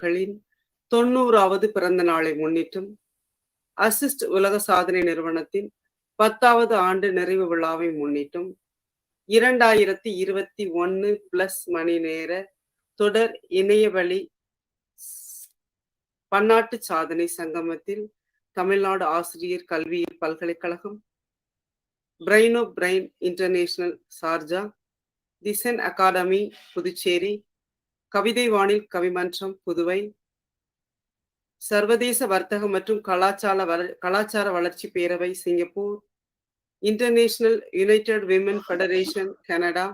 அவர்களின் 90வது பிறந்த நாளை முன்னிட்டும், அசிஸ்ட் உலக சாதனை நிறுவனத்தின் 10வது ஆண்டு நிறைவு விழாவை முன்னிட்டும் 2021 பிளஸ் மணி நேர தொடர் இணையவழி பன்னாட்டு சாதனை சங்கமத்தில் தமிழ்நாடு ஆசிரியர் கல்வியியல் பல்கலைக்கழகம், brain of brain international Sharjah, the Zen academy Puducherry, கவிதை வானில் கவிமன்றம் புதுவை, சர்வதேச வர்த்தக மற்றும் கலாச்சார வளர்ச்சி பேரவை Singapore, international United women federation Canada,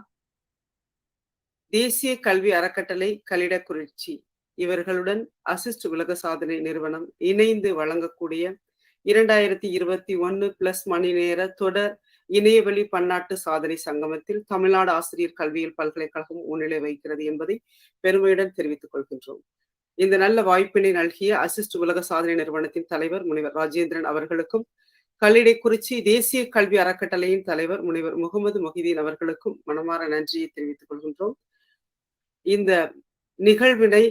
தேசிய கல்வி அறக்கட்டளை கலிடக்குறிச்சி இவர்களுடன் அசிஸ்ட் உலக சாதனை நிறுவனம் இணைந்து வழங்கக்கூடிய 2021 பிளஸ் மணி நேர தொடர் இணையவழி பன்னாட்டு சாதனை சங்கமத்தில் தமிழ்நாடு ஆசிரியர் கல்வியியல் பல்கலைக்கழகம் முன்னிலை வைக்கிறது என்பதை பெருமையுடன் தெரிவித்துக் கொள்கின்றோம். இந்த நல்ல வாய்ப்பினை நல்கிய அசிஸ்ட் உலக சாதனை நிறுவனத்தின் தலைவர் முனைவர் ராஜேந்திரன் அவர்களுக்கும், கல்லிடைக்குறிச்சி தேசிய கல்வி அறக்கட்டளையின் தலைவர் முனைவர் முகமது மொஹிதீன் அவர்களுக்கும் மனமாற நன்றியை தெரிவித்துக் கொள்கின்றோம். இந்த நிகழ்வினை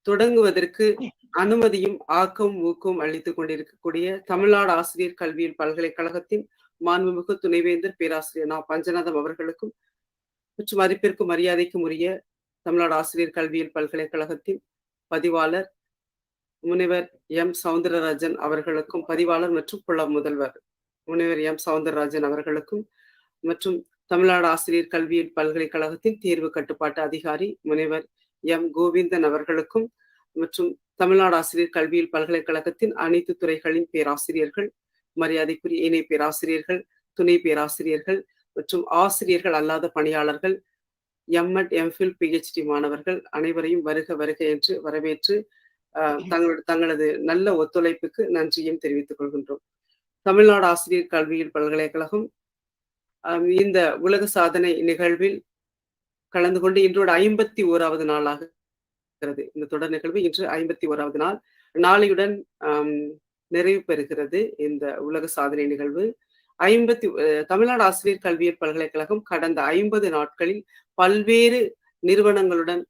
தொடங்குவதற்கு அனுமதியும் ஆக்கமும் ஊக்கமும் அளித்துக் கொண்டிருக்கக்கூடிய தமிழ்நாடு ஆசிரியர் கல்வியியல் பல்கலைக்கழகத்தின் மாண்புமிகு துணைவேந்தர் பேராசிரியர் நா. பஞ்சநாதம் அவர்களுக்கும் மற்றும் மதிப்பிற்கும் மரியாதைக்கும் உரிய தமிழ்நாடு ஆசிரியர் கல்வியியல் பல்கலைக்கழகத்தின் பதிவாளர் முனைவர் எம். சவுந்தரராஜன் அவர்களுக்கும், பதிவாளர் மற்றும் புல முதல்வர் முனைவர் எம். சவுந்தரராஜன் அவர்களுக்கும், மற்றும் தமிழ்நாடு ஆசிரியர் கல்வியியல் பல்கலைக்கழகத்தின் தேர்வு கட்டுப்பாட்டு அதிகாரி முனைவர் எம். கோவிந்தன் அவர்களுக்கும், மற்றும் தமிழ்நாடு ஆசிரியர் கல்வியியல் பல்கலைக்கழகத்தின் அனைத்து துறைகளின் பேராசிரியர்கள், மரியாதைக்குரிய இணை பேராசிரியர்கள், துணை பேராசிரியர்கள் மற்றும் ஆசிரியர்கள் அல்லாத பணியாளர்கள், எம்எட், எம்ஃபில், பிஹெச்டி மாணவர்கள் அனைவரையும் வருக வருக என்று வரவேற்று தங்களது நல்ல ஒத்துழைப்புக்கு நன்றியும் தெரிவித்துக் கொள்கின்றோம். தமிழ்நாடு ஆசிரியர் கல்வியியல் பல்கலைக்கழகம் இந்த உலக சாதனை நிகழ்வில் கலந்து கொண்டு இன்றோட 51வது நாளாக இருக்கிறது. இந்த தொடர் நிகழ்வு இன்று 51வது நாள், நாளையுடன் நிறைவு பெறுகிறது. இந்த உலக சாதனை நிகழ்வு தமிழ்நாடு ஆசிரியர் கல்வியியல் பல்கலைக்கழகம் கடந்த 50 நாட்களில் பல்வேறு நிறுவனங்களுடன்,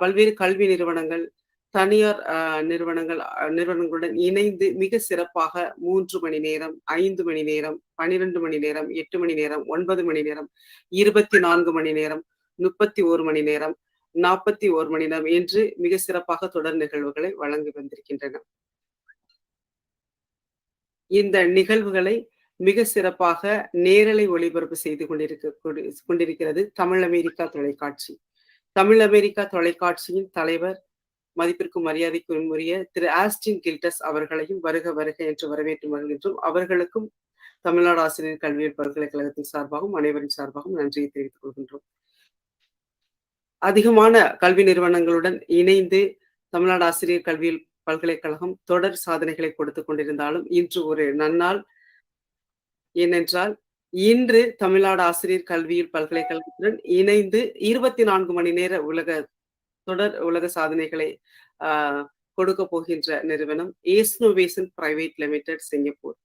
பல்வேறு கல்வி நிறுவனங்கள், தனியார் நிறுவனங்களுடன் இணைந்து மிக சிறப்பாக 3 மணி நேரம், 5 மணி நேரம், 12 மணி நேரம், 8 மணி நேரம், 9 மணி நேரம், 24 மணி நேரம், 31 மணி நேரம், 41 மணி நேரம் என்று மிக சிறப்பாக தொடர் நிகழ்வுகளை வழங்கி வந்திருக்கின்றன. இந்த நிகழ்வுகளை மிக சிறப்பாக நேரலை ஒளிபரப்பு செய்து கொண்டிருக்கிறது தமிழ் அமெரிக்கா தொலைக்காட்சி. தமிழ் அமெரிக்கா தொலைக்காட்சியின் தலைவர் மதிப்பிற்கும் மரியாதைக்கும் உரிய திரு ஆஸ்டின் கில்டஸ் அவர்களையும் வருக வருக என்று வரவேற்று வருகின்றோம். அவர்களுக்கும் தமிழ்நாடு ஆசிரியர் கல்வியியல் பல்கலைக்கழகத்தின் சார்பாகவும் அனைவரின் சார்பாகவும் நன்றியை தெரிவித்துக் கொள்கின்றோம். அதிகமான கல்வி நிறுவனங்களுடன் இணைந்து தமிழ்நாடு ஆசிரியர் கல்வியியல் பல்கலைக்கழகம் தொடர் சாதனைகளை கொடுத்துக் கொண்டிருந்தாலும் இன்று ஒரு நன்னாள். ஏனென்றால் இன்று தமிழ்நாடு ஆசிரியர் கல்வியியல் பல்கலைக்கழகத்துடன் இணைந்து 24 மணி நேர உலக சாதனைகளை கொடுக்க போகின்ற நிறுவனம் ஏஸ்னோவேஷன் பிரைவேட் லிமிடெட் சிங்கப்பூர்.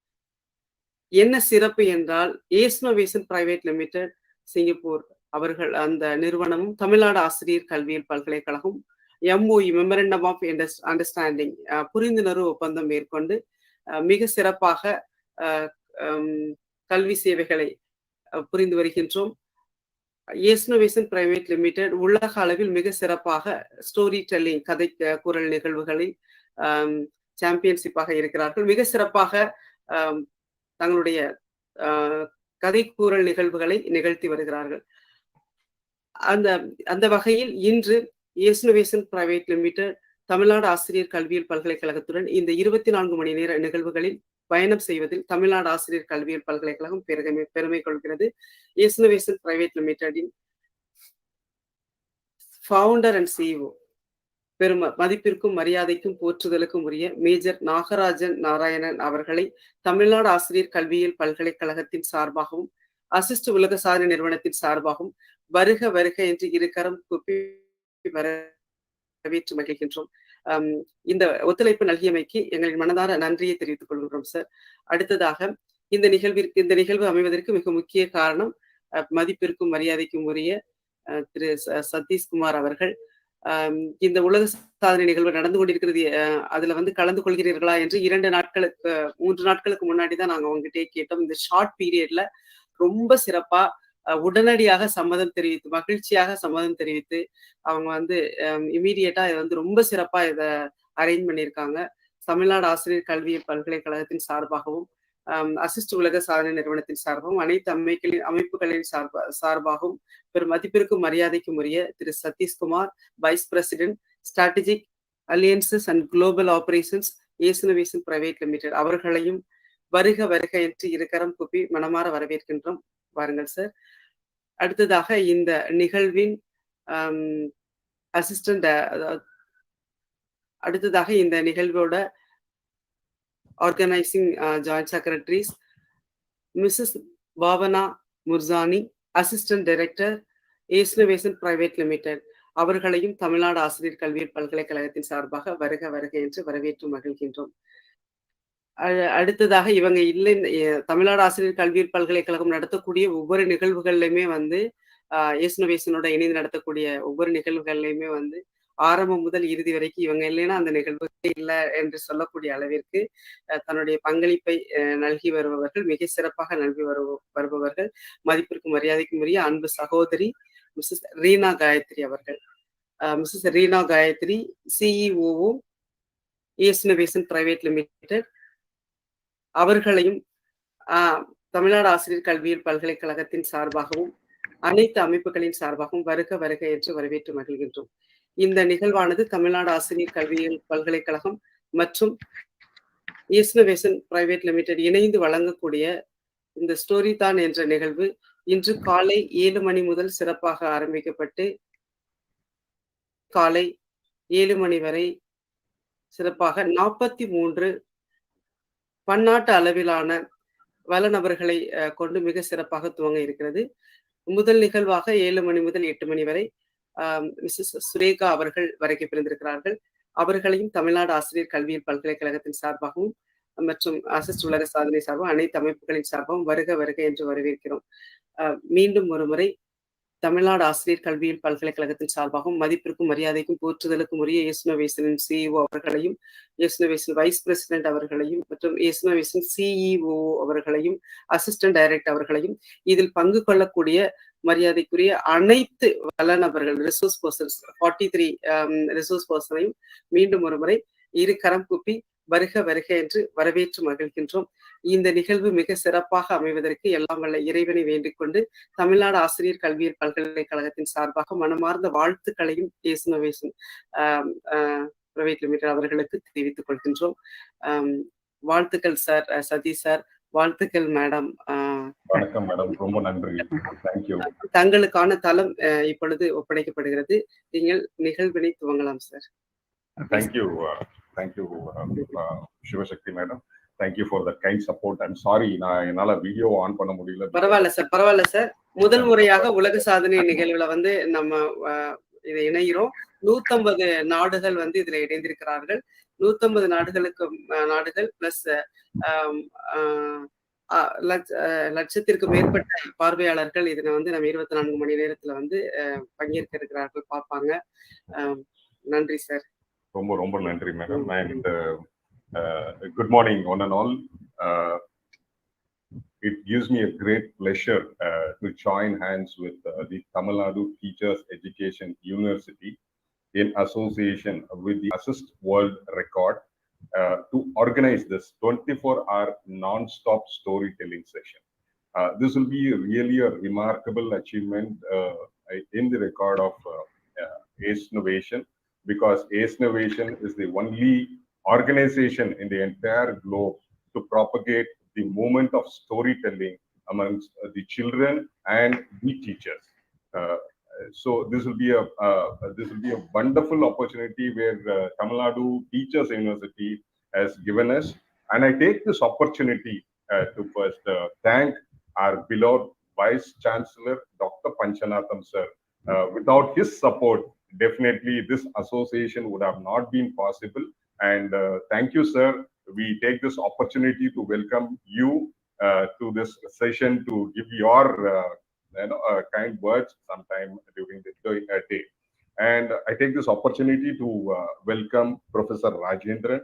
என்ன சிறப்பு என்றால், ஏஸ்னோவேஷன் பிரைவேட் லிமிடெட் சிங்கப்பூர் அவர்கள், அந்த நிறுவனமும் தமிழ்நாடு ஆசிரியர் கல்வியியல் பல்கலைக்கழகம் MOU மெமரண்டம் ஆஃப் அண்டர்ஸ்டாண்டிங் புரிந்துணர்வு ஒப்பந்தம் மேற்கொண்டு மிக சிறப்பாக கல்வி சேவைகளை புரிந்து வருகின்றோம். ஏஸ்னோவேஷன் பிரைவேட் லிமிடெட் உலக அளவில் மிக சிறப்பாக ஸ்டோரி டெல்லிங், கதை கூறல் நிகழ்வுகளில் சாம்பியன்ஷிப்பாக இருக்கிறார்கள். மிக சிறப்பாக தங்களுடைய கதை கூறல் நிகழ்வுகளை நிகழ்த்தி வருகிறார்கள். அந்த வகையில் இன்று ஏஸ்னோவேஷன் பிரைவேட் லிமிடெட் தமிழ்நாடு ஆசிரியர் கல்வியியல் பல்கலைக்கழகத்துடன் இந்த 24 மணி நேர நிகழ்வுகளில் பயணம் செய்வதில் தமிழ்நாடு ஆசிரியர் கல்வியியல் பல்கலைக்கழகம் பெருமை கொள்கிறது. ஏஸ்னோவேஷன் பிரைவேட் லிமிடெடின் ஃபவுண்டர் அண்ட் CEO மதிப்பிற்கும் மரியாதைக்கும் போற்றுதலுக்கும் உரிய மேஜர் நாகராஜன் நாராயணன் அவர்களை தமிழ்நாடு ஆசிரியர் கல்வியியல் பல்கலைக்கழகத்தின் சார்பாகவும் அசிஸ்ட் உலக சாதனை நிறுவனத்தின் சார்பாகவும் வருக வருக என்று இருகரம் கூப்பி வரவேற்று மகிழ்கின்றோம். இந்த ஒத்துழைப்பு நல்கியமைக்கு எங்களின் மனதார நன்றியை தெரிவித்துக் கொள்கிறோம் சார். அடுத்ததாக இந்த நிகழ்வு அமைவதற்கு மிக முக்கிய காரணம் மதிப்பிற்கும் மரியாதைக்கும் உரிய திரு சதீஷ்குமார் அவர்கள். இந்த உலக சாதனை நிகழ்வு நடந்து கொண்டிருக்கிறது. அதுல வந்து கலந்து கொள்கிறீர்களா என்று 3 நாட்களுக்கு முன்னாடி தான் நாங்க அவங்ககிட்டயே கேட்டோம். இந்த ஷார்ட் பீரியட்ல ரொம்ப சிறப்பா உடனடியாக சம்மதம் தெரிவித்து, மகிழ்ச்சியாக சம்மதம் தெரிவித்து, அவங்க வந்து இம்மீடியட்டா இத வந்து ரொம்ப சிறப்பா இத அரேஞ்ச் பண்ணியிருக்காங்க. தமிழ்நாடு ஆசிரியர் கல்வியியல் பல்கலைக்கழகத்தின் சார்பாகவும், அசிஸ்ட் உலக சாதனை நிறுவனத்தின் சார்பாகவும், அனைத்து அமைப்புகளின் சார்பாகவும் பெரும் மதிப்பிற்கும் மரியாதைக்கும் உரிய திரு Satishkumar, vice president strategic alliances and global operations ஏசுனவேஷன் பிரைவேட் லிமிடெட் அவர்களையும் வருக வருக என்று இருகரம் கூப்பி மனமாற வரவேற்கின்றோம். வாருங்கள் சார். அடுத்ததாக இந்த நிகழ்வின் அசிஸ்டன்ட் அடுத்ததாக இந்த நிகழ்வோட organising joint secretaries Mrs Bhavana Mursani, assistant director ஏசுனவேஷன் பிரைவேட் லிமிடெட் அவர்களையும் தமிழ்நாடு ஆசிரியர் கல்வியியல் பல்கலைக்கழகத்தின் சார்பாக வருக வருக என்று வரவேற்று மகிழ்கின்றோம். அடுத்ததாக இவங்க இல்லை, தமிழ்நாடு ஆசிரியர் கல்வியியல் பல்கலைக்கழகம் நடத்தக்கூடிய ஒவ்வொரு நிகழ்வுகள்லையுமே வந்து ஏசுனவேஷனோட இணைந்து நடத்தக்கூடிய ஒவ்வொரு நிகழ்வுகள்லையுமே வந்து ஆரம்பம் முதல் இறுதி வரைக்கும் இவங்க இல்லைன்னா அந்த நிகழ்வு இல்லை என்று சொல்லக்கூடிய அளவிற்கு தன்னுடைய பங்களிப்பை நல்கி வருபவர்கள், மிக சிறப்பாக நல்கி வருபவர்கள், மதிப்பிற்கும் மரியாதைக்கும் உரிய அன்பு சகோதரி மிஸ்ஸஸ் ரீனா காயத்ரி அவர்கள். மிஸ்ஸஸ் ரீனா காயத்ரி சிஇஓவும் ஏசுனவேஷன் பிரைவேட் லிமிடெட் அவர்களையும் தமிழ்நாடு ஆசிரியர் கல்வியியல் பல்கலைக்கழகத்தின் சார்பாகவும் அனைத்து அமைப்புகளின் சார்பாகவும் வருக வருக என்று வரவேற்று மகிழ்கின்றோம். இந்த நிகழ்வானது தமிழ்நாடு ஆசிரியர் கல்வியியல் பல்கலைக்கழகம் மற்றும் ஏசுனவேஷன் பிரைவேட் லிமிடெட் இணைந்து வழங்கக்கூடிய இந்த ஸ்டோரி தான் என்ற நிகழ்வு இன்று காலை 7 மணி முதல் சிறப்பாக ஆரம்பிக்கப்பட்டு காலை 7 மணி வரை சிறப்பாக 43 பன்னாட்டு அளவிலான வல்லுநர்களை கொண்டு மிக சிறப்பாக துவங்க இருக்கிறது. முதல் நிகழ்வாக 7 மணி முதல் 8 மணி வரை மிஸ்ஸஸ் சுரேகா அவர்கள் வரைக்கும் பிறந்திருக்கிறார்கள். அவர்களையும் தமிழ்நாடு ஆசிரியர் கல்வியியல் பல்கலைக்கழகத்தின் சார்பாகவும் மற்றும் அசிஸ்ட் உலக சாதனை சார்பாகவும் அனைத்து அமைப்புகளின் சார்பாகவும் வருக வருக என்று வரவேற்கிறோம். மீண்டும் ஒரு முறை தமிழ்நாடு ஆசிரியர் கல்வியியல் பல்கலைக்கழகத்தின் சார்பாகவும் மதிப்பிற்கும் மரியாதைக்கும் போற்றுதலுக்கும் உரிய ஏசுனவேஷனின் சிஇஓ அவர்களையும், ஏசுனவேஷன் வைஸ் பிரசிடென்ட் அவர்களையும் மற்றும் ஏசுனவேஷன் சிஇஓ அவர்களையும், அசிஸ்டன்ட் டைரக்டர் அவர்களையும், இதில் பங்கு கொள்ளக்கூடிய மரியாதைக்குரிய அனைத்து வல்லுநர்கள் ரிசோர்ஸ் பர்சன்ஸ் 43 ரிசோர்ஸ் பர்சனையும் மீண்டும் ஒரு முறை இரு கரம் கூப்பி வருக வருக என்று வரவேற்று மகிழ்கின்றோம். இந்த நிகழ்வு மிக சிறப்பாக அமைவதற்கு எல்லாம் வல்ல இறைவனை வேண்டிக் கொண்டு தமிழ்நாடு ஆசிரியர் கல்வியியல் பல்கலைக்கழகத்தின் சார்பாக மனமார்ந்த வாழ்த்துக்களையும் ஏசுனவேஷன் பிரைவேட் லிமிடெட் அவர்களுக்கு தெரிவித்துக் கொள்கின்றோம். வாழ்த்துக்கள் சார், சதீஷ் சார். வாழ்த்துக்கள் மேடம். வணக்கம் மேடம், ரொம்ப நன்றி. தங்களுக்கான தளம் இப்பொழுது ஒப்படைக்கப்படுகிறது. நீங்கள் நிகழ்வினை துவங்கலாம் sir. Thank you, Sivasakthi madam. Thank you for the kind support. I'm sorry, நான் என்னால வீடியோ ஆன் பண்ண முடியல. பரவாயில்ல சார். முதல் முறையாக உலக சாதனை நிகழ்வுல வந்து நம்ம இதை இணைகிறோம். 150 நாடுகள் வந்து இதுல இணைந்திருக்கிறார்கள். 150 நாடுகள் பிளஸ் லட்சத்திற்கு மேற்பட்ட பார்வையாளர்கள் இதுல வந்து நம்ம 24 மணி நேரத்துல வந்து பங்கேற்க இருக்கிறார்கள், பார்ப்பாங்க. நன்றி சார். ரொம்ப ரொம்ப நன்றி madam. And good morning one and all. It gives me a great pleasure to join hands with the Tamil Nadu Teachers Education University in association with the Assist World Record to organize this 24-hour non-stop storytelling session. This will be really a remarkable achievement in the record of ACE Innovation, because ACE Innovation is the only organization in the entire globe to propagate the movement of storytelling amongst the children and the teachers. So this will be a wonderful opportunity where Tamil Nadu Teachers University has given us, and I take this opportunity to first thank our beloved Vice Chancellor Dr. Panchanatham sir. Without his support, definitely this association would have not been possible. And thank you, sir. We take this opportunity to welcome you to this session to give your kind words sometime during the day. And I take this opportunity to welcome Professor Rajendran,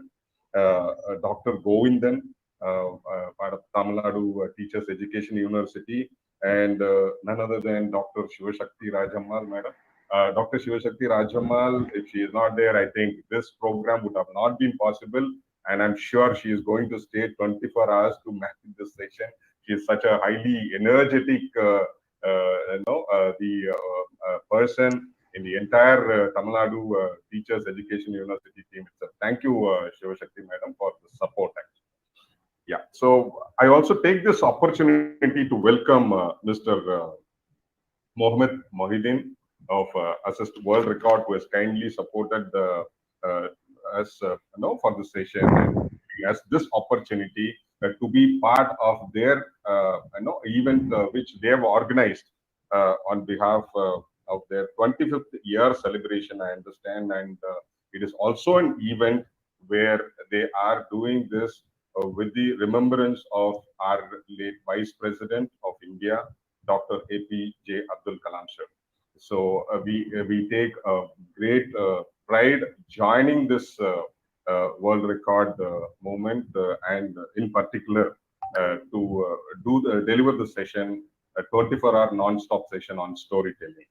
Dr. Govindan, part of Tamil Nadu Teachers Education University, and none other than Dr. Shivashakti Rajamal, madam. Dr. Shivashakti Rajamal, if she is not there, I think this program would have not been possible. And I'm sure she is going to stay 24 hours to manage this session. She is such a highly energetic, person in the entire Tamil Nadu Teachers Education University team itself. Thank you, Shivashakti madam, for the support. Yeah, so I also take this opportunity to welcome Mr. Mohammed Mohideen of Assist World Record, who has kindly supported us for this session and has this opportunity to be part of their event which they have organized on behalf of their 25th year celebration, I understand, and it is also an event where they are doing this with the remembrance of our late Vice President of India, Dr. APJ Abdul Kalam sir. So we take great pride joining this world record movement, and in particular to deliver the session, a 24-hour non-stop session on storytelling.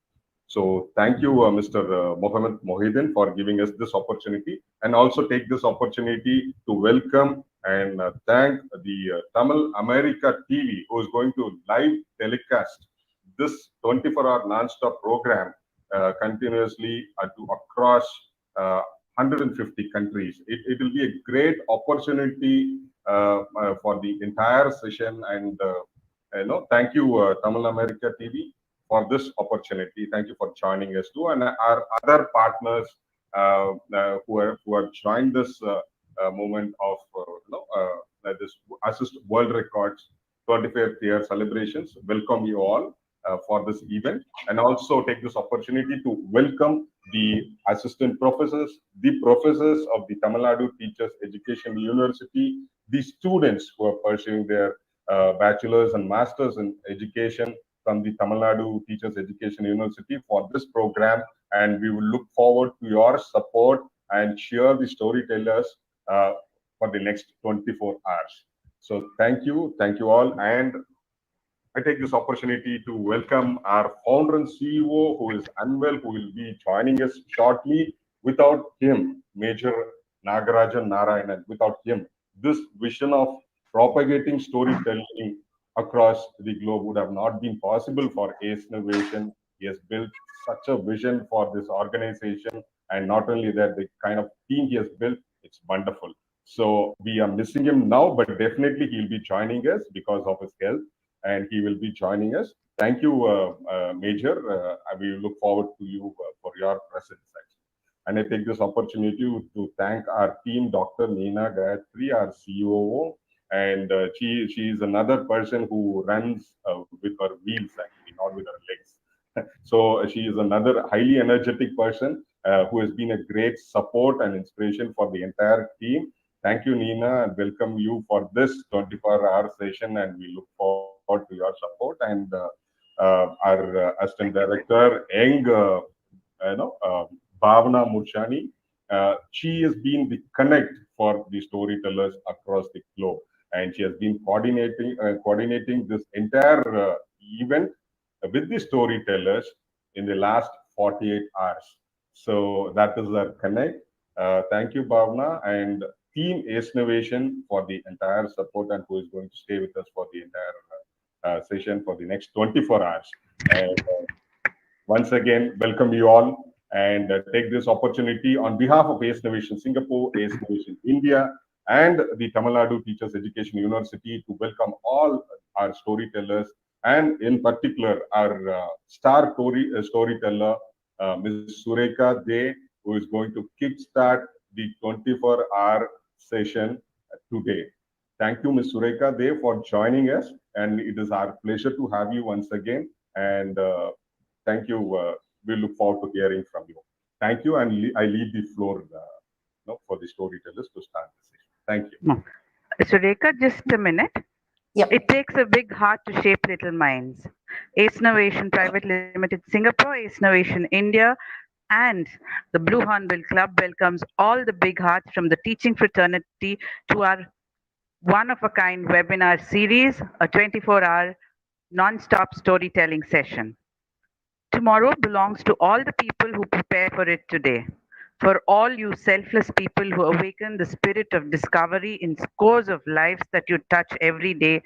So thank you, Mr. Mohammed Mohideen, for giving us this opportunity, and also take this opportunity to welcome and thank the Tamil America TV, who is going to live telecast this 24-hour non-stop program continuously across 150 countries. It will be a great opportunity for the entire session, and thank you, Tamil America TV, for this opportunity. Thank you for joining us too, and our other partners who have joined this moment of this Assist World Records 25th year celebrations. Welcome you all for this event, and also take this opportunity to welcome the assistant professors, the professors of the Tamil Nadu Teachers Education University, the students who are pursuing their bachelor's and master's in education from the Tamil Nadu Teachers Education University for this program, and we will look forward to your support and cheer the storytellers for the next 24 hours. So thank you all, and I take this opportunity to welcome our founder and CEO, who is unwell, who will be joining us shortly. Without him, Major Nagarajan Narayanan, without him, this vision of propagating storytelling across the globe would have not been possible for ACE Innovation. He has built such a vision for this organization, and not only that, the kind of team he has built, it's wonderful. So we are missing him now, but definitely he'll be joining us because of his health, and he will be joining us. Thank you, Major. We look forward to you for your presence. And I take this opportunity to thank our team, Dr. Neena Gayatri, our COO, and she is another person who runs with her wheels, actually, not with her legs. So she is another highly energetic person who has been a great support and inspiration for the entire team. Thank you, Neena, and welcome you for this 24-hour session, and we look forward to your support. And our assistant director, Bhavna Murshani, she has been the connect for the storytellers across the globe, and she has been coordinating this entire event with the storytellers in the last 48 hours. So that is our connect. Thank you, Bhavna, and Team ACE Innovation for the entire support, and who is going to stay with us for the entire session for the next 24 hours. And once again, welcome you all, and take this opportunity on behalf of ACE Innovation Singapore, ACE Innovation India, and the Tamil Nadu Teachers Education University to welcome all our storytellers, and in particular our star storyteller, Ms. Sureka De, who is going to kickstart the 24-hour session today. Thank you, Ms. Sureka De, for joining us, and it is our pleasure to have you once again. And thank you. We look forward to hearing from you. Thank you, and I leave the floor for the storytellers to start the session. Thank you. Sureka, just a minute. Yep. It takes a big heart to shape little minds. ACE Innovation Private Limited Singapore, ACE Innovation India, And the Blue Hornbill Club welcomes all the big hearts from the teaching fraternity to our one-of-a-kind webinar series, a 24-hour non-stop storytelling session. Tomorrow belongs to all the people who prepare for it today. For all you selfless people who awaken the spirit of discovery in scores of lives that you touch every day,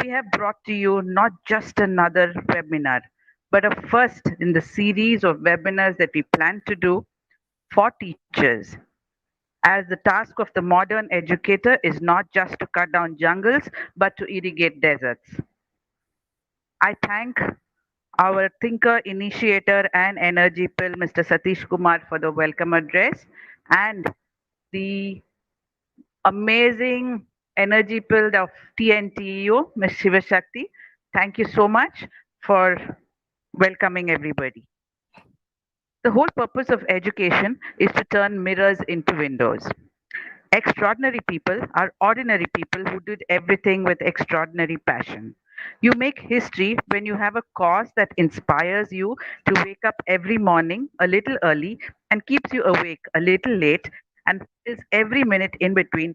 we have brought to you not just another webinar, but a first in the series of webinars that we plan to do for teachers. As the task of the modern educator is not just to cut down jungles, but to irrigate deserts. I thank our thinker, initiator, and energy pill, Mr. Satish Kumar, for the welcome address, and the amazing energy pill of TNTEU, Ms. Shivashakti. Thank you so much for welcoming everybody. The whole purpose of education is to turn mirrors into windows. Extraordinary people are ordinary people who did everything with extraordinary passion. You make history when you have a cause that inspires you to wake up every morning a little early and keeps you awake a little late and fills every minute in between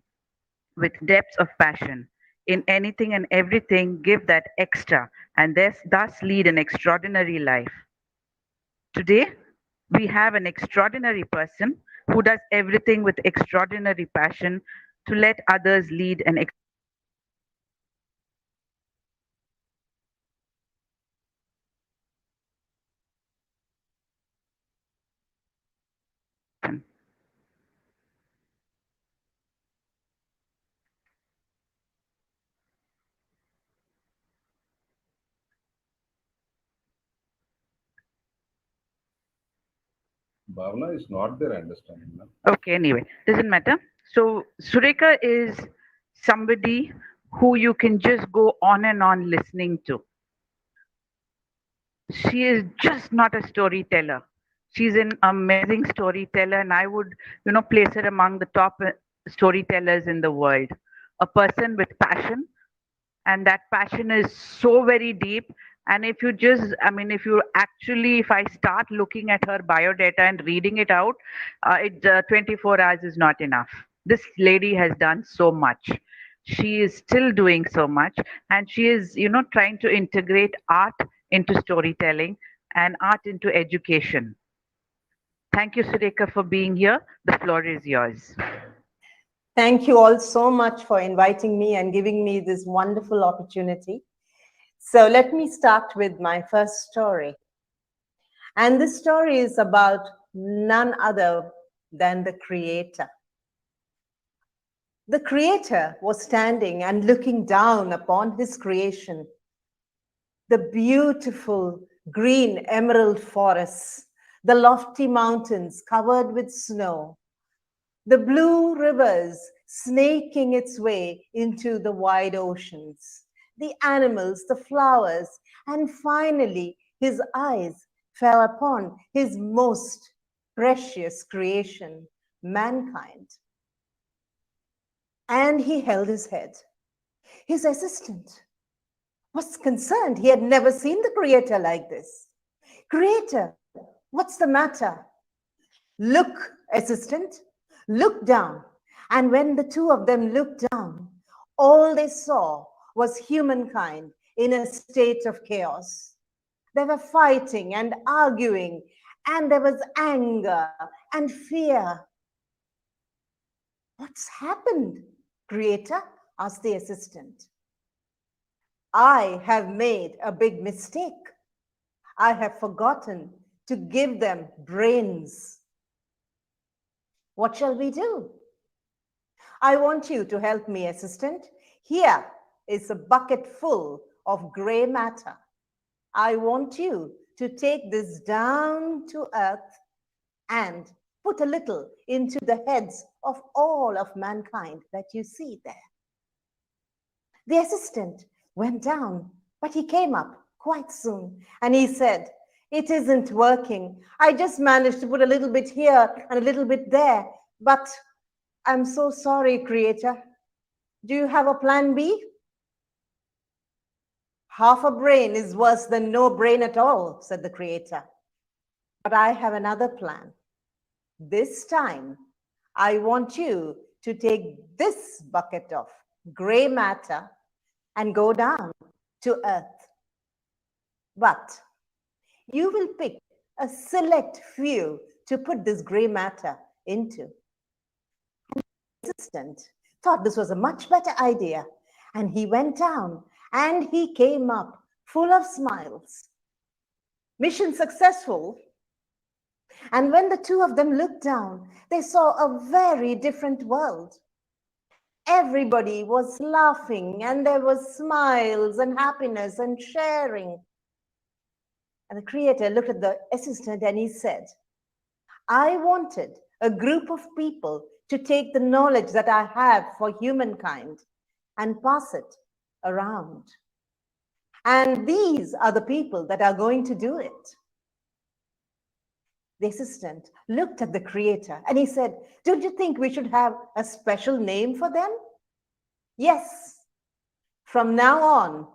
with depths of passion. In anything and everything, give that extra and thus lead an extraordinary life. Today, we have an extraordinary person who does everything with extraordinary passion to let others lead an Bhavna is not there, understanding. No? Okay, anyway, doesn't matter. So Sureka is somebody who you can just go on and on listening to. She is just not a storyteller. She's an amazing storyteller, and I would, place her among the top storytellers in the world. A person with passion, and that passion is so very deep. And if you just, if you actually, if I start looking at her biodata and reading it out, 24 hours is not enough. This lady has done so much. She is still doing so much, and she is, trying to integrate art into storytelling and art into education. Thank you, Sureka, for being here. The floor is yours. Thank you all so much for inviting me and giving me this wonderful opportunity. So let me start with my first story. And this story is about none other than the Creator. The Creator was standing and looking down upon his creation, the beautiful green emerald forests, the lofty mountains covered with snow, the blue rivers snaking its way into the wide oceans, the animals, the flowers, and finally his eyes fell upon his most precious creation, mankind. And he held his head. His assistant was concerned. He had never seen the Creator like this. Creator, what's the matter? Look, assistant, look down. And when the two of them looked down, all they saw was humankind in a state of chaos. They were fighting and arguing, and there was anger and fear. What's happened, Creator? Asked the assistant. I have made a big mistake. I have forgotten to give them brains. What shall we do? I want you to help me, assistant. Here is a bucket full of gray matter. I want you to take this down to earth and put a little into the heads of all of mankind that you see there. The assistant went down, but he came up quite soon and he said, it isn't working. I just managed to put a little bit here and a little bit there, but I'm so sorry, Creator. Do you have a plan B? Half a brain is worse than no brain at all, said the Creator. But I have another plan. This time, I want you to take this bucket of gray matter and go down to earth. But you will pick a select few to put this gray matter into. The assistant thought this was a much better idea, and he went down and he came up full of smiles. Mission successful. And when the two of them looked down, they saw a very different world. Everybody was laughing, and there was smiles and happiness and sharing. And the creator looked at the assistant and he said, I wanted a group of people to take the knowledge that I have for humankind and pass it around. And these are the people that are going to do it. The assistant looked at the creator and he said, don't you think we should have a special name for them? Yes. From now on,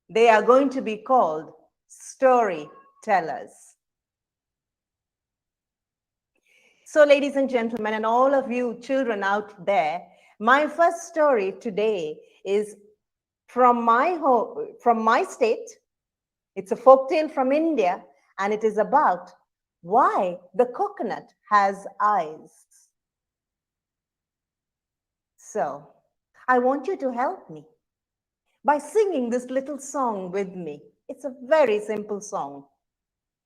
they are going to be called storytellers. So, ladies and gentlemen, and all of you children out there, my first story today is from my home, from my state. It's a folktale from India, and it is about why the coconut has eyes. So, I want you to help me by singing this little song with me. It's a very simple song.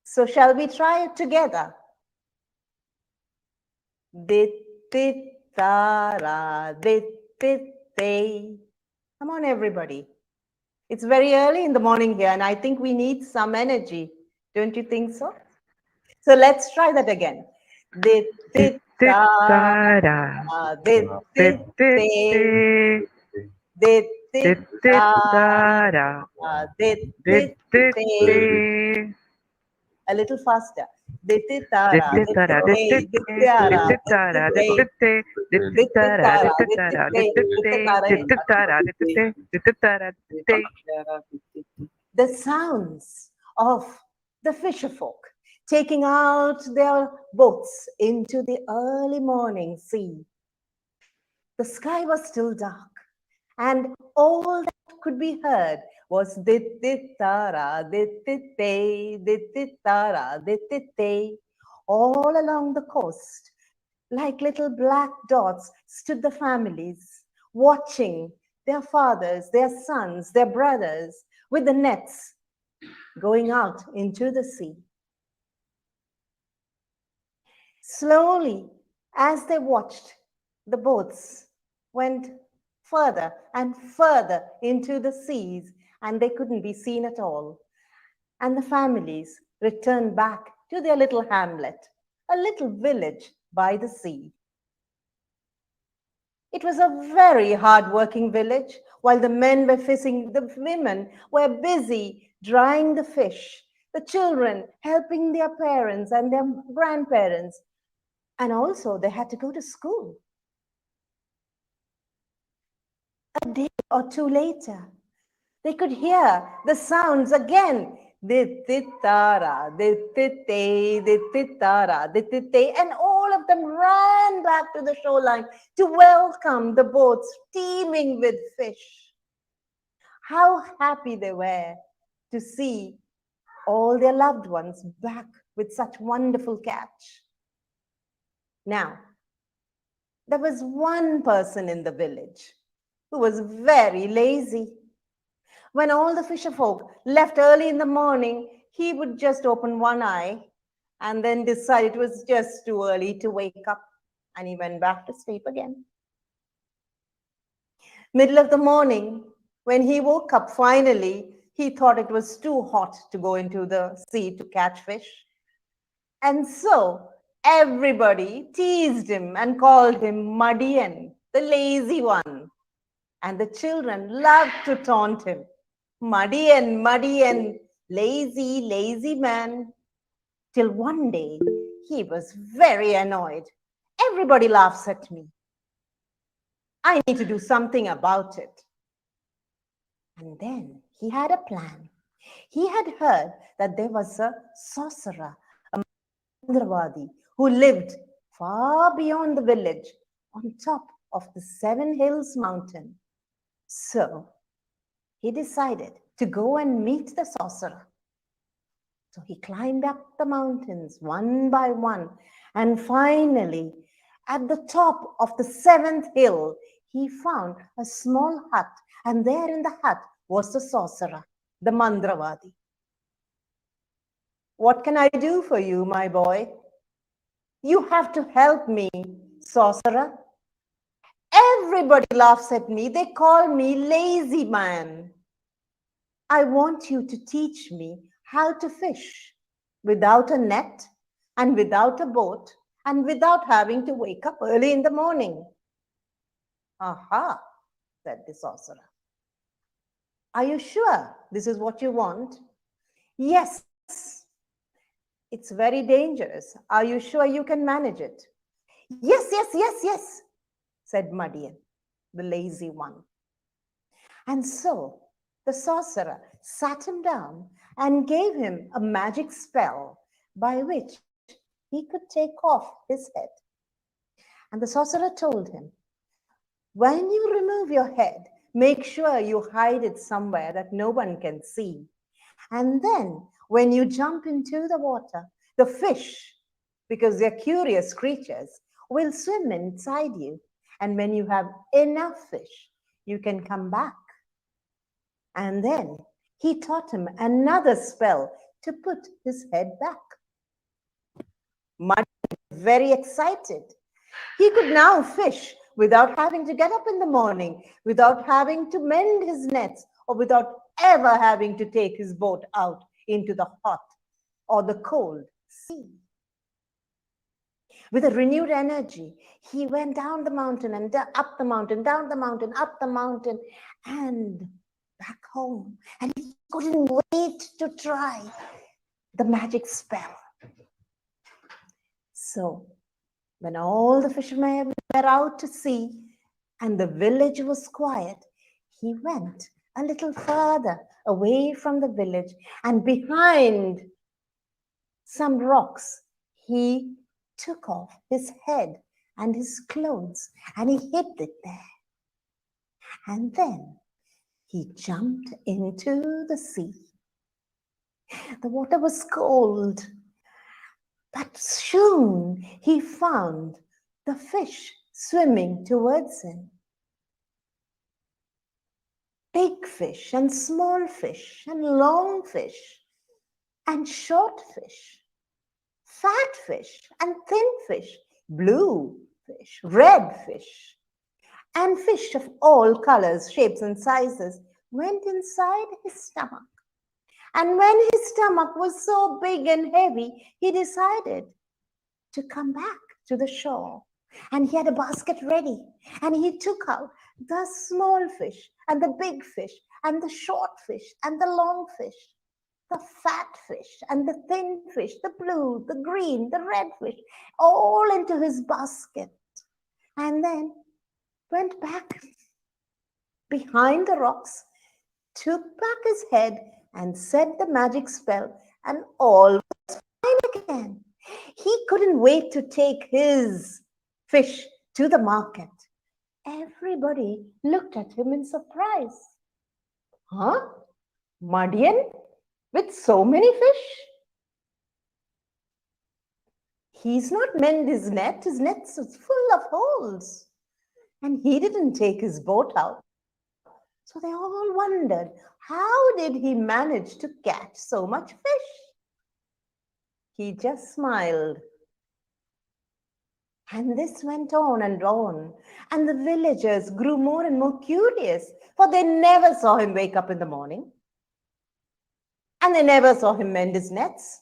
So, shall we try it together? Dit-dit-tara, dit-dit-tay. Come on, everybody. It's very early in the morning here, and I think we need some energy. Don't you think so? So let's try that again. Dit-dit-tara, dit-dit-tay. Dit-dit-tara, dit-dit-tay. A little faster. Dit-dit-tara, dit-dit-tay, dit-dit-tara, dit-dit-tay, dit-dit-tara, dit-dit-tay, dit-dit-tara. The sounds of the fisher folk taking out their boats into the early morning sea. The sky was still dark, and all that could be heard was dit-dit-tara, dit-dit-tay, dit-dit-tara, dit-dit-tay. All along the coast, like little black dots, stood the families, watching their fathers, their sons, their brothers, with the nets going out into the sea. Slowly, as they watched, the boats went further and further into the seas, and they couldn't be seen at all. And the families returned back to their little hamlet, a little village by the sea. It was a very hard-working village. While the men were fishing, the women were busy drying the fish, the children helping their parents and their grandparents, and also they had to go to school. A day or two later, they could hear the sounds again. Dit-dit-tara, dit-dit-tay, dit-dit-tara, dit-dit-tay, and all of them ran back to the shoreline to welcome the boats teeming with fish. How happy they were to see all their loved ones back with such wonderful catch. Now, there was one person in the village who was very lazy. When all the fisher folk left early in the morning, he would just open one eye and then decide it was just too early to wake up, and he went back to sleep again. Middle of the morning, when he woke up finally, he thought it was too hot to go into the sea to catch fish. And so everybody teased him and called him Madian, the lazy one. And the children loved to taunt him. Madian, Madian, lazy, lazy man. Till one day, he was very annoyed. Everybody laughs at me. I need to do something about it. And then he had a plan. He had heard that there was a sorcerer, a Mandravadi, who lived far beyond the village on top of the 7 Hills mountain. So he decided to go and meet the sorcerer. So he climbed up the mountains one by one, and finally, at the top of the 7th hill, he found a small hut, and there in the hut was the sorcerer, the Mandravadi. What can I do for you, my boy? You have to help me, sorcerer. Everybody laughs at me. They call me lazy man. I want you to teach me how to fish without a net and without a boat and without having to wake up early in the morning. Aha, said the sorcerer. Are you sure this is what you want? Yes. It's very dangerous. Are you sure you can manage it? Yes, yes, yes, yes, said Madian, the lazy one. And so the sorcerer sat him down and gave him a magic spell by which he could take off his head. And the sorcerer told him, when you remove your head, make sure you hide it somewhere that no one can see. And then when you jump into the water, the fish, because they're curious creatures, will swim inside you. And when you have enough fish, you can come back. And then he taught him another spell to put his head back. Mud was very excited. He could now fish without having to get up in the morning, without having to mend his nets, or without ever having to take his boat out into the hot or the cold sea. With a renewed energy, he went down the mountain and up the mountain, down the mountain, up the mountain, and back home. And he couldn't wait to try the magic spell. So when all the fishermen were out to sea and the village was quiet, he went a little further away from the village, and behind some rocks, he took off his head and his clothes and he hid it there. And then he jumped into the sea. The water was cold, but soon he found the fish swimming towards him. Big fish and small fish and long fish and short fish, fat fish and thin fish, blue fish, red fish, and fish of all colors, shapes, and sizes went inside his stomach. And when his stomach was so big and heavy, he decided to come back to the shore. And he had a basket ready, and he took out the small fish and the big fish and the short fish and the long fish, the fat fish and the thin fish, the blue, the green, the red fish, all into his basket. And then went back behind the rocks, took back his head and said the magic spell, and all was fine again. He couldn't wait to take his fish to the market. Everybody looked at him in surprise. Huh? Madian with so many fish? He's not mended his net. His net is full of holes. And he didn't take his boat out. So they all wondered, how did he manage to catch so much fish? He just smiled. And this went on, and the villagers grew more and more curious, for they never saw him wake up in the morning, and they never saw him mend his nets,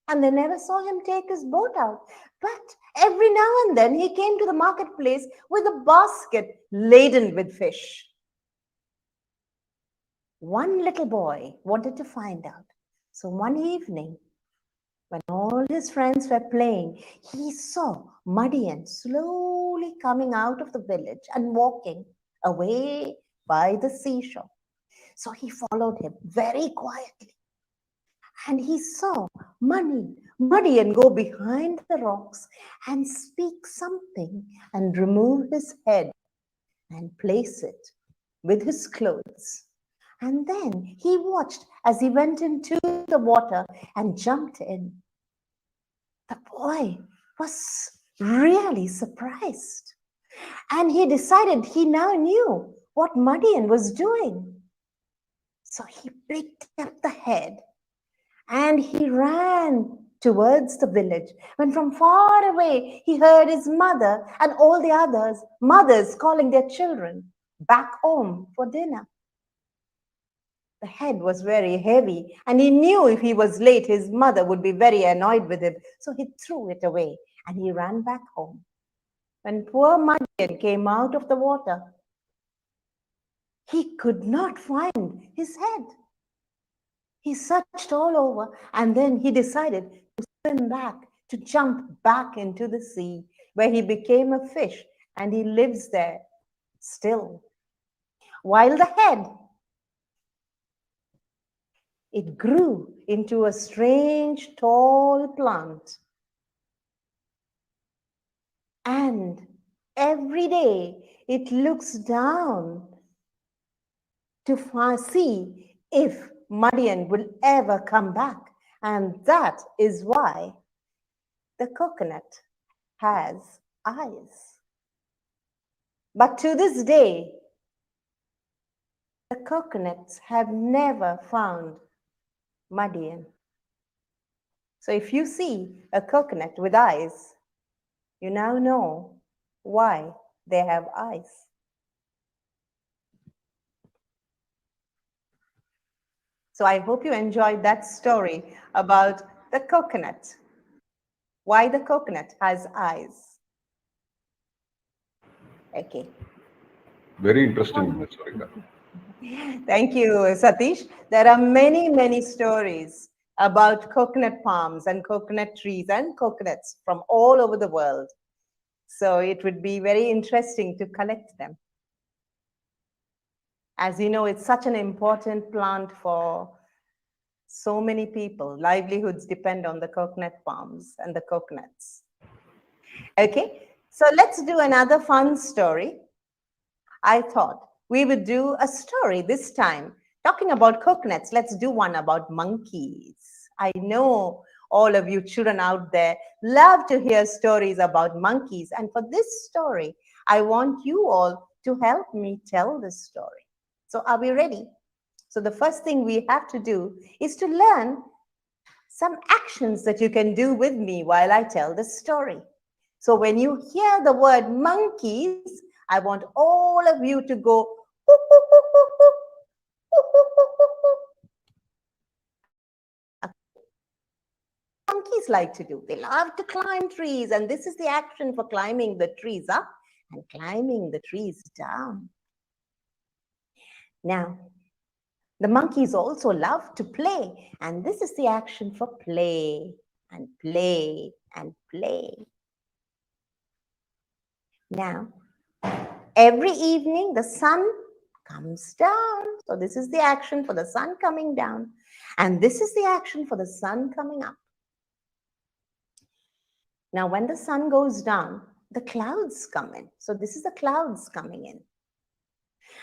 and they never saw him take his boat out. But every now and then he came to the marketplace with a basket laden with fish. One little boy wanted to find out. So one evening, when all his friends were playing, he saw Madian slowly coming out of the village and walking away by the seashore. So he followed him very quietly. And he saw Madian go behind the rocks and speak something and remove his head and place it with his clothes. And then he watched as he went into the water and jumped in. The boy was really surprised. And he decided he now knew what Madian was doing. So he picked up the head and he ran towards the village. When from far away he heard his mother and all the others, mothers calling their children back home for dinner. The head was very heavy and he knew if he was late, his mother would be very annoyed with him. So he threw it away and he ran back home. When poor Madian came out of the water, he could not find his head. He searched all over and then he decided to swim back, to jump back into the sea where he became a fish and he lives there still. While the head, it grew into a strange tall plant. And every day it looks down to see if Madian will ever come back. And that is why the coconut has eyes. But to this day, the coconuts have never found Madian. So if you see a coconut with eyes, you now know why they have eyes. So I hope you enjoyed that story about the coconut. Why the coconut has eyes. Okay. Very interesting, Sarika. Thank you, Satish. There are many, many stories about coconut palms and coconut trees and coconuts from all over the world. So it would be very interesting to collect them. As you know, it's such an important plant for so many people. Livelihoods depend on the coconut palms and the coconuts. Okay, so let's do another fun story. I thought we would do a story this time. Talking about coconuts, let's do one about monkeys. I know all of you children out there love to hear stories about monkeys. And for this story, I want you all to help me tell this story. So are we ready? So the first thing we have to do is to learn some actions that you can do with me while I tell the story. So when you hear the word monkeys, I want all of you to go, hoo, hoo, hoo, hoo, hoo, hoo, hoo, hoo, hoo. Monkeys like to do. They love to climb trees, and this is the action for climbing the trees up and climbing the trees down. Now, the monkeys also love to play, and this is the action for play and play and play. Now, every evening the sun comes down. So this is the action for the sun coming down, and this is the action for the sun coming up. Now, when the sun goes down, the clouds come in. So this is the clouds coming in.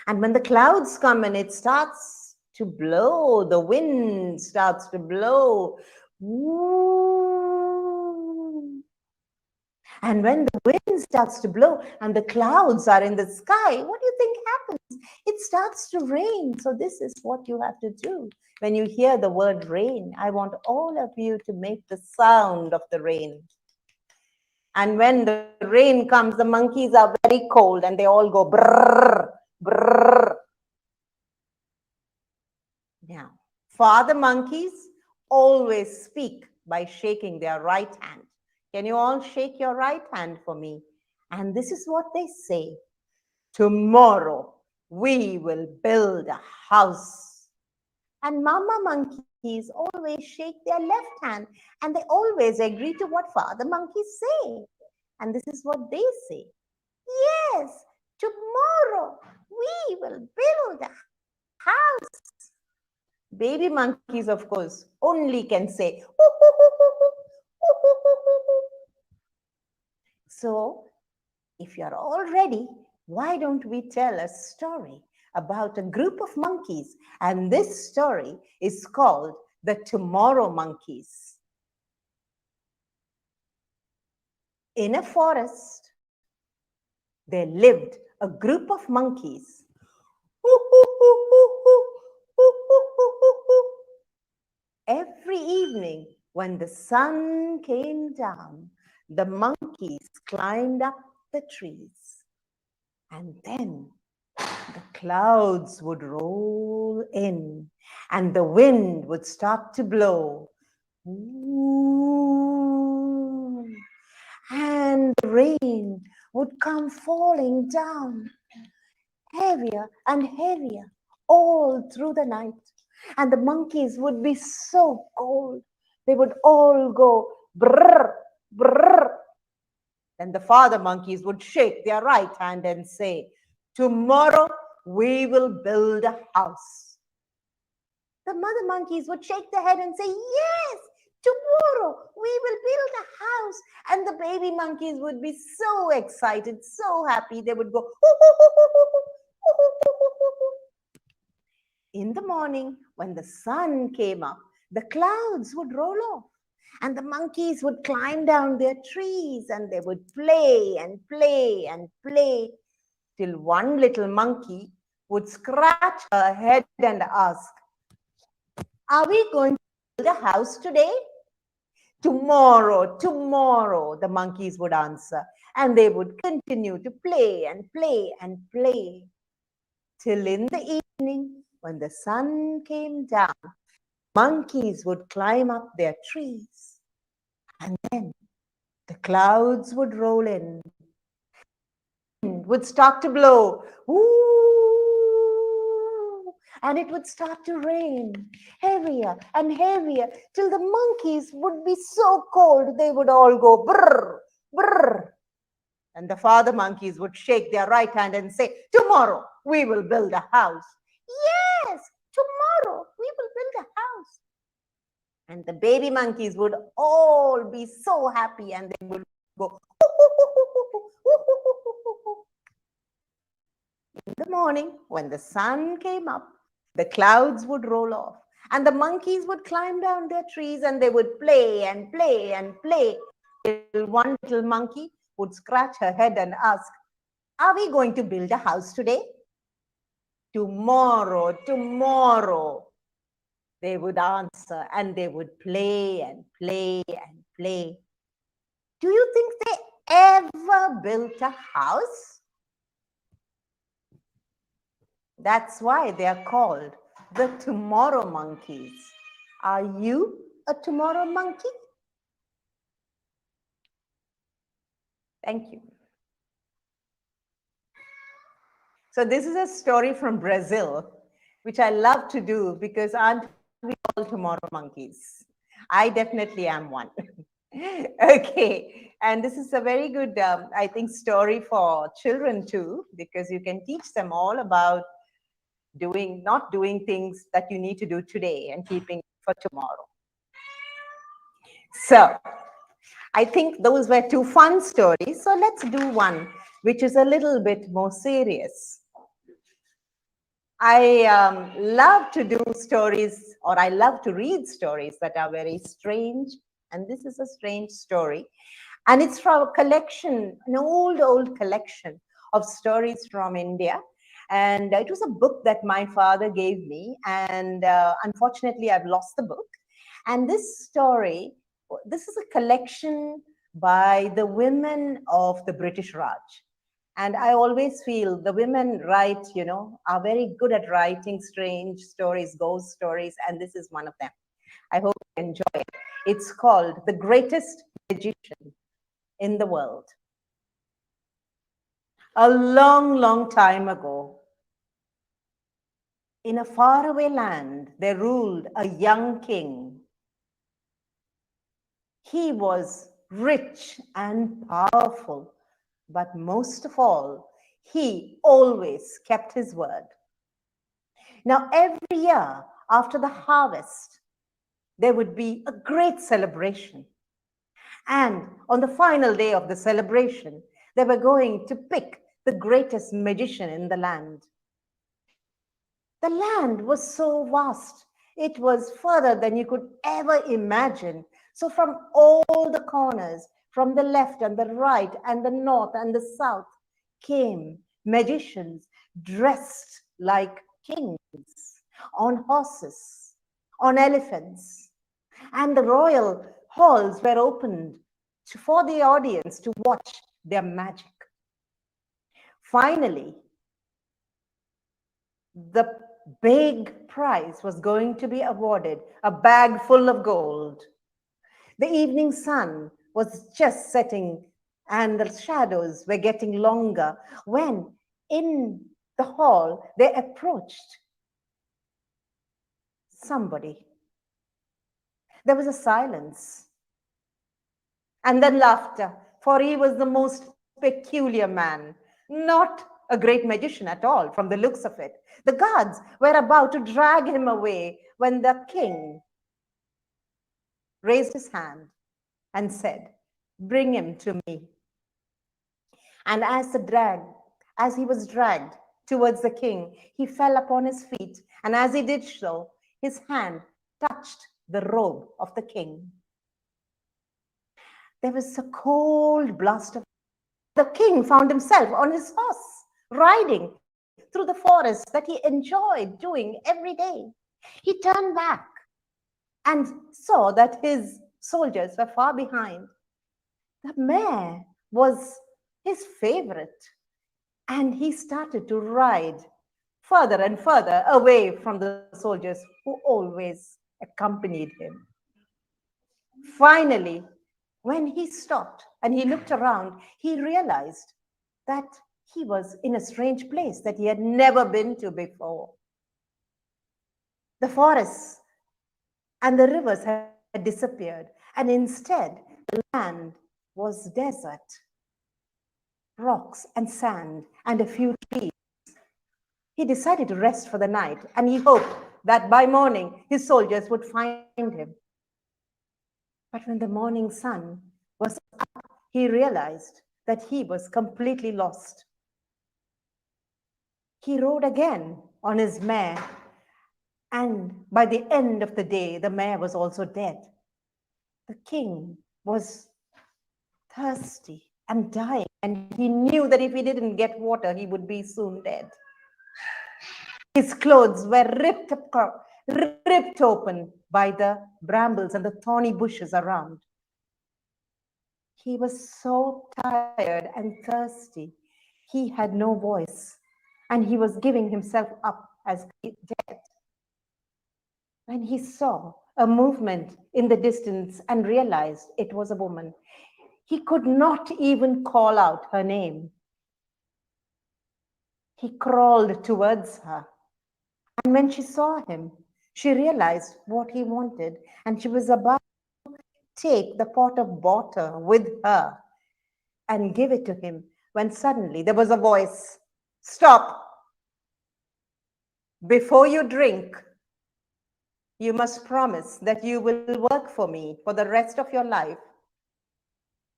And when the clouds come in, it starts to blow. The wind starts to blow. Woo. And when the wind starts to blow and the clouds are in the sky, what do you think happens? It starts to rain. So this is what you have to do. When you hear the word rain, I want all of you to make the sound of the rain. And when the rain comes, the monkeys are very cold and they all go brrr, brrr. Now, father monkeys always speak by shaking their right hand. Can you all shake your right hand for me? And this is what they say. Tomorrow we will build a house. And mama monkeys always shake their left hand and they always agree to what father monkeys say. And this is what they say. Yes, tomorrow we will build a house. Baby monkeys, of course, only can say, "Hoo, hoo, hoo, hoo, hoo, hoo, hoo, hoo, hoo, hoo." So, if you're all ready, why don't we tell a story about a group of monkeys? And this story is called The Tomorrow Monkeys. In a forest, there lived a group of monkeys. Every evening, when the sun came down, the monkeys climbed up the trees. And then the clouds would roll in and the wind would start to blow. Ooh. And the rain would come falling down, heavier and heavier, all through the night. And the monkeys would be so cold. They would all go brrr, brrr. Then the father monkeys would shake their right hand and say, "Tomorrow we will build a house." The mother monkeys would shake their head and say, "Yes, tomorrow we will build a house." And the baby monkeys would be so excited, so happy. They would go, "Hoo, hoo, hoo, hoo, hoo, hoo, hoo, hoo, hoo, hoo, hoo." In the morning, when the sun came up, the clouds would roll off. And the monkeys would climb down their trees and they would play and play and play till one little monkey would scratch her head and ask, "Are we going to build a house today?" "Tomorrow, tomorrow," the monkeys would answer. And they would continue to play and play and play till in the evening, when the sun came down, monkeys would climb up their trees. And then the clouds would roll in, would start to blow. Ooh, and it would start to rain heavier and heavier till the monkeys would be so cold they would all go brrr, brrr. And the father monkeys would shake their right hand and say, "Tomorrow we will build a house." "Yes, tomorrow we will build a house." And the baby monkeys would all be so happy and they would go, in the morning, when the sun came up, the clouds would roll off and the monkeys would climb down their trees and they would play and play and play till one little monkey would scratch her head and ask, "Are we going to build a house today?" "Tomorrow, tomorrow," they would answer, and they would play and play and play. Do you think they ever built a house? That's why they are called the Tomorrow Monkeys. Are you a tomorrow monkey? Thank you. So this is a story from Brazil, which I love to do because aren't we all tomorrow monkeys? I definitely am one. Okay, and this is a very good, I think, story for children too, because you can teach them all about not doing things that you need to do today and keeping for tomorrow. So I think those were two fun stories. So let's do one which is a little bit more serious. I love to do stories, or I love to read stories that are very strange. And this is a strange story. And it's from a collection, an old collection of stories from India. And it was a book that my father gave me. And unfortunately, I've lost the book. And this story, this is a collection by the women of the British Raj. And I always feel the women write, are very good at writing strange stories, ghost stories, and this is one of them. I hope you enjoy it. It's called The Greatest Magician in the World. A long time ago, in a faraway land, there ruled a young king. He was rich and powerful, but most of all, he always kept his word. Now, every year, after the harvest, there would be a great celebration. And on the final day of the celebration, they were going to pick the greatest magician in the land. The land was so vast. It was further than you could ever imagine. So from all the corners, from the left and the right and the north and the south, came magicians dressed like kings, on horses, on elephants. And the royal halls were opened for the audience to watch their magic. Finally, the big prize was going to be awarded, a bag full of gold. The evening sun was just setting and the shadows were getting longer when in the hall they approached somebody. There was a silence and then laughter, for he was the most peculiar man, not a great magician at all from the looks of it. The guards were about to drag him away when the king raised his hand and said, "Bring him to me." And as he was dragged towards the king, he fell upon his feet. And as he did so, his hand touched the robe of the king. There was a cold blast of the king found himself on his horse, riding through the forest that he enjoyed doing every day. He turned back and saw that his soldiers were far behind. The mare was his favorite, and he started to ride further and further away from the soldiers who always accompanied him. Finally, when he stopped and he looked around, he realized that he was in a strange place that he had never been to before. The forests and the rivers had disappeared, and instead the land was desert, rocks and sand and a few trees. He decided to rest for the night, and he hoped that by morning his soldiers would find him. But when the morning sun was up, he realized that he was completely lost. He rode again on his mare, and by the end of the day, the mare was also dead. The king was thirsty and dying, and he knew that if he didn't get water, he would be soon dead. His clothes were ripped open by the brambles and the thorny bushes around. He was so tired and thirsty, he had no voice, and he was giving himself up as dead. When he saw a movement in the distance and realized it was a woman, he could not even call out her name. He crawled towards her, and when she saw him, she realized what he wanted, and she was about to take the pot of water with her and give it to him when suddenly there was a voice, "Stop! Before you drink, you must promise that you will work for me for the rest of your life,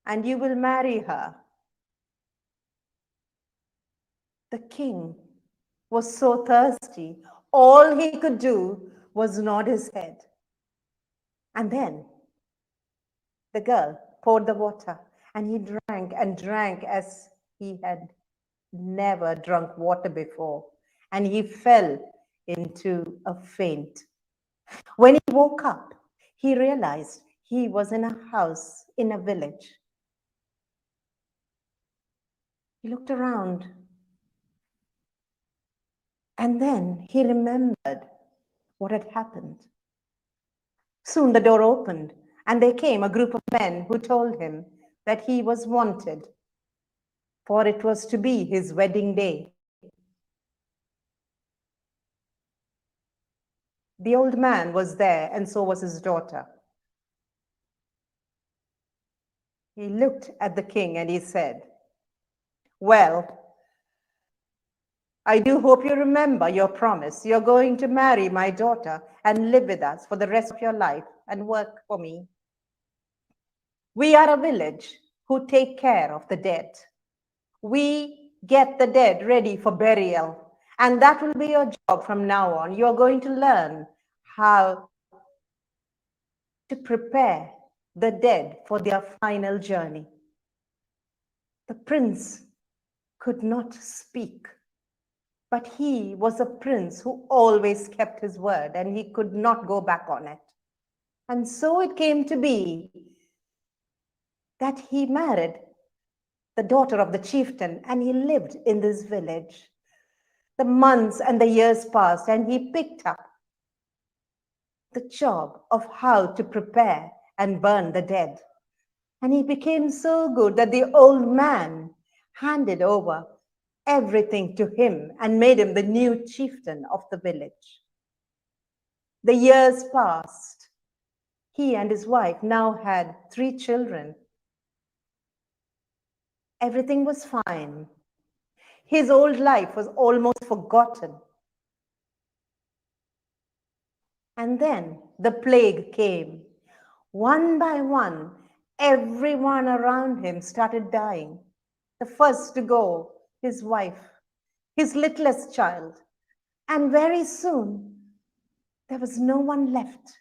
and you will marry her." The king was so thirsty, all he could do was nod his head. And then the girl poured the water, and he drank and drank as he had never drunk water before, and he fell into a faint. When he woke up, he realized he was in a house in a village. He looked around, and then he remembered what had happened. Soon the door opened, and there came a group of men who told him that he was wanted, for it was to be his wedding day. The old man was there, and so was his daughter. He looked at the king and he said, "Well, I do hope you remember your promise. You're going to marry my daughter and live with us for the rest of your life and work for me. We are a village who take care of the dead. We get the dead ready for burial, and that will be your job from now on. You're going to learn how to prepare the dead for their final journey. The prince could not speak, but he was a prince who always kept his word, and he could not go back on it. And so it came to be that he married the daughter of the chieftain, and he lived in this village. The months and the years passed, and he picked up the job of how to prepare and burn the dead. And he became so good that the old man handed over everything to him and made him the new chieftain of the village. The years passed. He and his wife now had 3 children. Everything was fine. His old life was almost forgotten. And then the plague came. One by one, everyone around him started dying. The first to go, his wife, his littlest child. And very soon, there was no one left.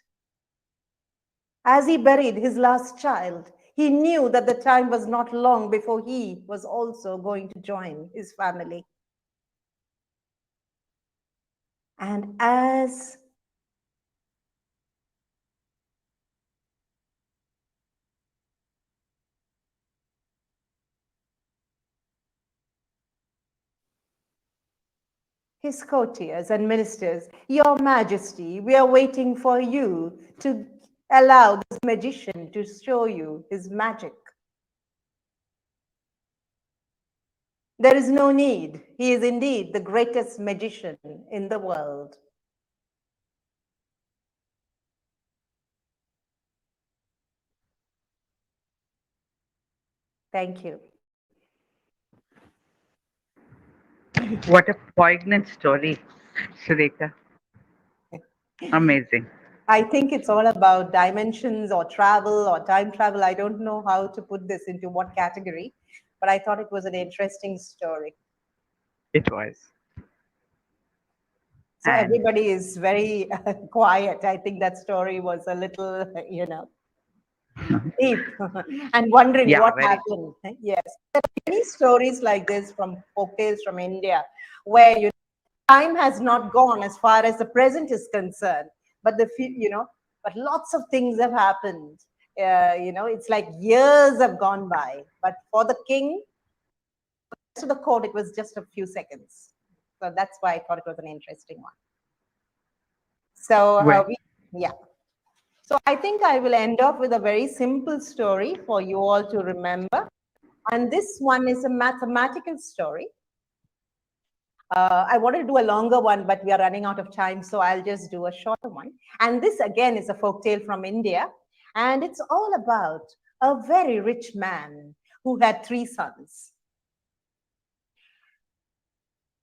As he buried his last child, he knew that the time was not long before he was also going to join his family. And as his courtiers and ministers, Your Majesty, we are waiting for you to allow this magician to show you his magic. There is no need. He is indeed the greatest magician in the world. Thank you. What a poignant story, Sureka. Amazing. I think it's all about dimensions or travel or time travel. I don't know how to put this into what category, but I thought it was an interesting story. It was. So And everybody is very quiet. I think that story was a little, deep and wondering yeah, what very. happened. Yes, there are many stories like this from folktales from India, where time has not gone as far as the present is concerned, but but lots of things have happened. It's like years have gone by, but for the king, to the court, it was just a few seconds. So that's why I thought it was an interesting one. So yeah. So I think I will end off with a very simple story for you all to remember. And this one is a mathematical story. I wanted to do a longer one, but we are running out of time, so I'll just do a shorter one. And this again is a folktale from India, and it's all about a very rich man who had 3 sons.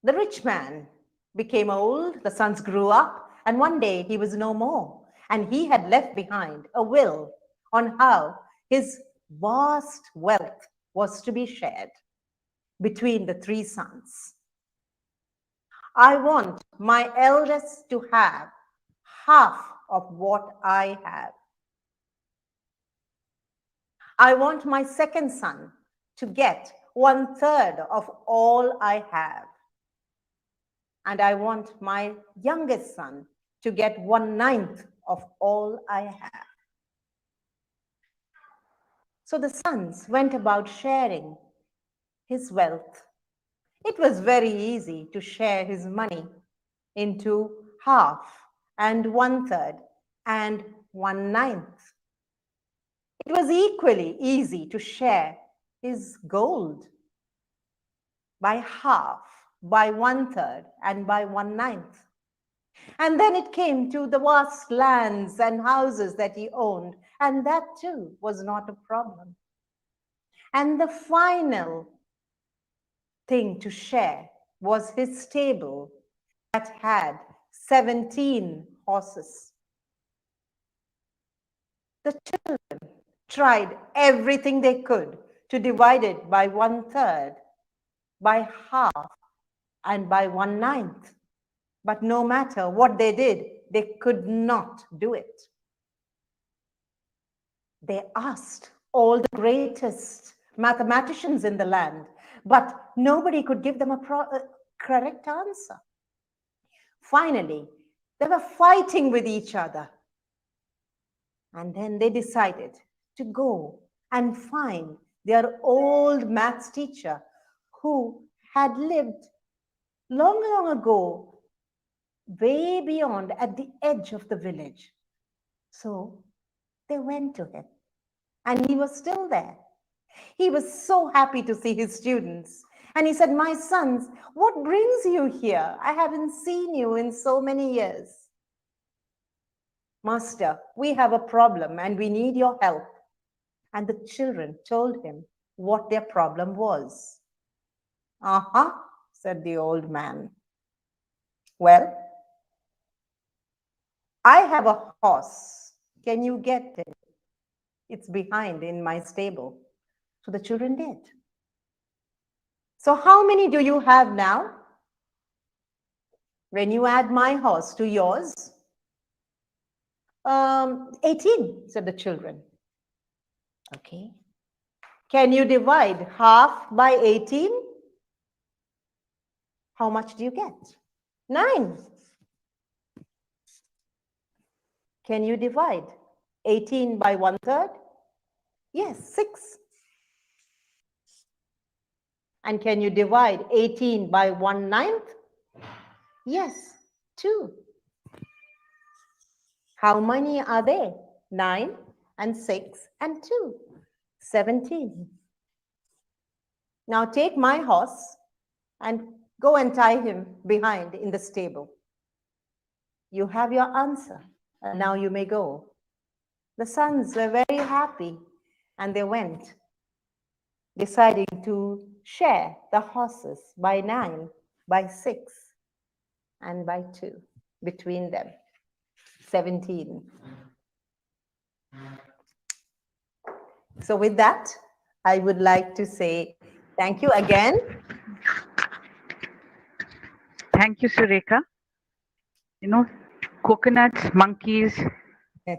The rich man became old, the sons grew up, and one day he was no more. And he had left behind a will on how his vast wealth was to be shared between the 3 sons. I want my eldest to have half of what I have. I want my second son to get 1/3 of all I have. And I want my youngest son to get 1/9 of all I have. So the sons went about sharing his wealth. It was very easy to share his money into half and 1/3 and 1/9. It was equally easy to share his gold by half, by 1/3 and by 1/9. And then it came to the vast lands and houses that he owned, and that too was not a problem. And the final thing to share was his stable that had 17 horses. The children tried everything they could to divide it by 1/3, by half, and by 1/9. But no matter what they did, they could not do it. They asked all the greatest mathematicians in the land, but nobody could give them a correct answer. Finally, they were fighting with each other. And then they decided to go and find their old maths teacher who had lived long, long ago, way beyond at the edge of the village. So they went to him, and he was still there. He was so happy to see his students. And he said, "My sons, what brings you here? I haven't seen you in so many years." "Master, we have a problem and we need your help." And the children told him what their problem was. "Uh-huh," said the old man. "Well, I have a horse. Can you get it? It's behind in my stable." So the children did. "So how many do you have now? When you add my horse to yours?" 18, said the children. "Okay. Can you divide half by 18? How much do you get?" 9. "Can you divide 18 by 1/3? Yes, 6. "And can you divide 18 by 1/9? Yes, 2. "How many are they?" 9 and 6 and 2. 17. "Now take my horse and go and tie him behind in the stable. You have your answer, and now you may go." The sons were very happy, and they went, deciding to share the horses by 9, by 6, and by 2 between them. 17. So with that, I would like to say thank you again. Thank you, Sureka. You know, coconuts, monkeys,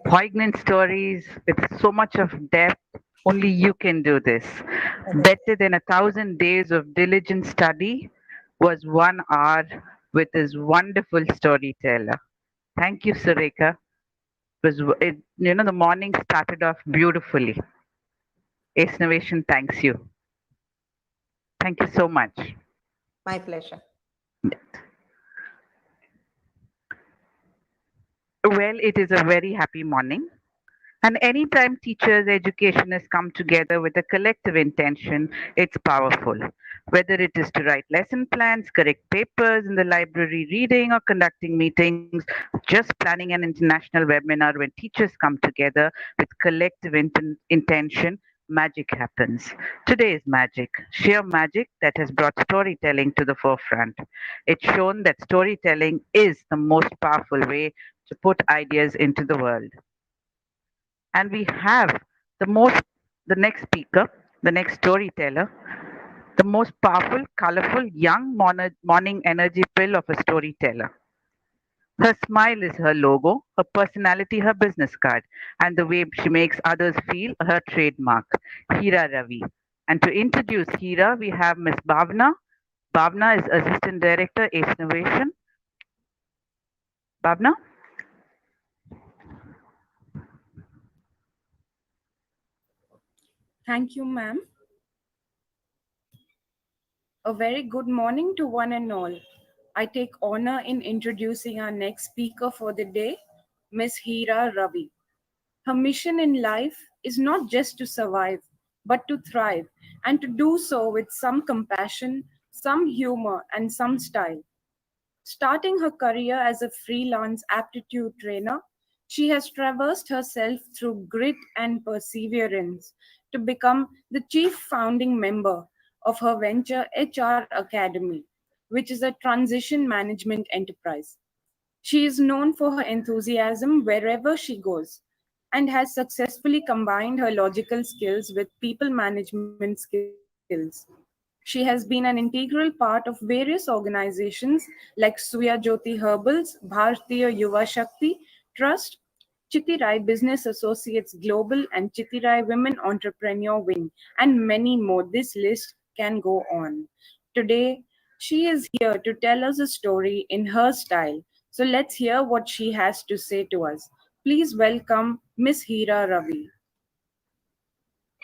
poignant stories with so much of depth. Only you can do this. Better than 1,000 days of diligent study was 1 hour with this wonderful storyteller. Thank you, Sureka. The morning started off beautifully. Ace Innovation thanks you. Thank you so much. My pleasure. Well, it is a very happy morning. And anytime teachers, educationists come together with a collective intention, it's powerful. Whether it is to write lesson plans, correct papers in the library, reading, or conducting meetings, just planning an international webinar, when teachers come together with collective intention, magic happens. Today is magic, sheer magic that has brought storytelling to the forefront. It's shown that storytelling is the most powerful way to put ideas into the world. And we have the next speaker, the next storyteller, the most powerful, colorful, young morning energy pill of a storyteller. Her smile is her logo, her personality her business card, and the way she makes others feel her trademark. Hira Ravi. And to introduce Hira, we have Miss Bhavna. Bhavna is Assistant Director, Ace Innovation. Bhavna? Thank you, ma'am. A very good morning to one and all. I take honor in introducing our next speaker for the day, Ms. Hira Ravi. Her mission in life is not just to survive, but to thrive, and to do so with some compassion, some humor, and some style. Starting her career as a freelance aptitude trainer, she has traversed herself through grit and perseverance to become the chief founding member of her venture HR Academy, which is a transition management enterprise. She is known for her enthusiasm wherever she goes and has successfully combined her logical skills with people management skills. She has been an integral part of various organizations like Suya Jyoti Herbals, Bharatiya Yuva Shakti Trust, Chittirai Business Associates Global, and Chittirai Women Entrepreneur Wing, and many more. This list can go on. Today, she is here to tell us a story in her style. So let's hear what she has to say to us. Please welcome Miss Hira Ravi.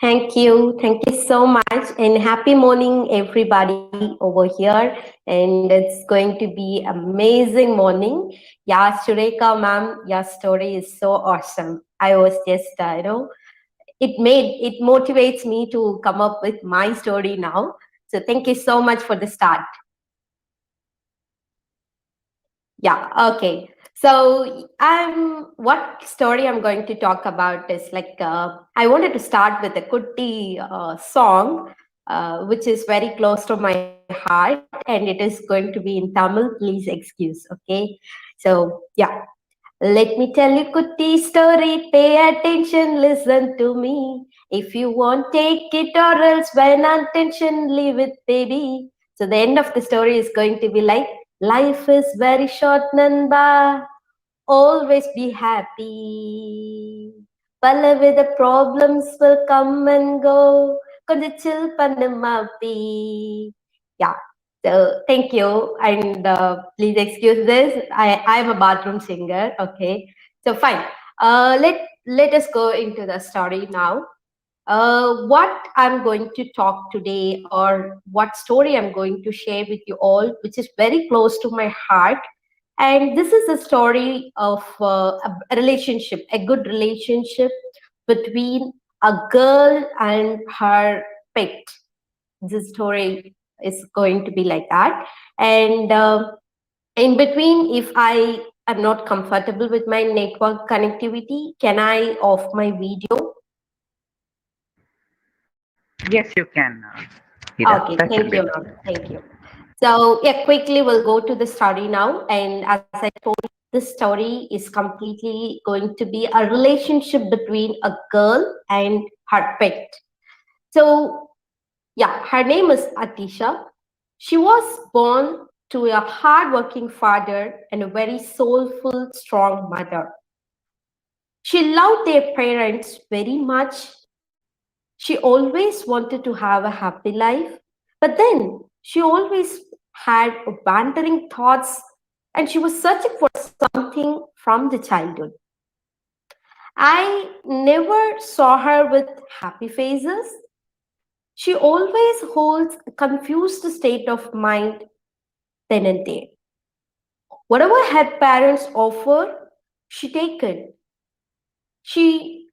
Thank you. Thank you so much. And happy morning, everybody over here. And it's going to be amazing morning. Yeah, Shureka ma'am, your story is so awesome. I was just, it motivates me to come up with my story now. So thank you so much for the start. Yeah, okay. So what story I'm going to talk about is like, I wanted to start with a Kutti song, which is very close to my heart, and it is going to be in Tamil. Please excuse, okay? So yeah, let me tell you Kutti story, pay attention, listen to me. If you want, take it, or else when attention, leave it, baby. So the end of the story is going to be like, life is very short, Nanda. Always be happy. With the problems will come and go. Konja chill pannu maapi. Yeah. So thank you, and please excuse this. I'm a bathroom singer. Okay. So fine. Let us go into the story now. What I'm going to talk today, or what story I'm going to share with you all, which is very close to my heart. And this is a story of a relationship, a good relationship between a girl and her pet. This story is going to be like that. And in between, if I am not comfortable with my network connectivity, can I off my video? Yes, you can, Hira. Okay, That should thank be you, good. ma'am. Thank you. So yeah, quickly we'll go to the story now. And as I told you, this story is completely going to be a relationship between a girl and her pet. So yeah, her name is Atisha. She was born to a hardworking father and a very soulful, strong mother. She loved their parents very much. She always wanted to have a happy life, but then she always had wandering thoughts, and she was searching for something from the childhood. I never saw her with happy faces. She always holds a confused state of mind then and there. Whatever her parents offer, she take it. She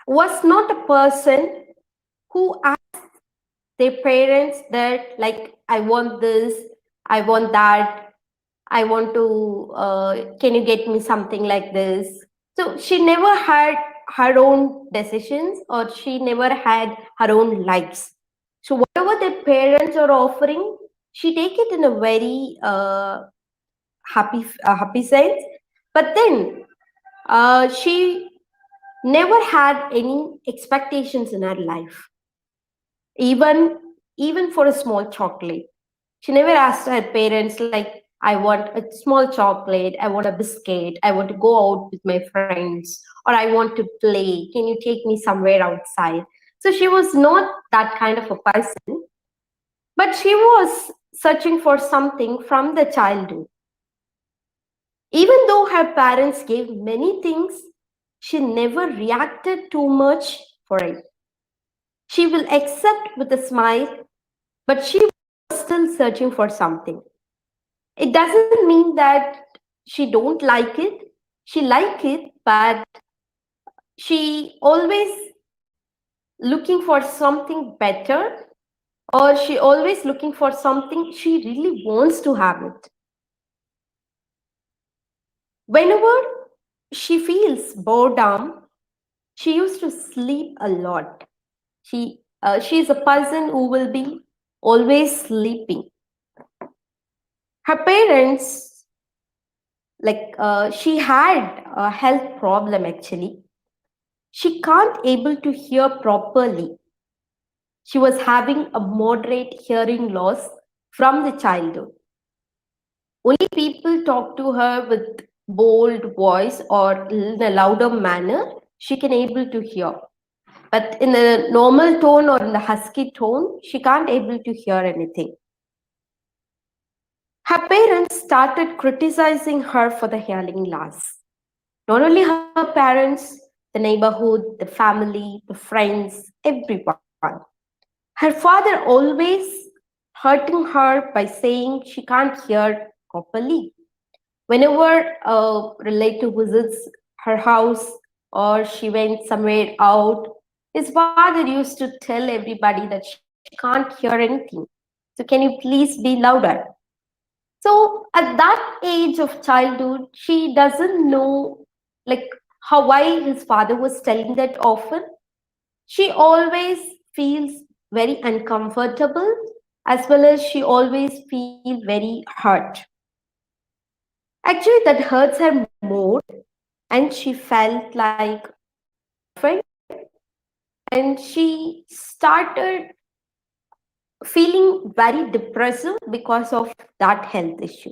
was not a person who their parents that like, I want this, I want that, I want to can you get me something like this. So she never had her own decisions, or she never had her own likes. So whatever the parents are offering, she take it in a very happy sense. But then she never had any expectations in her life, even for a small chocolate. She never asked her parents like, I want a small chocolate, I want a biscuit, I want to go out with my friends, or I want to play, can you take me somewhere outside? So she was not that kind of a person, but she was searching for something from the childhood. Even though her parents gave many things, she never reacted too much for it. She will accept with a smile, but she was still searching for something. It doesn't mean that she don't like it. She like it, but she always looking for something better, or she always looking for something she really wants to have it. Whenever she feels boredom, she used to sleep a lot. She is a person who will be always sleeping. Her parents, she had a health problem actually. She can't able to hear properly. She was having a moderate hearing loss from the childhood. Only people talk to her with bold voice or in a louder manner, she can able to hear. But in a normal tone or in the husky tone, she can't able to hear anything. Her parents started criticizing her for the hearing loss. Not only her parents, the neighborhood, the family, the friends, everyone. Her father always hurting her by saying she can't hear properly. Whenever a relative visits her house or she went somewhere out, his father used to tell everybody that she can't hear anything. So can you please be louder? So at that age of childhood, she doesn't know why his father was telling that often. She always feels very uncomfortable, as well as she always feels very hurt. Actually, that hurts her more, and she felt like friend, and she started feeling very depressive because of that health issue.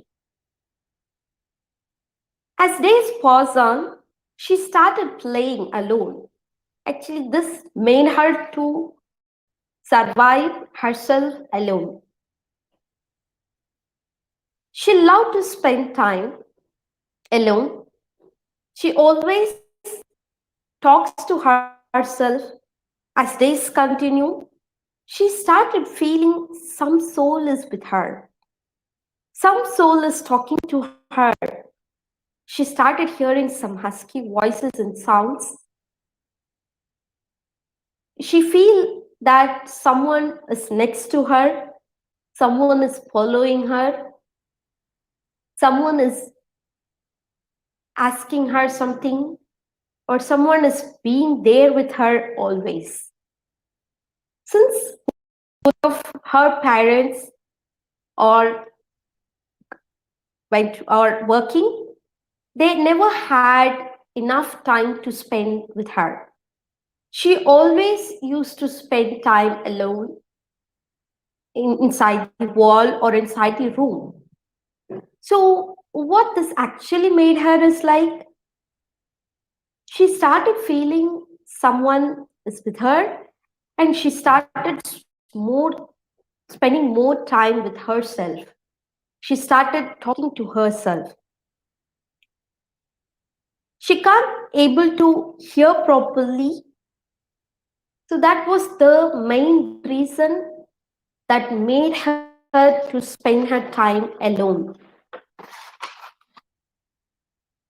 As days passed on, she started playing alone. Actually, this made her to survive herself alone. She loved to spend time alone. She always talks to herself. As days continue, she started feeling some soul is with her. Some soul is talking to her. She started hearing some husky voices and sounds. She feels that someone is next to her, someone is following her, someone is asking her something, or someone is being there with her always. Since both of her parents are working, they never had enough time to spend with her. She always used to spend time alone inside the wall or inside the room. So what this actually made her is she started feeling someone is with her, and she started spending more time with herself. She started talking to herself. She can't able to hear properly. So that was the main reason that made her to spend her time alone.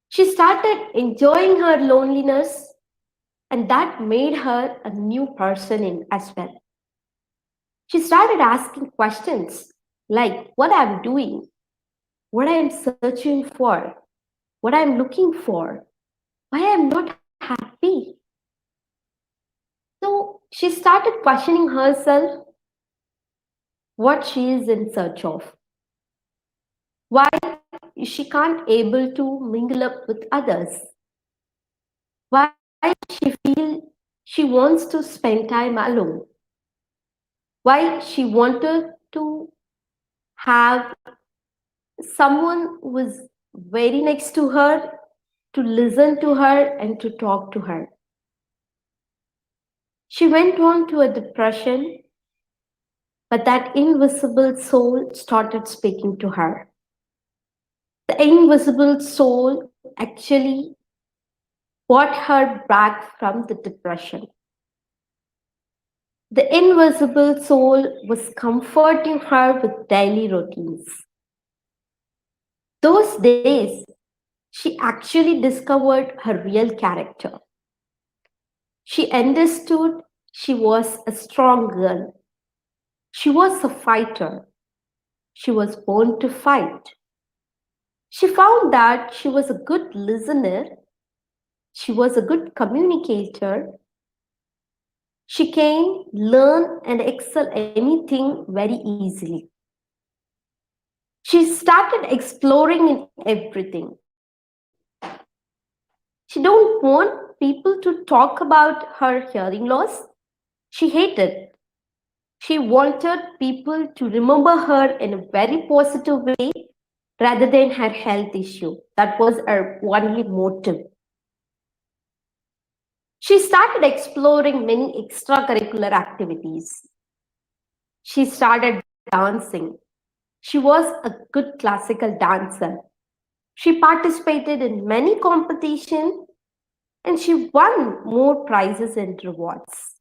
She started enjoying her loneliness, and that made her a new person as well. She started asking questions like what I'm doing, what I'm searching for, what I'm looking for, why I'm not happy. So she started questioning herself what she is in search of. Why she can't able to mingle up with others. Why she feel she wants to spend time alone. Why she wanted to have someone who was very next to her to listen to her and to talk to her. She went on to a depression, but that invisible soul started speaking to her. The invisible soul actually brought her back from the depression. The invisible soul was comforting her with daily routines. Those days, she actually discovered her real character. She understood she was a strong girl. She was a fighter. She was born to fight. She found that she was a good listener. She was a good communicator. She can learn and excel anything very easily. She started exploring in everything. She don't want people to talk about her hearing loss. She hated. She wanted people to remember her in a very positive way rather than her health issue. That was her only motive. She started exploring many extracurricular activities. She started dancing. She was a good classical dancer. She participated in many competitions and she won more prizes and rewards.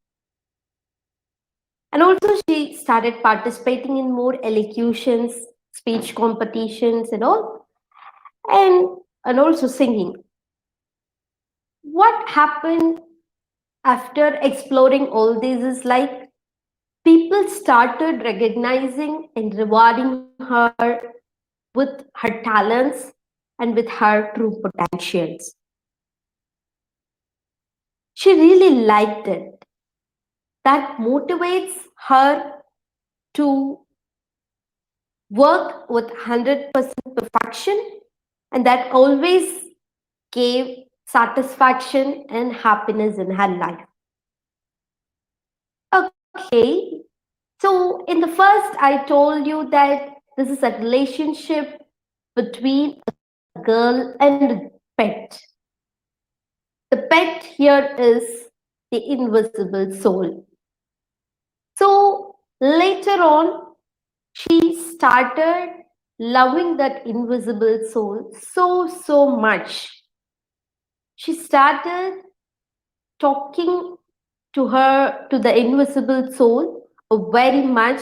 And also she started participating in more elocutions, speech competitions and all, and also singing. What happened after exploring all this is like people started recognizing and rewarding her with her talents and with her true potentials. She really liked it. That motivates her to work with 100% perfection, and that always gave satisfaction and happiness in her life. Okay, so in the first, I told you that this is a relationship between a girl and a pet. The pet here is the invisible soul. So later on, she started loving that invisible soul so much. She started talking to the invisible soul very much,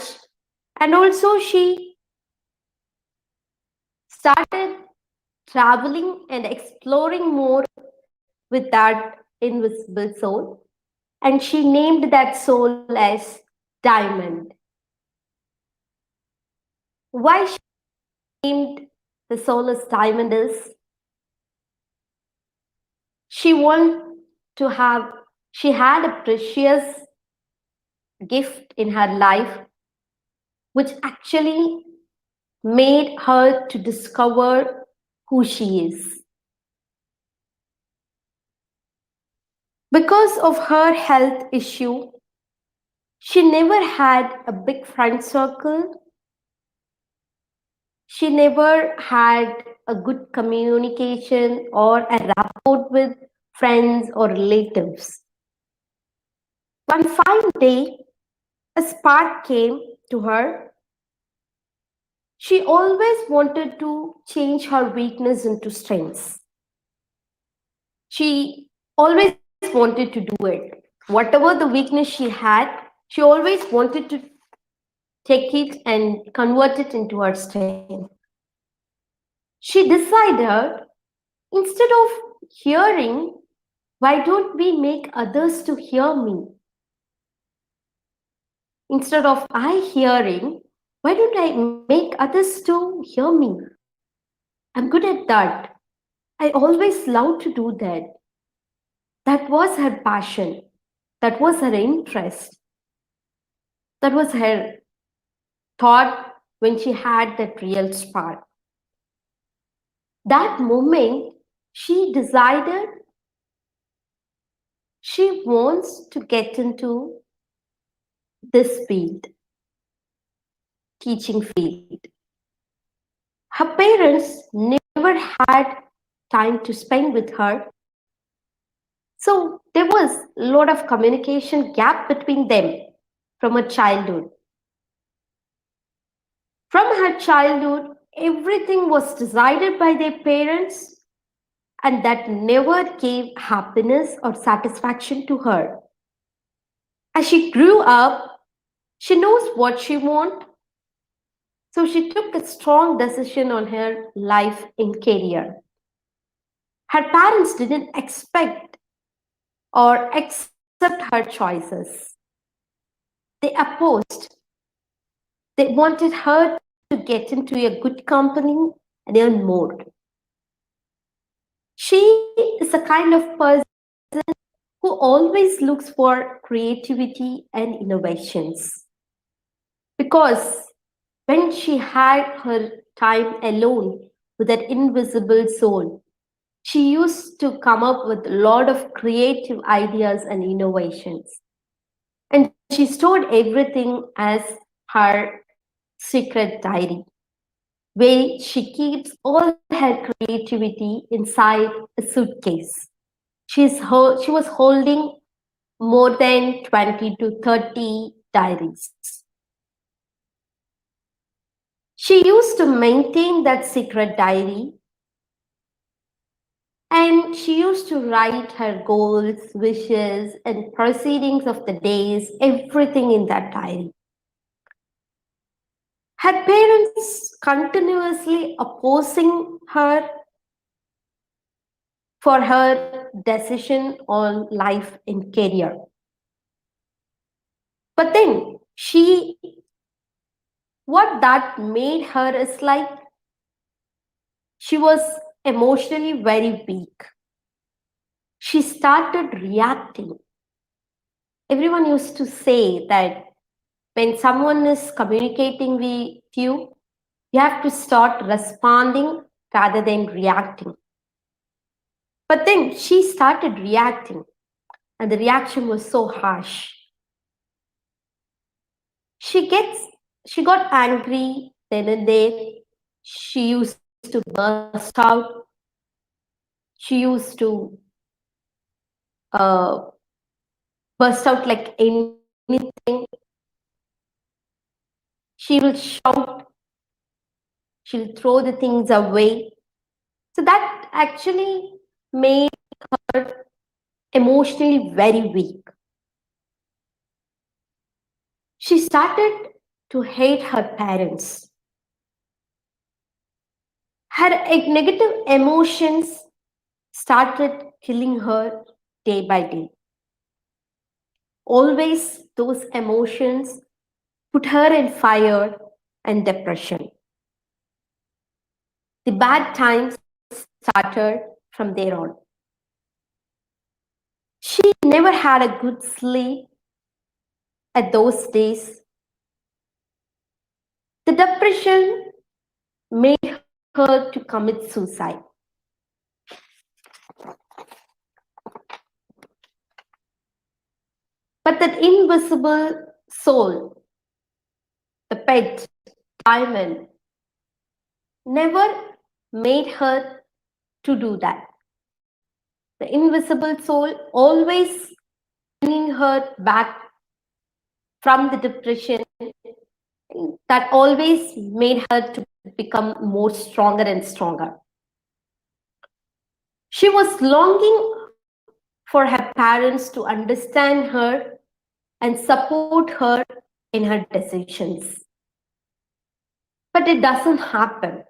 and also she started traveling and exploring more with that invisible soul, and she named that soul as Diamond. Why she named the soul as Diamond is she had a precious gift in her life which actually made her to discover who she is. Because of her health issue, she never had a big friend circle. She never had a good communication or a rapport with friends or relatives. One fine day, a spark came to her. She always wanted to change her weakness into strengths. She always wanted to do it. Whatever the weakness she had, she always wanted to take it and convert it into her strength. She decided, instead of hearing, why don't we make others to hear me? Instead of I hearing, why don't I make others to hear me? I'm good at that. I always love to do that. That was her passion. That was her interest. That was her thought when she had that real spark. That moment, she decided she wants to get into this field, teaching field. Her parents never had time to spend with her. So there was a lot of communication gap between them from her childhood. From her childhood, everything was decided by their parents, and that never gave happiness or satisfaction to her. As she grew up, she knows what she wants. So she took a strong decision on her life and career. Her parents didn't expect or accept her choices. They opposed. They wanted her to get into a good company and earn more. She is a kind of person who always looks for creativity and innovations. Because when she had her time alone with that invisible soul. She used to come up with a lot of creative ideas and innovations. And she stored everything as her secret diary, where she keeps all her creativity inside a suitcase. She was holding more than 20 to 30 diaries. She used to maintain that secret diary, and she used to write her goals, wishes, and proceedings of the days, everything in that diary. Her parents continuously opposing her for her decision on life and career. But then what that made her is like she was emotionally very weak. She started reacting. Everyone used to say that when someone is communicating with you, you have to start responding rather than reacting. But then she started reacting, and the reaction was so harsh. She got angry then and there. She used to burst out. She used to burst out like anything. She will shout. She'll throw the things away. So that actually made her emotionally very weak. She started to hate her parents. Her negative emotions started killing her day by day. Always those emotions put her in fire and depression. The bad times started from there on. She never had a good sleep at those days. The depression made her to commit suicide. But that invisible soul, the pet, diamond, never made her to do that. The invisible soul always bringing her back from the depression, that always made her to become more stronger and stronger. She was longing for her parents to understand her and support her in her decisions. But it doesn't happen.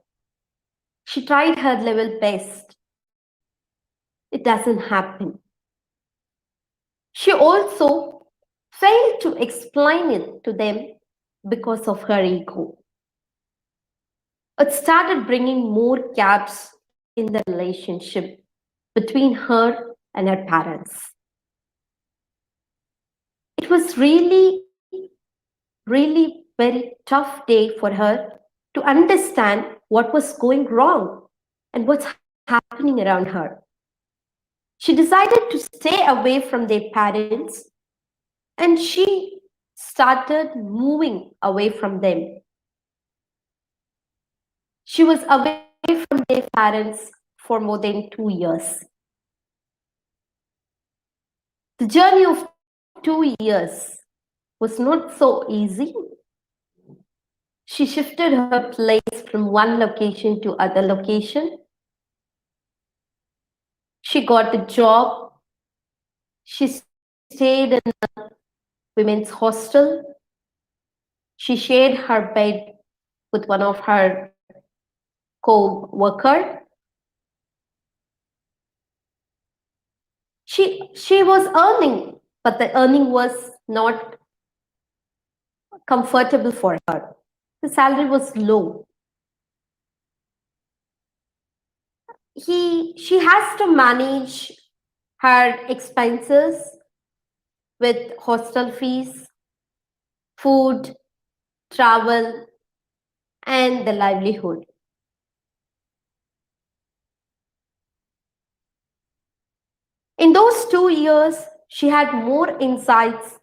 She tried her level best. It doesn't happen. She also failed to explain it to them because of her ego. It started bringing more gaps in the relationship between her and her parents. It was really very tough day for her to understand what was going wrong and what's happening around her. She decided to stay away from their parents, and she started moving away from them. She was away from their parents for more than 2 years. The journey of 2 years was not so easy. She shifted her place from one location to other location. She got a job. She stayed in a women's hostel. She shared her bed with one of her co-workers. She was earning, but the earning was not comfortable for her. The salary was low. She has to manage her expenses with hostel fees, food, travel, and the livelihood. In those 2 years, she had more insights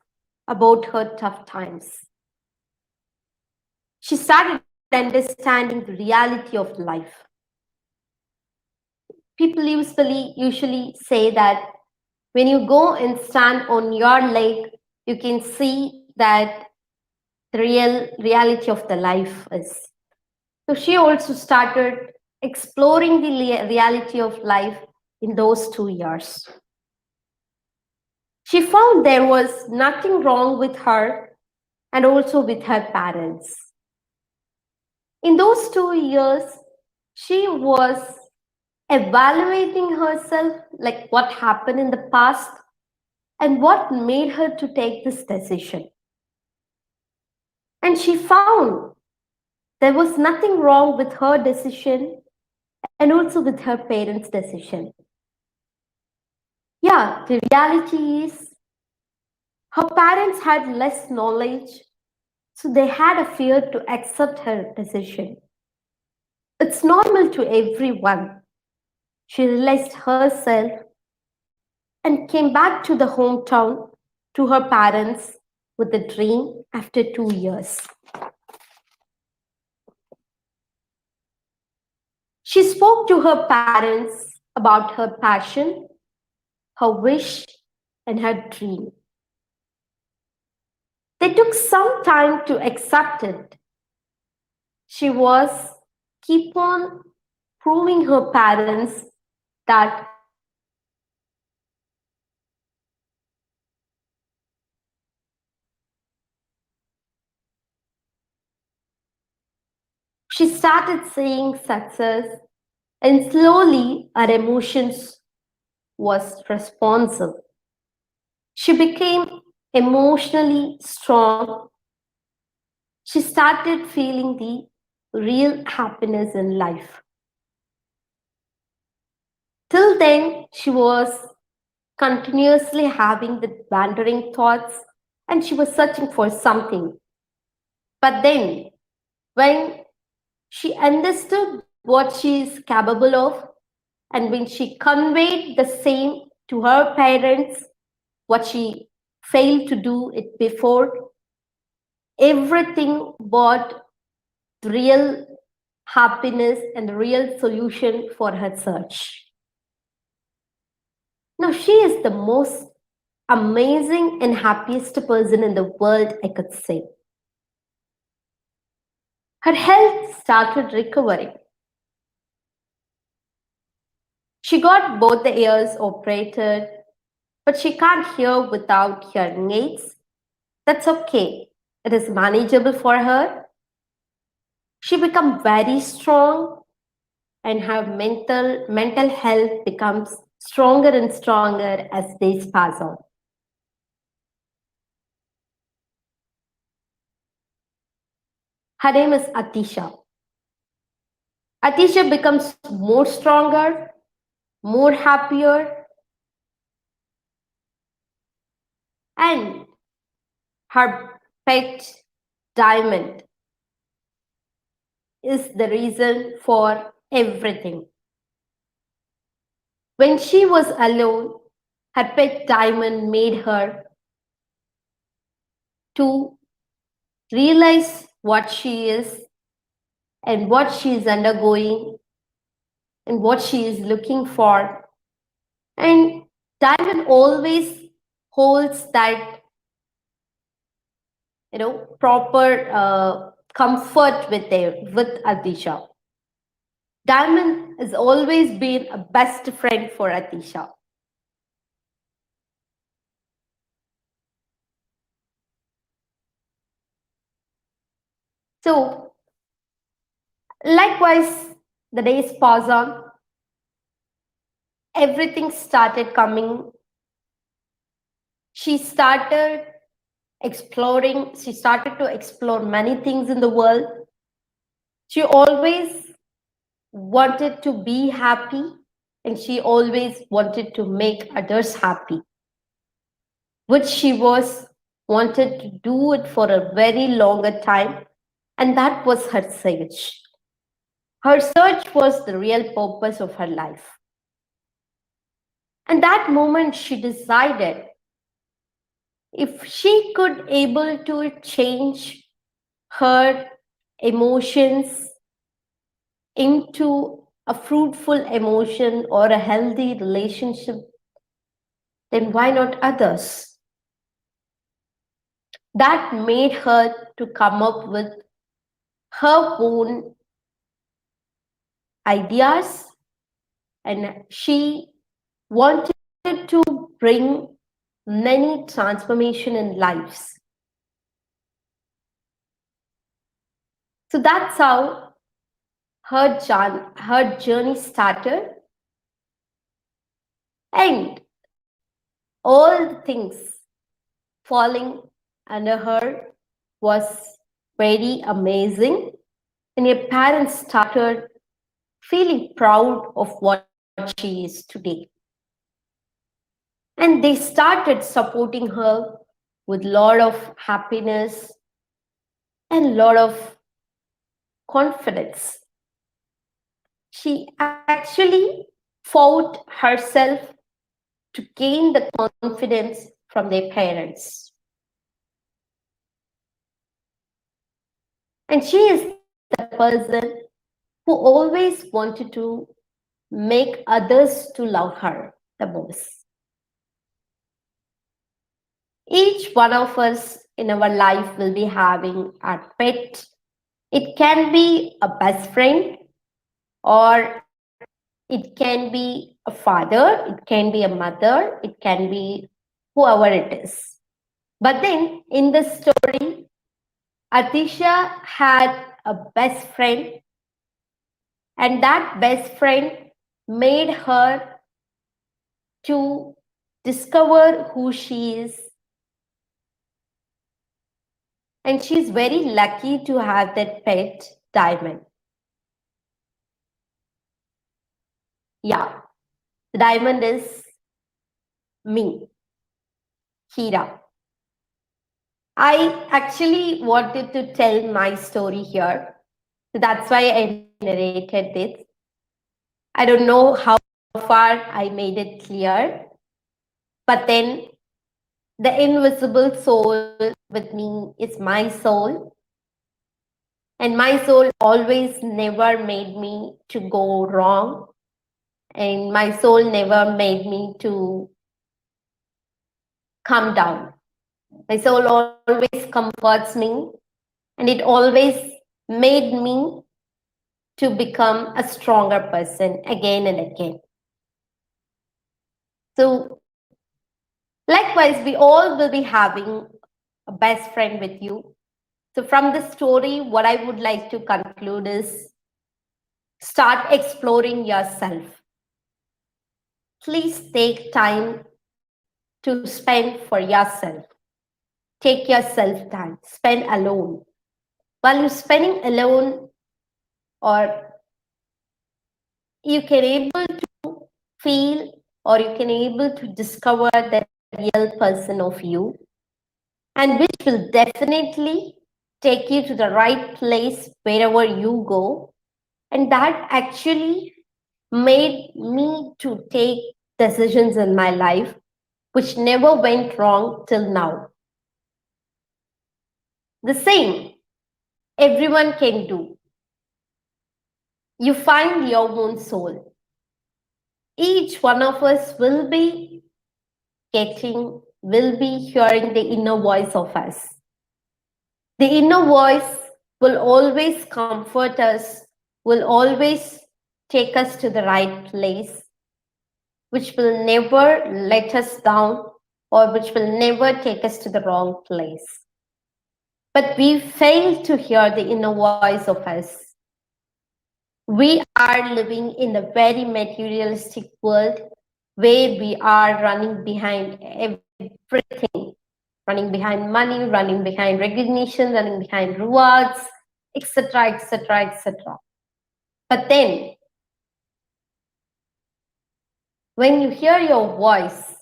about her tough times. She started understanding the reality of life. People usually say that when you go and stand on your leg, you can see that the reality of the life is. So she also started exploring the reality of life in those 2 years. She found there was nothing wrong with her and also with her parents. In those 2 years, she was evaluating herself, like what happened in the past and what made her to take this decision. And she found there was nothing wrong with her decision and also with her parents' decision. Yeah, the reality is her parents had less knowledge, so they had a fear to accept her decision. It's normal to everyone. She realized herself and came back to the hometown to her parents with a dream after 2 years. She spoke to her parents about her passion, her wish, and her dream. They took some time to accept it. She was keep on proving her parents that she started seeing success, and slowly her emotions was responsive. She became emotionally strong. She started feeling the real happiness in life. Till then, she was continuously having the wandering thoughts and she was searching for something. But then, when she understood what she is capable of, and when she conveyed the same to her parents, what she failed to do it before, everything brought real happiness and the real solution for her search. Now, she is the most amazing and happiest person in the world, I could say. Her health started recovering. She got both the ears operated, but she can't hear without hearing aids. That's okay. It is manageable for her. She becomes very strong and her mental health becomes stronger and stronger as days pass on. Her name is Atisha. Atisha becomes more stronger, more happier, and her pet Diamond is the reason for everything. When she was alone, her pet Diamond made her to realize what she is and what she is undergoing and what she is looking for. And Diamond always holds that, proper comfort with Atisha. Diamond has always been a best friend for Atisha. So, likewise, the days pass on. Everything started coming. She started to explore many things in the world. She always wanted to be happy and she always wanted to make others happy, which she wanted to do it for a very longer time, and that was her search. Her search was the real purpose of her life. And that moment she decided if she could able to change her emotions into a fruitful emotion or a healthy relationship, then why not others? That made her to come up with her own ideas, and she wanted to bring many transformation in lives. So that's how her journey started, and all the things falling under her was very amazing, and her parents started feeling proud of what she is today. And they started supporting her with a lot of happiness and a lot of confidence. She actually fought herself to gain the confidence from their parents. And she is the person who always wanted to make others to love her the most. Each one of us in our life will be having a pet. It can be a best friend, or it can be a father, it can be a mother, it can be whoever it is. But then in this story, Atisha had a best friend, and that best friend made her to discover who she is. And she's very lucky to have that pet, Diamond. Yeah, the diamond is me, Hira. I actually wanted to tell my story here. So that's why I narrated this. I don't know how far I made it clear, but then the invisible soul with me is my soul. And my soul always never made me to go wrong. And my soul never made me to come down. My soul always comforts me, and it always made me to become a stronger person again and again. So likewise, we all will be having a best friend with you. So from this story, what I would like to conclude is start exploring yourself. Please take time to spend for yourself. Take yourself time, spend alone. While you're spending alone, or you can able to feel, or you can able to discover the real person of you, and which will definitely take you to the right place wherever you go. And that actually made me to take decisions in my life which never went wrong till now. The same everyone can do. You find your own soul. Each one of us will be hearing the inner voice of us. The inner voice will always comfort us, will always take us to the right place, which will never let us down, or which will never take us to the wrong place. But we fail to hear the inner voice of us. We are living in a very materialistic world where we are running behind everything, running behind money, running behind recognition, running behind rewards, etc., etc., etc. But then, when you hear your voice,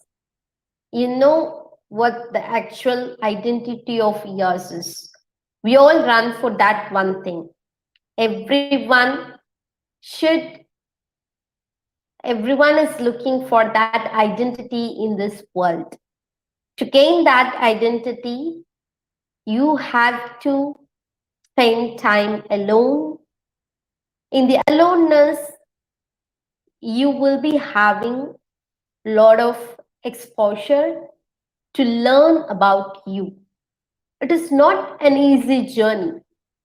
you know what the actual identity of yours is. We all run for that one thing. Everyone should Everyone is looking for that identity in this world. To gain that identity, you have to spend time alone. In the aloneness, you will be having a lot of exposure to learn about you. It is not an easy journey.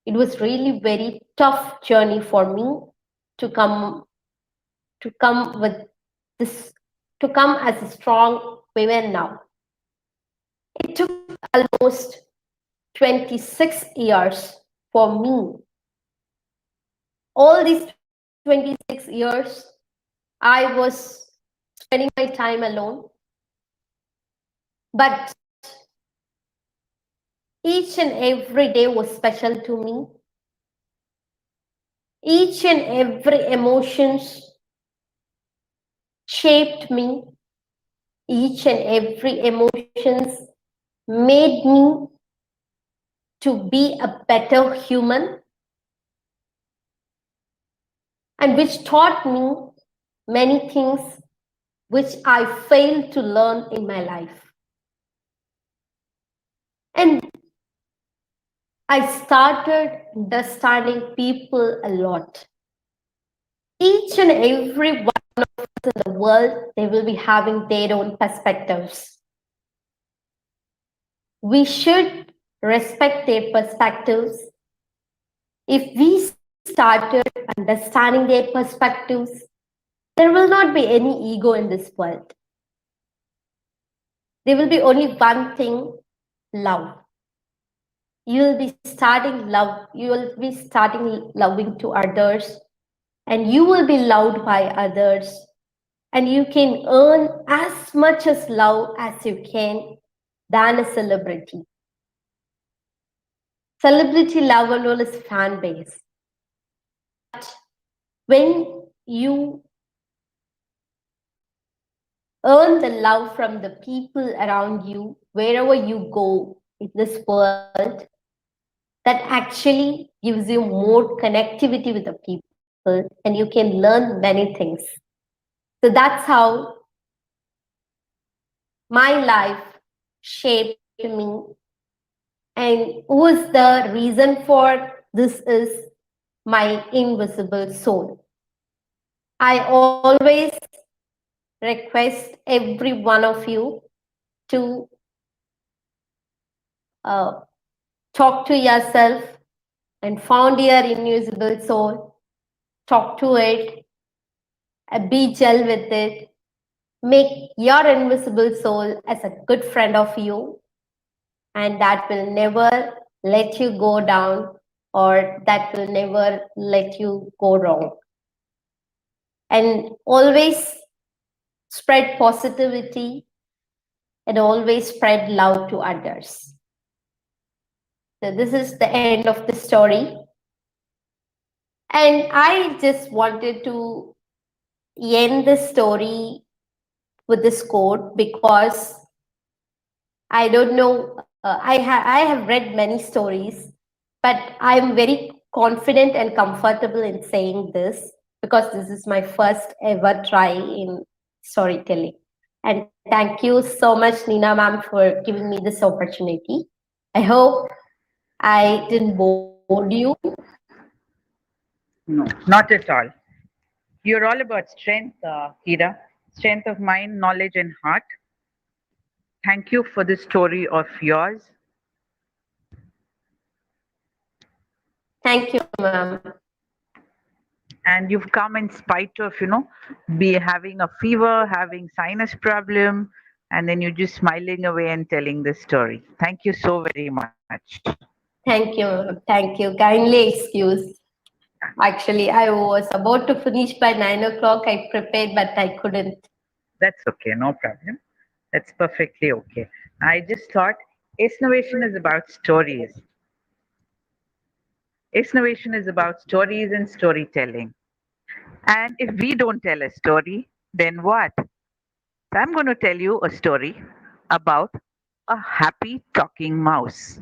It was really very tough journey for me to come with this, to come as a strong woman now. It took almost 26 years for me. All these 26 years, I was spending my time alone. But each and every day was special to me. Each and every emotions shaped me. Each and every emotions made me to be a better human, and which taught me many things which I failed to learn in my life. And I started understanding people a lot. Each and every one of us in the world, they will be having their own perspectives. We should respect their perspectives. If we started understanding their perspectives, there will not be any ego in this world. There will be only one thing, love. You will be starting love. You will be starting loving to others, and you will be loved by others, and you can earn as much as love as you can than a celebrity. Celebrity love and all is fan base. But when you earn the love from the people around you, wherever you go in this world, that actually gives you more connectivity with the people, and you can learn many things. So that's how my life shaped me. And who's the reason for this is my invisible soul. I always request every one of you to talk to yourself and found your invisible soul. Talk to it, be gel with it. Make your invisible soul as a good friend of you, and that will never let you go down, or that will never let you go wrong. And always spread positivity and always spread love to others. So this is the end of the story. And I just wanted to end this story with this quote because I don't know, I have read many stories, but I'm very confident and comfortable in saying this because this is my first ever try in storytelling. And thank you so much, Nina ma'am, for giving me this opportunity. I hope I didn't bore you. No, not at all. You're all about strength, Hira. Strength of mind, knowledge, and heart. Thank you for this story of yours. Thank you, ma'am. And you've come in spite of, be having a fever, having sinus problem, and then you're just smiling away and telling this story. Thank you so very much. Thank you. Thank you. Kindly excuse. Actually, I was about to finish by 9 o'clock. I prepared, but I couldn't. That's okay, no problem. That's perfectly okay. I just thought Innovation is about stories. Innovation is about stories and storytelling. And if we don't tell a story, then what? So I'm going to tell you a story about a happy talking mouse.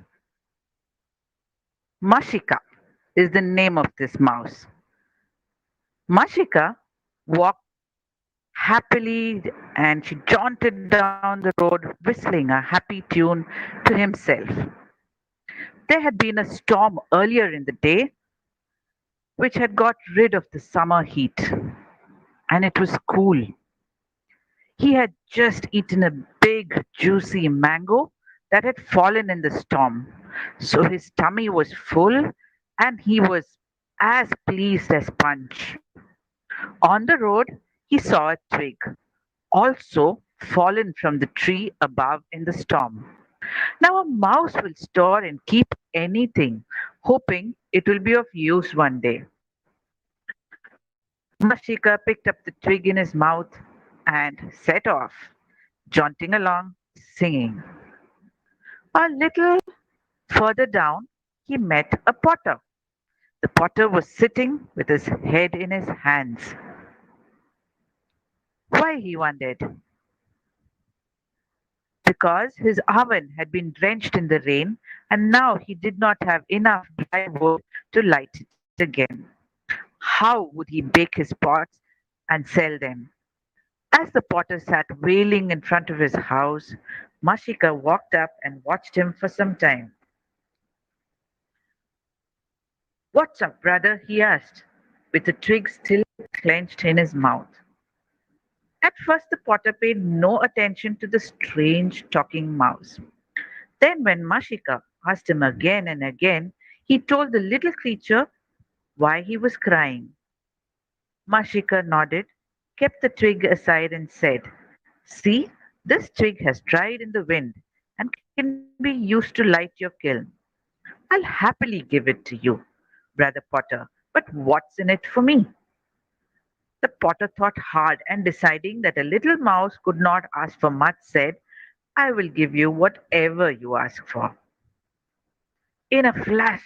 Mashika is the name of this mouse. Mashika walked happily and she jaunted down the road whistling a happy tune to himself. There had been a storm earlier in the day which had got rid of the summer heat, and it was cool. He had just eaten a big, juicy mango that had fallen in the storm, so his tummy was full and he was as pleased as Punch. On the road, he saw a twig, also fallen from the tree above in the storm. Now, a mouse will store and keep anything, hoping it will be of use one day. Mashika picked up the twig in his mouth and set off, jaunting along, singing. A little further down, he met a potter. The potter was sitting with his head in his hands. Why, he wondered. Because his oven had been drenched in the rain, and now he did not have enough dry wood to light it again. How would he bake his pots and sell them? As the potter sat wailing in front of his house, Mashika walked up and watched him for some time. What's up, brother? He asked, with the twig still clenched in his mouth. At first, the potter paid no attention to the strange talking mouse. Then, when Mashika asked him again and again, he told the little creature why he was crying. Mashika nodded, kept the twig aside, and said, See, this twig has dried in the wind and can be used to light your kiln. I'll happily give it to you, brother Potter, but what's in it for me? The potter thought hard and deciding that a little mouse could not ask for much, said, I will give you whatever you ask for. In a flash,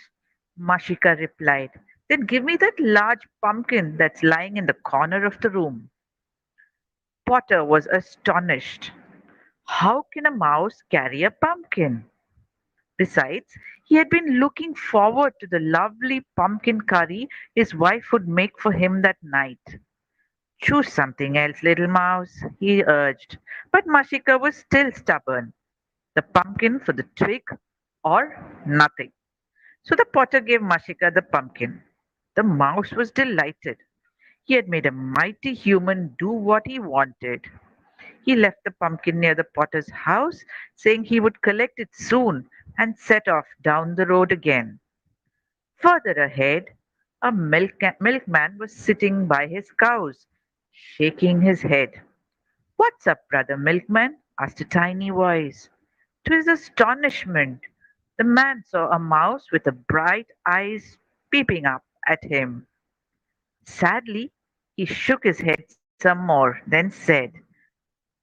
Mashika replied, Then give me that large pumpkin that's lying in the corner of the room. Potter was astonished. How can a mouse carry a pumpkin? Besides, he had been looking forward to the lovely pumpkin curry his wife would make for him that night. Choose something else, little mouse, he urged, but Mashika was still stubborn. The pumpkin for the twig or nothing. So the potter gave Mashika the pumpkin. The mouse was delighted. He had made a mighty human do what he wanted. He left the pumpkin near the potter's house, saying he would collect it soon and set off down the road again. Further ahead, a milkman was sitting by his cows, shaking his head. What's up, brother milkman? Asked a tiny voice. To his astonishment, the man saw a mouse with a bright eyes peeping up at him. Sadly, he shook his head some more, then said,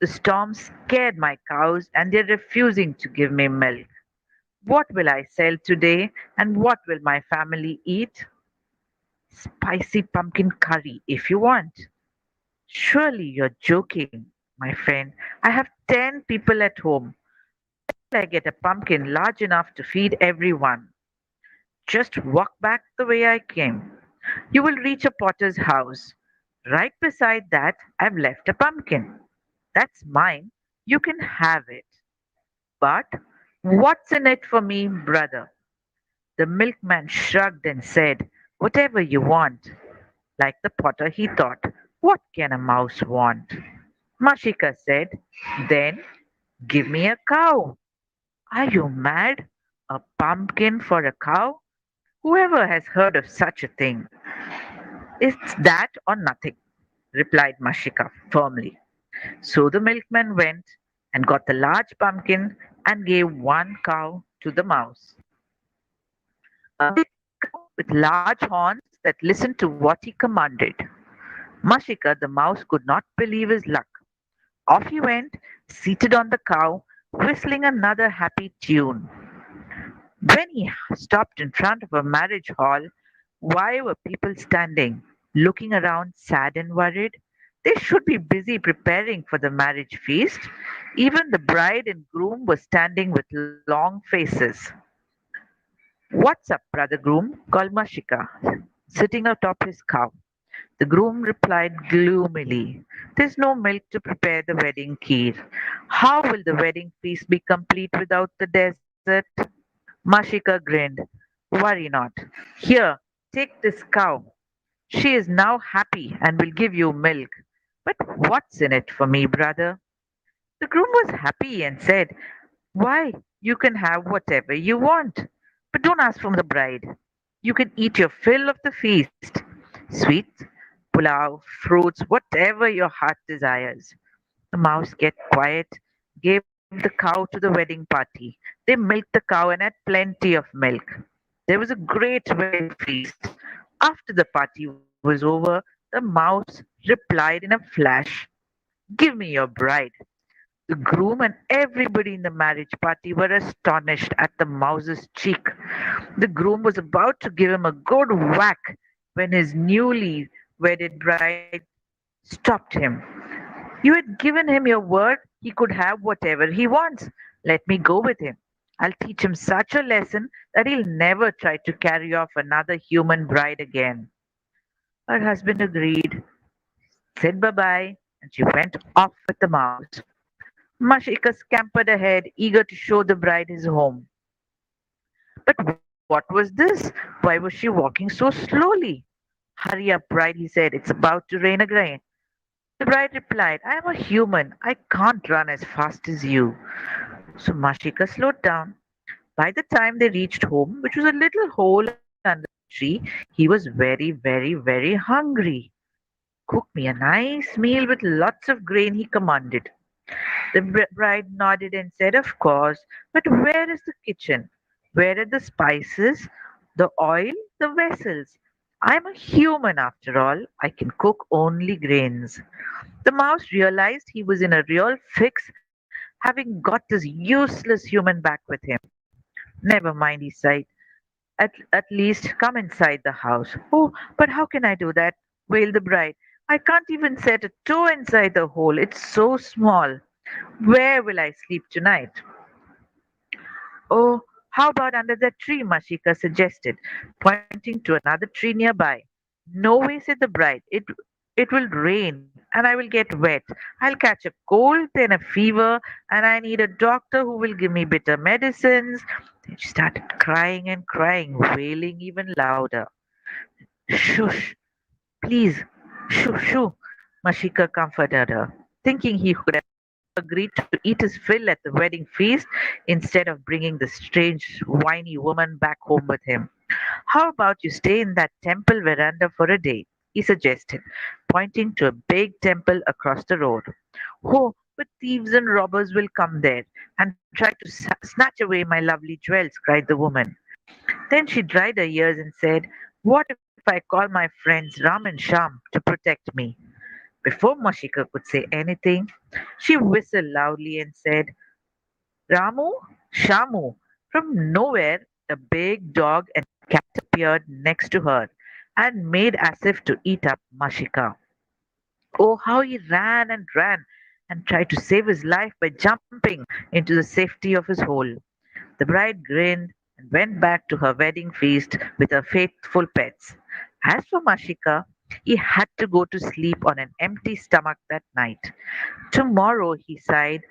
The storm scared my cows and they're refusing to give me milk. What will I sell today and what will my family eat? Spicy pumpkin curry if you want. Surely you're joking, my friend. I have 10 people at home. Where will I get a pumpkin large enough to feed everyone? Just walk back the way I came. You will reach a potter's house. Right beside that, I've left a pumpkin. That's mine. You can have it. But what's in it for me, brother? The milkman shrugged and said, Whatever you want. Like the potter, he thought, What can a mouse want? Mashika said, Then give me a cow. Are you mad? A pumpkin for a cow? Whoever has heard of such a thing? It's that or nothing, replied Mashika firmly. So the milkman went and got the large pumpkin and gave one cow to the mouse. A big cow with large horns that listened to what he commanded. Mashika the mouse could not believe his luck. Off he went, seated on the cow, whistling another happy tune. When he stopped in front of a marriage hall, why were people standing, looking around sad and worried? They should be busy preparing for the marriage feast. Even the bride and groom were standing with long faces. What's up, brother groom? Called Mashika, sitting atop his cow. The groom replied gloomily, "There's no milk to prepare the wedding kheer. How will the wedding feast be complete without the dessert?" Mashika grinned. "Worry not. Here, take this cow. She is now happy and will give you milk. But what's in it for me, brother?" The groom was happy and said, "Why, you can have whatever you want. But don't ask from the bride. You can eat your fill of the feast. Sweets, pulao, fruits, whatever your heart desires." The mouse get quiet, gave the cow to the wedding party. They milked the cow and had plenty of milk. There was a great wedding feast. After the party was over, the mouse replied in a flash, "Give me your bride." The groom and everybody in the marriage party were astonished at the mouse's cheek. The groom was about to give him a good whack when his newly wedded bride stopped him. "You had given him your word he could have whatever he wants. Let me go with him. I'll teach him such a lesson that he'll never try to carry off another human bride again." Her husband agreed, said bye bye, and she went off with the mouse. Mashika scampered ahead, eager to show the bride his home. But what was this? Why was she walking so slowly? "Hurry up, bride," he said. "It's about to rain again." The bride replied, "I am a human. I can't run as fast as you." So Mashika slowed down. By the time they reached home, which was a little hole under the tree, he was very hungry. "Cook me a nice meal with lots of grain," he commanded. The bride nodded and said, "Of course, but where is the kitchen? Where are the spices, the oil, the vessels? I'm a human after all. I can cook only grains." The mouse realized he was in a real fix, having got this useless human back with him. "Never mind," he sighed. At least come inside the house." "Oh, but how can I do that?" wailed the bride. "I can't even set a toe inside the hole. It's so small. Where will I sleep tonight?" "Oh, how about under that tree?" Mashika suggested, pointing to another tree nearby. "No way," said the bride. It will rain, and I will get wet. I'll catch a cold, then a fever, and I need a doctor who will give me bitter medicines." Then she started crying and crying, wailing even louder. "Shush, please, shoo, shoo," Mashika comforted her, thinking he could have agreed to eat his fill at the wedding feast instead of bringing the strange, whiny woman back home with him. "How about you stay in that temple veranda for a day?" he suggested, pointing to a big temple across the road. "Oh, but thieves and robbers will come there and try to snatch away my lovely jewels," cried the woman. Then she dried her ears and said, "What if I call my friends Ram and Sham to protect me?" Before Mashika could say anything, she whistled loudly and said, "Ramu, Shamu." From nowhere, a big dog and cat appeared next to her and made as if to eat up Mashika. Oh, how he ran and ran and tried to save his life by jumping into the safety of his hole. The bride grinned and went back to her wedding feast with her faithful pets. As for Mashika, he had to go to sleep on an empty stomach that night. "Tomorrow," he sighed,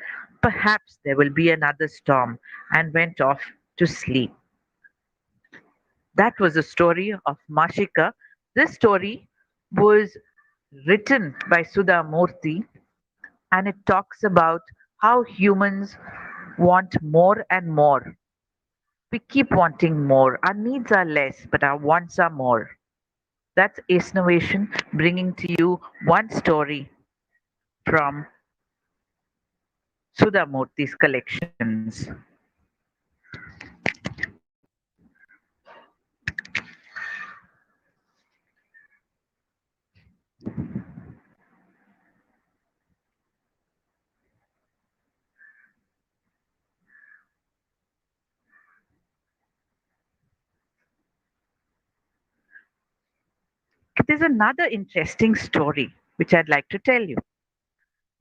"perhaps there will be another storm," and went off to sleep. That was the story of Mashika. This story was written by Sudha Murthy, and it talks about how humans want more and more. We keep wanting more. Our needs are less, but our wants are more. That's Ace bringing to you one story from Sudha Murthy's collections. There's another interesting story which I'd like to tell you.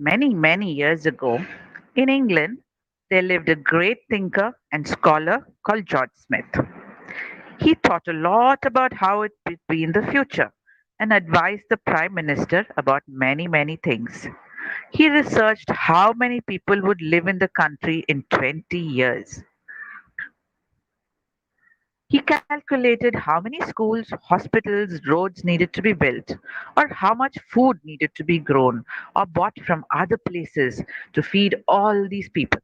Many years ago, in England, there lived a great thinker and scholar called George Smith. He thought a lot about how it would be in the future. and advised the Prime Minister about many, many things. He researched how many people would live in the country in 20 years. He calculated how many schools, hospitals, roads needed to be built, or how much food needed to be grown or bought from other places to feed all these people.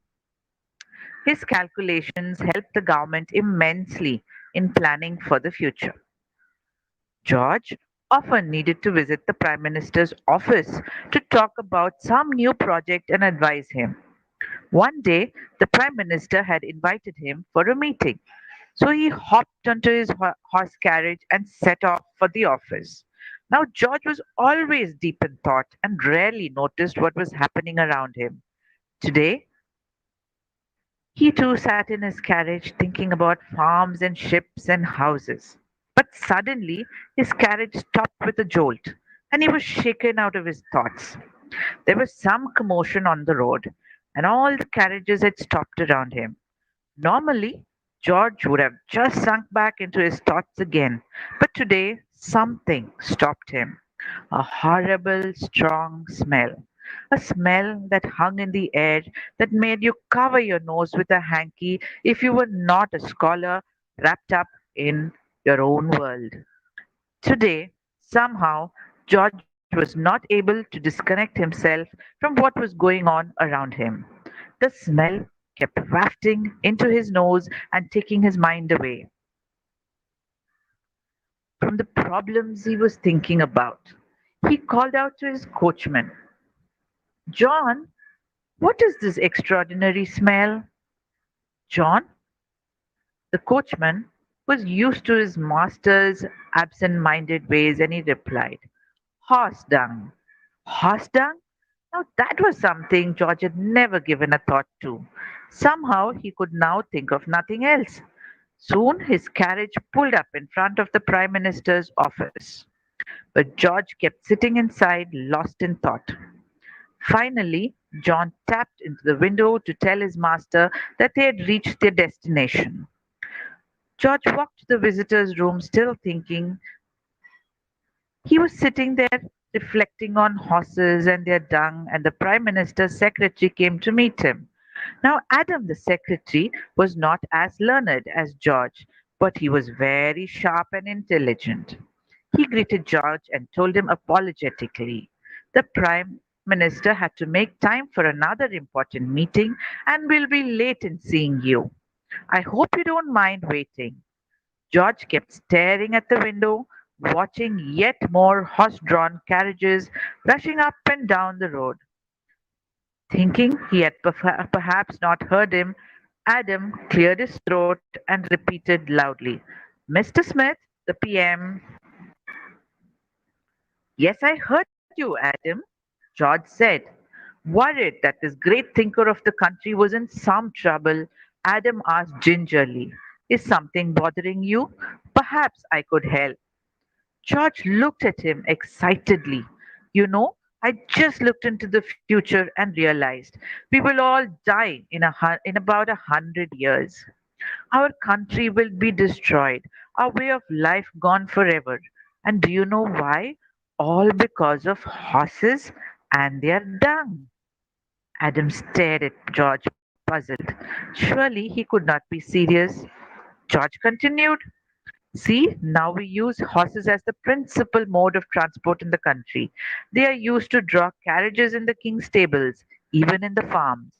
His calculations helped the government immensely in planning for the future. George often needed to visit the Prime Minister's office to talk about some new project and advise him. One day, the Prime Minister had invited him for a meeting, so he hopped onto his horse carriage and set off for the office. Now, George was always deep in thought and rarely noticed what was happening around him. Today, he too sat in his carriage thinking about farms and ships and houses. But suddenly his carriage stopped with a jolt, and he was shaken out of his thoughts. There was some commotion on the road, and all the carriages had stopped around him. Normally, George would have just sunk back into his thoughts again, but today something stopped him. A horrible, strong smell. A smell that hung in the air that made you cover your nose with a hanky if you were not a scholar wrapped up in your own world. Today, somehow, George was not able to disconnect himself from what was going on around him. The smell kept wafting into his nose and taking his mind away from the problems he was thinking about. He called out to his coachman, John, what is this extraordinary smell? John, the coachman, was used to his master's absent minded ways and he replied, Horse dung. Horse dung? Now that was something George had never given a thought to. Somehow he could now think of nothing else. Soon his carriage pulled up in front of the Prime Minister's office. But George kept sitting inside, lost in thought. Finally, John tapped into the window to tell his master that they had reached their destination. George walked to the visitor's room, still thinking. He was sitting there reflecting on horses and their dung, and the Prime Minister's secretary came to meet him. Now, Adam, the secretary, was not as learned as George, but he was very sharp and intelligent. He greeted George and told him apologetically, the Prime Minister had to make time for another important meeting and will be late in seeing you. I hope you don't mind waiting. George kept staring at the window, watching yet more horse drawn carriages rushing up and down the road. Thinking he had perhaps not heard him, Adam cleared his throat and repeated loudly, Mr. Smith, the PM. Yes, I heard you, Adam, George said. Worried that this great thinker of the country was in some trouble, Adam asked gingerly, Is something bothering you? Perhaps I could help. George looked at him excitedly. You know, I just looked into the future and realized we will all die in about 100 years. Our country will be destroyed, our way of life gone forever. And do you know why? All because of horses and their dung. Adam stared at George, puzzled. Surely he could not be serious. George continued, See, now we use horses as the principal mode of transport in the country. They are used to draw carriages in the king's stables, even in the farms.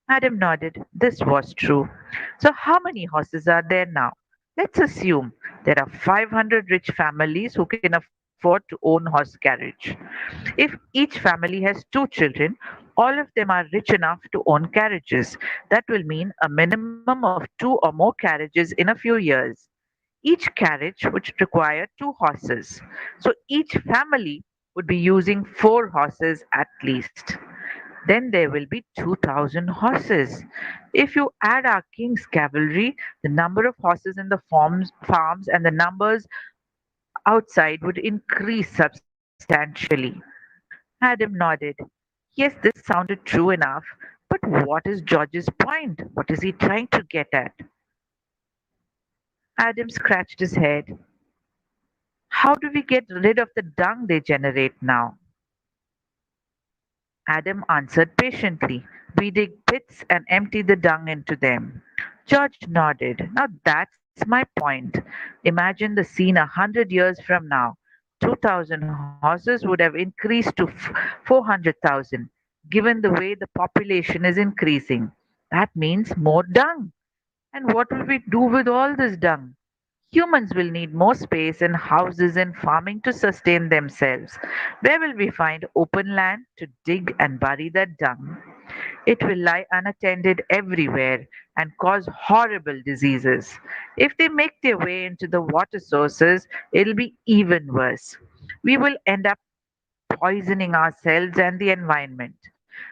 Adam nodded. This was true. So, how many horses are there now? Let's assume there are 500 rich families who can afford to own horse carriage. If each family has two children, all of them are rich enough to own carriages. That will mean a minimum of two or more carriages in a few years. Each carriage would require two horses. So each family would be using four horses at least. Then there will be 2,000 horses. If you add our king's cavalry, the number of horses in the farms and the numbers outside would increase substantially. Adam nodded. Yes, this sounded true enough, but what is George's point? What is he trying to get at? Adam scratched his head. How do we get rid of the dung they generate now? Adam answered patiently. We dig pits and empty the dung into them. George nodded. Now that's my point. Imagine the scene 100 years from now. 2,000 horses would have increased to 400,000. Given the way the population is increasing, that means more dung. And what will we do with all this dung? Humans will need more space and houses and farming to sustain themselves. Where will we find open land to dig and bury that dung? It will lie unattended everywhere and cause horrible diseases. If they make their way into the water sources, it'll be even worse. We will end up poisoning ourselves and the environment.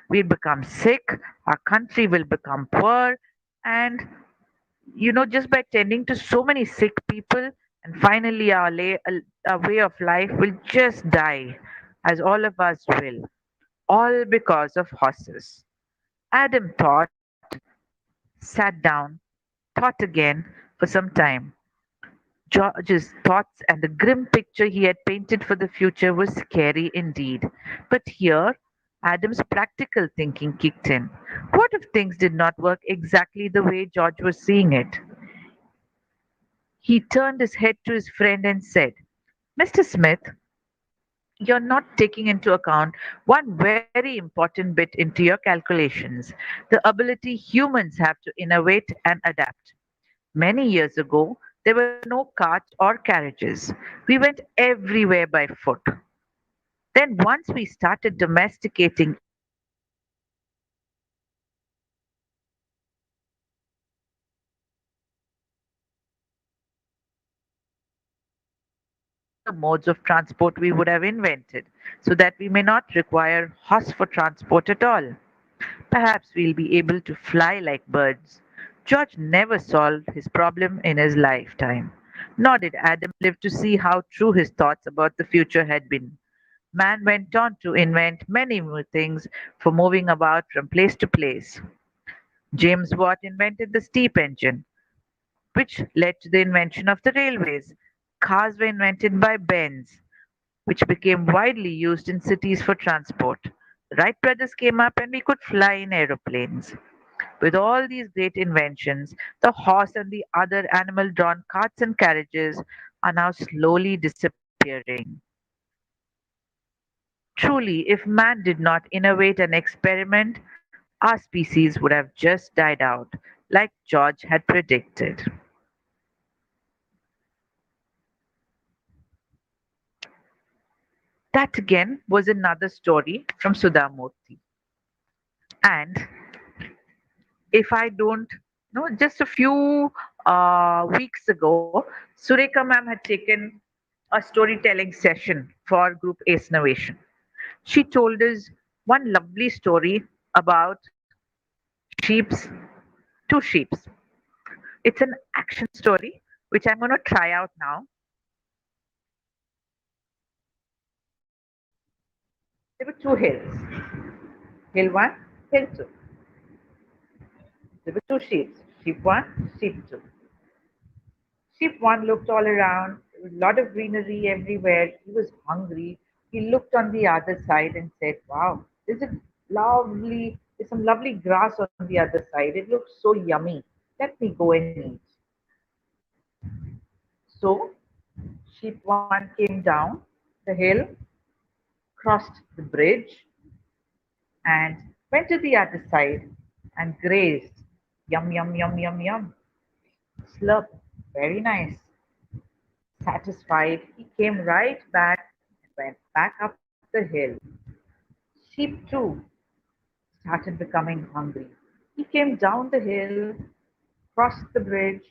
We'll become sick, our country will become poor, and just by tending to so many sick people, and finally our way of life will just die, as all of us will, all because of horses. Adam thought, sat down, thought again for some time. George's thoughts and the grim picture he had painted for the future was scary indeed. But here, Adam's practical thinking kicked in. What if things did not work exactly the way George was seeing it? He turned his head to his friend and said, Mr. Smith, you're not taking into account one very important bit into your calculations, the ability humans have to innovate and adapt. Many years ago, there were no carts or carriages. We went everywhere by foot. Then, once we started domesticating animals, we realized that there were other modes of transport we would have invented so that we may not require horse for transport at all. Perhaps we'll be able to fly like birds. George never solved his problem in his lifetime, nor did Adam live to see how true his thoughts about the future had been. Man went on to invent many more things for moving about from place to place. James Watt invented the steam engine, which led to the invention of the railways. Cars were invented by Benz, which became widely used in cities for transport. The Wright brothers came up and we could fly in aeroplanes. With all these great inventions, the horse and the other animal drawn carts and carriages are now slowly disappearing. Truly, if man did not innovate and experiment, our species would have just died out, like George had predicted. That again was another story from Sudhamurti. And if I don't know, just a few weeks ago, Sureka ma'am had taken a storytelling session for Group Ace Innovation. She told us one lovely story about sheep's two sheeps. It's an action story which I'm going to try out now. There were two hills, hill one, hill two. There were two sheep, sheep one, sheep two. Sheep one looked all around. There was a lot of greenery everywhere. He was hungry. He looked on the other side and said, wow, there's some lovely grass on the other side. It looks so yummy. Let me go and eat. So sheep one came down the hill, crossed the bridge, and went to the other side and grazed. Yum, yum, yum, yum, yum. Slurp. Very nice. Satisfied, he came right back and went back up the hill. Sheep too started becoming hungry. He came down the hill, crossed the bridge,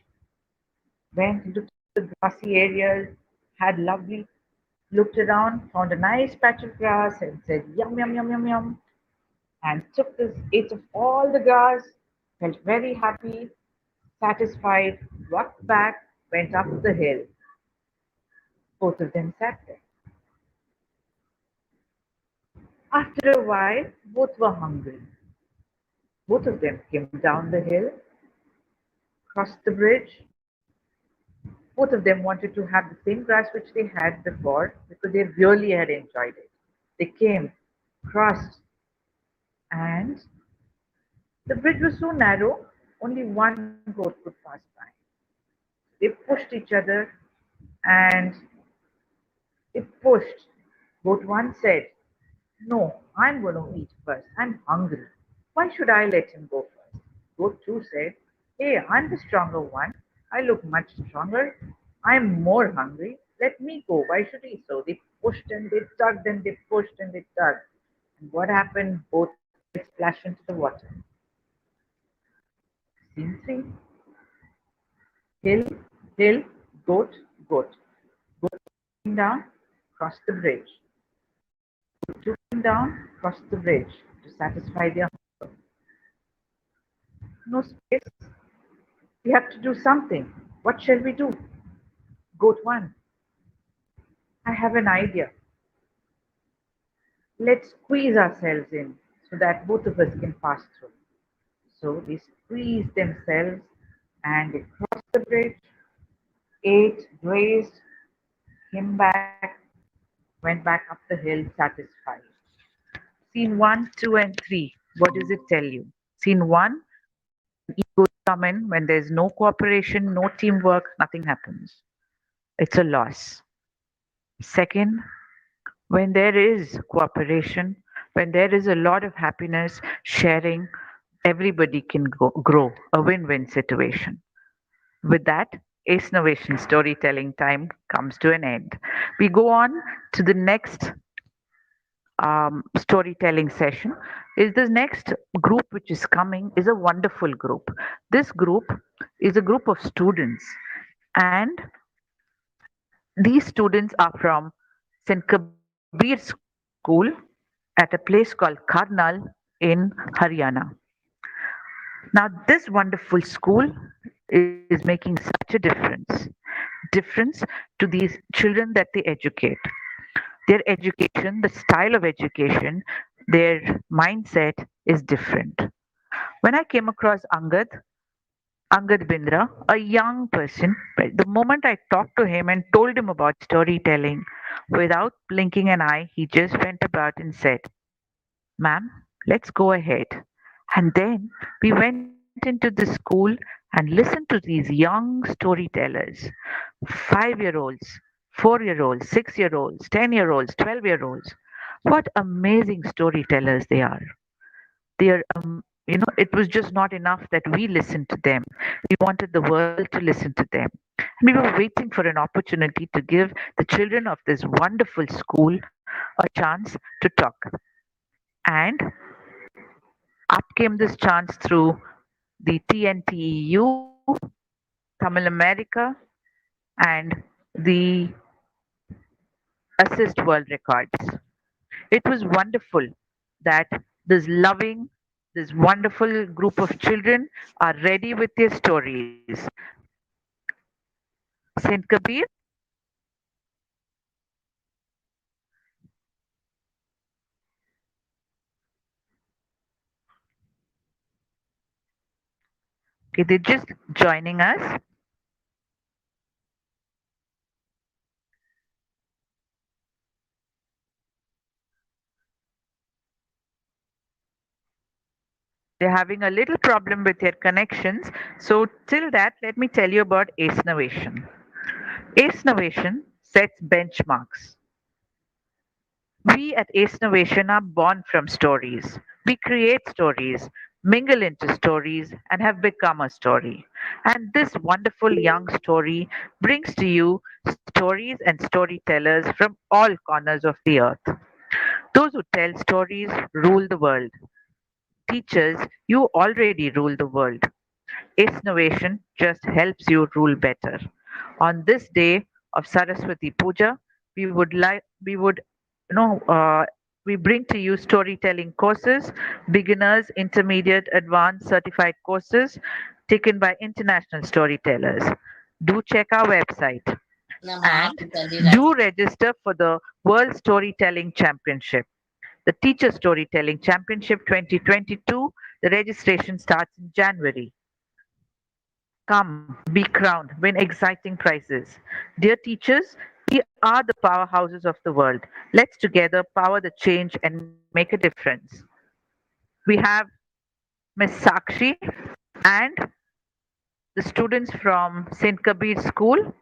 went into the grassy areas, had lovely, looked around, found a nice patch of grass and said, yum, yum, yum, yum, yum, and took this, ate of all the grass, felt very happy, satisfied, walked back, went up the hill. Both of them sat there. After a while, both were hungry. Both of them came down the hill, crossed the bridge, Both of them wanted to have the same grass which they had before because they really had enjoyed it. They came, crossed, and the bridge was so narrow, only one goat could pass by. They pushed each other and they pushed. Goat one said, "No, I'm going to eat first. I'm hungry. Why should I let him go first?" Goat two said, "Hey, I'm the stronger one. I look much stronger. I'm more hungry. Let me go. Why should he?" So they pushed and they tugged and they pushed and they tugged. And what happened? Both fell splash into the water. Scene three: hill, hill, goat, goat. Goat came down, crossed the bridge. Goat two came down, crossed the bridge to satisfy their hunger. No space. We have to do something. What shall we do? Goat one: I have an idea. Let's squeeze ourselves in so that both of us can pass through. So they squeezed themselves and they crossed the bridge, ate, grazed, came back, went back up the hill satisfied. Scene one, two, and three. What does it tell you? Scene one: when egos come in, when there's no cooperation, no teamwork, nothing happens. It's a loss. Second, when there is cooperation, when there is a lot of happiness, sharing, everybody can grow, a win-win situation. With that, Ace Novation storytelling time comes to an end. We go on to the next storytelling session. Is the next group which is coming is a wonderful group. This group is a group of students, and these students are from St. Kabir School at a place called Karnal in Haryana. Now, this wonderful school is making such a difference to these children that they educate. Their education, the style of education, their mindset is different. When I came across Angad Bindra, a young person, but the moment I talked to him and told him about storytelling, without blinking an eye, he just went about and said, "Ma'am, let's go ahead." And then we went into the school and listened to these young storytellers, 5-year-olds, 4-year-olds, 6-year-olds, 10-year-olds, 12-year-olds. What amazing storytellers they are. They are, it was just not enough that we listened to them. We wanted the world to listen to them. And we were waiting for an opportunity to give the children of this wonderful school a chance to talk. And up came this chance through the TNTEU, Tamil America, and the Assist World Records. It was wonderful that this loving, this wonderful group of children are ready with their stories. Saint Kabir, okay, they're just joining us. They're having a little problem with their connections. So, till that, let me tell you about Ace Novation. Ace Novation sets benchmarks. We at Ace Novation are born from stories. We create stories, mingle into stories, and have become a story. And this wonderful young story brings to you stories and storytellers from all corners of the earth. Those who tell stories rule the world. Teachers, you already rule the world. Innovation just helps you rule better. On this day of Saraswati Puja, we would you know we bring to you storytelling courses, beginners, intermediate, advanced, certified courses taken by international storytellers. Do check our website and do register for the World Storytelling Championship. The Teacher Storytelling Championship 2022, the registration starts in January. Come, be crowned, win exciting prizes. Dear teachers, we are the powerhouses of the world. Let's together power the change and make a difference. We have Miss Sakshi and the students from St. Kabir School.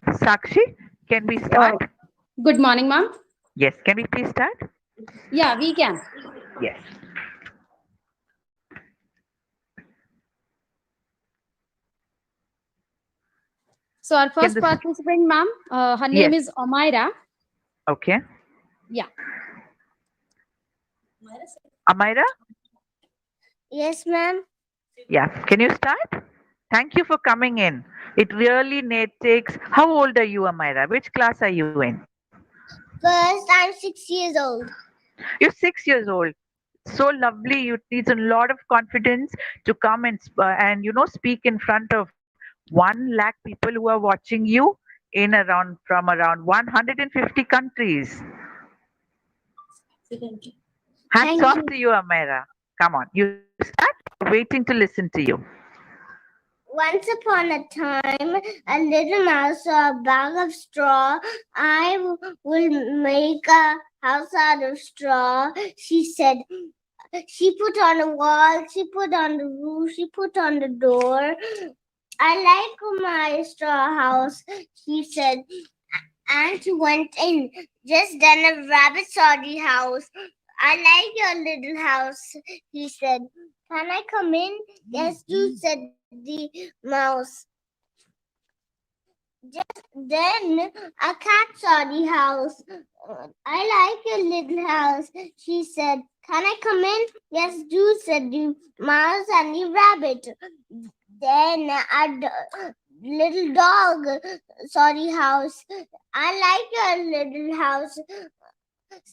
Sakshi, can we start? Good morning, ma'am. Yes, can we please start? Yeah, we can. Yes. So our first this- participant, ma'am, her Yes. name is Omaira. Okay. Yeah. Amira? Yes, ma'am. Yeah. Can you start? Thank you for coming in. It really takes. How old are you, Amira? Which class are you in? First, I'm 6 years old. You're 6 years old. So lovely. You need a lot of confidence to come and speak in front of 1 lakh people who are watching you from around 150 countries. Hats Thank off you. to you, Amira. Come on, you start. Waiting to listen to you. Once upon a time, a little mouse saw a bag of straw. I will make a house out of straw, she said. She put on a wall, she put on the roof, she put on the door. I like my straw house, she said. And she went in. Just then a rabbit saw the house. I like your little house, he said. Can I come in? Yes, do, said the mouse. Just then a cat saw the house. I like your little house, she said. Can I come in? Yes, do, said the mouse and the rabbit. Then a little dog saw the house. I like your little house,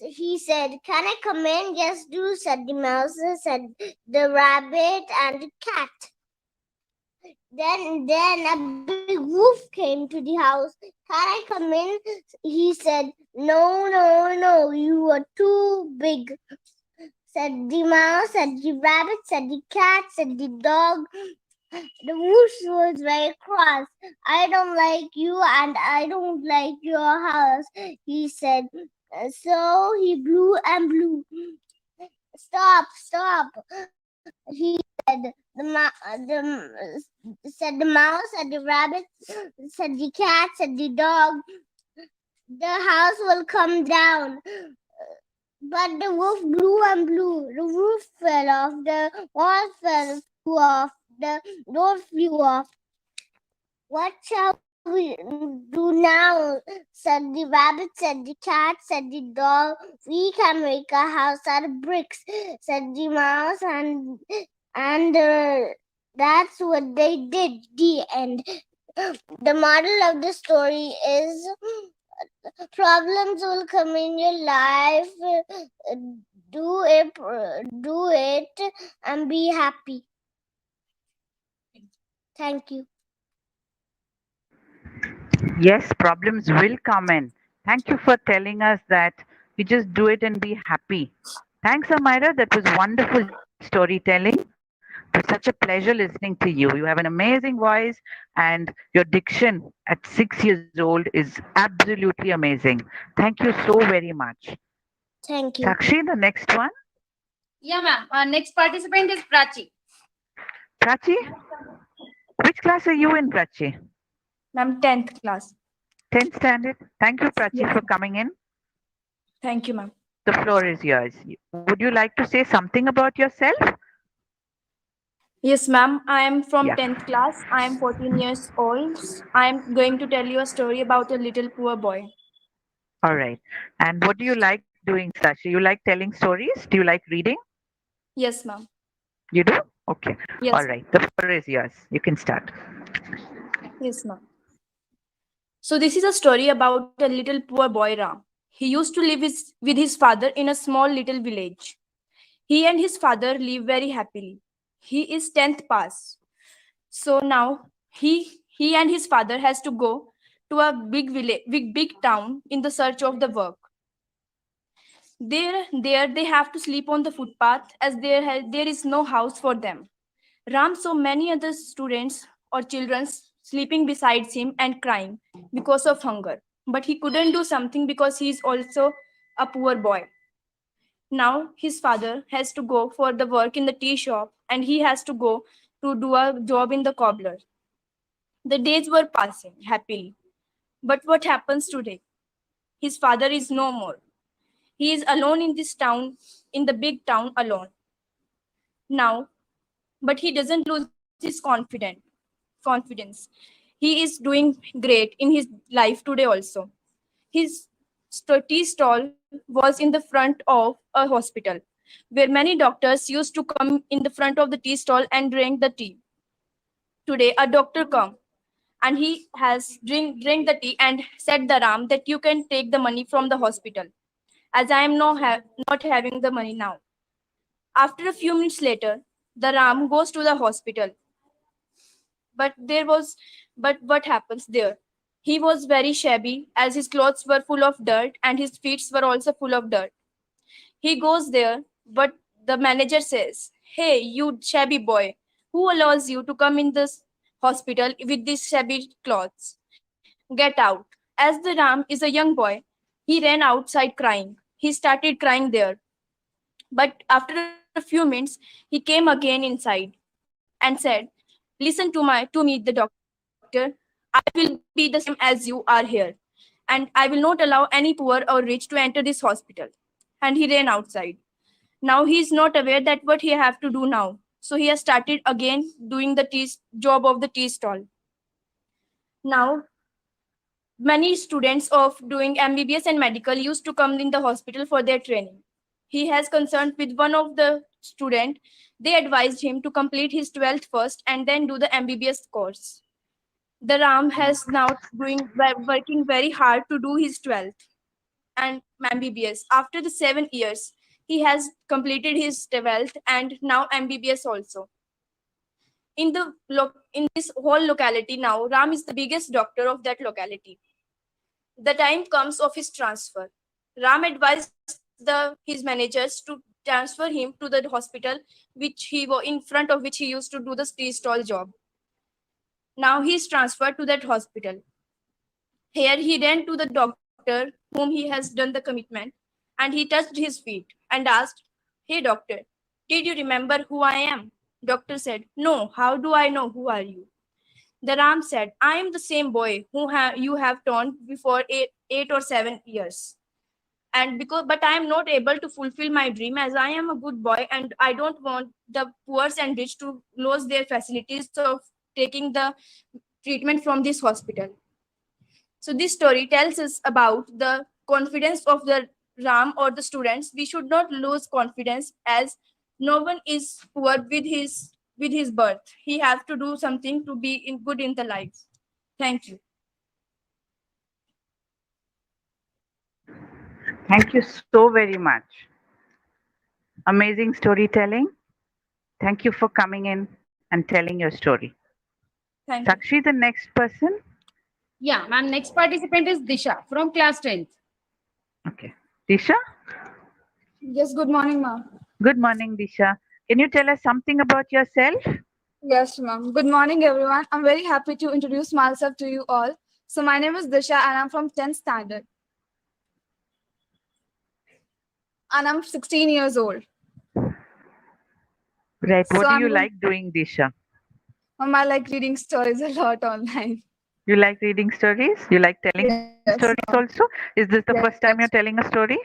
he said. Can I come in? Yes, do, said the mouse, said the rabbit and the cat. Then a big wolf came to the house. Can I come in? He said. No, you are too big, said the mouse, said the rabbit, said the cat, said the dog. The wolf was very cross. I don't like you and I don't like your house, he said. So he blew and blew. Stop, he said. Said the mouse, said the rabbit, said the cat, said the dog. The house will come down. But the wolf blew and blew. The roof fell off. The wall flew off. The door flew off. What shall we do now? Said the rabbit, said the cat, said the dog. We can make a house out of bricks, said the mouse, and that's what they did. The end. The moral of the story is problems will come in your life. Do it and be happy. Thank you. Yes, problems will come in. Thank you for telling us that you just do it and be happy. Thanks, Amira. That was wonderful storytelling. It was such a pleasure listening to you. You have an amazing voice, and your diction at 6 years old is absolutely amazing. Thank you so very much. Thank you. Sakshi, the next one. Yeah, ma'am. Our next participant is Prachi. Prachi, which class are you in, Prachi? Ma'am, 10th class. 10th standard. Thank you, Prachi, Yes. for coming in. Thank you, ma'am. The floor is yours. Would you like to say something about yourself? Yes, ma'am. I am from Yeah. 10th class. I am 14 years old. I am going to tell you a story about a little poor boy. All right. And what do you like doing, Sashi? You like telling stories? Do you like reading? Yes, ma'am. You do? Okay. Yes. All right. The floor is yours. You can start. Yes, ma'am. So this is a story about a little poor boy Ram. He used to live with his father in a small little village. He and his father live very happily. He is 10th pass. So now he and his father has to go to a big village, big town in the search of the work. There they have to sleep on the footpath as there is no house for them. Ram saw many other students or children sleeping beside him and crying because of hunger. But he couldn't do something because he is also a poor boy. Now his father has to go for the work in the tea shop and he has to go to do a job in the cobbler. The days were passing happily. But what happens today? His father is no more. He is alone in this town, in the big town alone. Now, but he doesn't lose his confidence. He is doing great in his life today also. His tea stall was in the front of a hospital where many doctors used to come in the front of the tea stall and drink the tea. Today, a doctor come and he has drink the tea and said the Ram that you can take the money from the hospital as I am not having the money now. After a few minutes later, the Ram goes to the hospital. But what happens there? He was very shabby as his clothes were full of dirt and his feet were also full of dirt. He goes there, but the manager says, "Hey, you shabby boy, who allows you to come in this hospital with these shabby clothes? Get out." As the Ram is a young boy, he ran outside crying. He started crying there. But after a few minutes, he came again inside and said, "Listen to me, the doctor. I will be the same as you are here. And I will not allow any poor or rich to enter this hospital." And he ran outside. Now he is not aware that what he have to do now. So he has started again doing the job of the tea stall. Now many students of doing MBBS and medical used to come in the hospital for their training. He has concerned with one of the student. They advised him to complete his 12th first and then do the MBBS course. The Ram has now working very hard to do his 12th and MBBS. After the 7 years, he has completed his 12th and now MBBS also. In this whole locality now, Ram is the biggest doctor of that locality. The time comes of his transfer. Ram advised his managers to transfer him to the hospital in front of which he used to do the tea stall job. Now he is transferred to that hospital. Here he ran to the doctor whom he has done the commitment and he touched his feet and asked, "Hey doctor, did you remember who I am?" Doctor said, "No, how do I know who are you?" The Ram said, "I am the same boy who you have taught before 8 or 7 years. But I am not able to fulfill my dream as I am a good boy and I don't want the poor and rich to lose their facilities of taking the treatment from this hospital." So this story tells us about the confidence of the Ram or the students. We should not lose confidence as no one is poor with his birth. He have to do something to be good in the life. Thank you. Thank you so very much. Amazing storytelling. Thank you for coming in and telling your story. Thank you. Sakshi, the next person. Yeah, ma'am. Next participant is Disha from class 10th. Okay. Disha? Yes, good morning, ma'am. Good morning, Disha. Can you tell us something about yourself? Yes, ma'am. Good morning, everyone. I'm very happy to introduce myself to you all. So my name is Disha and I'm from 10th standard. And I'm 16 years old. Right. What So do you like doing, Disha? Ma'am, I like reading stories a lot online. You like reading stories? You like telling Yes, stories ma'am. also? Is this the Yes, first time yes. you're telling a story?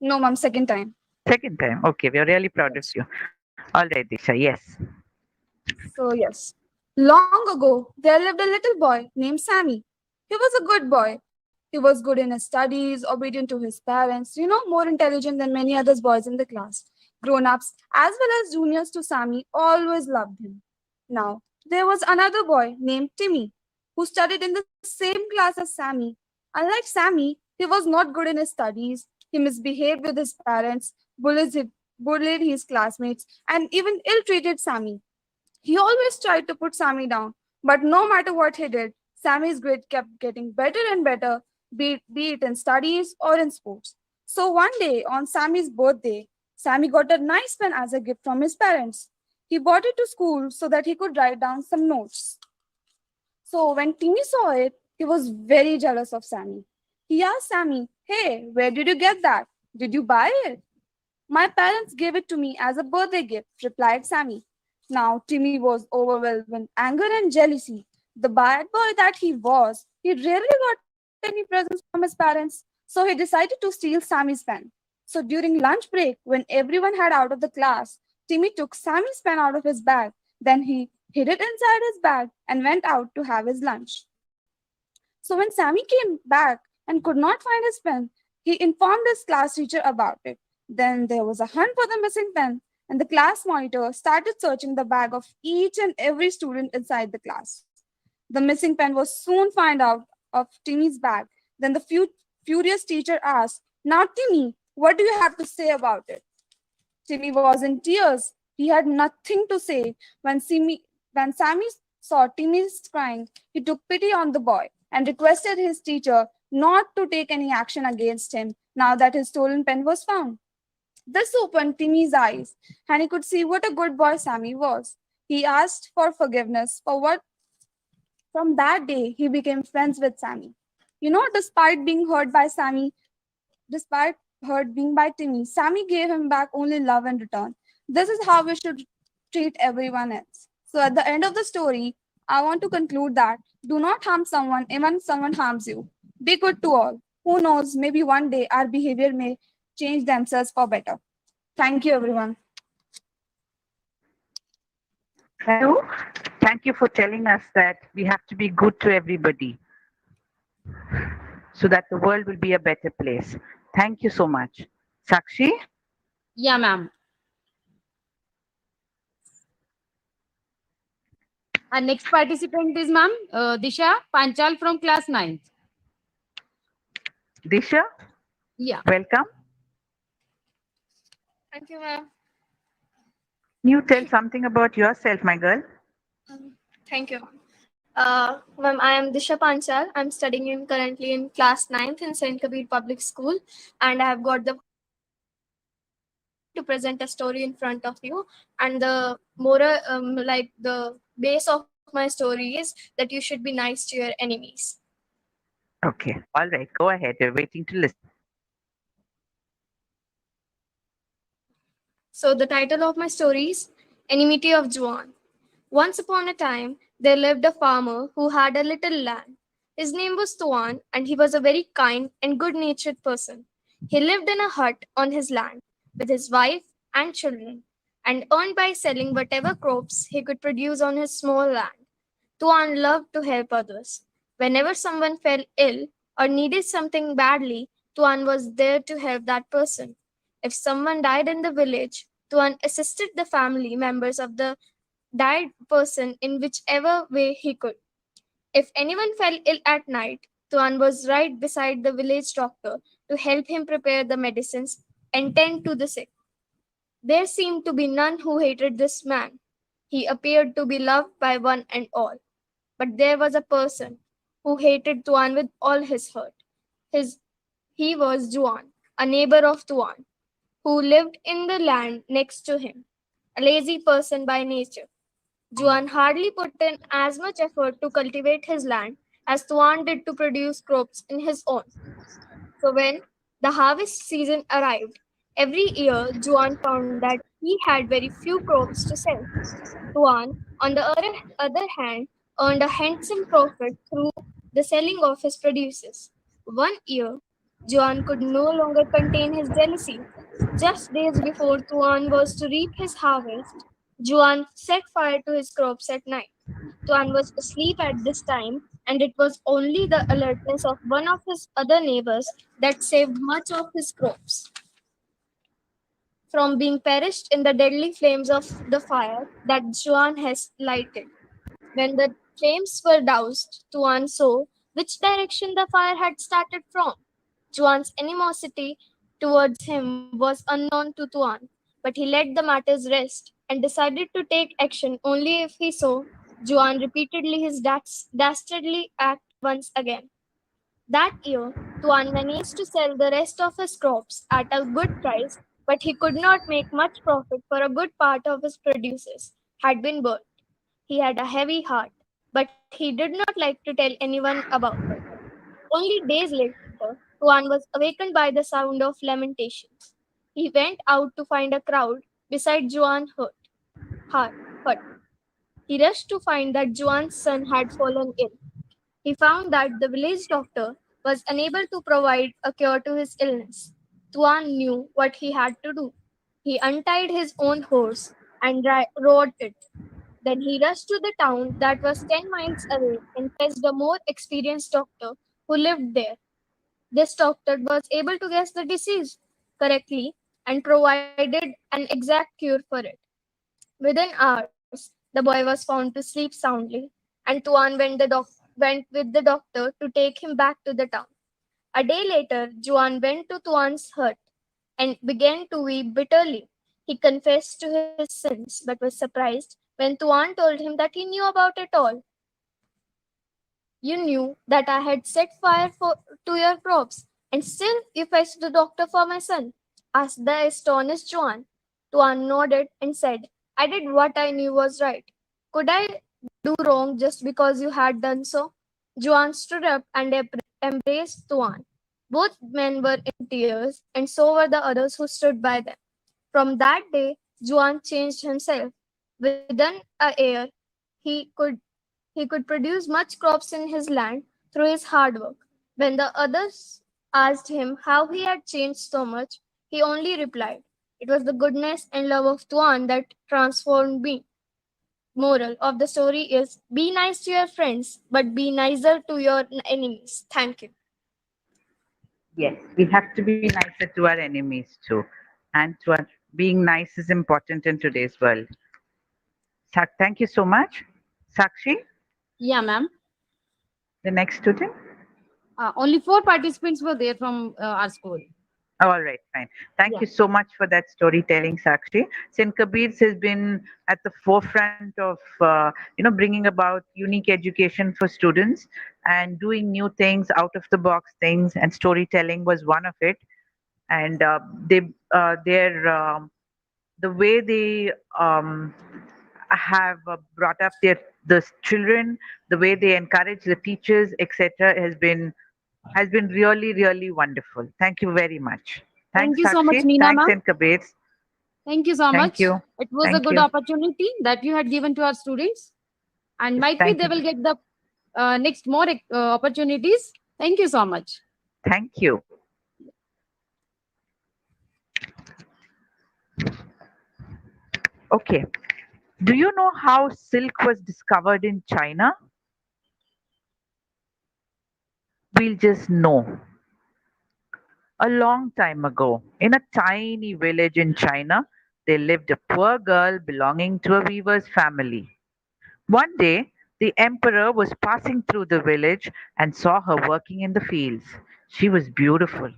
No, ma'am, second time. Second time. Okay, we are really proud of you. All right, Disha. Yes. So yes. Long ago, there lived a little boy named Sammy. He was a good boy. He was good in his studies, obedient to his parents, more intelligent than many other boys in the class. Grown-ups, as well as juniors to Sammy, always loved him. Now, there was another boy named Timmy, who studied in the same class as Sammy. Unlike Sammy, he was not good in his studies. He misbehaved with his parents, bullied his classmates, and even ill-treated Sammy. He always tried to put Sammy down, but no matter what he did, Sammy's grade kept getting better and better, be it in studies or in sports. So one day, on Sammy's birthday, Sammy got a nice pen as a gift from his parents. He brought it to school so that he could write down some notes. So when Timmy saw it, he was very jealous of Sammy. He asked Sammy, "Hey, where did you get that? Did you buy it?" "My parents gave it to me as a birthday gift," replied Sammy. Now Timmy was overwhelmed with anger and jealousy. The bad boy that he was, he rarely got any presents from his parents, so he decided to steal Sammy's pen. So during lunch break, when everyone had out of the class, Timmy took Sammy's pen out of his bag. Then he hid it inside his bag and went out to have his lunch. So when Sammy came back and could not find his pen, he informed his class teacher about it. Then there was a hunt for the missing pen, and the class monitor started searching the bag of each and every student inside the class. The missing pen was soon found out of Timmy's bag. Then the furious teacher asked, "Now, Timmy, what do you have to say about it?" Timmy was in tears. He had nothing to say. When Sammy saw Timmy crying, he took pity on the boy and requested his teacher not to take any action against him now that his stolen pen was found. This opened Timmy's eyes, and he could see what a good boy Sammy was. He asked for forgiveness for what. From that day, he became friends with Sammy. Despite hurt being by Timmy, Sammy gave him back only love in return. This is how we should treat everyone else. So at the end of the story, I want to conclude that do not harm someone even if someone harms you. Be good to all. Who knows, maybe one day our behavior may change themselves for better. Thank you, everyone. Nadu, thank you for telling us that we have to be good to everybody so that the world will be a better place. Thank you so much. Sakshi? Yeah, ma'am. Our next participant is ma'am Disha Panchal from class 9th. Disha? Yeah. Welcome. Thank you, ma'am. Can you tell something about yourself, my girl? Thank you. Ma'am, I am Disha Panchal. I'm studying currently in class 9th in St. Kabir Public School, and I have got the to present a story in front of you. And the moral, like the base of my story is that you should be nice to your enemies. Okay. All right. Go ahead. We're waiting to listen. So the title of my story is Enmity of Juan. Once upon a time, there lived a farmer who had a little land. His name was Tuan, and he was a very kind and good-natured person. He lived in a hut on his land with his wife and children, and earned by selling whatever crops he could produce on his small land. Tuan loved to help others. Whenever someone fell ill or needed something badly, Tuan was there to help that person. If someone died in the village, Tuan assisted the family members of the died person in whichever way he could. If anyone fell ill at night, Tuan was right beside the village doctor to help him prepare the medicines and tend to the sick. There seemed to be none who hated this man. He appeared to be loved by one and all. But there was a person who hated Tuan with all his heart. He was Juan, a neighbor of Tuan, who lived in the land next to him, a lazy person by nature. Juan hardly put in as much effort to cultivate his land as Tuan did to produce crops in his own. So when the harvest season arrived, every year Juan found that he had very few crops to sell. Tuan, on the other hand, earned a handsome profit through the selling of his produces. One year, Juan could no longer contain his jealousy. Just days before Tuan was to reap his harvest, Juan set fire to his crops at night. Tuan was asleep at this time, and it was only the alertness of one of his other neighbors that saved much of his crops from being perished in the deadly flames of the fire that Juan has lighted. When the flames were doused, Tuan saw which direction the fire had started from. Juan's animosity towards him was unknown to Tuan, but he let the matters rest and decided to take action only if he saw Juan repeatedly his dastardly act once again. That year, Tuan managed to sell the rest of his crops at a good price, but he could not make much profit for a good part of his produces. had been burned. He had a heavy heart, but he did not like to tell anyone about it. Only days later, Tuan was awakened by the sound of lamentations. He went out to find a crowd beside Hut. hut. He rushed to find that Juan's son had fallen ill. He found that the village doctor was unable to provide a cure to his illness. Tuan knew what he had to do. He untied his own horse and rode it. Then he rushed to the town that was 10 miles away and fetched a more experienced doctor who lived there. This doctor was able to guess the disease correctly and provided an exact cure for it. Within hours, the boy was found to sleep soundly, and Tuan went with the doctor to take him back to the town. A day later, Juan went to Tuan's hut and began to weep bitterly. He confessed to his sins but was surprised when Tuan told him that he knew about it all. You knew that I had set to your crops, and still you fetched the doctor for my son, asked the astonished Juan. Tuan nodded and said, I did what I knew was right. Could I do wrong just because you had done so? Juan stood up and embraced Tuan. Both men were in tears, and so were the others who stood by them. From that day, Juan changed himself. Within a year, he could he could produce much crops in his land through his hard work. When the others asked him how he had changed so much, he only replied, it was the goodness and love of Tuan that transformed me. Moral of the story is be nice to your friends, but be nicer to your enemies. Thank you. Yes, we have to be nicer to our enemies too. And to our, being nice is important in today's world. Thank you so much. Sakshi, Yeah, ma'am. the next student. Only 4 participants were there from our school. All right, fine. Thank Yeah. you so much for that storytelling, Sakshi. St. Kabir's has been at the forefront of, bringing about unique education for students and doing new things, out of the box things, and storytelling was one of it. And the way they have brought up the children, the way they encourage the teachers, etc., has been really, really wonderful. Thank you very much. Thank Thanks, you so much, Sakshi. Meena, Thanks, ma'am. and Kabir. Thank you so Thank much. you. It was a Thank good you. opportunity that you had given to our students, and might be Thank they you. will get the next more opportunities. Thank you so much. Thank you. Okay. Do you know how silk was discovered in China? We'll just know. A long time ago, in a tiny village in China, there lived a poor girl belonging to a weaver's family. One day, the emperor was passing through the village and saw her working in the fields. She was beautiful.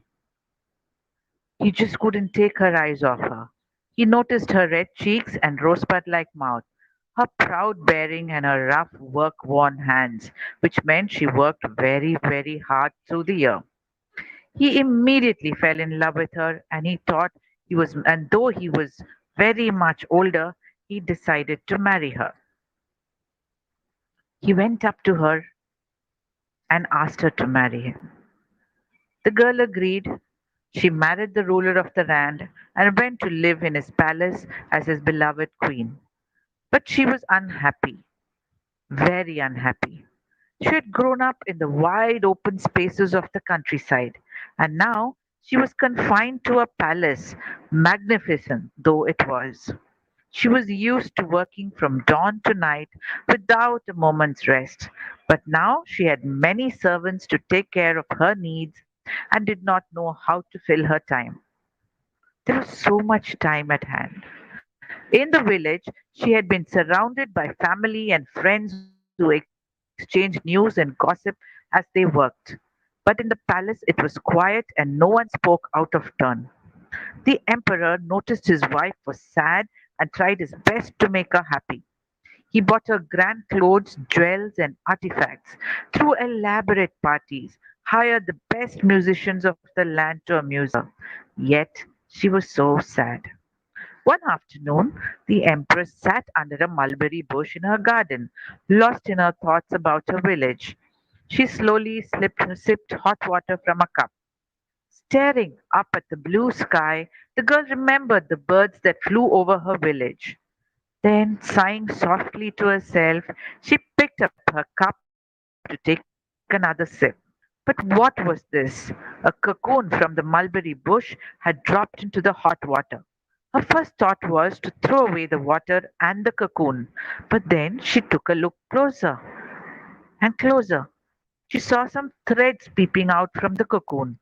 He just couldn't take her eyes off her. He noticed her red cheeks and rosebud like mouth, her proud bearing, and her rough, work worn hands, which meant she worked very, very hard through the year. He immediately fell in love with her, and though he was very much older, he decided to marry her. He went up to her and asked her to marry him. The girl agreed. She married the ruler of the land and went to live in his palace as his beloved queen. But she was unhappy, very unhappy. She had grown up in the wide open spaces of the countryside, and now she was confined to a palace, magnificent though it was. She was used to working from dawn to night without a moment's rest, but now she had many servants to take care of her needs and did not know how to fill her time. There was so much time at hand. In the village, she had been surrounded by family and friends who exchanged news and gossip as they worked. But in the palace, it was quiet and no one spoke out of turn. The emperor noticed his wife was sad and tried his best to make her happy. He bought her grand clothes, jewels, and artifacts, threw elaborate parties, hired the best musicians of the land to amuse her. Yet she was so sad. One afternoon, the Empress sat under a mulberry bush in her garden, lost in her thoughts about her village. She slowly sipped hot water from a cup. Staring up at the blue sky, the girl remembered the birds that flew over her village. Then, sighing softly to herself, she picked up her cup to take another sip. But what was this? A cocoon from the mulberry bush had dropped into the hot water. Her first thought was to throw away the water and the cocoon, but then she took a look closer and closer. She saw some threads peeping out from the cocoon.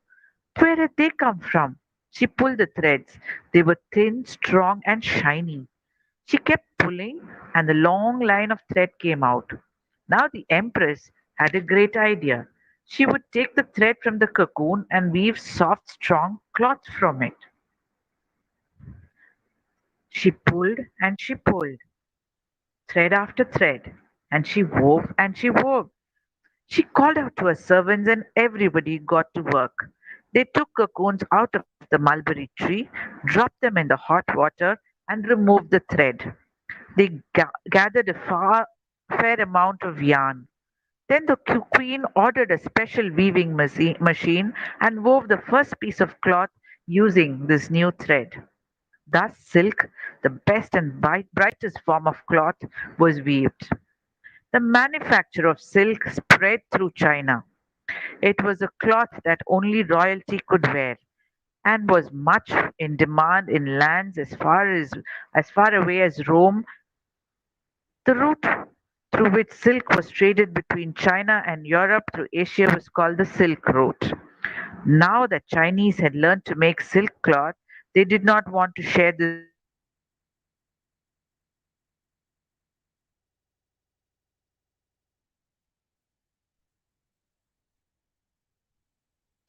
Where had they come from? She pulled the threads. They were thin, strong, and shiny. She kept pulling, and the long line of thread came out. Now the Empress had a great idea. She would take the thread from the cocoon and weave soft, strong cloth from it. She pulled and she pulled, thread after thread, and she wove and she wove. She called out to her servants, and everybody got to work. They took cocoons out of the mulberry tree, dropped them in the hot water, and removed the thread. They gathered a fair amount of yarn. Then the queen ordered a special weaving machine and wove the first piece of cloth using this new thread. Thus, silk, the best and brightest form of cloth, was weaved. The manufacture of silk spread through China. It was a cloth that only royalty could wear, and was much in demand in lands as far away as Rome. The route through which silk was traded between China and Europe through Asia was called the Silk Route. Now that Chinese had learned to make silk cloth, they did not want to share this route with Europe.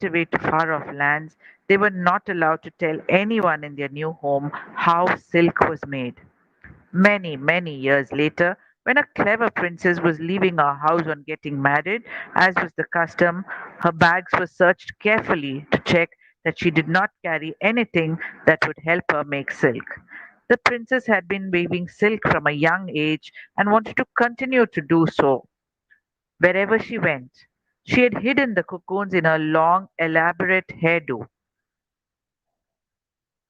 As the Chinese were traveling fast away to far off lands, they were not allowed to tell anyone in their new home how silk was made. Many, many years later, when a clever princess was leaving her house on getting married, as was the custom, her bags were searched carefully to check that she did not carry anything that would help her make silk. The princess had been weaving silk from a young age and wanted to continue to do so wherever she went. She had hidden the cocoons in her long, elaborate hairdo.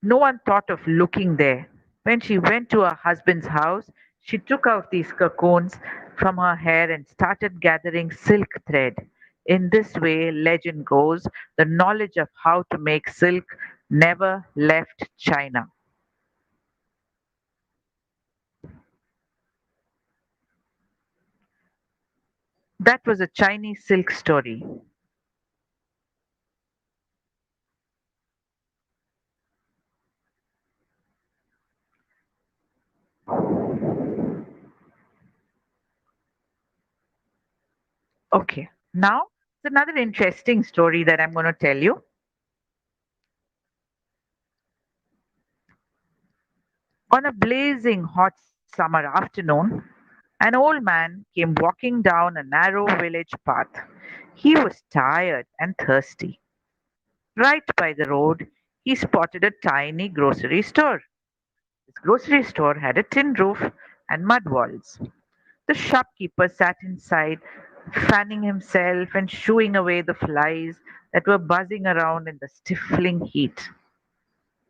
No one thought of looking there. When she went to her husband's house, she took out these cocoons from her hair and started gathering silk thread. In this way, legend goes, the knowledge of how to make silk never left China. That was a Chinese silk story. Okay, now it's another interesting story that I'm going to tell you. On a blazing hot summer afternoon, an old man came walking down a narrow village path. He was tired and thirsty. Right by the road, he spotted a tiny grocery store. This grocery store had a tin roof and mud walls. The shopkeeper sat inside, fanning himself and shooing away the flies that were buzzing around in the stifling heat.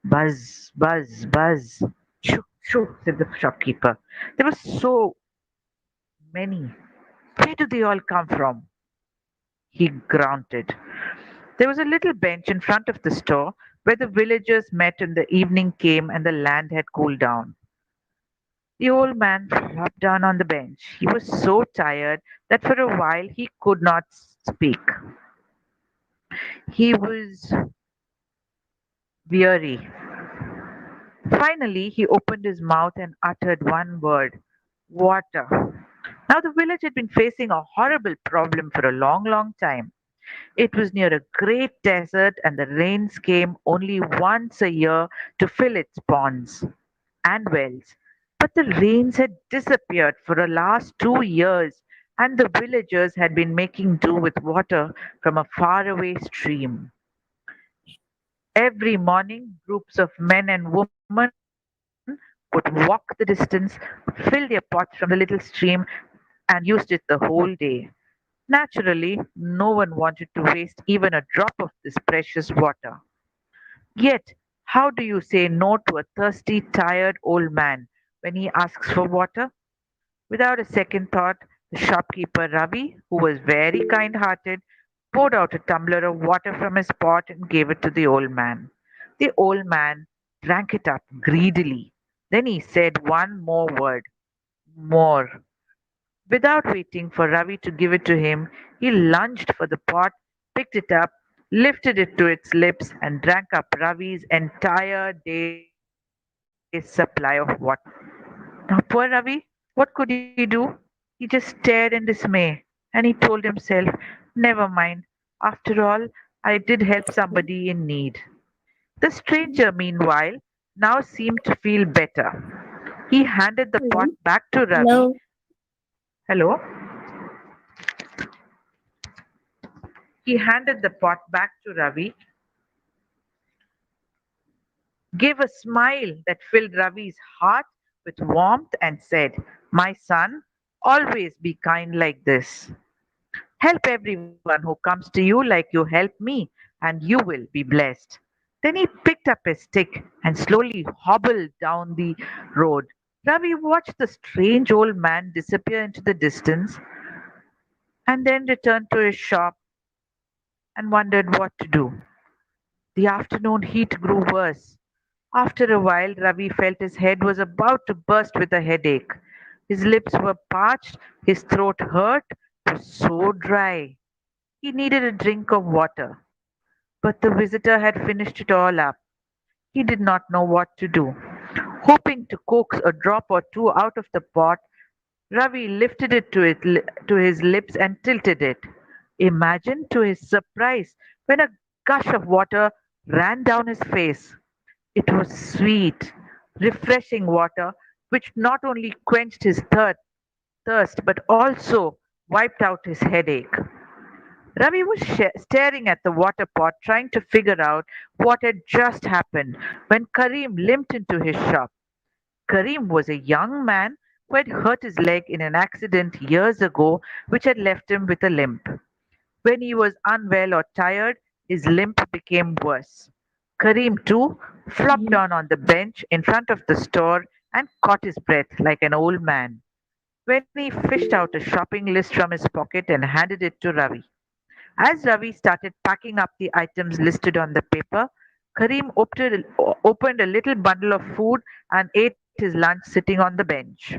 Buzz, buzz, buzz. Shoo, shoo, said the shopkeeper. There were so many. Where do they all come from? He grunted. There was a little bench in front of the store where the villagers met when the evening came and the land had cooled down. The old man flopped down on the bench. He was so tired that for a while he could not speak. He was weary. Finally, he opened his mouth and uttered one word: water. Now, the village had been facing a horrible problem for a long, long time. It was near a great desert, and the rains came only once a year to fill its ponds and wells. But the rains had disappeared for the last 2 years, and the villagers had been making do with water from a faraway stream. Every morning, groups of men and women would walk the distance, fill their pots from the little stream, and used it the whole day. Naturally, no one wanted to waste even a drop of this precious water. Yet, how do you say no to a thirsty, tired old man when he asks for water? Without a second thought, the shopkeeper Ravi, who was very kind hearted, poured out a tumbler of water from his pot and gave it to the old man. The old man drank it up greedily. Then he said one more word, more. Without waiting for Ravi to give it to him, he lunged for the pot, picked it up, lifted it to its lips, and drank up Ravi's entire day's supply of water. Now, poor Ravi, what could he do? He just stared in dismay and he told himself, never mind, after all, I did help somebody in need. The stranger, meanwhile, now seemed to feel better. He handed the pot Hello. back to Ravi. Hello. Hello? He handed the pot back to Ravi, gave a smile that filled Ravi's heart with warmth, and said, my son, always be kind like this. Help everyone who comes to you like you help me, and you will be blessed. Then he picked up his stick and slowly hobbled down the road. Ravi watched the strange old man disappear into the distance and then returned to his shop and wondered what to do. The afternoon heat grew worse. After a while, Ravi felt his head was about to burst with a headache. His lips were parched, his throat hurt, it was so dry. He needed a drink of water, but the visitor had finished it all up. He did not know what to do. Hoping to coax a drop or two out of the pot, Ravi lifted it to his lips and tilted it. Imagine to his surprise when a gush of water ran down his face. It was sweet, refreshing water which not only quenched his thirst but also wiped out his headache. Ravi was staring at the water pot, trying to figure out what had just happened when Karim limped into his shop. Karim was a young man who had hurt his leg in an accident years ago, which had left him with a limp. When he was unwell or tired, his limp became worse. Karim, too, flopped down on the bench in front of the store and caught his breath like an old man. When he fished out a shopping list from his pocket and handed it to Ravi. As Ravi started packing up the items listed on the paper, Karim opened a little bundle of food and ate his lunch sitting on the bench.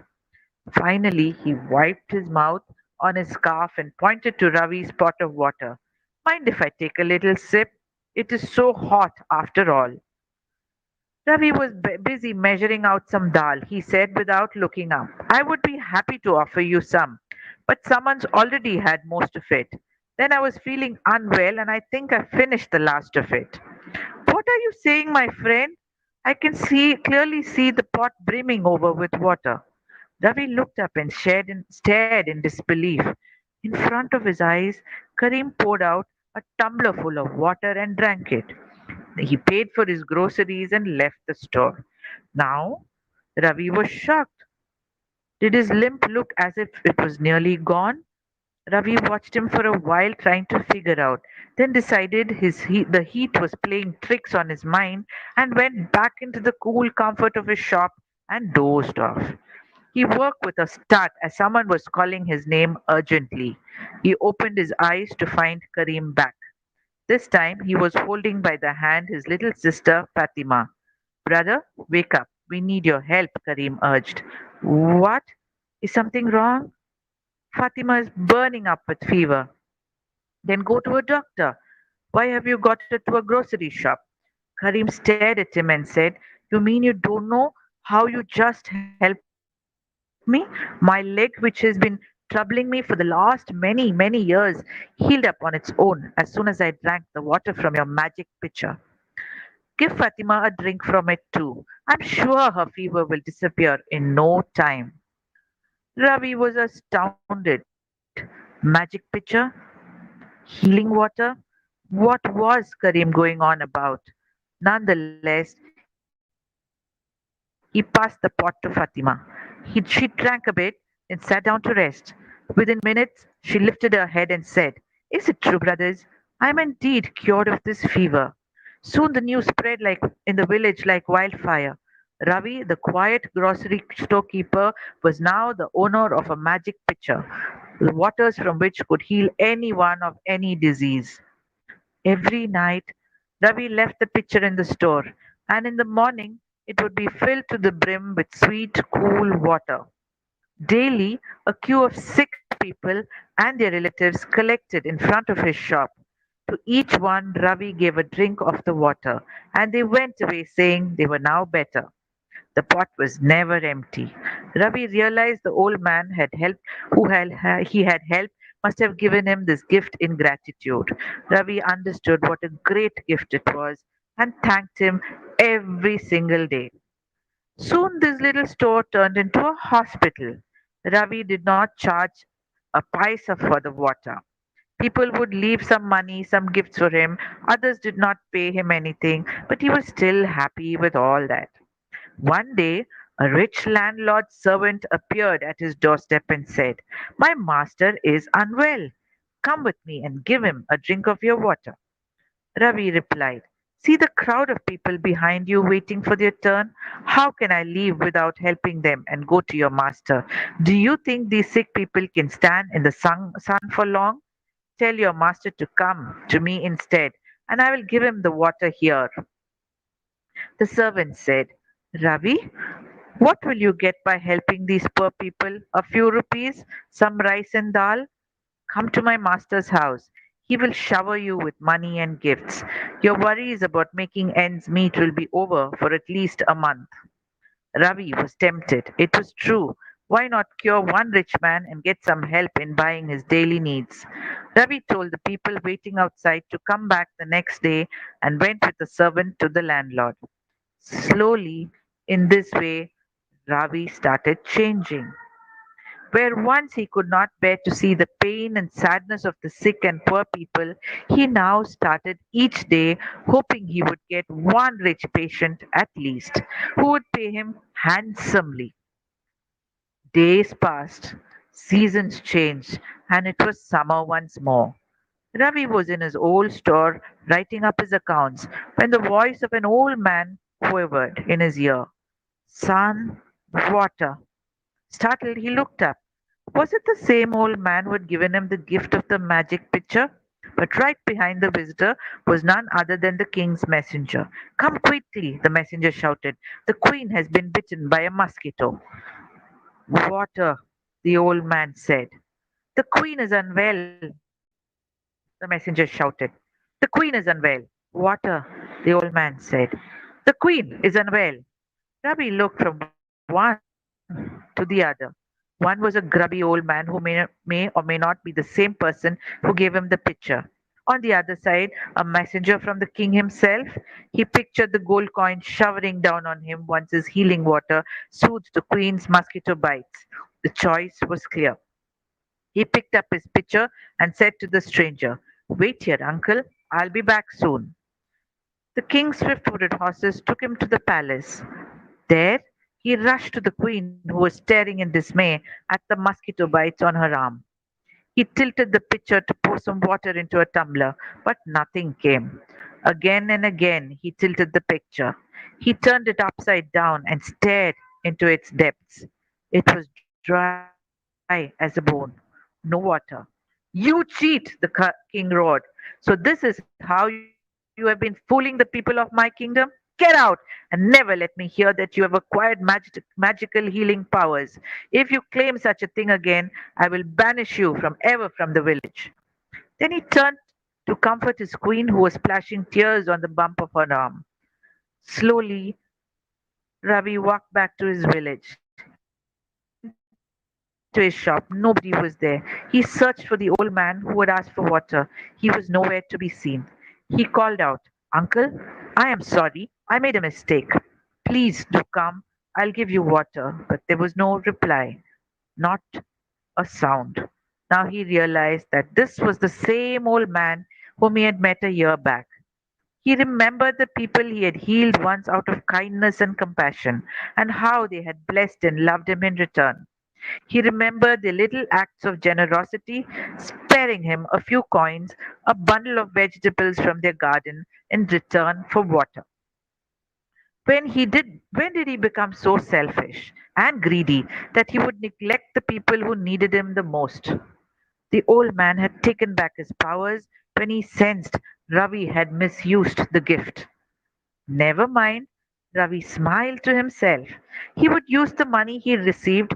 Finally, he wiped his mouth on his scarf and pointed to Ravi's pot of water. Mind if I take a little sip? It is so hot after all. Ravi was busy measuring out some dal. He said without looking up, I would be happy to offer you some, but someone's already had most of it. Then I was feeling unwell and I think I finished the last of it. What are you saying, my friend? I can clearly see the pot brimming over with water. Ravi looked up and stared in disbelief. In front of his eyes, Karim poured out a tumbler full of water and drank it. He paid for his groceries and left the store. Now, Ravi was shocked. Did his limp look as if it was nearly gone? Ravi watched him for a while, trying to figure out, then decided the heat was playing tricks on his mind and went back into the cool comfort of his shop and dozed off. He woke with a start as someone was calling his name urgently. He opened his eyes to find Karim back. This time he was holding by the hand his little sister Fatima. Brother, wake up. We need your help, Karim urged. What? Is something wrong? Fatima is burning up with fever. Then go to a doctor. Why have you got her to a grocery shop? Karim stared at him and said, you mean you don't know how you just helped me? My leg, which has been troubling me for the last many years, healed up on its own as soon as I drank the water from your magic pitcher. Give Fatima a drink from it too. I'm sure her fever will disappear in no time. Ravi was astounded. Magic pitcher? Healing water? What was Karim going on about? Nonetheless, he did not let his fear get the better of him. He passed the pot to Fatima. She drank a bit, then sat down to rest. Within minutes, she lifted her head and said, "Is it true, brothers? I am indeed cured of this fever." Soon the news spread like in the village like wildfire. Ravi, the quiet grocery storekeeper, was now the owner of a magic pitcher, the waters from which could heal anyone of any disease. Every night, Ravi left the pitcher in the store, and in the morning it would be filled to the brim with sweet, cool water. Daily, a queue of sick people and their relatives collected in front of his shop. To each one, Ravi gave a drink of the water, and they went away saying they were now better. The pot was never empty. Ravi realized the old man had helped he had helped must have given him this gift in gratitude. Ravi understood what a great gift it was and thanked him every single day. Soon this little store turned into a hospital. Ravi did not charge a paisa for the water. People would leave some money, some gifts for him. Others did not pay him anything, but he was still happy with all that. One day, a rich landlord's servant appeared at his doorstep and said, "My master is unwell. Come with me and give him a drink of your water." Ravi replied, "See the crowd of people behind you waiting for their turn. How can I leave without helping them and go to your master? Do you think these sick people can stand in the sun for long? Tell your master to come to me instead, and I will give him the water here." The servant said, "Ravi, what will you get by helping these poor people? A few rupees, some rice and dal? Come to my master's house. He will shower you with money and gifts. Your worries about making ends meet will be over for at least a month." Ravi was tempted. It was true. Why not cure one rich man and get some help in buying his daily needs? Ravi told the people waiting outside to come back the next day and went with the servant to the landlord. Slowly, in this way, Ravi started changing. Where once he could not bear to see the pain and sadness of the sick and poor people, he now started each day hoping he would get one rich patient at least, who would pay him handsomely. Days passed, seasons changed, and it was summer once more. Ravi was in his old store writing up his accounts when the voice of an old man quivered in his ear. "Son, water." Startled, he looked up. Was it the same old man who had given him the gift of the magic pitcher? But right behind the visitor was none other than the king's messenger. "Come quickly," the messenger shouted. "The queen has been bitten by a mosquito." "Water," the old man said. "The queen is unwell," the messenger shouted. "The queen is unwell." "Water," the old man said. "The queen is unwell." Ravi looked from one to the other. One was a grubby old man who may or may not be the same person who gave him the picture. On the other side, a messenger from the king himself. He pictured the gold coin showering down on him once his healing water soothed the queen's mosquito bites. The choice was clear. He picked up his pitcher and said to the stranger, "Wait here, uncle. I'll be back soon." The king's swift-footed horses took him to the palace. There, he rushed to the queen, who was staring in dismay at the mosquito bites on her arm. He tilted the pitcher to pour some water into a tumbler, but nothing came. Again and again he tilted the pitcher. He turned it upside down and stared into its depths. It was dry as a bone. No water. "You cheat!" the king roared. "So this is how you have been fooling the people of my kingdom? Get out and never let me hear that you have acquired magical healing powers. If you claim such a thing again, I will banish you from ever from the village." Then he turned to comfort his queen, who was splashing tears on the bump of her arm. Slowly, Ravi walked back to his village. He went into his shop. Nobody was there. He searched for the old man who had asked for water. He was nowhere to be seen. He called out, "Uncle, I am sorry. I made a mistake. Please do come. I'll give you water." But there was no reply. Not a sound. Now he realized that this was the same old man whom he had met a year back. He remembered the people he had healed once out of kindness and compassion, and how they had blessed and loved him in return. He remembered the little acts of generosity, sparing him a few coins, a bundle of vegetables from their garden in return for water. When did he become so selfish and greedy that he would neglect the people who needed him the most? The old man had taken back his powers when he sensed Ravi had misused the gift. Never mind, Ravi smiled to himself. He would use the money he received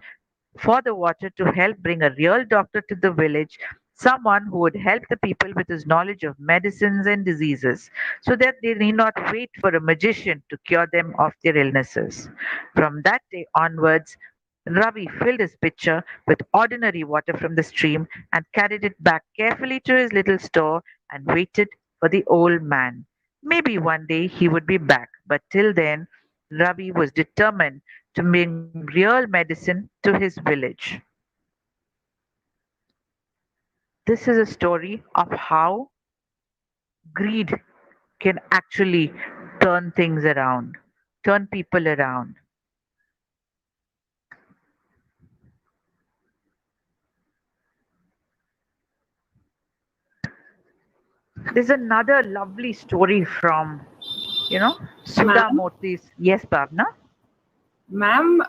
for the water to help bring a real doctor to the village, someone who would help the people with his knowledge of medicines and diseases, so that they need not wait for a magician to cure them of their illnesses. From that day onwards, Ravi filled his pitcher with ordinary water from the stream and carried it back carefully to his little store and waited for the old man. Maybe one day he would be back, but till then, Ravi was determined to bring real medicine to his village. This is a story of how greed can actually turn things around, turn people around. There's another lovely story from, Sudha Ma'am, Murthy's. Yes, Bhavna? ma'am,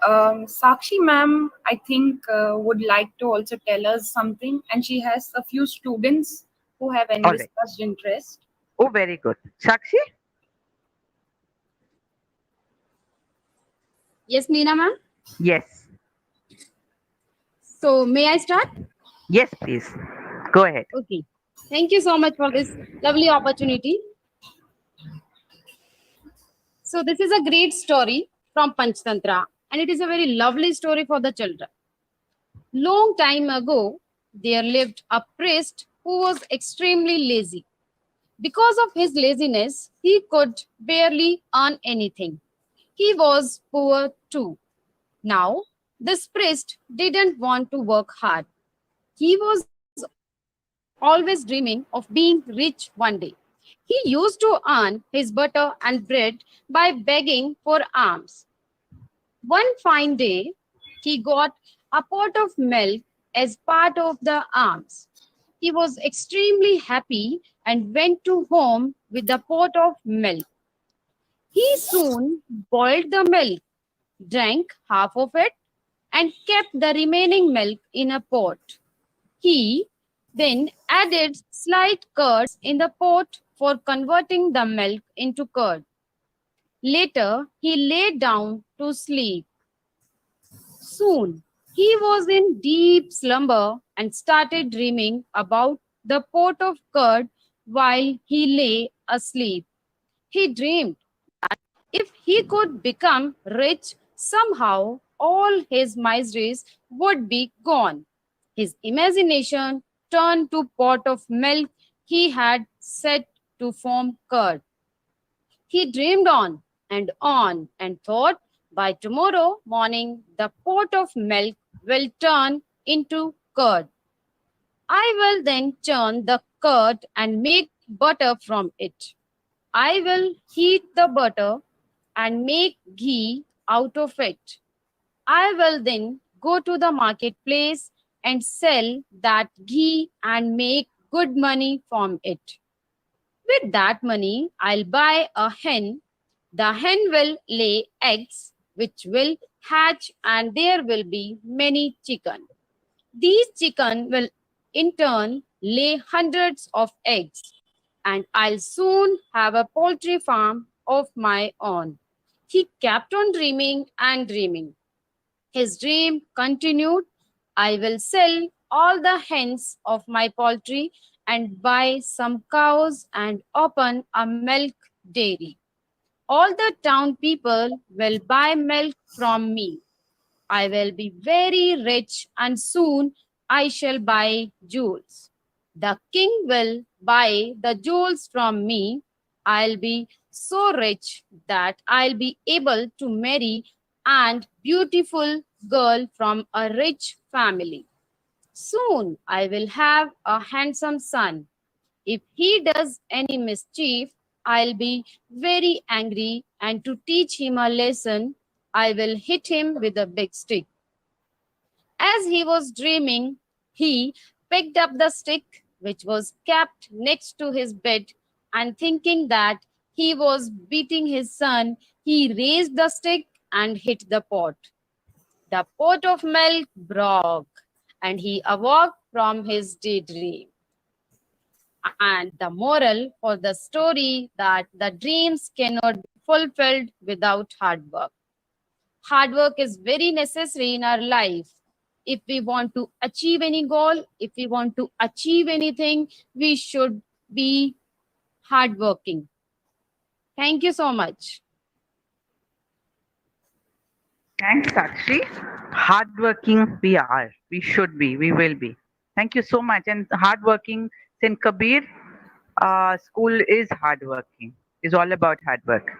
Sakshi ma'am, I think would like to also tell us something, and she has a few students who have All right. envisaged interest. Oh, very good. Sakshi? Yes, Meena ma'am. Yes. So may I start? Yes, please. Go ahead. Okay. Thank you so much for this lovely opportunity. So this is a great story from Panchtantra, and it is a very lovely story for the children. Long time ago, there lived a priest who was extremely lazy. Because of his laziness, he could barely earn anything. He was poor too. Now, this priest didn't want to work hard. He was always dreaming of being rich one day. He used to earn his butter and bread by begging for alms. One fine day, he got a pot of milk as part of the alms. He was extremely happy and went to home with the pot of milk. He soon boiled the milk, drank half of it, and kept the remaining milk in a pot. He then added slight curds in the pot for converting the milk into curd. Later, he lay down to sleep. Soon, he was in deep slumber and started dreaming about the pot of curd while he lay asleep. He dreamed that if he could become rich, somehow all his miseries would be gone. His imagination turned to pot of milk he had set to form curd. He dreamed on and thought, by tomorrow morning the pot of milk will turn into curd. I will then churn the curd and make butter from it. I will heat the butter and make ghee out of it. I will then go to the marketplace and sell that ghee and make good money from it. With that money, I'll buy a hen. The hen will lay eggs, which will hatch, and there will be many chicken. These chicken will in turn lay hundreds of eggs, and I'll soon have a poultry farm of my own. He kept on dreaming and dreaming. His dream continued. I will sell all the hens of my poultry and buy some cows and open a milk dairy. All the town people will buy milk from me. I will be very rich and soon I shall buy jewels. The king will buy the jewels from me. I'll be so rich that I'll be able to marry and beautiful girl from a rich family. Soon I will have a handsome son. If he does any mischief, I'll be very angry, and to teach him a lesson, I will hit him with a big stick. As he was dreaming, he picked up the stick which was kept next to his bed, and thinking that he was beating his son, he raised the stick and hit the pot. The pot of milk broke, and he awoke from his daydream. And the moral for the story that the dreams cannot be fulfilled without hard work. Hard work is very necessary in our life. If we want to achieve any goal, if we want to achieve anything, we should be hardworking. Thank you so much. Thanks, Sakshi. Hardworking we are. We should be. We will be. Thank you so much. And hardworking, St. Kabir, school is hardworking. Is all about hard work.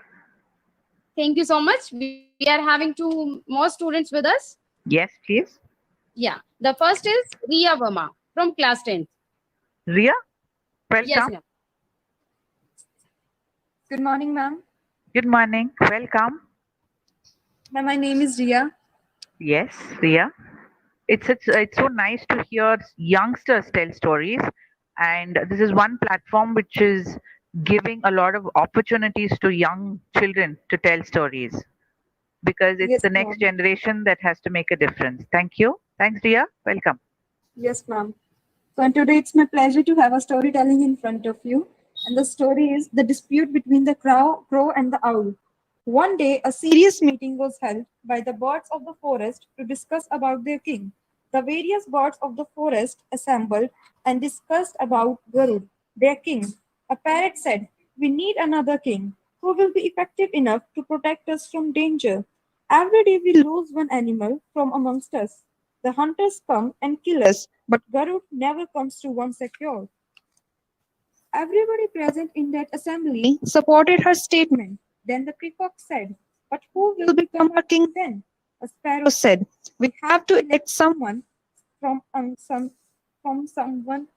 Thank you so much. We are having two more students with us. Yes, please. Yeah. The first is Ria Verma from class 10th. Ria, welcome. Yes, ma'am. Good morning, ma'am. Good morning. Welcome. Ma'am, my name is Ria. Yes, Ria. It's so nice to hear youngsters tell stories, and this is one platform which is giving a lot of opportunities to young children to tell stories, because it's Yes, the next ma'am. generation that has to make a difference. Thank you. Thanks, Ria. Welcome. Yes, ma'am. So today it's my pleasure to have a storytelling in front of you. And the story is The Dispute Between the Crow and the Owl. One day, a serious meeting was held by the birds of the forest to discuss about their king. The various birds of the forest assembled and discussed about Garud, their king. A parrot said, "We need another king who will be effective enough to protect us from danger. Every day we lose one animal from amongst us. The hunters come and kill us, but Garud never comes to one secure." Everybody present in that assembly supported her statement. Then the peacock said, "But who will become our king then?" A sparrow said, "We have to elect someone from someone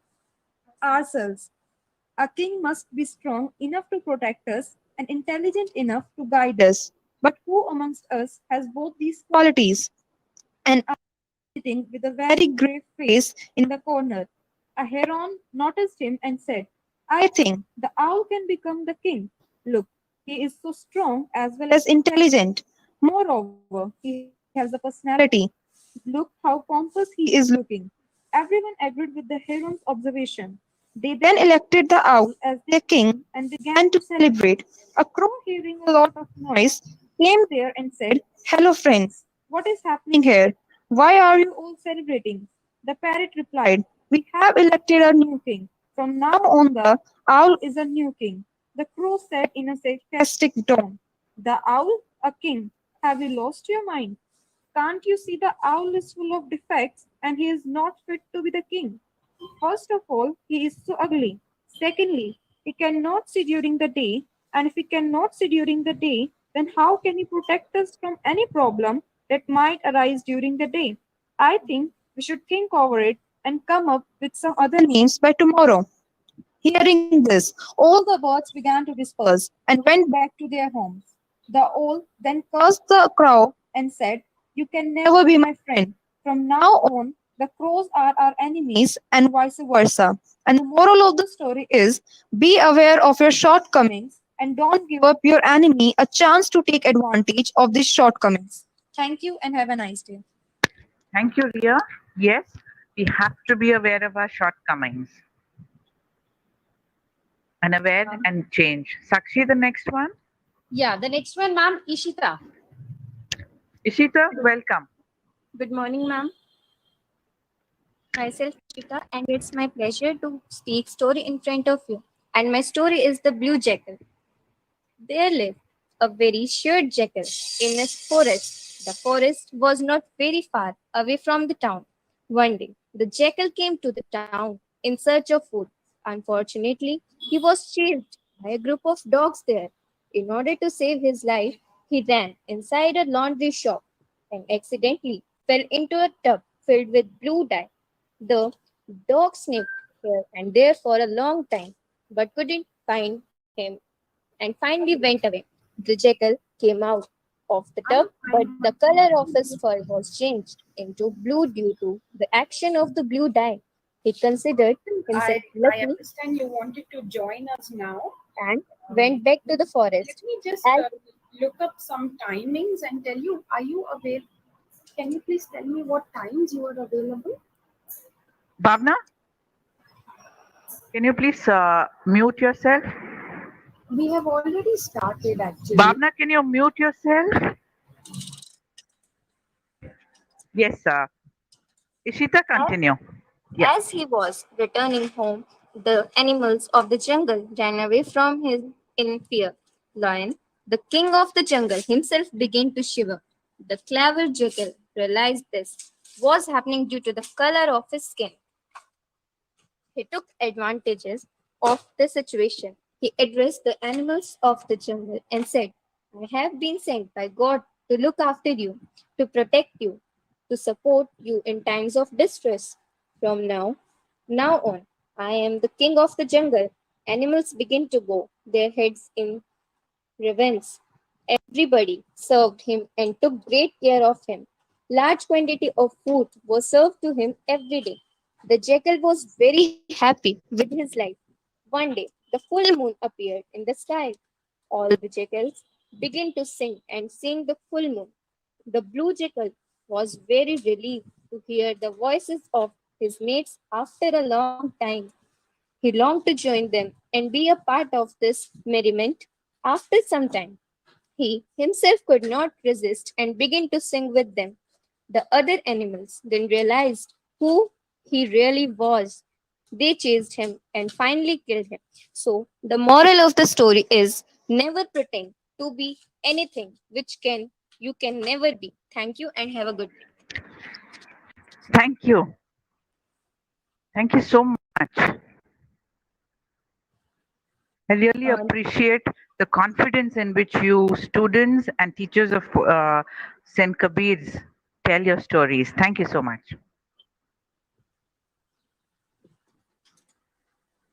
ourselves. A king must be strong enough to protect us and intelligent enough to guide us. But who amongst us has both these qualities?" And sitting with a very grave face in the corner. A heron noticed him and said, "I think the owl can become the king. Look, he is so strong as well as intelligent. Moreover, he has a personality. Look how pompous he is looking." Everyone agreed with the heron's observation. They then elected the owl as their king and began to celebrate. A crow, hearing a lot of noise, came there and said, "Hello, friends. What is happening here? Why are you all celebrating?" The parrot replied, "We have elected a new king. From now on, the owl is a new king." The crow said in a sarcastic tone, "The owl, a king? Have you lost your mind? Can't you see the owl is full of defects and he is not fit to be the king? First of all, he is so ugly. Secondly, he cannot see during the day. And if he cannot see during the day, then how can he protect us from any problem that might arise during the day? I think we should think over it and come up with some other names by tomorrow." Hearing this, all the birds began to disperse and went back to their homes. The owl then cursed the crow and said, "You can never be my friend. From now on, the crows are our enemies and vice versa." And the moral of the story is, be aware of your shortcomings and don't give up your enemy a chance to take advantage of these shortcomings. Thank you and have a nice day. Thank you, Ria. Yes, we have to be aware of our shortcomings. And aware and change. Sakshi, the next one. Yeah, the next one, ma'am, Ishita. Ishita, welcome. Good morning, ma'am. Myself, Chika, and it's my pleasure to speak story in front of you. And my story is the blue jackal. There lived a very short jackal in a forest. The forest was not very far away from the town. One day, the jackal came to the town in search of food. Unfortunately, he was chased by a group of dogs there. In order to save his life, he ran inside a laundry shop and accidentally fell into a tub filled with blue dye. The dog sniffed here and there for a long time, but couldn't find him and finally went away. The jackal came out of the tub, but the color of his fur was changed into blue due to the action of the blue dye. He considered himself I lucky understand you wanted to join us now. and went back to the forest. Let me just As look up some timings and tell you, are you available? Can you please tell me what times you are available? Bhavna, can you please mute yourself? We have already started actually. Bhavna, can you mute yourself? Yes, sir. Ishita, continue. Yeah. As he was returning home, the animals of the jungle ran away from him in fear. Lion, the king of the jungle, himself began to shiver. The clever jackal realized this was happening due to the color of his skin. He took advantages of the situation. He addressed the animals of the jungle and said, I have been sent by God to look after you, to protect you, to support you in times of distress. From now on, I am the king of the jungle. Animals begin to bow their heads in reverence. Everybody served him and took great care of him. Large quantity of food was served to him every day. The jackal was very happy with his life. One day, the full moon appeared in the sky. All the jackals began to sing and sing the full moon. The blue jackal was very relieved to hear the voices of his mates after a long time. He longed to join them and be a part of this merriment. After some time, he himself could not resist and began to sing with them. The other animals then realized who he really was. They chased him and finally killed him. So, the moral of the story is never pretend to be anything which you can never be. Thank you and have a good day. Thank you. Thank you so much. I really appreciate the confidence in which you students and teachers of St. Kabir's tell your stories. Thank you so much.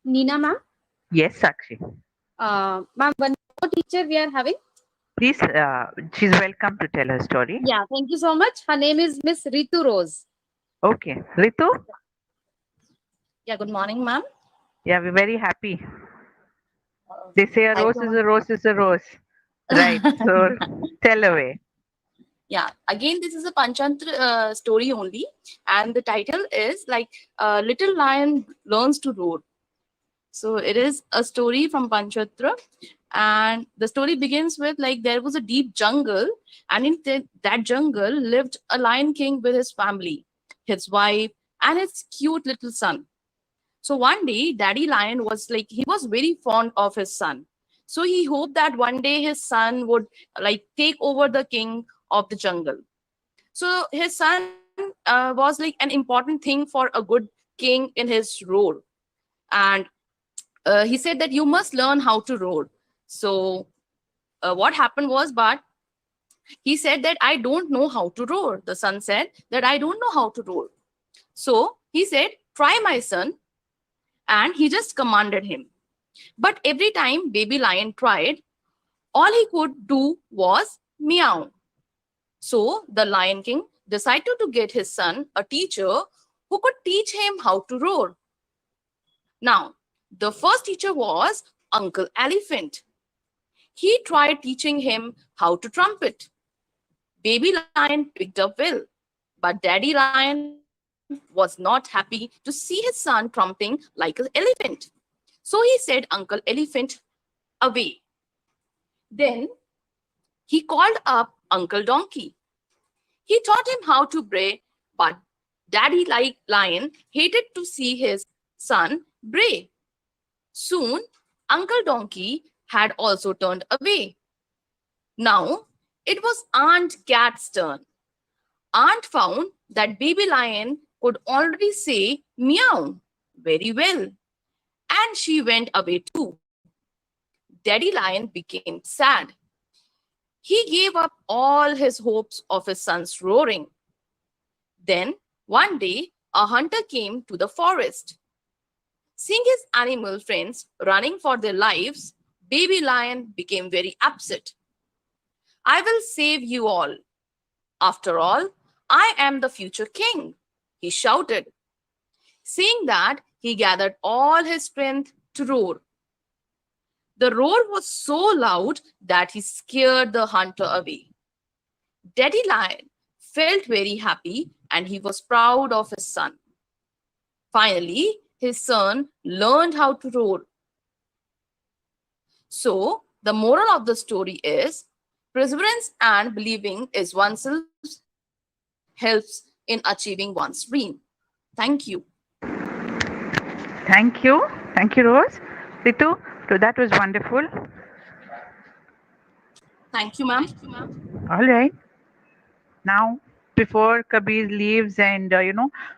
Neena ma'am. Yes, Sakshi. Ma'am, one more teacher we are having. Please, she's welcome to tell her story. Yeah, thank you so much. Her name is Miss Ritu Rose. Okay. Ritu? Yeah, good morning, ma'am. Yeah, we're very happy. They say a rose is a rose is a rose. Right. So tell away. Yeah, again, this is a Panchantra story only. And the title is like Little Lion Learns to Roar. So it is a story from Panchantra. And the story begins with like there was a deep jungle. And in that jungle lived a lion king with his family, his wife, and his cute little son. So one day, Daddy Lion was like, he was very fond of his son. So he hoped that one day his son would like take over the king of the jungle. So his son was like an important thing for a good king in his role. And he said that you must learn how to roar. So what happened was, but he said that I don't know how to roar. The son said that I don't know how to roar. So he said, try, my son. And he just commanded him. But every time baby lion tried, all he could do was meow. So the Lion King decided to get his son a teacher who could teach him how to roar. Now, the first teacher was Uncle Elephant. He tried teaching him how to trumpet. Baby lion picked up well, but Daddy Lion was not happy to see his son trumping like an elephant. So he said Uncle Elephant away. Then he called up Uncle Donkey. He taught him how to bray, but Daddy Lion hated to see his son bray. Soon, Uncle Donkey had also turned away. Now, it was Aunt Cat's turn. Aunt found that baby lion could already say meow very well, and she went away too. Daddy Lion became sad. He gave up all his hopes of his son's roaring. Then, one day, a hunter came to the forest. Seeing his animal friends running for their lives, Baby lion became very upset. I will save you all. After all, I am the future king, he shouted. Seeing that, he gathered all his strength to roar. The roar was so loud that he scared the hunter away. Daddy Lion felt very happy and he was proud of his son. Finally, his son learned how to roar. So, the moral of the story is perseverance and believing is oneself helps in achieving one's dream. Thank you. Thank you. Thank you, Rose. Ritu, so that was wonderful. Thank you, ma'am. All right. Now, before Kabir leaves and,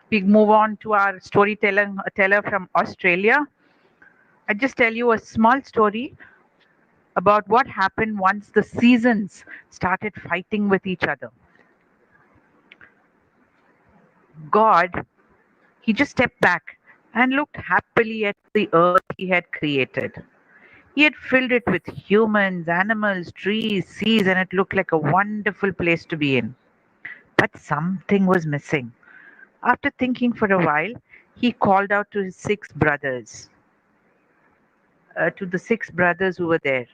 we move on to our teller from Australia, I just tell you a small story about what happened once the seasons started fighting with each other. God, he just stepped back and looked happily at the earth he had created. He had filled it with humans, animals, trees, seas, and it looked like a wonderful place to be in. But something was missing. After thinking for a while, he called out to his to the six brothers who were there: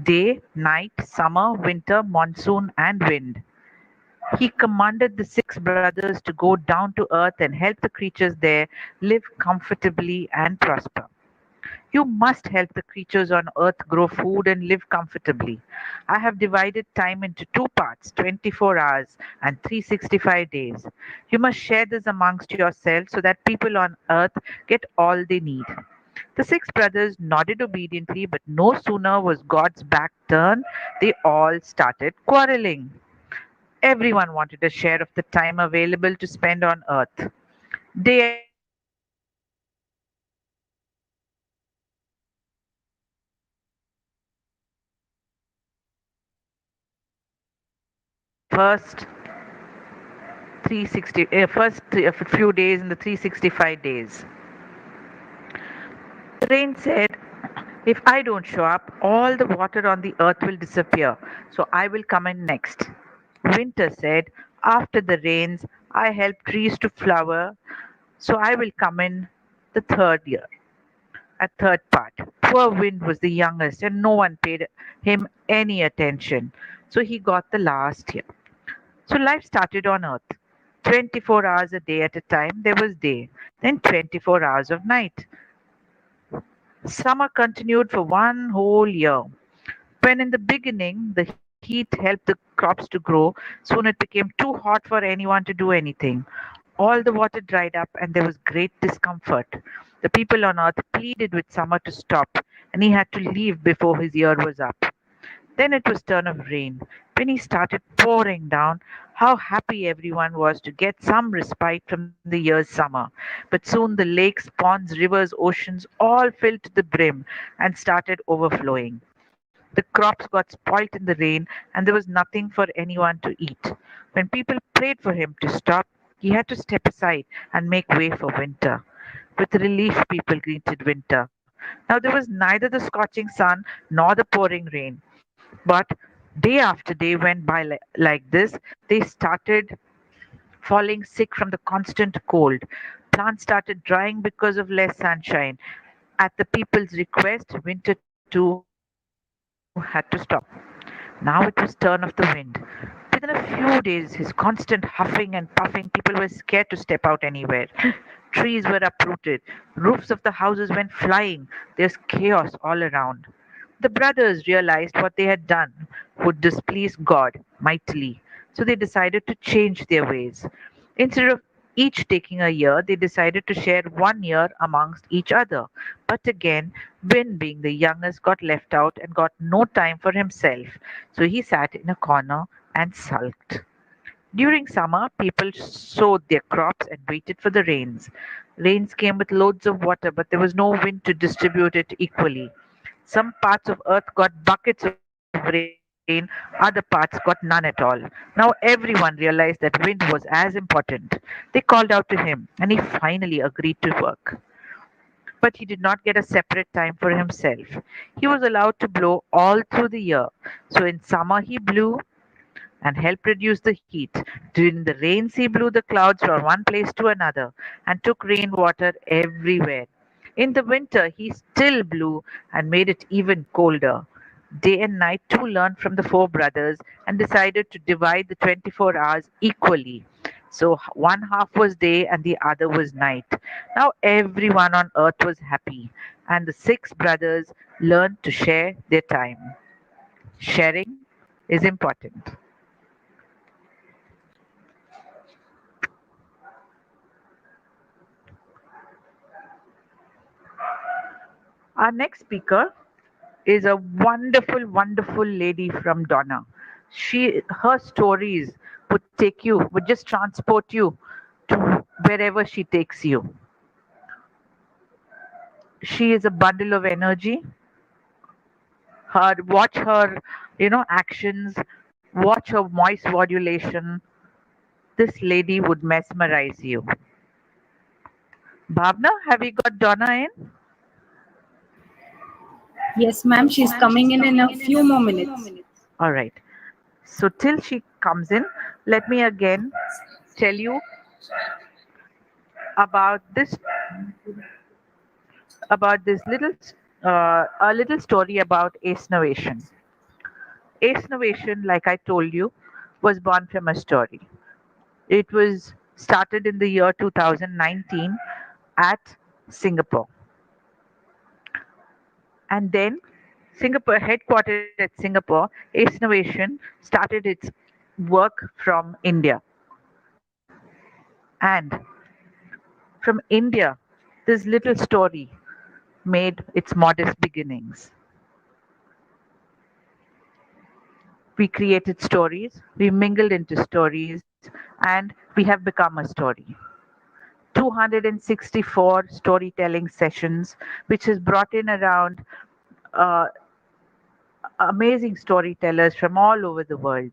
day, night, summer, winter, monsoon, and wind. He commanded the six brothers to go down to earth and help the creatures there live comfortably and prosper. You must help the creatures on earth grow food and live comfortably. I have divided time into two parts, 24 hours and 365 days. You must share this amongst yourselves so that people on earth get all they need. The six brothers nodded obediently, but no sooner was God's back turned, they all started quarreling. Everyone wanted a share of the time available to spend on earth. Day after day went by, and the six brothers didn't get a chance to spend any time on earth. First few days in the 365 days. The rain said, if I don't show up, all the water on the earth will disappear, so I will come in next. Winter said, after the rains, I help trees to flower, so I will come in the third year. A third part. Poor Wind was the youngest, and no one paid him any attention, so he got the last year. So life started on earth. 24 hours a day at a time, there was day, then 24 hours of night. Summer continued for one whole year. When in the beginning the heat helped the crops to grow, soon it became too hot for anyone to do anything. All the water dried up and there was great discomfort. The people on earth pleaded with summer to stop, and he had to leave before his year was up. Then it was turn of rain. When he started pouring down, how happy everyone was to get some respite from the year's summer. But soon the lakes, ponds, rivers, oceans all filled to the brim and started overflowing. The crops got spoilt in the rain, and there was nothing for anyone to eat. When people prayed for him to stop, he had to step aside and make way for winter. With relief, people greeted winter. Now there was neither the scorching sun nor the pouring rain. But day after day went by like this. They started falling sick from the constant cold. Plants started drying because of less sunshine. At the people's request, winter too had to stop. Now it was turn of the wind. Within a few days, his constant huffing and puffing, people were scared to step out anywhere. Trees were uprooted. Roofs of the houses went flying. There's chaos all around. The brothers realized what they had done would displease God mightily, so they decided to change their ways. Instead of each taking a year, they decided to share 1 year amongst each other. But again, Win, being the youngest, got left out and got no time for himself, so he sat in a corner and sulked. During summer, people sowed their crops and waited for the rains. Rains came with loads of water, but there was no wind to distribute it equally. Some parts of earth got buckets of rain, other parts got none at all. Now everyone realized that wind was as important. They called out to him, and he finally agreed to work. But he did not get a separate time for himself. He was allowed to blow all through the year. So in summer he blew and helped reduce the heat. During the rains, he blew the clouds from one place to another and took rainwater everywhere. In the winter, he still blew and made it even colder. Day and night too learned from the four brothers and decided to divide the 24 hours equally. So one half was day and the other was night. Now everyone on earth was happy, and the six brothers learned to share their time. Sharing is important. Our next speaker is a wonderful, wonderful lady from Donna. Her stories would just transport you to wherever she takes you. She is a bundle of energy. Watch her, actions. Watch her voice modulation. This lady would mesmerize you. Bhavna, have you got Donna in? Yes, ma'am. She's coming in a few more minutes. All right. So till she comes in, let me again tell you about this a little story about Ace Novation. Ace Novation, like I told you, was born from a story. It was started in the year 2019 at Singapore. And then Singapore, headquartered at Singapore, Ace Innovation started its work from India. And from India, this little story made its modest beginnings. We created stories, we mingled into stories, and we have become a story. 264 storytelling sessions, which has brought in around uh, amazing storytellers from all over the world.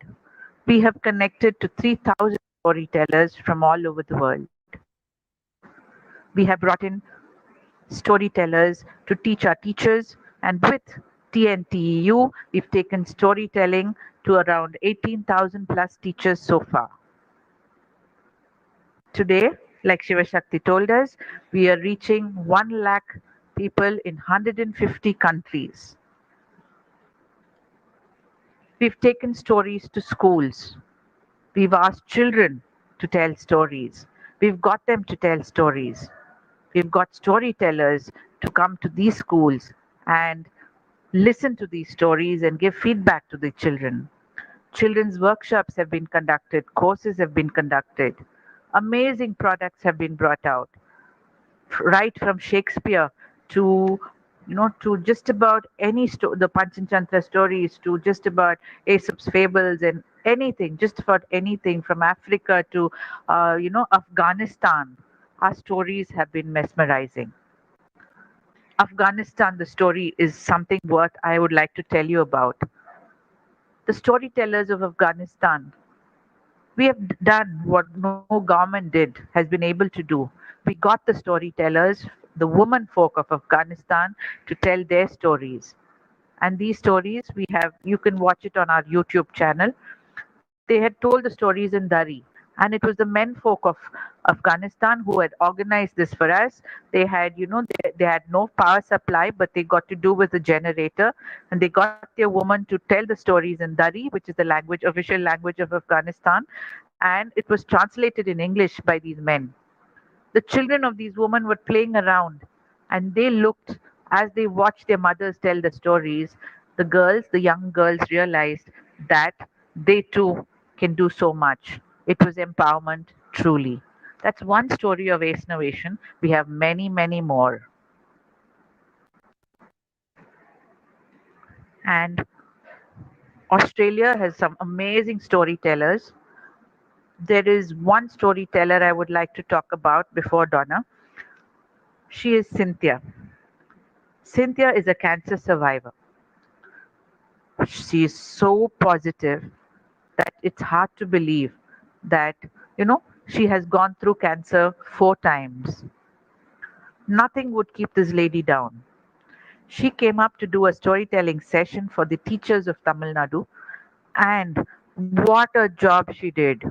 We have connected to 3,000 storytellers from all over the world. We have brought in storytellers to teach our teachers, and with TNTEU, we've taken storytelling to around 18,000 plus teachers so far. Today, like Shiva Shakti told us, we are reaching 1 lakh people in 150 countries. We've taken stories to schools. We've asked children to tell stories. We've got them to tell stories. We've got storytellers to come to these schools and listen to these stories and give feedback to the children. Children's workshops have been conducted, courses have been conducted, amazing products have been brought out, right from Shakespeare to to just about any the Panchantantra stories, to just about Aesop's fables, and anything, just about anything from Africa to Afghanistan. Our stories have been mesmerizing. Afghanistan, the story is something worth I would like to tell you about. The storytellers of Afghanistan, we have done what no government has been able to do. We got the storytellers, the women folk of Afghanistan, to tell their stories. And these stories you can watch it on our YouTube channel. They had told the stories in Dari. And it was the men folk of Afghanistan who had organized this for us. They had, they had no power supply, but they got to do with a generator, and they got their woman to tell the stories in Dari, which is the official language of Afghanistan, and it was translated in English by these men. The children of these women were playing around, and they looked, as they watched their mothers tell the stories, the young girls realized that they too can do so much. It was empowerment, truly. That's one story of Ace Innovation. We have many, many more. And Australia has some amazing storytellers. There is one storyteller I would like to talk about before Donna. She is Cynthia. Cynthia is a cancer survivor. She is so positive that it's hard to believe that, she has gone through cancer 4 times. Nothing would keep this lady down. She came up to do a storytelling session for the teachers of Tamil Nadu, and what a job she did.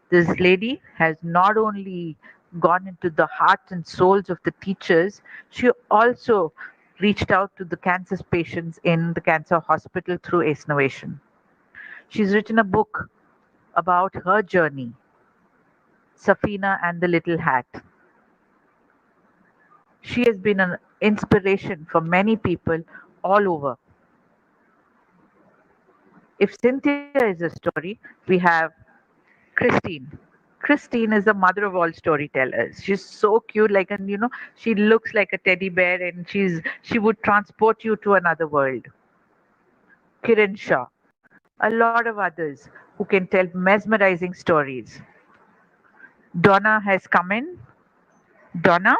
This lady has not only gone into the hearts and souls of the teachers, she also reached out to the cancer patients in the cancer hospital through ACE Innovation. She's written a book about her journey, Safina and the Little Hat. She has been an inspiration for many people all over. If Cynthia is a story, we have Christine. Christine is the mother of all storytellers. She's so cute, like, and she looks like a teddy bear, and she would transport you to another world. Kiran Shah, a lot of others who can tell mesmerizing stories. Donna has come in. Donna?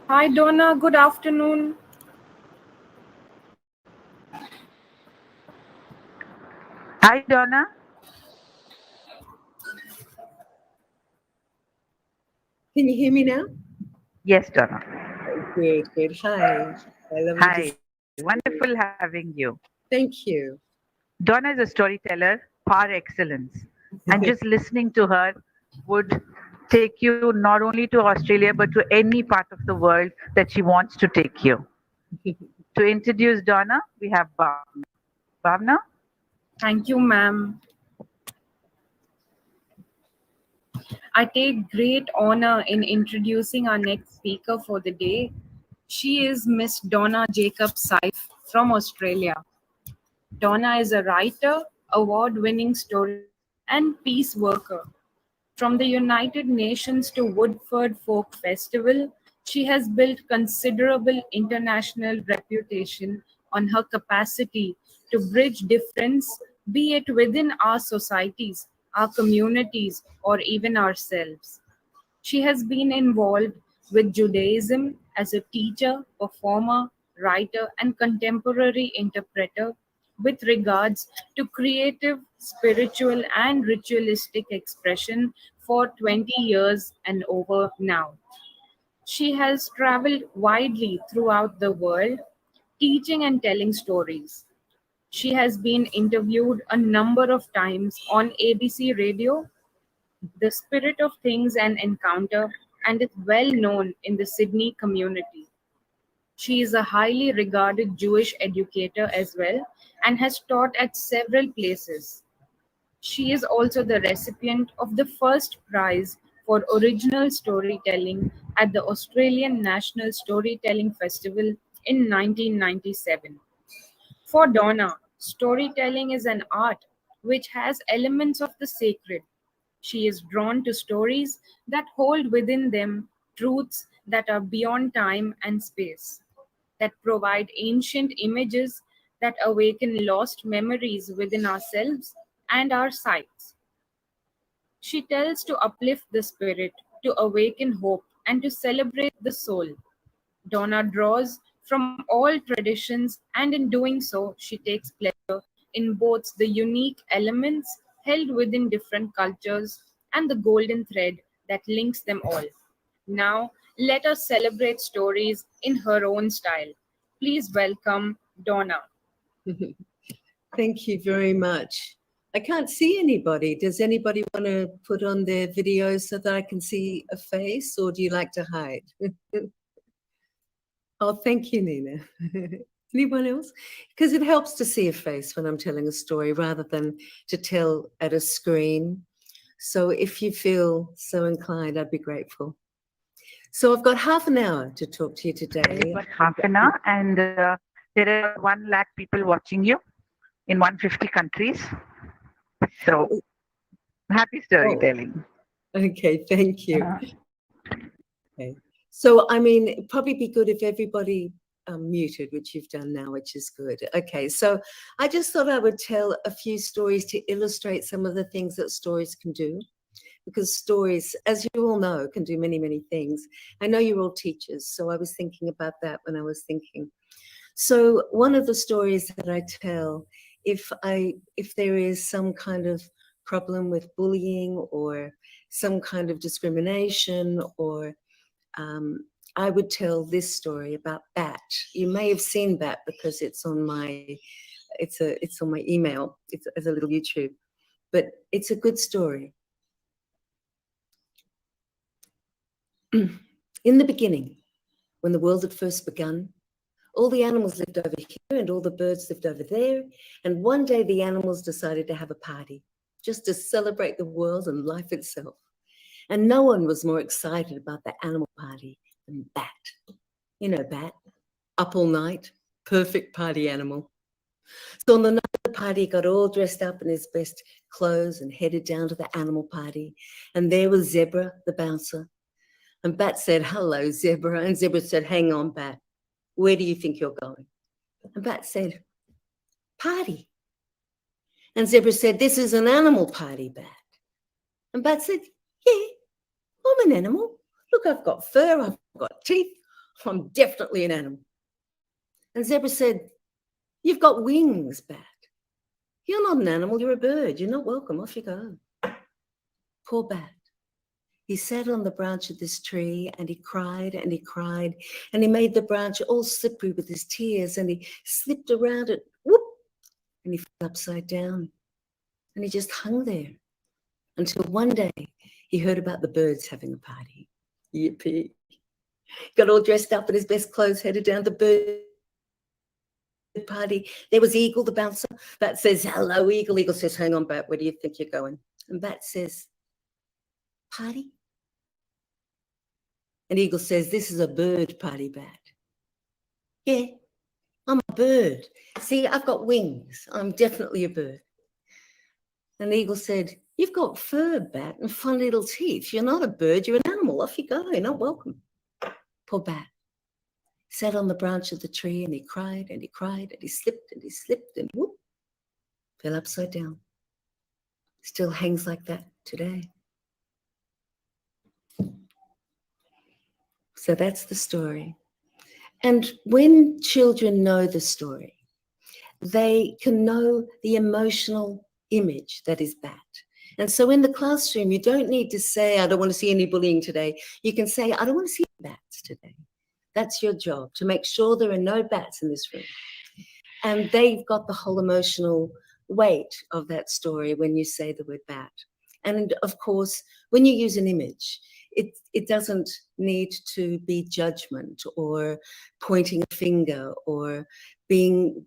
Hi, Donna. Good afternoon. Hi, Donna. Can you hear me now? Yes, Donna. Good, good. Hi. Hi. Wonderful having you. Thank you. Donna is a storyteller par excellence, and just listening to her would take you not only to Australia but to any part of the world that she wants to take you. To introduce Donna, we have Bhavna. Bhavna? Thank you, ma'am. I take great honor in introducing our next speaker for the day. She is Miss Donna Jacob Saif from Australia. Donna is a writer, award-winning story, and peace worker. From the United Nations to Woodford Folk Festival, she has built considerable international reputation on her capacity to bridge difference, be it within our societies, our communities, or even ourselves. She has been involved with Judaism as a teacher, performer, writer, and contemporary interpreter with regards to creative, spiritual, and ritualistic expression for 20 years and over now. She has traveled widely throughout the world, teaching and telling stories. She has been interviewed a number of times on ABC Radio, The Spirit of Things and Encounter, and is well known in the Sydney community. She is a highly regarded Jewish educator as well and has taught at several places. She is also the recipient of the first prize for original storytelling at the Australian National Storytelling Festival in 1997. For Donna, storytelling is an art which has elements of the sacred. She is drawn to stories that hold within them truths that are beyond time and space, that provide ancient images that awaken lost memories within ourselves and our sights. She tells to uplift the spirit, to awaken hope, and to celebrate the soul. Donna draws from all traditions, and in doing so, she takes pleasure in both the unique elements held within different cultures and the golden thread that links them all. Now, let us celebrate stories in her own style. Please welcome Donna. Thank you very much. I can't see anybody. Does anybody want to put on their video so that I can see a face, or do you like to hide? Oh, thank you, Nina. Anyone else? Because it helps to see a face when I'm telling a story rather than to tell at a screen. So if you feel so inclined, I'd be grateful. So I've got half an hour to talk to you today. Half an hour, and there are 1 lakh people watching you in 150 countries. So happy storytelling. Okay, thank you. Okay. So, I mean, it'd probably be good if everybody muted, which you've done now, which is good. Okay, so I just thought I would tell a few stories to illustrate some of the things that stories can do. Because stories, as you all know, can do many, many things. I know you're all teachers, so I was thinking about that when I was thinking. So one of the stories that I tell, if there is some kind of problem with bullying or some kind of discrimination, or I would tell this story about Bat. You may have seen Bat because it's on my email. It's a little YouTube, but it's a good story. In the beginning, when the world had first begun, all the animals lived over here and all the birds lived over there. And one day the animals decided to have a party just to celebrate the world and life itself. And no one was more excited about the animal party than Bat. You know Bat, up all night, perfect party animal. So on the night of the party, he got all dressed up in his best clothes and headed down to the animal party. And there was Zebra, the bouncer. And Bat said, "Hello, Zebra." And Zebra said, "Hang on, Bat. Where do you think you're going?" And Bat said, "Party." And Zebra said, "This is an animal party, Bat." And Bat said, "Yeah, I'm an animal. Look, I've got fur, I've got teeth. I'm definitely an animal." And Zebra said, "You've got wings, Bat. You're not an animal, you're a bird. You're not welcome. Off you go." Poor Bat. He sat on the branch of this tree and he cried and he cried and he made the branch all slippery with his tears and he slipped around it, whoop, and he fell upside down and he just hung there until one day he heard about the birds having a party. Yippee. Got all dressed up in his best clothes, headed down the bird party. There was Eagle, the bouncer. Bat says, "Hello, Eagle." Eagle says, "Hang on, Bat, where do you think you're going?" And Bat says, "Party?" And Eagle says, "This is a bird party, Bat." "Yeah, I'm a bird. See, I've got wings. I'm definitely a bird." And Eagle said, "You've got fur, Bat, and fun little teeth. You're not a bird, you're an animal. Off you go, you're not welcome." Poor Bat sat on the branch of the tree and he cried and he cried and he slipped and whoop, fell upside down. Still hangs like that today. So that's the story. And when children know the story, they can know the emotional image that is Bat. And so in the classroom, you don't need to say, "I don't want to see any bullying today." You can say, "I don't want to see bats today." That's your job, to make sure there are no bats in this room. And they've got the whole emotional weight of that story when you say the word bat. And of course, when you use an image, it doesn't need to be judgment or pointing a finger or being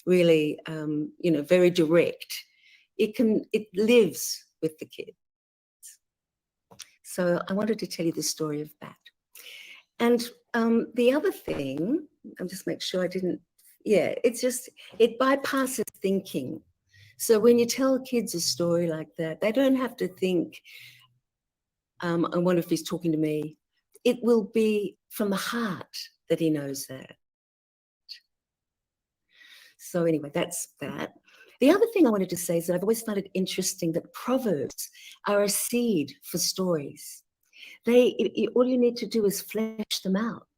really very direct. It lives with the kids. So I wanted to tell you the story of Bat. And the other thing, I'll just make sure I didn't, it bypasses thinking. So when you tell kids a story like that, they don't have to think, "I wonder if he's talking to me." It will be from the heart that he knows that. So anyway, that's that. The other thing I wanted to say is that I've always found it interesting that proverbs are a seed for stories. All you need to do is flesh them out,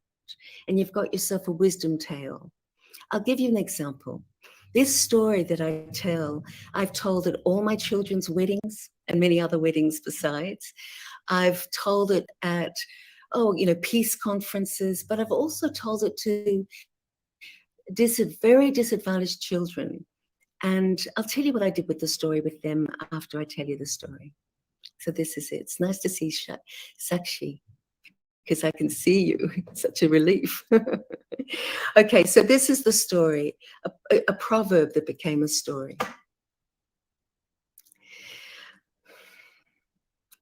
and you've got yourself a wisdom tale. I'll give you an example. This story that I tell, I've told at all my children's weddings and many other weddings besides. I've told it at, peace conferences, but I've also told it to very disadvantaged children. And I'll tell you what I did with the story with them after I tell you the story. So this is it. It's nice to see Sakshi, because I can see you. It's such a relief. Okay, so this is the story, a proverb that became a story.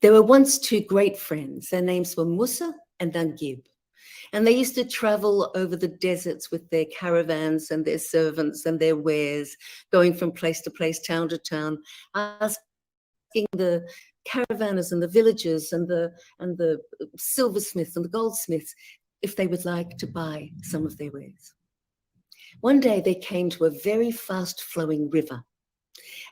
There were once two great friends. Their names were Musa and Dangib. And they used to travel over the deserts with their caravans and their servants and their wares, going from place to place, town to town, asking the caravanners and the villagers and the silversmiths and the goldsmiths if they would like to buy some of their wares. One day they came to a very fast-flowing river,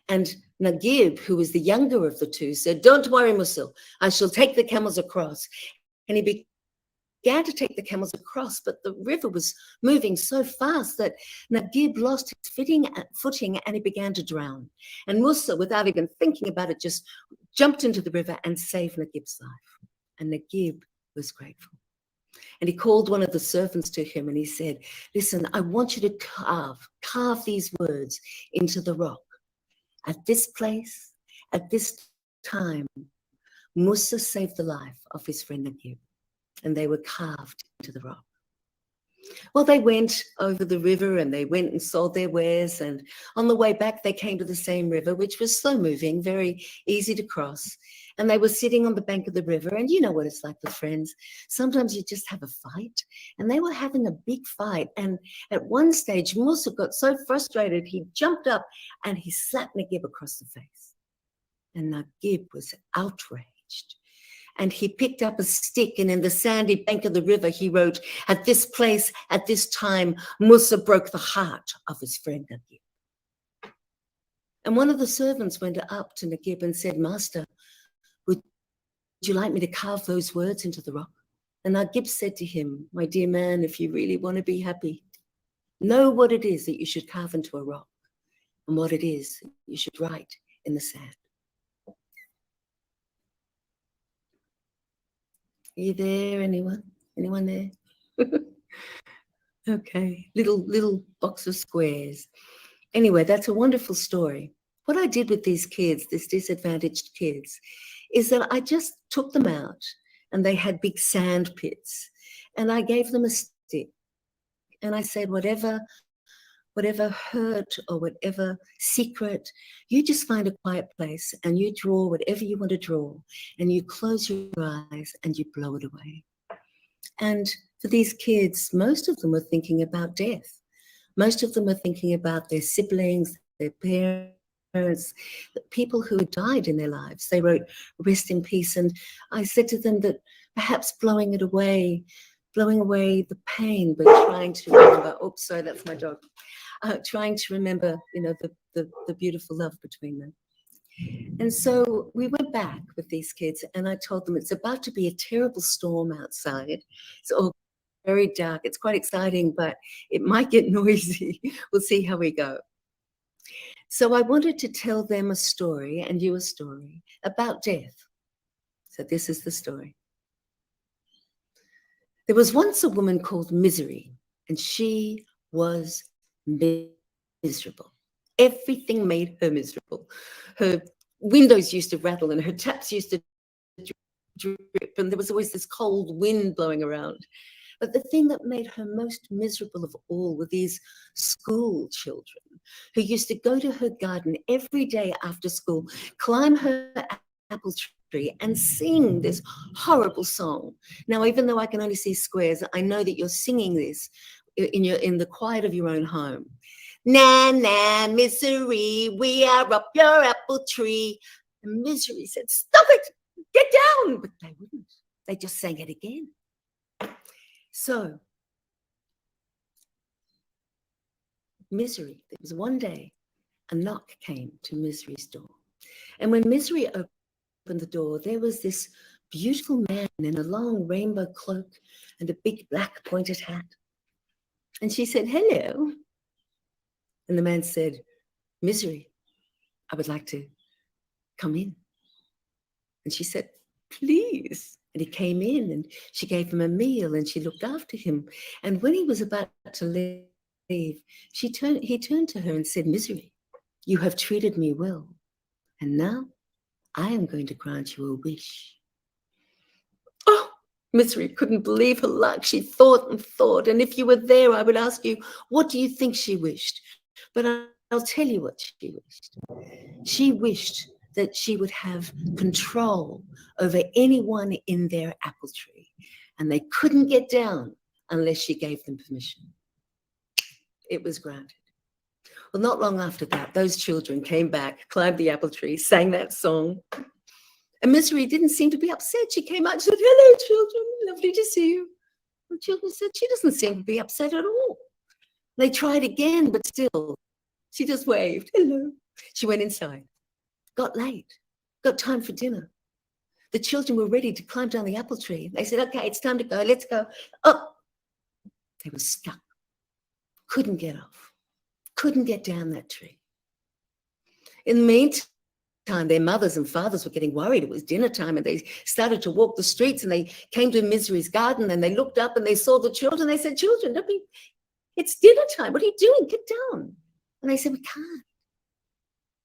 and Nagib, who was the younger of the two, said, "Don't worry, Musil, I shall take the camels across." And he began to take the camels across, but the river was moving so fast that Nagib lost his footing and he began to drown. And Musa, without even thinking about it, just jumped into the river and saved Nagib's life. And Nagib was grateful. And he called one of the servants to him and he said, "Listen, I want you to carve these words into the rock. At this place, at this time, Musa saved the life of his friend Nagib." And they were carved into the rock. Well, they went over the river and they went and sold their wares. And on the way back, they came to the same river, which was slow moving, very easy to cross. And they were sitting on the bank of the river. And you know what it's like with friends. Sometimes you just have a fight. And they were having a big fight. And at one stage, Musa got so frustrated, he jumped up and he slapped Nagib across the face. And Nagib was outraged. And he picked up a stick, and in the sandy bank of the river, he wrote, "At this place, at this time, Musa broke the heart of his friend Nagib." And one of the servants went up to Nagib and said, "Master, would you like me to carve those words into the rock?" And Nagib said to him, "My dear man, if you really want to be happy, know what it is that you should carve into a rock and what it is you should write in the sand." Are you there, anyone? Anyone there? Okay, little box of squares. Anyway, that's a wonderful story. What I did with these kids, these disadvantaged kids, is that I just took them out and they had big sand pits and I gave them a stick and I said, whatever hurt or whatever secret, you just find a quiet place and you draw whatever you want to draw and you close your eyes and you blow it away. And for these kids, most of them were thinking about death. Most of them were thinking about their siblings, their parents, the people who had died in their lives. They wrote, "Rest in peace." And I said to them that perhaps blowing away the pain, but trying to remember, oops, sorry, that's my dog. Trying to remember, you know, the beautiful love between them. And so we went back with these kids and I told them it's about to be a terrible storm outside. It's all very dark. It's quite exciting, but it might get noisy. We'll see how we go. So I wanted to tell them a story and you a story about death. So this is the story. There was once a woman called Misery, and she was miserable. Everything made her miserable. Her windows used to rattle and her taps used to drip, and there was always this cold wind blowing around. But the thing that made her most miserable of all were these school children who used to go to her garden every day after school, climb her apple tree and sing this horrible song. Now, even though I can only see squares, I know that you're singing this in the quiet of your own home. "Na, na, Misery, we are up your apple tree." And Misery said, "Stop it, get down." But they wouldn't. They just sang it again. So, Misery, there was one day, a knock came to Misery's door. And when Misery opened the door, there was this beautiful man in a long rainbow cloak and a big black pointed hat. And she said, "Hello." And the man said, "Misery, I would like to come in." And she said, "Please." And he came in and she gave him a meal and she looked after him. And when he was about to leave, he turned to her and said, "Misery, you have treated me well. And now I am going to grant you a wish." Oh, Misery couldn't believe her luck. She thought and thought. And if you were there, I would ask you, what do you think she wished? But I'll tell you what she wished. She wished that she would have control over anyone in their apple tree. And they couldn't get down unless she gave them permission. It was granted. Well, not long after that, those children came back, climbed the apple tree, sang that song. And Misery didn't seem to be upset. She came out and said, hello, children, lovely to see you. The children said, she doesn't seem to be upset at all. They tried again, but still, she just waved, hello. She went inside, got late, got time for dinner. The children were ready to climb down the apple tree. They said, okay, it's time to go, let's go. Oh, they were stuck, couldn't get off, couldn't get down that tree. In the meantime, their mothers and fathers were getting worried. It was dinner time, and they started to walk the streets, and they came to Misery's garden, and they looked up and they saw the children. They said, children, it's dinner time. What are you doing? Get down. And they said, we can't.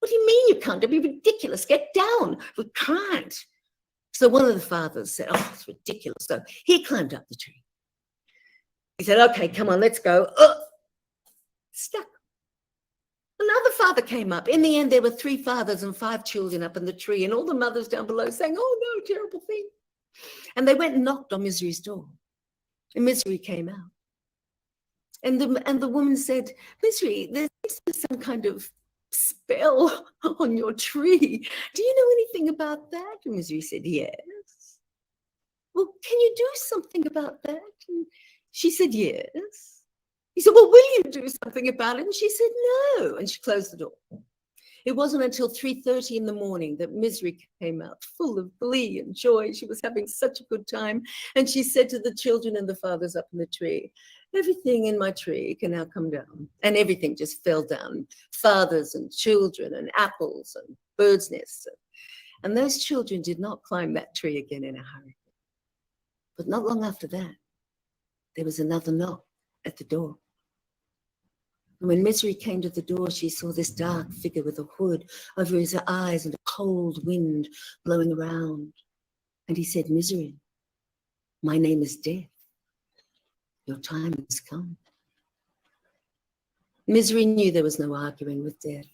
What do you mean you can't? It'd be ridiculous. Get down. We can't. So one of the fathers said, oh, it's ridiculous. So he climbed up the tree. He said, okay, come on, let's go. Stuck. Another father came up. In the end, there were 3 fathers and 5 children up in the tree, and all the mothers down below saying, oh no, terrible thing. And they went and knocked on Misery's door. And Misery came out. And the woman said, Misery, there's some kind of spell on your tree. Do you know anything about that? And Misery said, yes. Well, can you do something about that? And she said, yes. He said, well, will you do something about it? And she said, no. And she closed the door. It wasn't until 3:30 in the morning that Misery came out, full of glee and joy. She was having such a good time. And she said to the children and the fathers up in the tree, everything in my tree can now come down. And everything just fell down. Fathers and children and apples and birds' nests. And those children did not climb that tree again in a hurry. But not long after that, there was another knock at the door. And when Misery came to the door, she saw this dark figure with a hood over his eyes and a cold wind blowing around. And he said, Misery, my name is Death. Your time has come. Misery knew there was no arguing with Death.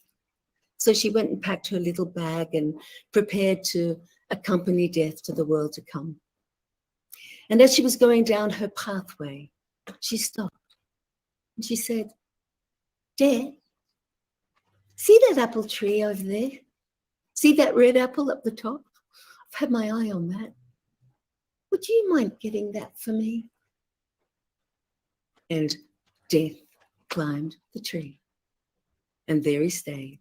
So she went and packed her little bag and prepared to accompany Death to the world to come. And as she was going down her pathway, she stopped and she said, Death, see that apple tree over there? See that red apple up the top? I've had my eye on that. Would you mind getting that for me? And Death climbed the tree. And there he stayed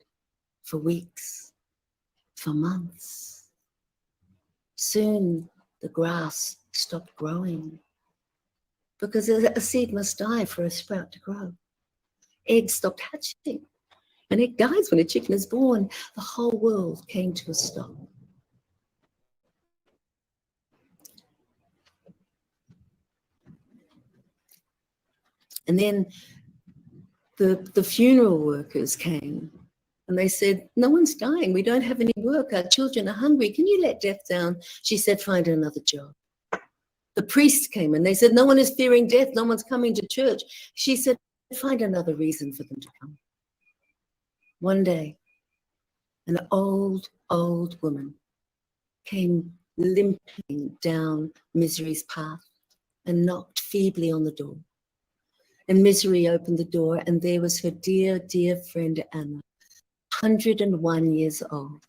for weeks, for months. Soon the grass stopped growing because a seed must die for a sprout to grow. Eggs stopped hatching. An egg dies when a chicken is born. The whole world came to a stop. And then the funeral workers came and they said, no one's dying. We don't have any work. Our children are hungry. Can you let Death down? She said, find another job. The priests came and they said, no one is fearing death. No one's coming to church. She said, find another reason for them to come. One day, an old woman came limping down Misery's path and knocked feebly on the door. And Misery opened the door, and there was her dear, dear friend Anna, 101 years old.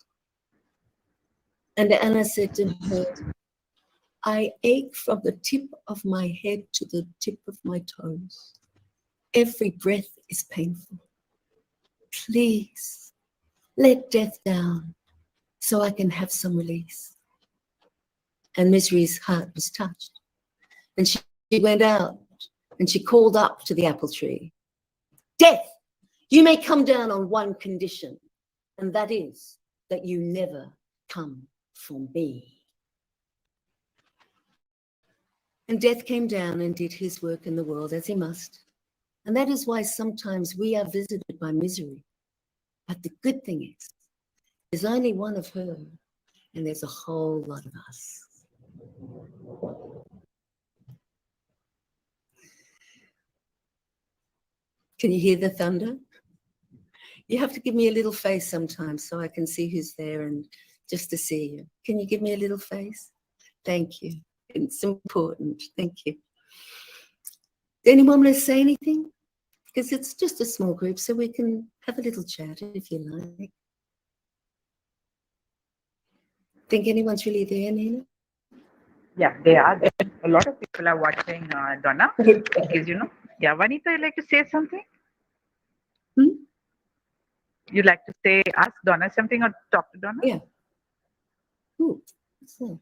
And Anna said to her, I ache from the tip of my head to the tip of my toes. Every breath is painful. Please, let death down so I can have some release. And Misery's heart was touched. And she went out and she called up to the apple tree. Death, you may come down on one condition, and that is that you never come for me. And Death came down and did his work in the world as he must. And that is why sometimes we are visited by misery. But the good thing is, there's only one of her, and there's a whole lot of us. Can you hear the thunder? You have to give me a little face sometimes so I can see who's there and just to see you. Can you give me a little face? Thank you. It's important. Thank you. Does anyone want to say anything? Because it's just a small group, so we can have a little chat if you like. Think anyone's really there, Nina? Yeah, they are there. A lot of people are watching, Donna. Because, you know, yeah, Vanita, you like to say something? You like to say, ask Donna something or talk to Donna? Yeah. Ooh, what's that?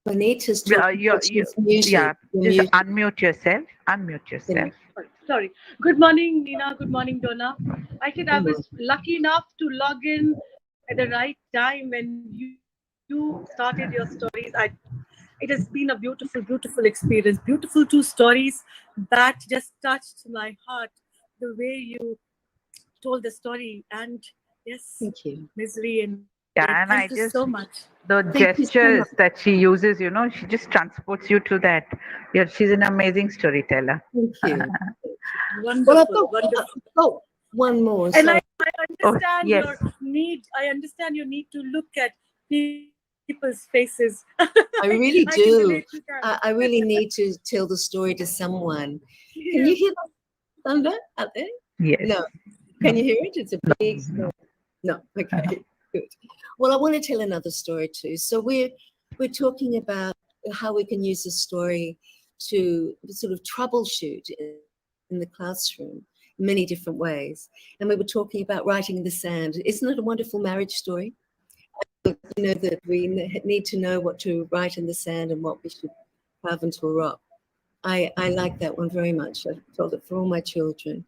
Vanita's talking, Yeah, but she's muted. yeah, You're just muted. unmute yourself. Unmute yourself. Sorry. Good morning, Nina. Good morning, Donna. I said I was lucky enough to log in at the right time when you started your stories. It has been a beautiful, beautiful experience. Beautiful two stories that just touched my heart. The way you told the story, and yes, thank you, misery and Yeah, and thank you so much. The Thank you so gestures much. that she uses, you know, she just transports you to that. Yeah, she's an amazing storyteller. Thank you. Wonderful, Well, wonderful. Oh, one more. And Sorry. I understand yes. your need. I understand your need to look at people's faces. I really I can do. relate to that. I really need to tell the story to someone. Can you hear the thunder out there? Yes. No. Can you hear it? It's a big storm. No. Okay. Good. Well, I want to tell another story too. So we're talking about how we can use a story to sort of troubleshoot in the classroom in many different ways. And we were talking about writing in the sand. Isn't it a wonderful marriage story? You know that we need to know what to write in the sand and what we should carve into a rock. I like that one very much. I've told it for all my children.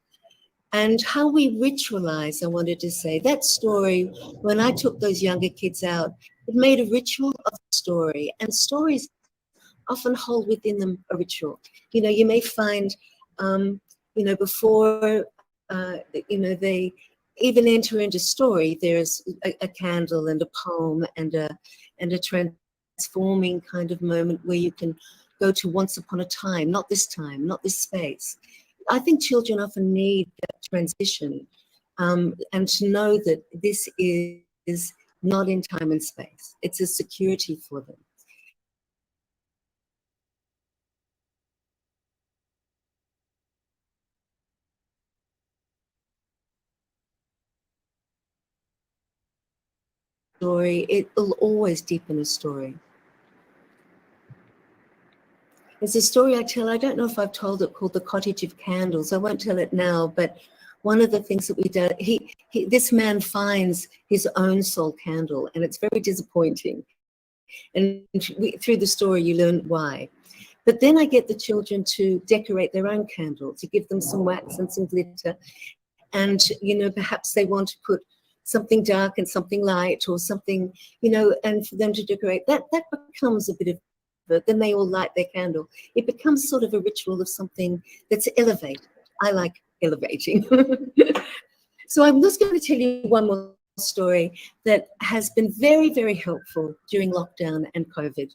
And how we ritualize, I wanted to say, that story, when I took those younger kids out, it made a ritual of the story. And stories often hold within them a ritual. You know, you may find, you know, before, you know, they even enter into story, there's a candle and a poem and a transforming kind of moment where you can go to once upon a time, not this space. I think children often need that transition and to know that this is not in time and space. It's a security for them. Story, it will always deepen a story. There's a story I tell, I don't know if I've told it, called The Cottage of Candles. I won't tell it now, but one of the things that we did, this man finds his own soul candle, and it's very disappointing. And through the story, you learn why. But then I get the children to decorate their own candle, to give them some wax and some glitter. And, you know, perhaps they want to put something dark and something light or something, you know, and for them to decorate. That becomes a bit of, then they all light their candle. It becomes sort of a ritual of something that's elevated. I like elevating. So I'm just going to tell you one more story that has been very, very helpful during lockdown and COVID.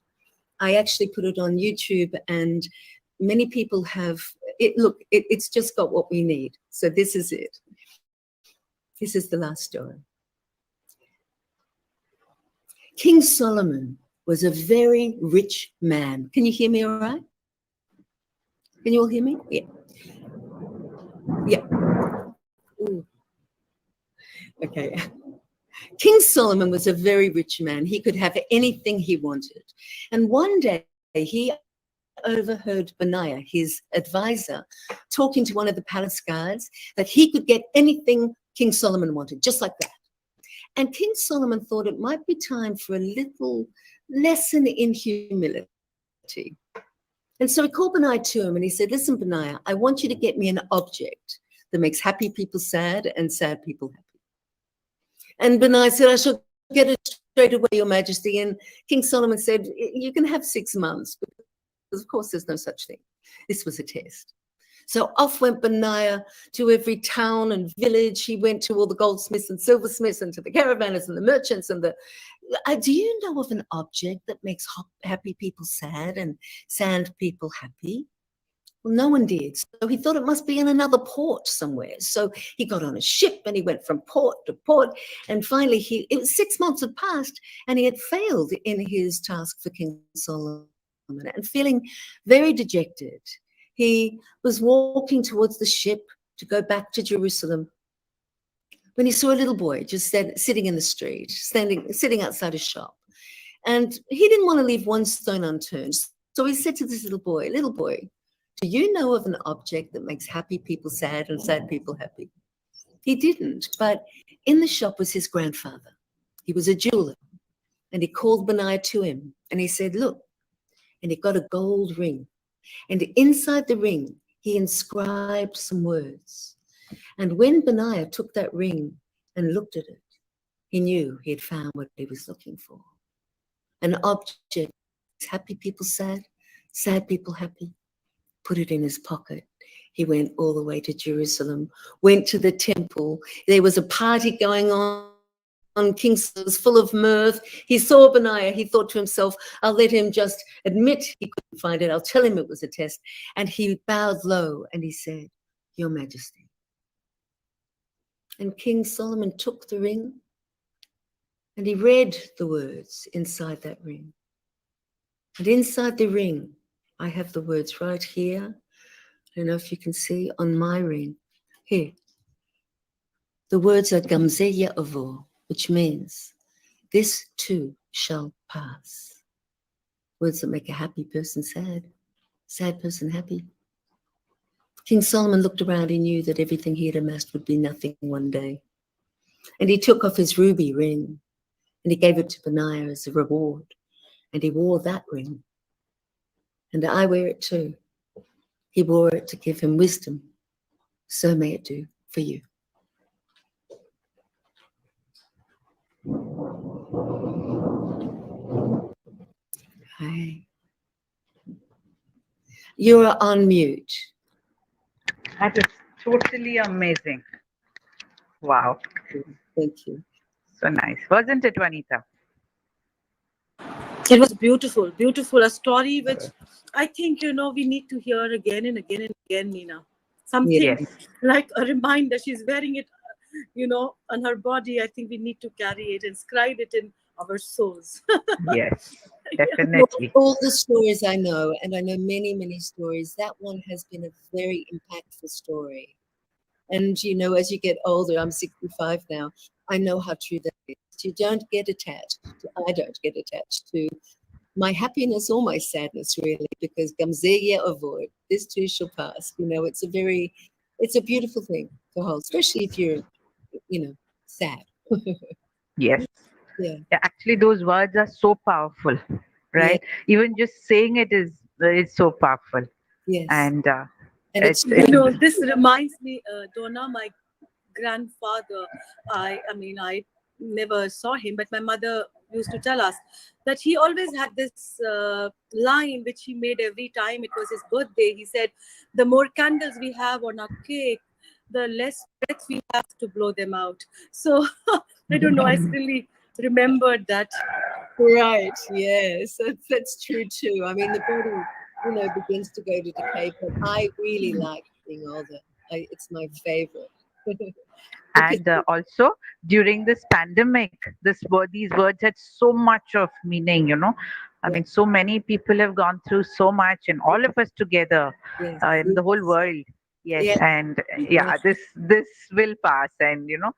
I actually put it on YouTube and many people have it. Look, it's just got what we need. So this is it. This is the last story. King Solomon was a very rich man. Can you hear me all right? Can you all hear me? Yeah. Yeah. Ooh. Okay. King Solomon was a very rich man. He could have anything he wanted. And one day he overheard Benaiah, his advisor, talking to one of the palace guards that he could get anything King Solomon wanted, just like that. And King Solomon thought it might be time for a little lesson in humility. And so he called Benaiah to him and he said, listen, Benaiah, I want you to get me an object that makes happy people sad and sad people happy. And Benaiah said, I shall get it straight away, Your Majesty. And King Solomon said, you can have 6 months, because of course there's no such thing. This was a test. So off went Benaiah to every town and village. He went to all the goldsmiths and silversmiths and to the caravanners and the merchants and the... do you know of an object that makes happy people sad and sad people happy? Well, no one did. So he thought it must be in another port somewhere. So he got on a ship and he went from port to port. And finally, it was 6 months had passed and he had failed in his task for King Solomon. And feeling very dejected, he was walking towards the ship to go back to Jerusalem when he saw a little boy just sitting in the street, sitting outside a shop. And he didn't want to leave one stone unturned. So he said to this little boy, do you know of an object that makes happy people sad and sad people happy? He didn't, but in the shop was his grandfather. He was a jeweler, and he called Benaiah to him, and he said, look, and he got a gold ring, and inside the ring, he inscribed some words. And when Benaiah took that ring and looked at it, he knew he had found what he was looking for. An object, happy people sad, sad people happy. Put it in his pocket. He went all the way to Jerusalem, went to the temple. There was a party going on. King Solomon was full of mirth. He saw Benaiah. He thought to himself, I'll let him just admit he couldn't find it. I'll tell him it was a test. And he bowed low and he said, Your Majesty. And King Solomon took the ring and he read the words inside that ring. And inside the ring, I have the words right here. I don't know if you can see on my ring. Here. The words are Gamzeh Ya'avor, which means this too shall pass. Words that make a happy person sad, sad person happy. King Solomon looked around. He knew that everything he had amassed would be nothing one day. And he took off his ruby ring and he gave it to Benaiah as a reward. And he wore that ring. And I wear it too. He wore it to give him wisdom. So may it do for you. Hi. You're on mute. That is totally amazing. Wow. Thank you. So nice. Wasn't it, Vanita? It was beautiful, beautiful. A story which I think, we need to hear again and again and again, Nina. Something Yes. like a reminder. She's wearing it, on her body. I think we need to carry it, inscribe it in our souls. Yes, definitely. All the stories I know, and I know many, many stories, that one has been a very impactful story. And, as you get older, I'm 65 now, I know how true that is. You don't get attached, I don't get attached to my happiness or my sadness, really, because Gamzeh Ya'avor, this too shall pass. It's a beautiful thing to hold, especially if you're, sad. Yes. Yeah. Actually, those words are so powerful, right? Even just saying it is so powerful. Yes. And this reminds me, Donna, my grandfather. I never saw him, but my mother used to tell us that he always had this line which he made every time it was his birthday. He said, the more candles we have on our cake, the less breath we have to blow them out. So I don't know, I really remembered that. Right, yes, that's true too. I mean, the body, begins to go to decay, but I really like being older. It's my favorite. And also during this pandemic, these words had so much of meaning, I mean, so many people have gone through so much, and all of us together, in the whole world. Yes. And this will pass, and going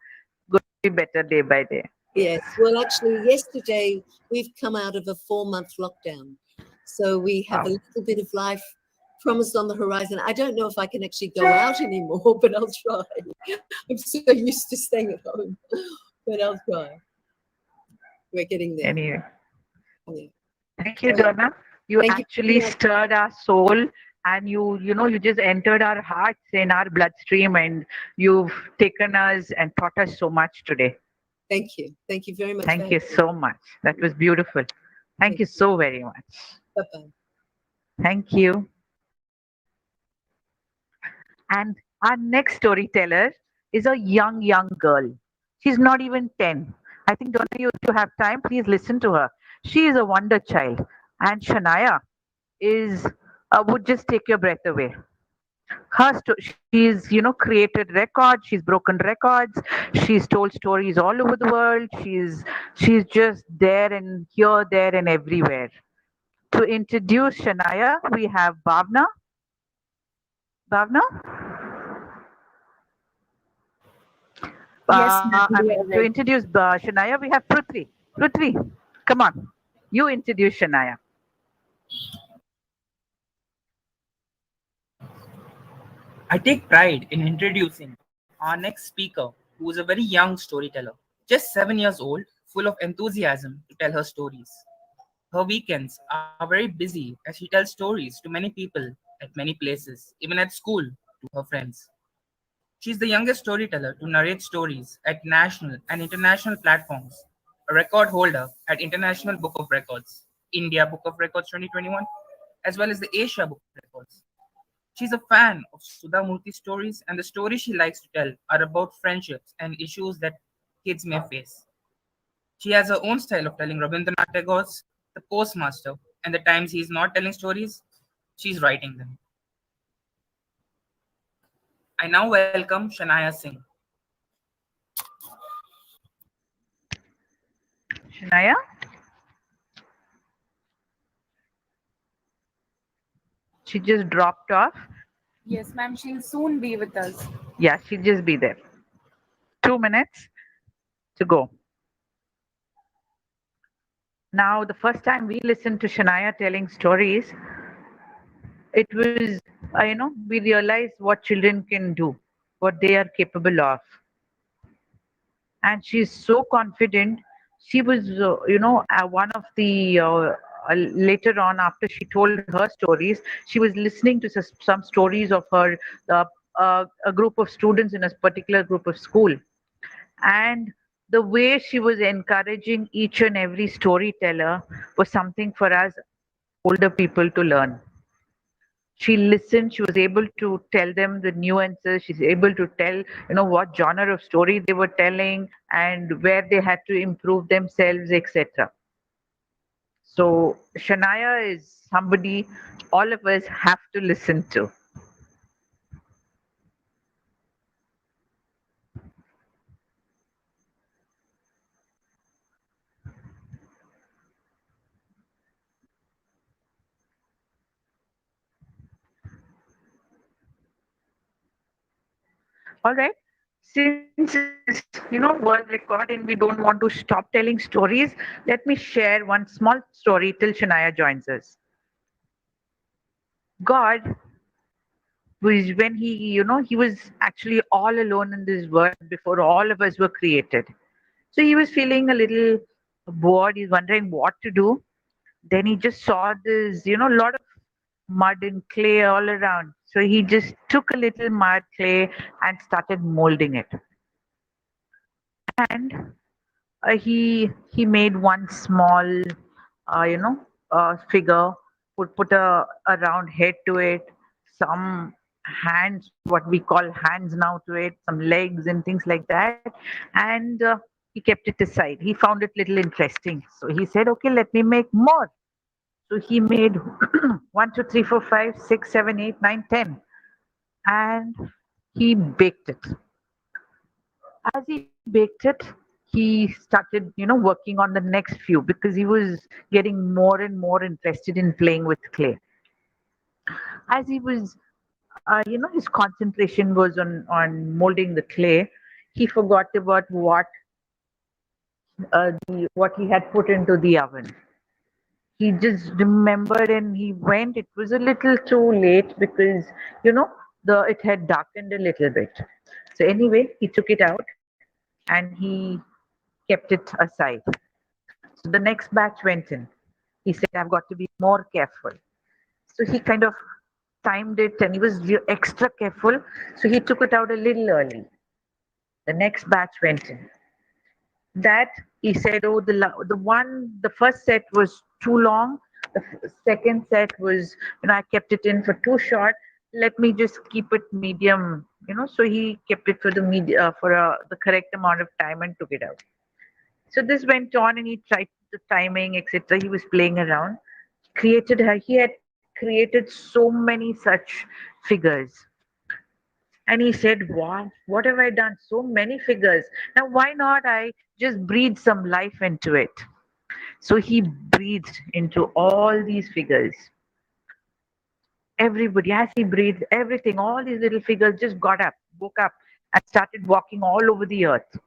to be better day by day. Yes. Well, actually, yesterday we've come out of a 4-month lockdown, so we have a little bit of life promised on the horizon. I don't know if I can actually go out anymore, but I'll try. I'm so used to staying at home, but I'll try. We're getting there. Anyway. Yeah. Thank you, Donna. You actually stirred our soul, and you just entered our hearts in our bloodstream, and you've taken us and taught us so much today. Thank you. Thank you very much. Thank you so much. That was beautiful. Thank you so very much. Bye-bye. Thank you. And our next storyteller is a young girl. She's not even 10. I think, Donna, you have time, please listen to her. She is a wonder child. And Shania would just take your breath away. She's created records, she's broken records, she's told stories all over the world. She's just there and here, there and everywhere. To introduce Shania, we have Bhavna. To introduce Shania, we have Prithvi. Prithvi, come on. You introduce Shania. I take pride in introducing our next speaker, who is a very young storyteller, just 7 years old, full of enthusiasm to tell her stories. Her weekends are very busy as she tells stories to many people at many places, even at school to her friends. She is the youngest storyteller to narrate stories at national and international platforms, a record holder at International Book of Records, India Book of Records 2021, as well as the Asia Book of Records. She's a fan of Sudha Murthy's stories, and the stories she likes to tell are about friendships and issues that kids may face. She has her own style of telling Rabindranath Tagore's The Postmaster, and the times he is not telling stories, she's writing them. I now welcome Shania Singh. Shania? She just dropped off. Yes, ma'am, she'll soon be with us. Yeah, she'll just be there. 2 minutes to go. Now, the first time we listened to Shania telling stories, it was, we realized what children can do, what they are capable of. And she's so confident. She was, one of the, later on, after she told her stories, she was listening to some stories of her, a group of students in a particular group of school. And the way she was encouraging each and every storyteller was something for us older people to learn. She listened, she was able to tell them the nuances, she's able to tell, what genre of story they were telling and where they had to improve themselves, etc. So Shania is somebody all of us have to listen to. All right. Since it's, world record and we don't want to stop telling stories, let me share one small story till Shania joins us. God was when he was actually all alone in this world before all of us were created. So he was feeling a little bored. He's wondering what to do. Then he just saw this, lot of mud and clay all around. So he just took a little mud clay and started molding it. And he made one small figure, put a round head to it, some hands, what we call hands now to it, some legs and things like that. And he kept it aside. He found it little interesting, so he said, okay, let me make more. So he made 1 2 3 4 5 6 7 8 9 10, and he baked it. As he baked it, he started, working on the next few because he was getting more and more interested in playing with clay. As he was, his concentration was on molding the clay, he forgot about what he had put into the oven. He just remembered and he went. It was a little too late because, it had darkened a little bit. So anyway, he took it out and he kept it aside. So the next batch went in. He said, I've got to be more careful. So he kind of timed it and he was extra careful. So he took it out a little early. The next batch went in. That he said, oh, the first set was too long. The second set was, I kept it in for too short. Let me just keep it medium, So he kept it for the correct amount of time and took it out. So this went on, and he tried the timing, etc. He was playing around. He had created so many such figures. And he said, wow, what have I done? So many figures. Now, why not I just breathe some life into it? So he breathed into all these figures. Everybody, as he breathed, everything, all these little figures just got up, woke up, and started walking all over the earth.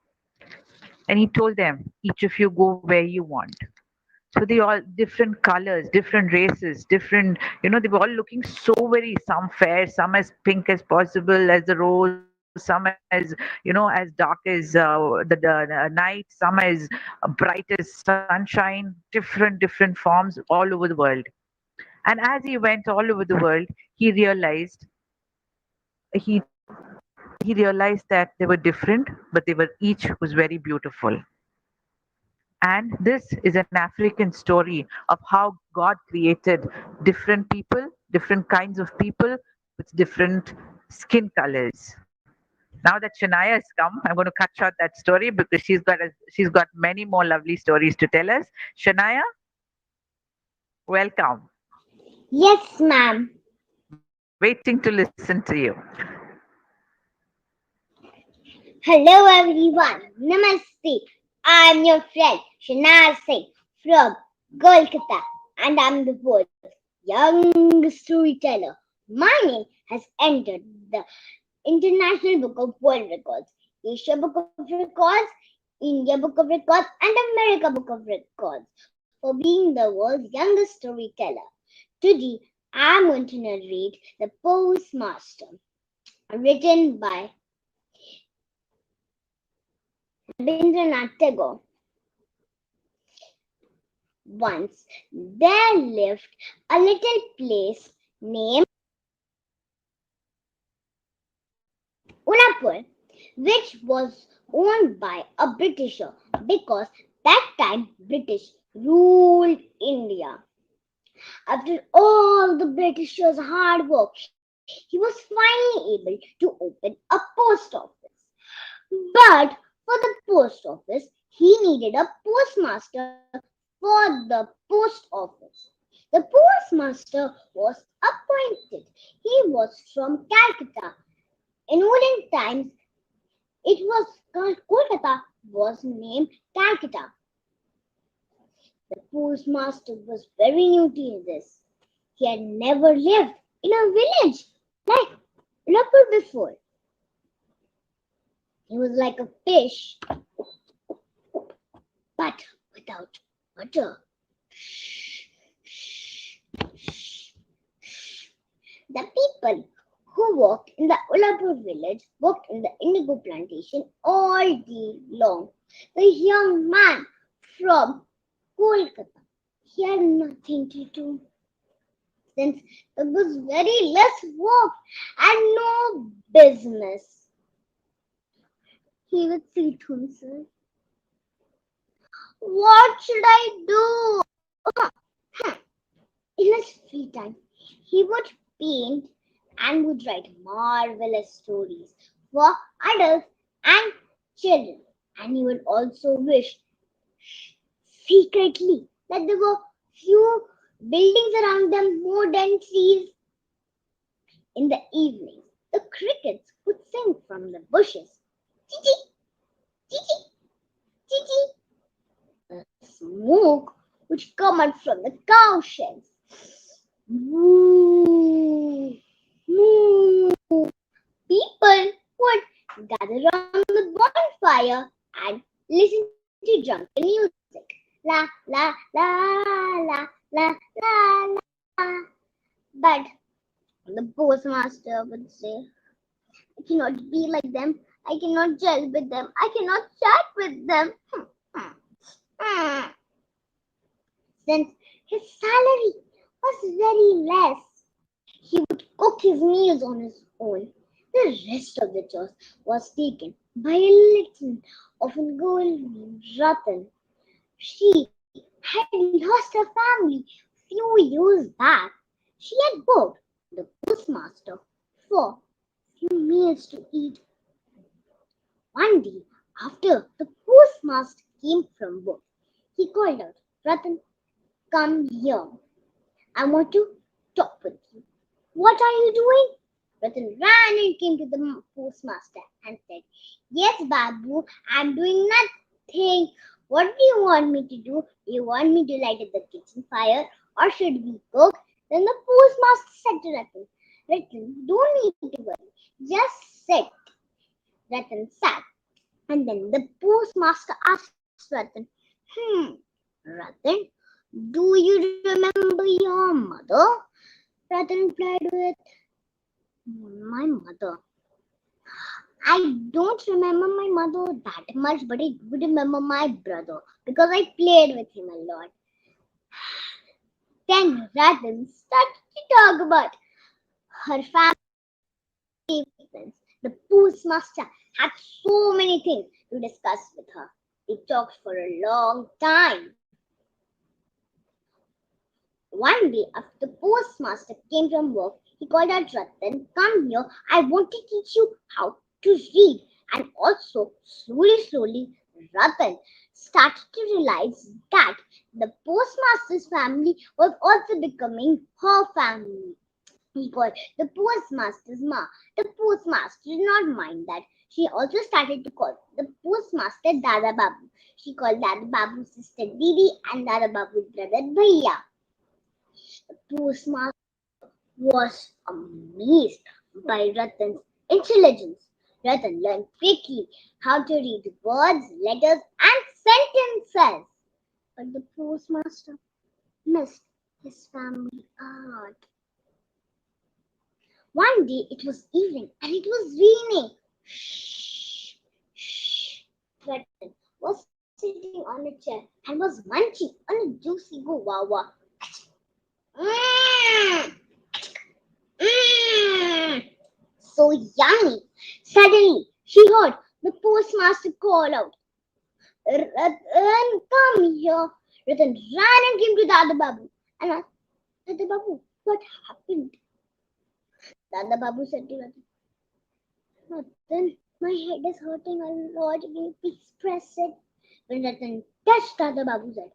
And he told them, each of you go where you want. So they all different colors, different races, different, they were all looking so very, some fair, some as pink as possible as the rose, some as, as dark as the night, some as bright as sunshine, different forms all over the world. And as he went all over the world, he realized he he realized that they were different, but they were each was very beautiful. And this is an African story of how God created different people, different kinds of people with different skin colors. Now that Shania has come, I'm going to cut short that story because she's got many more lovely stories to tell us. Shania, welcome. Yes, ma'am. Waiting to listen to you. Hello, everyone. Namaste. I'm your friend Shania Singh from Kolkata, and I'm the world's young storyteller. My name has entered the International Book of World Records, Asia Book of Records, India Book of Records, and America Book of Records for being the world's youngest storyteller. Today, I'm going to narrate The Postmaster, written by Rabindranath Tagore. Once there lived a little place named Udaipur, which was owned by a Britisher because that time British ruled India. After all the Britishers' hard work, he was finally able to open a post office. But for the post office, he needed a postmaster for the post office. The postmaster was appointed. He was from Calcutta. In olden times, it was Kolkata was named Calcutta. The postmaster was very new to this. He had never lived in a village like Udaipur before. He was like a fish, but without water. The people who worked in the Udaipur village worked in the indigo plantation all day long. The young man from Kolkata, he had nothing to do. Since there was very less work and no business, he would say to himself, what should I do? In his free time, he would paint and would write marvelous stories for adults and children. And he would also wish secretly that there were few buildings around them more than trees. In the evenings, the crickets would sing from the bushes. Chee-chee, chee-chee, chee-chee. The smoke would come out from the cow sheds. Moo, moo. People would gather around the bonfire and listen to drunken music. La, la, la, la, la, la, la. But the postmaster would say, I cannot be like them. I cannot gel with them. I cannot chat with them. Since his salary was very less, he would cook his meals on his own. The rest of the chores was taken by a little of a girl named Ratan. She had lost her family few years back. She had begged the postmaster for few meals to eat. One day, after the postmaster came from work, he called out, Ratan, come here. I want to talk with you. What are you doing? Ratan ran and came to the postmaster and said, Yes, Babu, I'm doing nothing. What do you want me to do? Do you want me to light up the kitchen fire or should we cook? Then the postmaster said to Ratan, Ratan, don't need to worry. Just sit Ratan sat, and then the postmaster asked Ratan, Ratan, do you remember your mother? Ratan replied with, my mother. I don't remember my mother that much, but I do remember my brother because I played with him a lot. Then Ratan started to talk about her family friends. The postmaster had so many things to discuss with her. They talked for a long time. One day, after the postmaster came from work, he called out Ratan, come here, I want to teach you how to read. And also, slowly, Ratan started to realize that the postmaster's family was also becoming her family. He called the postmaster's ma. The postmaster did not mind that. She also started to call the postmaster Dada Babu. She called Dada Babu's sister Didi and Dada Babu's brother Bhaiya. The postmaster was amazed by Ratan's intelligence. Ratan learned quickly how to read words, letters, and sentences. But the postmaster missed his family a lot. One day it was evening and it was raining. Ratan was sitting on a chair and was munching on a juicy guava. So yummy. Suddenly she heard the postmaster call out, Ratan, come here. Ratan ran and came to Dada Babu and asked, Dada Babu, what happened? Dada Babu said to Ratan, Ratan, my head is hurting a lot. Can you please press it? When Ratan touched Dada Babu's head,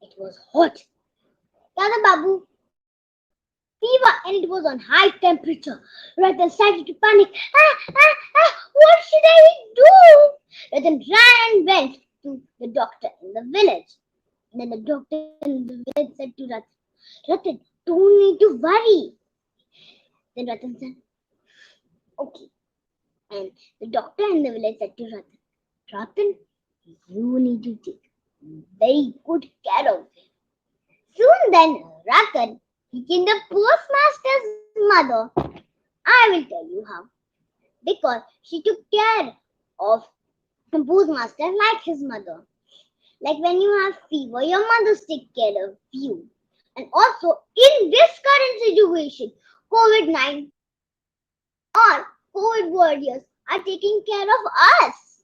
it was hot. Dada Babu, fever, and it was on high temperature. Ratan started to panic. What should I do? Ratan ran and went to the doctor in the village. And then the doctor in the village said to Ratan, Ratan, don't need to worry. Then Ratan said, okay. And the doctor in the village said to Ratan, Ratan, you need to take very good care of him. Soon then, Ratan became the postmaster's mother. I will tell you how. Because she took care of the postmaster like his mother. Like when you have fever, your mothers take care of you. And also, in this current situation, COVID-19 or COVID warriors are taking care of us.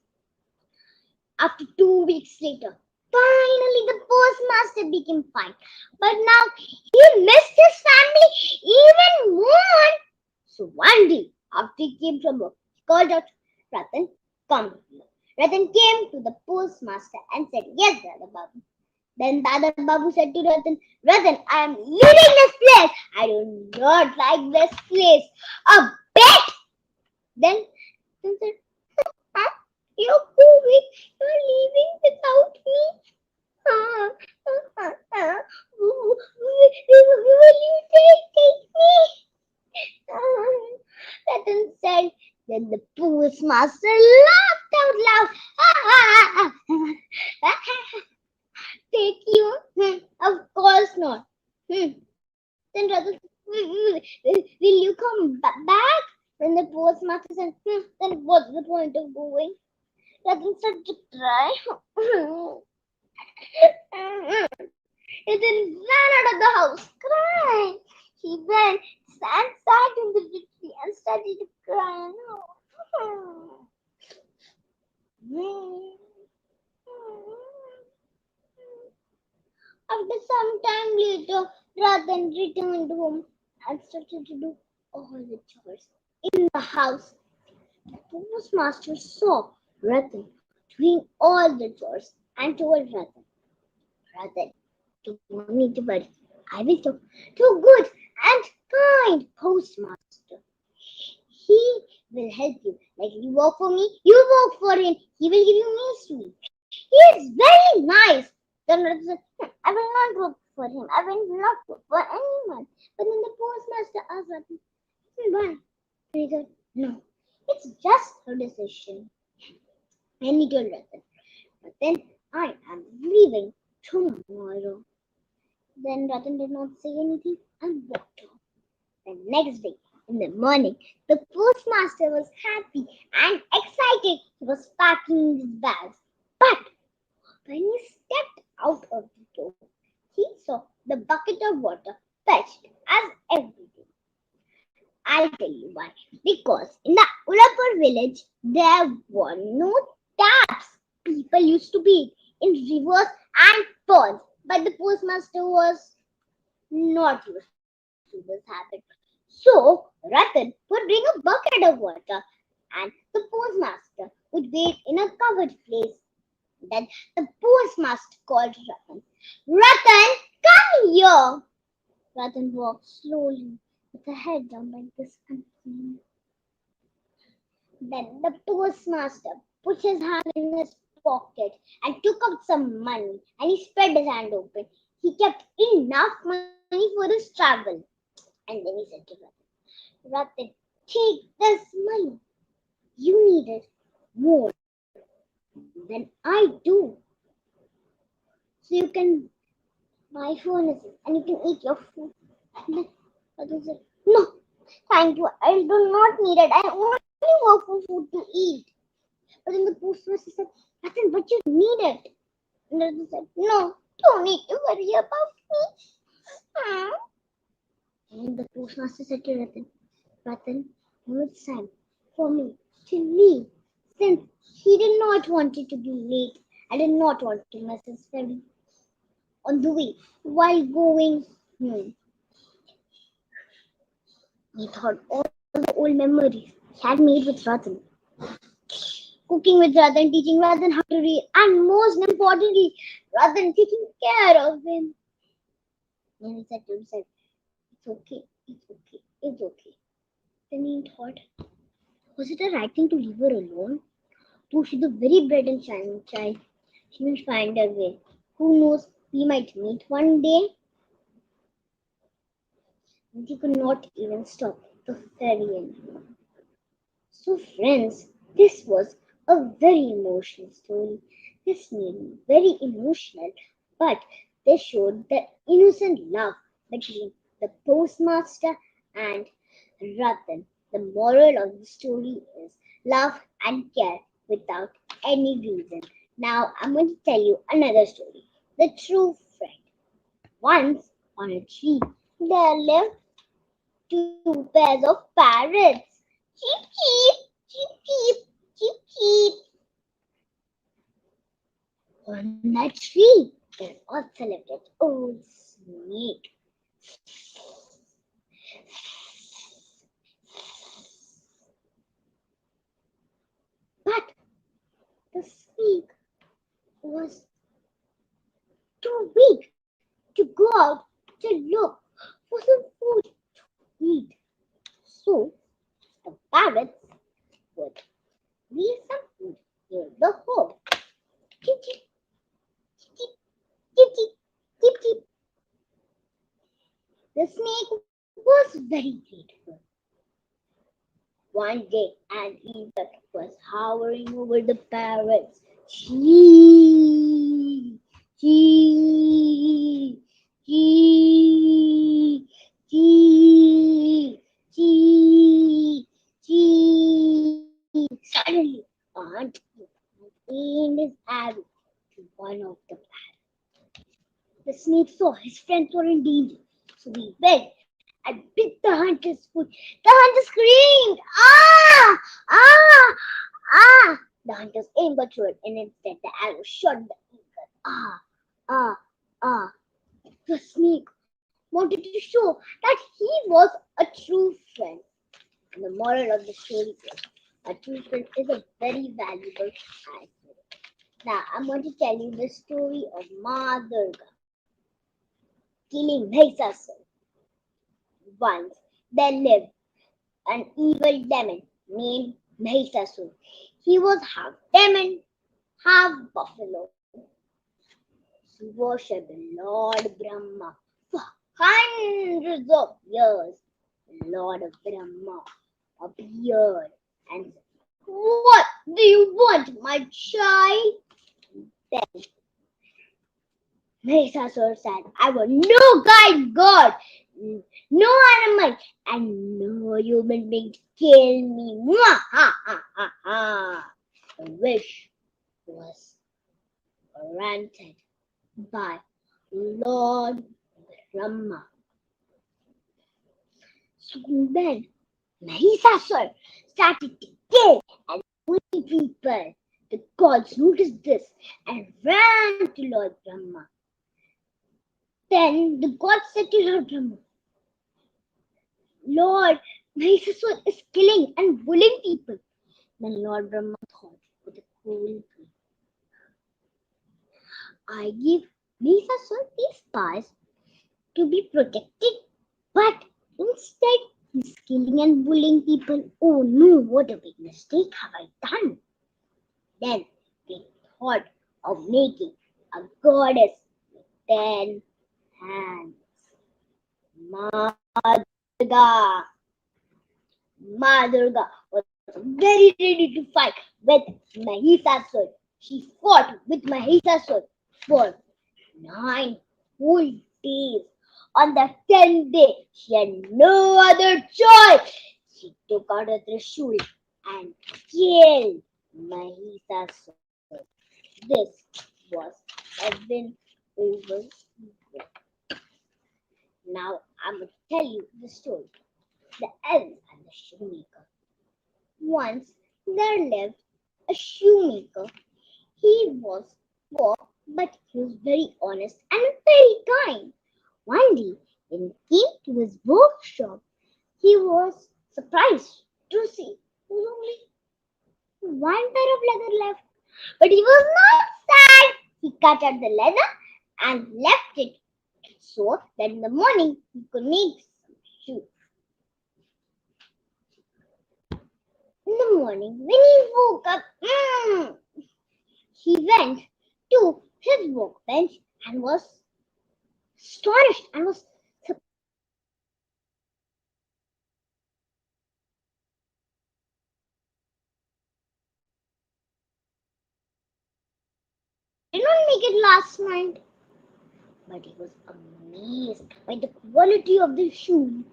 After 2 weeks later, finally the postmaster became fine. But now he missed his family even more. So one day, after he came from work, he called out, Ratan, come here. Ratan came to the postmaster and said, yes, Dada Babu. Then Dada Babu said to Ratan, Ratan, I am leaving this place. I do not like this place a bit. Then Ratan said, you're going, you're leaving without me. Will you take me? Ratan said. Then the postmaster laughed out loud. Take you? Of course not. Then Ratan, will you come back? When the postmaster said, then what's the point of going? Ratan started to cry. He then ran out of the house, crying. He went and sat in the tree and started to cry. After some time later, Ratan returned home and started to do all the chores in the house. The postmaster saw Ratan doing all the chores and told Ratan, Ratan, don't need to worry. I will talk to a good and kind postmaster. He will help you. Like you work for me, you work for him. He will give you me sweet. He is very nice. Then Ratan said, I will not work for him. I will not work for anyone. But then the postmaster asked Ratan, why? And he said, no. It's just her decision. And he told Ratan, but then I am leaving tomorrow. Then Ratan did not say anything and walked off. The next day, in the morning, the postmaster was happy and excited. He was packing his bags. But when he stepped out of the door, he saw the bucket of water fetched as every day. I'll tell you why. Because in the Ulapur village, there were no taps. People used to bathe in rivers and ponds, but the postmaster was not used to this habit. So Ratan would bring a bucket of water and the postmaster would wait in a covered place. Then the postmaster called Ratan. Ratan, come here. Ratan walked slowly with her head down like this and then the postmaster put his hand in his pocket and took out some money and he spread his hand open. He kept enough money for his travel. And then he said to Ratan, Ratan, take this money. You need it more than I do. So you can buy furnaces and you can eat your food. And then Ratan said, no, thank you. I do not need it. I only work for food to eat. But then the postmaster said, Ratan, but you need it. And Ratan said, no, don't need to worry about me. And the postmaster said to Ratan, Ratan, it's time for me to leave. Since he did not want it to be late, I did not want to miss his ferry on the way while going home. He thought all the old memories he had made with Ratan. Cooking with Ratan, teaching Ratan how to read, and most importantly, Ratan taking care of him. And he said to himself, it's okay, it's okay, it's okay. Then he thought, was it a right thing to leave her alone? Though she's a very bright and shining child, she will find her way. Who knows, we might meet one day. And he could not even stop the ferry anymore. So friends, this was a very emotional story. This made me very emotional, but they showed the innocent love between the postmaster and Ratan. The moral of the story is love and care without any reason. Now I'm going to tell you another story. The true friend. Once on a tree, there lived two pairs of parrots. Cheep, cheep, cheep, cheep, cheep, cheep. On that tree, there also lived an old snake. But the snake was too weak to go out to look for some food to eat. So the parrots would leave some food near the hole. Cheep, cheep, cheep, cheep, cheep, cheep, cheep. The snake was very grateful. One day, an eagle was hovering over the parrots. Chee, chee, chee, chee, chee, chee. Suddenly, Aunt aimed his arrow to one of the parrots. The snake saw his friends were in danger, so he begged and bit the hunter's foot. The hunter screamed, ah, ah, ah. The hunter's aim got through it, and instead the arrow shot the eagle. Ah, ah, ah. The snake wanted to show that he was a true friend. And the moral of the story is, a true friend is a very valuable asset. Now, I'm going to tell you the story of Ma Durga killing Mahishasur. Once there lived an evil demon named Mahishasur. He was half demon, half buffalo. He worshipped Lord Brahma for hundreds of years. Lord Brahma appeared and said, "What do you want, my child?" Then Mahishasura said, "I want no kind God, no animal, and no human being to kill me." Mwah, ha, ha, ha, ha. The wish was granted by Lord Brahma. So then Mahishasura started to kill and kill people. The gods noticed this and ran to Lord Brahma. Then the gods said to Lord Brahma, "Lord, Mahishasura is killing and bullying people." Then Lord Brahma thought with a cool grin, "I give Mahishasura these powers to be protected, but instead he's killing and bullying people. Oh no, what a big mistake have I done." Then they thought of making a goddess with 10 hands. Ma Durga was very ready to fight with Mahishasura. She fought with Mahishasura for 9 whole days. On the 10th day, she had no other choice. She took out a Trishul and killed Mahishasura. This was heaven over evil. Now I'm going to tell you the story. The elves and the shoemaker. Once there lived a shoemaker. He was poor, but he was very honest and very kind. One day, when he came to his workshop, he was surprised to see there was only one pair of leather left. But he was not sad. He cut out the leather and left it so that in the morning he could make some shoes. In the morning, when he woke up, he went to his workbench and was astonished and was surprised. He did not make it last night, but he was amazed by the quality of the shoes.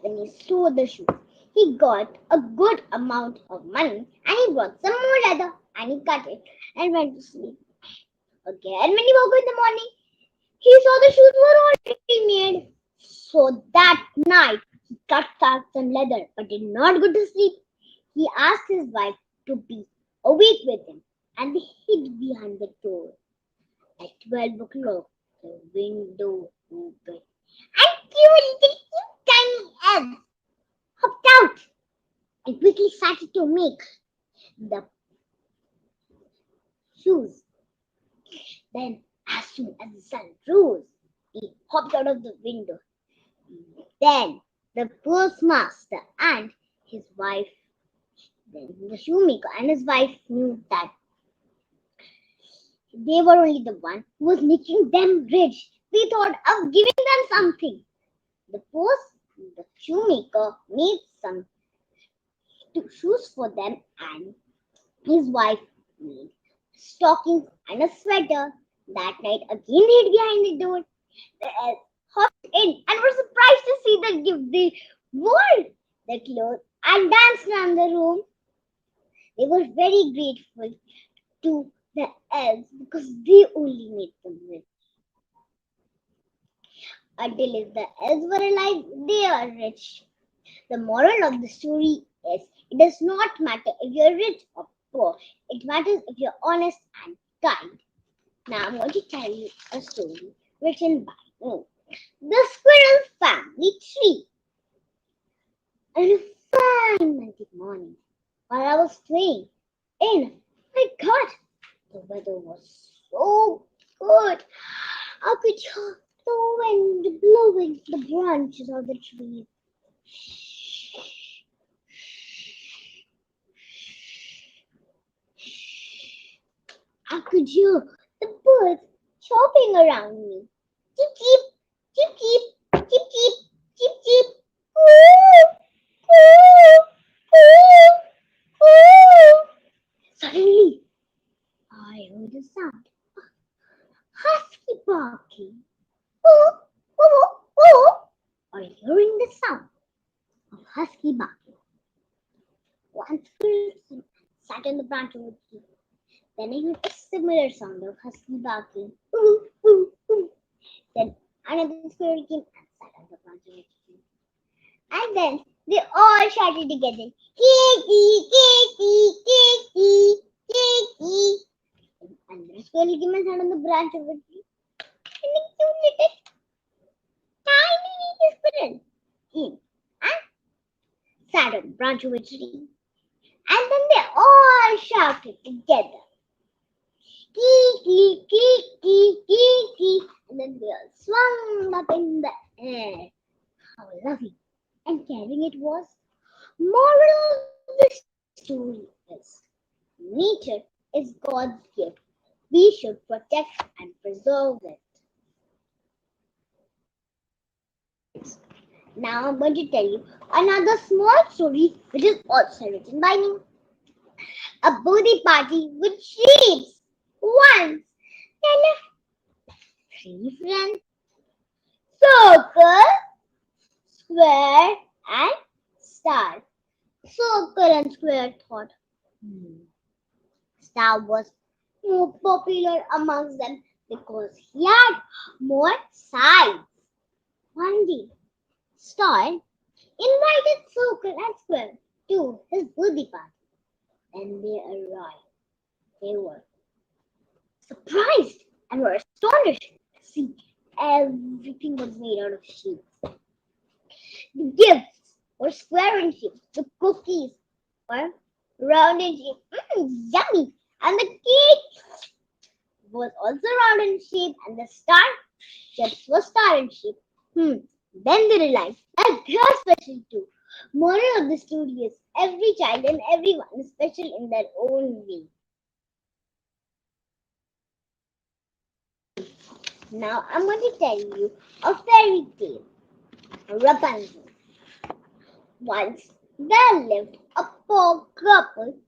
When he saw the shoes, he got a good amount of money and he bought some more leather and he cut it and went to sleep. Again, when he woke up in the morning, he saw the shoes were already made. So that night, he cut out some leather but did not go to sleep. He asked his wife to be awake with him and they hid behind the door. At 12 o'clock, the window opened and two little tiny eggs hopped out and quickly started to make the shoes. Then, as soon as the sun rose, he hopped out of the window. Then, the postmaster and his wife, then the shoemaker and his wife knew that they were only the one who was making them rich. They thought of giving them something. The shoemaker made some shoes for them and his wife made stockings and a sweater. That night again hid behind the door. The elves hopped in and were surprised to see the gift. They wore the clothes and danced around the room. They were very grateful to the elves because they only made them rich. Until if the elves were alive, they are rich. The moral of the story is it does not matter if you're rich or poor. It matters if you're honest and kind. Now I'm going to tell you a story written by me. The Squirrel Family Tree. On a fine Monday morning, while I was playing in my garden, the weather was so good. I could hear the wind blowing the branches of the trees. I could hear the birds chopping around me. Cheep, cheep, cheep, cheep, cheep, cheep, cheep, cheep. Coo, coo. Suddenly, I heard a sound. Husky barking. Are you hearing the sound of husky barking? One squirrel sat on the branch of a tree. Then I heard a similar sound of husky barking. Then another squirrel came and sat on the branch of a tree. And then they all shouted together, Kiki, Kiki, Kiki, Kiki. And another squirrel came and sat on the branch of a tree. And a cute little tiny squirrel came and sat on the branch of a tree. And then they all shouted together, Kiki, Kiki, Kiki. And then they all swung up in the air. How lovely and caring it was. Moral of the story is, nature is God's gift. We should protect and preserve it. Now I'm going to tell you another small story which is also written by me. A birthday party with sheep. Once there lived 3 friends, Circle, Square and Star. Circle and Square thought, Star was more popular amongst them because he had more sides. One day, Star invited Circle and Square to his birthday party. When they arrived, they were surprised and were astonished to see everything was made out of sheep. The gifts were square in shape. The cookies were round in shape. Yummy! And the cake was also round in shape, and the star shapes were star in shape. Then they realized that they are special too. Moral of the story is, every child and everyone is special in their own way. Now I'm going to tell you a fairy tale. Rapunzel. Once there lived a poor couple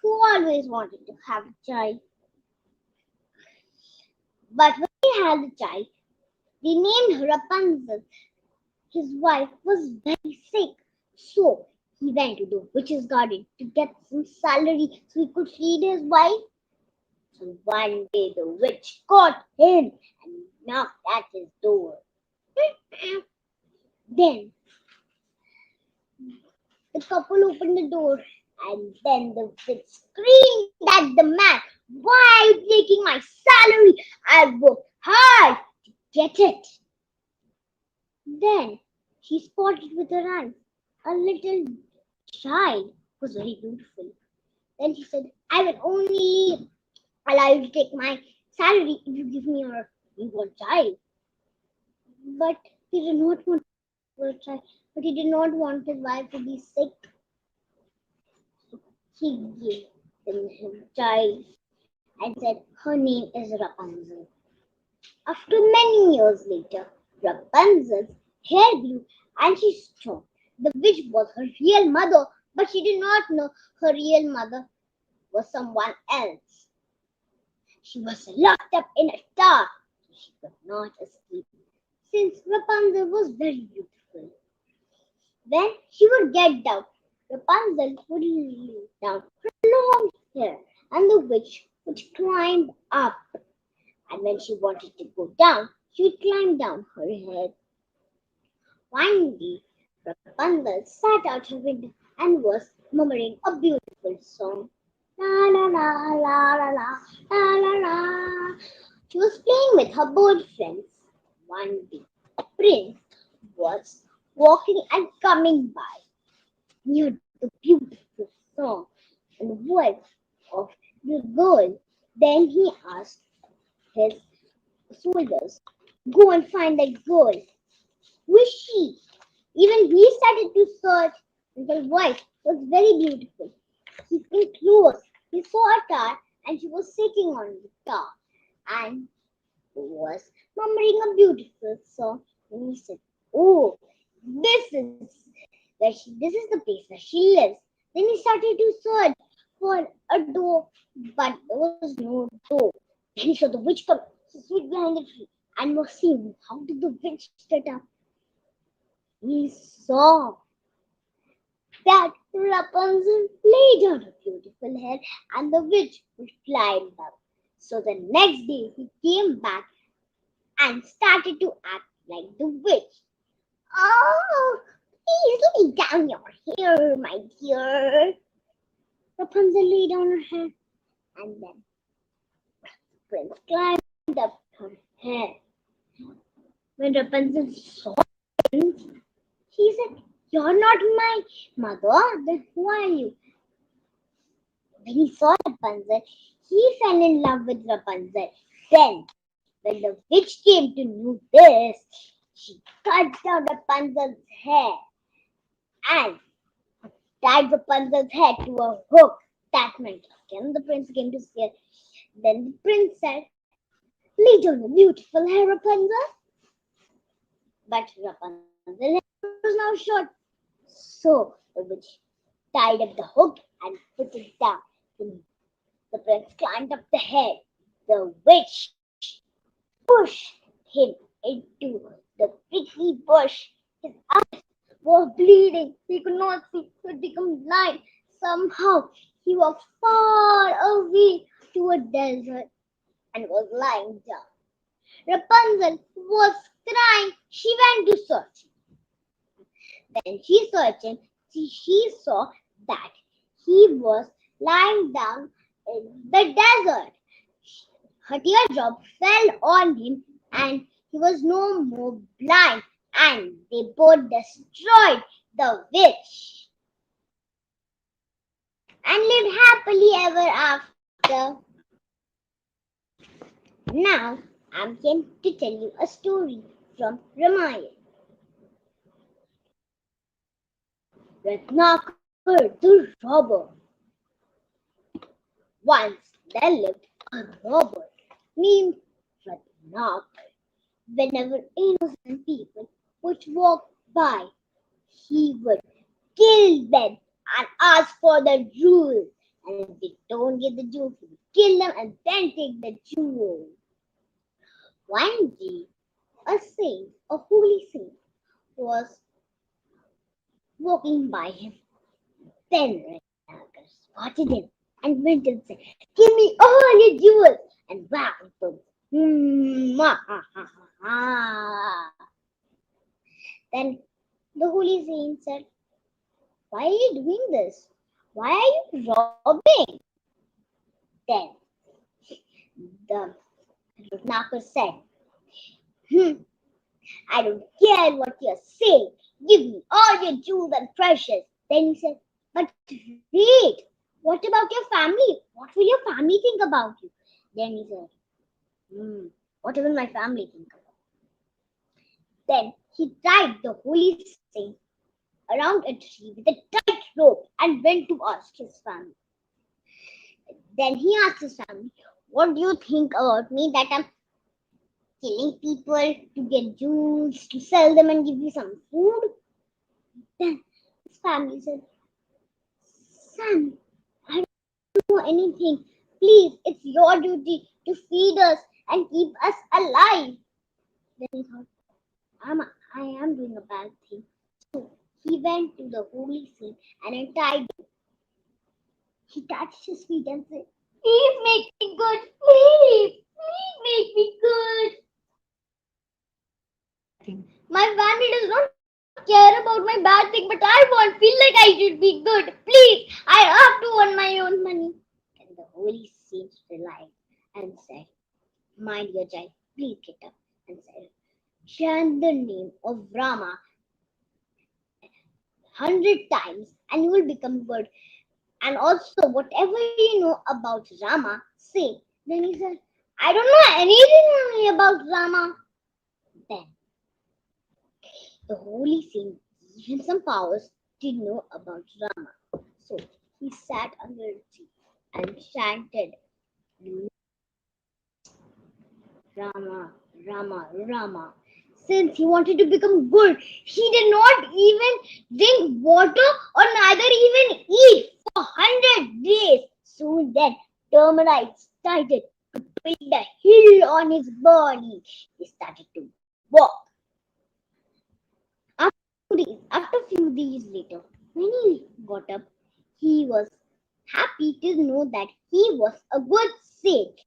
who always wanted to have a child. But when they had a child, they named her Rapunzel. His wife was very sick, so he went to the witch's garden to get some salary so he could feed his wife. So one day the witch caught him and knocked at his door. Then the couple opened the door, and then the witch screamed at the man, Why are you taking my salary? I worked hard to get it. Then she spotted with her eyes a little child who was very beautiful. Then she said, I will only allow you to take my salary if you give me your newborn child. But he did not want a child, but he did not want his wife to be sick. So he gave him his child and said, her name is Rapunzel. After many years later, Rapunzel's hair grew and she saw the witch was her real mother, but she did not know her real mother was someone else. She was locked up in a tower. She could not escape, since Rapunzel was very beautiful. When she would get down, Rapunzel would lay down her long hair, and the witch would climb up. And when she wanted to go down, she would climb down her head. One day, Rapunzel sat out her window and was murmuring a beautiful song. La la la la la la la la la. She was playing with her bird friends. One day, a prince was walking and coming by near the beautiful song and the voice of the girl. Then he asked his soldiers, Go and find that girl. Who is she? Even he started to search, and her voice was very beautiful. He came close. He saw a tower, and she was sitting on the tower and was murmuring a beautiful song. And he said, Oh, this is the place where she lives. Then he started to search for a door, but there was no door. Then he saw the witch come. She hid behind the tree and was seeing how did the witch get up. He saw that Rapunzel laid on her beautiful hair and the witch would climb up. So the next day he came back and started to act like the witch. Oh, please lay down your hair, my dear. Rapunzel laid down her hair and then Prince climbed up her hair. When Rapunzel saw Prince, she said, "You're not my mother, then who are you?" When he saw Rapunzel, he fell in love with Rapunzel. Then, when the witch came to know this, she cut down Rapunzel's hair and tied Rapunzel's head to a hook. That meant again the prince came to see her. Then the prince said, "Lay down your beautiful hair, Rapunzel." But Rapunzel's hair was now short. So the witch tied up the hook and put it down. The prince climbed up the head. The witch pushed him into the prickly bush. His eyes were bleeding. He could not see. He had become blind. Somehow he walked far away to a desert and was lying down. Rapunzel was crying. She went to search him. When she searched him, she saw that he was lying down in the desert. Her teardrop fell on him and he was no more blind, and they both destroyed the witch and lived happily ever after. Now I'm going to tell you a story from Ramayana. Ratnakar the robber. Once there lived a robber named Ratnakar. Whenever innocent people would walk by, he would kill them and ask for the jewels. And if they don't get the jewels, he would kill them and then take the jewels. One day, a saint, a holy saint, was walking by him. Then Ratnakar spotted him and went and said, "Give me all your jewels." And wow, then the holy saint said, "Why are you doing this? Why are you robbing?" Then the Ratnakar said, "I don't care what you're saying. Give me all your jewels and treasures." Then he said, "But wait, what about your family? What will your family think about you?" Then he said, "What will my family think about?" Then he tied the holy saint around a tree with a tight rope and went to ask his family. Then he asked his family, "What do you think about me that I'm killing people to get jewels, to sell them and give you some food?" Then his family said, "Son, I don't know anything. Please, it's your duty to feed us and keep us alive." Then he thought, I am doing a bad thing. So he went to the holy saint and untied him. He touched his feet and said, "Please make me good. Please make me good. My family does not care about my bad thing, but I feel like I should be good. Please, I have to earn my own money." And the holy saint replied and said, "My dear child, please get up," and said, "Chant the name of Rama 100 times and you will become good. And also, whatever you know about Rama, say." Then he said, "I don't know anything about Rama." Then the holy saint gave him some powers to know about Rama. So he sat under a tree and chanted, "Rama, Rama, Rama, since he wanted to become good, he did not even drink water or neither even eat for 100 days. Soon then, termites started to build a hill on his body. He started to walk. After a few days later, when he got up, he was happy to know that he was a good sage.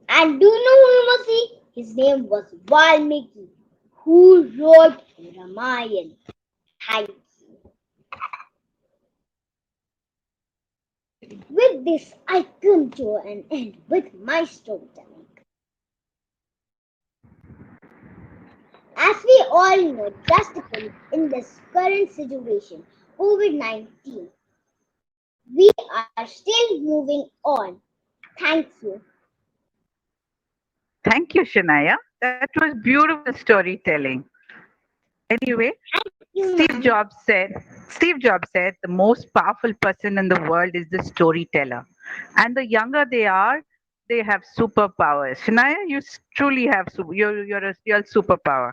And do you know who was he? His name was Valmiki, who wrote Ramayana. Thank you. With this, I come to an end with my storytelling. As we all know, drastically in this current situation, COVID-19, we are still moving on. Thank you. Thank you, Shania. That was beautiful storytelling. Anyway, Steve Jobs said the most powerful person in the world is the storyteller. And the younger they are, they have superpowers. Shania, you truly have you're a real superpower.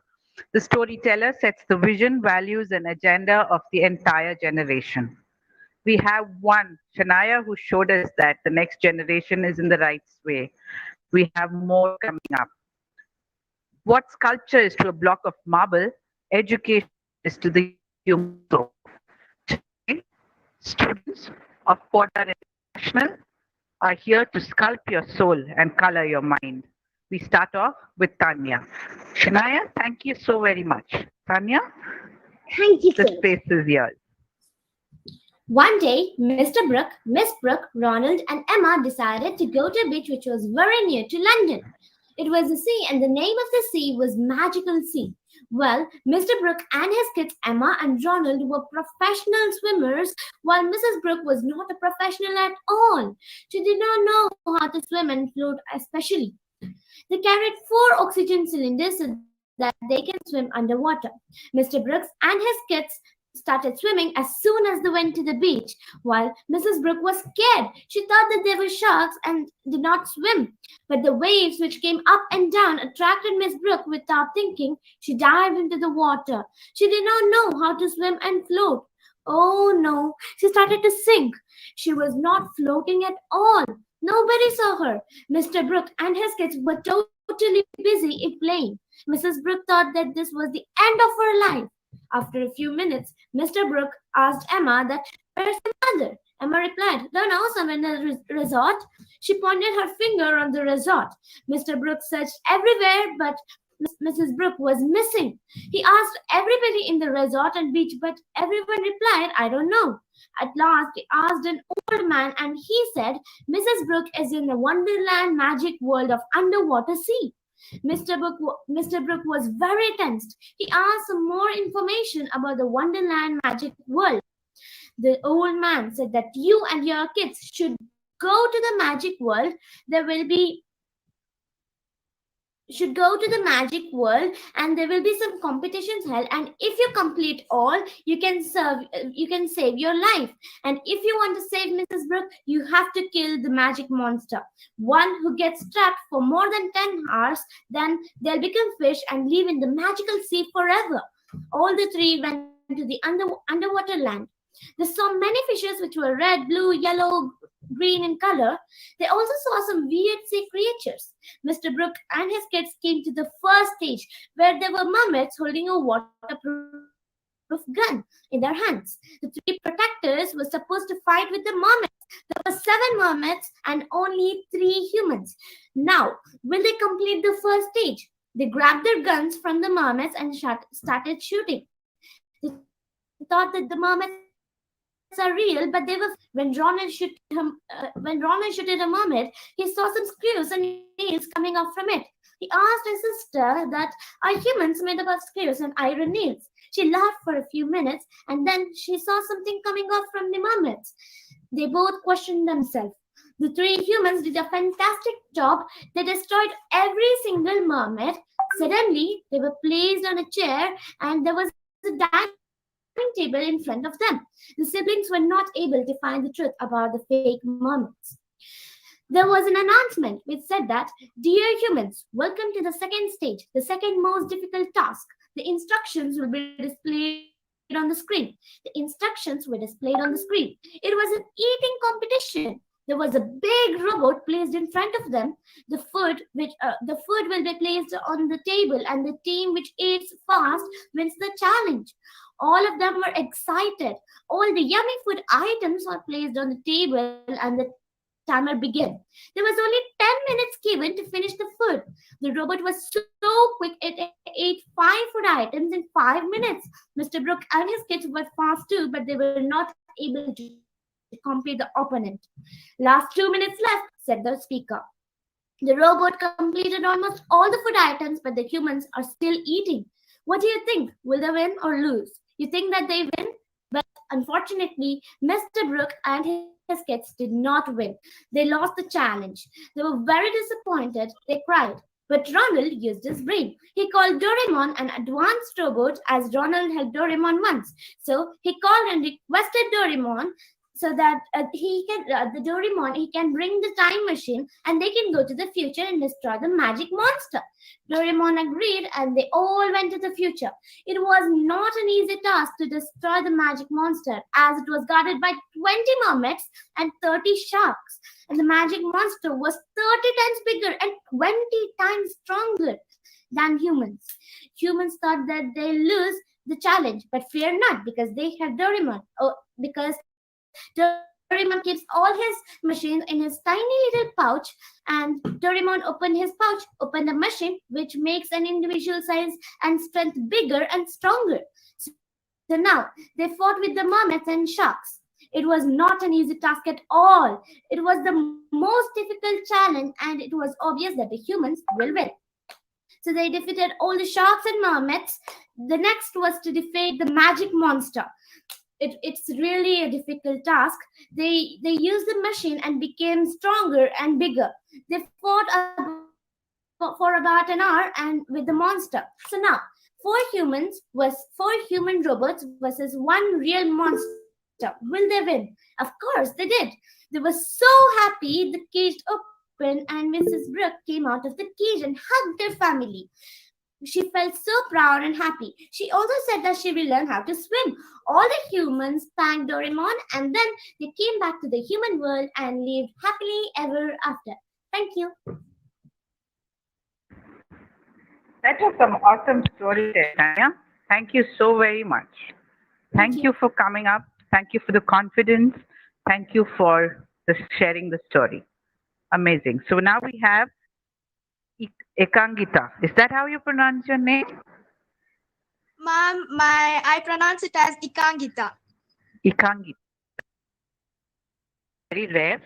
The storyteller sets the vision, values, and agenda of the entire generation. We have one, Shania, who showed us that the next generation is in the right way. We have more coming up. What sculpture is to a block of marble, education is to the human soul. Today, students of Porter International are here to sculpt your soul and color your mind. We start off with Tanya. Shania, thank you so very much. Tanya, thank you. The space is yours. One day, Mr. Brooke, Miss Brooke, Ronald, and Emma decided to go to a beach which was very near to London. It was a sea, and the name of the sea was Magical Sea. Well, Mr. Brooke and his kids, Emma and Ronald, were professional swimmers, while Mrs. Brooke was not a professional at all. She did not know how to swim and float especially. They carried 4 oxygen cylinders so that they can swim underwater. Mr. Brooks and his kids started swimming as soon as they went to the beach, while Mrs. Brooke was scared. She thought that there were sharks and did not swim. But the waves which came up and down attracted Miss Brooke. Without thinking, she dived into the water. She did not know how to swim and float. Oh no, she started to sink. She was not floating at all. Nobody saw her. Mr. Brooke and his kids were totally busy playing. Mrs. Brooke thought that this was the end of her life. After a few minutes, Mr. Brooke asked Emma that, "Where's my mother?" Emma replied, "Don't know, some in a resort." She pointed her finger on the resort. Mr. Brooke searched everywhere, but Mrs. Brooke was missing. He asked everybody in the resort and beach, but everyone replied, "I don't know." At last, he asked an old man, and he said, "Mrs. Brooke is in the Wonderland magic world of underwater sea." Mr. Brooke was very tensed. He asked some more information about the Wonderland magic world. The old man said that you and your kids should go to the magic world. And there will be some competitions held, and if you complete all, you can save your life. And if you want to save Mrs. Brooke, you have to kill the magic monster. One who gets trapped for more than 10 hours, then they'll become fish and live in the magical sea forever. All the 3 went to the underwater land. They saw many fishes which were red, blue, yellow, green in color. They also saw some weird sea creatures. Mr. Brooke and his kids came to the first stage, where there were mermaids holding a waterproof gun in their hands. The 3 protectors were supposed to fight with the mermaids. There were 7 mermaids and only 3 humans. Now, will they complete the first stage? They grabbed their guns from the mermaids and started shooting. They thought that the mermaids are real, but they were. When Ronald shot at a mermaid, he saw some screws and nails coming off from it. He asked his sister that, "Are humans made up of screws and iron nails?" She laughed for a few minutes, and then she saw something coming off from the mermaids. They both questioned themselves. The 3 humans did a fantastic job. They destroyed every single mermaid. Suddenly, they were placed on a chair, and there was a dining table in front of them. The siblings were not able to find the truth about the fake mermaids. There was an announcement which said that, "Dear humans, welcome to the second stage, the second most difficult task. The instructions will be displayed on the screen." The instructions were displayed on the screen. It was an eating competition. There was a big robot placed in front of them. The food will be placed on the table, and the team which eats fast wins the challenge. All of them were excited. All the yummy food items were placed on the table, and the timer began. There was only 10 minutes given to finish the food. The robot was so quick, it ate 5 food items in 5 minutes. Mr. Brook and his kids were fast too, but they were not able to complete the opponent. "Last 2 minutes left," said the speaker. The robot completed almost all the food items, but the humans are still eating. What do you think? Will they win or lose? You think that they win? But unfortunately, Mr. Brook and his kids did not win. They lost the challenge. They were very disappointed. They cried. But Ronald used his brain. He called Doraemon an advanced robot, as Ronald helped Doraemon once. So he called and requested Doraemon so that the Doraemon, he can bring the time machine and they can go to the future and destroy the magic monster. Doraemon agreed and they all went to the future. It was not an easy task to destroy the magic monster, as it was guarded by 20 mermaids and 30 sharks. And the magic monster was 30 times bigger and 20 times stronger than humans. Humans thought that they lose the challenge, but fear not, because they have Doraemon. Because Doraemon keeps all his machines in his tiny little pouch, and Doraemon opened his pouch, opened a machine which makes an individual size and strength bigger and stronger. So now they fought with the mermaids and sharks. It was not an easy task at all. It was the most difficult challenge, and it was obvious that the humans will win. So they defeated all the sharks and mermaids. The next was to defeat the magic monster. It's really a difficult task. They used the machine and became stronger and bigger. They fought for about an hour and with the monster. So now, 4 human robots versus 1 real monster. Will they win? Of course they did. They were so happy. The cage opened and Mrs. Brooke came out of the cage and hugged their family. She felt so proud and happy. She also said that she will learn how to swim. All the humans thanked Doraemon, and then they came back to the human world and lived happily ever after. Thank you. That was some awesome story, Tanya. Thank you so very much. Thank you for coming up. Thank you for the confidence. Thank you for sharing the story. Amazing. So now we have Ekangita. Is that how you pronounce your name? Ma'am, I pronounce it as Ikangita. Ekangita. Very rare.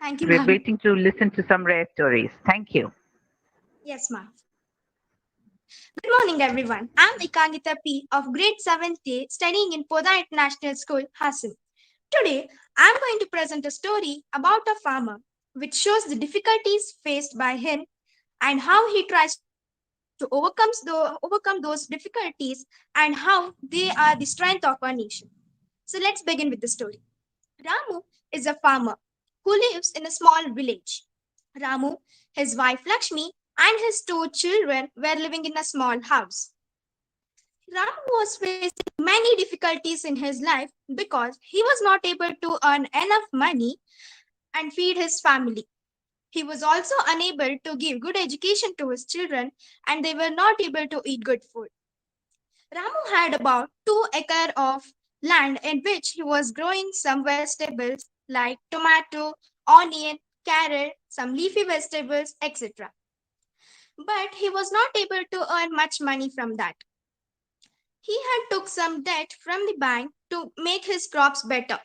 Thank you, We're ma'am. waiting to listen to some rare stories. Thank you. Yes, ma'am. Good morning, everyone. I'm Ikangita P. of grade 7th studying in Poda International School, Hassan. Today, I'm going to present a story about a farmer which shows the difficulties faced by him and how he tries to overcome those difficulties and how they are the strength of our nation. So let's begin with the story. Ramu is a farmer who lives in a small village. Ramu, his wife Lakshmi, and his 2 children were living in a small house. Ramu was facing many difficulties in his life because he was not able to earn enough money and feed his family. He was also unable to give good education to his children, and they were not able to eat good food. Ramu had about 2 acres of land in which he was growing some vegetables like tomato, onion, carrot, some leafy vegetables, etc. But he was not able to earn much money from that. He had took some debt from the bank to make his crops better.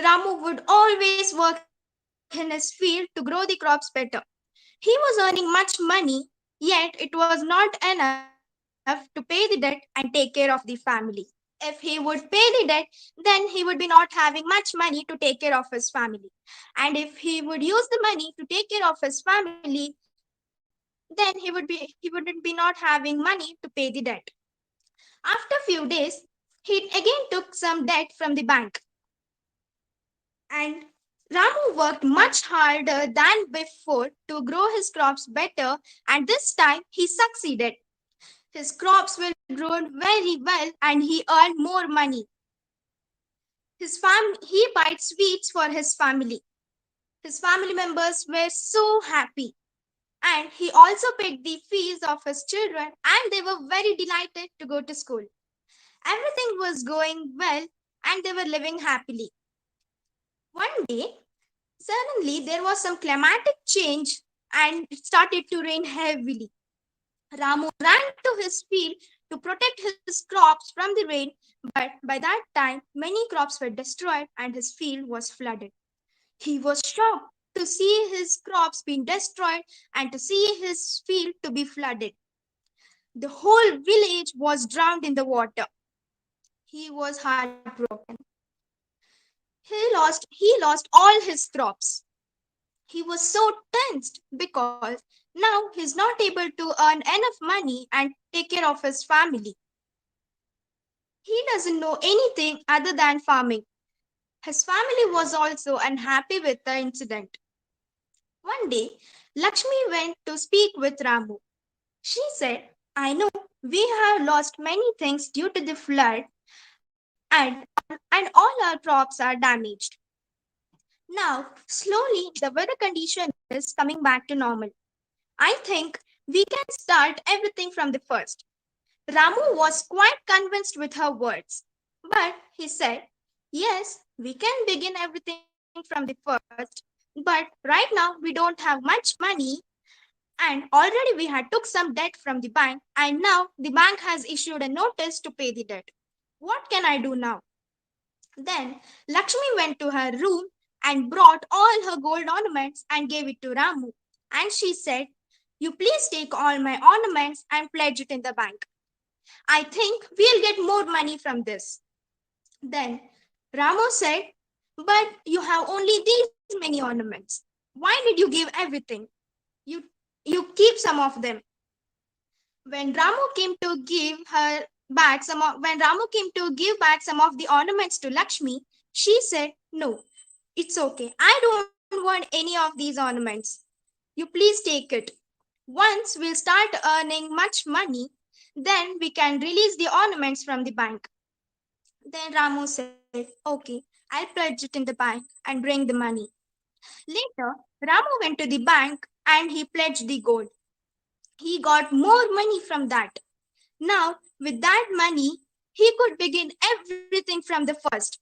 Ramu would always work in his field to grow the crops better. He was earning much money, yet it was not enough to pay the debt and take care of the family. If he would pay the debt, then he would be not having much money to take care of his family. And if he would use the money to take care of his family, then he wouldn't be not having money to pay the debt. After a few days, he again took some debt from the bank. And Ramu worked much harder than before to grow his crops better, and this time he succeeded. His crops were grown very well and he earned more money. He bought sweets for his family. His family members were so happy. And he also paid the fees of his children and they were very delighted to go to school. Everything was going well and they were living happily. One day, suddenly there was some climatic change and it started to rain heavily. Ramu ran to his field to protect his crops from the rain, but by that time, many crops were destroyed and his field was flooded. He was shocked to see his crops being destroyed and to see his field to be flooded. The whole village was drowned in the water. He was heartbroken. He lost all his crops. He was so tensed because now he's not able to earn enough money and take care of his family. He doesn't know anything other than farming. His family was also unhappy with the incident. One day, Lakshmi went to speak with Ramu. She said, I know we have lost many things due to the flood and all our crops are damaged. Now, slowly, the weather condition is coming back to normal. I think we can start everything from the first. Ramu was quite convinced with her words, but he said, yes, we can begin everything from the first, but right now we don't have much money and already we had took some debt from the bank and now the bank has issued a notice to pay the debt. What can I do now? Then Lakshmi went to her room and brought all her gold ornaments and gave it to Ramu. And she said, you please take all my ornaments and pledge it in the bank. I think we'll get more money from this. Then Ramu said, but you have only these many ornaments. Why did you give everything? You keep some of them. When Ramu came to give back some of the ornaments to Lakshmi, she said, no, it's okay. I don't want any of these ornaments. You please take it. Once we'll start earning much money, then we can release the ornaments from the bank. Then Ramu said, okay, I'll pledge it in the bank and bring the money. Later, Ramu went to the bank and he pledged the gold. He got more money from that. Now, with that money, he could begin everything from the first.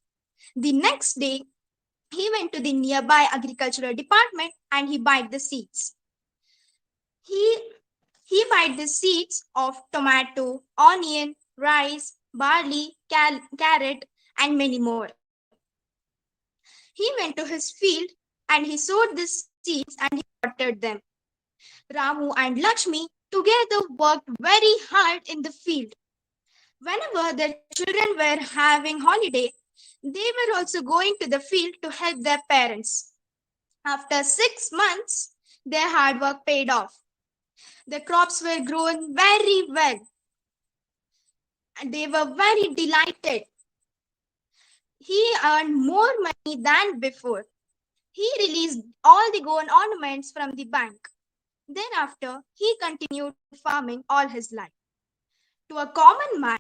The next day, he went to the nearby agricultural department and he bought the seeds. He bought the seeds of tomato, onion, rice, barley, carrot, and many more. He went to his field and he sowed the seeds and he watered them. Ramu and Lakshmi together worked very hard in the field. Whenever their children were having holiday, they were also going to the field to help their parents. After 6 months, their hard work paid off. The crops were grown very well. And they were very delighted. He earned more money than before. He released all the gold ornaments from the bank. Thereafter, he continued farming all his life. To a common man,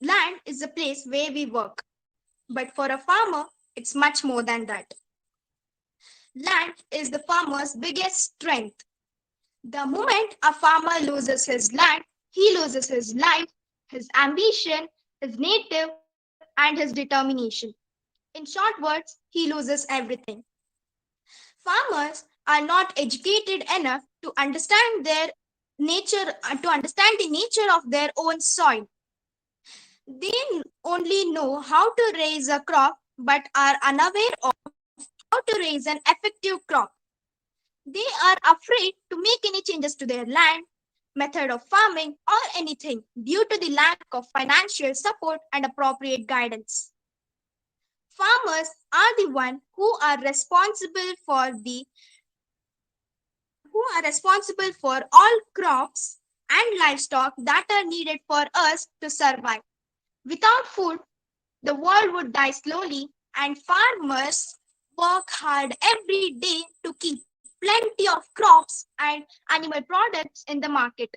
land is a place where we work. But for a farmer, it's much more than that. Land is the farmer's biggest strength. The moment a farmer loses his land, he loses his life, his ambition, his native, and his determination. In short words, he loses everything. Farmers are not educated enough to understand the nature of their own soil. They only know how to raise a crop but are unaware of how to raise an effective crop. They are afraid to make any changes to their land, method of farming, or anything due to the lack of financial support and appropriate guidance. Farmers are the ones who are responsible for all crops and livestock that are needed for us to survive. Without food, the world would die slowly and farmers work hard every day to keep plenty of crops and animal products in the market.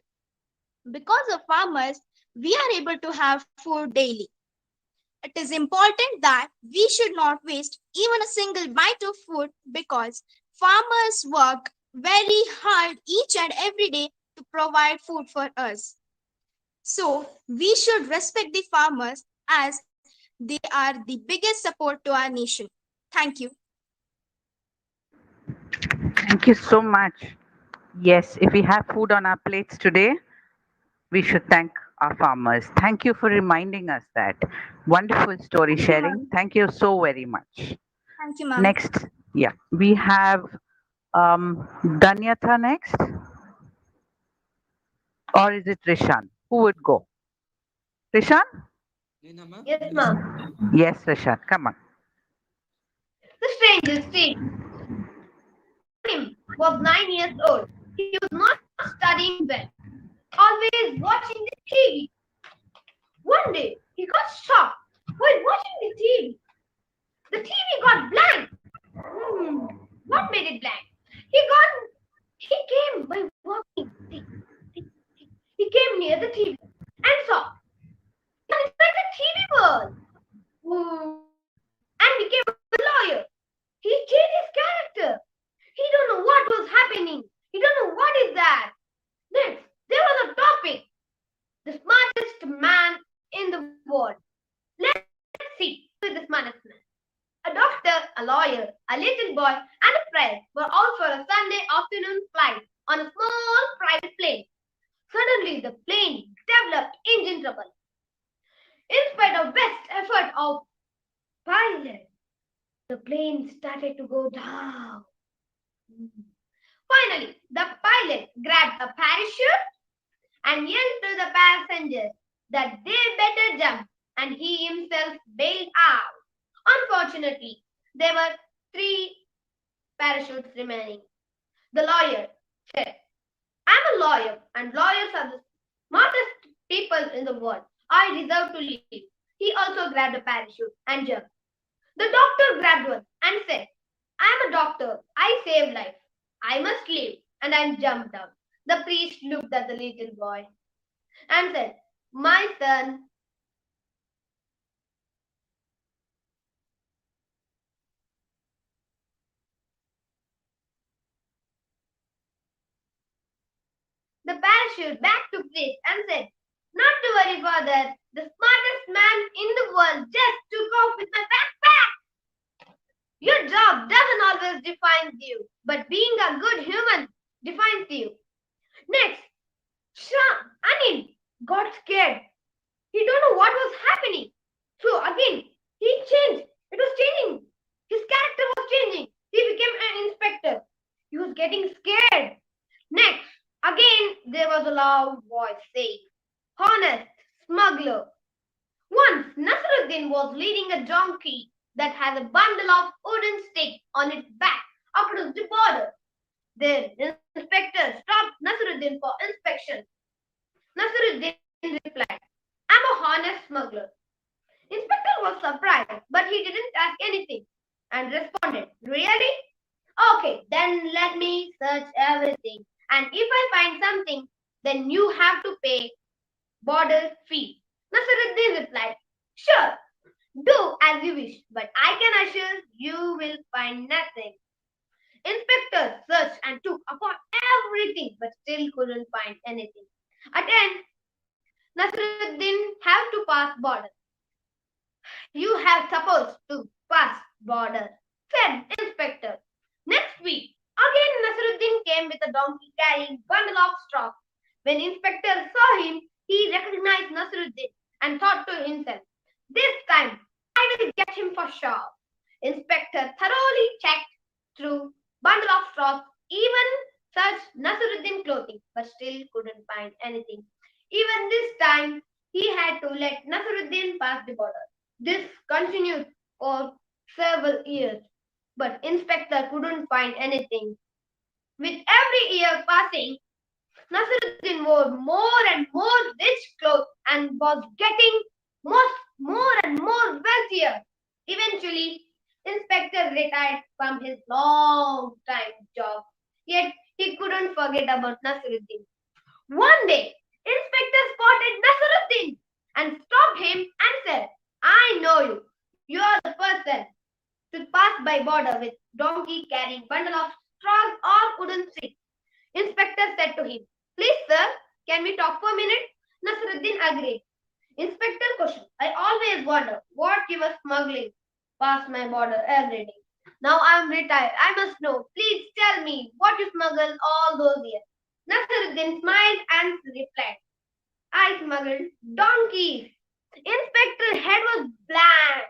Because of farmers, we are able to have food daily. It is important that we should not waste even a single bite of food because farmers work very hard each and every day to provide food for us. So we should respect the farmers as they are the biggest support to our nation. Thank you. Thank you so much. Yes, if we have food on our plates today, we should thank our farmers. Thank you for reminding us that. Wonderful story Thank you, sharing. ma'am. Thank you so very much. Thank you, ma'am. Next, yeah, we have Danyatha next, or is it Rishan? Who would go? Rishan? Yes, ma'am. Yes, Rishan, come on. The strangest street. Him was 9 years old. He was not studying well, always watching the TV. One day, he got shocked while watching the TV. The TV got blank. What made it blank? He came by walking. He came near the TV and saw inside the TV world and became a lawyer. He changed his character. He don't know what was happening. He don't know what is that. Next, there was a topic. The smartest man in the world. Let's see who is the smartest man. A doctor, a lawyer, a little boy, and a friend were all for a Sunday afternoon flight on a small private plane. Suddenly, the plane developed engine trouble. In spite of best effort of pilot, the plane started to go down. Finally, the pilot grabbed a parachute and yelled to the passengers that they better jump, and he himself bailed out. Unfortunately, there were 3 parachutes remaining. The lawyer said, I'm a lawyer, and lawyers are the smartest people in the world. I deserve to live. He also grabbed a parachute and jumped. The doctor grabbed one and said, I'm a doctor. I save life. I must live. And I jumped down. The priest looked at the little boy and said, my son, the parachute back to priest and said, not to worry, father. The smartest man in the world just took off with my backpack. Your job doesn't always define you, but being a good human defines you. Next, Anil got scared. He don't know what was happening. So again, he changed. It was changing. His character was changing. He became an inspector. He was getting scared. Next, again, there was a loud voice saying, honest smuggler. Once, Nasruddin was leading a donkey that had a bundle of wooden sticks on its back across the border. The inspector stopped Nasruddin for inspection. Nasruddin replied, I'm a honest smuggler. Inspector was surprised, but he didn't ask anything and responded, really? Okay, then let me search everything. And if I find something, then you have to pay border fee. Nasruddin replied, sure, do as you wish, but I can assure you will find nothing. Inspector searched and took apart everything, but still couldn't find anything. At end, Nasruddin have to pass border. You have supposed to pass border, said inspector. Next week, again Nasruddin came with a donkey carrying bundle of straw. When inspector saw him, he recognized Nasruddin and thought to himself, this time I will get him for sure. Inspector thoroughly checked through bundle of straw, even searched Nasruddin clothing, but still couldn't find anything. Even this time, he had to let Nasruddin pass the border. This continued for several years, but inspector couldn't find anything. With every year passing, Nasruddin wore more and more rich clothes and was getting more and more wealthier. Eventually, Inspector retired from his long time job, yet he couldn't forget about Nasiruddin. One day, Inspector spotted Nasiruddin and stopped him and said, I know you. You are the person to pass by border with donkey carrying bundle of straws or wooden sticks. Inspector said to him, Please, sir, can we talk for a minute? Nasiruddin agreed. Inspector questioned, I always wonder what you were smuggling past my border every day. Now I am retired. I must know. Please tell me what you smuggled all those years. Nasiruddin smiled and replied, I smuggled donkeys. Inspector's head was blank.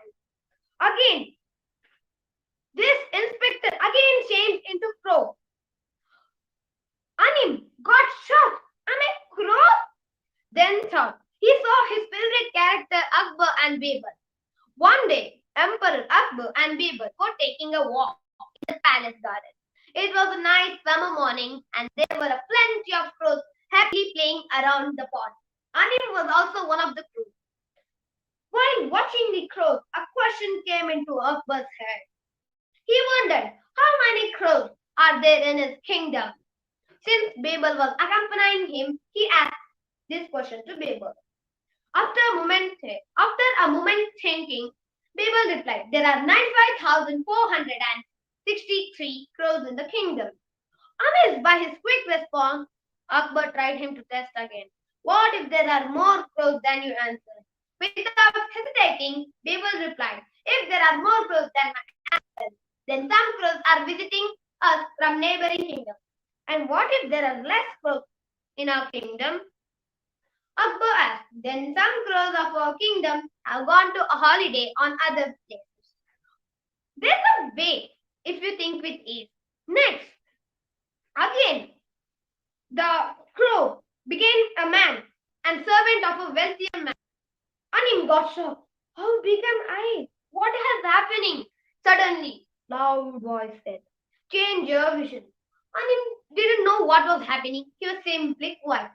Again, this inspector again changed into crow. Anim got shocked. Am I crow? Then thought he saw his favorite character Akbar and Birbal. One day, Emperor Akbar and Birbal were taking a walk in the palace garden. It was a nice summer morning and there were plenty of crows happily playing around the pond. Anim was also one of the crew. While watching the crows, a question came into Akbar's head. He wondered how many crows are there in his kingdom. Since Birbal was accompanying him, he asked this question to Birbal. After a moment thinking, Birbal replied, There are 95,463 crows in the kingdom. Amazed by his quick response, Akbar tried him to test again. What if there are more crows than you answered? Without hesitating, Birbal replied, If there are more crows than my answer, then some crows are visiting us from neighboring kingdoms. And what if there are less crows in our kingdom? Akbar asked, Then some crows of our kingdom have gone to a holiday on other places. There's a way if you think with ease. Next, again, the crow became a man and servant of a wealthier man. Anim got shocked. How big am I? What is happening? Suddenly, loud voice said, Change your vision. Anim didn't know what was happening. He was simply quiet.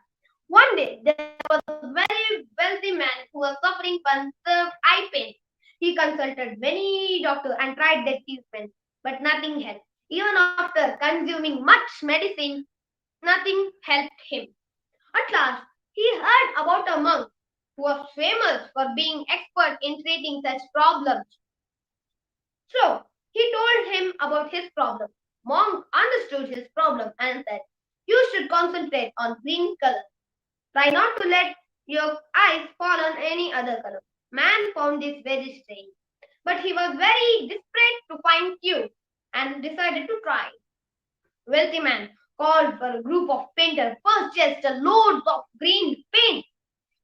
One day, there was a very wealthy man who was suffering from severe eye pain. He consulted many doctors and tried their treatment, but nothing helped. Even after consuming much medicine, nothing helped him. At last, he heard about a monk who was famous for being expert in treating such problems. So, he told him about his problem. Monk understood his problem and said, You should concentrate on green color. Try not to let your eyes fall on any other color. Man found this very strange, but he was very desperate to find cure and decided to try. Wealthy man called for a group of painters, purchased a load of green paint,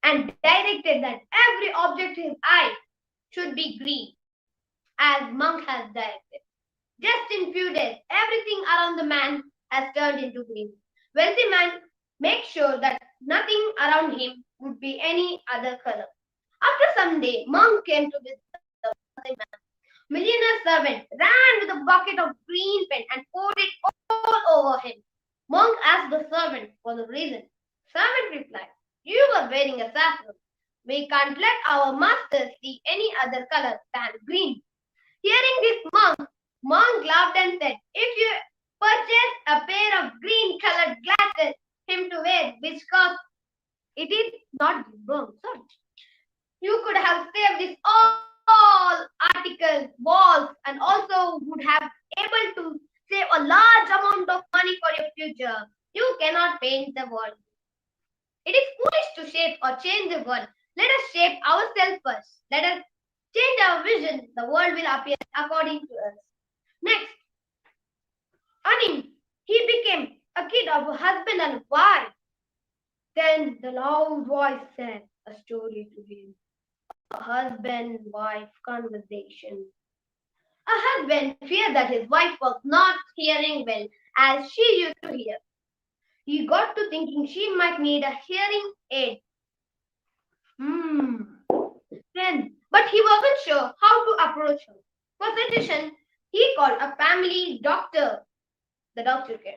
and directed that every object in his eye should be green, as monk has directed. Just in few days, everything around the man has turned into green. Wealthy man makes sure that nothing around him would be any other color. After some day, monk came to visit the wealthy man. Millionaire's servant ran with a bucket of green paint and poured it all over him. Monk asked the servant for the reason. Servant replied, You were wearing a saffron. We can't let our master see any other color than green. Hearing this, monk laughed and said, If you purchase a pair of green colored glasses, him to wear, which cost it is not wrong. Sorry. You could have saved this all articles, walls, and also would have able to save a large amount of money for your future. You cannot paint the world. It is foolish to shape or change the world. Let us shape ourselves first. Let us change our vision. The world will appear according to us. Next, Anim, he became a kid of a husband and wife. Then the loud voice said a story to him. A husband-wife conversation. A husband feared that his wife was not hearing well as she used to hear. He got to thinking she might need a hearing aid. But he wasn't sure how to approach her. For suggestion, he called a family doctor. The doctor came.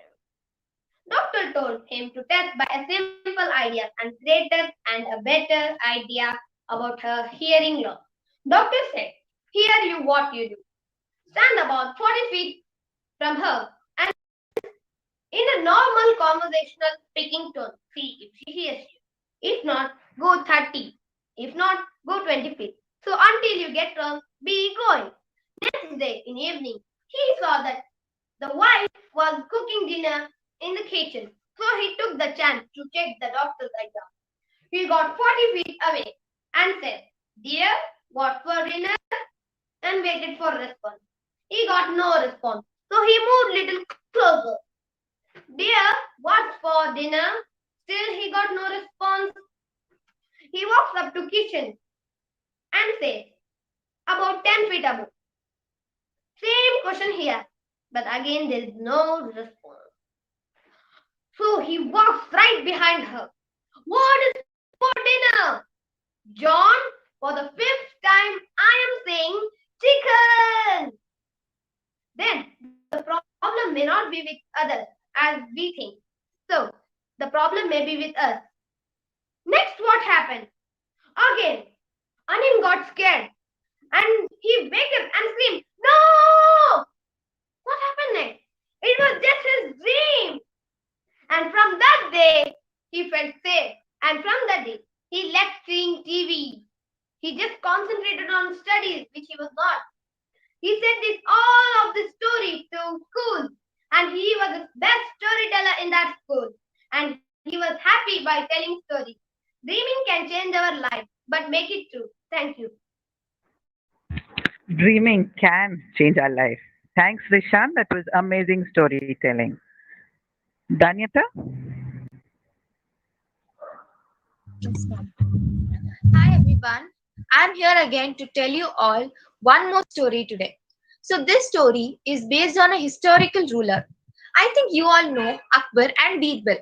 Doctor told him to test by a simple idea and greater and a better idea about her hearing loss. Doctor said, Here you what you do. stand about 40 feet from her and in a normal conversational speaking tone, see if she hears you. If not, go 30. If not, go 20 feet. So until you get wrong, be going. Next day in evening, he saw that the wife was cooking dinner in the kitchen. So he took the chance to check the doctor's idea. He got 40 feet away and said, "Dear, what for dinner?" and waited for a response. He got no response. So he moved little closer. "Dear, what's for dinner?" Still he got no response. He walks up to kitchen and says, "About 10 feet above." Same question here, but again there is no response. So he walks right behind her. "What is for dinner?" "John, for the 5th time I am saying chicken." Then the problem may not be with others as we think. So the problem may be with us. Next, what happened? Again, Anim got scared and he waked up and screamed, "No!" What happened next? It was just his dream. And from that day, he felt safe. And from that day, he left seeing TV. He just concentrated on studies, which he was not. He said all of this story to school, and he was the best storyteller in that school. And he was happy by telling stories. Dreaming can change our life, but make it true. Thank you. Dreaming can change our life. Thanks, Rishan. That was amazing storytelling. Danyata? Hi everyone, I'm here again to tell you all one more story today. So this story is based on a historical ruler. I think you all know Akbar and Birbal.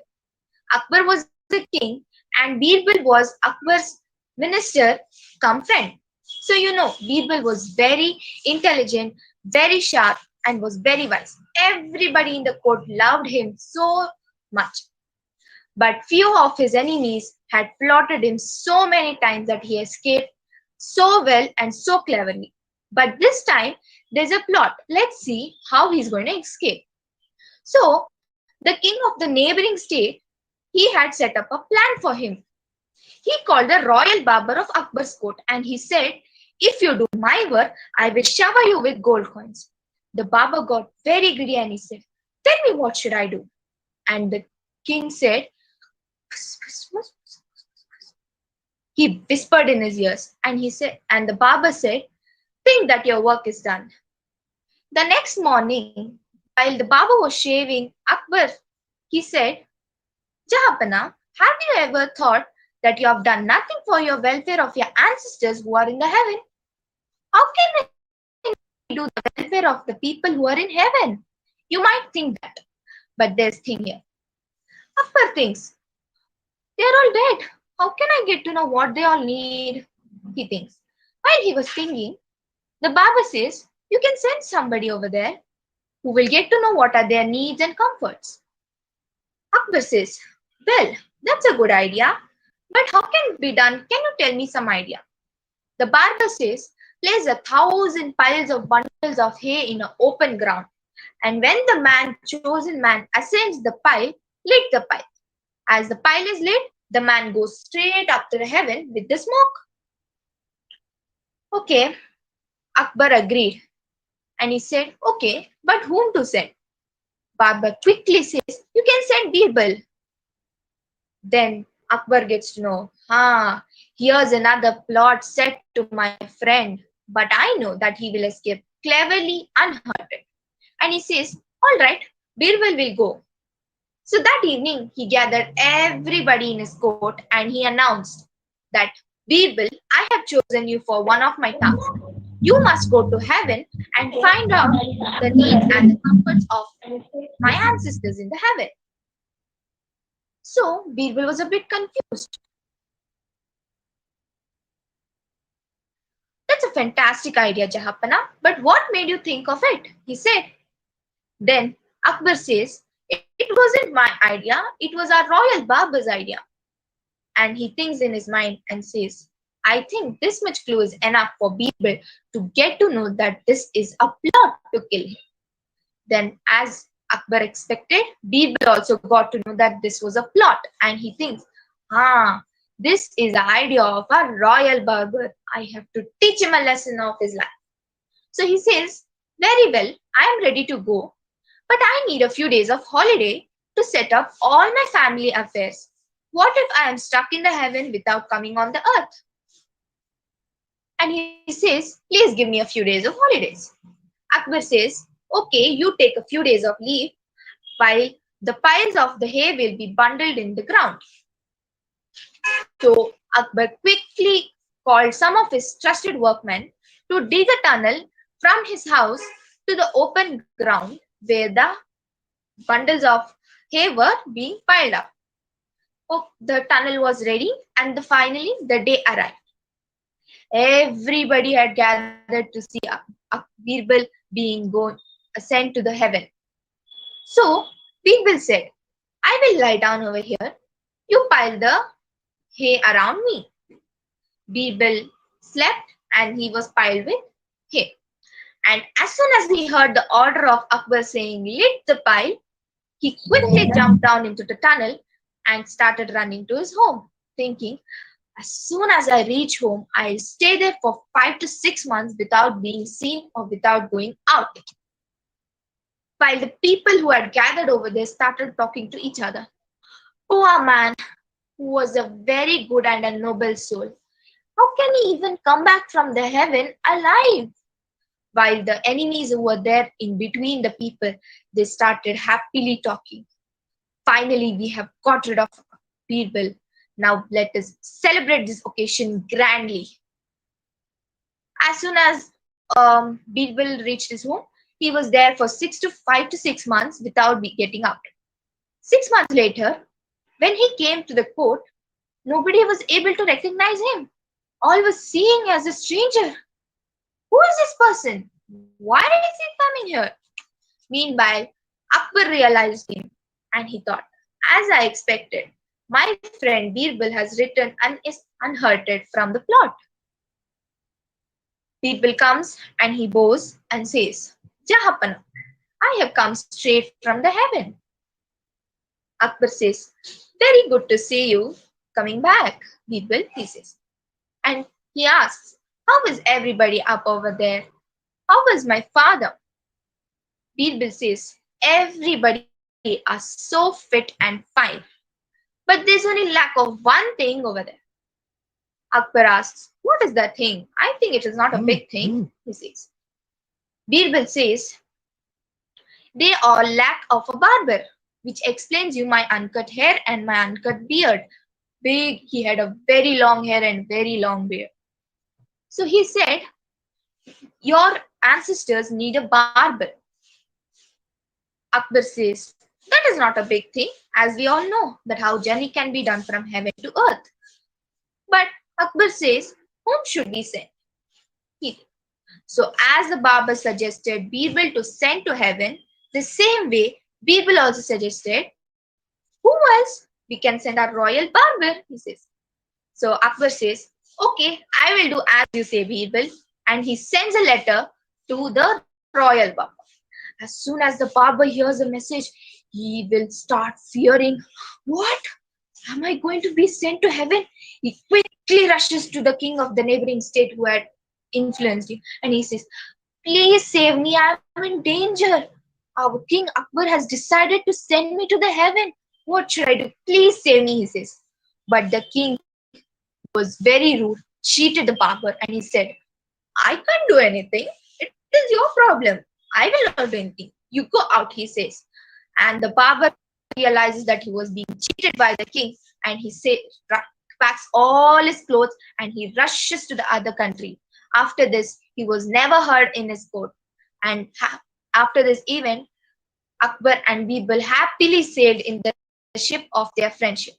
Akbar was the king and Birbal was Akbar's minister come friend. So you know Birbal was very intelligent, very sharp and was very wise. Everybody in the court loved him so much. But few of his enemies had plotted him so many times that he escaped so well and so cleverly. But this time, there's a plot. Let's see how he's going to escape. So, the king of the neighboring state, he had set up a plan for him. He called the royal barber of Akbar's court and he said, "If you do my work, I will shower you with gold coins." The barber got very greedy and he said, "Tell me, what should I do?" And the king said, he whispered in his ears and he said, and the barber said, "Think that your work is done." The next morning, while the barber was shaving Akbar, he said, "Jahapana, have you ever thought that you have done nothing for your welfare of your ancestors who are in the heaven? How can I do the welfare of the people who are in heaven?" You might think that, but there's thing here. Akbar thinks, "They're all dead. How can I get to know what they all need?" He thinks. While he was thinking, the barber says, "You can send somebody over there who will get to know what are their needs and comforts." Akbar says, "Well, that's a good idea, but how can it be done? Can you tell me some idea?" The barber says, "Place 1,000 piles of bundles of hay in an open ground, and when the chosen man ascends the pile, lit the pile. As the pile is lit, the man goes straight up to the heaven with the smoke." Okay, Akbar agreed. And he said, "Okay, but whom to send?" Barber quickly says, "You can send Birbal." Then Akbar gets to know, here's another plot set to my friend, but I know that he will escape cleverly unhurted. And he says, "All right, Birbal will go." So that evening, he gathered everybody in his court and he announced that, "Birbal, I have chosen you for one of my tasks. You must go to heaven and find out the needs and the comforts of my ancestors in the heaven." So Birbal was a bit confused. "That's a fantastic idea, Jahapana, but what made you think of it?" he said. Then Akbar says, "It wasn't my idea, it was our royal barber's idea." And he thinks in his mind and says, I think this much clue is enough for Birbal to get to know that this is a plot to kill him. Then, as Akbar expected, Birbal also got to know that this was a plot, and he thinks, this is the idea of a royal barber. I have to teach him a lesson of his life. So he says, very well, I am ready to go, but I need a few days of holiday to set up all my family affairs. What if I am stuck in the heaven without coming on the earth? And he says, please give me a few days of holidays. Akbar says, okay, you take a few days of leave while the piles of the hay will be bundled in the ground. So Akbar quickly called some of his trusted workmen to dig a tunnel from his house to the open ground where the bundles of hay were being piled up. The tunnel was ready, and finally the day arrived. Everybody had gathered to see Birbal being sent to the heaven. So Birbal said, I will lie down over here. You pile the hay around me. Birbal slept and he was piled with hay. And as soon as he heard the order of Akbar saying, lift the pile, he quickly jumped down into the tunnel and started running to his home, thinking, as soon as I reach home, I'll stay there for 5 to 6 months without being seen or without going out. While the people who had gathered over there started talking to each other. Poor man, who was a very good and a noble soul. How can he even come back from the heaven alive? While the enemies who were there in between the people, they started happily talking. Finally, we have got rid of Birbal. Now let us celebrate this occasion grandly. As soon as Birbal reached his home, he was there for 5 to 6 months without getting out. 6 months later, when he came to the court, nobody was able to recognize him. All was seeing as a stranger. Who is this person? Why is he coming here? Meanwhile, Akbar realized him and he thought, as I expected, my friend Birbal has returned and is unhurted from the plot. Birbal comes and he bows and says, Jahapana, I have come straight from the heaven. Akbar says, very good to see you coming back, Birbal, he says. And he asks, how is everybody up over there? How is my father? Birbal says, everybody are so fit and fine. But there's only lack of one thing over there. Akbar asks, what is that thing? I think it is not a big thing, he says. Birbal says, they all lack of a barber, which explains you my uncut hair and my uncut beard. He had a very long hair and very long beard. So he said, your ancestors need a barber. Akbar says, that is not a big thing, as we all know that how journey can be done from heaven to earth. But Akbar says, whom should we send? So as the barber suggested Birbal to send to heaven, the same way Birbal also suggested, who else? We can send our royal barber, he says. So Akbar says, okay, I will do as you say, Birbal. And he sends a letter to the royal barber. As soon as the barber hears the message, he will start fearing, what? Am I going to be sent to heaven? He quickly rushes to the king of the neighboring state who had influenced him. And he says, please save me, I am in danger. Our king Akbar has decided to send me to the heaven. What should I do? Please save me, he says. But the king was very rude, cheated the barber, and he said, I can't do anything. It is your problem. I will not do anything. You go out, he says. And the barber realizes that he was being cheated by the king, and he packs all his clothes and he rushes to the other country. After this, he was never heard in his court. And after this event, Akbar and Birbal happily sailed in the ship of their friendship.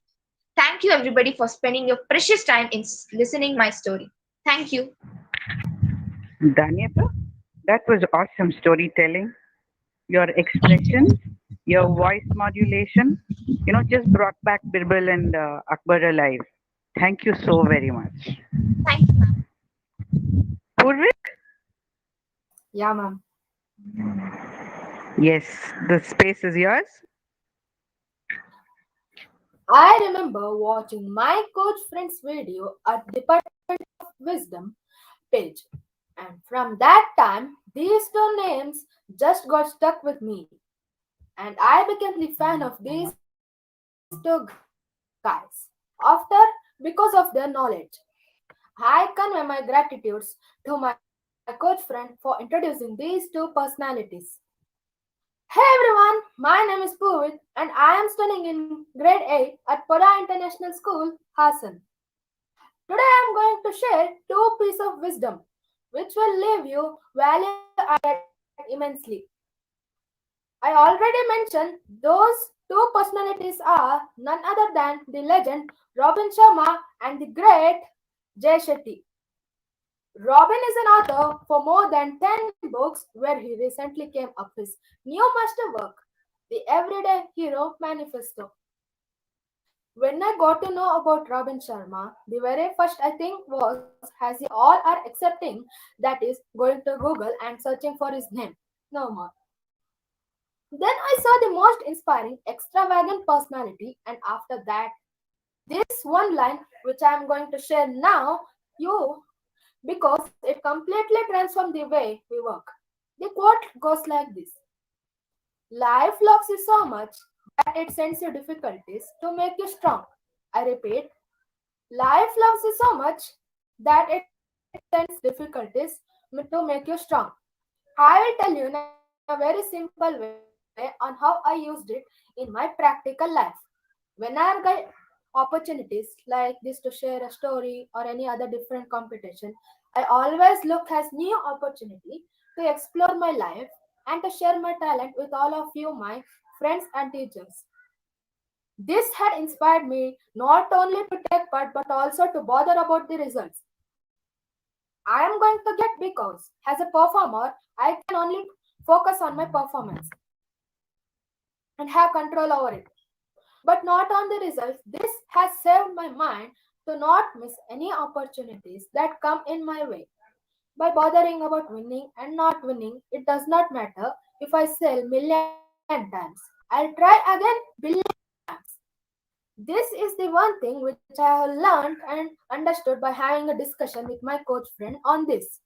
Thank you everybody for spending your precious time in listening my story. Thank you. Danyata, that was awesome storytelling. Your expressions, your voice modulation, just brought back Birbal and Akbar alive. Thank you so very much. Thank you, ma'am. Purvik? Yeah, ma'am. Yes, the space is yours. I remember watching my coach friend's video at Department of Wisdom page. And from that time, these two names just got stuck with me. And I became the fan of these two guys. After, because of their knowledge, I convey my gratitudes to my coach friend for introducing these two personalities. Hey everyone, my name is Puvit and I am studying in grade 8 at Pada International School, Hassan. Today I am going to share two pieces of wisdom which will leave you value added immensely. I already mentioned those two personalities are none other than the legend Robin Sharma and the great Jay Shetty. Robin is an author for more than 10 books where he recently came up his new masterwork, The Everyday Hero Manifesto. When I got to know about Robin Sharma, the very first I think was, as you all are accepting, that is going to Google and searching for his name. No more. Then I saw the most inspiring, extravagant personality, and after that, this one line, which I am going to share now, because it completely transformed the way we work. The quote goes like this: Life loves you so much that it sends you difficulties to make you strong. I repeat, life loves you so much that it sends difficulties to make you strong. I will tell you in a very simple way on how I used it in my practical life. When I get opportunities like this to share a story or any other different competition, I always look as new opportunity to explore my life and to share my talent with all of you, my friends and teachers. This had inspired me not only to take part but also to bother about the results. I am going to get because as a performer, I can only focus on my performance and have control over it, but not on the results. This has saved my mind to not miss any opportunities that come in my way. By bothering about winning and not winning, it does not matter if I fail million times. I'll try again billion times. This is the one thing which I have learned and understood by having a discussion with my coach friend on this.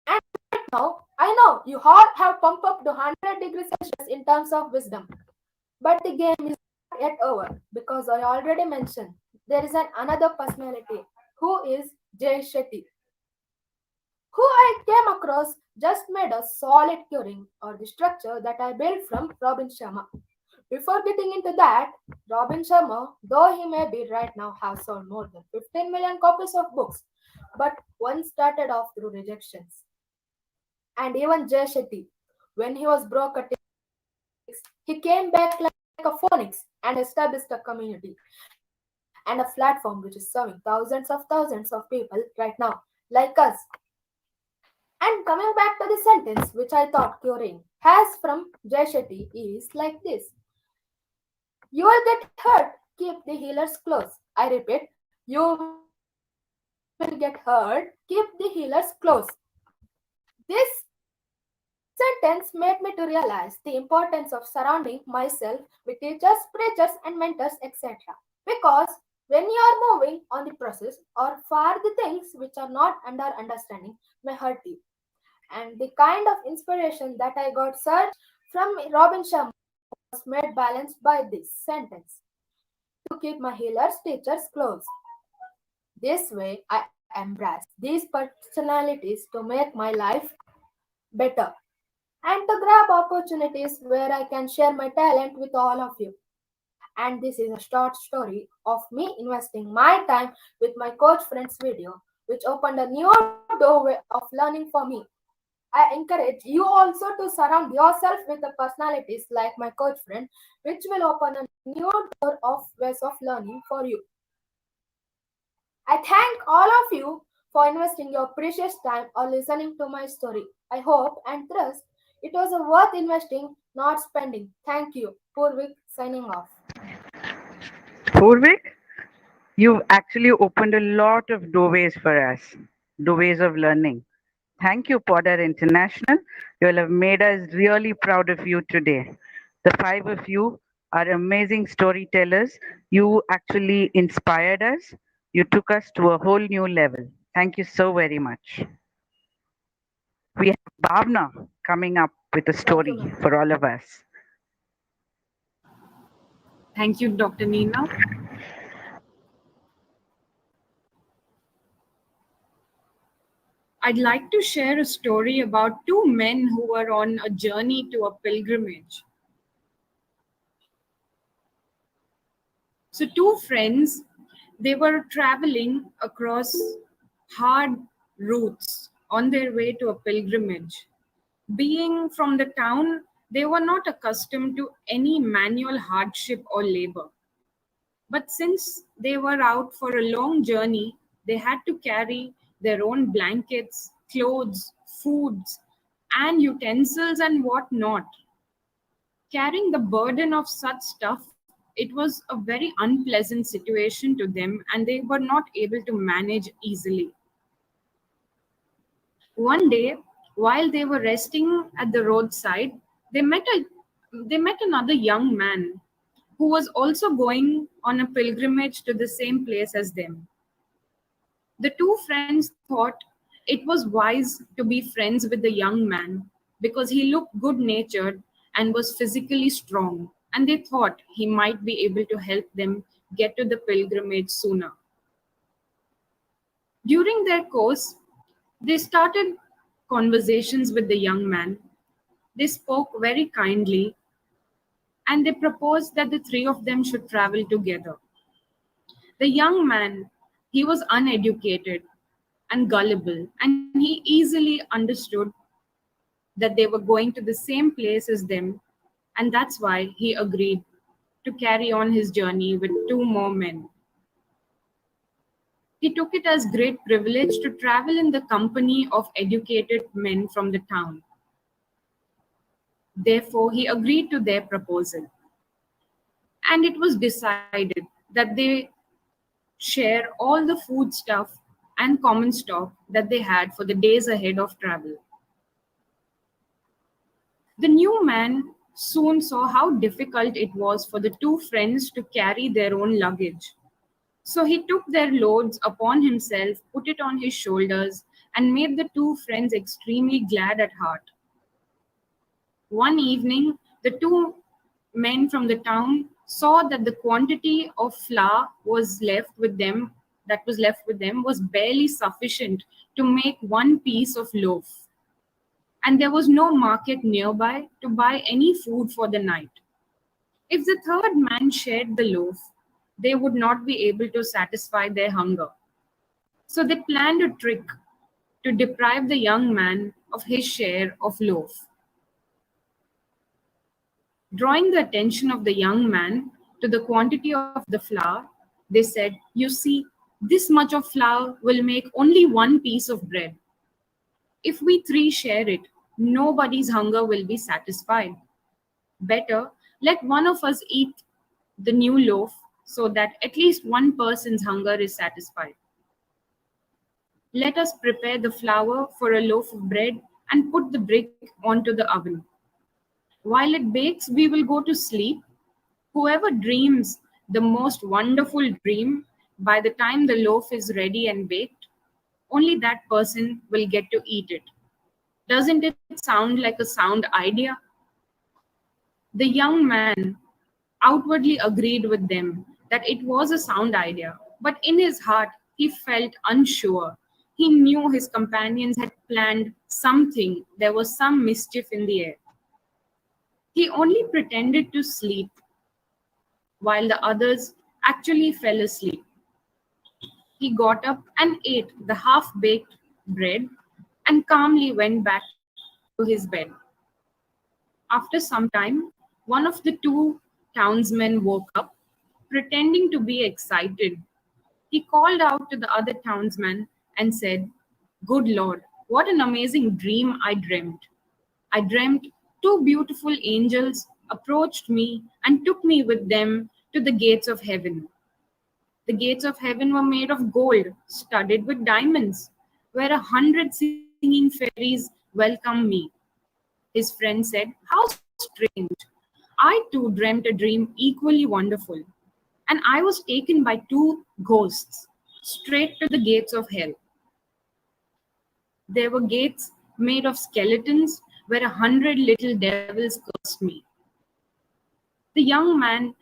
And right now, I know you all have pumped up to 100 degrees Celsius in terms of wisdom. But the game is not yet over because I already mentioned there is another personality who is Jay Shetty, who I came across just made a solid curing or the structure that I built from Robin Sharma. Before getting into that, Robin Sharma, though he may be right now, has sold more than 15 million copies of books, but one started off through rejections. And even Jay Shetty, when he was broke at 6, he came back like a phoenix and established a community and a platform which is serving thousands of people right now, like us. And coming back to the sentence which I thought curing has from Jay Shetty is like this: You will get hurt, keep the healers close. I repeat, you will get hurt, keep the healers close. This sentence made me to realize the importance of surrounding myself with teachers, preachers, and mentors, etc. Because when you are moving on the process or for the things which are not under understanding may hurt you. And the kind of inspiration that I got searched from Robin Sharma was made balanced by this sentence: to keep my healers, teachers close. This way, I embrace these personalities to make my life better and to grab opportunities where I can share my talent with all of you. And this is a short story of me investing my time with my coach friend's video, which opened a new doorway of learning for me. I encourage you also to surround yourself with the personalities like my coach friend, which will open a new door of ways of learning for you. I thank all of you for investing your precious time or listening to my story. I hope and trust it was worth investing, not spending. Thank you. Purvik signing off. Purvik, you've actually opened a lot of doorways for us, doorways of learning. Thank you, Potter International. You will have made us really proud of you today. The five of you are amazing storytellers. You actually inspired us. You took us to a whole new level. Thank you so very much. We have Bhavna coming up with a story for all of us. Thank you, Dr. Nina. I'd like to share a story about two men who were on a journey to a pilgrimage. So two friends, they were traveling across hard routes on their way to a pilgrimage. Being from the town, they were not accustomed to any manual hardship or labor. But since they were out for a long journey, they had to carry their own blankets, clothes, foods, and utensils and whatnot. Carrying the burden of such stuff, it was a very unpleasant situation to them, and they were not able to manage easily. One day, while they were resting at the roadside, they met another young man who was also going on a pilgrimage to the same place as them. The two friends thought it was wise to be friends with the young man because he looked good-natured and was physically strong, and they thought he might be able to help them get to the pilgrimage sooner. During their course, they started conversations with the young man. They spoke very kindly, and they proposed that the three of them should travel together. The young man, he was uneducated and gullible, and he easily understood that they were going to the same place as them, and that's why he agreed to carry on his journey with two more men. He took it as great privilege to travel in the company of educated men from the town. Therefore, he agreed to their proposal. And it was decided that they share all the food stuff and common stock that they had for the days ahead of travel. The new man soon saw how difficult it was for the two friends to carry their own luggage. So he took their loads upon himself, put it on his shoulders, and made the two friends extremely glad at heart. One evening, the two men from the town saw that the quantity of flour was left with them was barely sufficient to make one piece of loaf. And there was no market nearby to buy any food for the night. If the third man shared the loaf, they would not be able to satisfy their hunger. So they planned a trick to deprive the young man of his share of loaf. Drawing the attention of the young man to the quantity of the flour, they said, "You see, this much of flour will make only one piece of bread. If we three share it, nobody's hunger will be satisfied. Better let one of us eat the new loaf so that at least one person's hunger is satisfied. Let us prepare the flour for a loaf of bread and put the brick onto the oven. While it bakes, we will go to sleep. Whoever dreams the most wonderful dream, by the time the loaf is ready and baked, only that person will get to eat it. Doesn't it sound like a sound idea?" The young man outwardly agreed with them that it was a sound idea, but in his heart, he felt unsure. He knew his companions had planned something. There was some mischief in the air. He only pretended to sleep while the others actually fell asleep. He got up and ate the half-baked bread and calmly went back to his bed. After some time, one of the two townsmen woke up, pretending to be excited. He called out to the other townsman and said, "Good Lord, what an amazing dream I dreamt. I dreamt two beautiful angels approached me and took me with them to the gates of heaven. The gates of heaven were made of gold, studded with diamonds, where 100 singing fairies welcomed me. His friend said, "How strange. I too dreamt a dream equally wonderful, and I was taken by two ghosts straight to the gates of hell. There were gates made of skeletons where 100 little devils cursed me. The young man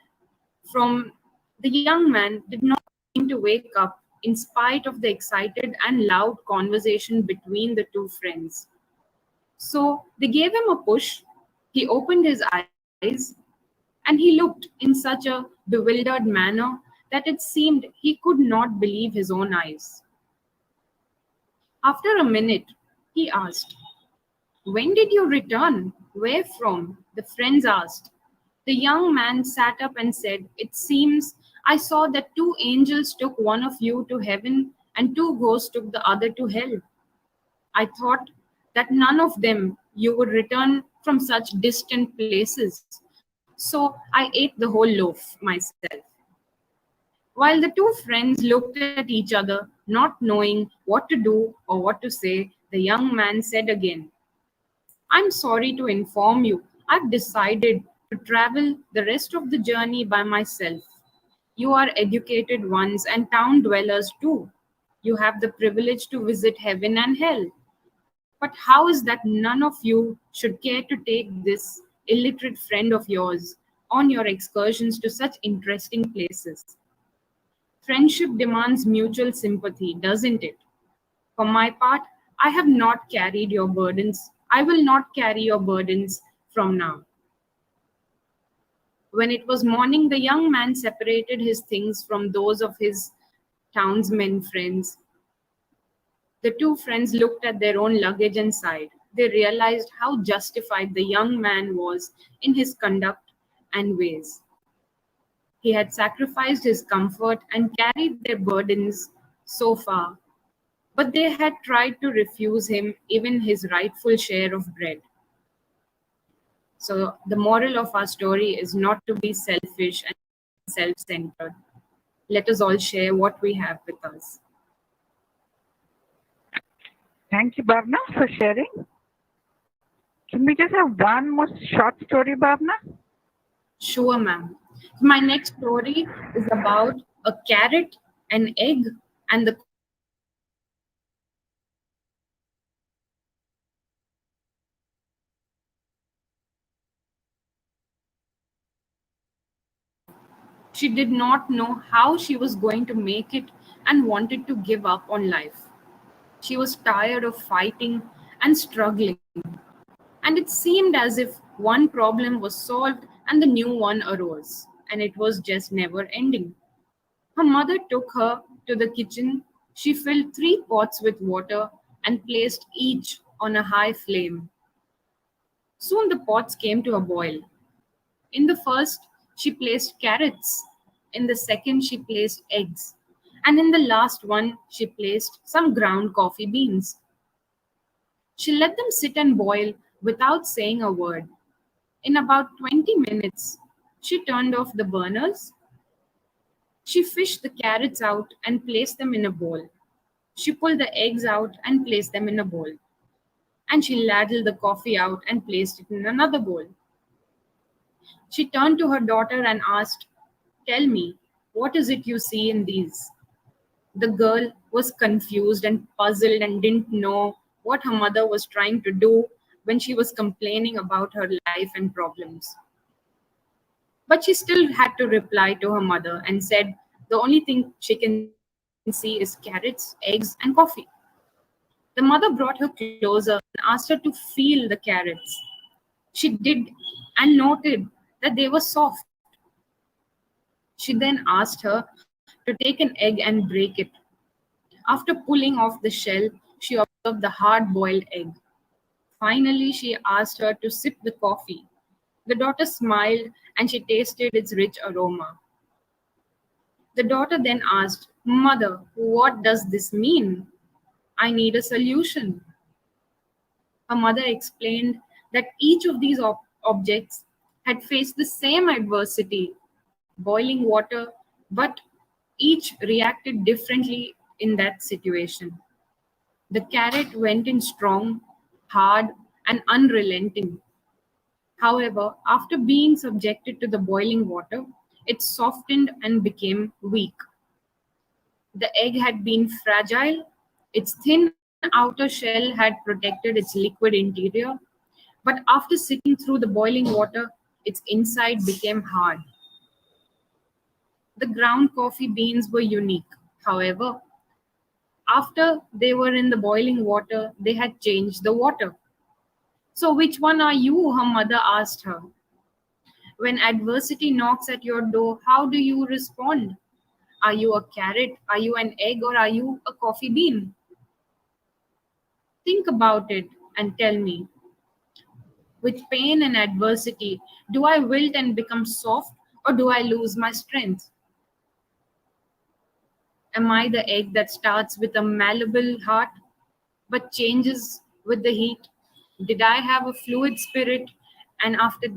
did not seem to wake up in spite of the excited and loud conversation between the two friends. So they gave him a push. He opened his eyes and he looked in such a bewildered manner that it seemed he could not believe his own eyes. After a minute, he asked, "When did you return? Where from?" The friends asked. The young man sat up and said, "It seems I saw that two angels took one of you to heaven and two ghosts took the other to hell. I thought that none of them you would return from such distant places. So I ate the whole loaf myself." While the two friends looked at each other, not knowing what to do or what to say, the young man said again, "I'm sorry to inform you, I've decided to travel the rest of the journey by myself. You are educated ones and town dwellers too. You have the privilege to visit heaven and hell. But how is that none of you should care to take this illiterate friend of yours on your excursions to such interesting places? Friendship demands mutual sympathy, doesn't it? For my part, I have not carried your burdens. I will not carry your burdens from now." When it was morning, the young man separated his things from those of his townsmen friends. The two friends looked at their own luggage and sighed. They realized how justified the young man was in his conduct and ways. He had sacrificed his comfort and carried their burdens so far, but they had tried to refuse him even his rightful share of bread. So the moral of our story is not to be selfish and self-centered. Let us all share what we have with us. Thank you, Bhavna, for sharing. Can we just have one more short story, Bhavna? Sure, ma'am. My next story is about a carrot, an egg, and the She did not know how she was going to make it and wanted to give up on life. She was tired of fighting and struggling, and it seemed as if one problem was solved and the new one arose, and it was just never ending. Her mother took her to the kitchen. She filled 3 pots with water and placed each on a high flame. Soon the pots came to a boil. In the first, she placed carrots. In the second, she placed eggs. And in the last one, she placed some ground coffee beans. She let them sit and boil without saying a word. In about 20 minutes, she turned off the burners. She fished the carrots out and placed them in a bowl. She pulled the eggs out and placed them in a bowl. And she ladled the coffee out and placed it in another bowl. She turned to her daughter and asked, "Tell me, what is it you see in these?" The girl was confused and puzzled and didn't know what her mother was trying to do when she was complaining about her life and problems. But she still had to reply to her mother and said the only thing she can see is carrots, eggs, and coffee. The mother brought her closer and asked her to feel the carrots. She did and noted that they were soft. She then asked her to take an egg and break it. After pulling off the shell, she observed the hard-boiled egg. Finally, she asked her to sip the coffee. The daughter smiled and she tasted its rich aroma. The daughter then asked, "Mother, what does this mean? I need a solution." Her mother explained that each of these objects had faced the same adversity, boiling water, but Each reacted differently in that situation. The carrot went in strong, hard, and unrelenting. However, after being subjected to the boiling water, it softened and became weak. The egg had been fragile, its thin outer shell had protected its liquid interior, but after sitting through the boiling water, its inside became hard. The ground coffee beans were unique. However, after they were in the boiling water, they had changed the water. So, which one are you? Her mother asked her. When adversity knocks at your door, how do you respond? Are you a carrot? Are you an egg? Or are you a coffee bean? Think about it and tell me. With pain and adversity, do I wilt and become soft, or do I lose my strength? Am I the egg that starts with a malleable heart but changes with the heat? Did I have a fluid spirit, and after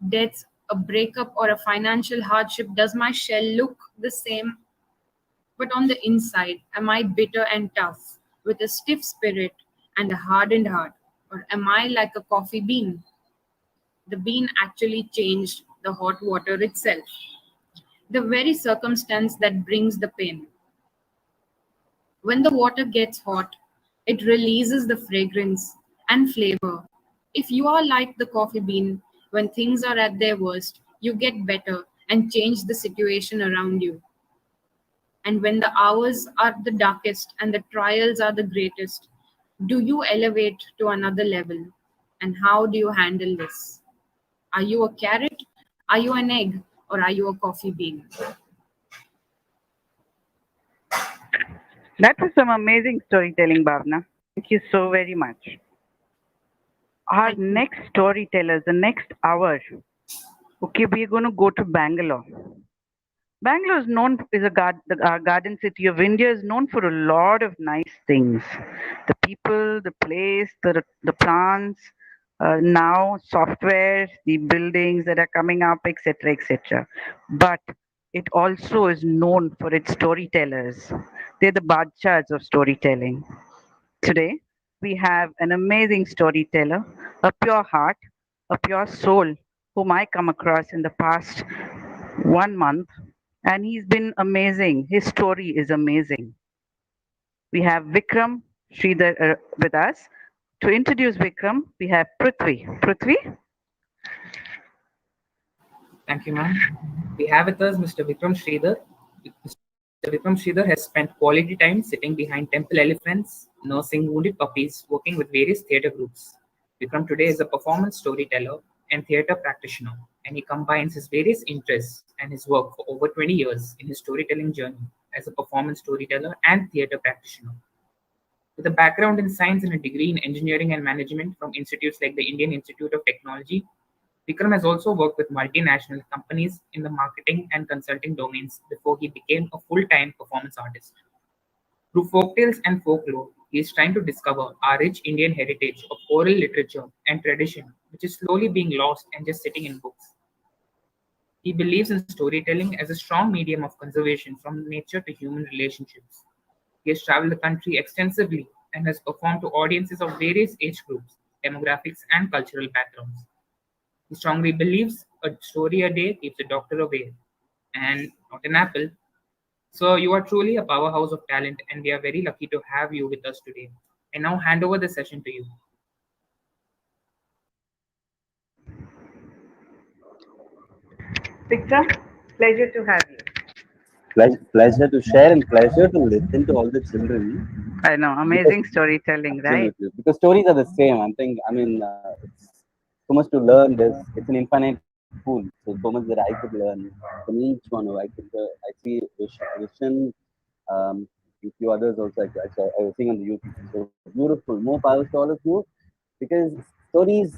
death, a breakup, or a financial hardship, does my shell look the same? But on the inside, am I bitter and tough, with a stiff spirit and a hardened heart? Or am I like a coffee bean? The bean actually changed the hot water itself, the very circumstance that brings the pain. When the water gets hot, it releases the fragrance and flavor. If you are like the coffee bean, when things are at their worst, you get better and change the situation around you. And when the hours are the darkest and the trials are the greatest, do you elevate to another level? And how do you handle this? Are you a carrot? Are you an egg? Or are you a coffee bean? That was some amazing storytelling, Bhavna. Thank you so very much. Our next storytellers, the next hour. Okay, we're going to go to Bangalore. Bangalore is known is our garden city of India is known for a lot of nice things. The people, the place, the plants, now software, the buildings that are coming up, etc., etc. But it also is known for its storytellers. They're the badshahs of storytelling. Today, we have an amazing storyteller, a pure heart, a pure soul, whom I come across in the past 1 month, and he's been amazing. His story is amazing. We have Vikram Sridhar with us. To introduce Vikram, we have Prithvi. Prithvi? Thank you, ma'am. We have with us Mr. Vikram Sridhar. Mr. Vikram Sridhar has spent quality time sitting behind temple elephants, nursing wounded puppies, working with various theatre groups. Vikram today is a performance storyteller and theatre practitioner, and he combines his various interests and his work for over 20 years in his storytelling journey as a performance storyteller and theatre practitioner. With a background in science and a degree in engineering and management from institutes like the Indian Institute of Technology, Vikram has also worked with multinational companies in the marketing and consulting domains before he became a full-time performance artist. Through folktales and folklore, he is trying to discover our rich Indian heritage of oral literature and tradition, which is slowly being lost and just sitting in books. He believes in storytelling as a strong medium of conservation from nature to human relationships. He has traveled the country extensively and has performed to audiences of various age groups, demographics, and cultural backgrounds. He strongly believes a story a day keeps a doctor away, and not an apple. So you are truly a powerhouse of talent, and we are very lucky to have you with us today. I now hand over the session to you. Vikram, pleasure to have you. Pleasure to share and pleasure to listen to all the children. I know, amazing storytelling, right? Absolutely, because stories are the same. It's so much to learn. It's an infinite pool. So much that I could learn from each one. I see Vishan, a few others also. I was seeing on the YouTube. So beautiful. More power to all of you, because stories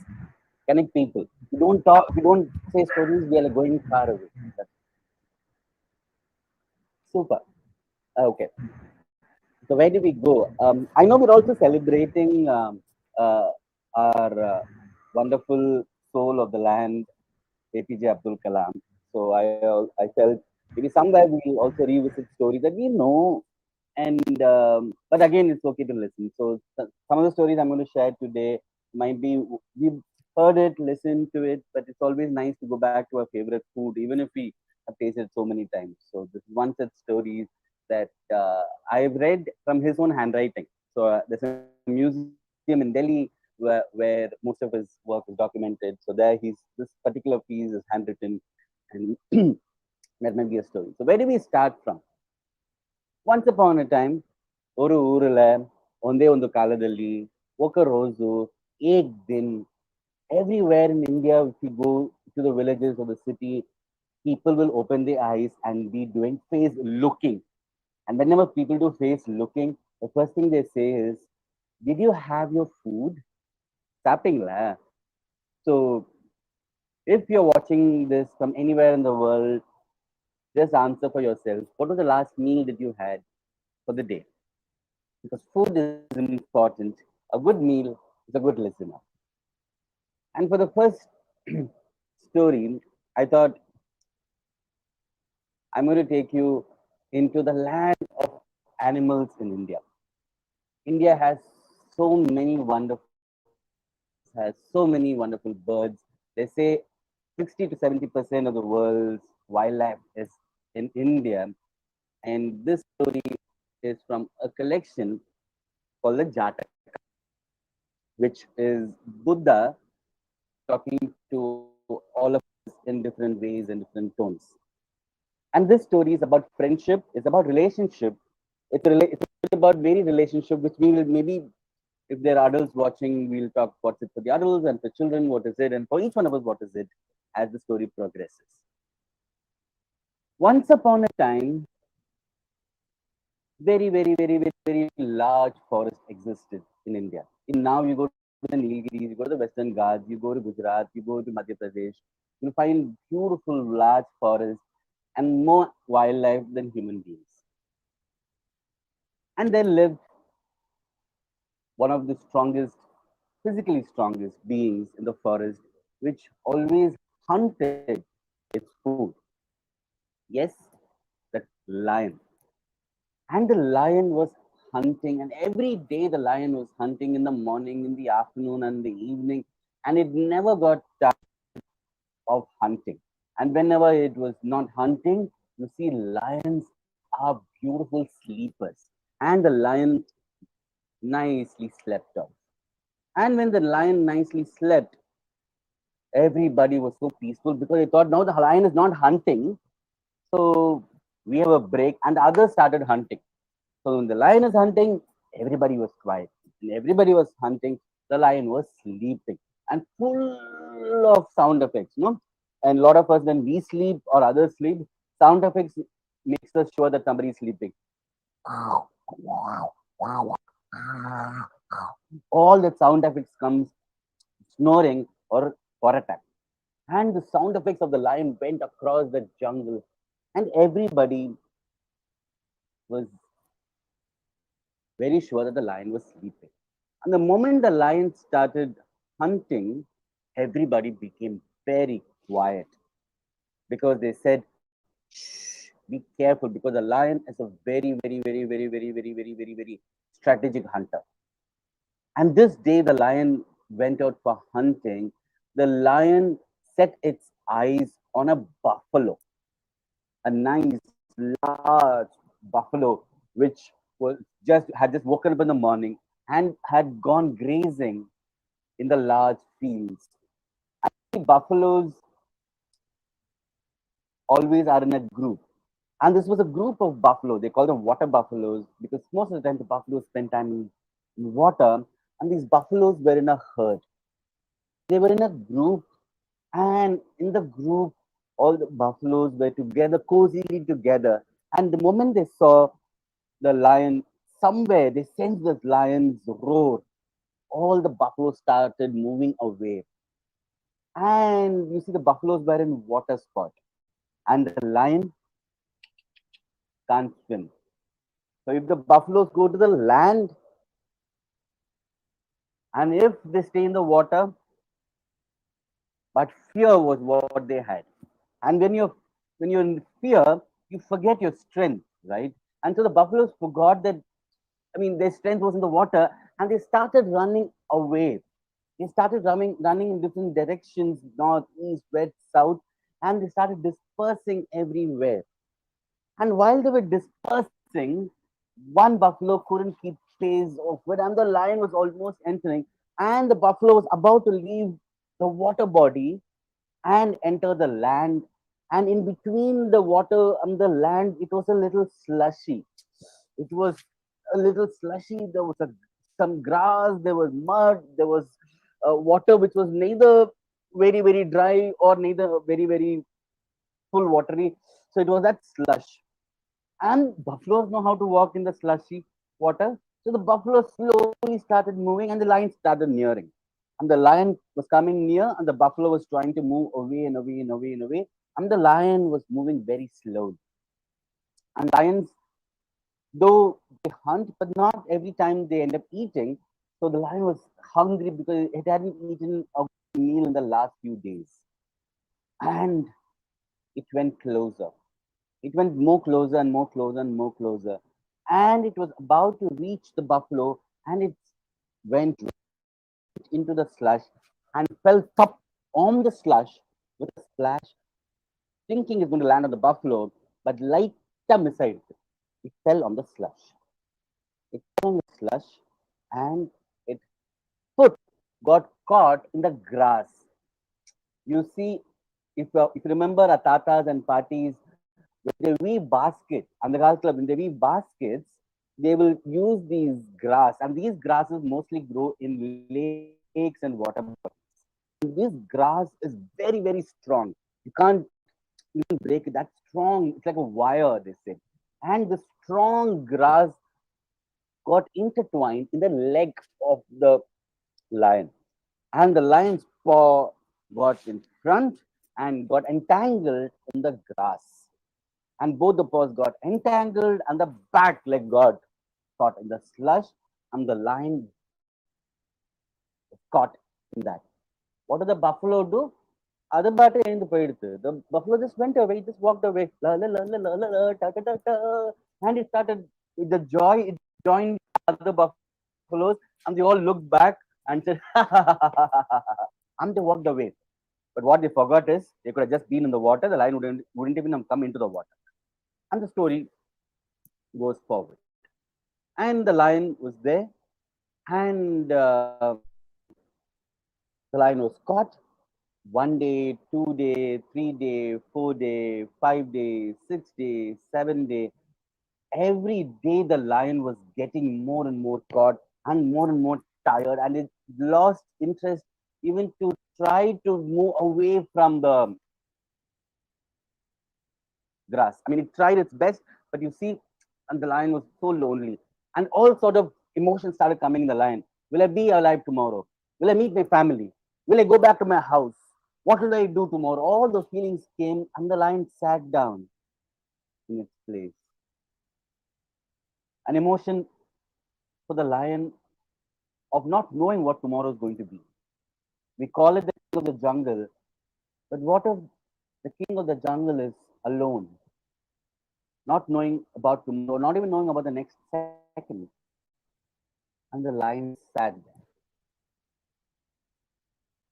connect people. If you don't talk, if you don't say stories, we are like going far away. That's super. Okay. So where do we go? I know we're also celebrating our wonderful soul of the land, APJ Abdul Kalam. So I felt Maybe somewhere we'll also revisit stories that we know, and but again, it's okay to listen. So some of the stories I'm going to share today might be we've heard it, listened to it, but it's always nice to go back to our favorite food, even if we have tasted so many times. So this is one such stories that I've read from his own handwriting. So there's a museum in Delhi where most of his work is documented. So there, this particular piece is handwritten, and that might be a story. So where do we start from? Once upon a time, ஒரு ஊருல ಒಂದೇ ಒಂದು ಕಾಲದಲ್ಲಿ ఒక రోజు एक दिन everywhere in India, if you go to the villages or the city, people will open their eyes and be doing face looking. And whenever people do face looking, the first thing they say is, did you have your food? சாப்பிட்டீங்களா? So if you're watching this from anywhere in the world, just answer for yourself. What was the last meal that you had for the day? Because food is important. A good meal is a good listener. And for the first story, I thought I'm going to take you into the land of animals in India. India has so many wonderful animals, has so many wonderful birds. They say 60 to 70% of the world's wildlife is in India. And this story is from a collection called the Jataka, which is Buddha talking to all of us in different ways and different tones. And this story is about friendship, it's about relationship, it's about very relationship, which we will maybe, if there are adults watching, we'll talk what's it for the adults, and for children, what is it, and for each one of us, what is it, as the story progresses. Once upon a time, very large forest existed in India. In now you go to the Nilgiris, you go to the Western Ghats, you go to Gujarat, you go to Madhya Pradesh, you'll find beautiful large forests and more wildlife than human beings. And there lived one of the strongest, physically strongest beings in the forest, which always hunted its food. Yes, the lion. And the lion was hunting, and every day the lion was hunting in the morning, in the afternoon, and the evening, and it never got tired of hunting. And whenever it was not hunting, you see, lions are beautiful sleepers, and the lion nicely slept off. And when the lion nicely slept, everybody was so peaceful because they thought now the lion is not hunting, so we have a break, and the others started hunting. So when the lion is hunting, everybody was quiet. And everybody was hunting, the lion was sleeping and full of sound effects, no? And a lot of us, when we sleep or others sleep, sound effects makes us sure that somebody is sleeping. All the sound effects comes snoring or for attack. And the sound effects of the lion went across the jungle, and everybody was very sure that the lion was sleeping. And the moment the lion started hunting, everybody became very quiet because they said, shh, be careful, because the lion is a very strategic hunter. And this day the lion went out for hunting. The lion set its eyes on a buffalo, a nice large buffalo, which was had just woken up in the morning and had gone grazing in the large fields. And buffaloes always are in a group. And this was a group of buffalo. They call them water buffaloes because most of the time the buffaloes spend time in water. And these buffaloes were in a herd. They were in a group, and in the group, all the buffaloes were together, cozily together. And the moment they saw the lion, somewhere they sensed the lion's roar, all the buffaloes started moving away. And you see, the buffaloes were in water spot, and the lion can't swim. So if the buffaloes go to the land, and if they stay in the water, but fear was what they had. And when you're in fear, you forget your strength, right? And so the buffaloes forgot that, I mean, their strength was in the water, and they started running away. They started running in different directions, north, east, west, south, and they started dispersing everywhere. And while they were dispersing, one buffalo couldn't keep pace of it, and the lion was almost entering, and the buffalo was about to leave the water body and enter the land. And in between the water and the land, it was a little slushy. It was a little slushy. There was some grass, there was mud, there was water which was neither very, very dry or neither very, very full watery. So it was that slush. And buffaloes know how to walk in the slushy water. So the buffalo slowly started moving and the lion started nearing. And the lion was coming near and the buffalo was trying to move away and away and away and away. And the lion was moving very slowly. And lions, though they hunt, but not every time they end up eating. So the lion was hungry because it hadn't eaten a meal in the last few days. And it went closer. It went more closer and more closer and more closer. And it was about to reach the buffalo and it went into the slush and fell top on the slush with a splash, thinking it's going to land on the buffalo, but like a missile, it fell on the slush. It fell on the slush and its foot got caught in the grass. You see, if you remember our tatas and patis, when they weave baskets, and the girls club, when they weave baskets, they will use these grass, and these grasses mostly grow in lakes and water bodies. And this grass is very, very strong. You can't even break it. That's strong. It's like a wire, they say. And the strong grass got intertwined in the leg of the lion. And the lion's paw got in front and got entangled in the grass. And both the paws got entangled and the back leg got caught in the slush and the lion caught in that. What did the buffalo do? அது பாட்டு எழுந்து போயிடுது. The buffalo just went away, just walked away. La, la, la, la, la, la, la, ta, ta, ta, ta. And it started with the joy, it joined other buffaloes and they all looked back and said, and they walked away. But what they forgot is they could have just been in the water, the lion wouldn't even have come into the water. And the story goes forward. And the lion was there, and the lion was caught. 1 day, 2 day, 3 day, 4 day, 5 day, 6 day, 7 day. Every day the lion was getting more and more caught and more tired, and it lost interest even to try to move away from the grass. I mean, it tried its best, but you see, and the lion was so lonely. And all sort of emotions started coming in the lion. Will I be alive tomorrow? Will I meet my family? Will I go back to my house? What will I do tomorrow? All those feelings came, and the lion sat down in its place. An emotion for the lion of not knowing what tomorrow is going to be. We call it the king of the jungle, but what if the king of the jungle is alone, not knowing about tomorrow, not even knowing about the next second? And the lion sat there.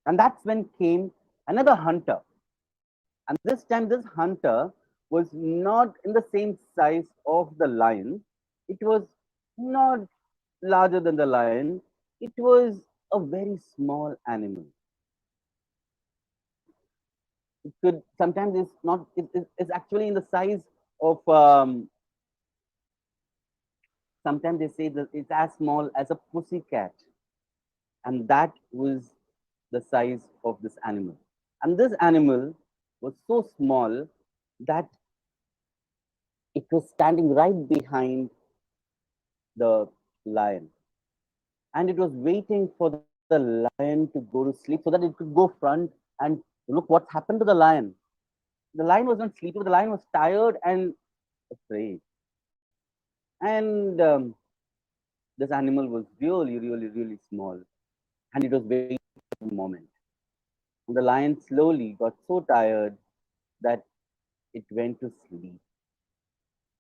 And that's when came another hunter. And this time, this hunter was not in the same size of the lion. It was not larger than the lion. It was a very small animal. It could sometimes it's not. It's actually in the size of. Sometimes they say that it's as small as a pussy cat, and that was the size of this animal. And this animal was so small that it was standing right behind the lion. And it was waiting for the lion to go to sleep so that it could go front and look what's happened to the lion. The lion was not sleeping, the lion was tired and afraid. And this animal was really, really, really small. And it was waiting for the moment. And the lion slowly got so tired that it went to sleep.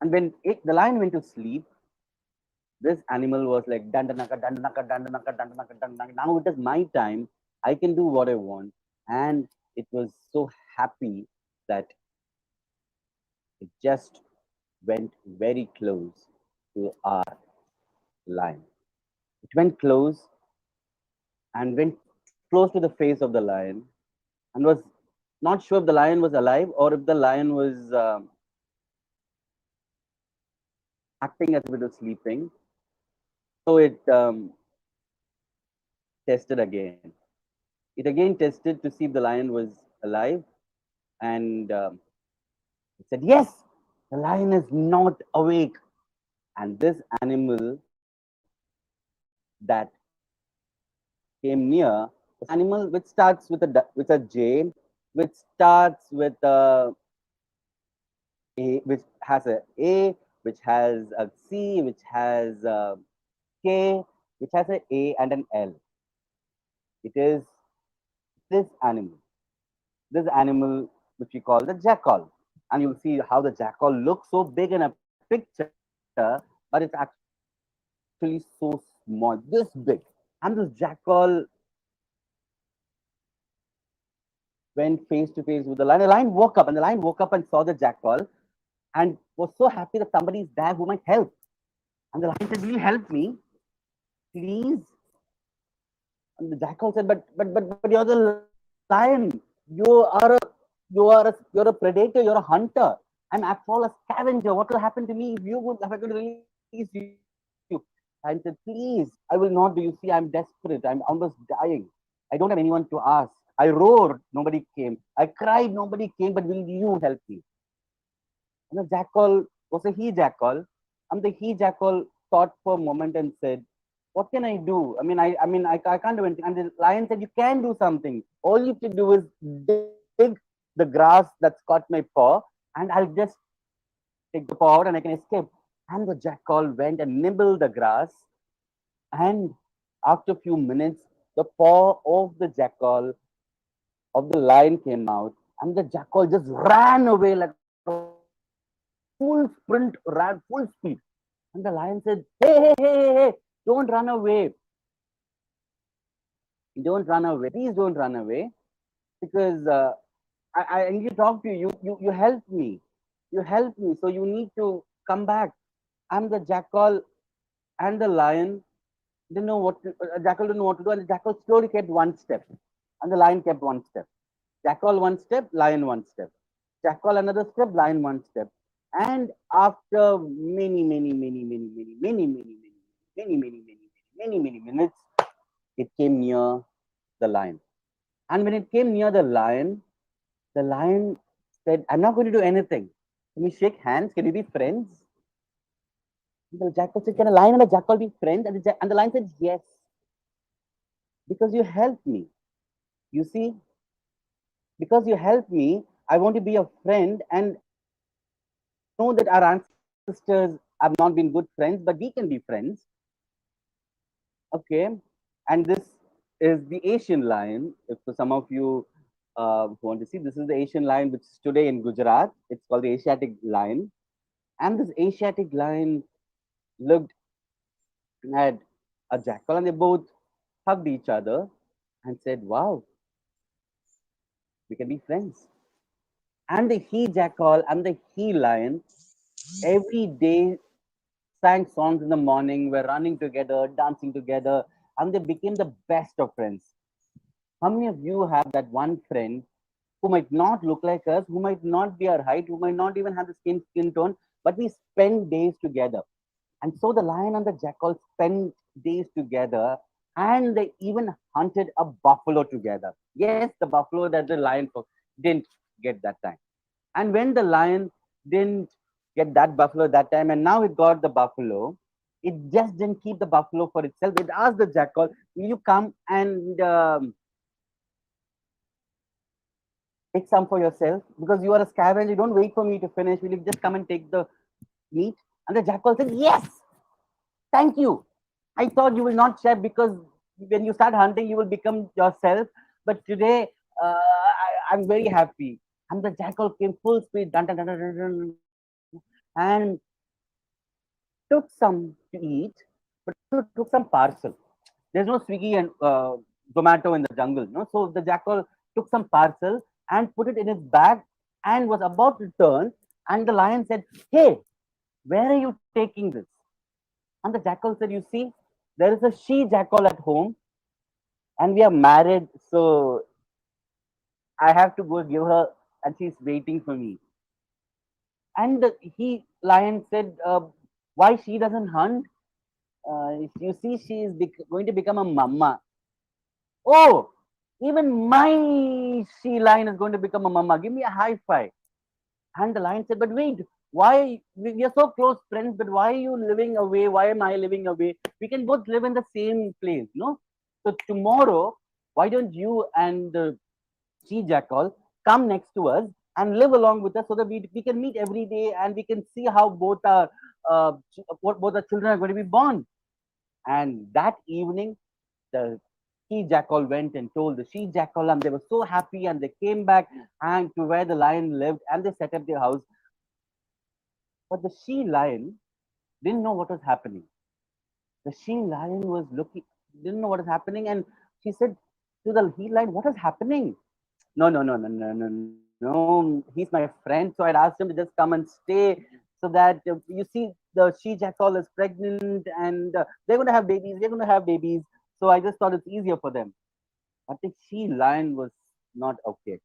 And when the lion went to sleep, this animal was like, dandanaka, dandanaka, dandanaka, dandanaka, dandanaka. Now it is my time. I can do what I want. And it was so happy that it just went very close to our lion. It went close and went close to the face of the lion and was not sure if the lion was alive or if the lion was acting as if it was sleeping. So it tested again. It again tested to see if the lion was alive, and it said, "Yes, the lion is not awake." And this animal that came near, this animal which starts with a J, which starts with which has a A, which has a C, which has a K, which has a A and an L. It is this animal which we call the jackal. And you'll see how the jackal looks so big in a picture, but it's actually so small, this big. And this jackal went face to face with the lion. The lion woke up, and the lion woke up and saw the jackal and was so happy that somebody is there who might help. And the lion said, "Will you help me, please?" And the jackal said, "But you're the lion. You're a predator. You're a hunter. I'm after all a scavenger. What will happen to me if I could release you?" And said, "Please, I will not do. You see, I'm desperate. I'm almost dying. I don't have anyone to ask. I roared, nobody came. I cried, nobody came. But will you help me?" And the jackal was a he jackal. And the he jackal thought for a moment and said, "What can I do? I can't do anything." And the lion said, "You can do something. All you have to do is dig the grass that's caught my paw, and I'll just take the paw out and I can escape." And the jackal went and nibbled the grass. And after a few minutes, the paw of the jackal, of the lion came out, and the jackal just ran away like a full sprint, ran full speed. And the lion said, hey, don't run away. Don't run away. Please don't run away. Because I need to talk to you. You helped me. You helped me. So you need to come back. And the jackal and the lion didn't know what to, jackal didn't know what to do. And the jackal slowly kept one step. And the lion kept one step. Jackal one step, lion one step. Jackal another step, lion one step. And after many minutes, it came near the lion. And when it came near the lion said, "I'm not going to do anything. Can we shake hands? Can we be friends?" And the jackal said, "Can a lion and a jackal be friends?" And the lion said, "Yes. Because you helped me. You see, because you helped me, I want to be a friend, and know that our ancestors have not been good friends, but we can be friends." Okay. And this is the Asian lion. If for some of you who want to see, this is the Asian lion which is today in Gujarat. It's called the Asiatic lion. And this Asiatic lion looked at a jackal, and they both hugged each other and said, "Wow, we can be friends." And the he jackal and the he lion every day sang songs in the morning, were running together, dancing together, and they became the best of friends. How many of you have that one friend who might not look like us, who might not be our height, who might not even have the skin tone, but we spend days together? And so the lion and the jackal spent days together, and they even hunted a buffalo together. Yes, the buffalo that the lion didn't get that time. And when the lion didn't get that buffalo that time, and now it got the buffalo, it just didn't keep the buffalo for itself. It asked the jackal, "Will you come and take some for yourself? Because you are a scavenger. You don't wait for me to finish. Will you just come and take the meat?" And the jackal said, "Yes, thank you. I thought you will not share, because when you start hunting, you will become yourself. But today, I'm very happy." And the jackal came full speed, dun, dun, dun, dun, dun, dun, and took some to eat, but also took some parcel. There's no Swiggy and Zomato in the jungle, no? So the jackal took some parcel and put it in his bag and was about to turn. And the lion said, "Hey, where are you taking this?" And the jackal said, "You see, there is a she jackal at home, and we are married, so I have to go give her, and she's waiting for me." And the lion said, "Why she doesn't hunt? You see, she is going to become a mama." "Oh, even my she lion is going to become a mama. Give me a high five." And the lion said, "But wait, why? We are so close friends, but why are you living away? Why am I living away? We can both live in the same place, no? So tomorrow, why don't you and the she jackal come next to us and live along with us, so that we can meet every day and we can see how both our children are going to be born." And that evening, the she jackal went and told the she jackal, and they were so happy, and they came back and to where the lion lived, and they set up their house. But the she lion didn't know what was happening. The she lion was looking, didn't know what was happening, and she said to the he lion, "What is happening?" "No, no, no, no, no, no, no. He's my friend, so I'd asked him to just come and stay, so that you see, the she jackal is pregnant, and they're going to have babies. They're going to have babies. So I just thought it's easier for them." But the she lion was not okay.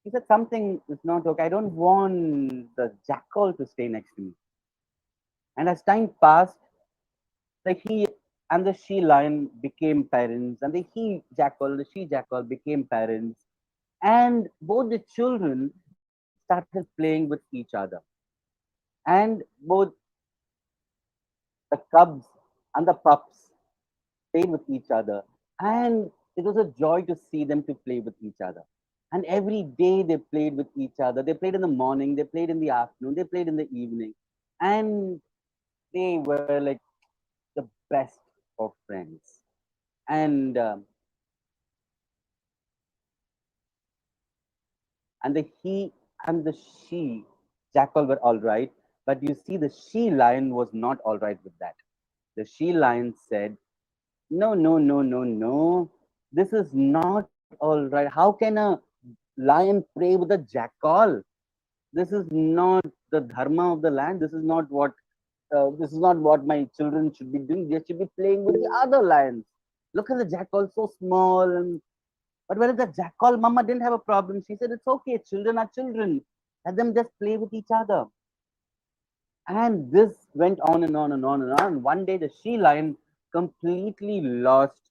He said, "Something is not okay. I don't want the jackal to stay next to me." And as time passed, the he and the she lion became parents, and the she jackal became parents, and both the children started playing with each other. And both the cubs and the pups played with each other, and it was a joy to see them to play with each other. And every day they played with each other. They played in the morning, they played in the afternoon, they played in the evening, and they were like the best of friends. And the he and the she jackal were all right, but you see, the she lion was not all right with that. The she lion said, "No, no, no, no, no. This is not all right. How can a lion play with a jackal? This is not the dharma of the land. This is not what my children should be doing. They should be playing with the other lions. Look at the jackal, so small." But whereas the jackal mama didn't have a problem. She said, "It's okay. Children are children. Let them just play with each other." And this went on and on and on and on. One day, the she lion completely lost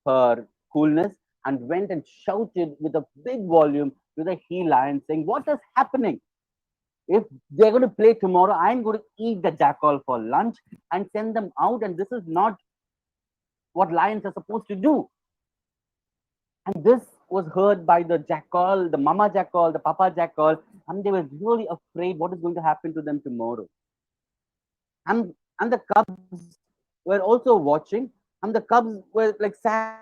her coolness and went and shouted with a big volume to the he lion, saying, "What is happening? If they're going to play tomorrow, I'm going to eat the jackal for lunch and send them out. And this is not what lions are supposed to do." And this was heard by the jackal, the mama jackal, the papa jackal, and they were really afraid what is going to happen to them tomorrow. And the cubs were also watching, and the cubs were like sad,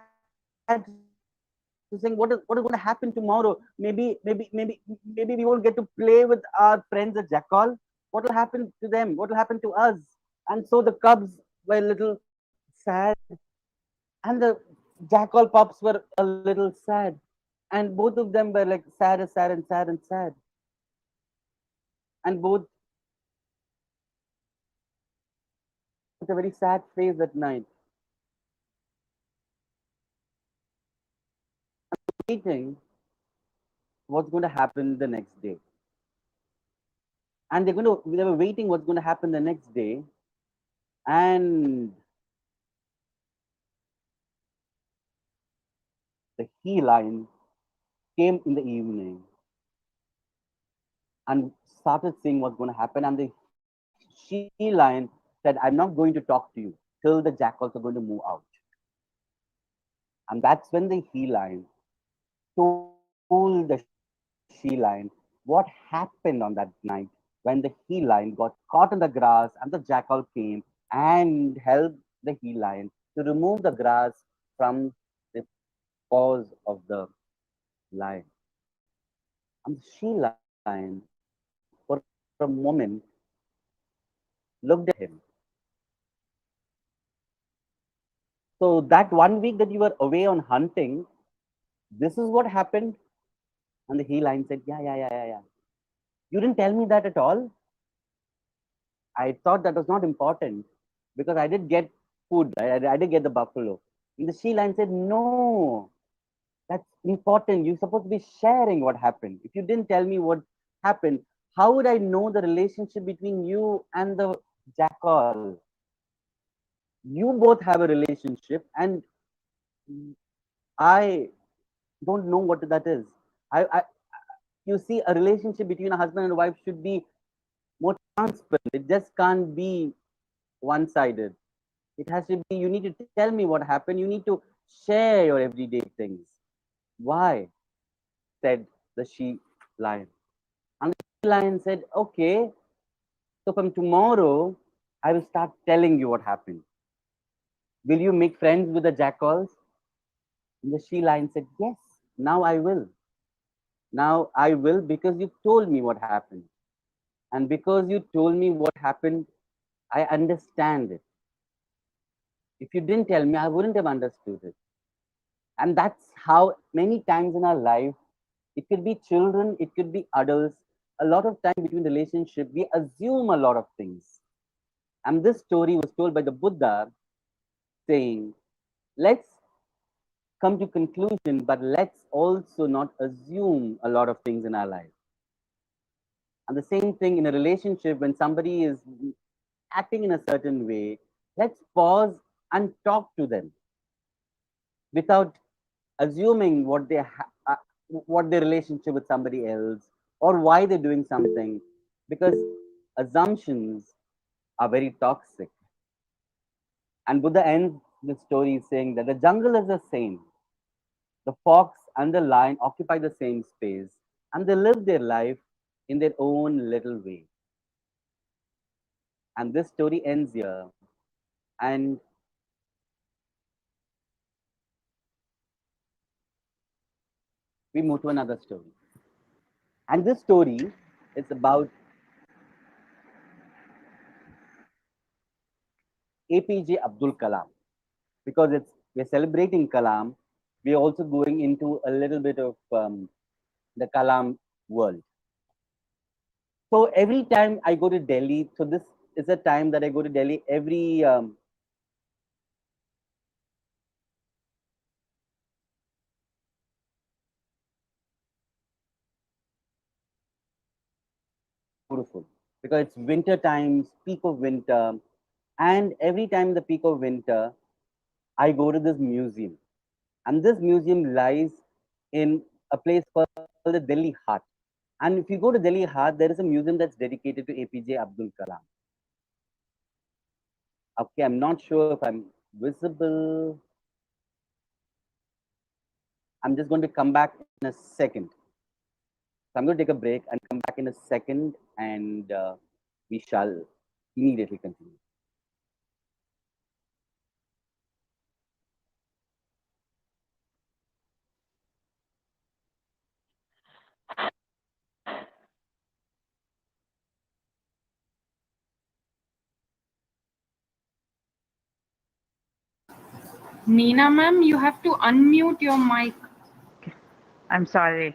saying, what is going to happen tomorrow? Maybe we won't get to play with our friends the jackal. What will happen to them? What will happen to us? And so the cubs were a little sad, and the jackal pups were a little sad, and both of them were like sad and sad and sad and sad, and both with a very sad face at night, waiting what's going to happen the next day. And they were waiting what's going to happen the next day. And the he lion came in the evening and started seeing what's going to happen. And the she lion said, "I'm not going to talk to you till the jackals are going to move out." And that's when the he lion told the she lion what happened on that night, when the he lion got caught in the grass and the jackal came and helped the he lion to remove the grass from the paws of the lion. And the she lion, for a moment, looked at him. So that 1 week that you were away on hunting, this is what happened. And the he-lion said, yeah. You didn't tell me that at all. I thought that was not important because I did get food. I did get the buffalo. And the she-lion said, no, that's important. You're supposed to be sharing what happened. If you didn't tell me what happened, how would I know the relationship between you and the jackal? You both have a relationship and I don't know what that is. You see, a relationship between a husband and a wife should be more transparent. It just can't be one-sided. It has to be, you need to tell me what happened. You need to share your everyday things. Why? Said the she-lion. And the she-lion said, okay, so from tomorrow, I will start telling you what happened. Will you make friends with the jackals? And the she-lion said, yes, now I will. Now I will because you told me what happened. And because you told me what happened, I understand it. If you didn't tell me, I wouldn't have understood it. And that's how many times in our life, it could be children, it could be adults, a lot of time between relationship, we assume a lot of things. And this story was told by the Buddha saying, let's come to conclusion, but let's also not assume a lot of things in our life. And the same thing in a relationship, when somebody is acting in a certain way, let's pause and talk to them without assuming what what their relationship with somebody else or why they're doing something, because assumptions are very toxic. And Buddha ends the story saying that the jungle is the same. The fox and the lion occupy the same space and they live their life in their own little way. And this story ends here. And we move to another story. And this story is about APJ Abdul Kalam. Because we're celebrating Kalam, we're also going into a little bit of the Kalam world. So every time I go to Delhi, so this is a time that I go to Delhi every beautiful because it's winter times, peak of winter, and every time the peak of winter, I go to this museum, and this museum lies in a place called the Delhi Heart. And if you go to Delhi Heart, there is a museum that's dedicated to APJ Abdul Kalam. Okay, I'm not sure if I'm visible. I'm just going to come back in a second. So I'm going to take a break and come back in a second, and we shall immediately continue. Neena ma'am, you have to unmute your mic. I'm sorry.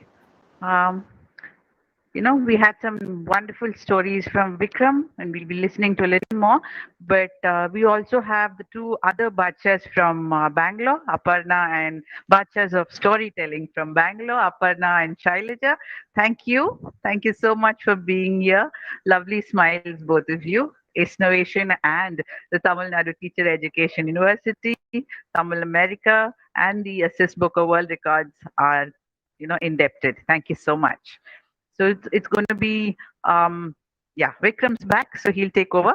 We had some wonderful stories from Vikram, and we'll be listening to a little more. But we also have the two other bachas from Bangalore, Aparna, and bachas of storytelling from Bangalore, Aparna and Shailaja. Thank you. Thank you so much for being here. Lovely smiles, both of you. Innovation and the Tamil Nadu Teacher Education University, Tamil America, and the Assist Book of World Records are, indebted. Thank you so much. So it's going to be, Vikram's back, so he'll take over.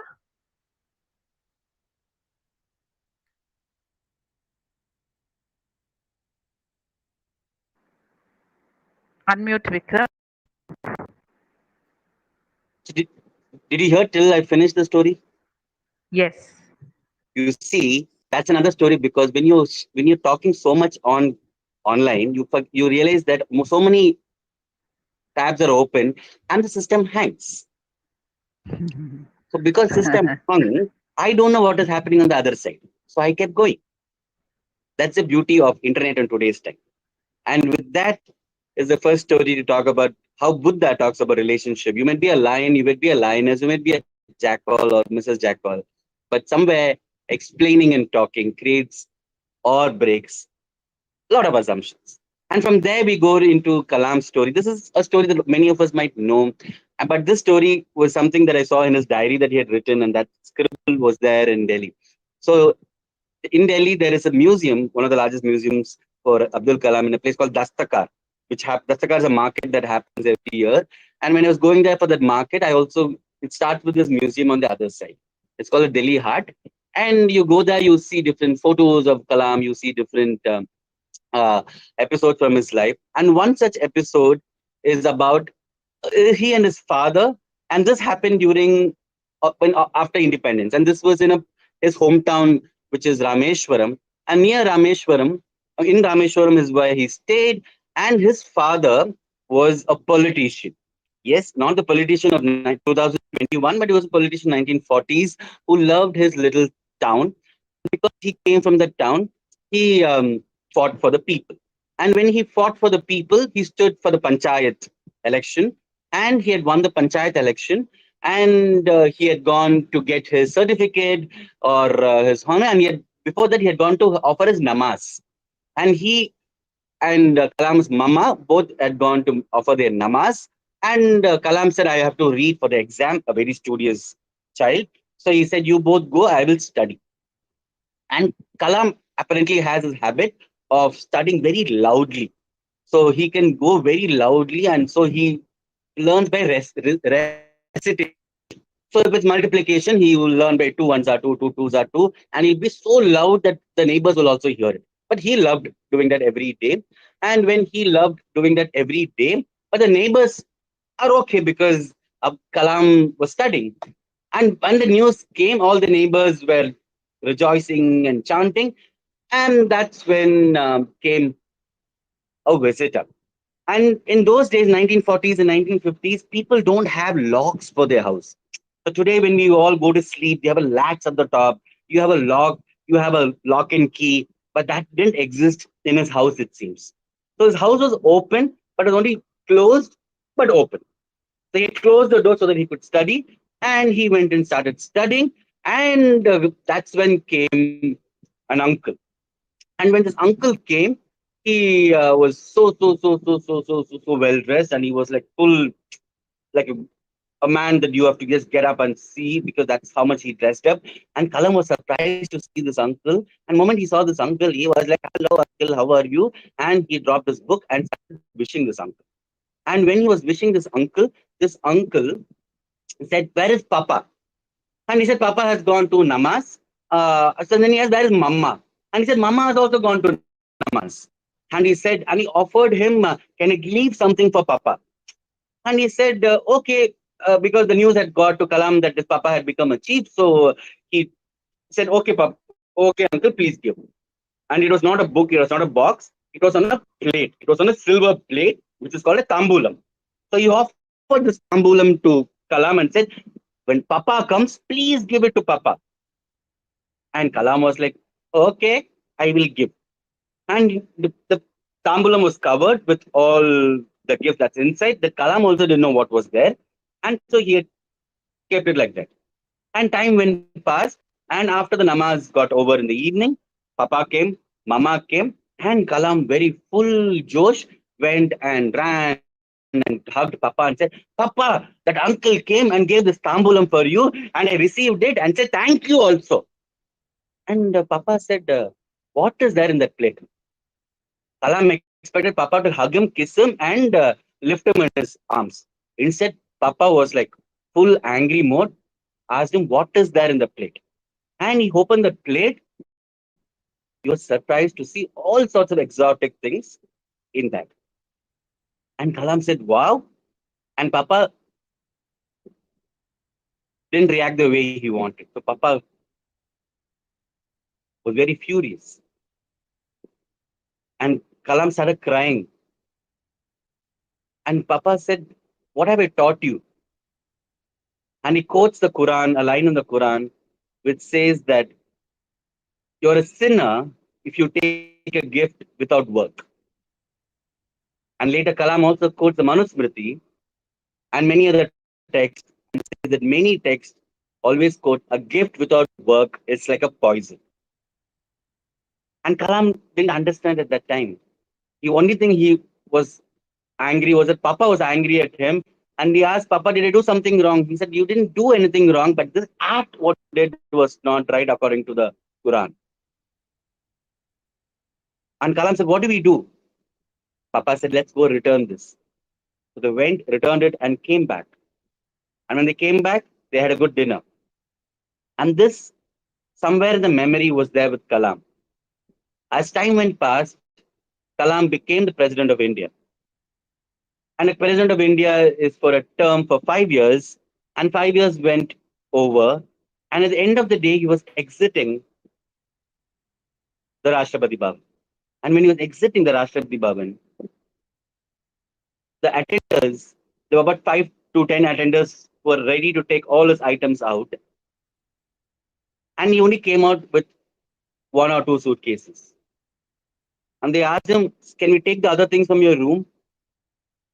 Unmute Vikram. Did you hear till I finished the story? Yes. You see, that's another story because when you're talking so much online, you realize that so many tabs are open and the system hangs. So because system hung, I don't know what is happening on the other side. So I kept going. That's the beauty of internet in today's time. And with that is the first story to talk about how Buddha talks about relationship. You might be a lion, you might be a lioness, you might be a jackal or Mrs. Jackal. But somewhere explaining and talking creates or breaks a lot of assumptions. And from there, we go into Kalam's story. This is a story that many of us might know. But this story was something that I saw in his diary that he had written, and that scribble was there in Delhi. So in Delhi, there is a museum, one of the largest museums for Abdul Kalam in a place called Dastakar, Dastakar is a market that happens every year. And when I was going there for that market, it starts with this museum on the other side. It's called a Delhi Heart. And you go there, you see different photos of Kalam, you see different episodes from his life. And one such episode is about he and his father. And this happened during after independence. And this was in his hometown, which is Rameshwaram. And near Rameshwaram, in Rameshwaram is where he stayed. And his father was a politician. Yes, not the politician of 2021, but he was a politician 1940s who loved his little town. Because he came from the town, he fought for the people. And when he fought for the people, he stood for the panchayat election, and he had won the panchayat election, and he had gone to get his certificate or his honor, and before that he had gone to offer his namaz. And he and Kalam's mama both had gone to offer their namaz, and Kalam said, I have to read for the exam, a very studious child. So he said, you both go, I will study. And Kalam apparently has his habit of studying very loudly. So he can go very loudly, and so he learns by recitation. So if it's multiplication, he will learn by 2 ones are 2, 2 twos are 2, and he'll be so loud that the neighbors will also hear it. But he loved doing that every day. And when he loved doing that every day, but the neighbors are okay because Kalam was studying. And when the news came, all the neighbors were rejoicing and chanting. And that's when came a visitor. And in those days, 1940s and 1950s, people don't have locks for their house. So today, when we all go to sleep, you have a latch at the top, you have a lock, you have a lock and key, but that didn't exist in his house, it seems. So his house was open, but it was only closed, but open. So he closed the door so that he could study, and he went and started studying. And that's when came an uncle. And when this uncle came, he was so well dressed, and he was like full, like a man that you have to just get up and see because that's how much he dressed up. And Kalam was surprised to see this uncle. And the moment he saw this uncle, he was like, hello, uncle, how are you? And he dropped his book and started wishing this uncle. And when he was wishing this uncle said, where is Papa? And he said, Papa has gone to Namaz. So then he asked, where is Mama? And he said, Mama has also gone to Namaz. And he said, and he offered him, can I leave something for Papa? And he said, okay, because the news had got to Kalam that his Papa had become a chief. So he said, okay, Papa, okay, uncle, please give. And it was not a book, it was not a box, it was on a plate. It was on a silver plate, which is called a tambulam. So he offered this tambulam to Kalam and said, when Papa comes, please give it to Papa. And Kalam was like, okay, I will give. And the tambulam was covered with all the gift that's inside. The Kalam also didn't know what was there. And so he had kept it like that. And time went past. And after the namaz got over in the evening, Papa came, Mama came, and Kalam, very full Josh, went and ran and hugged Papa and said, Papa, that uncle came and gave this tambulam for you, and I received it and said, thank you also. And Papa said, what is there in that plate? Kalam expected Papa to hug him, kiss him, and lift him in his arms. Instead, Papa was like full angry mode, asked him, what is there in the plate? And he opened the plate. He was surprised to see all sorts of exotic things in that. And Kalam said, wow. And Papa didn't react the way he wanted. So Papa was very furious. And Kalam started crying. And Papa said, what have I taught you? And he quotes the Quran, a line in the Quran, which says that you're a sinner if you take a gift without work. And later Kalam also quotes the Manusmriti and many other texts and says that many texts always quote a gift without work is like a poison. And Kalam didn't understand at that time. The only thing he was angry was that Papa was angry at him. And he asked, Papa, did I do something wrong? He said, you didn't do anything wrong, but this act, what you did was not right according to the Quran. And Kalam said, what do we do? Papa said, let's go return this. So they went, returned it, and came back. And when they came back, they had a good dinner. And this, somewhere in the memory was there with Kalam. As time went past, Kalam became the president of India. And the president of India is for a term for 5 years, and 5 years went over. And at the end of the day, he was exiting the Rashtrapati Bhavan. And when he was exiting the Rashtrapati Bhavan, the attenders, there were about 5 to 10 attenders who were ready to take all his items out. And he only came out with 1 or 2 suitcases. And they asked him, can we take the other things from your room?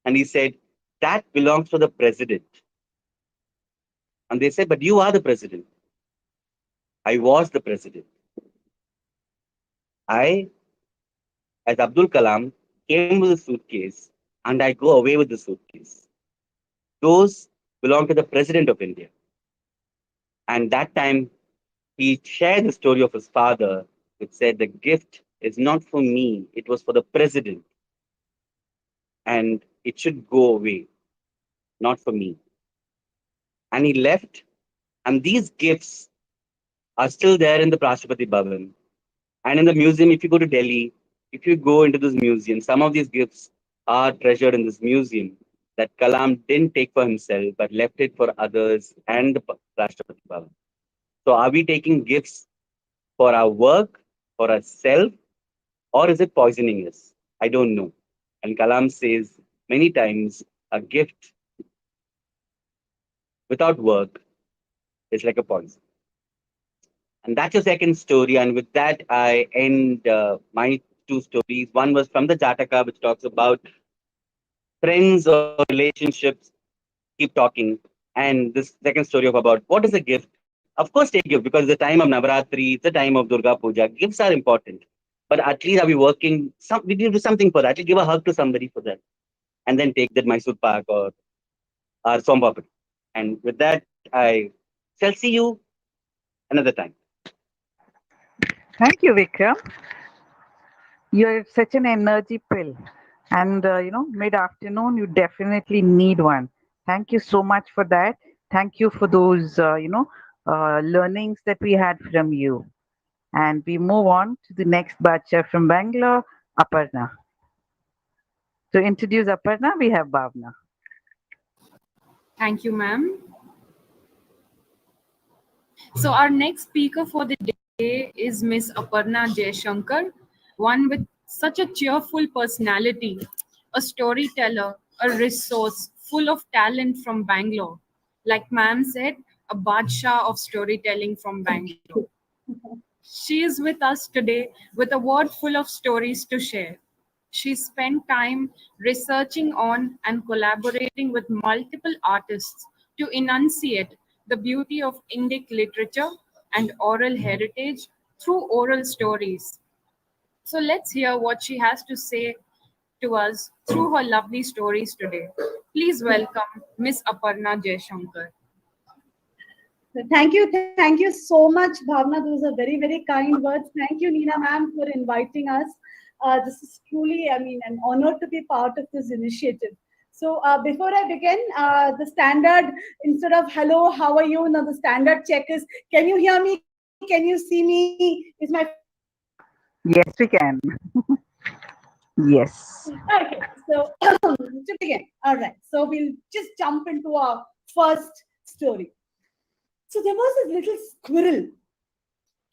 And he said, that belongs to the president. And they said, but you are the president. I was the president. I, as Abdul Kalam, came with a suitcase and I go away with the suitcase. Those belong to the president of India. And that time, he shared the story of his father, which said the gift is not for me, it was for the president. And it should go away, not for me. And he left, and these gifts are still there in the Rashtrapati Bhavan. And in the museum, if you go to Delhi, if you go into this museum, some of these gifts are treasured in this museum that Kalam didn't take for himself, but left it for others and the Rashtrapati Bhavan. So are we taking gifts for our work, for ourselves, or is it poisoning us? I don't know. And Kalam says many times a gift without work is like a poison. And that's your second story. And with that, I end my 2 stories. One was from the Jataka, which talks about friends or relationships keep talking. And this second story of about what is a gift? Of course, take gift because it's the time of Navaratri, it's the time of Durga Puja. Gifts are important. But at least are we working? We need to do something for that. Give a hug to somebody for that. And then take that Mysore Pak or Sompapadi. And with that, I shall see you another time. Thank you, Vikram. You're such an energy pill. And, mid-afternoon, you definitely need one. Thank you so much for that. Thank you for those, learnings that we had from you. And we move on to the next bacha from Bangalore, Aparna. To introduce Aparna, we have Bhavna. Thank you, ma'am. So our next speaker for the day is Miss Aparna Jaishankar, one with such a cheerful personality, a storyteller, a resource full of talent from Bangalore. Like ma'am said, a Badshah of storytelling from Bangalore. She is with us today with a word full of stories to share. She spent time researching on and collaborating with multiple artists to enunciate the beauty of Indic literature and oral heritage through oral stories. So let's hear what she has to say to us through her lovely stories today. Please welcome Miss Aparna Jaishankar. Thank you so much, Bhavna. Those are very, very kind words. Thank you, Neena ma'am, for inviting us. This is truly, an honor to be part of this initiative. So before I begin, the standard, instead of hello, how are you? Now the standard check is, can you hear me? Can you see me? Is my... Yes, we can. Yes. Okay, so to begin. All right, so we'll just jump into our first story. So there was a little squirrel.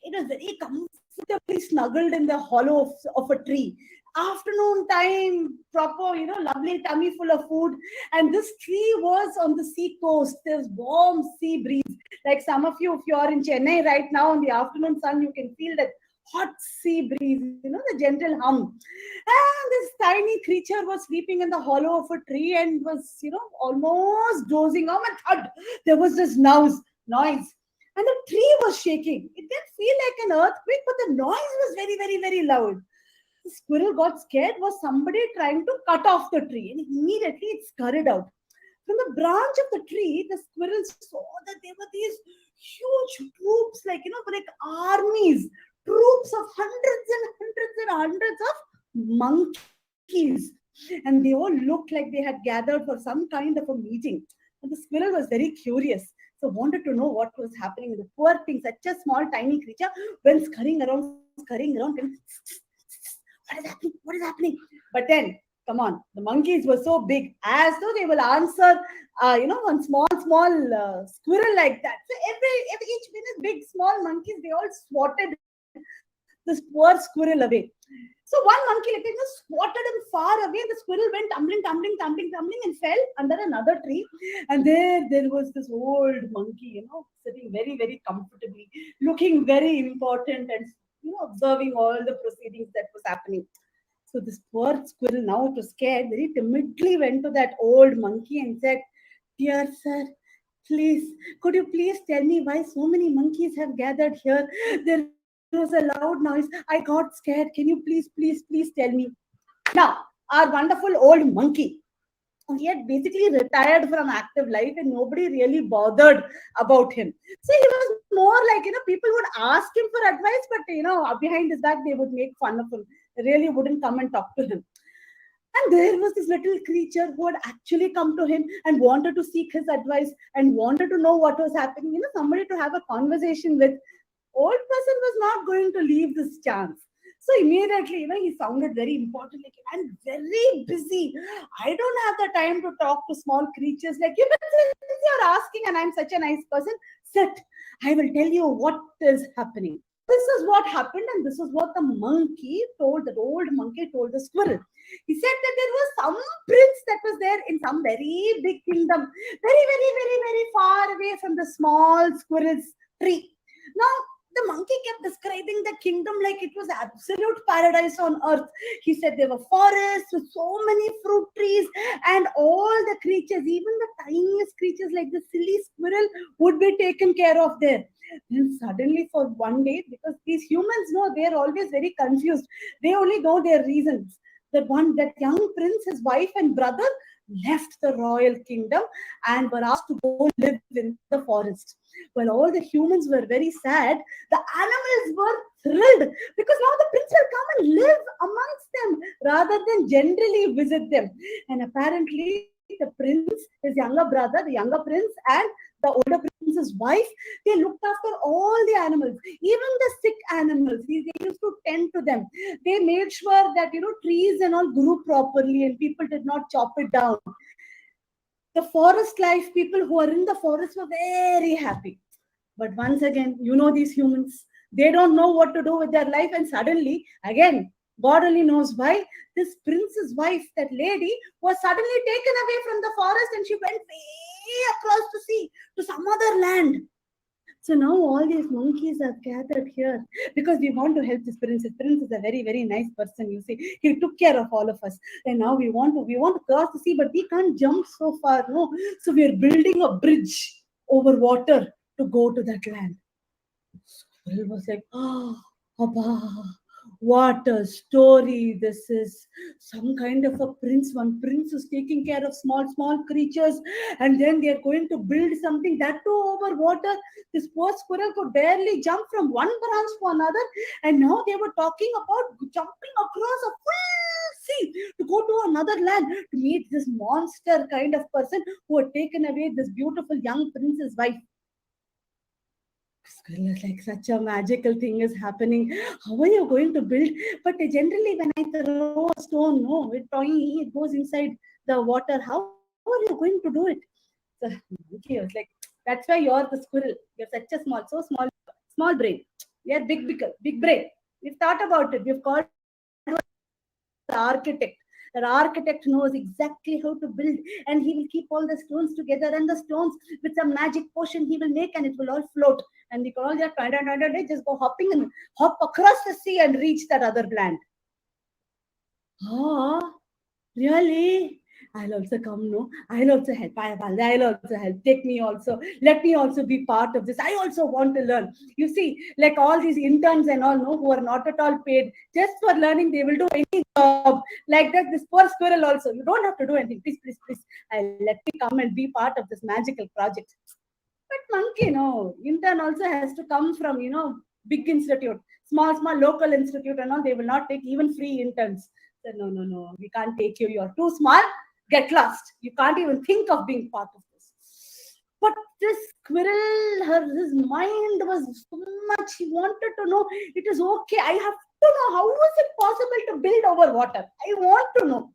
It was very comfortably snuggled in the hollow of a tree. afternoon time, proper, lovely tummy full of food. And this tree was on the sea coast. There's warm sea breeze. Like some of you, if you are in Chennai right now in the afternoon sun, you can feel that hot sea breeze, the gentle hum. And this tiny creature was sleeping in the hollow of a tree and was, almost dozing off, and thud, there was this noise. And the tree was shaking. It didn't feel like an earthquake, but the noise was very, very, very loud. The squirrel got scared. Was somebody trying to cut off the tree? And immediately it scurried out. From the branch of the tree, the squirrel saw that there were these huge troops, like armies, troops of hundreds and hundreds and hundreds of monkeys. And they all looked like they had gathered for some kind of a meeting. And the squirrel was very curious. So wanted to know what was happening. The poor thing, such a small, tiny creature, went scurrying around, and what is happening? What is happening? But then, come on, the monkeys were so big, as though they will answer, one small squirrel like that. So each minute, big, small monkeys, they all swatted this poor squirrel away. So one monkey swatted him far away. The squirrel went tumbling, and fell under another tree. And there was this old monkey, sitting very, very comfortably, looking very important, and observing all the proceedings that was happening. So this poor squirrel, now it was scared, very timidly went to that old monkey and said, "Dear sir, please, could you please tell me why so many monkeys have gathered here? There was a loud noise. I got scared. Can you please tell me?" Now, our wonderful old monkey, he had basically retired from active life and nobody really bothered about him. So he was more like, people would ask him for advice, but, behind his back, they would make fun of him. They really wouldn't come and talk to him. And there was this little creature who had actually come to him and wanted to seek his advice and wanted to know what was happening. Somebody to have a conversation with. Old person was not going to leave this chance. So immediately, he sounded very important. Like, "I'm very busy. I don't have the time to talk to small creatures like you. But since you're asking and I'm such a nice person, sit. I will tell you what is happening." This is what happened, and this is what the monkey told, that old monkey told the squirrel. He said that there was some prince that was there in some very big kingdom, very, very, very, very far away from the small squirrel's tree. Now, the monkey kept describing the kingdom like it was absolute paradise on earth. He said there were forests with so many fruit trees, and all the creatures, even the tiniest creatures like the silly squirrel, would be taken care of there. Then suddenly, for one day, because these humans know, they're always very confused. They only know their reasons. That young prince, his wife and brother, left the royal kingdom and were asked to go live in the forest. Well, all the humans were very sad. The animals were thrilled because now the prince will come and live amongst them rather than generally visit them. And apparently, the prince, his younger brother, the younger prince, and the older prince's wife, they looked after all the animals, even the sick animals. They used to tend to them. They made sure that, trees and all grew properly and people did not chop it down. The forest life, people who are in the forest were very happy. But once again, these humans, they don't know what to do with their life. And suddenly, again, God only knows why, this prince's wife, that lady, was suddenly taken away from the forest and she went way across the sea to some other land. So now all these monkeys are gathered here because we want to help this prince. This prince is a very, very nice person, you see. He took care of all of us. And now we want to cross the sea, but we can't jump so far, no. So we are building a bridge over water to go to that land. Squirrel was like, Abba, what a story this is. Some kind of a prince. One prince is taking care of small creatures, and then they are going to build something, that too over water. This poor squirrel could barely jump from one branch to another, and now they were talking about jumping across a full sea to go to another land to meet this monster kind of person who had taken away this beautiful young prince's wife. Squirrel is like, such a magical thing is happening. How are you going to build? But generally, when I throw a stone, no, it goes inside the water. How are you going to do it? So he was like, that's why you're the squirrel. You're such a small brain. You're big brain. We've thought about it. We've called the architect. That architect knows exactly how to build, and he will keep all the stones together, and the stones with some magic potion he will make, and it will all float. And we can all just go hopping and hop across the sea and reach that other land. Oh, really? I'll also come, no? I'll also help. I'll also help. Take me also. Let me also be part of this. I also want to learn. You see, like all these interns and all, no, who are not at all paid just for learning, they will do any job. Like that, this poor squirrel also. You don't have to do anything. Please, please, please. Let me come and be part of this magical project. But monkey, no. Intern also has to come from, big institute, small local institute and all. They will not take even free interns. So, no, we can't take you. You're too small. Get lost. You can't even think of being part of this. But this squirrel, his mind was so much. He wanted to know, it is okay. I have to know, how is it possible to build over water? I want to know.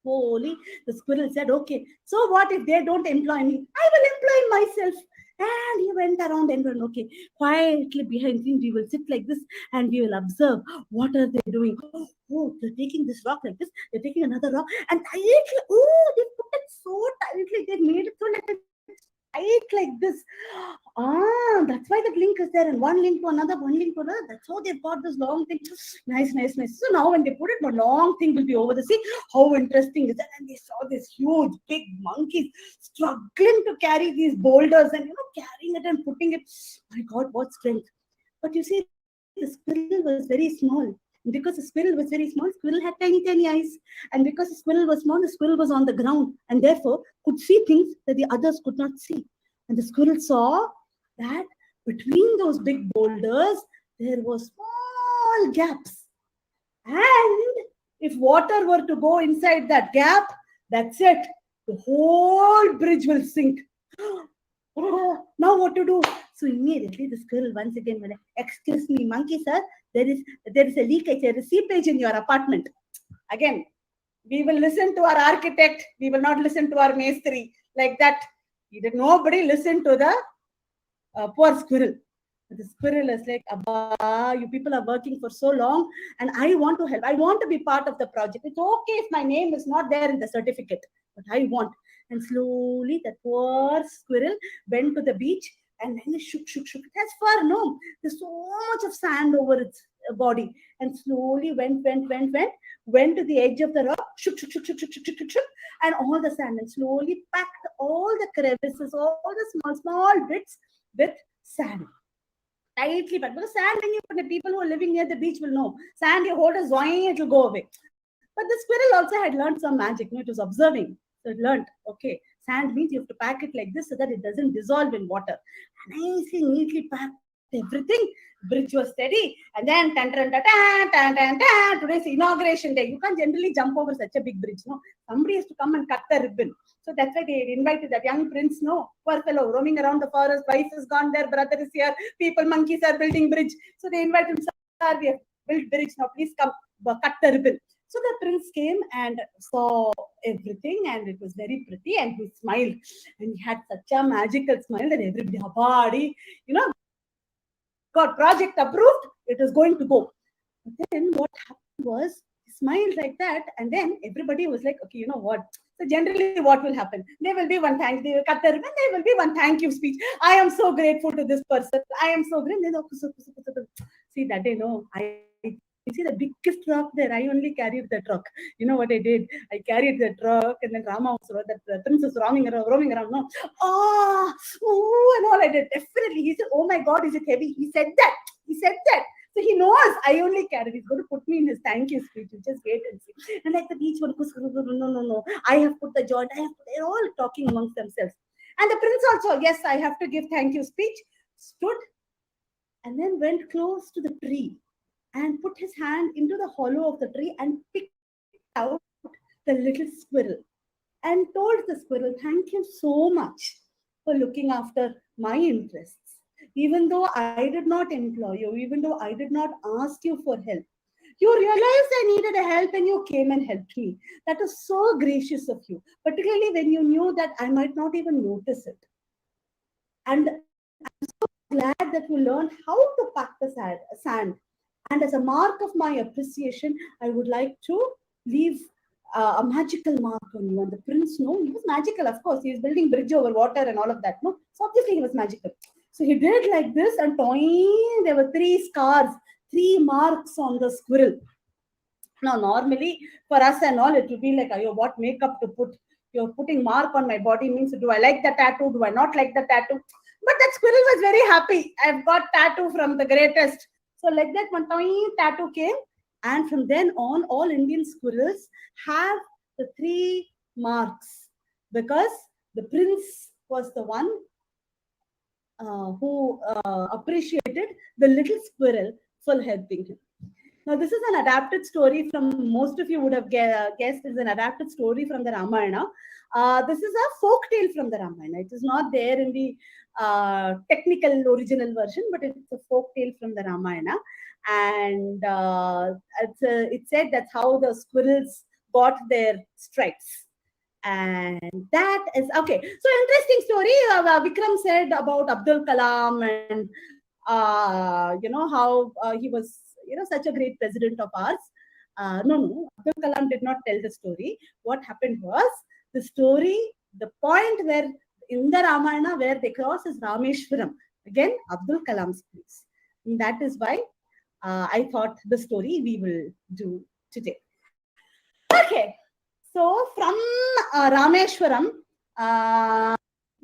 Holy, the squirrel said, okay, so what if they don't employ me? I will employ myself. And he went around and went, okay, quietly behind him, we will sit like this and we will observe what are they doing. Oh, they're taking this rock like this, they're taking another rock, and tightly, they put it so tightly, they made it so tight like this. That's why that link is there, and one link to another, one link to another. That's how they've got this long thing. Nice. So now when they put it, the long thing will be over the sea. How interesting is that? And they saw this huge, big monkeys struggling to carry these boulders and carrying it and putting it. My God, what strength! But you see, the squirrel was very small. Because the squirrel was very small, squirrel had tiny eyes. And because the squirrel was small, the squirrel was on the ground and therefore could see things that the others could not see. And the squirrel saw that between those big boulders, there were small gaps. And if water were to go inside that gap, that's it. The whole bridge will sink. Oh, now what to do? So immediately the squirrel once again went, excuse me, monkey sir, there is a leakage, there is seepage in your apartment. Again, we will listen to our architect, we will not listen to our maestri. Like that, nobody listened to the poor squirrel. The squirrel is like, Abba, you people are working for so long and I want to help. I want to be part of the project. It's okay if my name is not there in the certificate, but I want. And slowly that poor squirrel went to the beach and then it shook. It has fur, no. There's so much of sand over its body. And slowly went to the edge of the rock, shook, and all the sand, and slowly packed all the crevices, all the small bits with sand. Tightly packed. Because sand, when the people who are living near the beach will know, sand, you hold a zoing, it will go away. But the squirrel also had learned some magic. It was observing. So it learned, okay, sand means you have to pack it like this so that it doesn't dissolve in water. Nicely, neatly packed everything. Bridge was steady. And then, today's inauguration day. You can't generally jump over such a big bridge, no. Somebody has to come and cut the ribbon. So that's why they invited that young prince, no, poor fellow, roaming around the forest. Wife is gone there, brother is here. People, monkeys are building bridge. So they invited him, sir, we have built bridge. Now please come, cut the ribbon. So the prince came and saw everything, and it was very pretty, and he smiled, and he had such a magical smile that everybody, got project approved, it was going to go. But then what happened was, he smiled like that, and then everybody was like, okay, you know what? So generally what will happen? There will be one thank, they will cut the ribbon, there will be one thank you speech. I am so grateful to this person. I am so grateful. See, that day, no, you see the biggest rock there, I only carried that rock. You know what I did? I carried that rock, and then Rama was, that prince was roaming around, no. And all I did. Definitely. He said, oh my God, is it heavy? He said that. So he knows I only carried. He's going to put me in his thank you speech. You just wait and see. And like each one goes, no. I have put the joint. They're all talking amongst themselves. And the prince also, yes, I have to give thank you speech. Stood and then went close to the tree and put his hand into the hollow of the tree and picked out the little squirrel and told the squirrel, thank you so much for looking after my interests. Even though I did not employ you, even though I did not ask you for help, you realized I needed a help and you came and helped me. That is so gracious of you, particularly when you knew that I might not even notice it. And I'm so glad that you learned how to pack the sand. And as a mark of my appreciation, I would like to leave a magical mark on you. And the prince, no, he was magical, of course. He was building bridge over water and all of that. No, so obviously he was magical. So he did like this, and toing, there were 3 scars, 3 marks on the squirrel. Now, normally for us and all, it will be like, what makeup to put? You're putting mark on my body means, do I like the tattoo? Do I not like the tattoo? But that squirrel was very happy. I've got tattoo from the greatest. So like that, one tiny tattoo came. And from then on, all Indian squirrels have the 3 marks because the prince was the one who appreciated the little squirrel for helping him. Now, this is an adapted story from, most of you would have guessed, is an adapted story from the Ramayana. This is a folk tale from the Ramayana. It is not there in the technical original version, but it's a folk tale from the Ramayana. And it said that's how the squirrels got their stripes. And that is okay. So interesting story. Vikram said about Abdul Kalam and how he was such a great president of ours. No, Abdul Kalam did not tell the story. What happened was the story, the point where in the Ramayana where they cross is Rameshwaram. Again, Abdul Kalam's place. And that is why I thought the story we will do today. Okay. So from Rameshwaram,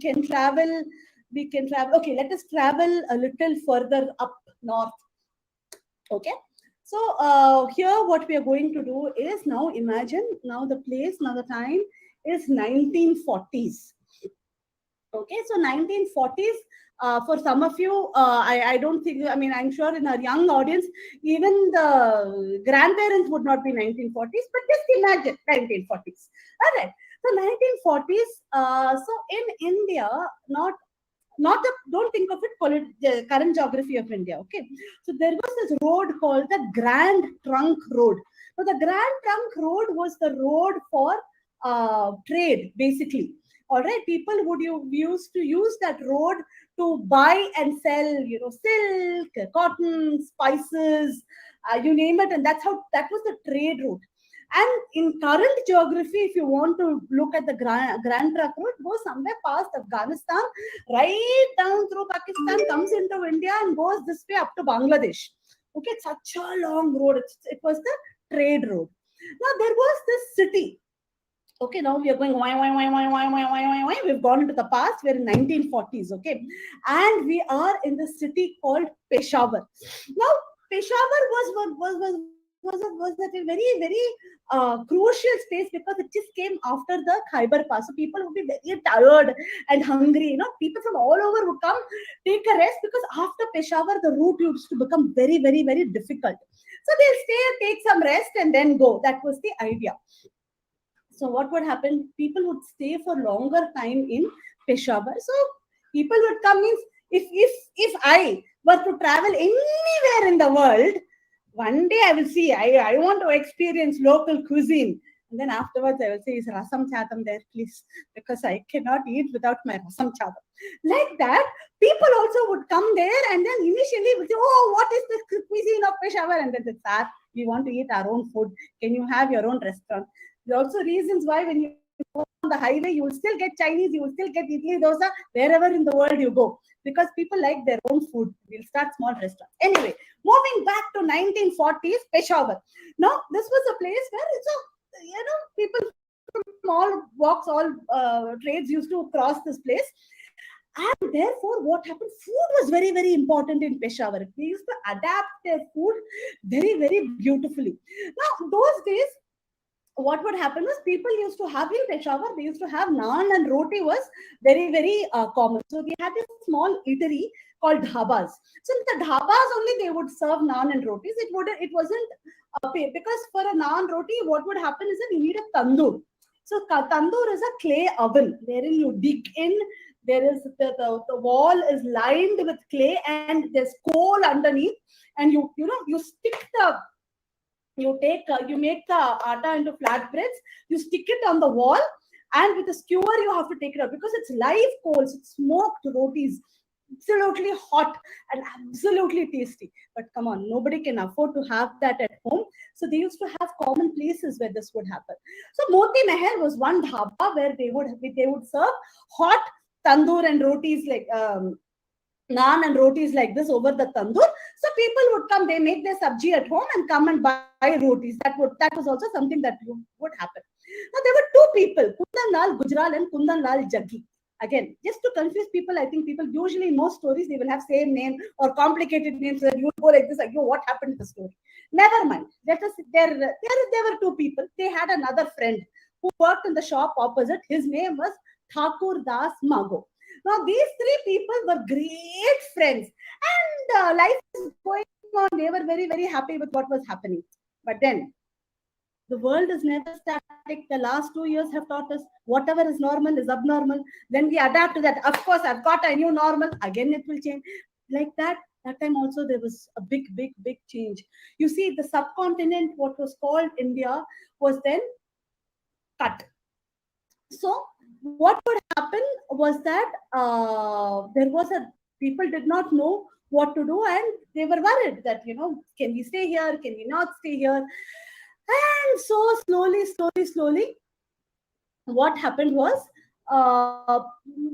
we can travel. Okay, let us travel a little further up north. Okay. So here what we are going to do is now imagine now the place, now the time is 1940s. Okay, so 1940s. For some of you, I don't think, I'm sure in our young audience, even the grandparents would not be 1940s, but just imagine 1940s. All right. So 1940s. So in India, don't think of it current geography of India. Okay. So there was this road called the Grand Trunk Road. So the Grand Trunk Road was the road for trade, basically. All right, people used to use that road to buy and sell, silk, cotton, spices, you name it, and that was the trade route. And in current geography, if you want to look at the Grand Trunk Road, go somewhere past Afghanistan, right down through Pakistan, comes into India and goes this way up to Bangladesh. Okay, it's such a long road. It was the trade road. Now there was this city. Okay, now we are going why. We've gone into the past. We're in 1940s. Okay, and we are in the city called Peshawar. Now Peshawar was at a very, very crucial space because it just came after the Khyber Pass. So people would be very tired and hungry. People from all over would come take a rest because after Peshawar, the route used to become very, very, very difficult. So they'll stay, take some rest and then go. That was the idea. So what would happen? People would stay for longer time in Peshawar. So people would come, means if I were to travel anywhere in the world, one day I will see, I want to experience local cuisine. And then afterwards I will say, is rasam chadam there, please? Because I cannot eat without my rasam chadam. Like that, people also would come there and then initially would say, oh, what is the cuisine of Peshawar? And then they say, we want to eat our own food. Can you have your own restaurant? There are also reasons why when you go on the highway, you will still get Chinese, you will still get idli, dosa, wherever in the world you go. Because people like their own food. We'll start small restaurants. Anyway, moving back to 1940s, Peshawar. Now, this was a place where people from all walks, all trades used to cross this place. And therefore, what happened? Food was very, very important in Peshawar. They used to adapt their food very, very beautifully. Now, those days, what would happen was people used to have in Peshawar, they used to have naan and roti was very, very common. So they had a small eatery called dhabas. So in the dhabas only they would serve naan and rotis. It wasn't because for a naan roti, what would happen is that you need a tandoor. So tandoor is a clay oven wherein you dig in. There is the wall is lined with clay and there's coal underneath, and you stick the. You make the atta into flat breads, you stick it on the wall, and with a skewer you have to take it out because it's live coals, it's smoked rotis. absolutely hot and absolutely tasty. But come on, nobody can afford to have that at home. So they used to have common places where this would happen. So Moti Mahal was one dhaba where they would serve hot tandoor and rotis like naan and rotis like this over the tandoor. So people would come, they make their sabji at home and come and buy rotis. That was also something that would happen. Now there were two people, Kundan Lal Gujral and Kundan Lal Jaggi. Again, just to confuse people, I think people usually in most stories they will have same name or complicated names. So that you go like this, like, yo, what happened to the story? Never mind. Let us. There were two people. They had another friend who worked in the shop opposite. His name was Thakur Das Mago. Now these three people were great friends, and life is going on. They were very, very happy with what was happening. But then the world is never static. The last 2 years have taught us whatever is normal is abnormal. Then we adapt to that. Of course, I've got a new normal. Again, it will change. Like that time also there was a big, big, big change. You see, the subcontinent, what was called India, was then cut. So what would happen was that people did not know what to do, and they were worried that, can we stay here? Can we not stay here? And so slowly, what happened was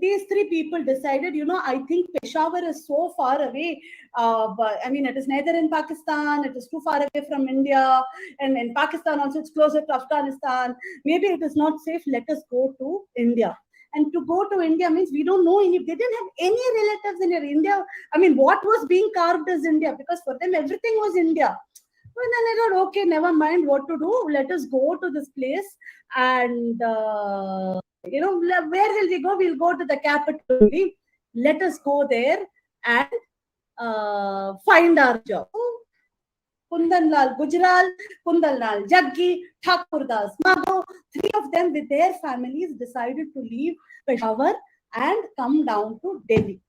these three people decided, I think Peshawar is so far away. But I mean, it is neither in Pakistan, it is too far away from India, and in Pakistan also it's closer to Afghanistan. Maybe it is not safe. Let us go to India. And to go to India means we don't know any, they didn't have any relatives in India. I mean, what was being carved as India? Because for them, everything was India. Well, then I thought, okay, never mind what to do. Let us go to this place. And, where will we go? We'll go to the capital. Let us go there and find our job. Kundan Lal Gujral, Kundan Lal Jaggi, Thakur Das Mago, three of them with their families decided to leave Peshawar and come down to Delhi.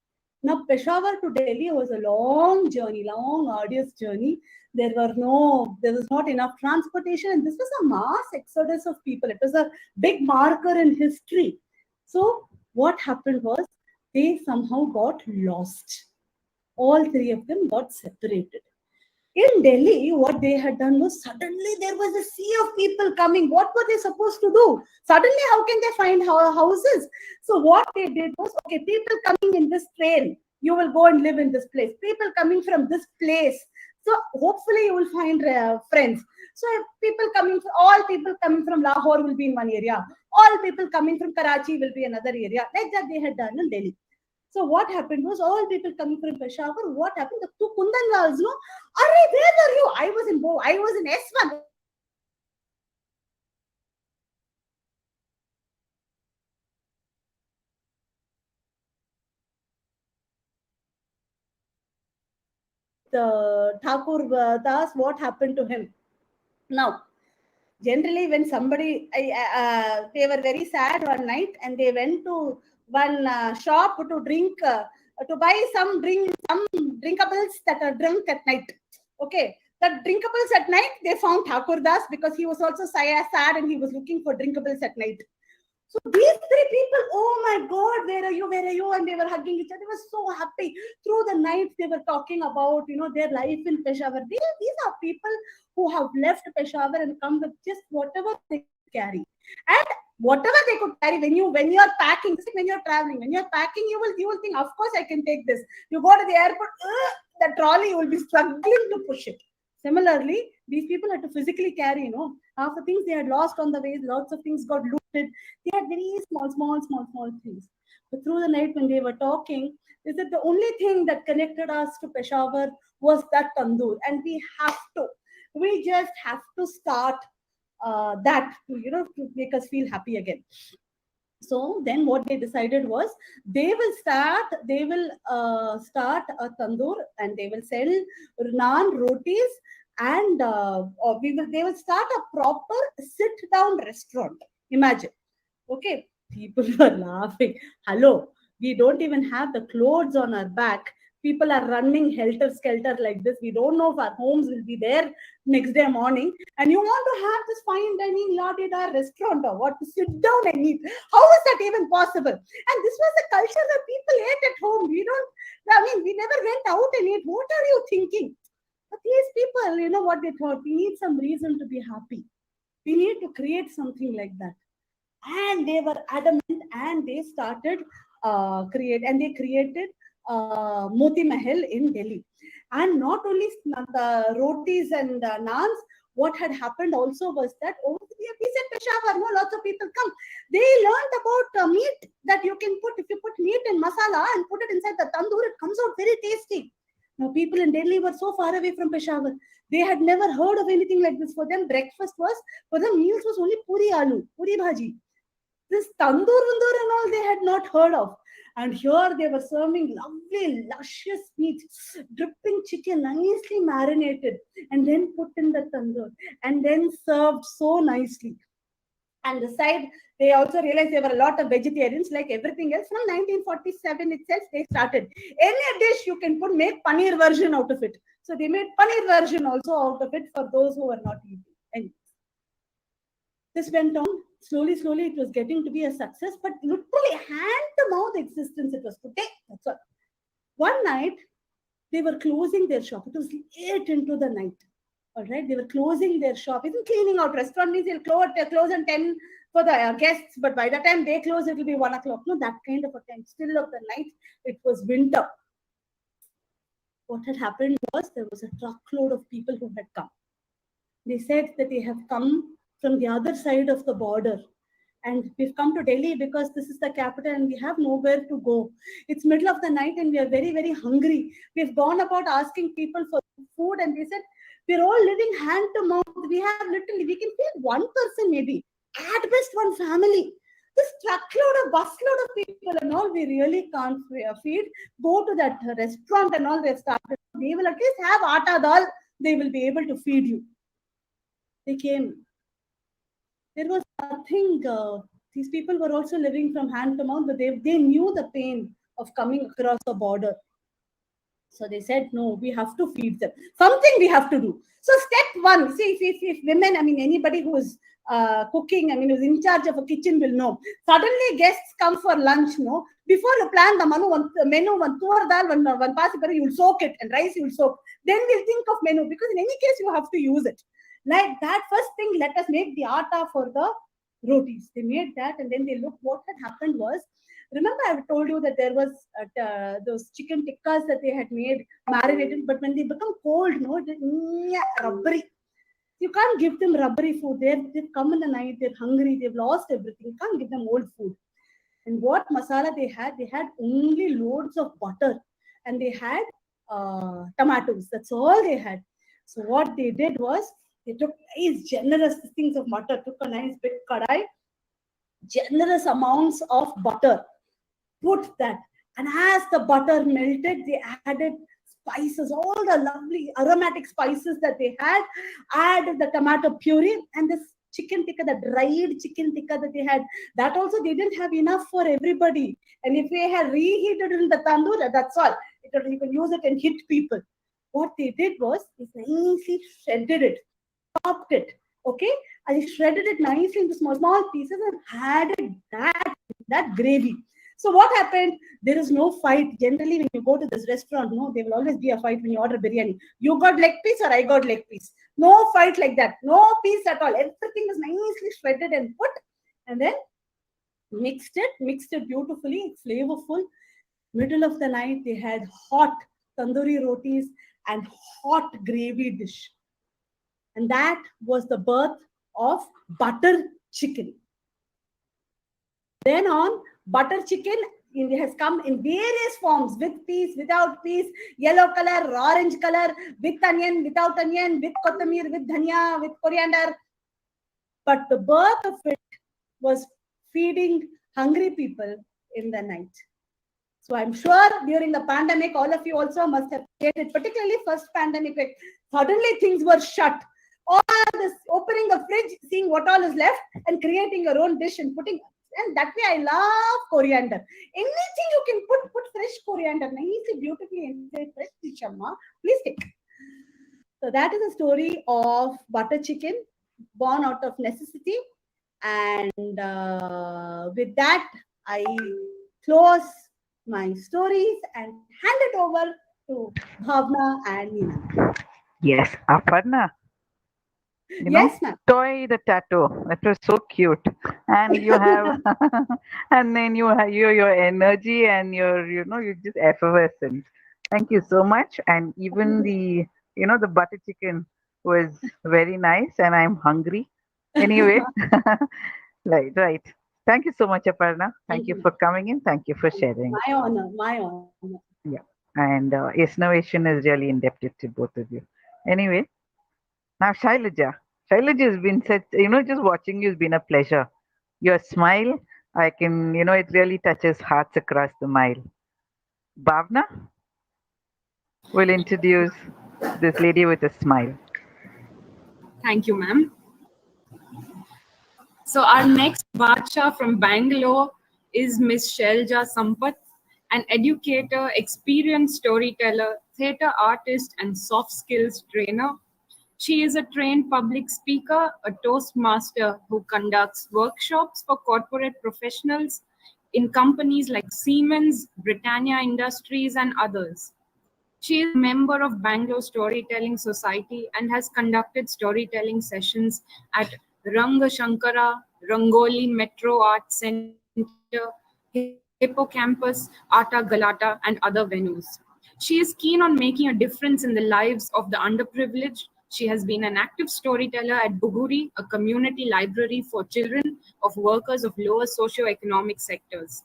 Now, Peshawar to Delhi was a long journey, long, arduous journey. There was not enough transportation, and this was a mass exodus of people. It was a big marker in history. So, what happened was they somehow got lost. All three of them got separated. In Delhi, what they had done was suddenly there was a sea of people coming. What were they supposed to do? Suddenly, how can they find houses? So what they did was, okay, people coming in this train, you will go and live in this place. People coming from this place. So hopefully you will find friends. So all people coming from Lahore will be in one area. All people coming from Karachi will be another area. Like that they had done in Delhi. So what happened was all people coming from Peshawar, what happened? The two Kundan Lals, Arre, where were you? I was in S1. The Thakur Das, what happened to him? Now, generally when somebody, they were very sad one night and they went to one shop to drink, to buy some drinkables that are drunk at night. Okay, the drinkables at night, they found Thakur Das because he was also sad and he was looking for drinkables at night. So these three people, oh my God, where are you? Where are you? And they were hugging each other. They were so happy. Through the night, they were talking about, their life in Peshawar. These are people who have left Peshawar and come with just whatever they carry. And whatever they could carry, when you're packing, when you're traveling, when you're packing, you will think, of course I can take this. You go to the airport, the trolley, you will be struggling to push it. Similarly, these people had to physically carry, half the things they had lost on the way, lots of things got looted. They had very small things. But through the night when they were talking, they said the only thing that connected us to Peshawar was that tandoor. And we just have to start that to make us feel happy again. So then what they decided was they will start a tandoor and they will sell naan, rotis, and they will start a proper sit-down restaurant. Imagine. Okay, people were laughing. Hello, we don't even have the clothes on our back. People are running helter-skelter like this. We don't know if our homes will be there next day morning. And you want to have this fine dining la-di-da restaurant or what, to sit down and eat. How is that even possible? And this was the culture that people ate at home. We never went out and ate. What are you thinking? But these people, you know what they thought? We need some reason to be happy. We need to create something like that. And they were adamant, and they started created Moti Mahal in Delhi. And not only the rotis and naans, what had happened also was that over the we said Peshawar, no, lots of people come. They learned about meat that you can put, if you put meat in masala and put it inside the tandoor, it comes out very tasty. Now, people in Delhi were so far away from Peshawar. They had never heard of anything like this. For them, breakfast was, for them, meals was only puri aloo, puri bhaji. This tandoor and all they had not heard of. And here they were serving lovely, luscious meat, dripping chicken, nicely marinated, and then put in the tandoor, and then served so nicely. And the side, they also realized there were a lot of vegetarians, like everything else. From 1947 itself, they started. Any dish you can put, make paneer version out of it. So they made paneer version also out of it for those who were not eating. And this went on. Slowly, it was getting to be a success, but literally hand-to-mouth existence it was today. That's all. One night, they were closing their shop. It was late into the night. All right, they were closing their shop. Isn't cleaning out. Restaurant means they'll close at 10 for the guests, but by the time they close, it will be 1 o'clock. No, that kind of a time. Still of the night, it was winter. What had happened was there was a truckload of people who had come. They said that they have come from the other side of the border, and we've come to Delhi because this is the capital and we have nowhere to go. It's middle of the night and we are very, very hungry. We've gone about asking people for food, and they said, we're all living hand to mouth. We can feed one person maybe, at best one family. This truckload of busload of people and all, we really can't feed. Go to that restaurant and all they've started. They will at least have atta dal. They will be able to feed you. They came. There was nothing. These people were also living from hand to mouth, but they knew the pain of coming across the border. So they said, no, we have to feed them. Something we have to do. So step one, see, if women, anybody who is cooking, who's in charge of a kitchen will know. Suddenly guests come for lunch, no? Before you plan the menu, one tur dal, one pasipari, you will soak it, and rice you will soak. Then we'll think of menu, because in any case, you have to use it. Like that first thing, let us make the atta for the rotis. They made that, and then they looked. What had happened was, remember I told you that there was those chicken tikkas that they had made, marinated, but when they become cold, no, rubbery. You can't give them rubbery food. They've come in the night, they're hungry, they've lost everything. You can't give them old food. And what masala they had only loads of butter, and they had tomatoes. That's all they had. So what they did was, they took nice, generous things of butter, took a nice big kadai, generous amounts of butter, put that, and as the butter melted, they added spices, all the lovely aromatic spices that they had, added the tomato puree, and this chicken tikka, the dried chicken tikka that they had, that also they didn't have enough for everybody. And if they had reheated it in the tandoor, that's all. You can use it and hit people. What they did was, they nicely shredded it, chopped it, okay? And they shredded it nicely into small pieces and added that gravy. So what happened? There is no fight. Generally, when you go to this restaurant, no, there will always be a fight when you order biryani. You got leg piece or I got leg piece. No fight like that. No piece at all. Everything is nicely shredded and put, and then mixed it beautifully, flavorful. Middle of the night, they had hot tandoori rotis and hot gravy dish. And that was the birth of butter chicken. Then on, butter chicken has come in various forms, with peas, without peas, yellow color, orange color, with onion, without onion, with kotamir, with dhania, with coriander. But the birth of it was feeding hungry people in the night. So I'm sure during the pandemic, all of you also must have created, particularly first pandemic, like suddenly things were shut. All this opening the fridge, seeing what all is left, and creating your own dish and putting. And that way I love coriander. Anything you can put fresh coriander. Nicely, beautifully, and say fresh dishamma. Please take. So that is a story of butter chicken born out of necessity. And with that, I close my stories and hand it over to Bhavna and Nina. Yes, Aparna. Yes, ma'am. Toy the tattoo. That was so cute. And you have, and then you have your energy and you're just effervescent. Thank you so much. And even the butter chicken was very nice, and I'm hungry. Anyway, right. Thank you so much, Aparna. Thank you for coming in. Thank you for sharing. My honor, my honor. Yeah. And Innovation is really indebted to both of you. Anyway, now Shailaja. Shailaja has been such, just watching you has been a pleasure. Your smile, I can, it really touches hearts across the mile. Bhavna will introduce this lady with a smile. Thank you, ma'am. So our next Bacha from Bangalore is Miss Shelja Sampath, an educator, experienced storyteller, theatre artist, and soft skills trainer. She is a trained public speaker, a Toastmaster who conducts workshops for corporate professionals in companies like Siemens, Britannia Industries, and others. She is a member of Bangalore Storytelling Society and has conducted storytelling sessions at Ranga Shankara, Rangoli Metro Arts Center, Hippocampus, Ata Galata, and other venues. She is keen on making a difference in the lives of the underprivileged. She has been an active storyteller at Buguri, a community library for children of workers of lower socioeconomic sectors.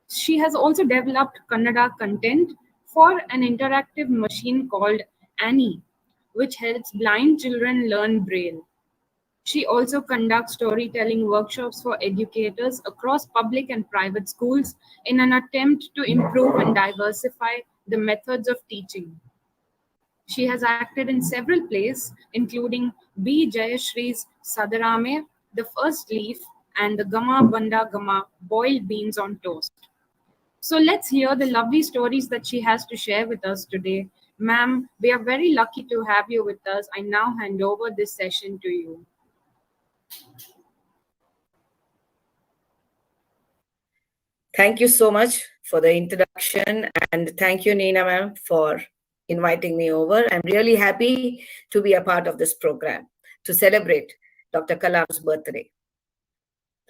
She has also developed Kannada content for an interactive machine called Annie, which helps blind children learn Braille. She also conducts storytelling workshops for educators across public and private schools in an attempt to improve and diversify the methods of teaching. She has acted in several plays, including B. Jayashree's Sadarame, The First Leaf, and the Gama Banda Gama, Boiled Beans on Toast. So let's hear the lovely stories that she has to share with us today. Ma'am, we are very lucky to have you with us. I now hand over this session to you. Thank you so much for the introduction, and thank you, Nina ma'am, for inviting me over. I'm really happy to be a part of this program to celebrate Dr. Kalam's birthday.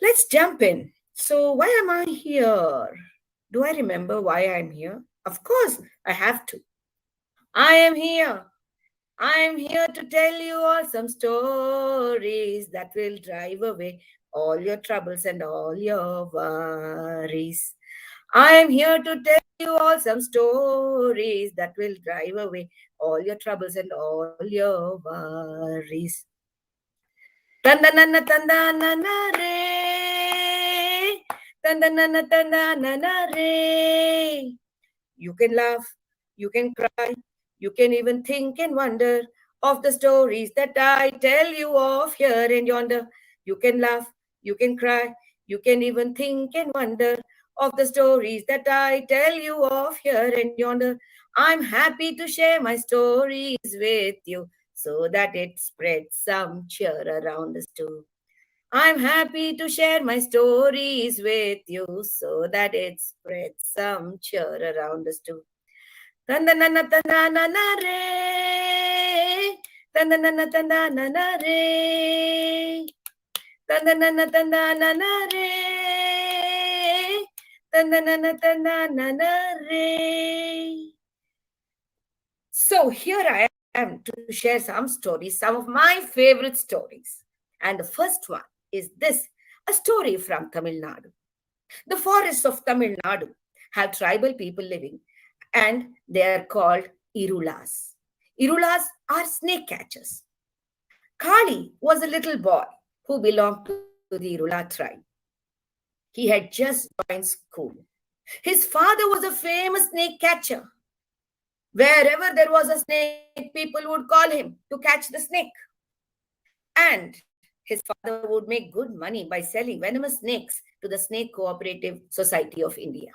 Let's jump in. So why am I here? Do I remember why I'm here? Of course, I have to. I am here to tell you all some stories that will drive away all your troubles and all your worries. I am here to tell you all some stories that will drive away all your troubles and all your worries. Tandanana tandanana re, tandanana tandanana re. You can laugh, you can cry, you can even think and wonder of the stories that I tell you of here and yonder. You can laugh, you can cry, you can even think and wonder of the stories that I tell you of here and yonder. I'm happy to share my stories with you so that it spreads some cheer around us too. I'm happy to share my stories with you so that it spreads some cheer around us too. Tandanana tandanana re, tandanana tandanana re, tandanana tandanana re, tandanana tandanana re. So here I am to share some stories, some of my favorite stories. And the first one is this, a story from Tamil Nadu. The forests of Tamil Nadu have tribal people living, and they are called Irulas. Irulas are snake catchers. Kali was a little boy who belonged to the Irula tribe. He had just joined school. His father was a famous snake catcher. Wherever there was a snake, people would call him to catch the snake. And his father would make good money by selling venomous snakes to the Snake Cooperative Society of India.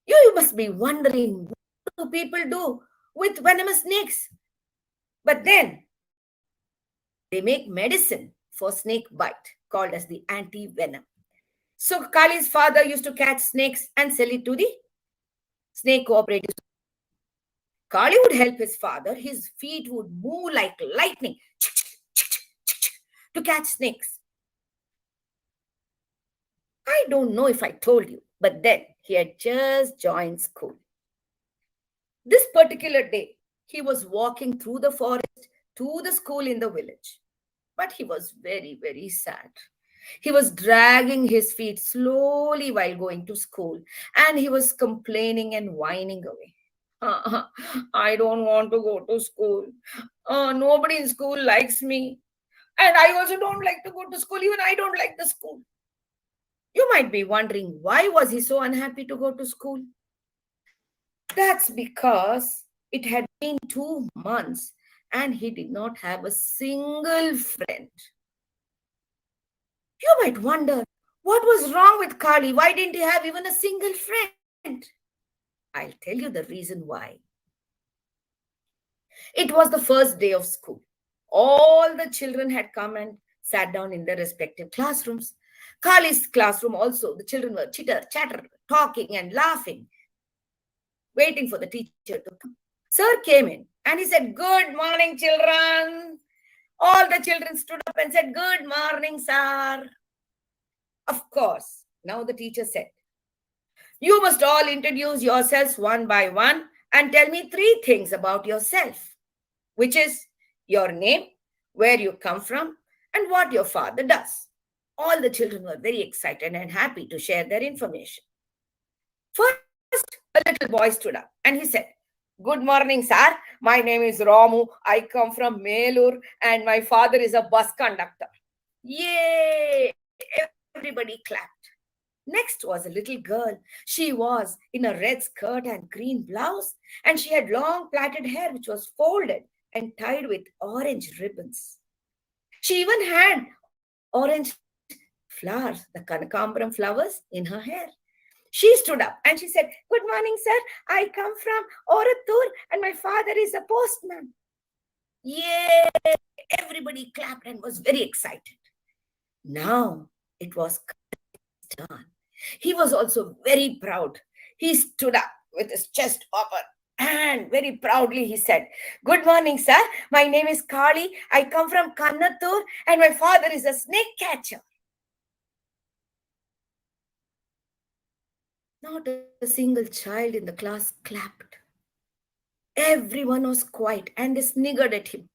You must be wondering, what do people do with venomous snakes? But then they make medicine for snake bite called as the anti-venom. So Kali's father used to catch snakes and sell it to the Snake Cooperative. Kali would help his father. His feet would move like lightning to catch snakes. I don't know if I told you, but then he had just joined school. This particular day, he was walking through the forest to the school in the village. But he was very, very sad. He was dragging his feet slowly while going to school, and he was complaining and whining away. I don't want to go to school. Nobody in school likes me. And I also don't like to go to school. Even I don't like the school. You might be wondering, why was he so unhappy to go to school? That's because it had been 2 months and he did not have a single friend. You might wonder, what was wrong with Kali? Why didn't he have even a single friend? I'll tell you the reason why. It was the first day of school. All the children had come and sat down in their respective classrooms. Kali's classroom also, the children were chitter, chatter, talking and laughing, waiting for the teacher to come. Sir came in and he said, "Good morning, children." All the children stood up and said, "Good morning, sir." Of course, now the teacher said, "You must all introduce yourselves one by one and tell me 3 things about yourself, which is your name, where you come from, and what your father does." All the children were very excited and happy to share their information. First, a little boy stood up and he said, "Good morning, sir. My name is Ramu. I come from Melur and my father is a bus conductor." Yay! Everybody clapped. Next was a little girl. She was in a red skirt and green blouse, and she had long plaited hair which was folded and tied with orange ribbons. She even had orange flowers, the Kanakambaram flowers, in her hair. She stood up and she said, "Good morning, sir. I come from Oratur and my father is a postman." Yay! Everybody clapped and was very excited. Now it was Kali's turn. He was also very proud. He stood up with his chest open and very proudly he said, "Good morning, sir. My name is Kali. I come from Kannatur and my father is a snake catcher." Not a single child in the class clapped. Everyone was quiet and they sniggered at him.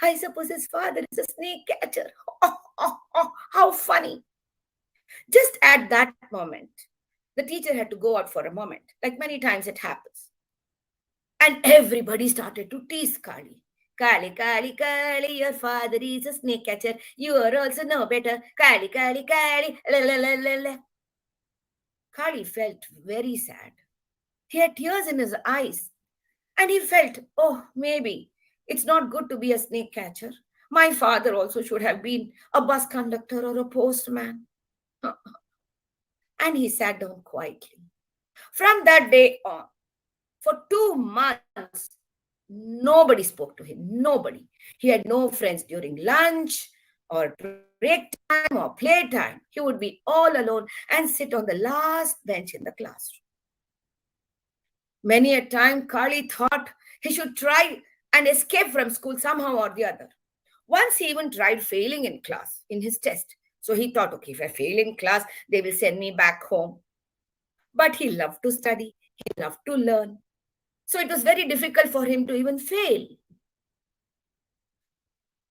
I suppose his father is a snake catcher. How funny. Just at that moment, the teacher had to go out for a moment, like many times it happens. And everybody started to tease Kali. "Kali, Kali, Kali, your father is a snake catcher. You are also no better. Kali, Kali, Kali, la la la la la." Kali felt very sad. He had tears in his eyes. And he felt, oh, maybe it's not good to be a snake catcher. My father also should have been a bus conductor or a postman. And he sat down quietly. From that day on, for 2 months, nobody spoke to him. Nobody. He had no friends during lunch or break time or playtime. He would be all alone and sit on the last bench in the classroom. Many a time, Kali thought he should try and escape from school somehow or the other. Once he even tried failing in class, in his test. So he thought, okay, if I fail in class, they will send me back home. But he loved to study. He loved to learn. So it was very difficult for him to even fail.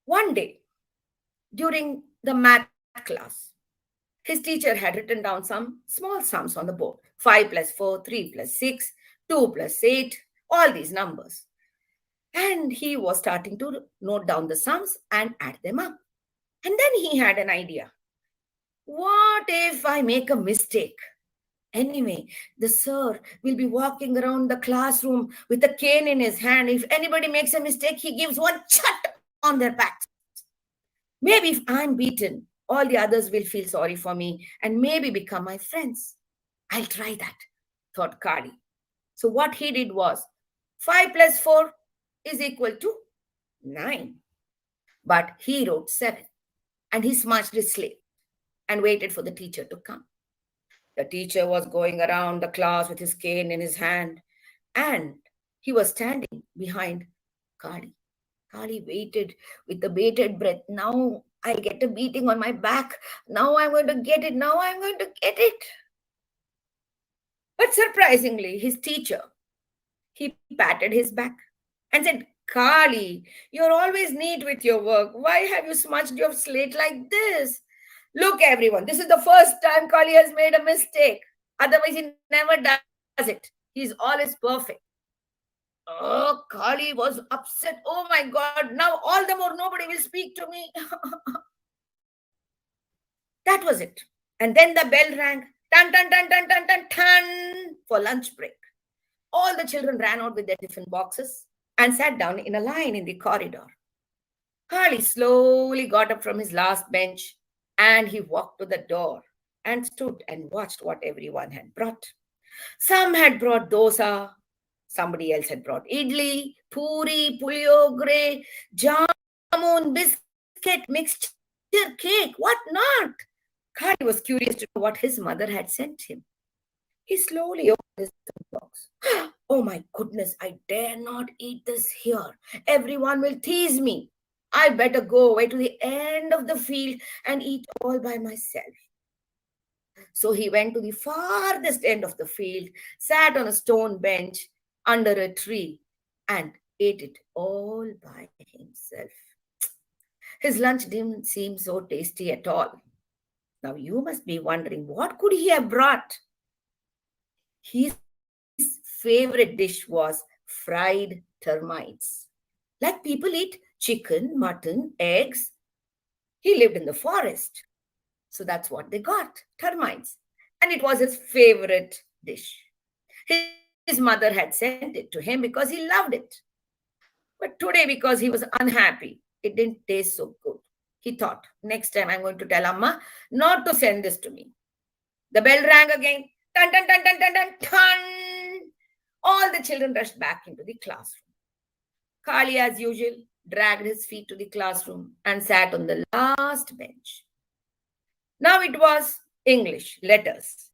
One day, during the math class, his teacher had written down some small sums on the board. 5 plus 4, 3 plus 6, 2 plus 8, all these numbers. And he was starting to note down the sums and add them up. And then he had an idea. What if I make a mistake? Anyway, the sir will be walking around the classroom with a cane in his hand. If anybody makes a mistake, he gives one chat on their back. Maybe if I'm beaten, all the others will feel sorry for me and maybe become my friends. I'll try that, thought Kali. So what he did was 5 plus 4 is equal to 9. But he wrote 7 and he smudged his slate and waited for the teacher to come. The teacher was going around the class with his cane in his hand and he was standing behind Kali. Kali waited with the bated breath. Now I'll get a beating on my back. Now I'm going to get it. Now I'm going to get it. But surprisingly, his teacher, he patted his back and said, Kali, you're always neat with your work. Why have you smudged your slate like this? Look, everyone, this is the first time Kali has made a mistake. Otherwise, he never does it. He's always perfect. Oh, Kali was upset. Oh my God, now all the more nobody will speak to me. That was it. And then the bell rang. Tan, tan, tan, tan, tan, tan, tan, for lunch break. All the children ran out with their tiffin boxes and sat down in a line in the corridor. Kali slowly got up from his last bench and he walked to the door and stood and watched what everyone had brought. Some had brought dosa, somebody else had brought idli, puri, puliyogre, jamun, biscuit, mixture, cake, what not? Kali was curious to know what his mother had sent him. He slowly opened his box. Oh my goodness, I dare not eat this here. Everyone will tease me. I better go away to the end of the field and eat all by myself. So he went to the farthest end of the field, sat on a stone bench under a tree and ate it all by himself. His lunch didn't seem so tasty at all. Now you must be wondering, what could he have brought? His favorite dish was fried termites. Like people eat chicken, mutton, eggs. He lived in the forest. So that's what they got, termites. And it was his favorite dish. His mother had sent it to him because he loved it. But today, because he was unhappy, it didn't taste so good. He thought, next time I'm going to tell Amma not to send this to me. The bell rang again. Dun, dun, dun, dun, dun, dun, dun. All the children rushed back into the classroom. Kali, as usual, dragged his feet to the classroom and sat on the last bench. Now it was English letters.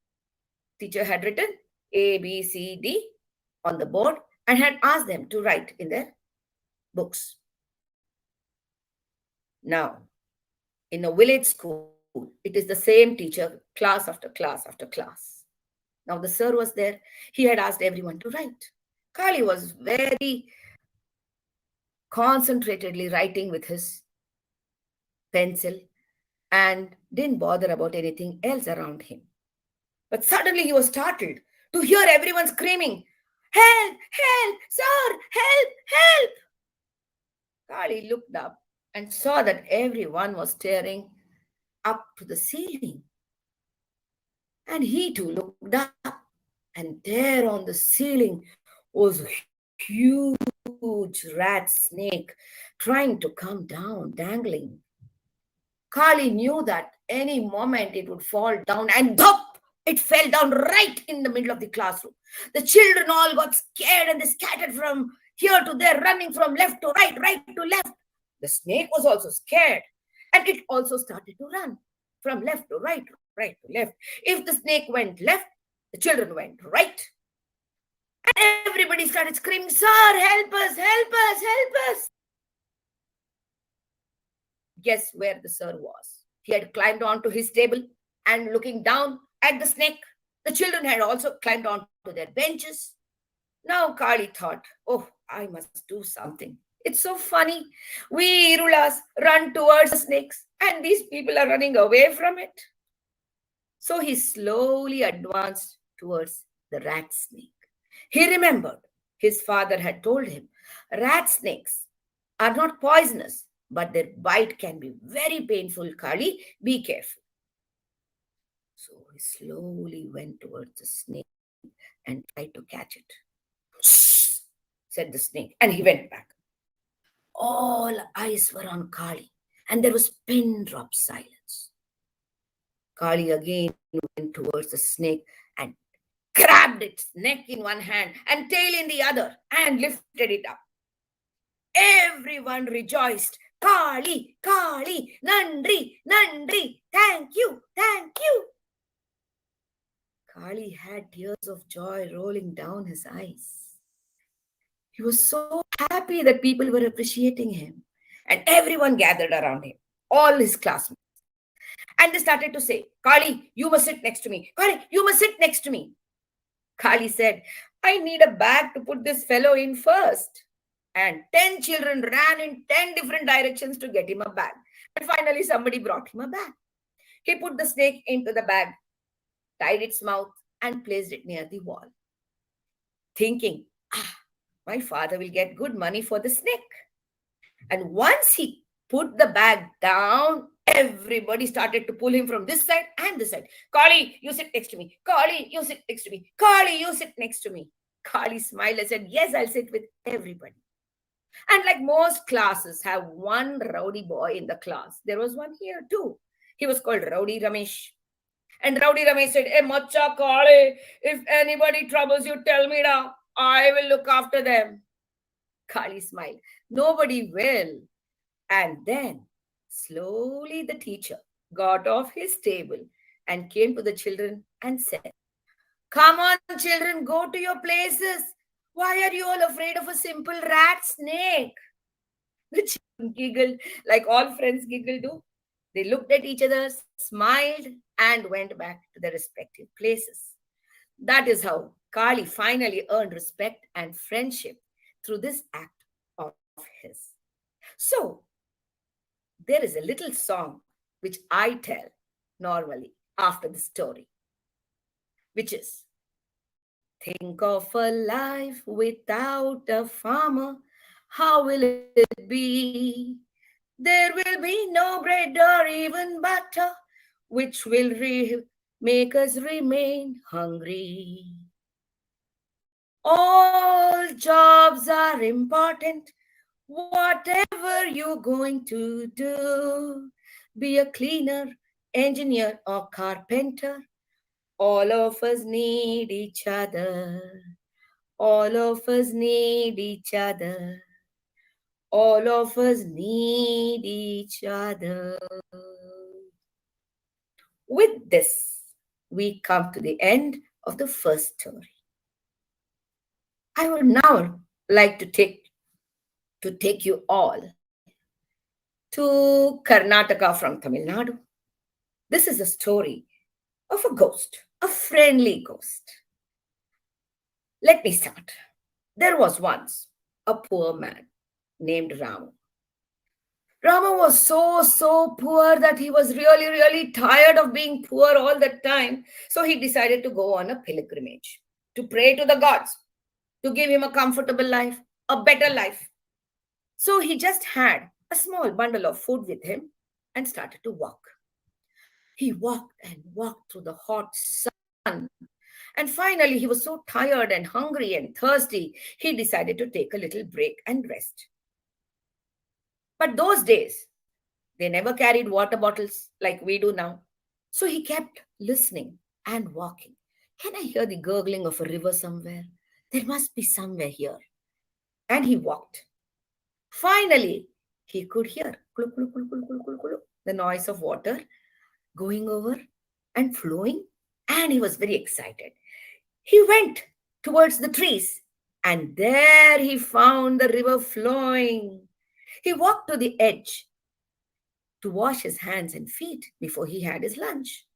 Teacher had written A, B, C, D on the board and had asked them to write in their books. Now, in a village school, it is the same teacher, class after class after class. Now the sir was there. He had asked everyone to write. Kali was very concentratedly writing with his pencil and didn't bother about anything else around him. But suddenly he was startled to hear everyone screaming, help, help, sir, help, help. Kali looked up and saw that everyone was staring up to the ceiling. And he too looked up, and there on the ceiling was a huge rat snake trying to come down, dangling. Kali knew that any moment it would fall down, and dhop, it fell down right in the middle of the classroom. The children all got scared and they scattered from here to there, running from left to right, right to left. The snake was also scared and it also started to run from left to right, right to left. If the snake went left, the children went right. And everybody started screaming, sir, help us, help us, help us. Guess where the sir was? He had climbed onto his table and looking down at the snake. The children had also climbed onto their benches. Now Kali thought, oh, I must do something. It's so funny. We Irulas run towards the snakes and these people are running away from it. So he slowly advanced towards the rat snake. He remembered his father had told him, rat snakes are not poisonous, but their bite can be very painful, Kali. Be careful. So he slowly went towards the snake and tried to catch it. Shh, said the snake, and he went back. All eyes were on Kali. and there was pin drop silence. Kali again went towards the snake and grabbed its neck in one hand and tail in the other and lifted it up. Everyone rejoiced. Kali, Kali, Nandri, Nandri, thank you, thank you. Kali had tears of joy rolling down his eyes. He was so happy that people were appreciating him, and everyone gathered around him, all his classmates. And they started to say, Kali, you must sit next to me. Kali, you must sit next to me. Kali said, I need a bag to put this fellow in first. And 10 children ran in 10 different directions to get him a bag. And finally, somebody brought him a bag. He put the snake into the bag, tied its mouth, and placed it near the wall, thinking, my father will get good money for the snake. And once he put the bag down, everybody started to pull him from this side and this side. Kali, you sit next to me. Kali, you sit next to me. Kali, you sit next to me. Kali smiled and said, yes, I'll sit with everybody. And like most classes have one rowdy boy in the class, there was one here too. He was called Rowdy Ramesh. And Rowdy Ramesh said, hey, Macha Kali, if anybody troubles you, tell me now. I will look after them. Kali smiled. Nobody will. And then slowly the teacher got off his table and came to the children and said, come on, children, go to your places. Why are you all afraid of a simple rat snake? The children giggled like all friends giggle do. They looked at each other, smiled, and went back to their respective places. That is how Kali finally earned respect and friendship through this act of his. So, there is a little song which I tell normally after the story, which is, think of a life without a farmer, how will it be? There will be no bread or even butter, which will make us remain hungry. All jobs are important. Whatever you're going to do, be a cleaner, engineer, or carpenter, all of us need each other. All of us need each other. All of us need each other. With this, we come to the end of the first story. I would now like to take you all to Karnataka from Tamil Nadu. This is a story of a ghost, a friendly ghost. Let me start. There was once a poor man named Ramu. Ramu was so poor that he was really tired of being poor all the time. So he decided to go on a pilgrimage to pray to the gods, to give him a comfortable life, a better life. So he just had a small bundle of food with him and started to walk. He walked and walked through the hot sun. And finally, he was so tired and hungry and thirsty, he decided to take a little break and rest. But those days, they never carried water bottles like we do now. So he kept listening and walking. Can I hear the gurgling of a river somewhere? There must be somewhere here. And he walked. Finally, he could hear the noise of water going over and flowing, and he was very excited. He went towards the trees, and there he found the river flowing. He walked to the edge to wash his hands and feet before he had his lunch.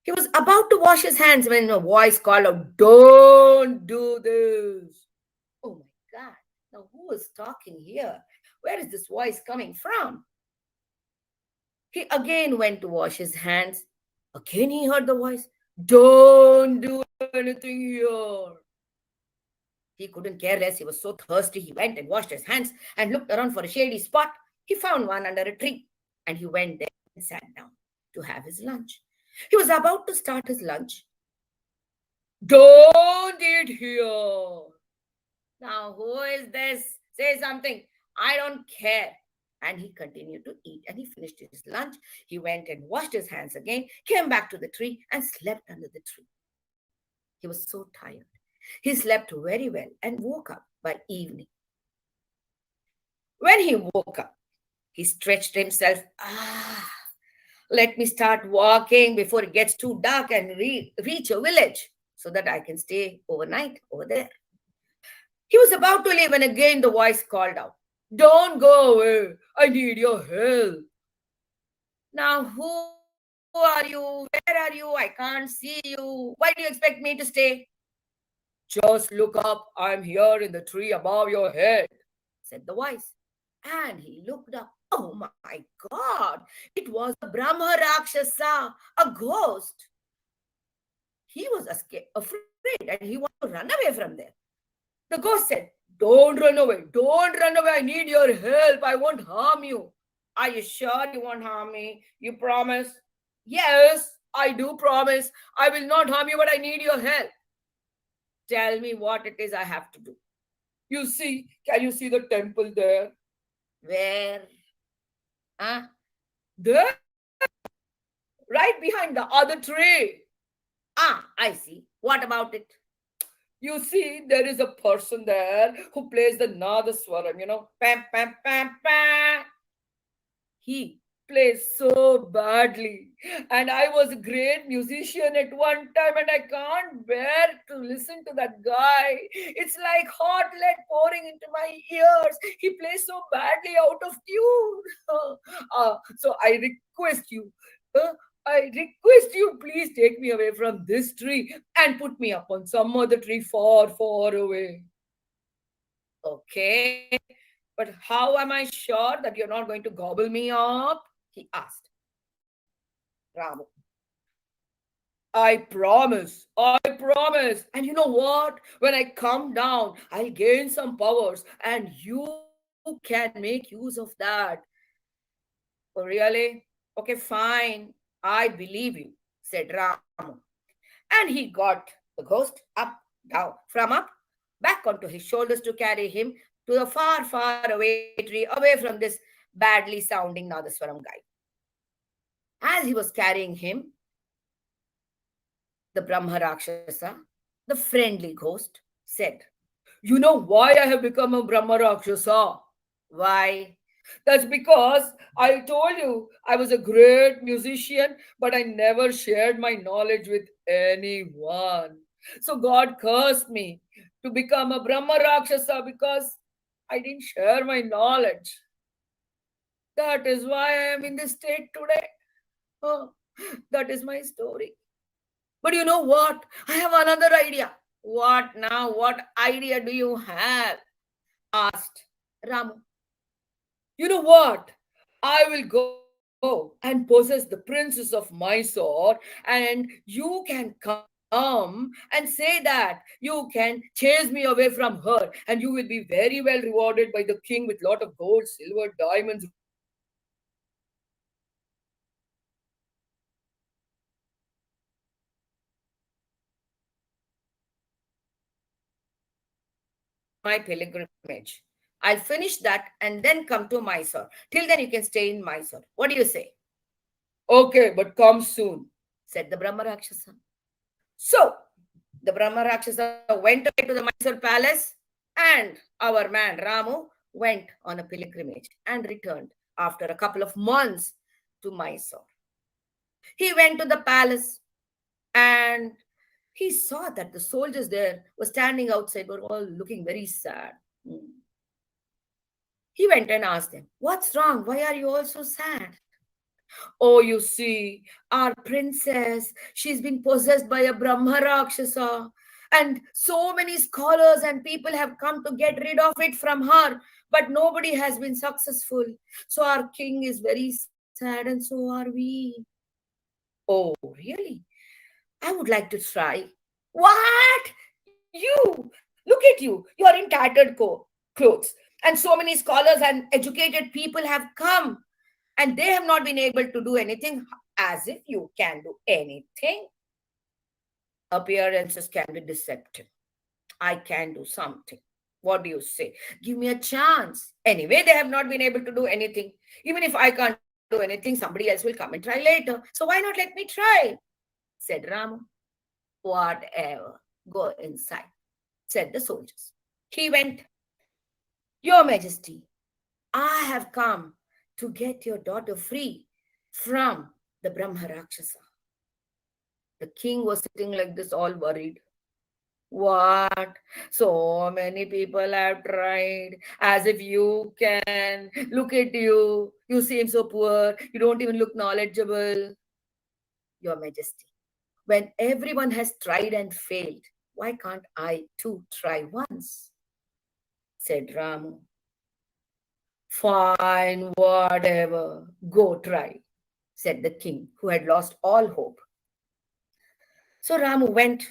He was about to wash his hands when a voice called out, "Don't do this." Oh my God. Now who is talking here? Where is this voice coming from? He again went to wash his hands. Again he heard the voice, "Don't do anything here." He couldn't care less. He was so thirsty. He went and washed his hands and looked around for a shady spot. He found one under a tree and he went there and sat down to have his lunch. He was about to start his lunch. "Don't eat here." Now, who is this? Say something. I don't care. And he continued to eat, and he finished his lunch. He went and washed his hands again, came back to the tree, and slept under the tree. He was so tired. He slept very well and woke up by evening. When he woke up, he stretched himself. Let me start walking before it gets too dark and reach a village so that I can stay overnight over there. He was about to leave when again the voice called out, "Don't go away. I need your help." Now, who are you? Where are you? I can't see you. Why do you expect me to stay? Just look up. I'm here in the tree above your head, said the voice. And he looked up. Oh my God! It was a Brahma Rakshasa, a ghost. He was afraid and he wanted to run away from there. The ghost said, "Don't run away. Don't run away. I need your help. I won't harm you." "Are you sure you won't harm me? You promise?" "Yes, I do promise. I will not harm you, but I need your help." "Tell me what it is I have to do." "You see, can you see the temple there?" "Where?" "There, right behind the other tree." "I see. What about it?" "You see, there is a person there who plays the Nadaswaram, pam, pam, pam, pam. He plays so badly. And I was a great musician at one time, and I can't bear to listen to that guy. It's like hot lead pouring into my ears. He plays so badly out of tune. So I request you, please take me away from this tree and put me up on some other tree far, far away." "Okay, but how am I sure that you're not going to gobble me up?" he asked. "Ramu, I promise. And you know what? When I come down, I'll gain some powers and you can make use of that." "Oh, really? Okay, fine. I believe you," said Ramu. And he got the ghost back onto his shoulders to carry him to a far, far away tree, away from this badly sounding Nadaswaram guy. As he was carrying him, the Brahma Rakshasa, the friendly ghost, said, "You know why I have become a Brahma Rakshasa?" "Why?" "That's because I told you I was a great musician, but I never shared my knowledge with anyone. So God cursed me to become a Brahma Rakshasa because I didn't share my knowledge. That is why I am in this state today." That is my story. But you know what? I have another idea. "What now? What idea do you have?" asked Ramu. "You know what? I will go and possess the princess of Mysore, and you can come and say that you can chase me away from her, and you will be very well rewarded by the king with lot of gold, silver, diamonds, my pilgrimage. I'll finish that and then come to Mysore. Till then, you can stay in Mysore. What do you say?" "Okay, but come soon," said the Brahma Rakshasa. So, the Brahma Rakshasa went away to the Mysore palace, and our man Ramu went on a pilgrimage and returned after a couple of months to Mysore. He went to the palace, and he saw that the soldiers there were standing outside, were all looking very sad. He went and asked them, "What's wrong? Why are you all so sad?" "Oh, you see, our princess, she's been possessed by a Brahma Rakshasa. And so many scholars and people have come to get rid of it from her, but nobody has been successful. So our king is very sad, and so are we." "Oh, really? I would like to try." "What? You? Look at you. You're in tattered clothes. And so many scholars and educated people have come, and they have not been able to do anything, as if you can do anything." "Appearances can be deceptive. I can do something," What do you say? Give me a chance. Anyway, they have not been able to do anything. Even if I can't do anything, somebody else will come and try later. So why not let me try? Said Ramu. Whatever. Go inside, said the soldiers. He went. Your Majesty, I have come to get your daughter free from the Brahma Rakshasa. The king was sitting like this, all worried. What? So many people have tried, as if you can. Look at you. You seem so poor. You don't even look knowledgeable. Your Majesty, when everyone has tried and failed, why can't I too try once? Said Ramu. Fine, whatever. Go try, said the king, who had lost all hope. So Ramu went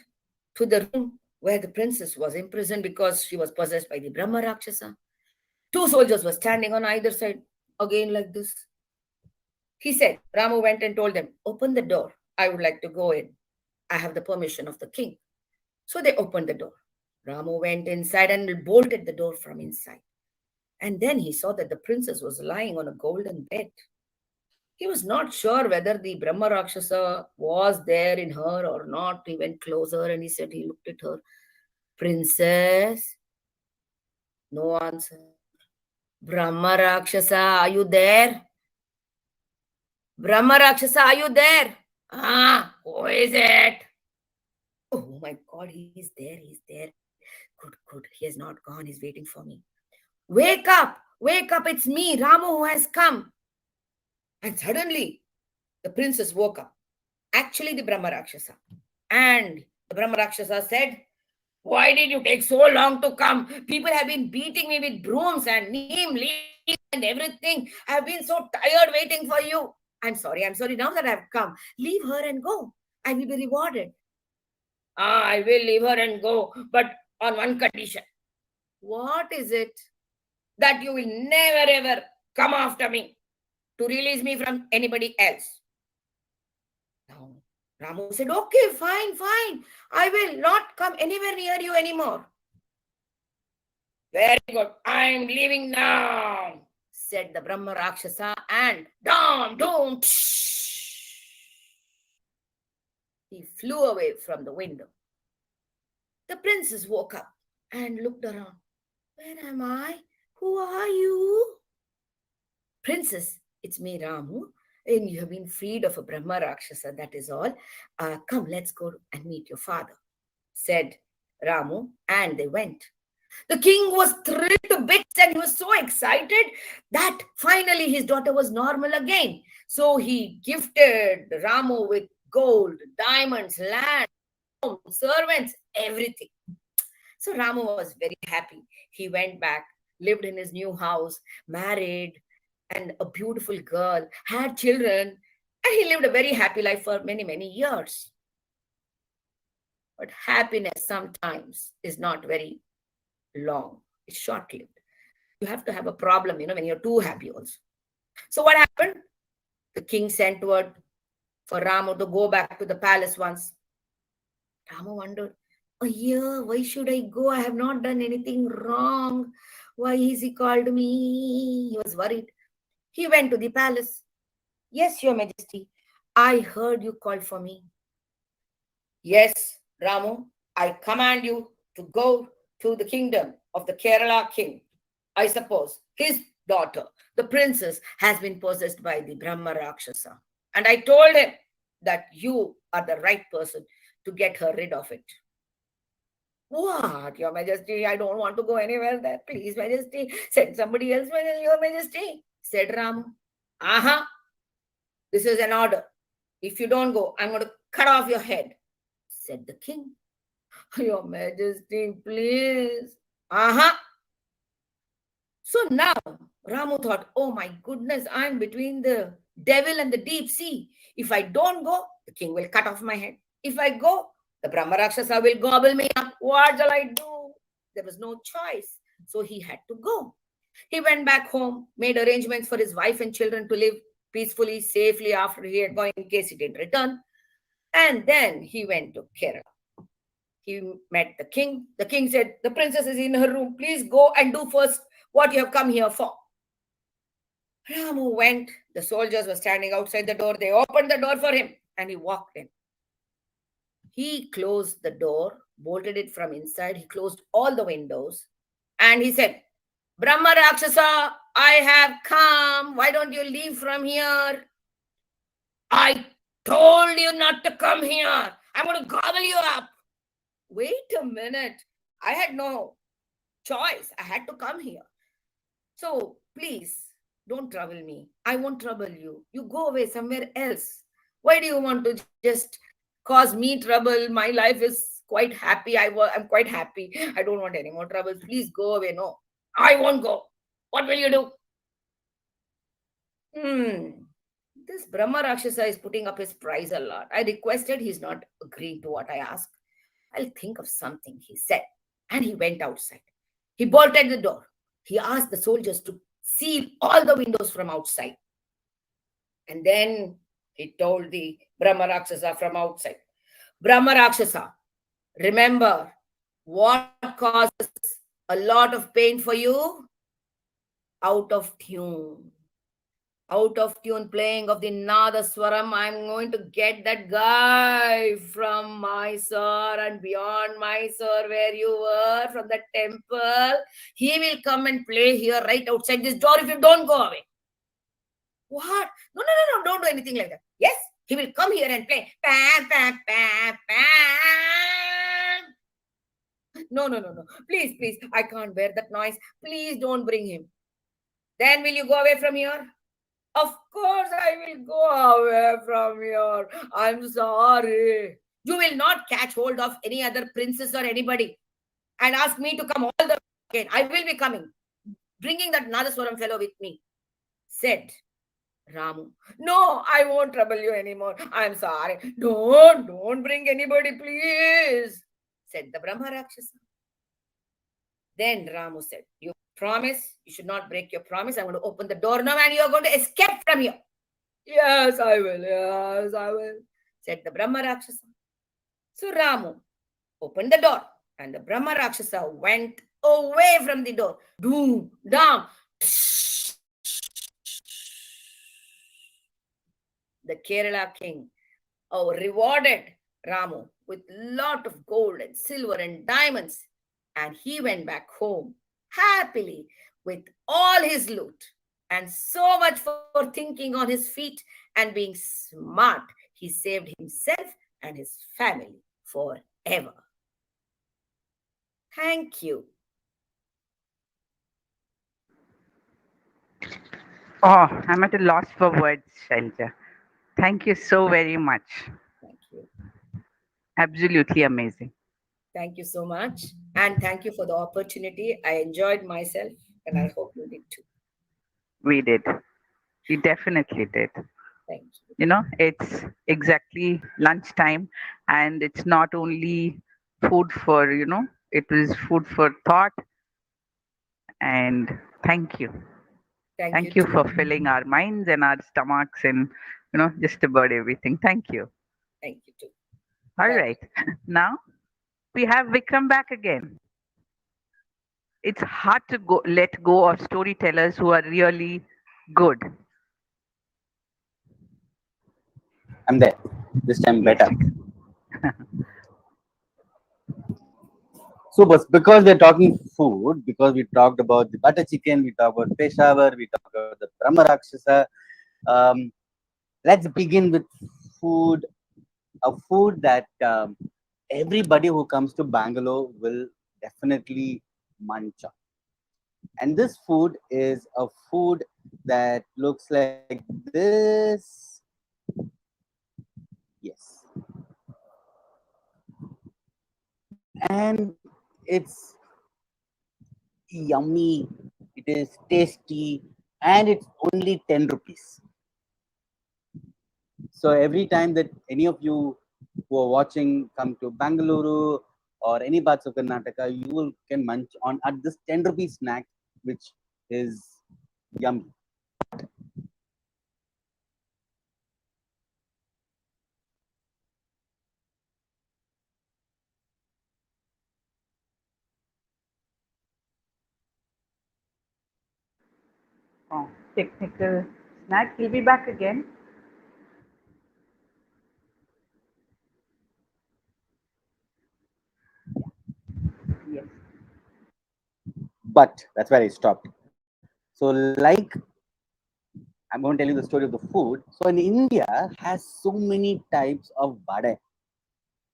to the room where the princess was imprisoned because she was possessed by the Brahma Rakshasa. Two soldiers were standing on either side, again like this. He said, Ramu went and told them, open the door. I would like to go in. I have the permission of the king. So they opened the door. Ramu went inside and bolted the door from inside. And then he saw that the princess was lying on a golden bed. He was not sure whether the Brahma Rakshasa was there in her or not. He went closer and he looked at her. Princess? No answer. Brahma Rakshasa, are you there? Brahma Rakshasa, are you there? Ah, who is it? Oh my God, he's there, he's there. Good, he has not gone, he's waiting for me. Wake up, it's me, Ramu, who has come. And suddenly, the princess woke up. Actually, the Brahma Rakshasa. And the Brahma Rakshasa said, why did you take so long to come? People have been beating me with brooms and neem leaves and everything. I have been so tired waiting for you. I'm sorry. Now that I've come, leave her and go. I will be rewarded. I will leave her and go, but on one condition. What is it? That you will never ever come after me to release me from anybody else. Now, Ramu said, okay, fine. I will not come anywhere near you anymore. Very good. I'm leaving now, said the Brahma Rakshasa, and doom, he flew away from the window. The princess woke up and looked around. Where am I? Who are you? Princess, it's me, Ramu, and you have been freed of a Brahma Rakshasa, that is all. Come, let's go and meet your father, said Ramu, and they went. The king was thrilled to bits and he was so excited that finally his daughter was normal again. So he gifted Ramu with gold, diamonds, land, servants, everything. So Ramu was very happy. He went back, lived in his new house, married, and a beautiful girl, had children, and he lived a very happy life for many, many years. But happiness sometimes is not very long. It's short-lived. You have to have a problem, when you're too happy also. So what happened? The king sent word for Ramu to go back to the palace once. Ramu wondered, oh yeah, why should I go? I have not done anything wrong. Why is he called me? He was worried. He went to the palace. Yes, Your Majesty, I heard you called for me. Yes, Ramu, I command you to go to the kingdom of the Kerala king. I suppose his daughter, the princess, has been possessed by the Brahma Rakshasa. And I told him that you are the right person to get her rid of it. What, Your Majesty? I don't want to go anywhere there. Please, Majesty, send somebody else, Your Majesty, said Ramu. Aha, this is an order. If you don't go, I'm going to cut off your head, said the king. Your Majesty, please. Aha. So now Ramu thought, oh my goodness, I'm between the devil and the deep sea. If I don't go, the king will cut off my head. If I go, the Brahma Rakshasa will gobble me up. What shall I do? There was no choice. So he had to go. He went back home, made arrangements for his wife and children to live peacefully, safely after he had gone in case he didn't return. And then he went to Kerala. he met the king. The king said, the princess is in her room. Please go and do first what you have come here for. Ramu went. The soldiers were standing outside the door. They opened the door for him and he walked in. He closed the door, bolted it from inside. He closed all the windows and he said, Brahma Rakshasa, I have come. Why don't you leave from here? I told you not to come here. I'm going to gobble you up. Wait a minute. I had no choice. I had to come here. So please don't trouble me. I won't trouble you. You go away somewhere else. Why do you want to just cause me trouble? My life is quite happy. I'm quite happy. I don't want any more trouble. Please go away. No, I won't go. What will you do? This Brahma Rakshasa is putting up his price a lot. I requested. He's not agreeing to what I asked. I'll think of something, he said. And he went outside. He bolted the door. He asked the soldiers to seal all the windows from outside. And then he told the Brahma Rakshasa from outside, Brahma Rakshasa, remember what causes a lot of pain for you? Out of tune. Out of tune playing of the Nadaswaram. I'm going to get that guy from Mysore and beyond Mysore where you were, from the temple. He will come and play here right outside this door if you don't go away. What? No, don't do anything like that. Yes, he will come here and play. Bam, bam, bam, bam. No. Please, I can't bear that noise. Please don't bring him. Then will you go away from here? Of course I will go away from here. I'm sorry. You will not catch hold of any other princess or anybody and ask me to come all the way again. I will be coming, bringing that Nadaswaram fellow with me, said Ramu. No, I won't trouble you anymore. I'm sorry. Don't bring anybody, please, said the Brahma Rakshasa. Then Ramu said, you promise? You should not break your promise. I'm going to open the door now and you're going to escape from here. Yes, I will, said the Brahma Rakshasa. So Ramu opened the door and the Brahma Rakshasa went away from the door. Doom, down. The Kerala king rewarded Ramu with lot of gold and silver and diamonds. And he went back home happily with all his loot. And so much for thinking on his feet and being smart. He saved himself and his family forever. Thank you. Oh, I'm at a loss for words, Shailja. Thank you so very much. Thank you. Absolutely amazing. Thank you so much. And thank you for the opportunity. I enjoyed myself and I hope you did too. We did. We definitely did. Thank you. You know, it's exactly lunchtime and it's not only food for, it is food for thought. And thank you. Thank you for filling our minds and our stomachs and, just about everything. Thank you. Thank you too. All right. Now we have Vikram back again. It's hard to let go of storytellers who are really good. I'm there. This time better. So, but because we're talking food, because we talked about the butter chicken, we talked about Peshawar, we talked about the Brahma Rakshasa. Let's begin with food, a food that everybody who comes to Bangalore will definitely munch on. And this food is a food that looks like this. Yes. And it's yummy, it is tasty, and it's only 10 rupees. So every time that any of you who are watching come to Bangalore or any parts of Karnataka, you can munch on at this 10 rupee snack, which is yummy. technical snag. He'll be back again. Yes. But that's where I stopped. So, like, I'm going to tell you the story of the food. So, in India has so many types of vada,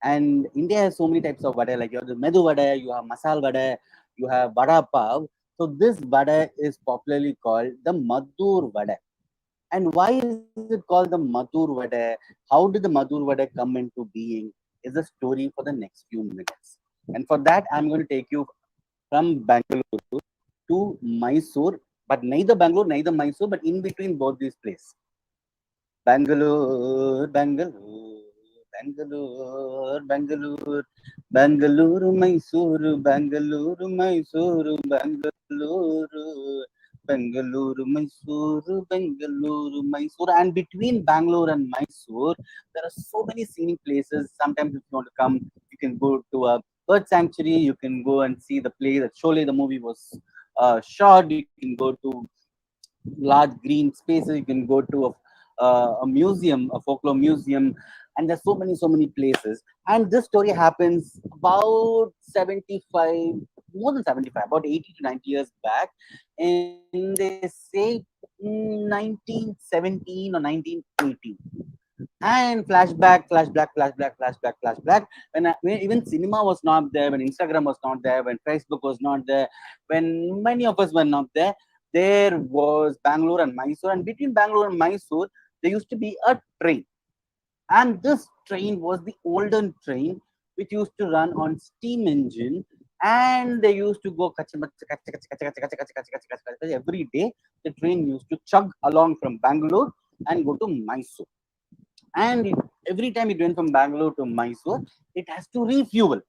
and India has so many types of vada. Like you have the medu vada, you have masal vada, you have vada pav. So, this vada is popularly called the Madur vada. And why is it called the Madur vada? How did the Madur vada come into being? Is a story for the next few minutes. And for that, I'm going to take you from Bangalore to Mysore, but neither Bangalore, neither Mysore, but in between both these places. Bangalore, Bangalore, Bangalore, Bangalore, Bangalore, Mysore, Bangalore, Mysore, Bangalore, Bangalore, Mysore, Bangalore, Mysore. And between Bangalore and Mysore, there are so many scenic places. Sometimes if you want to come, you can go to a bird sanctuary, you can go and see the place that Sholay the movie was shot, you can go to large green spaces, you can go to a museum, a folklore museum, and there's so many places. And this story happens about 75, more than 75, about 80 to 90 years back, and they say 1917 or 1918. And flashback. When even cinema was not there, when Instagram was not there, when Facebook was not there, when many of us were not there, there was Bangalore and Mysore. And between Bangalore and Mysore, there used to be a train. And this train was the olden train, which used to run on steam engine. And they used to go every day. The train used to chug along from Bangalore and go to Mysore. And every time it went from Bangalore to Mysore, it has to refuel.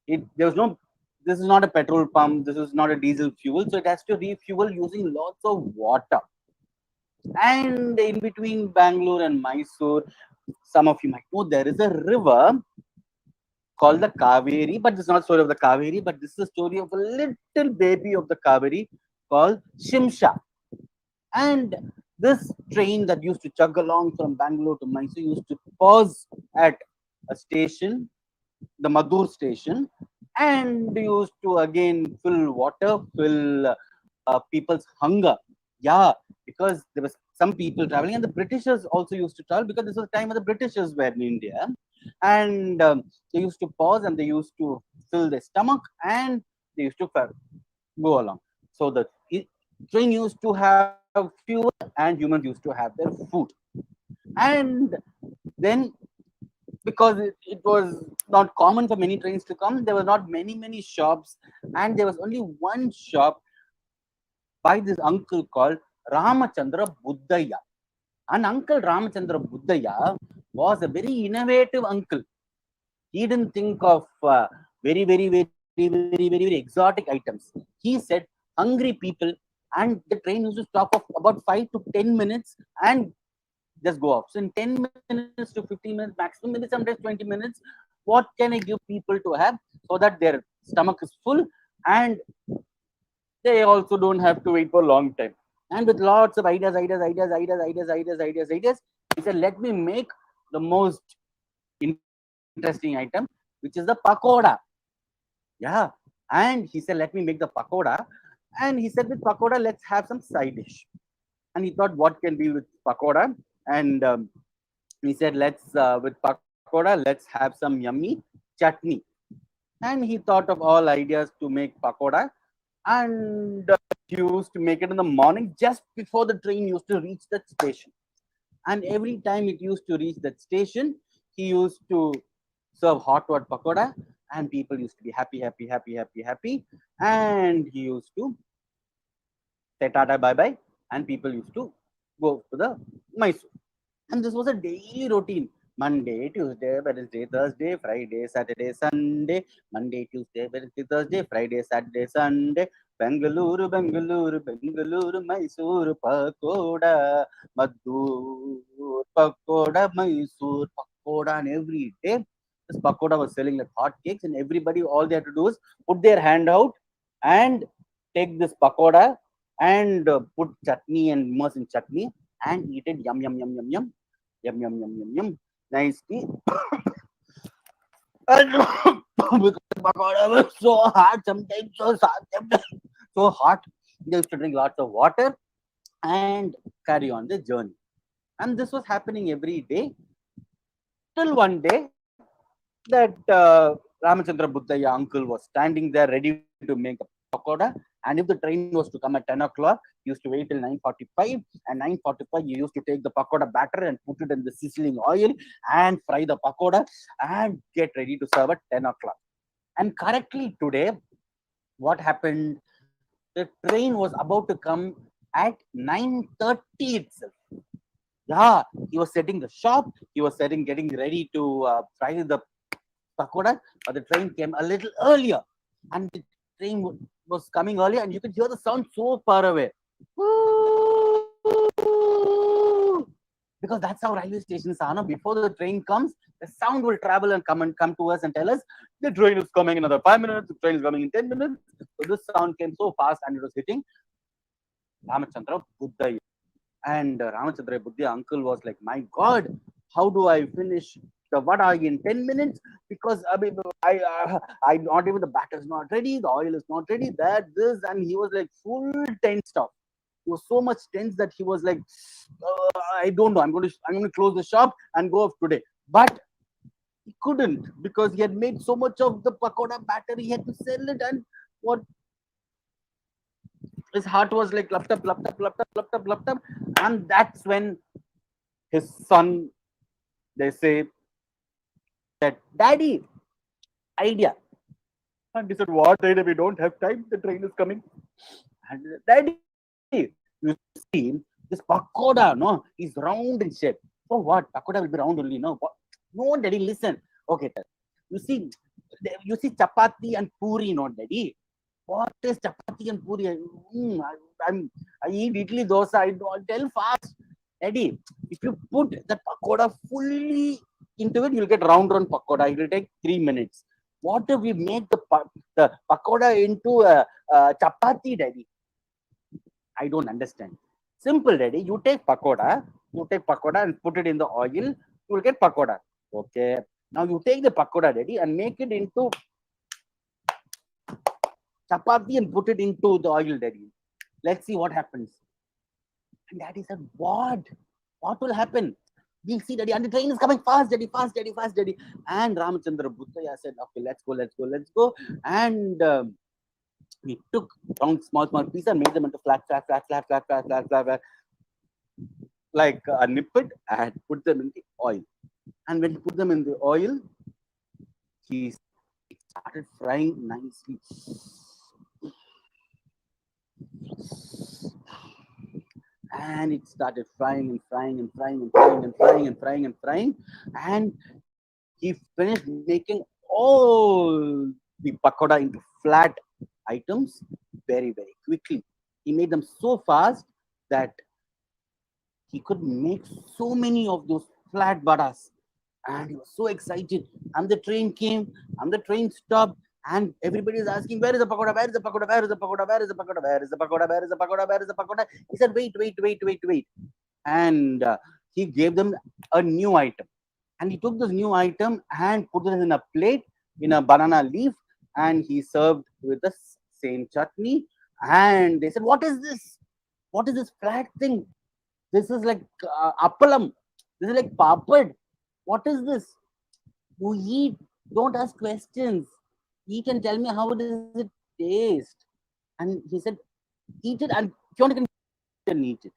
There was no, this is not a petrol pump, this is not a diesel fuel, so it has to refuel using lots of water. And in between Bangalore and Mysore, some of you might know there is a river called the Kaveri, but this is not a story of the Kaveri, but this is a story of a little baby of the Kaveri called Shimsha. And this train that used to chug along from Bangalore to Mysore used to pause at a station, the Madur station, and used to again fill water, fill people's hunger. Yeah, because there was some people traveling, and the Britishers also used to travel because this was the time when the Britishers were in India. And they used to pause and they used to fill their stomach and they used to go along. So the train used to have fuel and humans used to have their food. And then because it was not common for many trains to come, there were not many shops, and there was only one shop by this uncle called Ramachandra Buddhaya. And Uncle Ramachandra Buddhaya was a very innovative uncle. He didn't think of very exotic items. He said hungry people, and the train used to stop off about 5 to 10 minutes and just go off. So in 10 minutes to 15 minutes maximum, maybe sometimes 20 minutes, what can I give people to have so that their stomach is full and they also don't have to wait for a long time. And with lots of ideas, he said, let me make the most interesting item, which is the pakoda. Yeah. And he said, let me make the pakoda. And he said, with pakoda, let's have some side dish. And he thought, what can be with pakoda? And he said, with pakoda, let's have some yummy chutney. And he thought of all ideas to make pakoda. And he used to make it in the morning just before the train used to reach that station. And every time it used to reach that station, he used to serve hot pakoda, and people used to be happy. And he used to say tata bye-bye, and people used to go to the Mysore. And this was a daily routine. Monday, Tuesday, Wednesday, Thursday, Friday, Saturday, Sunday. Monday, Tuesday, Wednesday, Thursday, Friday, Saturday, Sunday. Bangalore, Mysore, pakoda, Madur, pakoda, Mysore, pakoda. And every day, this pakoda was selling like hot cakes, and everybody, all they had to do is put their hand out and take this pakoda and put chutney and immerse in chutney and eat it. Yum yum yum yum yum yum yum yum yum yum. Nicely. And because pakoda was so hard, sometimes so sometimes so hot, they used to drink lots of water and carry on the journey. And this was happening every day till one day that Ramachandra Buddhaya uncle was standing there ready to make a pakoda. And if the train was to come at 10 o'clock, he used to wait till 9:45. And 9:45, he used to take the pakoda batter and put it in the sizzling oil and fry the pakoda and get ready to serve at 10 o'clock. And correctly today, what happened? The train was about to come at 9:30 itself. Yeah, he was setting the shop. He was getting ready to fry the pakoda, but the train came a little earlier, and the train was coming earlier, and you could hear the sound so far away. Because that's how railway stations are. No? Before the train comes, the sound will travel and come to us and tell us the train is coming in another 5 minutes. The train is coming in 10 minutes. So this sound came so fast, and it was hitting Ramachandra Buddhaya. And Ramachandra Buddhaya uncle was like, my God, how do I finish the vada in 10 minutes? Because I not even the batter is not ready, the oil is not ready, this, and he was like full tensed up. He was so much tense that he was like, I don't know, I'm going to close the shop and go off today. But he couldn't, because he had made so much of the pakoda batter, he had to sell it, and what his heart was like lupped up, and that's when his son, they say that, Daddy, idea. And he said, what idea? We don't have time, the train is coming. And Daddy, you see, this pakoda, no, is round in shape. For what? Pakoda will be round only, no? What? No, Daddy, listen. Okay, you see chapati and puri, no, Daddy? What is chapati and puri? I eat idli dosa. I don't tell fast. Daddy, if you put the pakoda fully into it, you'll get round pakoda. It will take 3 minutes. What if we make the pakoda into a chapati, Daddy? I don't understand. Simple, Daddy. You take pakoda and put it in the oil. You will get pakoda. Okay. Now you take the pakoda, Daddy, and make it into chapati and put it into the oil, Daddy. Let's see what happens. And Daddy said, what? What will happen? We see, Daddy, and the train is coming fast, Daddy, fast, Daddy, fast, Daddy. And Ramachandra Buddhaya said, okay, let's go. And we took down small pieces and made them into flat, like a nippet, and put them in the oil. And when he put them in the oil, he started frying nicely. And it started frying and frying. And he finished making all the pakoda into flat items very, very quickly. He made them so fast that he could make so many of those flat vadas. And he was so excited. And the train came, and the train stopped. And everybody is asking, where is the pakoda? Where is the pakoda? Where is the pakoda? Where is the pakoda? Where is the pakoda? Where is the pakoda? Where is the pakoda? He said, wait. And he gave them a new item. And he took this new item and put it in a plate, in a banana leaf, and he served with the same chutney. And they said, what is this? What is this flat thing? This is like appalam. This is like papad. What is this? You eat. Don't ask questions. Eat and tell me how does it taste. And he said, eat it, and if you want, you can eat it.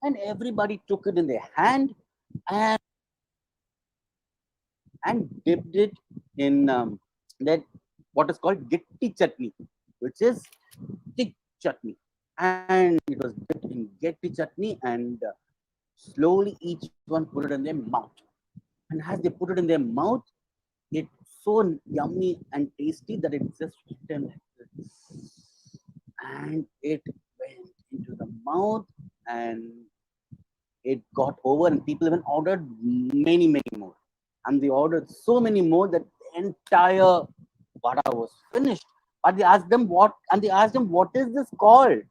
And everybody took it in their hand and dipped it in that what is called getti chutney, which is thick chutney. And it was dipped in getti chutney, and slowly each one put it in their mouth. And as they put it in their mouth, it's so yummy and tasty that it just hit them like this. And it went into the mouth, and it got over, and people even ordered many more. And they ordered so many more that the entire vada was finished. But they asked them what is this called?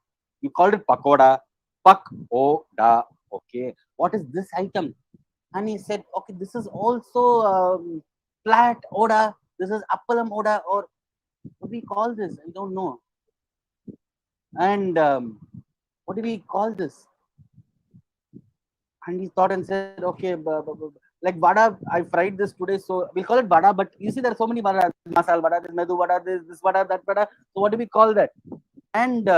You called it pakoda, pak-o-da. Okay, what is this item? And he said, okay, this is also flat oda. This is appalam oda, or what do we call this? I don't know. And what do we call this? And he thought and said, okay, like vada, I fried this today, so we'll call it vada. But you see, there are so many vada, masala vada, this medu vada, this vada, that vada. So what do we call that? And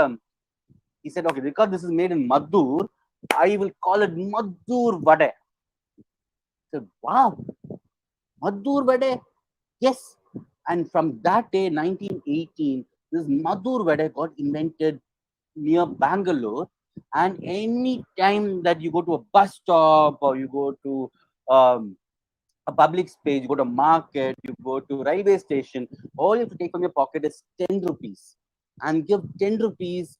he said, okay, because this is made in Madur, I will call it Madur vada. I said, wow, Madur vada, yes. And from that day, 1918, this Madur vada got invented near Bangalore. And any time that you go to a bus stop or you go to a public space, you go to a market, you go to railway station, all you have to take from your pocket is 10 rupees and give 10 rupees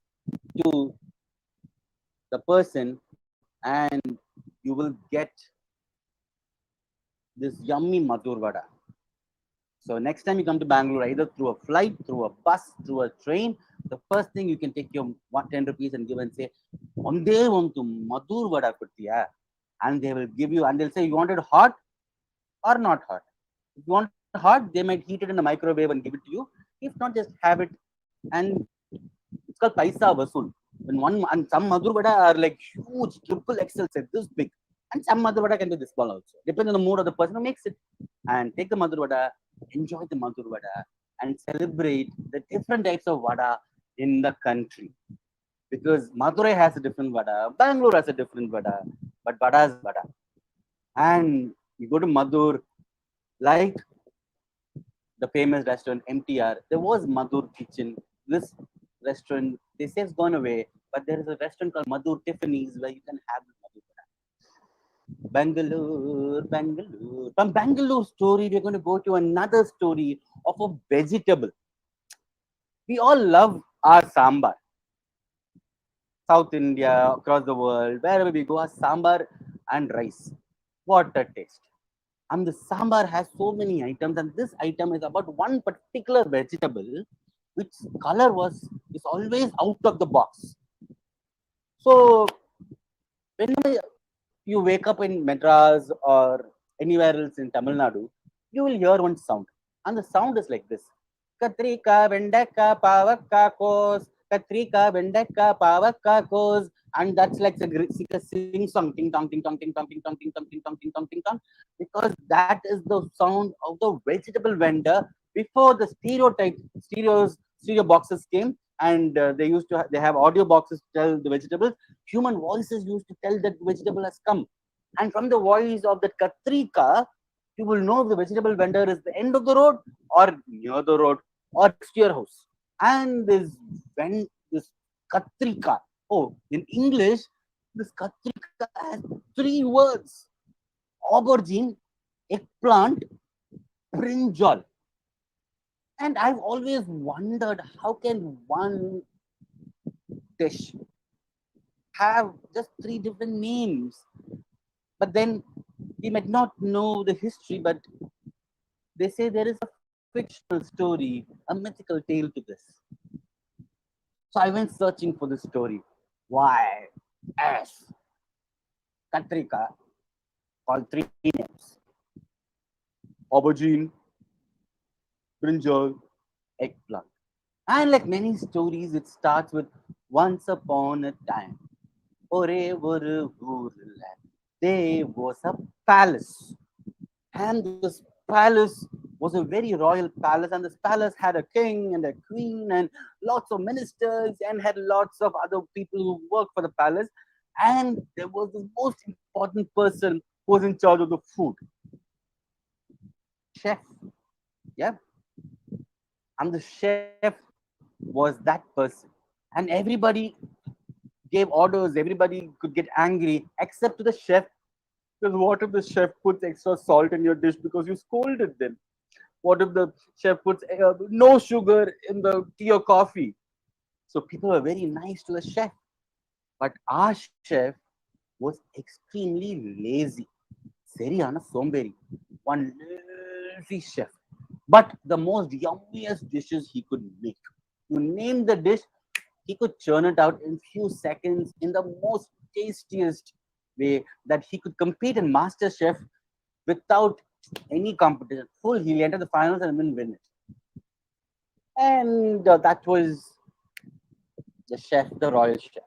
to the person, and you will get this yummy Madur vada. So next time you come to Bangalore, either through a flight, through a bus, through a train, the first thing you can take your 10 rupees and give and say, one day want to Madur vada kuttiya, and they will give you, and they'll say, you want it hot or not hot. If you want it hot, they might heat it in the microwave and give it to you. If not, just have it. And it's called paisa vasool. And some Madur vada are like huge, triple XL set, this big. And some Madur vada can be this small also. Depends on the mood of the person who makes it. And take the Madur vada, enjoy the Madur vada, and celebrate the different types of vada in the country. Because Madurai has a different vada, Bangalore has a different vada, but vada is vada. And you go to Madur, like the famous restaurant MTR, there was Madur Kitchen. This restaurant, they say it's gone away, but there is a restaurant called Madur Tiffany's where you can have Madur vada. Bangalore, Bangalore. From Bangalore story, we're going to go to another story of a vegetable. We all love our sambar. South India, across the world, wherever we go, our sambar and rice. What a taste. And the sambar has so many items, and this item is about one particular vegetable which color is always out of the box. So whenever you wake up in Madras or anywhere else in Tamil Nadu, you will hear one sound. And the sound is like this. Katrika, Vendaka, Pavaka, Kos, Katrika, Vendaka, Pavaka, Kos. And that's like a sing song, ting tong, ting tong, ting tong, ting tong, ting tong, ting tong, ting tong, ting tong, because that is the sound of the vegetable vendor before the stereo boxes came, and they have audio boxes to tell the vegetables. Human voices used to tell that vegetable has come, and from the voice of the Katrika, you will know if the vegetable vendor is the end of the road or near the road or next to your house. And this Katrika, oh, in English, this Katrika has 3 words: aubergine, eggplant, brinjal. And I've always wondered, how can one dish have just 3 different names? But then we might not know the history, but they say there is a fictional story, a mythical tale to this. So I went searching for the story. Why? As Katrika called 3 names: aubergine, brinjal, eggplant. And like many stories, it starts with once upon a time. Ore oru oorla, there was a palace. And this palace was a very royal palace. And this palace had a king and a queen and lots of ministers and had lots of other people who worked for the palace. And there was the most important person who was in charge of the food. Chef. Yeah. And the chef was that person. And everybody gave orders, everybody could get angry except to the chef. Because what if the chef puts extra salt in your dish because you scolded them? What if the chef puts no sugar in the tea or coffee? So people were very nice to the chef. But our chef was extremely lazy. Seriana Somberi. One lazy chef. But the most yummiest dishes he could make. You name the dish, he could churn it out in few seconds in the most tastiest way that he could compete in Master Chef without any competition. Full, he'll enter the finals and win it. And that was the chef, the royal chef.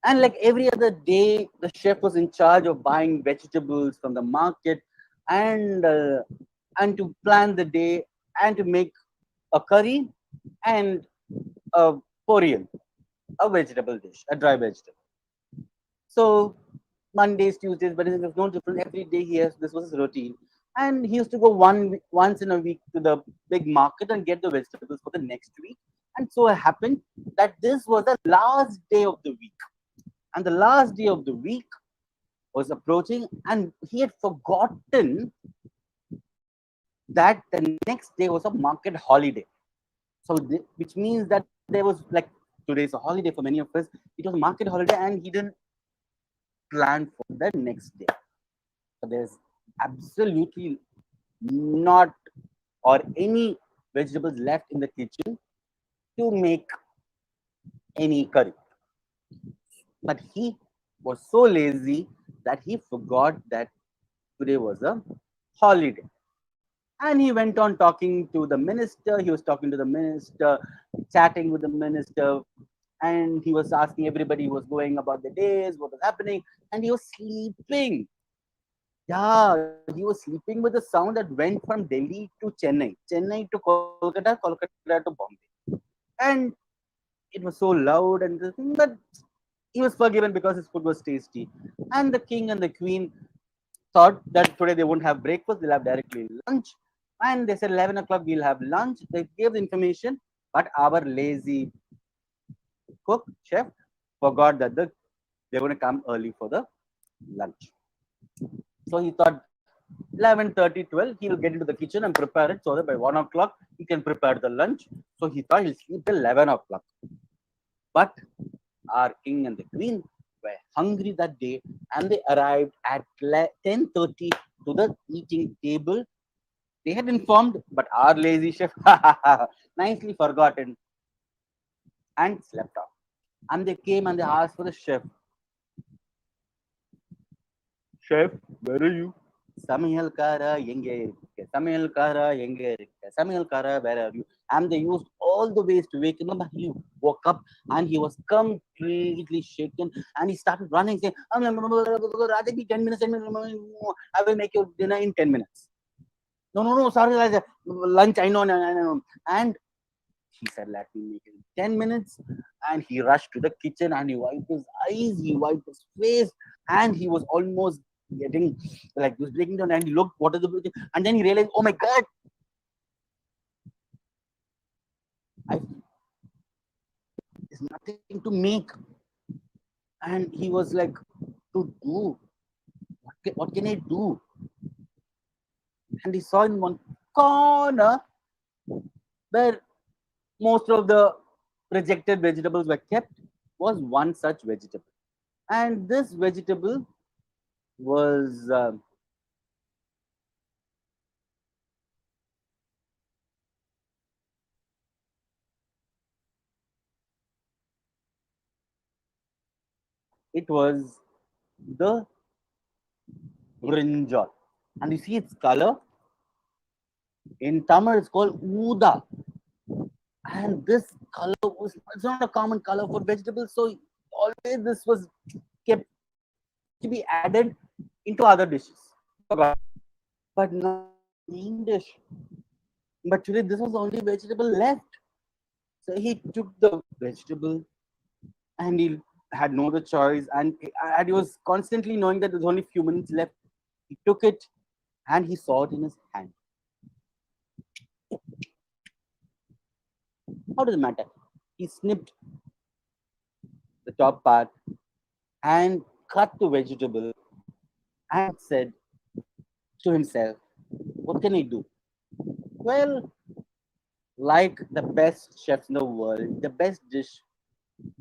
And like every other day, the chef was in charge of buying vegetables from the market and to plan the day and to make a curry and a poriyal, a vegetable dish, a dry vegetable. So Mondays, Tuesdays, but it was no different. Every day he has this was his routine, and he used to go once in a week to the big market and get the vegetables for the next week. And so it happened that this was the last day of the week, and the last day of the week was approaching, and he had forgotten that the next day was a market holiday. So, which means that there was like today's a holiday for many of us. It was a market holiday, and he didn't plan for the next day. So there's absolutely not or any vegetables left in the kitchen to make any curry. But he was so lazy that he forgot that today was a holiday. And he went on talking to the minister. He was talking to the minister, chatting with the minister, and he was asking everybody who was going about the days, what was happening, and he was sleeping. Yeah, he was sleeping with a sound that went from Delhi to Chennai, Chennai to Kolkata, Kolkata to Bombay. And it was so loud and the thing, but he was forgiven because his food was tasty. And the king and the queen thought that today they won't have breakfast, they'll have directly lunch. And they said 11 o'clock we'll have lunch. They gave the information, but our lazy cook, chef, forgot that they're going to come early for the lunch. So he thought 11:30, 12, he will get into the kitchen and prepare it so that by 1 o'clock he can prepare the lunch. So he thought he'll sleep till 11 o'clock. But our king and the queen were hungry that day and they arrived at 10:30 to the eating table. They had informed, but our lazy chef nicely forgotten and slept off. And they came and they asked for the chef. Chef, where are you? Samiyalkara enge irukke. Samiyalkara enge irukke. Samiyalkara, where are you? And they used all the ways to wake him up. He woke up and he was completely shaken and he started running, saying, Rajabi, 10 minutes, 10 minutes. I will make your dinner in 10 minutes. No, sorry, Raja. Lunch, I know. And he said, let me make it in 10 minutes. And he rushed to the kitchen and he wiped his eyes, he wiped his face, and he was almost getting like he was breaking down. And he looked, what is the, and then he realized, oh my God, there's nothing to make. And he was like, to do, what can I do? And he saw in one corner where most of the rejected vegetables were kept was one such vegetable. And this vegetable was it was the brinjal. And you see its color. In Tamil, it's called Uda. And this color was, it's not a common color for vegetables. So always this was kept to be added into other dishes. But not main dish. But today this was the only vegetable left. So he took the vegetable and he had no other choice. And he was constantly knowing that there's only few minutes left. He took it and he saw it in his hand. How does it matter? He snipped the top part and cut the vegetable and said to himself, what can I do? Well, like the best chefs in the world, the best dish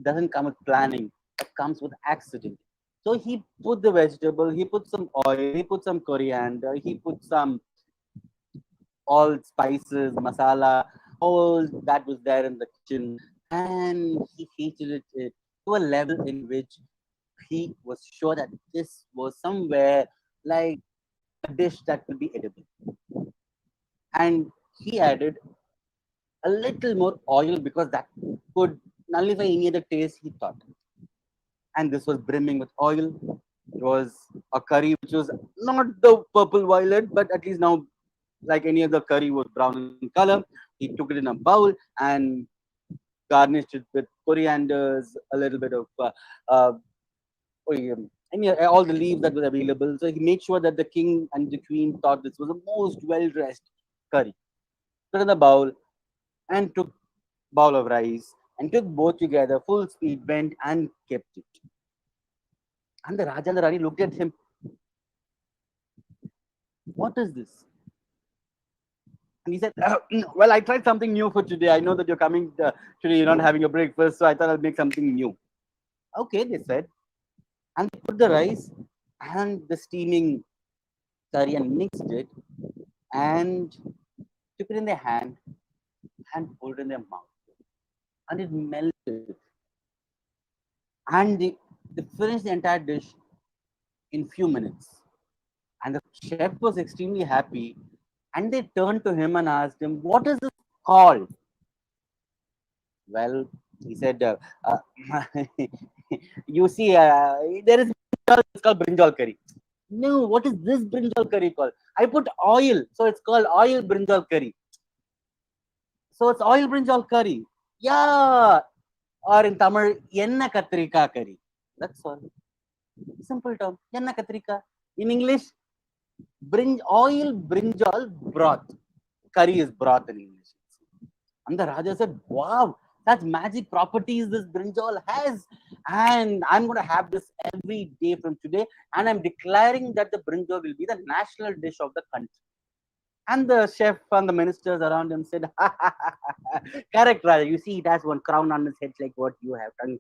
doesn't come with planning, it comes with accident. So he put the vegetable, he put some oil, he put some coriander, he put some all spices, masala, all that was there in the kitchen. and he hated it to a level in which he was sure that this was somewhere like a dish that will be edible. And he added a little more oil because that could nullify any other taste he thought. And this was brimming with oil. It was a curry which was not the purple violet, but at least now, like any other curry, was brown in color. He took it in a bowl and garnished it with corianders, a little bit of all the leaves that were available. So he made sure that the king and the queen thought this was the most well-dressed curry. Put in the bowl and took bowl of rice and took both together, full speed, went and kept it. And the Raja and the Rani looked at him. What is this? And he said, well, I tried something new for today. I know that you're coming today, you're not having a breakfast, so I thought I'll make something new. Okay, they said. And they put the rice and the steaming curry and mixed it and took it in their hand and pulled it in their mouth. And it melted. And they finished the entire dish in few minutes. And the chef was extremely happy. And they turned to him and asked him, what is this called? Well, he said, you see, there is it's called brinjal curry. No, what is this brinjal curry called? I put oil, so it's called oil brinjal curry. So it's oil brinjal curry. Yeah. Or in Tamil, enna katrika curry. That's all. Simple term. Enna katrika. In English, oil brinjal broth. Curry is broth in English. And the Raja said, wow, such magic properties this brinjal has. And I'm going to have this every day from today. And I'm declaring that the brinjal will be the national dish of the country. And the chef and the ministers around him said, correct, Raja. You see, it has one crown on his head like what you have. Tongue.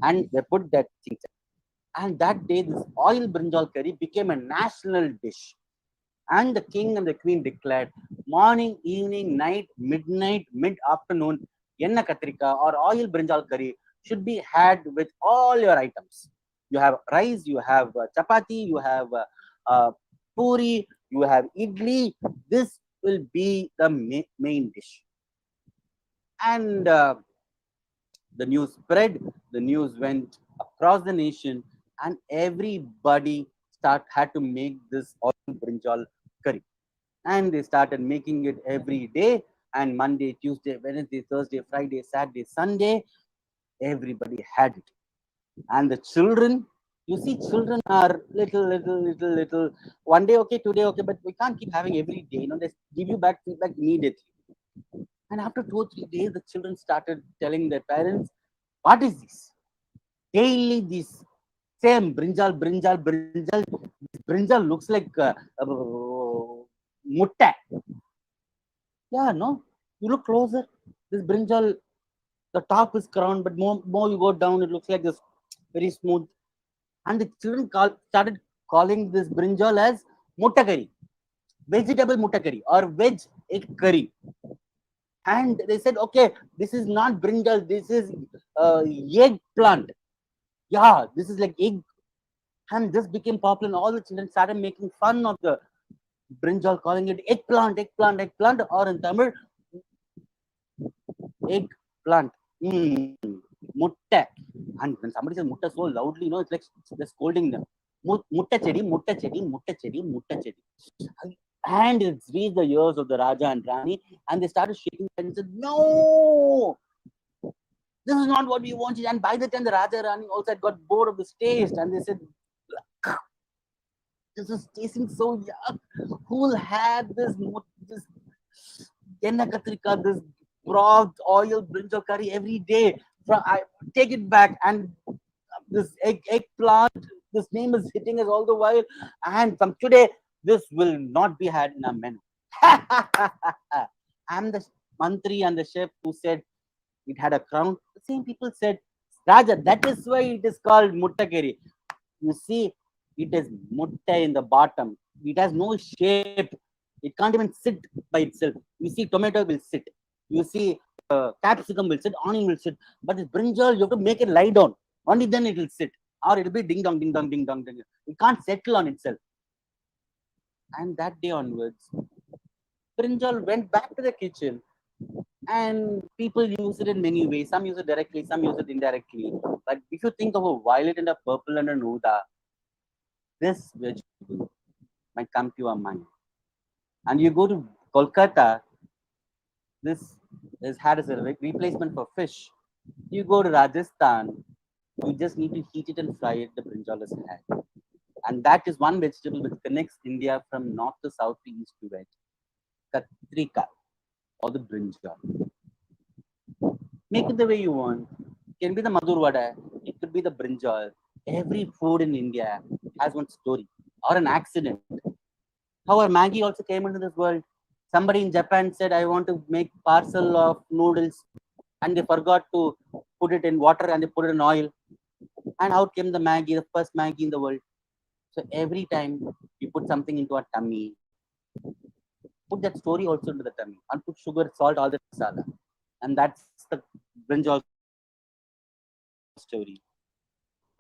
And they put that thing. And that day, this oil brinjal curry became a national dish. And the king and the queen declared, morning, evening, night, midnight, mid-afternoon, enna katrika or oil brinjal curry should be had with all your items. You have rice, you have chapati, you have puri, you have idli. This will be the main dish. And the news spread, the news went across the nation, and everybody had to make this oil brinjal curry. And they started making it every day. And Monday, Tuesday, Wednesday, Thursday, Friday, Saturday, Sunday, everybody had it. And the children, you see, children are little. One day, okay, today, okay, but we can't keep having every day. They give you back feedback immediately. And after 2 or 3 days, the children started telling their parents, what is this? Daily this same brinjal. Brinjal looks like mutta. Yeah, no? You look closer. This brinjal, the top is crowned, but more you go down, it looks like this very smooth. And the children started calling this brinjal as mutta curry, vegetable mutta curry or veg egg curry. And they said, okay, this is not brinjal, this is eggplant. Yeah, this is like egg. And this became popular, and all the children started making fun of the brinjal, calling it eggplant, or in Tamil, eggplant. Mutta. And when somebody says mutta so loudly, it's like they're scolding them. Mutta chedi. And it's reached the ears of the Raja and Rani, and they started shaking and said, no, this is not what we wanted. And by the time the Raja and Rani also had got bored of this taste, and they said, this is tasting so yuck. Who will have this enna katrika, this broth, oil, brinjal curry every day? I take it back. And this eggplant, this name is hitting us all the while. And from today, this will not be had in our menu. And the mantri and the chef who said it had a crown, the same people said, Raja, that is why it is called mutta curry. You see, it is mutta in the bottom. It has no shape. It can't even sit by itself. You see, tomato will sit. You see, capsicum will sit, onion will sit, but this brinjal, you have to make it lie down. Only then it will sit. Or it will be ding dong, ding dong, ding dong, ding. It can't settle on itself. And that day onwards, brinjal went back to the kitchen, and people use it in many ways. Some use it directly, some use it indirectly. But if you think of a violet and a purple and a nuda, this vegetable might come to your mind. And you go to Kolkata, this is had as a replacement for fish. You go to Rajasthan, you just need to heat it and fry it, the brinjal is had. And that is one vegetable which connects India from north to south to east to west. Katrika, or the brinjal. Make it the way you want. It can be the Madur Vada, it could be the brinjal. Every food in India has one story or an accident. How our Maggie also came into this world. Somebody in Japan said, I want to make parcel of noodles, and they forgot to put it in water and they put it in oil. And out came the Maggie, the first Maggie in the world. So every time you put something into a tummy, put that story also into the tummy, and put sugar, salt, all that masala. And that's the brinjal story.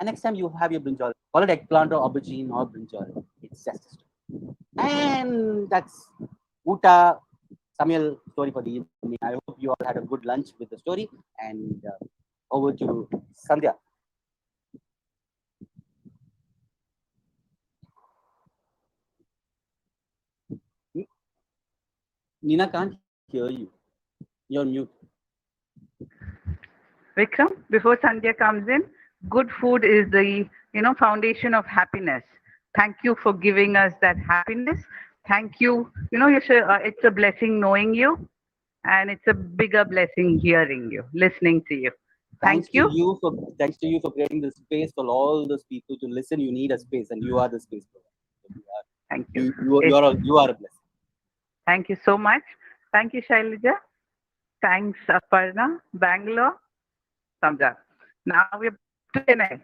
And next time you have your brinjal, call it eggplant or aubergine or brinjal. It's just a story. And that's Uta Samuel story for the evening. I hope you all had a good lunch with the story. And over to Sandhya. Nina can't hear you. You're mute. Vikram, before Sandhya comes in, good food is the foundation of happiness. Thank you for giving us that happiness. Thank you. It's a blessing knowing you, and it's a bigger blessing hearing you, listening to you. Thank you. Thanks to you for creating the space for all those people to listen. You need a space, and you are the space provider. Thank you. You are a blessing. Thank you so much. Thank you, Shailaja. Thanks, Aparna, Bangalore. Thumbs up. Now we're to Chennai.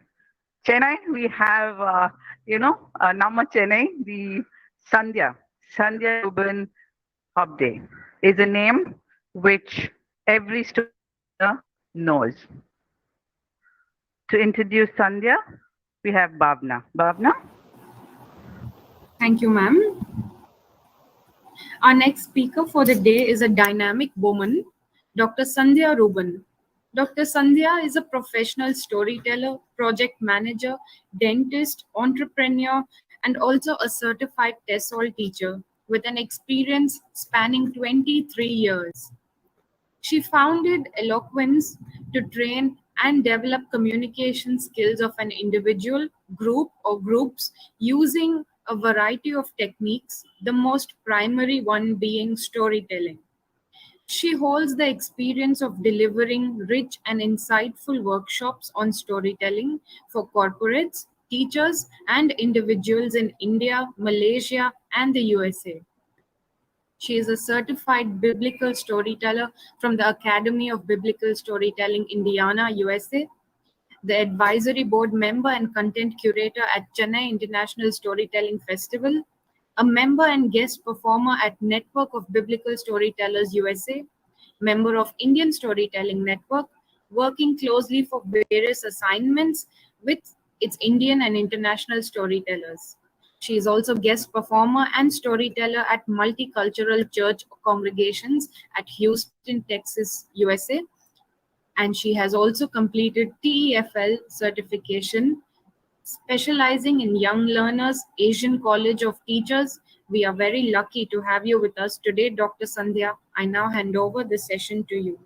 Chennai, we have, Nama Chennai, the Sandhya Ruben Hobday is a name which every student knows. To introduce Sandhya, we have Bhavna. Bhavna? Thank you, ma'am. Our next speaker for the day is a dynamic woman, Dr. Sandhya Ruben. Dr. Sandhya is a professional storyteller, project manager, dentist, entrepreneur, and also a certified TESOL teacher with an experience spanning 23 years. She founded Eloquence to train and develop communication skills of an individual, group, or groups using a variety of techniques, the most primary one being storytelling. She holds the experience of delivering rich and insightful workshops on storytelling for corporates, teachers, and individuals in India, Malaysia, and the USA. She is a certified biblical storyteller from the Academy of Biblical Storytelling, Indiana, USA, the advisory board member and content curator at Chennai International Storytelling Festival, a member and guest performer at Network of Biblical Storytellers USA, member of Indian Storytelling Network, working closely for various assignments with its Indian and international storytellers. She is also guest performer and storyteller at multicultural church congregations at Houston, Texas, USA. And she has also completed TEFL certification, specializing in young learners, Asian College of Teachers. We are very lucky to have you with us today, Dr. Sandhya. I now hand over the session to you.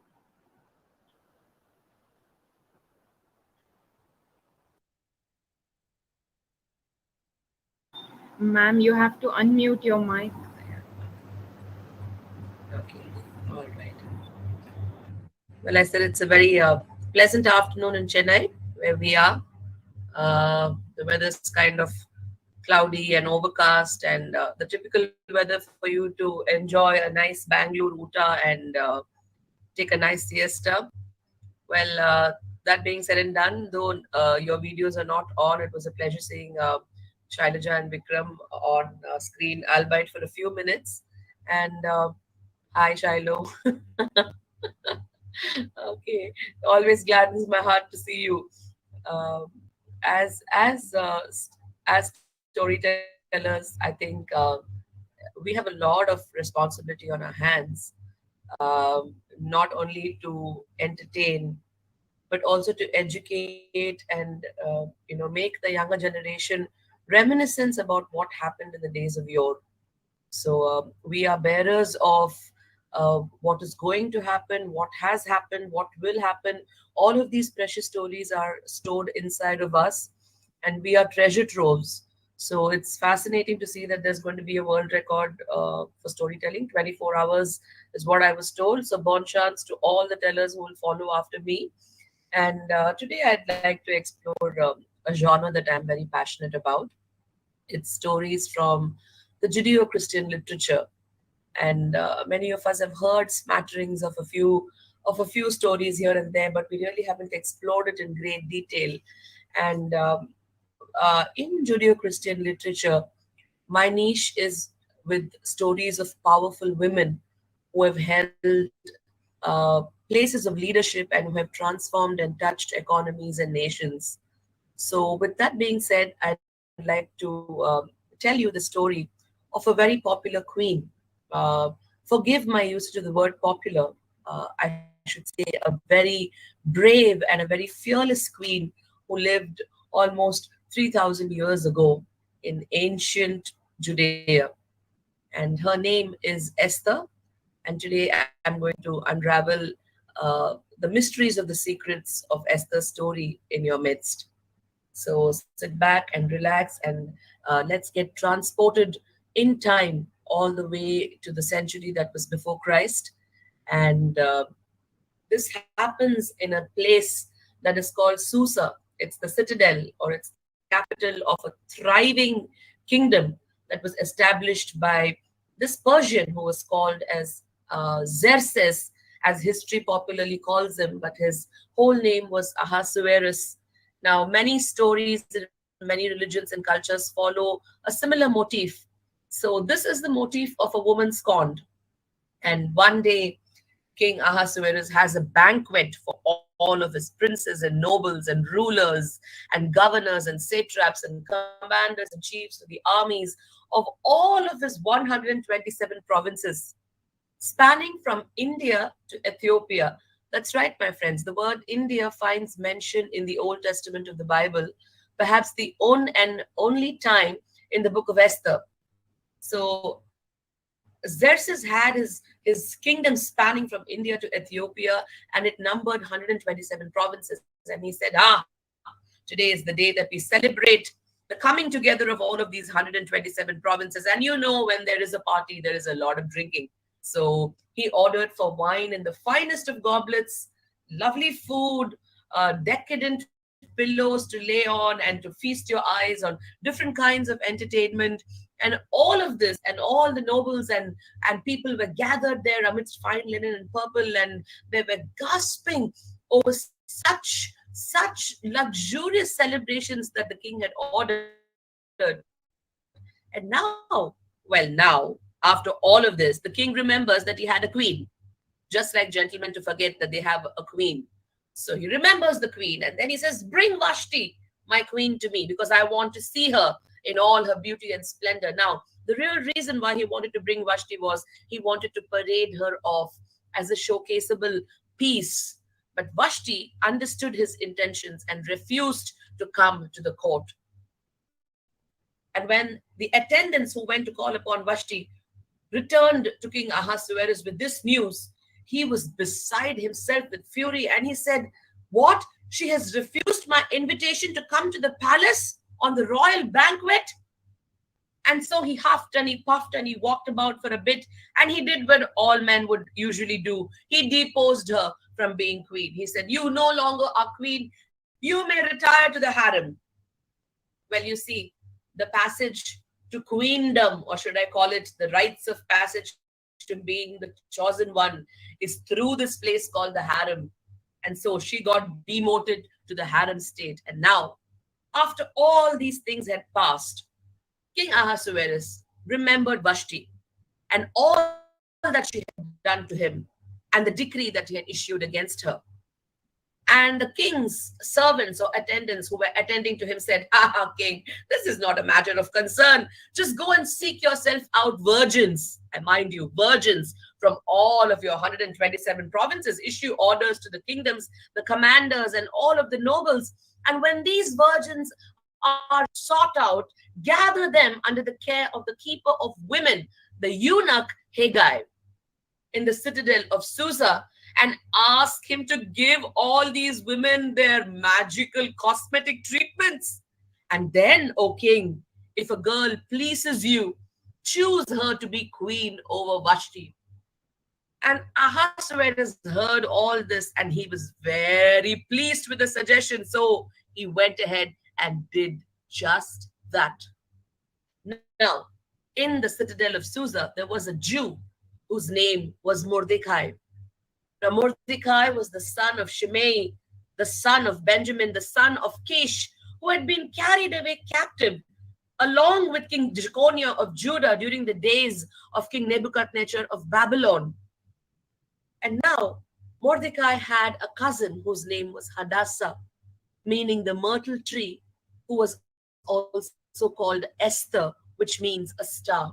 Ma'am, you have to unmute your mic. Okay, all right. Well, I said it's a very pleasant afternoon in Chennai, where we are. The weather's kind of cloudy and overcast, and the typical weather for you to enjoy a nice Bangalore Uta and take a nice siesta. Well, that being said and done, though your videos are not on, it was a pleasure seeing Shailaja and Vikram on screen, albeit for a few minutes. And hi, Shiloh. Okay, always gladdens my heart to see you. Um, as storytellers, I think we have a lot of responsibility on our hands, not only to entertain but also to educate and make the younger generation reminiscence about what happened in the days of yore. So we are bearers of what is going to happen, what has happened, what will happen. All of these precious stories are stored inside of us, and we are treasure troves. So it's fascinating to see that there's going to be a world record for storytelling. 24 hours is what I was told. So bon chance to all the tellers who will follow after me. And today I'd like to explore a genre that I'm very passionate about. It's stories from the Judeo-Christian literature, and many of us have heard smatterings of a few stories here and there, but we really haven't explored it in great detail. And in Judeo-Christian literature, my niche is with stories of powerful women who have held places of leadership and who have transformed and touched economies and nations. So, with that being said, I'd like to tell you the story of a very popular queen. Forgive my usage of the word popular. I should say a very brave and a very fearless queen who lived almost 3,000 years ago in ancient Judea. And her name is Esther. And today I'm going to unravel the mysteries of the secrets of Esther's story in your midst. So sit back and relax, and let's get transported in time all the way to the century that was before Christ. And this happens in a place that is called Susa. It's the citadel, or it's the capital of a thriving kingdom that was established by this Persian who was called as Xerxes, as history popularly calls him, but his whole name was Ahasuerus. Now, many stories in many religions and cultures follow a similar motif. So, this is the motif of a woman scorned. And one day, King Ahasuerus has a banquet for all of his princes and nobles and rulers and governors and satraps and commanders and chiefs of the armies of all of his 127 provinces, spanning from India to Ethiopia. That's right, my friends. The word India finds mention in the Old Testament of the Bible, perhaps the only time in the book of Esther. So Xerxes had his kingdom spanning from India to Ethiopia, and it numbered 127 provinces. And he said, today is the day that we celebrate the coming together of all of these 127 provinces. And you know, when there is a party, there is a lot of drinking. So he ordered for wine in the finest of goblets, lovely food, decadent pillows to lay on, and to feast your eyes on different kinds of entertainment. And all of this, and all the nobles and people were gathered there amidst fine linen and purple, and they were gasping over such luxurious celebrations that the king had ordered. And now, after all of this, the king remembers that he had a queen, just like gentlemen to forget that they have a queen. So he remembers the queen, and then he says, "Bring Vashti, my queen, to me, because I want to see her in all her beauty and splendor." Now, the real reason why he wanted to bring Vashti was he wanted to parade her off as a showcaseable piece. But Vashti understood his intentions and refused to come to the court. And when the attendants who went to call upon Vashti returned to King Ahasuerus with this news, he was beside himself with fury, and he said, "What? She has refused my invitation to come to the palace on the royal banquet?" And so he huffed and he puffed and he walked about for a bit, and he did what all men would usually do. He deposed her from being queen. He said, "You no longer are queen. You may retire to the harem." Well, you see, the passage to queendom, or should I call it the rites of passage to being the chosen one, is through this place called the harem. And so she got demoted to the harem state. And now, after all these things had passed, King Ahasuerus remembered Vashti and all that she had done to him. And and the decree that he had issued against her. And the king's servants or attendants who were attending to him said, "Ah, king, this is not a matter of concern. Just go and seek yourself out virgins." And mind you, virgins from all of your 127 provinces. Issue orders to the kingdoms, the commanders, and all of the nobles. And when these virgins are sought out, gather them under the care of the keeper of women, the eunuch Haggai, in the citadel of Susa, and ask him to give all these women their magical cosmetic treatments. And then, O king, if a girl pleases you, choose her to be queen over Vashti. And Ahasuerus heard all this, and he was very pleased with the suggestion. So he went ahead and did just that. Now, in the citadel of Susa, there was a Jew whose name was Mordecai. Now, Mordecai was the son of Shimei, the son of Benjamin, the son of Kish, who had been carried away captive along with King Jeconiah of Judah during the days of King Nebuchadnezzar of Babylon. And now, Mordecai had a cousin whose name was Hadassah, meaning the myrtle tree, who was also called Esther, which means a star.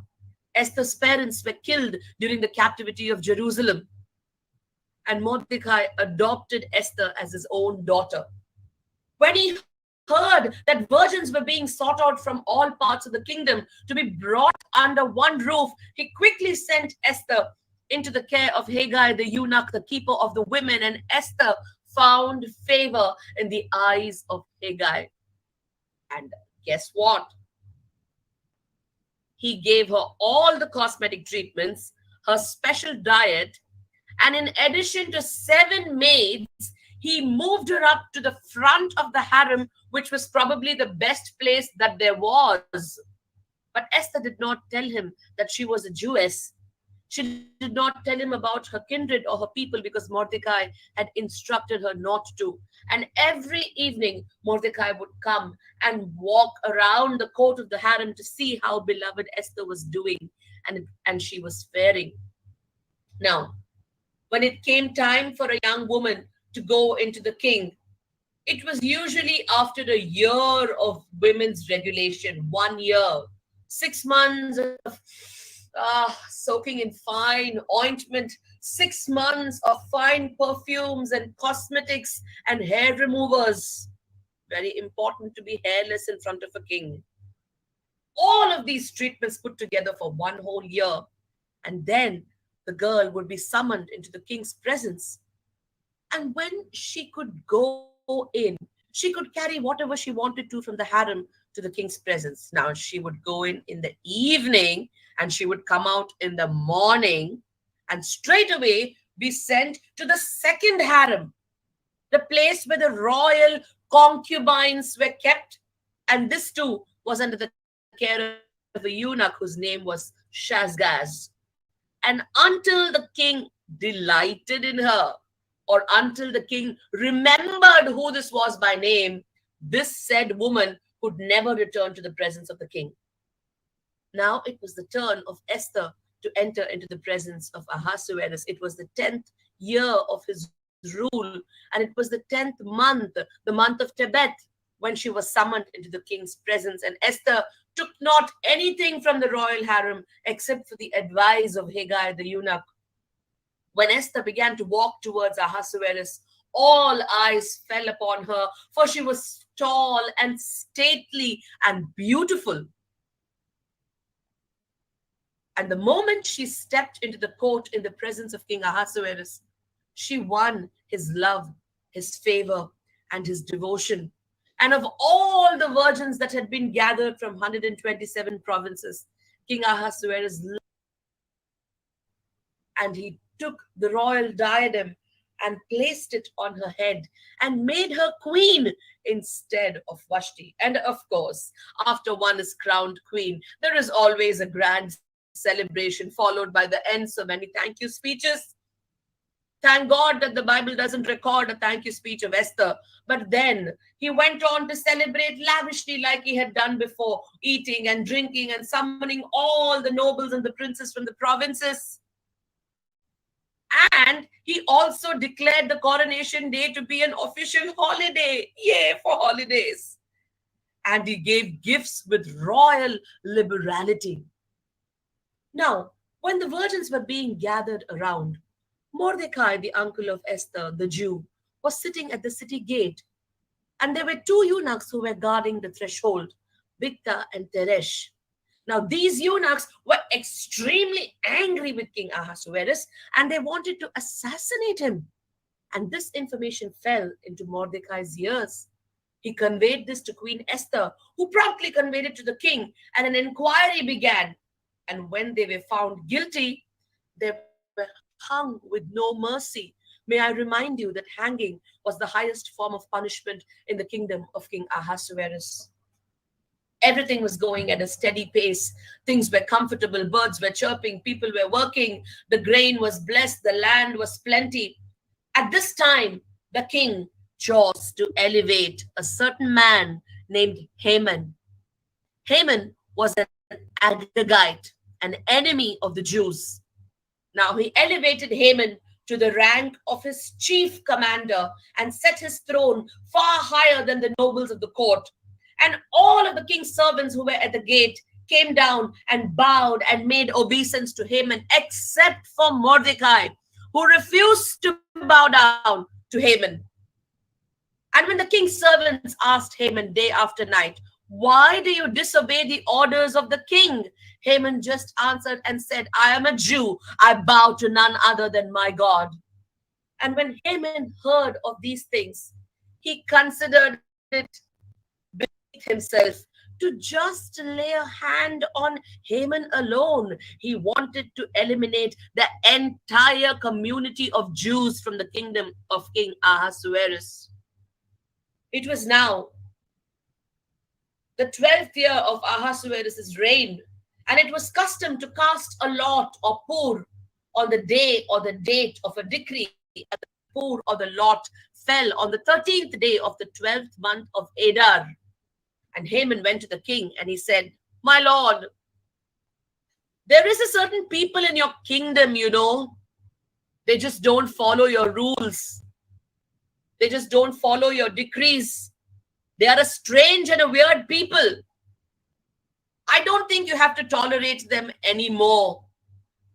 Esther's parents were killed during the captivity of Jerusalem, and Mordecai adopted Esther as his own daughter. When he heard that virgins were being sought out from all parts of the kingdom to be brought under one roof, he quickly sent Esther into the care of Haggai the eunuch, the keeper of the women, and Esther found favor in the eyes of Haggai. And guess what? He gave her all the cosmetic treatments, her special diet, and in addition to 7 maids, he moved her up to the front of the harem, which was probably the best place that there was. But Esther did not tell him that she was a Jewess. She did not tell him about her kindred or her people because Mordecai had instructed her not to. And every evening, Mordecai would come and walk around the court of the harem to see how beloved Esther was doing and she was faring. Now, when it came time for a young woman to go into the king, it was usually after a year of women's regulation, 1 year, 6 months of soaking in fine ointment, 6 months of fine perfumes and cosmetics and hair removers. Very important to be hairless in front of a king. All of these treatments put together for 1 whole year. And then the girl would be summoned into the king's presence. And when she could go in, she could carry whatever she wanted to from the harem to the king's presence. Now, she would go in the evening and she would come out in the morning and straight away be sent to the second harem, the place where the royal concubines were kept. And this too was under the care of a eunuch whose name was Shazgaz. And until the king delighted in her, or until the king remembered who this was by name, this said woman could never return to the presence of the king. Now it was the turn of Esther to enter into the presence of Ahasuerus. It was the 10th year of his rule, and it was the 10th month, the month of Tebet, when she was summoned into the king's presence. And Esther took not anything from the royal harem except for the advice of Haggai the eunuch. When Esther began to walk towards Ahasuerus, all eyes fell upon her, for she was tall and stately and beautiful. And the moment she stepped into the court in the presence of King Ahasuerus, she won his love, his favor, and his devotion. And of all the virgins that had been gathered from 127 provinces, King Ahasuerus loved, and he took the royal diadem and placed it on her head and made her queen instead of Vashti. And of course, after one is crowned queen, there is always a grand celebration followed by the end so many thank you speeches. Thank God that the Bible doesn't record a thank you speech of Esther. But then he went on to celebrate lavishly like he had done before, eating and drinking and summoning all the nobles and the princes from the provinces. And he also declared the coronation day to be an official holiday. Yay for holidays. And he gave gifts with royal liberality. Now, when the virgins were being gathered around, Mordecai, the uncle of Esther, the Jew, was sitting at the city gate, and there were two eunuchs who were guarding the threshold, Bigtha and Teresh. Now, these eunuchs were extremely angry with King Ahasuerus, and they wanted to assassinate him. And this information fell into Mordecai's ears. He conveyed this to Queen Esther, who promptly conveyed it to the king, and an inquiry began. And when they were found guilty, they were hung with no mercy. May I remind you that hanging was the highest form of punishment in the kingdom of King Ahasuerus. Everything was going at a steady pace. Things were comfortable. Birds were chirping. People were working. The grain was blessed. The land was plenty. At this time, the king chose to elevate a certain man named Haman. Haman was an Agagite, an enemy of the Jews. Now, he elevated Haman to the rank of his chief commander and set his throne far higher than the nobles of the court. And all of the king's servants who were at the gate came down and bowed and made obeisance to Haman, except for Mordecai, who refused to bow down to Haman. And when the king's servants asked Haman day after night, "Why do you disobey the orders of the king?" Haman just answered and said, "I am a Jew. I bow to none other than my God." And when Haman heard of these things, he considered it beneath himself to just lay a hand on Haman alone. He wanted to eliminate the entire community of Jews from the kingdom of King Ahasuerus. It was now the 12th year of Ahasuerus' reign, and it was custom to cast a lot or pur on the day or the date of a decree. And the pur or the lot fell on the 13th day of the 12th month of Adar. And Haman went to the king and he said, "My lord, there is a certain people in your kingdom, you know. They just don't follow your rules. They just don't follow your decrees. They are a strange and a weird people. I don't think you have to tolerate them anymore.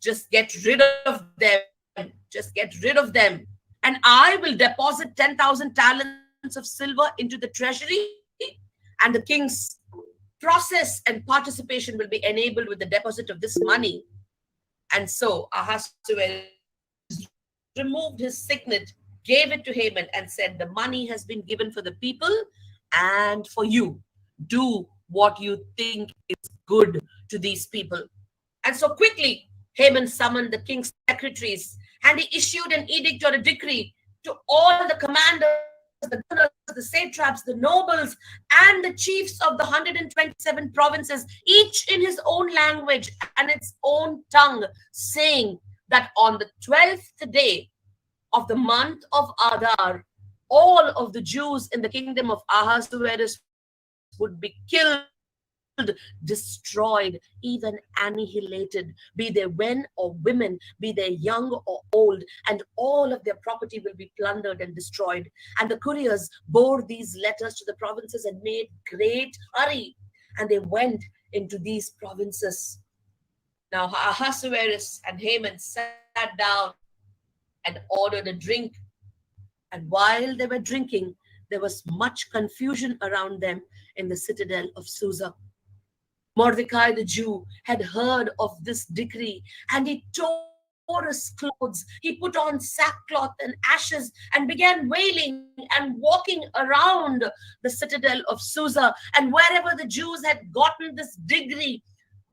Just get rid of them. Just get rid of them. And I will deposit 10,000 talents of silver into the treasury, and the king's process and participation will be enabled with the deposit of this money." And so Ahasuerus removed his signet, gave it to Haman, and said, "The money has been given for the people and for you. Do what you think is good to these people." And so quickly, Haman summoned the king's secretaries, and he issued an edict or a decree to all the commanders, the governors, the satraps, the nobles, and the chiefs of the 127 provinces, each in his own language and its own tongue, saying that on the 12th day of the month of Adar, all of the Jews in the kingdom of Ahasuerus would be killed, destroyed, even annihilated, be they men or women, be they young or old, and all of their property will be plundered and destroyed. And the couriers bore these letters to the provinces and made great hurry, and they went into these provinces. Now Ahasuerus and Haman sat down and ordered a drink, and while they were drinking, there was much confusion around them in the citadel of Susa. Mordecai the Jew had heard of this decree, and he tore his clothes. He put on sackcloth and ashes and began wailing and walking around the citadel of Susa. And wherever the Jews had gotten this decree,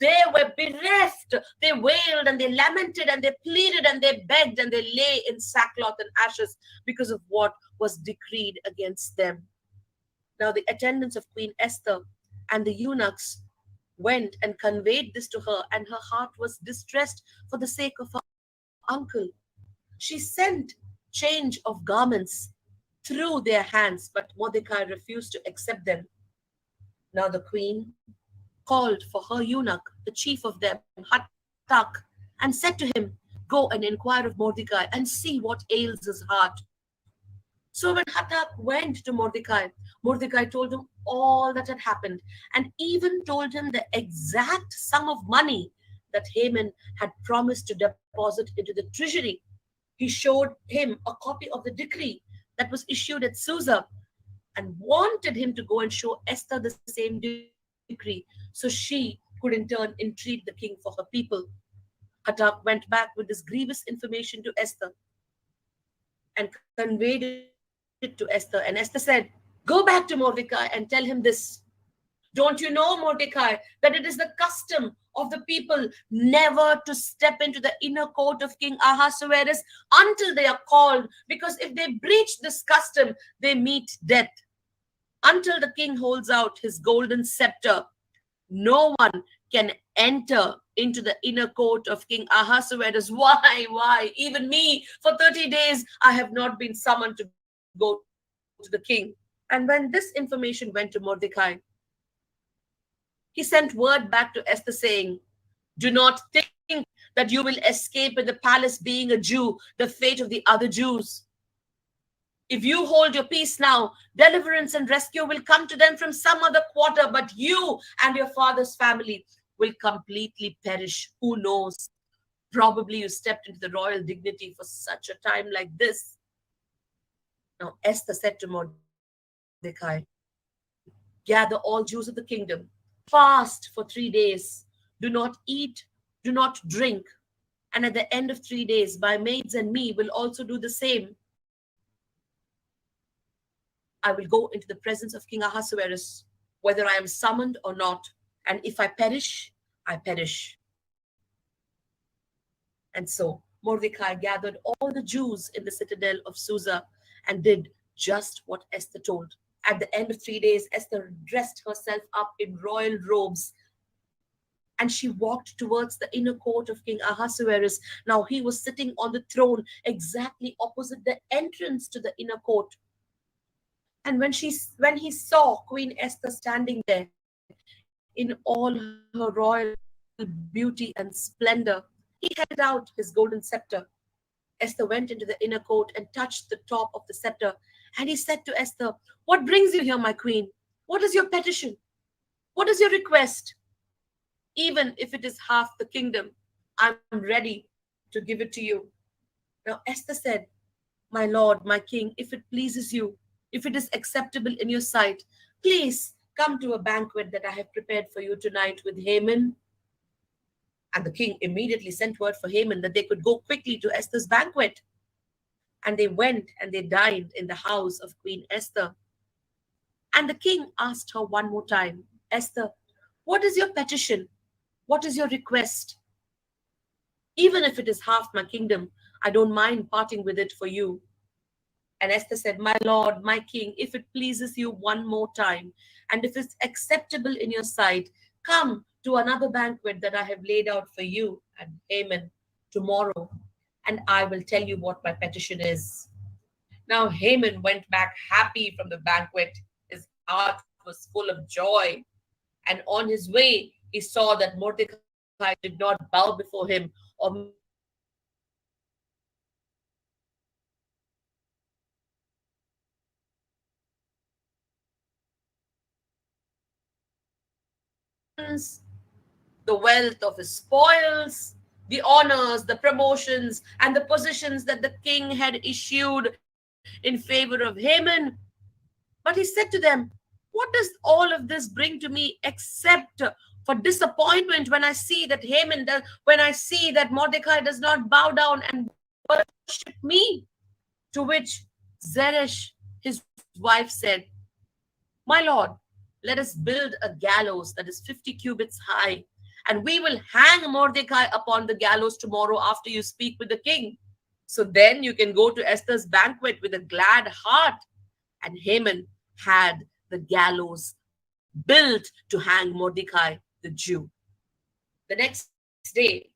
they were bereft. They wailed and they lamented and they pleaded and they begged and they lay in sackcloth and ashes because of what was decreed against them. Now the attendants of Queen Esther and the eunuchs went and conveyed this to her, and her heart was distressed for the sake of her uncle. She sent change of garments through their hands, but Mordecai refused to accept them. Now the queen called for her eunuch, the chief of them, Hattak, and said to him, go and inquire of Mordecai and see what ails his heart. So when Hatak went to Mordecai, Mordecai told him all that had happened and even told him the exact sum of money that Haman had promised to deposit into the treasury. He showed him a copy of the decree that was issued at Susa and wanted him to go and show Esther the same decree so she could in turn entreat the king for her people. Hatak went back with this grievous information to Esther and conveyed it to Esther. And Esther said, go back to Mordecai and tell him this. Don't you know, Mordecai, that it is the custom of the people never to step into the inner court of King Ahasuerus until they are called, because if they breach this custom, they meet death. Until the king holds out his golden scepter, no one can enter into the inner court of King Ahasuerus. Why? Even me, for 30 days, I have not been summoned to go to the king. And when this information went to Mordecai, he sent word back to Esther saying, do not think that you will escape in the palace being a Jew, the fate of the other Jews. If you hold your peace now, deliverance and rescue will come to them from some other quarter, but you and your father's family will completely perish. Who knows? Probably you stepped into the royal dignity for such a time like this. Now Esther said to Mordecai, gather all Jews of the kingdom, fast for 3 days, do not eat, do not drink, and at the end of 3 days, my maids and me will also do the same. I will go into the presence of King Ahasuerus, whether I am summoned or not, and if I perish, I perish. And so Mordecai gathered all the Jews in the citadel of Susa and did just what Esther told. At the end of 3 days, Esther dressed herself up in royal robes and she walked towards the inner court of King Ahasuerus. Now he was sitting on the throne exactly opposite the entrance to the inner court. And when he saw Queen Esther standing there in all her royal beauty and splendor, he held out his golden scepter. Esther went into the inner court and touched the top of the scepter. And he said to Esther, what brings you here, my queen? What is your petition? What is your request? Even if it is half the kingdom, I'm ready to give it to you. Now Esther said, my lord, my king, if it pleases you, if it is acceptable in your sight, please come to a banquet that I have prepared for you tonight with Haman. And the king immediately sent word for Haman that they could go quickly to Esther's banquet. And they went and they dined in the house of Queen Esther. And the king asked her one more time, Esther, what is your petition? What is your request? Even if it is half my kingdom, I don't mind parting with it for you. And Esther said, my lord, my king, if it pleases you one more time, and if it's acceptable in your sight, come to another banquet that I have laid out for you and Haman tomorrow, and I will tell you what my petition is. Now Haman went back happy from the banquet. His heart was full of joy. And on his way, he saw that Mordecai did not bow before him or the wealth of his spoils, the honors, the promotions, and the positions that the king had issued in favor of Haman. But he said to them, what does all of this bring to me except for disappointment when I see that when I see that Mordecai does not bow down and worship me? To which Zeresh, his wife, said, my lord, let us build a gallows that is 50 cubits high, and we will hang Mordecai upon the gallows tomorrow after you speak with the king. So then you can go to Esther's banquet with a glad heart. And Haman had the gallows built to hang Mordecai, the Jew. The next day,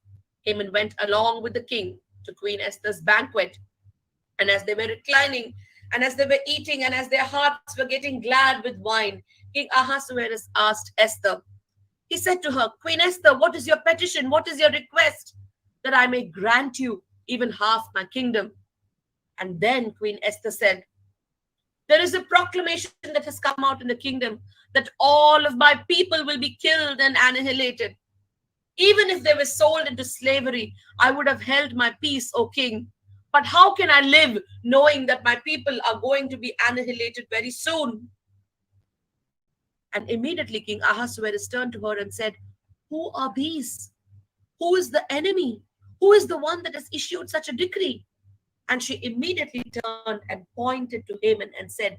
Haman went along with the king to Queen Esther's banquet. And as they were reclining, and as they were eating, and as their hearts were getting glad with wine, King Ahasuerus asked Esther. He said to her, Queen Esther, what is your petition? What is your request? That I may grant you even half my kingdom. And then Queen Esther said, there is a proclamation that has come out in the kingdom that all of my people will be killed and annihilated. Even if they were sold into slavery, I would have held my peace, O king. But how can I live knowing that my people are going to be annihilated very soon? And immediately King Ahasuerus turned to her and said, who are these? Who is the enemy? Who is the one that has issued such a decree? And she immediately turned and pointed to Haman and said,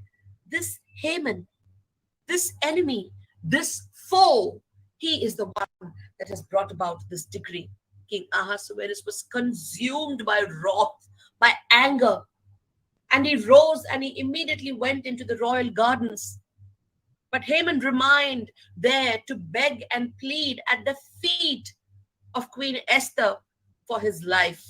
this Haman, this enemy, this foe, he is the one that has brought about this decree. King Ahasuerus was consumed by wrath, by anger, and he rose and he immediately went into the royal gardens. But Haman remained there to beg and plead at the feet of Queen Esther for his life.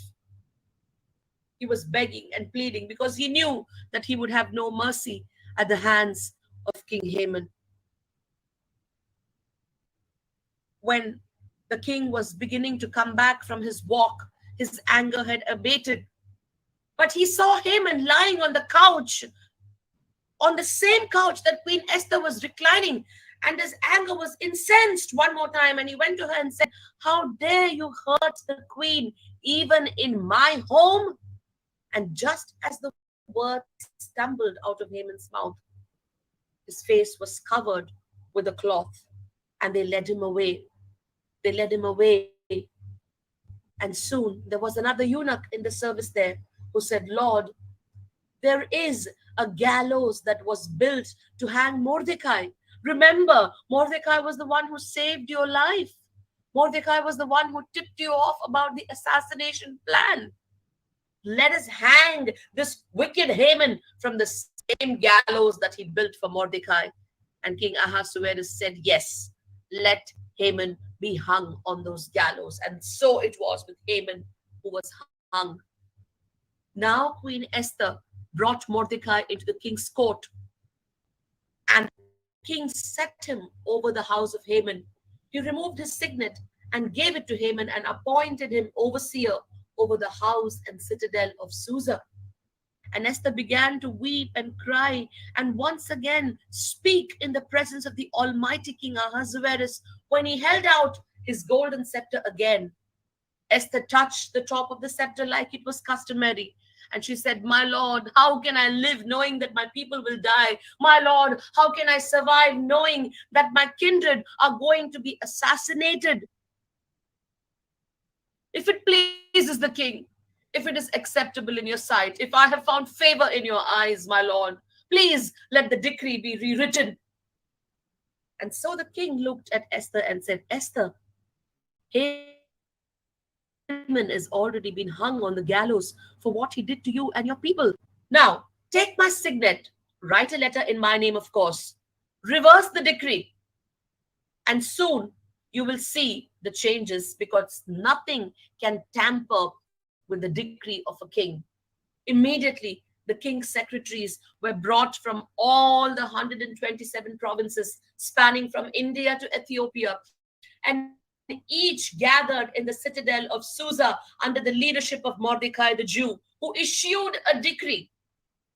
He was begging and pleading because he knew that he would have no mercy at the hands of King Haman. When the king was beginning to come back from his walk, his anger had abated. But he saw Haman lying on the couch, on the same couch that Queen Esther was reclining, and his anger was incensed one more time. And he went to her and said, how dare you hurt the queen even in my home? And just as the word stumbled out of Haman's mouth, his face was covered with a cloth, and they led him away. They led him away. And soon there was another eunuch in the service there who said, Lord, there is a gallows that was built to hang Mordecai. Remember, Mordecai was the one who saved your life. Mordecai was the one who tipped you off about the assassination plan. Let us hang this wicked Haman from the same gallows that he built for Mordecai. And King Ahasuerus said, yes, let Haman be hung on those gallows. And so it was with Haman, who was hung. Now Queen Esther brought Mordecai into the king's court, and the king set him over the house of Haman. He removed his signet and gave it to Haman and appointed him overseer over the house and citadel of Susa. And Esther began to weep and cry and once again speak in the presence of the Almighty King Ahasuerus when he held out his golden scepter again. Esther touched the top of the scepter like it was customary. And she said, my Lord, how can I live knowing that my people will die? My Lord, how can I survive knowing that my kindred are going to be assassinated? If it pleases the king, if it is acceptable in your sight, if I have found favor in your eyes, my Lord, please let the decree be rewritten. And so the king looked at Esther and said, Esther, Haman has already been hung on the gallows for what he did to you and your people. Now, take my signet, write a letter in my name, of course, reverse the decree, and soon you will see the changes, because nothing can tamper with the decree of a king. Immediately, the king's secretaries were brought from all the 127 provinces spanning from India to Ethiopia, and each gathered in the citadel of Susa under the leadership of Mordecai the Jew, who issued a decree.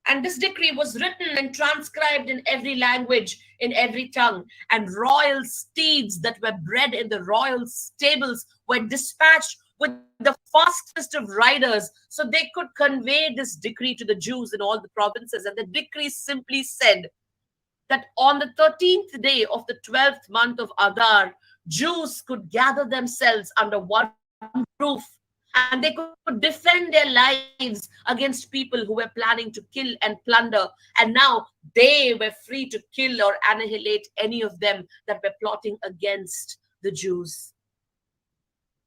And this decree was written and transcribed in every language, in every tongue. And royal steeds that were bred in the royal stables were dispatched with the fastest of riders, so they could convey this decree to the Jews in all the provinces. And the decree simply said that on the 13th day of the 12th month of Adar, Jews could gather themselves under one roof, and they could defend their lives against people who were planning to kill and plunder. And now they were free to kill or annihilate any of them that were plotting against the Jews.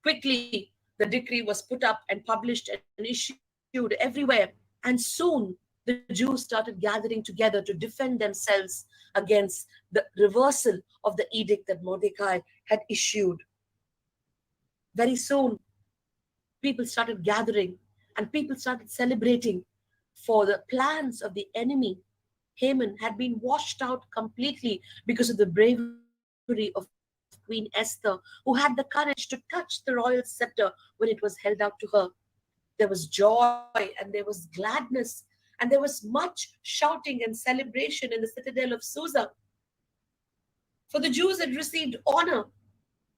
Quickly, the decree was put up and published and issued everywhere. And soon, the Jews started gathering together to defend themselves against the reversal of the edict that Mordecai had issued. Very soon, people started gathering and people started celebrating, for the plans of the enemy, Haman, had been washed out completely because of the bravery of Queen Esther, who had the courage to touch the royal scepter when it was held out to her. There was joy and there was gladness and there was much shouting and celebration in the citadel of Susa. For the Jews had received honor,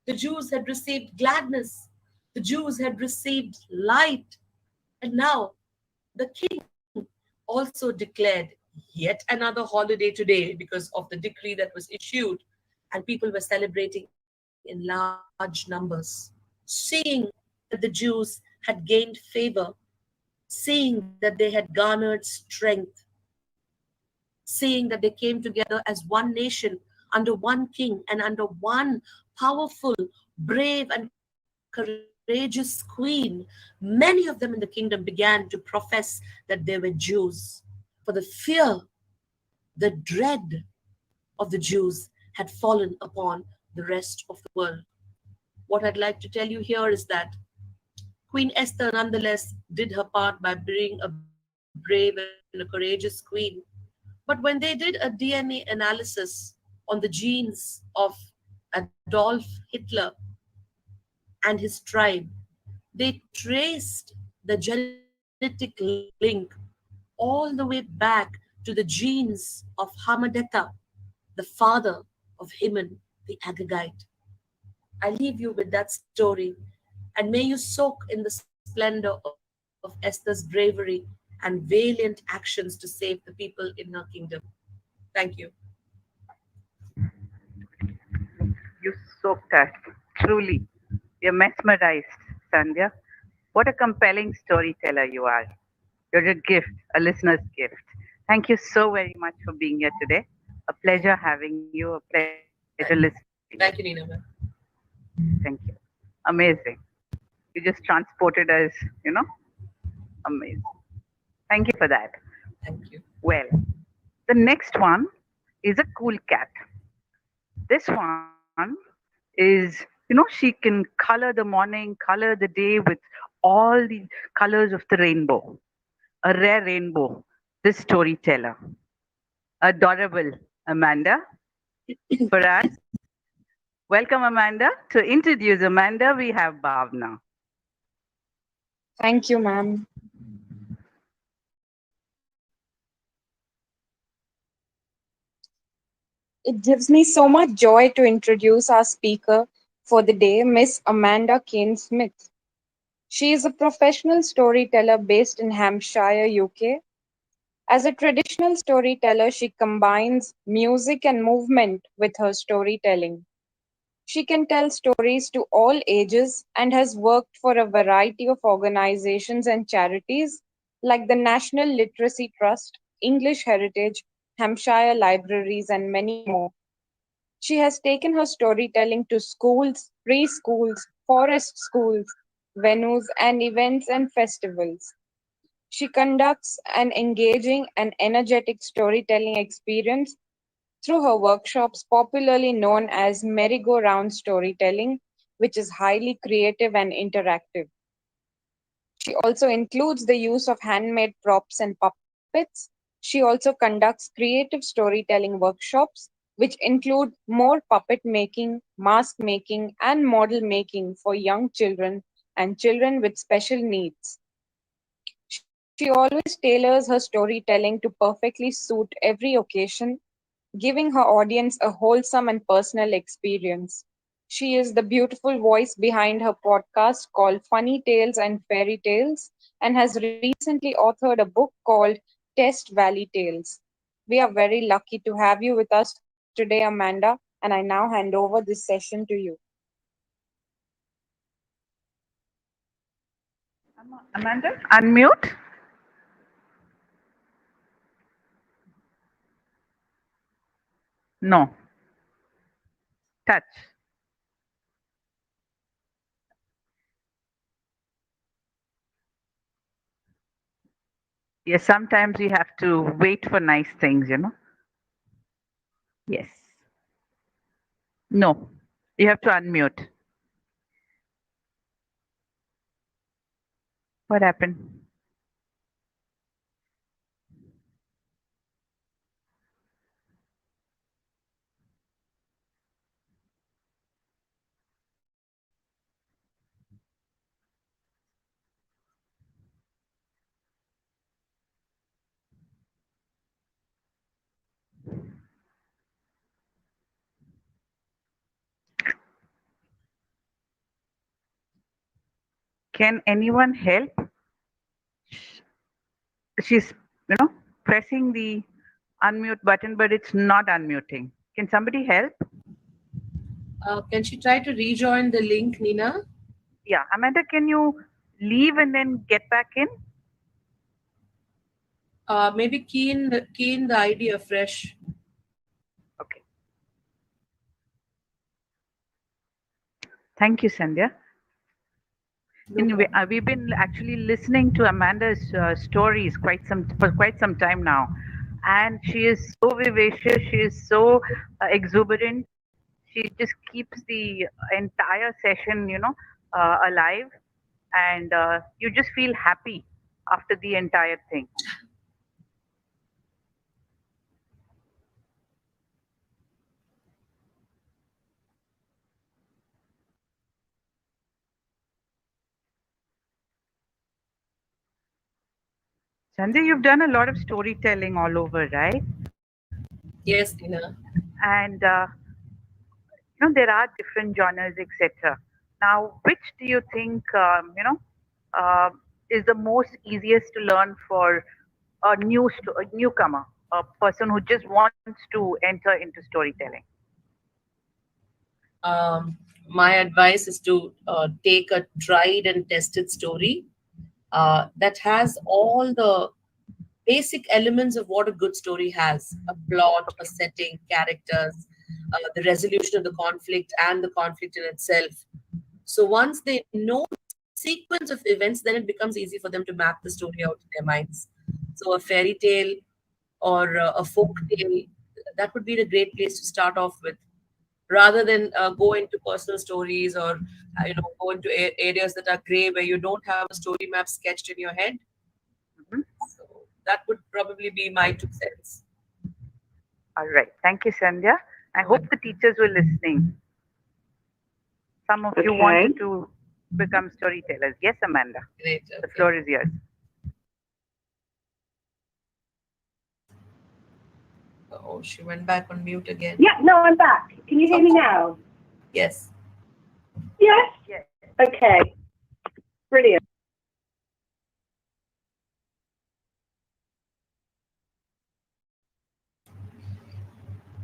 the Jews had received gladness, the Jews had received light, and now the king also declared yet another holiday today because of the decree that was issued, and people were celebrating in large numbers, seeing that the Jews had gained favor, seeing that they had garnered strength, seeing that they came together as one nation under one king and under one powerful, brave, and courageous queen. Many of them in the kingdom began to profess that they were Jews. For the fear, the dread of the Jews had fallen upon the rest of the world. What I'd like to tell you here is that Queen Esther nonetheless did her part by being a brave and a courageous queen. But when they did a DNA analysis on the genes of Adolf Hitler and his tribe, they traced the genetic link all the way back to the genes of Hammedatha, the father of Haman the Agagite. I leave you with that story, and may you soak in the splendor of Esther's bravery and valiant actions to save the people in her kingdom. Thank you. You soaked us. Truly. You're mesmerized, Sandhya. What a compelling storyteller you are. You're a gift, a listener's gift. Thank you so very much for being here today. A pleasure having you, a pleasure listening to you. Thank you, Nina ma'am. Thank you. Amazing. You just transported us, amazing. Thank you for that. Thank you. Well, the next one is a cool cat. This one is, she can color the morning, color the day with all the colors of the rainbow. A rare rainbow, this storyteller. Adorable Amanda for us. Welcome, Amanda. To introduce Amanda, we have Bhavna. Thank you, ma'am. It gives me so much joy to introduce our speaker for the day, Miss Amanda Kane Smith. She is a professional storyteller based in Hampshire, UK. As a traditional storyteller, she combines music and movement with her storytelling. She can tell stories to all ages and has worked for a variety of organizations and charities like the National Literacy Trust, English Heritage, Hampshire Libraries, and many more. She has taken her storytelling to schools, preschools, forest schools, venues, and events and festivals. She conducts an engaging and energetic storytelling experience through her workshops, popularly known as merry-go-round storytelling, which is highly creative and interactive. She also includes the use of handmade props and puppets. She also conducts creative storytelling workshops, which include more puppet making, mask making, and model making for young children and children with special needs. She always tailors her storytelling to perfectly suit every occasion, giving her audience a wholesome and personal experience. She is the beautiful voice behind her podcast called Funny Tales and Fairy Tales and has recently authored a book called Test Valley Tales. We are very lucky to have you with us today, Amanda, and I now hand over this session to you. Amanda, unmute. No. Touch. Yes, sometimes we have to wait for nice things. Yes. No. You have to unmute. What happened? Can anyone help? She's, pressing the unmute button, but it's not unmuting. Can somebody help? Can she try to rejoin the link, Nina? Yeah, Amanda, can you leave and then get back in? Maybe key in the ID afresh. Okay. Thank you, Sandhya. Anyway, we've been actually listening to Amanda's stories for quite some time now, and she is so vivacious. She is so exuberant. She just keeps the entire session, alive, and you just feel happy after the entire thing. Sandhya, you've done a lot of storytelling all over, right? Yes, Nina. And there are different genres, etc. Now, which do you think uh, is the most easiest to learn for a newcomer, a person who just wants to enter into storytelling? My advice is to take a tried and tested story that has all the basic elements of what a good story has: a plot, a setting, characters, the resolution of the conflict, and the conflict in itself. So once they know the sequence of events, then it becomes easy for them to map the story out in their minds. So a fairy tale or a folk tale, that would be a great place to start off with, rather than go into personal stories or go into areas that are gray where you don't have a story map sketched in your head. So that would probably be my 2 cents. All right. Thank you, Sandhya. I hope the teachers were listening. Some of you wanted to become storytellers. Yes, Amanda. Great. Okay. The floor is yours. Oh, she went back on mute again. Yeah, no, I'm back. Can you hear me now? Yes. Yes? Yes. Okay. Brilliant.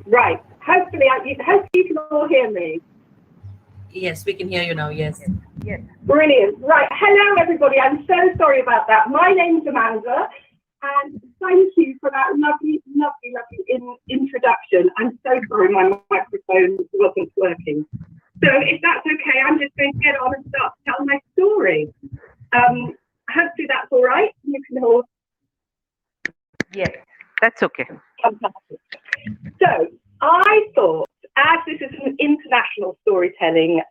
Right. Hopefully you can all hear me. Yes, we can hear you now. Yes. Yes. Brilliant. Right. Hello, everybody. I'm so sorry about that. My name's Amanda, and thank you for that lovely introduction. I'm so sorry my microphone wasn't working. So if that's okay, I'm just going to get on and start to tell my story. Hopefully that's all right. You can all. Yes, that's okay. Fantastic. So I thought, as this is an international storytelling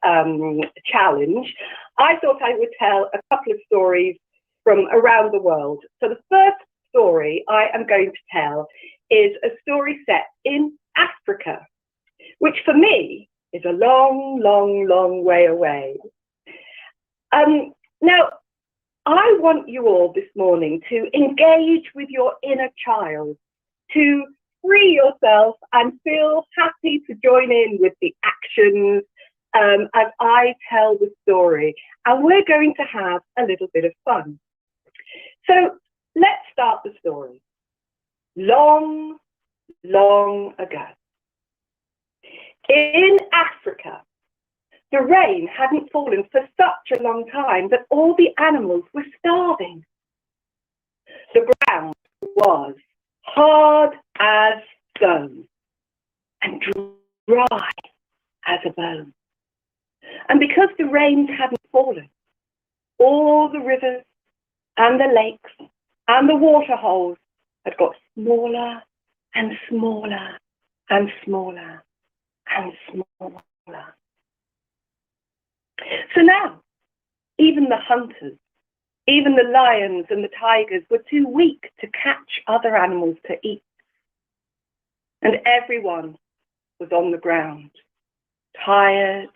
challenge, I thought I would tell a couple of stories from around the world. So the first story I am going to tell is a story set in Africa, which for me is a long, long, long way away. Now, I want you all this morning to engage with your inner child, to free yourself and feel happy to join in with the actions as I tell the story. And we're going to have a little bit of fun. So let's start the story. Long, long ago, in Africa, the rain hadn't fallen for such a long time that all the animals were starving. The ground was hard as stone and dry as a bone. And because the rains hadn't fallen, all the rivers and the lakes and the water holes had got smaller and smaller and smaller and smaller. So now, even the hunters, even the lions and the tigers were too weak to catch other animals to eat. And everyone was on the ground, tired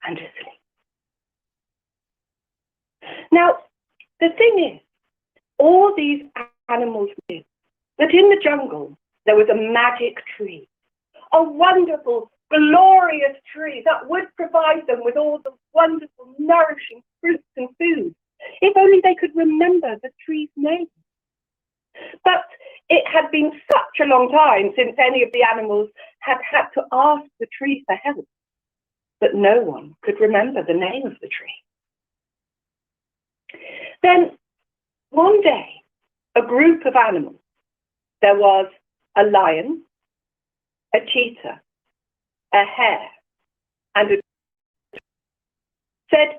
and asleep. Now, the thing is, all these animals knew that in the jungle there was a magic tree, a wonderful glorious tree that would provide them with all the wonderful, nourishing fruits and food, if only they could remember the tree's name. But it had been such a long time since any of the animals had had to ask the tree for help that no one could remember the name of the tree. Then, one day, a group of animals, there was a lion, a cheetah, a hare, and a said,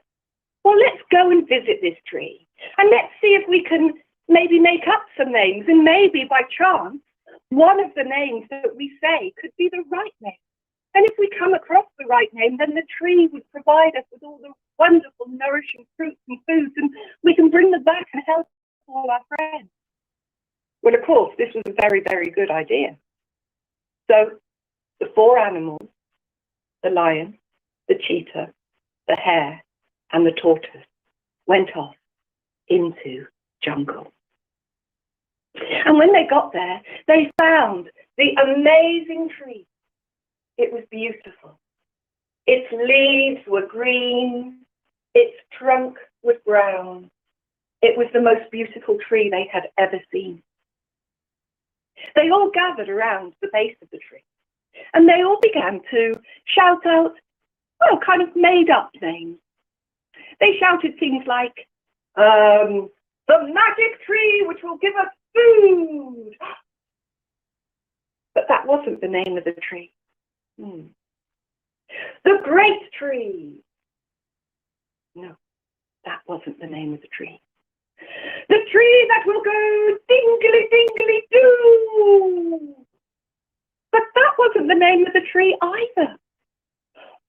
well, let's go and visit this tree, and let's see if we can maybe make up some names, and maybe by chance, one of the names that we say could be the right name. And if we come across the right name, then the tree would provide us with all the wonderful, nourishing fruits and foods, and we can bring them back and help all our friends. Well, of course, this was a very, very good idea. So the four animals, the lion, the cheetah, the hare, and the tortoise, went off into jungle. And when they got there, they found the amazing tree. It was beautiful. Its leaves were green. Its trunk was brown. It was the most beautiful tree they had ever seen. They all gathered around the base of the tree, and they all began to shout out, well, kind of made up names. They shouted things like, the magic tree which will give us food. But that wasn't the name of the tree. The great tree. No, that wasn't the name of the tree. The tree that will go dingly dingly doo. But that wasn't the name of the tree either.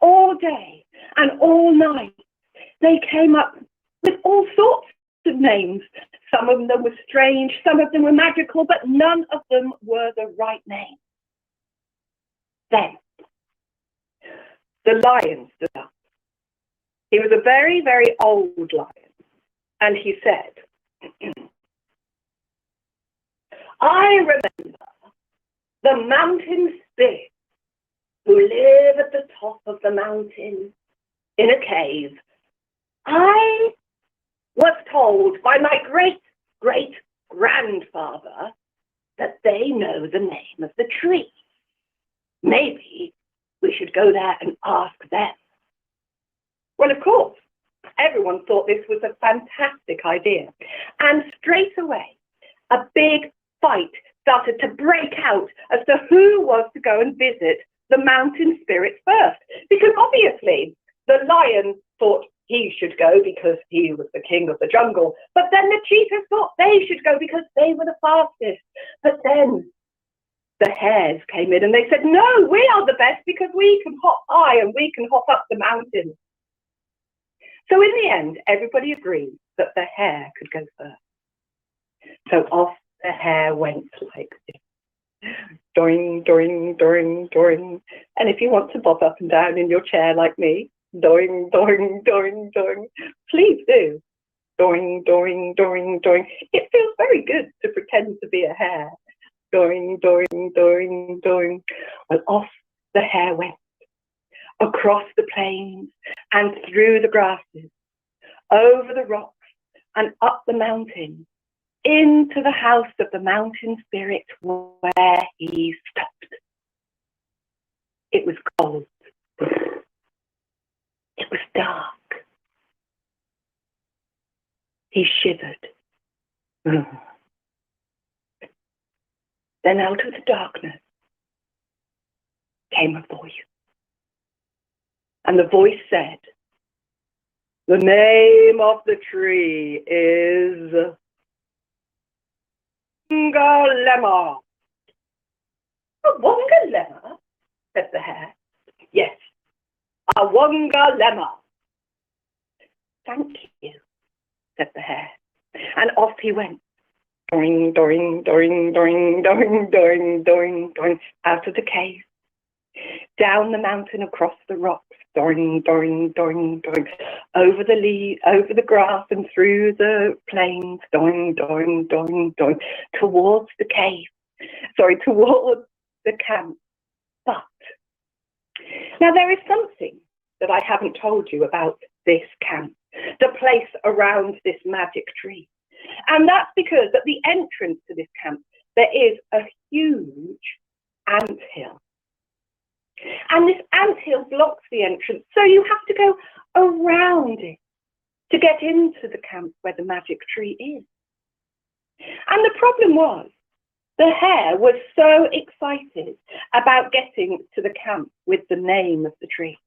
All day and all night, they came up with all sorts of names. Some of them were strange, some of them were magical, but none of them were the right name. Then, the lion stood up. He was a very, very old lion, and he said, I remember the mountain spirits who live at the top of the mountain in a cave. I was told by my great-great-grandfather that they know the name of the tree. Maybe we should go there and ask them. Well, of course, everyone thought this was a fantastic idea. And straight away, a big fight started to break out as to who was to go and visit the mountain spirits first. Because obviously, the lion thought he should go because he was the king of the jungle. But then the cheetahs thought they should go because they were the fastest. But then the hares came in and they said, no, we are the best because we can hop high and we can hop up the mountain. So in the end, everybody agreed that the hare could go first. So off the hare went like this. Doing, doing, doing, doing. And if you want to bob up and down in your chair like me, doing, doing, doing, doing, please do. Doing, doing, doing, doing. It feels very good to pretend to be a hare. Doing, doing, doing, doing. Well, off the hare went, across the plains and through the grasses, over the rocks and up the mountain, into the house of the mountain spirit where he stopped. It was cold. It was dark. He shivered. Then out of the darkness came a voice. And the voice said, the name of the tree is Wongalema. A Wongalema, said the hare. Yes, a Wongalema. Thank you, said the hare. And off he went. Doing, doing, doing, doing, doing, doing, doing, doing, out of the cave, down the mountain, across the rocks, doing, doing, doing, doing, over the grass and through the plains, doing, doing, doing, doing, towards the camp. But Now, there is something that I haven't told you about this camp, the place around this magic tree. And that's because at the entrance to this camp, there is a huge anthill. And this anthill blocks the entrance, so you have to go around it to get into the camp where the magic tree is. And the problem was, the hare was so excited about getting to the camp with the name of the tree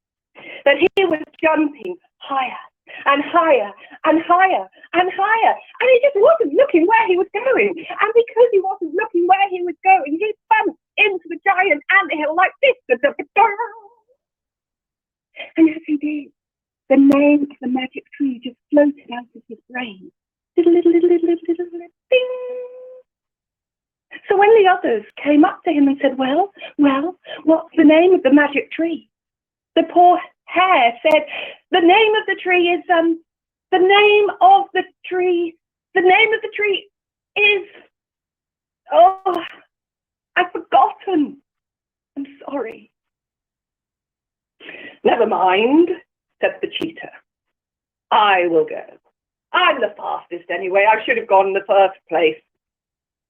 that he was jumping higher and higher and higher and higher, and he just wasn't looking where he was going. And because he wasn't looking where he was going, he bumped into the giant anthill like this. And as he did, the name of the magic tree just floated out of his brain. Ding. So when the others came up to him and said, well, what's the name of the magic tree? The poor hare said, the name of the tree is, the name of the tree is, oh, I've forgotten. I'm sorry. Never mind, said the cheetah. I will go. I'm the fastest anyway. I should have gone in the first place.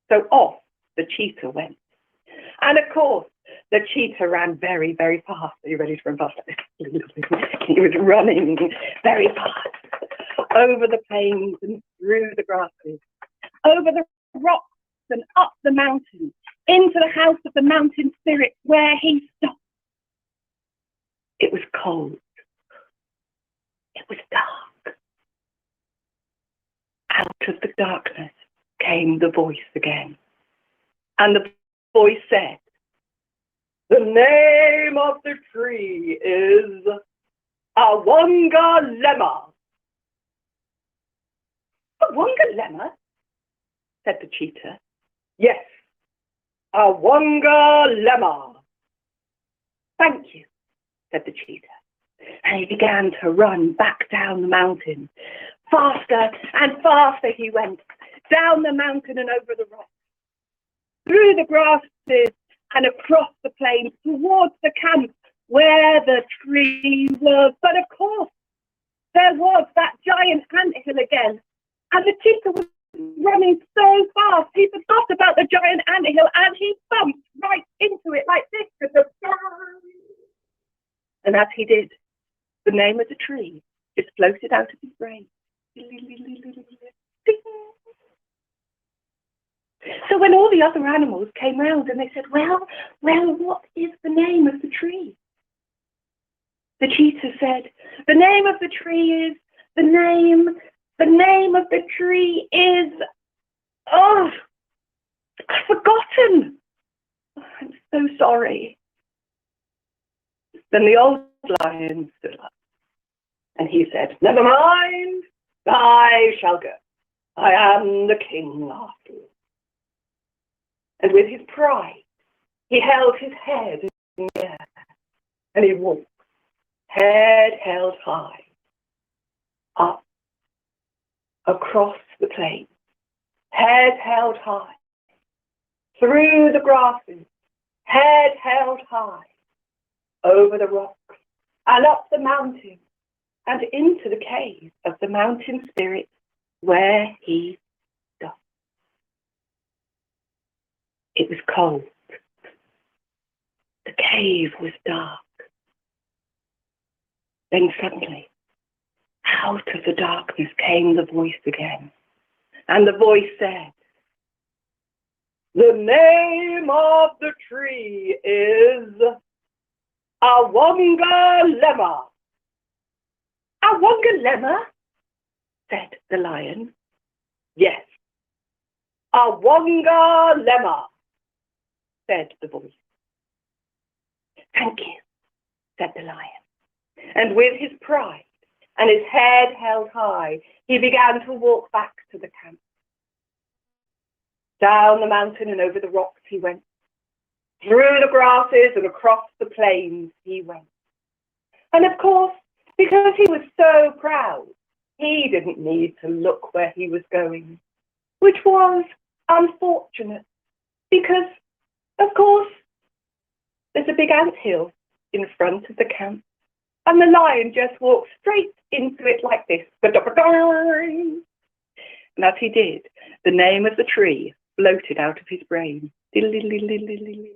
So off the cheetah went. And of course, the cheetah ran very, very fast. Are you ready to run fast? He was running very fast over the plains and through the grasses, over the rocks and up the mountain, into the house of the mountain spirit where he stopped. It was cold. It was dark. Out of the darkness came the voice again. And the voice said, the name of the tree is Awanga Lemma. Awanga Lemma? Said the cheetah. Yes, Awanga Lemma. Thank you, said the cheetah. And he began to run back down the mountain. Faster and faster he went, down the mountain and over the rocks, through the grasses and across the plains towards the camp where the tree was. But of course, there was that giant anthill again. And the cheetah was running so fast, he forgot about the giant anthill and he bumped right into it like this. And as he did, the name of the tree just floated out of his brain. So when all the other animals came round and they said, well, what is the name of the tree? The cheetah said, the name of the tree is, the name of the tree is, oh, I've forgotten. I'm so sorry. Then the old lion stood up and he said, never mind, I shall go. I am the king after all. And with his pride, he held his head in the air and he walked, head held high, up, across the plain, head held high, through the grasses, head held high, over the rocks, and up the mountain, and into the cave of the mountain spirit where he stopped. It was cold. The cave was dark. Then suddenly, out of the darkness came the voice again. And the voice said, the name of the tree is Awanga Lemma. Awanga Lemma? Said the lion. Yes, Awanga Lemma, said the voice. Thank you, said the lion. And with his pride and his head held high, he began to walk back to the camp. Down the mountain and over the rocks he went. Through the grasses and across the plains he went. And of course, because he was so proud, he didn't need to look where he was going, which was unfortunate because, of course, there's a big anthill in front of the camp, and the lion just walked straight into it like this. And as he did, the name of the tree floated out of his brain. Ding.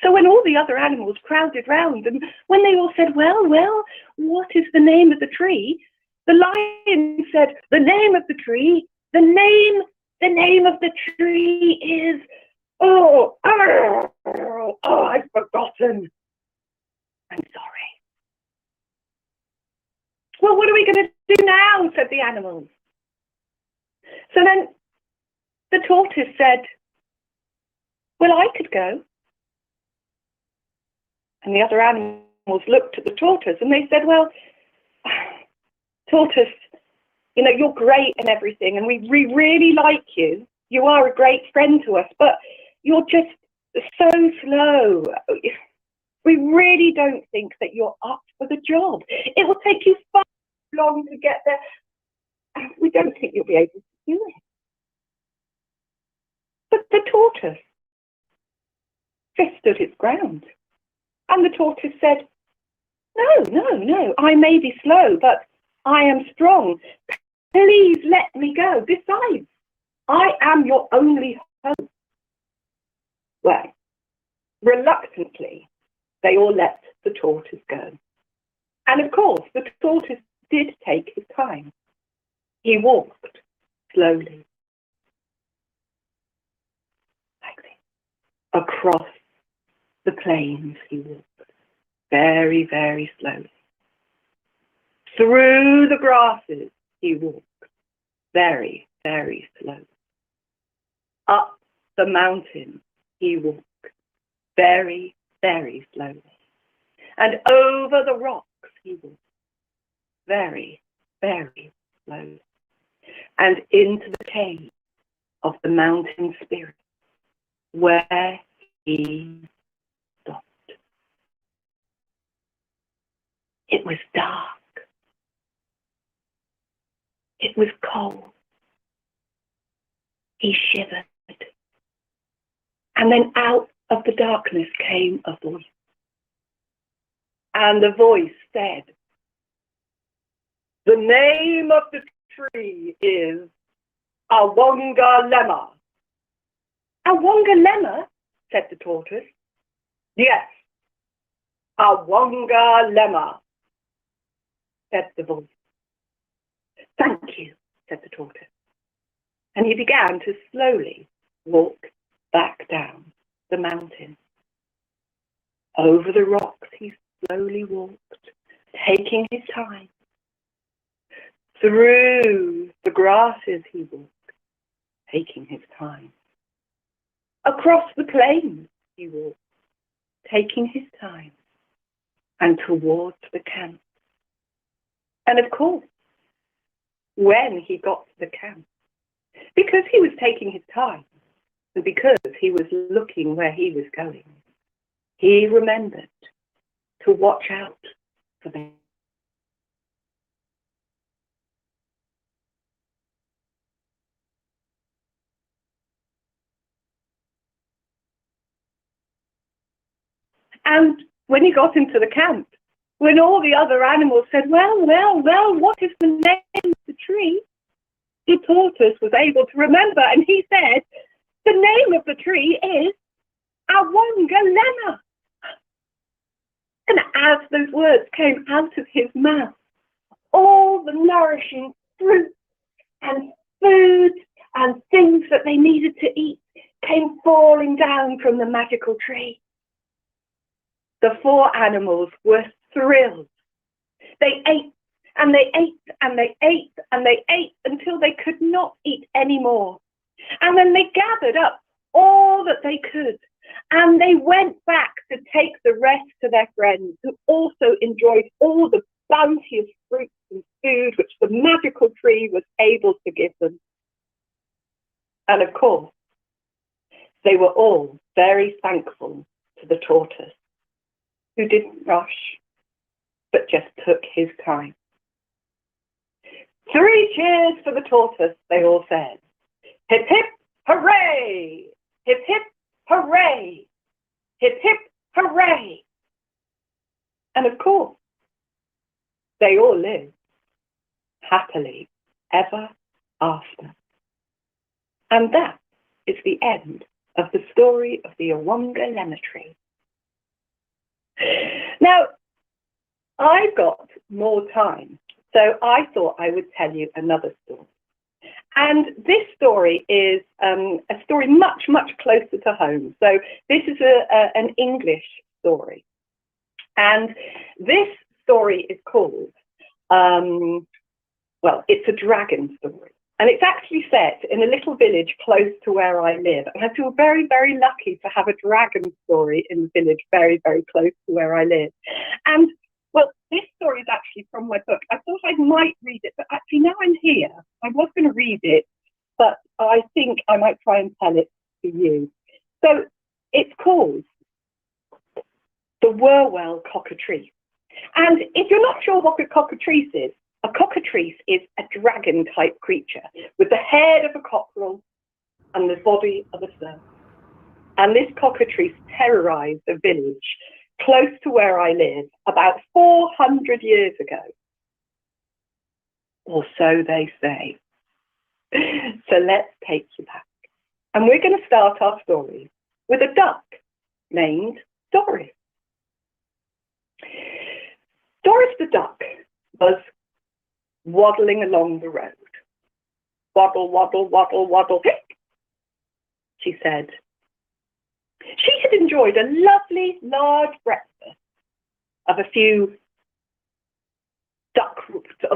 So when all the other animals crowded round, and when they all said, well, what is the name of the tree? The lion said, the name of the tree, the name of the tree is, I've forgotten. I'm sorry. Well, what are we going to do now? Said the animals. So then the tortoise said, well, I could go. And the other animals looked at the tortoise and they said, well, tortoise, you know, you're great and everything, and we really like you. You are a great friend to us, but you're just so slow. We really don't think that you're up for the job. It will take you far too long to get there. We don't think you'll be able to do it. But the tortoise just stood its ground. And the tortoise said, no, I may be slow, but I am strong. Please let me go. Besides, I am your only hope. Well, reluctantly, they all let the tortoise go. And of course, the tortoise did take his time. He walked slowly, like this, across the plains. He walked very, very slowly. Through the grasses, he walked very, very slowly. Up the mountain, he walked very, very slowly. And over the rocks, he walked very, very slowly. And into the cave of the mountain spirit, where he stopped. It was dark. It was cold. He shivered. And then out of the darkness came a voice. And the voice said, the name of the tree is Awonga Lemma. Awonga Lemma, said the tortoise. Yes, Awonga Lemma, said the voice. Thank you, said the tortoise. And he began to slowly walk back down the mountain. Over the rocks he slowly walked, taking his time. Through the grasses he walked, taking his time. Across the plains he walked, taking his time. And towards the camp. And of course, when he got to the camp, because he was taking his time, and because he was looking where he was going, he remembered to watch out for them. And when he got into the camp, when all the other animals said, well, what is the name of the tree? The tortoise was able to remember, and he said, the name of the tree is Awonga Lemma. And as those words came out of his mouth, all the nourishing fruit and food and things that they needed to eat came falling down from the magical tree. The four animals were thrilled. They ate and they ate and they ate and they ate until they could not eat any more. And then they gathered up all that they could, and they went back to take the rest to their friends, who also enjoyed all the bounteous fruits and food which the magical tree was able to give them. And of course, they were all very thankful to the tortoise, who didn't rush, but just took his time. 3 cheers for the tortoise, they all said. Hip, hip, hooray! Hip, hip, hooray! hip, hip, hooray. And of course, they all lived happily ever after. And that is the end of the story of the Awonga Lemma Tree. Now, I've got more time, so I thought I would tell you another story. And this story is a story much, much closer to home. So this is an English story. And this story is called, well, it's a dragon story. And it's actually set in a little village close to where I live. And I feel very, very lucky to have a dragon story in the village very, very close to where I live. And, well, this story is actually from my book. I thought I might read it, but actually now I'm here. I was going to read it, but I think I might try and tell it to you. So it's called The Wurwell Cockatrice. And if you're not sure what a cockatrice is, a cockatrice is a dragon-type creature with the head of a cockerel and the body of a serpent. And this cockatrice terrorized a village close to where I live about 400 years ago. Or so they say. So let's take you back. And we're going to start our story with a duck named Doris. Doris the duck was waddling along the road. Waddle, waddle, waddle, waddle, hick, she said. She had enjoyed a lovely large breakfast of a few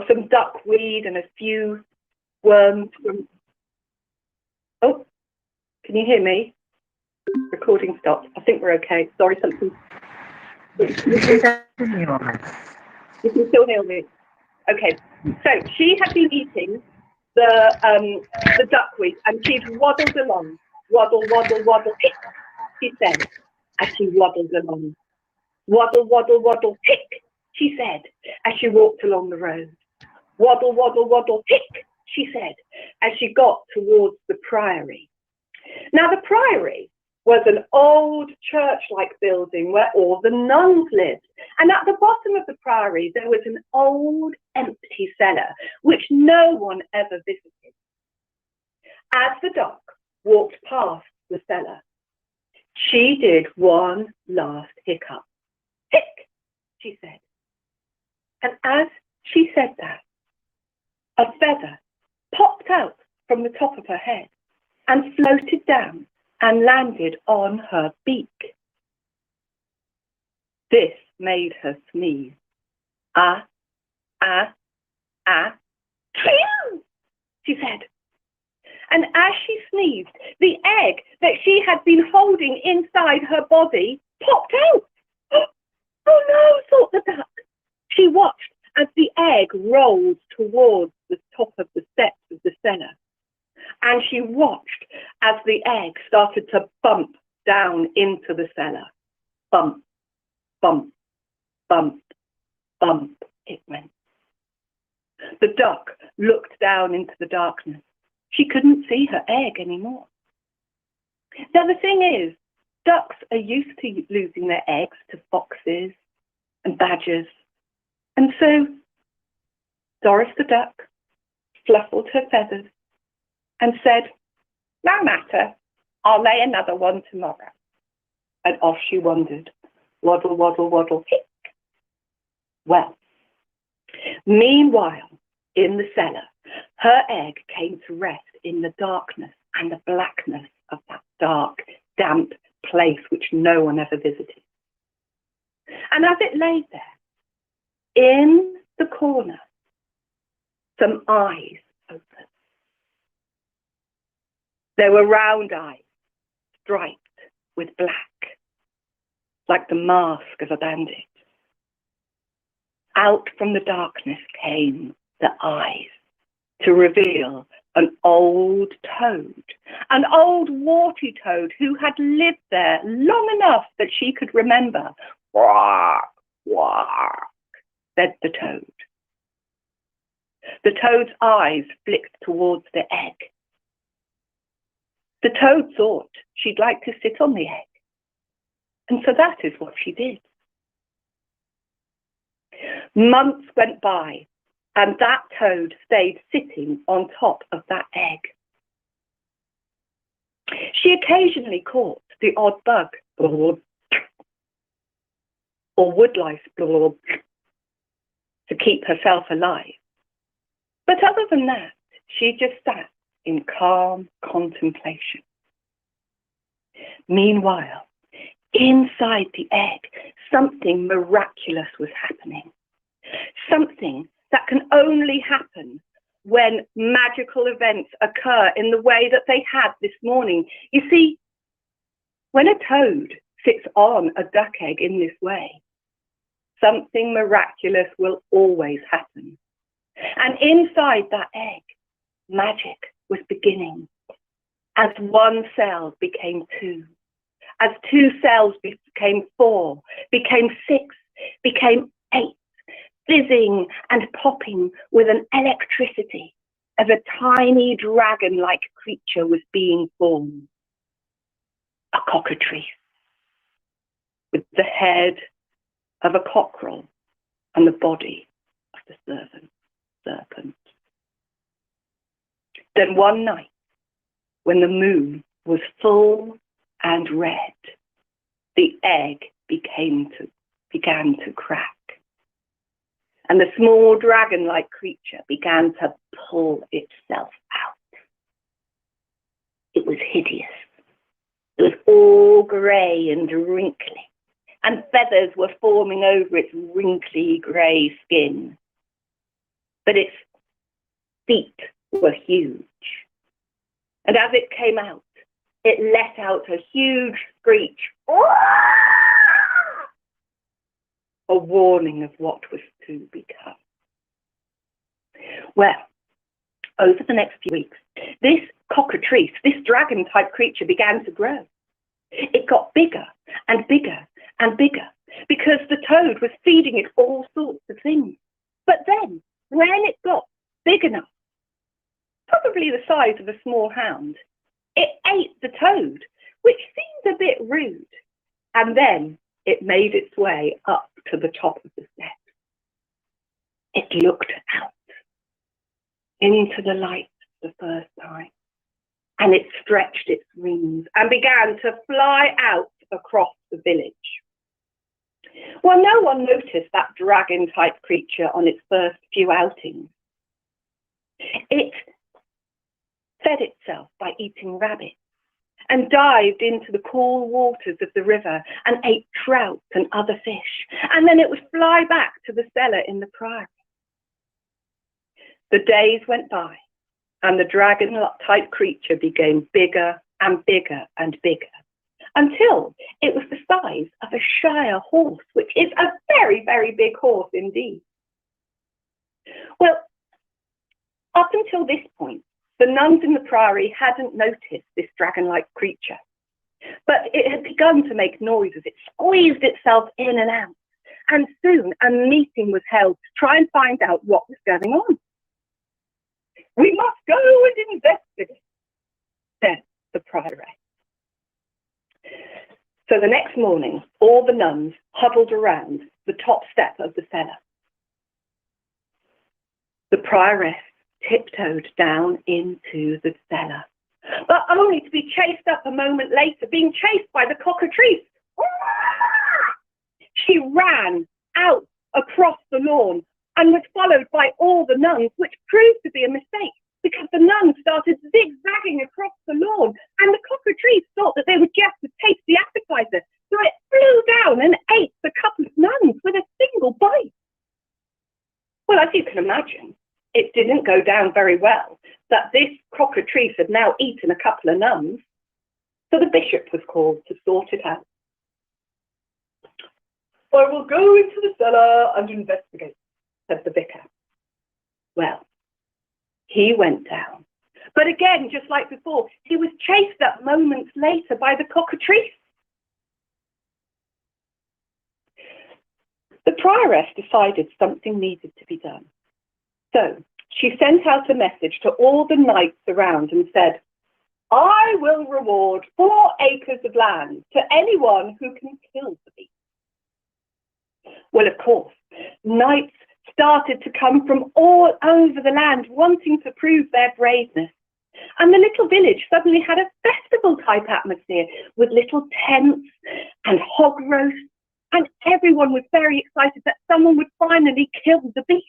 some duckweed and a few worms from... Oh, can you hear me? Recording stopped. I think we're okay. Sorry, something... You can still hear me. Okay, so she had been eating the duckweed and she'd waddled along. Waddle, waddle, waddle, hick, she said, as she waddled along. Waddle, waddle, waddle, hick, she said, as she walked along the road. Waddle, waddle, waddle, hick, she said, as she got towards the priory. Now, the priory was an old church-like building where all the nuns lived. And at the bottom of the priory, there was an old empty cellar, which no one ever visited. As the duck walked past the cellar, she did one last hiccup. Hick, she said. And as she said that, a feather popped out from the top of her head and floated down and landed on her beak. This made her sneeze. Ah, ah, ah, phew, she said. And as she sneezed, the egg that she had been holding inside her body popped out. Oh no, thought the duck. She watched as the egg rolled towards the top of the steps of the cellar. And she watched as the egg started to bump down into the cellar. Bump, bump, bump, bump, it went. The duck looked down into the darkness. She couldn't see her egg anymore. Now the thing is, ducks are used to losing their eggs to foxes and badgers. And so Doris the duck fluffled her feathers and said, no matter, I'll lay another one tomorrow. And off she wandered, waddle, waddle, waddle, hick. Well, meanwhile, in the cellar, her egg came to rest in the darkness and the blackness of that dark, damp place which no one ever visited. And as it lay there, in the corner, some eyes opened. There were round eyes, striped with black, like the mask of a bandit. Out from the darkness came the eyes to reveal an old toad, an old warty toad who had lived there long enough that she could remember. Quack, quack, said the toad. The toad's eyes flicked towards the egg. The toad thought she'd like to sit on the egg. And so that is what she did. Months went by, and that toad stayed sitting on top of that egg. She occasionally caught the odd bug, or woodlice, to keep herself alive. But other than that, she just sat in calm contemplation. Meanwhile, inside the egg, something miraculous was happening. Something that can only happen when magical events occur in the way that they had this morning. You see, when a toad sits on a duck egg in this way, something miraculous will always happen. And inside that egg, magic was beginning. As one cell became two, as two cells became four, became six, became eight, fizzing and popping with an electricity as a tiny dragon-like creature was being formed. A cockatrice with the head of a cockerel and the body of the serpent. Then one night, when the moon was full and red, the egg began to crack. And the small dragon-like creature began to pull itself out. It was hideous. It was all grey and wrinkly, and feathers were forming over its wrinkly grey skin. But its feet were huge. And as it came out, it let out a huge screech, a warning of what was to become. Well, over the next few weeks, this cockatrice, this dragon-type creature began to grow. It got bigger and bigger and bigger because the toad was feeding it all sorts of things. But then, when it got big enough, probably the size of a small hound, it ate the toad, which seemed a bit rude. And then it made its way up to the top of the steps. It looked out into the light for the first time, and it stretched its wings and began to fly out across the village. Well, no one noticed that dragon-type creature on its first few outings. It fed itself by eating rabbits and dived into the cool waters of the river and ate trout and other fish. And then it would fly back to the cellar in the priory. The days went by, and the dragon-type creature became bigger and bigger and bigger, until it was the size of a Shire horse, which is a very, very big horse indeed. Well, up until this point, the nuns in the priory hadn't noticed this dragon-like creature, but it had begun to make noises. It squeezed itself in and out, and soon a meeting was held to try and find out what was going on. "We must go and investigate," said the prioress. So the next morning, all the nuns huddled around the top step of the cellar. The prioress tiptoed down into the cellar, but only to be chased up a moment later, being chased by the cockatrice. She ran out across the lawn and was followed by all the nuns, which proved to be a mistake because the nuns started zigzagging across the lawn, and the cockatrice thought that they would just taste the appetizer, so it flew down and ate the couple of nuns with a single bite. Well, as you can imagine, it didn't go down very well that this cockatrice had now eaten a couple of nuns, so the bishop was called to sort it out. "I will go into the cellar and investigate," said the vicar. Well, he went down, but again, just like before, he was chased up moments later by the cockatrice. The prioress decided something needed to be done. So she sent out a message to all the knights around and said, "I will reward 4 acres of land to anyone who can kill Well, of course, knights started to come from all over the land wanting to prove their braveness. And the little village suddenly had a festival-type atmosphere with little tents and hog roasts, and everyone was very excited that someone would finally kill the beast.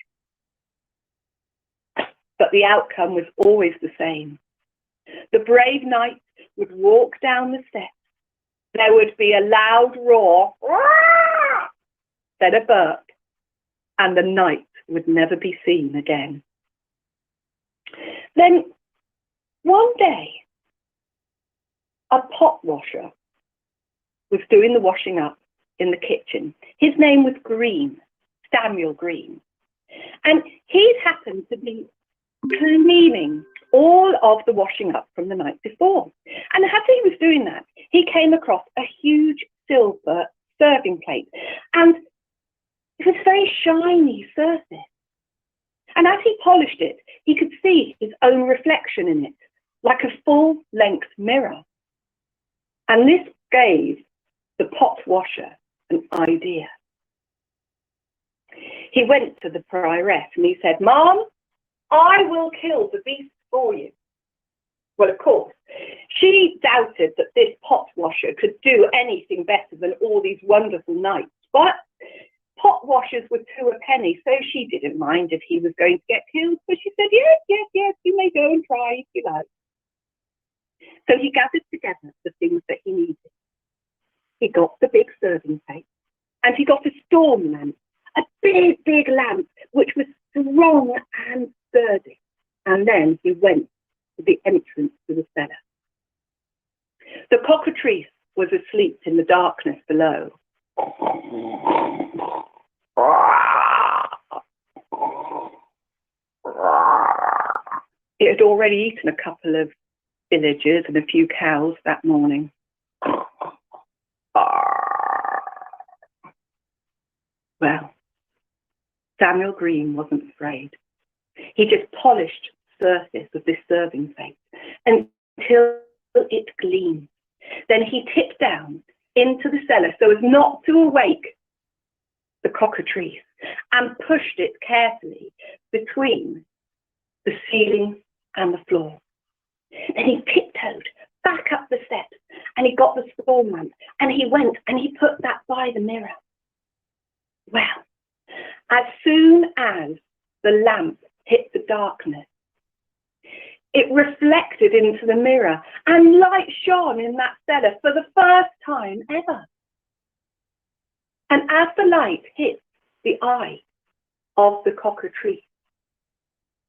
But the outcome was always the same. The brave knight would walk down the steps. There would be a loud roar, then a burp, and the knight would never be seen again. Then, one day, a pot washer was doing the washing up in the kitchen. His name was Green, Samuel Green. And he'd happened to be cleaning all of the washing up from the night before. And as he was doing that, he came across a huge silver serving plate. And it was a very shiny surface. And as he polished it, he could see his own reflection in it, like a full-length mirror. And this gave the pot washer an idea. He went to the prioress and he said, "Mom, I will kill the beast for you." Well, of course, she doubted that this pot washer could do anything better than all these wonderful knights. But pot washers were 2 a penny, so she didn't mind if he was going to get killed. So she said, yes, you may go and try if you like. So he gathered together the things that he needed. He got the big serving plate, and he got a storm lamp, a big lamp, which was strong and sturdy. And then he went to the entrance to the cellar. The cockatrice was asleep in the darkness below. It had already eaten a couple of villagers and a few cows that morning. Well, Samuel Green wasn't afraid. He just polished the surface of this serving plate until it gleamed. Then he tipped down into the cellar so as not to awake the cockatrice and pushed it carefully between the ceiling and the floor. Then he tiptoed back up the steps and he got the storm lamp and he went and he put that by the mirror. Well, as soon as the lamp hit the darkness, it reflected into the mirror and light shone in that cellar for the first time ever. And as the light hit the eye of the cockatrice,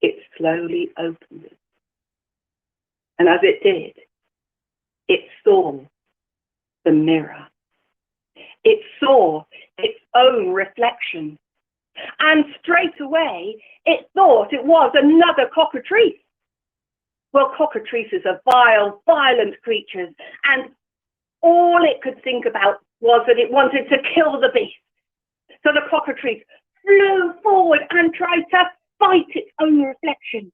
it slowly opened. And as it did, it saw the mirror. It saw its own reflection. And straight away, it thought it was another cockatrice. Well, cockatrices are vile, violent creatures, and all it could think about was that it wanted to kill the beast. So the cockatrice flew forward and tried to fight its own reflection.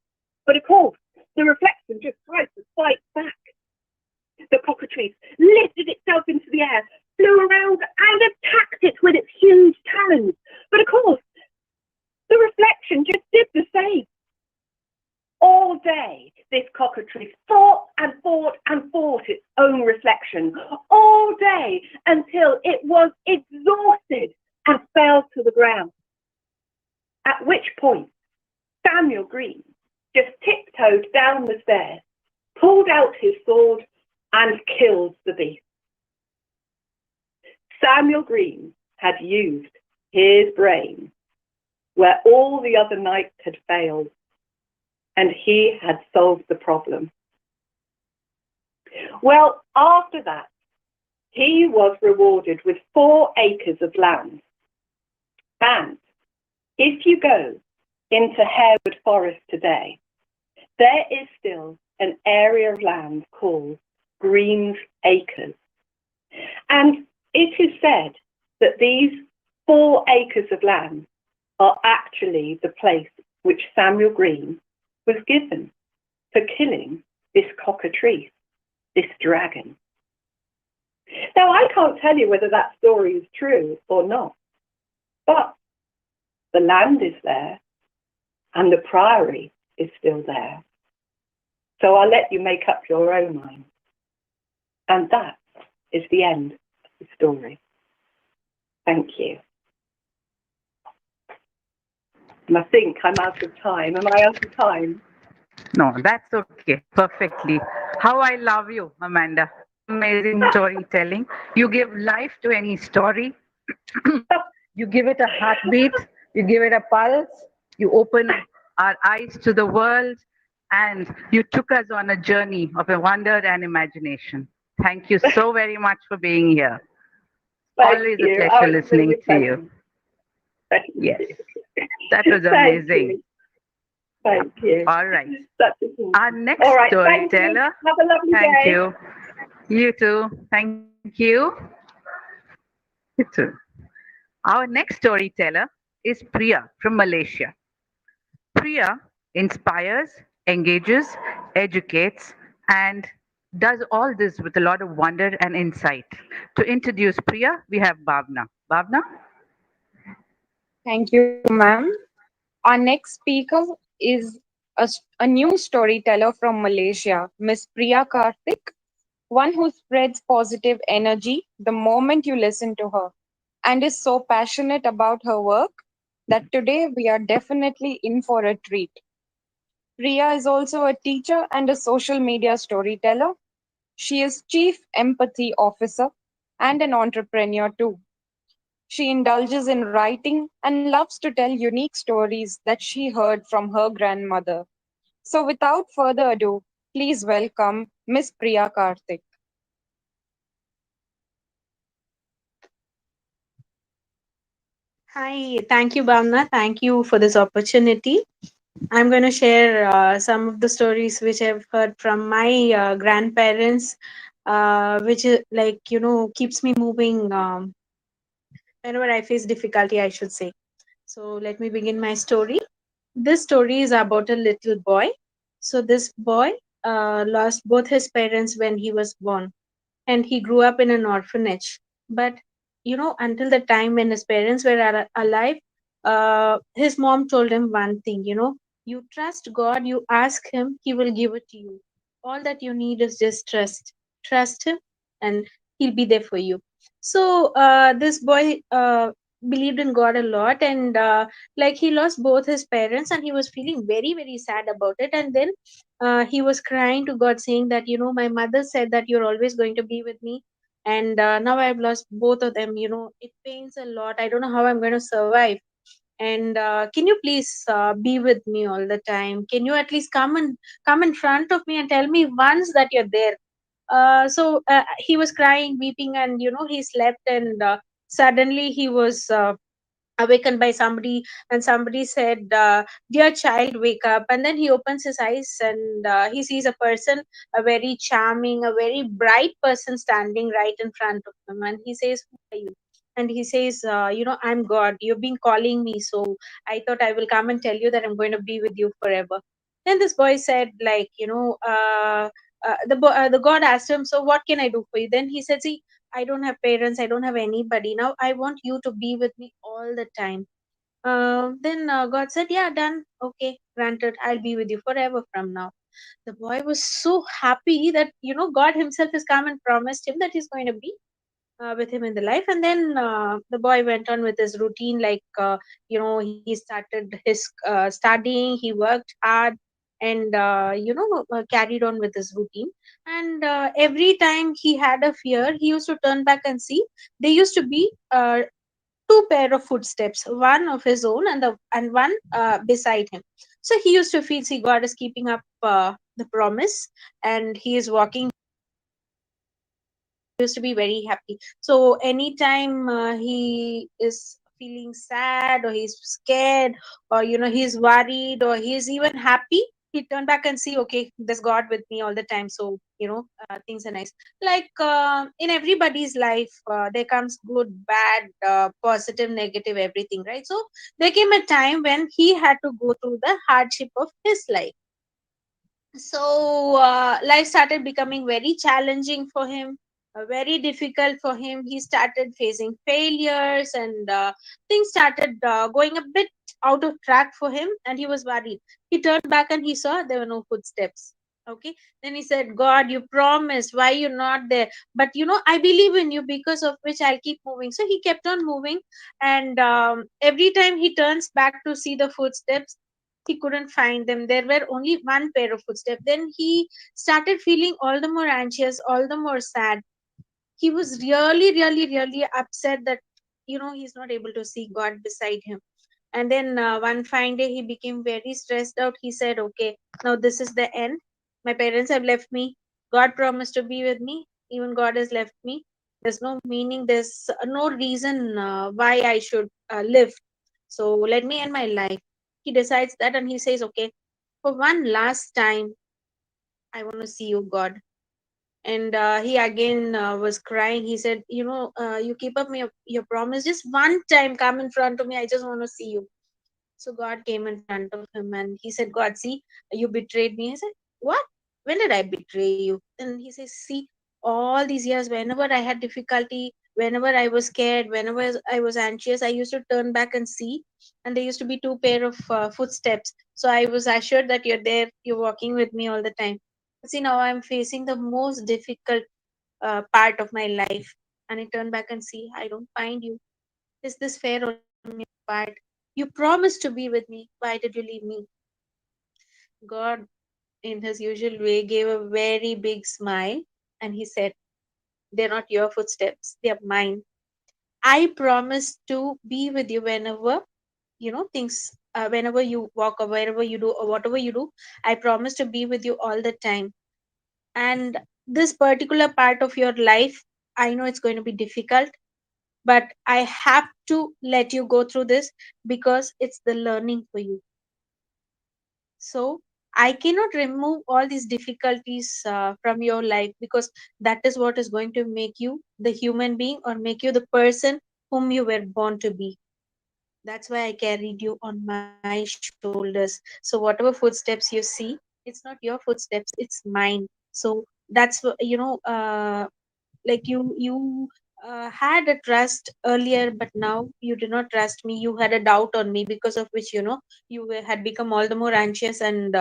But of course, the reflection just tried to fight back. The cockatrice lifted itself into the air, flew around and attacked it with its huge talons. But of course, the reflection just did the same. All day, this cockatrice fought and fought and fought its own reflection. All day until it was exhausted and fell to the ground. At which point, Samuel Green just tiptoed down the stairs, pulled out his sword and killed the beast. Samuel Green had used his brain where all the other knights had failed, and he had solved the problem. Well, after that, he was rewarded with 4 acres of land. And if you go into Harewood Forest today, there is still an area of land called Green's Acres. And it is said that these 4 acres of land are actually the place which Samuel Green was given for killing this cockatrice, this dragon. Now, I can't tell you whether that story is true or not, But the land is there and the priory is still there. So I'll let you make up your own mind. And that is the end of the story. Thank you. And I think I'm out of time. Am I out of time? No, that's okay. Perfectly. How I love you, Amanda. Amazing storytelling. You give life to any story. You give it a heartbeat. You give it a pulse. You open our eyes to the world. And you took us on a journey of a wonder and imagination. Thank you so very much for being here. Thank Always a you. pleasure It's listening really to you. pleasant. Thank Yes, you. that was Thank amazing. you. Thank you. All right. Such a pleasure. Our next All right. Thank you. storyteller. Have a lovely Thank day. you. You too. Thank you. You too. Our next storyteller is Priya from Malaysia. Priya inspires, engages, educates, and does all this with a lot of wonder and insight. To introduce Priya, we have Bhavna. Bhavna? Thank you, ma'am. Our next speaker is a new storyteller from Malaysia, Miss Priya Karthik, one who spreads positive energy the moment you listen to her and is so passionate about her work that today we are definitely in for a treat. Priya is also a teacher and a social media storyteller. She is Chief Empathy Officer and an entrepreneur too. She indulges in writing and loves to tell unique stories that she heard from her grandmother. So, without further ado, please welcome Miss Priya Karthik. Hi, thank you, Bhavna. Thank you for this opportunity. I'm going to share some of the stories which I've heard from my grandparents, which like keeps me moving whenever I face difficulty, I should say. So let me begin my story. This story is about a little boy. So this boy lost both his parents when he was born, and he grew up in an orphanage. But until the time when his parents were alive, his mom told him one thing, you trust God, you ask him, he will give it to you. All that you need is just trust him, and he'll be there for you. So this boy believed in God a lot, and like he lost both his parents, and he was feeling very very sad about it. And then he was crying to God, saying that, my mother said that you're always going to be with me. And now I've lost both of them. It pains a lot. I don't know how I'm going to survive. And can you please be with me all the time? Can you at least come in front of me and tell me once that you're there? So he was crying, weeping, and he slept. And suddenly he was awakened by somebody, and somebody said, dear child, wake up. And then he opens his eyes, and he sees a person, a very charming, a very bright person standing right in front of him. And he says, who are you? And he says, I'm God, you've been calling me, so I thought I will come and tell you that I'm going to be with you forever. Then this boy said, like, the God asked him, so what can I do for you? Then he said, see, I don't have parents, I don't have anybody. Now I want you to be with me all the time. Then God said, yeah, done. Okay, granted. I'll be with you forever from now. The boy was so happy that, God himself has come and promised him that he's going to be with him in the life. And then the boy went on with his routine, like, he started his studying, he worked hard, and carried on with his routine. And every time he had a fear, he used to turn back and see there used to be two pair of footsteps, one of his own, and one beside him. So he used to feel, see, God is keeping up the promise, and he is walking. Used to be very happy. So anytime he is feeling sad, or he's scared, or he's worried, or he's even happy, he turn back and see, okay, there's God with me all the time. So things are nice. Like in everybody's life, there comes good, bad, positive, negative, everything, right? So there came a time when he had to go through the hardship of his life. So life started becoming very challenging for him. very difficult for him. He started facing failures, and things started going a bit out of track for him, and he was worried. He turned back and he saw there were no footsteps. Okay, then he said, God, you promised, why you're not there? But I believe in you, because of which I'll keep moving. So he kept on moving, and every time he turns back to see the footsteps, he couldn't find them. There were only one pair of footsteps. Then he started feeling all the more anxious, all the more sad. He was really upset that he's not able to see God beside him. And then one fine day he became very stressed out. He said, okay, now this is the end. My parents have left me. God promised to be with me. Even God has left me. There's no meaning, there's no reason why I should live. So let me end my life. He decides that, and he says, okay, for one last time, I want to see you, God. And he again was crying. He said, you keep up your promise. Just one time come in front of me. I just want to see you. So God came in front of him, and he said, God, see, you betrayed me. I said, what? When did I betray you? Then he says, see, all these years, whenever I had difficulty, whenever I was scared, whenever I was anxious, I used to turn back and see, and there used to be two pair of footsteps. So I was assured that you're there, you're walking with me all the time. See, now I'm facing the most difficult part of my life, and I turn back and see, I don't find you. Is this fair on your part? You promised to be with me. Why did you leave me? God, in his usual way, gave a very big smile, and he said, they're not your footsteps, they are mine. I promise to be with you whenever, things, whenever you walk or wherever you do or whatever you do. I promise to be with you all the time. And this particular part of your life, I know it's going to be difficult, but I have to let you go through this, because it's the learning for you. So I cannot remove all these difficulties from your life, because that is what is going to make you the human being, or make you the person whom you were born to be. That's why I carried you on my shoulders. So whatever footsteps you see, it's not your footsteps, it's mine. So that's like you had a trust earlier, but now you do not trust me. You had a doubt on me, because of which had become all the more anxious. And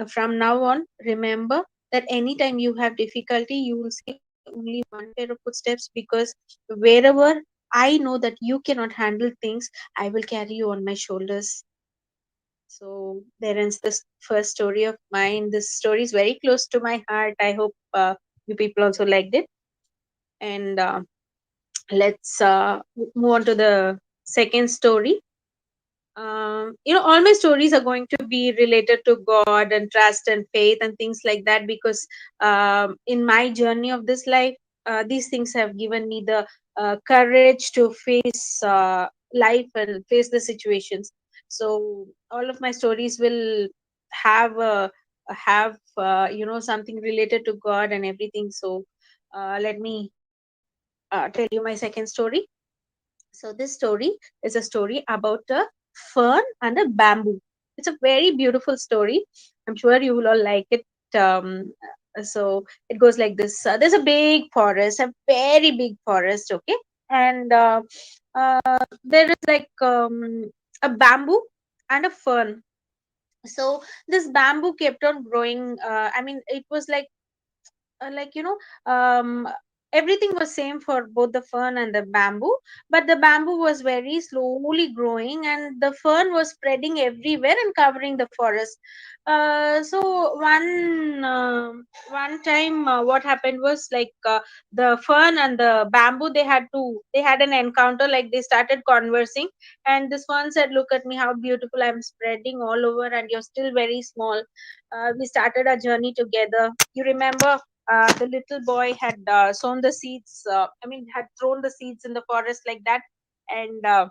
from now on, remember that anytime you have difficulty, you will see only one pair of footsteps, because wherever I know that you cannot handle things, I will carry you on my shoulders. So there ends this first story of mine. This story is very close to my heart. I hope you people also liked it. And let's move on to the second story. All my stories are going to be related to God and trust and faith and things like that, because in my journey of this life, these things have given me the courage to face life and face the situations. So all of my stories will have something related to God and everything. So let me tell you my second story. So this story is a story about a fern and a bamboo. It's a very beautiful story. I'm sure you will all like it. So it goes like this. There's a big forest, a very big forest, okay? And there is like a bamboo and a fern. So this bamboo kept on growing. I mean, it was like everything was same for both the fern and the bamboo, but the bamboo was very slowly growing, and the fern was spreading everywhere and covering the forest. So one time, what happened was, like, the fern and the bamboo, they had an encounter. Like, they started conversing, and this fern said, look at me, how beautiful I'm spreading all over, and you're still very small. We started our journey together. You remember, the little boy had sown the seeds, had thrown the seeds in the forest like that. And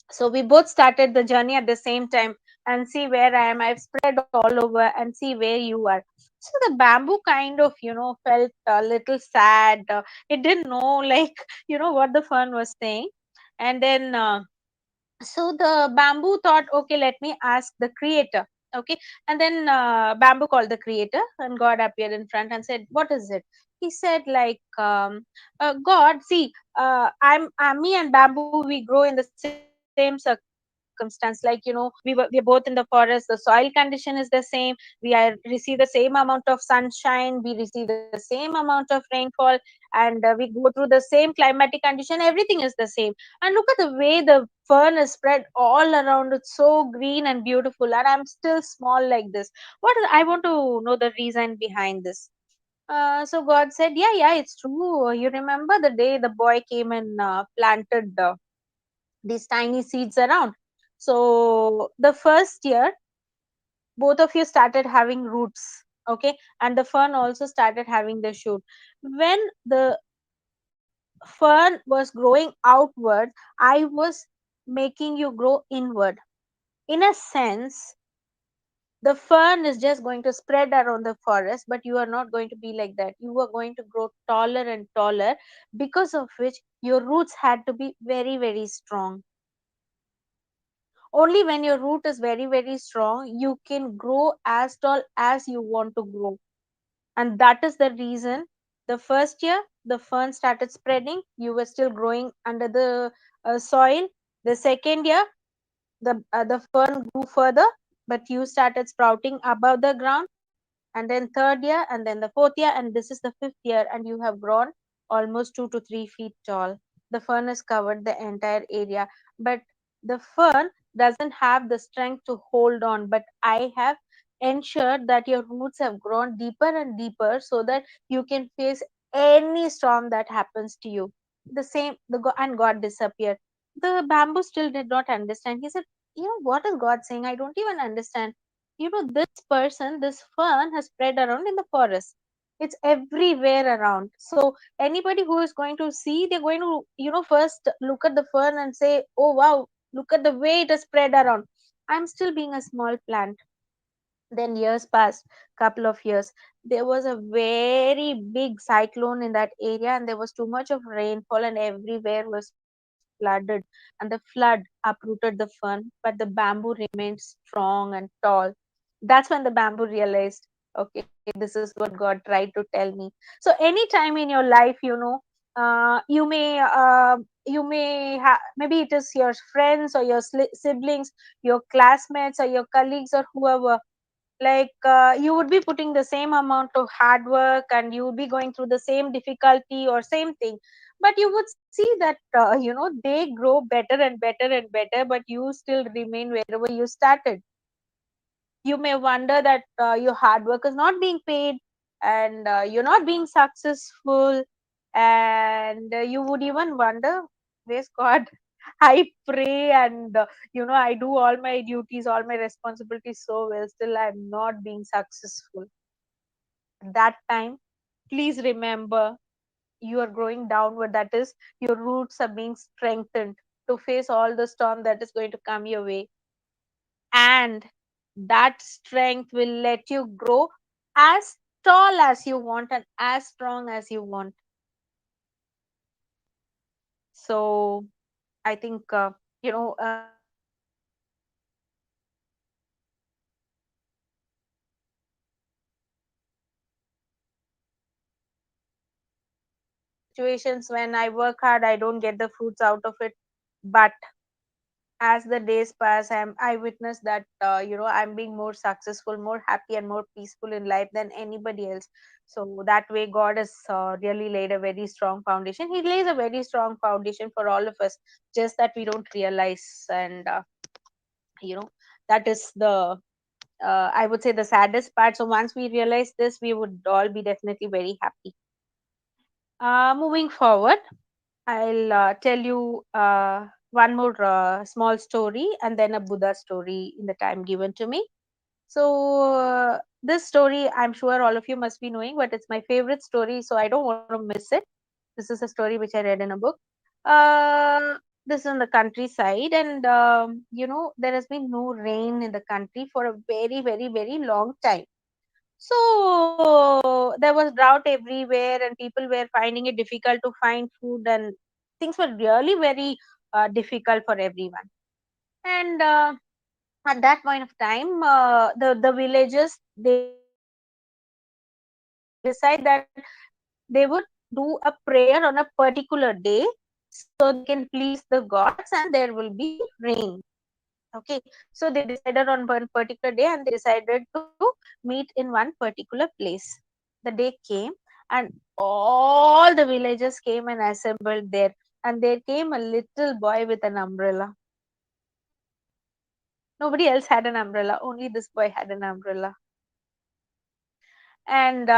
so we both started the journey at the same time. And see where I am, I've spread all over, and see where you are. So the bamboo kind of felt a little sad. It didn't know, like, what the fern was saying. And then so the bamboo thought, okay, let me ask the creator. Okay. And then bamboo called the creator, and God appeared in front and said, what is it? he said like, God, see, I'm me and bamboo, we grow in the same circumstance. Like, we are both in the forest, the soil condition is the same, receive the same amount of sunshine, we receive the same amount of rainfall, and we go through the same climatic condition, everything is the same. And look at the way the fern is spread all around, it's so green and beautiful, and I'm still small like this. I want to know the reason behind this. So God said, yeah, it's true. You remember the day the boy came and planted these tiny seeds around. So the first year, both of you started having roots, okay, and the fern also started having the shoot. When the fern was growing outward, I was making you grow inward. In a sense, the fern is just going to spread around the forest, but you are not going to be like that. You are going to grow taller and taller, because of which your roots had to be very, very strong. Only when your root is very, very strong, you can grow as tall as you want to grow. And that is the reason the first year the fern started spreading, you were still growing under the soil. The second year, the fern grew further, but you started sprouting above the ground. And then third year, and then the fourth year, and this is the fifth year, and you have grown almost 2 to 3 feet tall. The fern has covered the entire area, but the fern doesn't have the strength to hold on. But I have ensured that your roots have grown deeper and deeper, so that you can face any storm that happens to you. The same, and God disappeared. The bamboo still did not understand. He said, what is God saying? I don't even understand. This person, this fern has spread around in the forest. It's everywhere around. So anybody who is going to see, they're going to, first look at the fern and say, oh wow, look at the way it is spread around. I'm still being a small plant. Then years passed, couple of years. There was a very big cyclone in that area, and there was too much of rainfall, and everywhere was flooded. And the flood uprooted the fern, but the bamboo remained strong and tall. That's when the bamboo realized, okay, this is what God tried to tell me. So anytime in your life, you may maybe it is your friends or your siblings, your classmates or your colleagues or whoever, like you would be putting the same amount of hard work, and you would be going through the same difficulty or same thing, but you would see that they grow better and better and better, but you still remain wherever you started. You may wonder that your hard work is not being paid, and you're not being successful, and you would even wonder, where's God? I pray, and I do all my duties, all my responsibilities so well, still I'm not being successful. That time, please remember, you are growing downward. That is, your roots are being strengthened to face all the storm that is going to come your way, and that strength will let you grow as tall as you want and as strong as you want. So I think situations when I work hard, I don't get the fruits out of it. But as the days pass, I witness that I'm being more successful, more happy, and more peaceful in life than anybody else. So that way, God has really laid a very strong foundation. He lays a very strong foundation for all of us, just that we don't realize. And you know that is the I would say the saddest part. So once we realize this, we would all be definitely very happy. Moving forward, I'll tell you one more small story, and then a Buddha story in the time given to me. So, this story, I'm sure all of you must be knowing, but it's my favorite story, so I don't want to miss it. This is a story which I read in a book. This is in the countryside, and there has been no rain in the country for a very, very, very long time. So there was drought everywhere, and people were finding it difficult to find food, and things were really very difficult for everyone. And at that point of time, the villagers, they decide that they would do a prayer on a particular day so they can please the gods and there will be rain. Okay, so they decided on one particular day and they decided to meet in one particular place. The day came and all the villagers came and assembled there, and there came a little boy with an umbrella. Nobody else had an umbrella, only this boy had an umbrella. And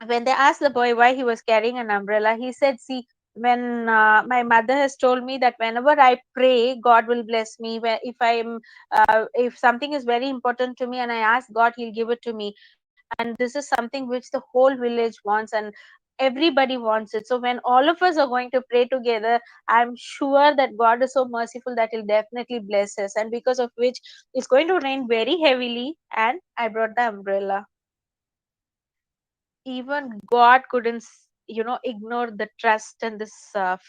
when they asked the boy why he was carrying an umbrella, he said, see, when my mother has told me that whenever I pray, God will bless me. Where if something is very important to me and I ask God, He'll give it to me. And this is something which the whole village wants, and everybody wants it. So when all of us are going to pray together, I'm sure that God is so merciful that He'll definitely bless us. And because of which it's going to rain very heavily, and I brought the umbrella. Even God couldn't, ignore the trust and this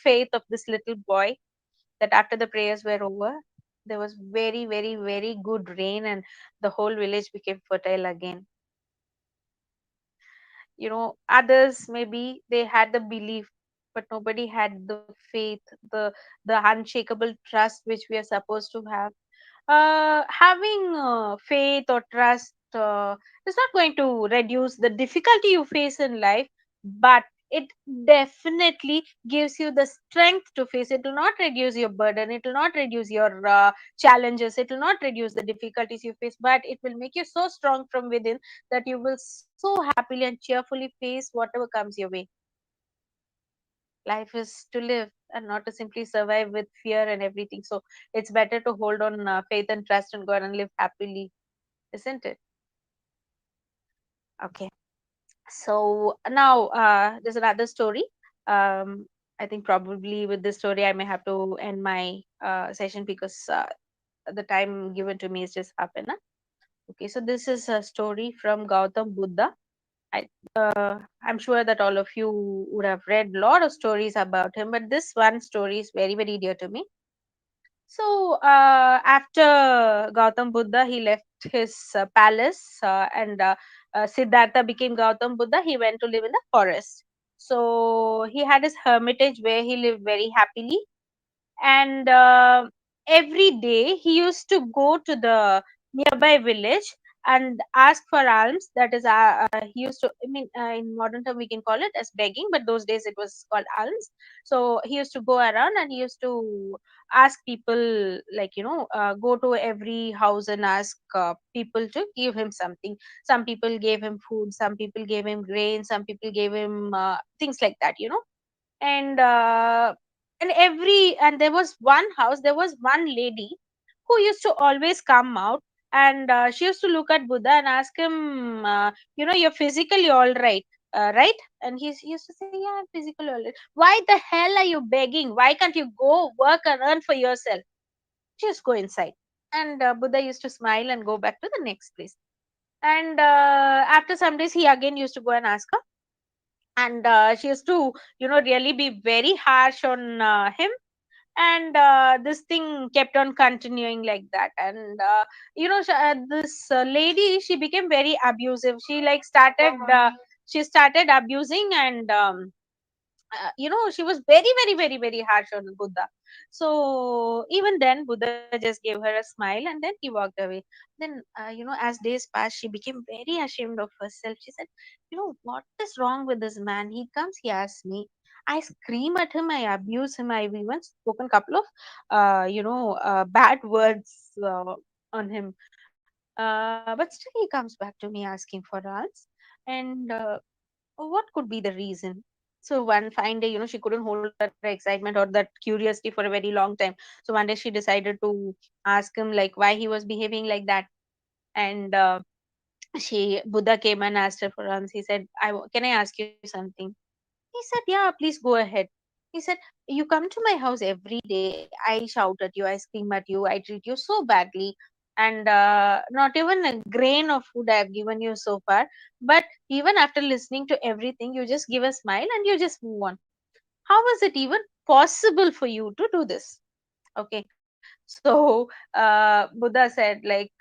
faith of this little boy, that after the prayers were over, there was very, very, very good rain and the whole village became fertile again. Others maybe they had the belief, but nobody had the faith, the unshakable trust which we are supposed to have. Having faith or trust is not going to reduce the difficulty you face in life, but it definitely gives you the strength to face it. It will not reduce your burden, it will not reduce your challenges, it will not reduce the difficulties you face, but it will make you so strong from within that you will so happily and cheerfully face whatever comes your way. Life is to live and not to simply survive with fear and everything. So it's better to hold on faith and trust in God and live happily, isn't it? Okay. So now there's another story. I think probably with this story I may have to end my session because the time given to me is just up and up. Okay, so this is a story from Gautam Buddha. I'm sure that all of you would have read a lot of stories about him, but this one story is very, very dear to me. So, after Gautam Buddha, he left his palace, and Siddhartha became Gautam Buddha. He went to live in the forest. So, he had his hermitage where he lived very happily. And every day he used to go to the nearby village and ask for alms. That is, he used to, I mean, in modern term we can call it as begging, but those days it was called alms. So he used to go around and he used to ask people, like, go to every house and ask people to give him something. Some people gave him food, some people gave him grain, some people gave him things like that. And there was one house, there was one lady who used to always come out, and she used to look at Buddha and ask him, you're physically all right, right? And he used to say, yeah, I'm physically all right. Why the hell are you begging? Why can't you go work and earn for yourself? Just go inside. And Buddha used to smile and go back to the next place. And after some days he again used to go and ask her, and she used to really be very harsh on him. And this thing kept on continuing like that. And this lady, she became very abusive. She started abusing, and she was very, very, very, very harsh on Buddha. So even then Buddha just gave her a smile and then he walked away. Then as days passed, she became very ashamed of herself. She said, what is wrong with this man? He comes, he asks me, I scream at him, I abuse him, I've even spoken couple of bad words on him, but still he comes back to me asking for alms. And what could be the reason? So one fine day, she couldn't hold her excitement or that curiosity for a very long time. So one day she decided to ask him, like, why he was behaving like that. And Buddha came and asked her for alms. He said, can I ask you something? He said, yeah, please go ahead. He said, you come to my house every day. I shout at you, I scream at you, I treat you so badly. And not even a grain of food I have given you so far. But even after listening to everything, you just give a smile and you just move on. How was it even possible for you to do this? Okay. So Buddha said, like,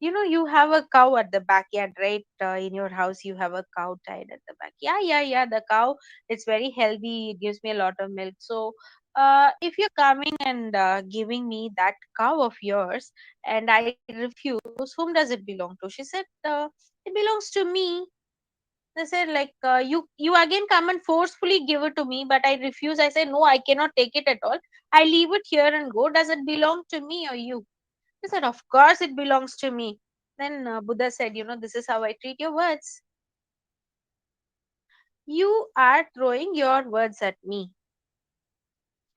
you have a cow at the backyard, right? In your house, you have a cow tied at the back. Yeah, yeah, yeah. The cow, it's very healthy. It gives me a lot of milk. So, if you're coming and giving me that cow of yours, and I refuse, whom does it belong to? She said, it belongs to me. They said, like, you again come and forcefully give it to me, but I refuse. I say, no, I cannot take it at all. I leave it here and go. Does it belong to me or you? He said, of course it belongs to me. Then Buddha said, this is how I treat your words. You are throwing your words at me,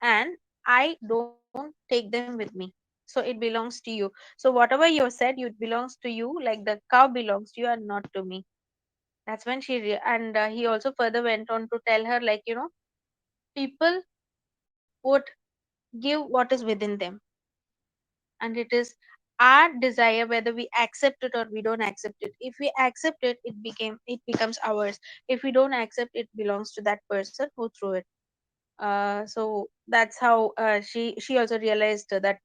and I don't take them with me. So it belongs to you. So whatever you said, it belongs to you, like the cow belongs to you and not to me. That's when and he also further went on to tell her, like, people would give what is within them, and it is our desire whether we accept it or we don't accept it. If we accept it, it becomes ours. If we don't accept, it belongs to that person who threw it. So that's how she also realized that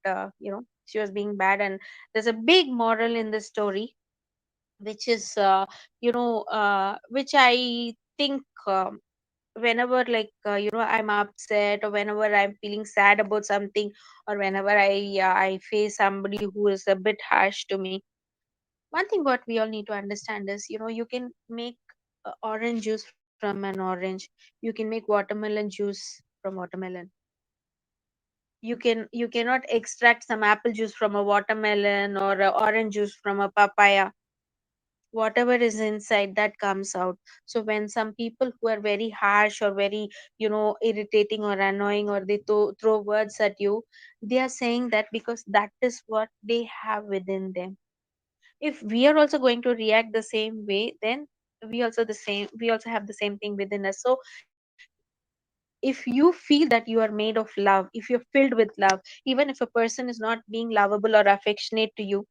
she was being bad. And there's a big moral in this story, which is which I think, whenever, like, I'm upset, or whenever I'm feeling sad about something, or whenever I face somebody who is a bit harsh to me, one thing what we all need to understand is, you can make orange juice from an orange. You can make watermelon juice from watermelon. You cannot extract some apple juice from a watermelon, or orange juice from a papaya. Whatever is inside, that comes out. So when some people who are very harsh, or very irritating or annoying, or they throw words at you, they are saying that because that is what they have within them. If we are also going to react the same way, then we also have the same thing within us. So if you feel that you are made of love, if you're filled with love, even if a person is not being lovable or affectionate to you,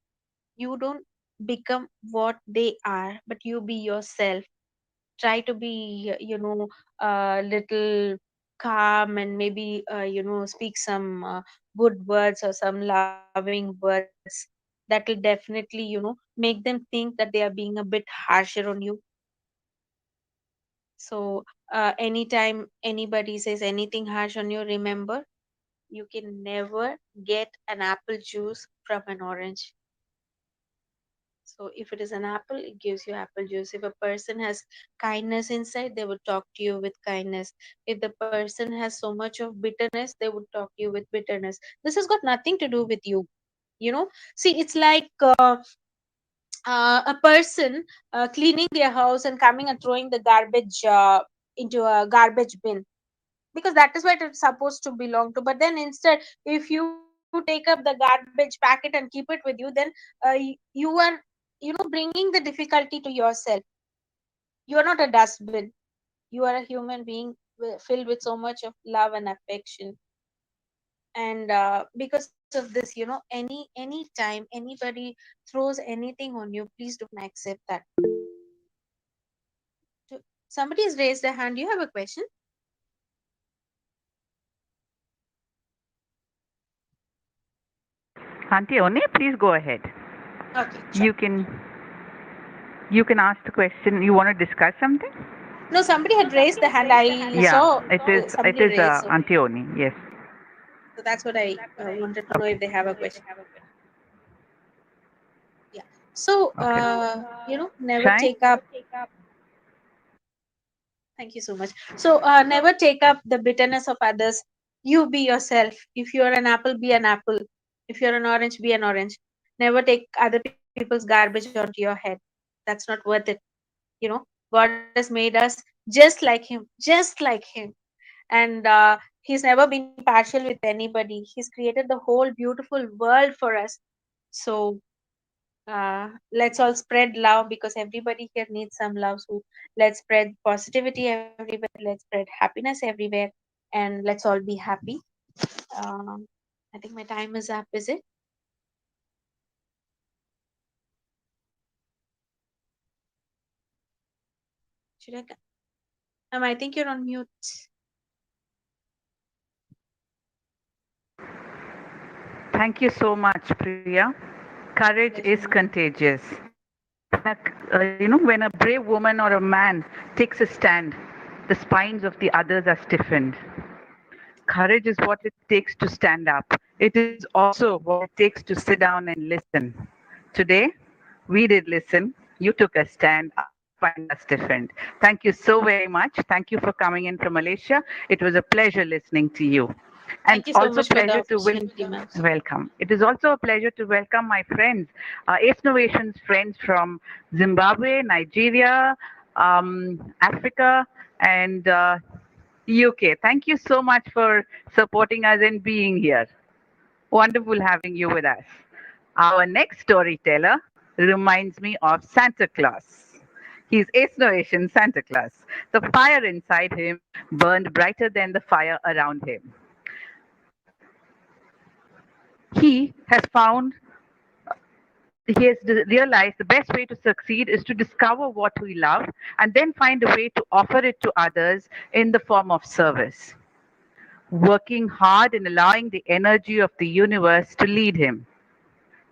you don't become what they are, but you be yourself. Try to be a little calm, and maybe speak some good words or some loving words. That will definitely make them think that they are being a bit harsher on you. So anytime anybody says anything harsh on you, remember, you can never get an apple juice from an orange. So if it is an apple, it gives you apple juice. If a person has kindness inside, they would talk to you with kindness. If the person has so much of bitterness, they would talk to you with bitterness. This has got nothing to do with you. See, it's like a person cleaning their house and coming and throwing the garbage into a garbage bin, because that is what it's supposed to belong to. But then instead, if you take up the garbage packet and keep it with you, then you are bringing the difficulty to yourself. You are not a dustbin. You are a human being filled with so much of love and affection. And because of this, any time anybody throws anything on you, please don't accept that. Somebody has raised a hand. Do you have a question? Auntie Oni, please go ahead. Okay, You can ask the question. You want to discuss something? no, somebody had raised the hand. I Yeah, saw it somebody is raised. So Auntie Oni. Yes. that's what I wanted to know, if they have a question. Yeah. So, never Shine? take up. Thank you so much. So, never take up the bitterness of others. You be yourself. If you're an apple, be an apple. If you're an orange, be an orange. Never take other people's garbage onto your head. That's not worth it. God has made us just like Him, just like Him. And He's never been partial with anybody. He's created the whole beautiful world for us. So, let's all spread love, because everybody here needs some love. So let's spread positivity everywhere, let's spread happiness everywhere, and let's all be happy. I think my time is up. Is it? Should I? I think you're on mute. Thank you so much, Priya. Courage is contagious. When a brave woman or a man takes a stand, the spines of the others are stiffened. Courage is what it takes to stand up. It is also what it takes to sit down and listen. Today, we did listen. You took a stand. Our spines are stiffened. Thank you so very much. Thank you for coming in from Malaysia. It was a pleasure listening to you. And Thank you so also much for the pleasure to opportunity, ma'am. welcome. It is also a pleasure to welcome my friends, Ace Novation's friends from Zimbabwe, Nigeria, Africa, and UK. Thank you so much for supporting us and being here. Wonderful having you with us. Our next storyteller reminds me of Santa Claus. He's Ace Noation Santa Claus. The fire inside him burned brighter than the fire around him. He has found he has realized the best way to succeed is to discover what we love and then find a way to offer it to others in the form of service, working hard and allowing the energy of the universe to lead him.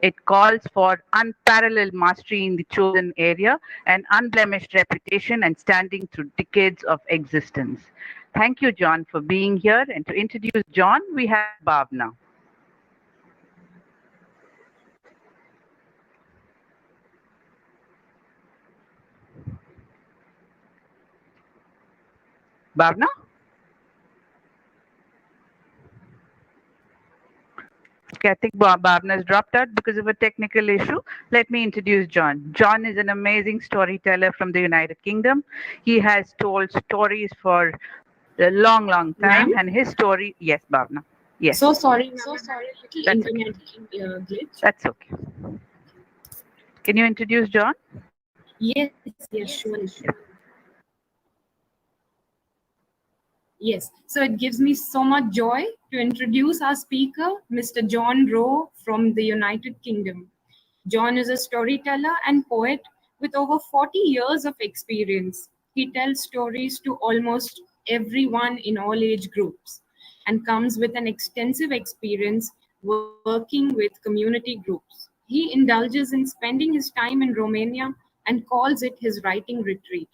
It calls for unparalleled mastery in the chosen area, an unblemished reputation, and standing through decades of existence. Thank you, John, for being here. And to introduce John, we have Bhavna. Bhavna? Okay, I think Bhavna has dropped out because of a technical issue. Let me introduce John. John is an amazing storyteller from the United Kingdom. He has told stories for a long, long time, Ma'am? and his story, yes, Bhavna. Yes. So sorry, ma'am. I had a little That's internet glitch. That's okay. Can you introduce John? Yes, yes, surely. Yes, so it gives me so much joy to introduce our speaker, Mr. John Rowe from the United Kingdom. John is a storyteller and poet with over 40 years of experience. He tells stories to almost everyone in all age groups and comes with an extensive experience working with community groups. He indulges in spending his time in Romania and calls it his writing retreat.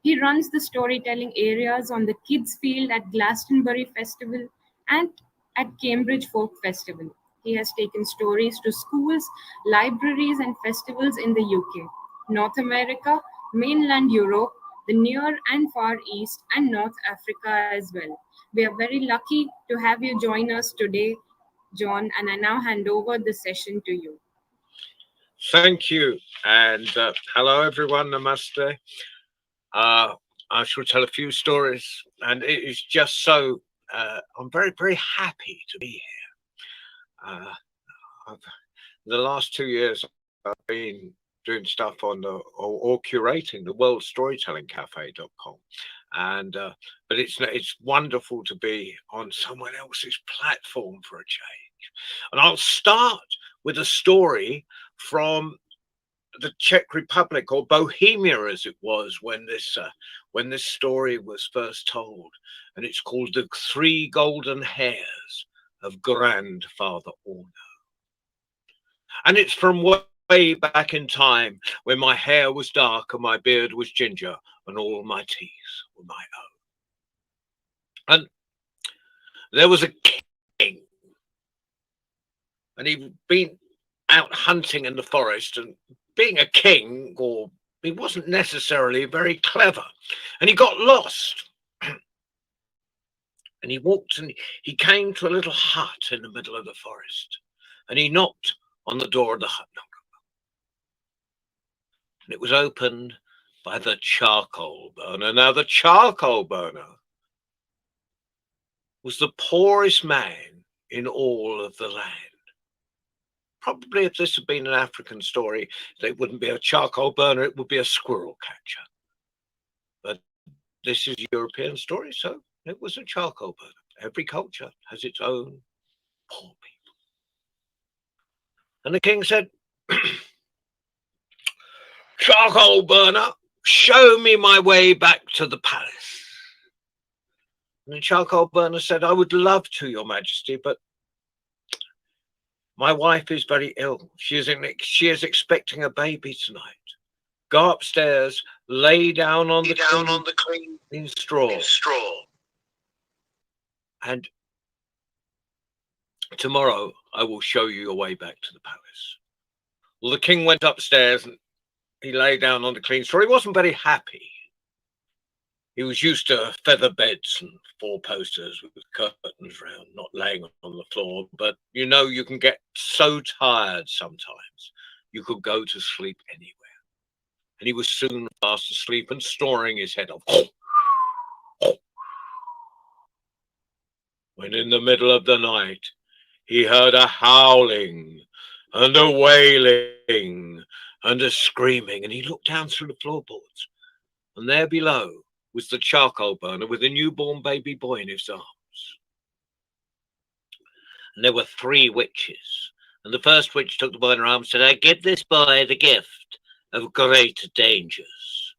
He runs the storytelling areas on the Kids Field at Glastonbury Festival and at Cambridge Folk Festival. He has taken stories to schools, libraries, and festivals in the UK, North America, mainland Europe, the Near and Far East, and North Africa as well. We are very lucky to have you join us today, John, and I now hand over the session to you. Thank you, and hello everyone, namaste. I shall tell a few stories, and it is just so, I'm very, very happy to be here. The last 2 years I've been doing stuff on or curating the World Storytelling Cafe.com, and but it's wonderful to be on someone else's platform for a change. And I'll start with a story from the Czech Republic, or Bohemia as it was when this story was first told, and it's called The Three Golden Hairs of Grandfather Orno. And it's from way back in time when my hair was dark and my beard was ginger and all my teeth were my own. And there was a king, and he'd been out hunting in the forest, and being a king, or he wasn't necessarily very clever, and he got lost. And he walked and he came to a little hut in the middle of the forest, and he knocked on the door of the hut. And it was opened by the charcoal burner. Now, the charcoal burner was the poorest man in all of the land. Probably if this had been an African story, it wouldn't be a charcoal burner, it would be a squirrel catcher. But this is a European story, so it was a charcoal burner. Every culture has its own poor people. And the king said, charcoal burner, show me my way back to the palace. And the charcoal burner said, I would love to, Your Majesty, but My wife is very ill. She is expecting a baby tonight. Go upstairs, lay down on the clean straw. And tomorrow I will show you your way back to the palace. Well, the king went upstairs and he lay down on the clean straw. He wasn't very happy. He was used to feather beds and four posters with curtains round, not laying on the floor. But you know, you can get so tired sometimes. You could go to sleep anywhere. And he was soon fast asleep and snoring his head off. When in the middle of the night, he heard a howling and a wailing and a screaming. And he looked down through the floorboards. And there below was the charcoal burner with a newborn baby boy in his arms. And there were 3 witches. And the first witch took the boy in her arms and said, I give this boy the gift of great dangers.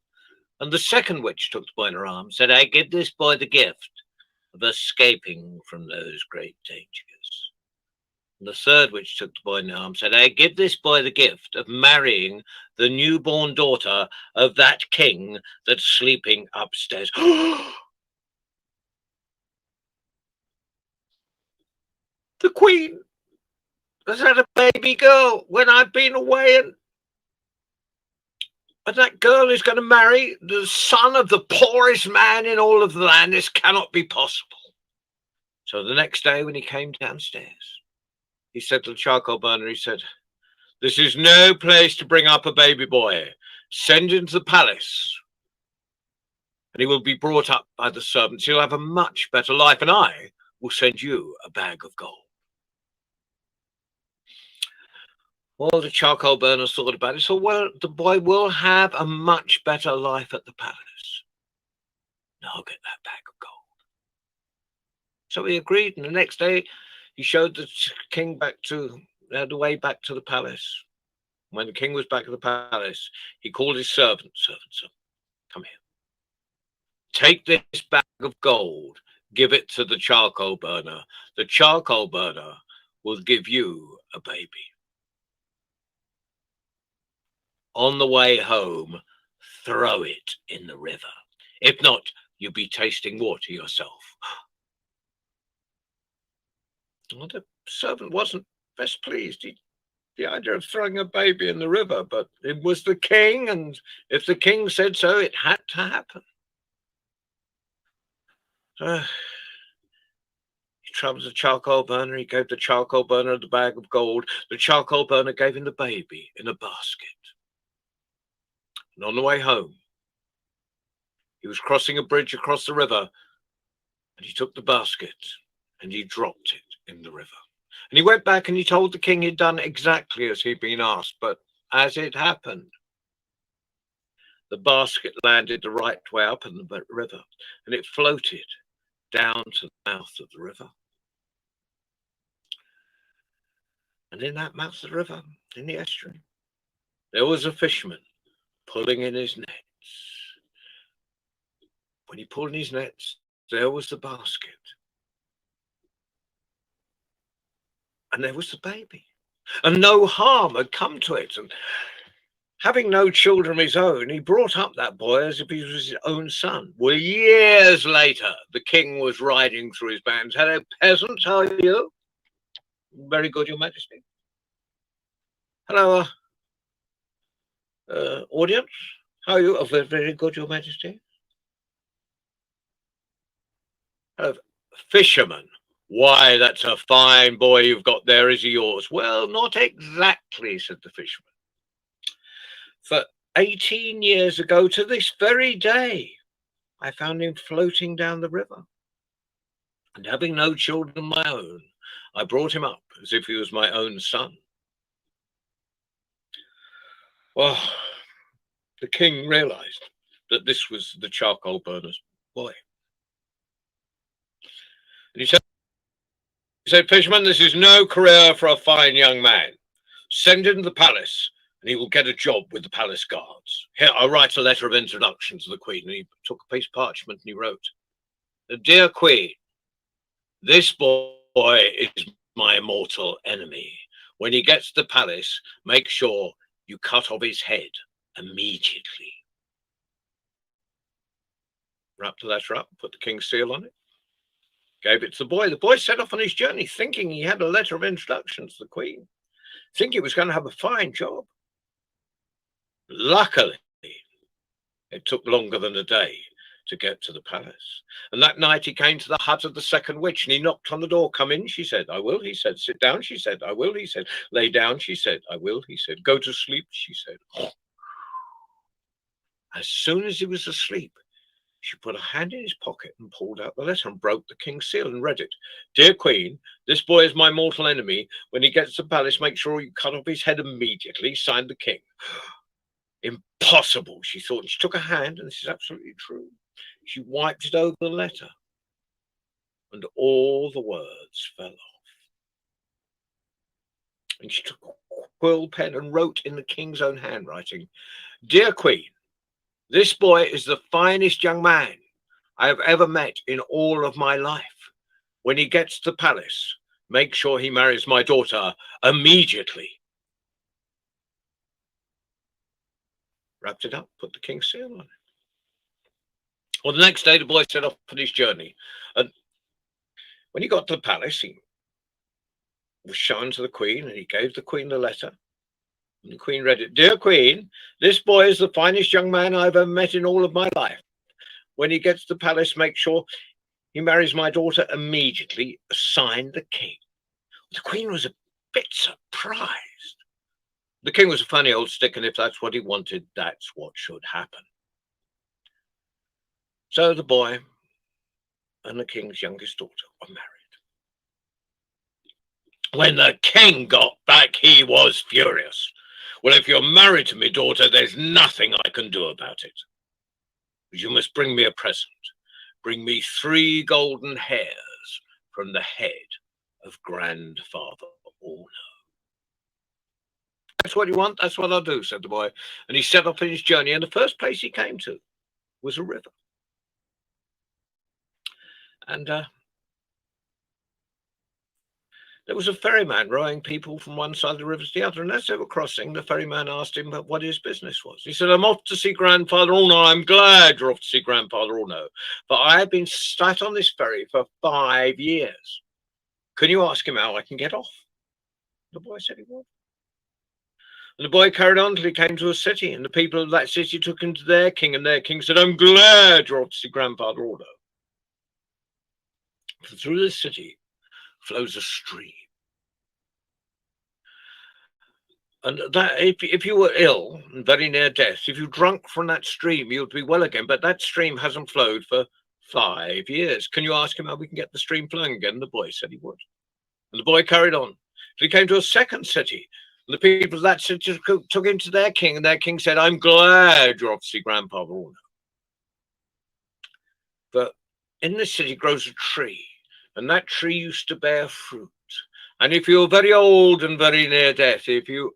And the second witch took the boy in her arms and said, I give this boy the gift of escaping from those great dangers. And the third witch took the boy in the arms and said, I give this boy the gift of marrying the newborn daughter of that king that's sleeping upstairs. The queen has had a baby girl when I've been away, and that girl is going to marry the son of the poorest man in all of the land. This cannot be possible. So the next day when he came downstairs, he said to the charcoal burner, he said, this is no place to bring up a baby boy. Send him to the palace. And he will be brought up by the servants. He'll have a much better life, and I will send you a bag of gold. Well, the charcoal burner thought about it. So, well, the boy will have a much better life at the palace. Now I'll get that bag of gold. So he agreed, and the next day he showed the king the way back to the palace. When the king was back at the palace, he called his servant, come here. Take this bag of gold, give it to the charcoal burner. The charcoal burner will give you a baby. On the way home, throw it in the river. If not, you'll be tasting water yourself. Well, the servant wasn't best pleased. The idea of throwing a baby in the river, but it was the king, and if the king said so, it had to happen. So he troubled the charcoal burner. He gave the charcoal burner the bag of gold. The charcoal burner gave him the baby in a basket. And on the way home, he was crossing a bridge across the river, and he took the basket and he dropped it in the river. And he went back and he told the king he'd done exactly as he'd been asked. But as it happened, the basket landed the right way up in the river, and it floated down to the mouth of the river. And in that mouth of the river, in the estuary, there was a fisherman pulling in his nets. When he pulled in his nets, there was the basket. And there was the baby. And no harm had come to it. And having no children of his own, he brought up that boy as if he was his own son. Well, years later, the king was riding through his bands. Hello, peasants, how are you? Very good, Your Majesty. Hello, audience, how are you? Oh, very good, Your Majesty. Hello, fisherman. Why, that's a fine boy you've got there. Is he yours? Well, not exactly, said the fisherman. For 18 years ago to this very day, I found him floating down the river. And having no children of my own, I brought him up as if he was my own son. Well, the king realized that this was the charcoal burner's boy. And he said, fisherman, this is no career for a fine young man. Send him to the palace and he will get a job with the palace guards. Here, I'll write a letter of introduction to the queen. And he took a piece of parchment and he wrote, Dear Queen, this boy is my mortal enemy. When he gets to the palace, make sure you cut off his head immediately. Wrapped the letter up, put the king's seal on it, gave it to the boy. The boy set off on his journey thinking he had a letter of introduction to the queen, thinking he was going to have a fine job. Luckily, it took longer than a day to get to the palace. And that night he came to the hut of the second witch and he knocked on the door. Come in, she said. I will, he said. Sit down, she said. I will, he said. Lay down, she said. I will, he said. Go to sleep, she said. As soon as he was asleep, she put her hand in his pocket and pulled out the letter and broke the king's seal and read it. Dear Queen, this boy is my mortal enemy. When he gets to the palace, make sure you cut off his head immediately. Signed, the king. Impossible, she thought. And she took a hand, and this is absolutely true. She wiped it over the letter, and all the words fell off. And she took a quill pen and wrote in the king's own handwriting, Dear Queen, this boy is the finest young man I have ever met in all of my life. When he gets to the palace, make sure he marries my daughter immediately. Wrapped it up, put the king's seal on it. Well, the next day, the boy set off on his journey. And when he got to the palace, he was shown to the queen, and he gave the queen the letter. And the queen read it. Dear Queen, this boy is the finest young man I've ever met in all of my life. When he gets to the palace, make sure he marries my daughter immediately. Signed, the king. The queen was a bit surprised. The king was a funny old stick, and if that's what he wanted, that's what should happen. So the boy and the king's youngest daughter were married. When the king got back, he was furious. Well, if you're married to me, daughter, there's nothing I can do about it. You must bring me a present. Bring me 3 golden hairs from the head of Grandfather Orno. That's what you want? That's what I'll do, said the boy. And he set off on his journey, and the first place he came to was a river. And there was a ferryman rowing people from one side of the river to the other. And as they were crossing, the ferryman asked him what his business was. He said, I'm off to see Grandfather Orno. I'm glad you're off to see Grandfather Orno. But I have been sat on this ferry for 5 years. Can you ask him how I can get off? The boy said he would. And the boy carried on till he came to a city. And the people of that city took him to their king. And their king said, I'm glad you're off to see Grandfather Orno. For through this city flows a stream. And that if you were ill and very near death, if you drunk from that stream, you'd be well again. But that stream hasn't flowed for 5 years. Can you ask him how we can get the stream flowing again? The boy said he would. And the boy carried on. So he came to a second city. And the people of that city took him to their king. And their king said, I'm glad you're off to see Grandfather Orno. But in this city grows a tree. And that tree used to bear fruit. And if you're very old and very near death, if you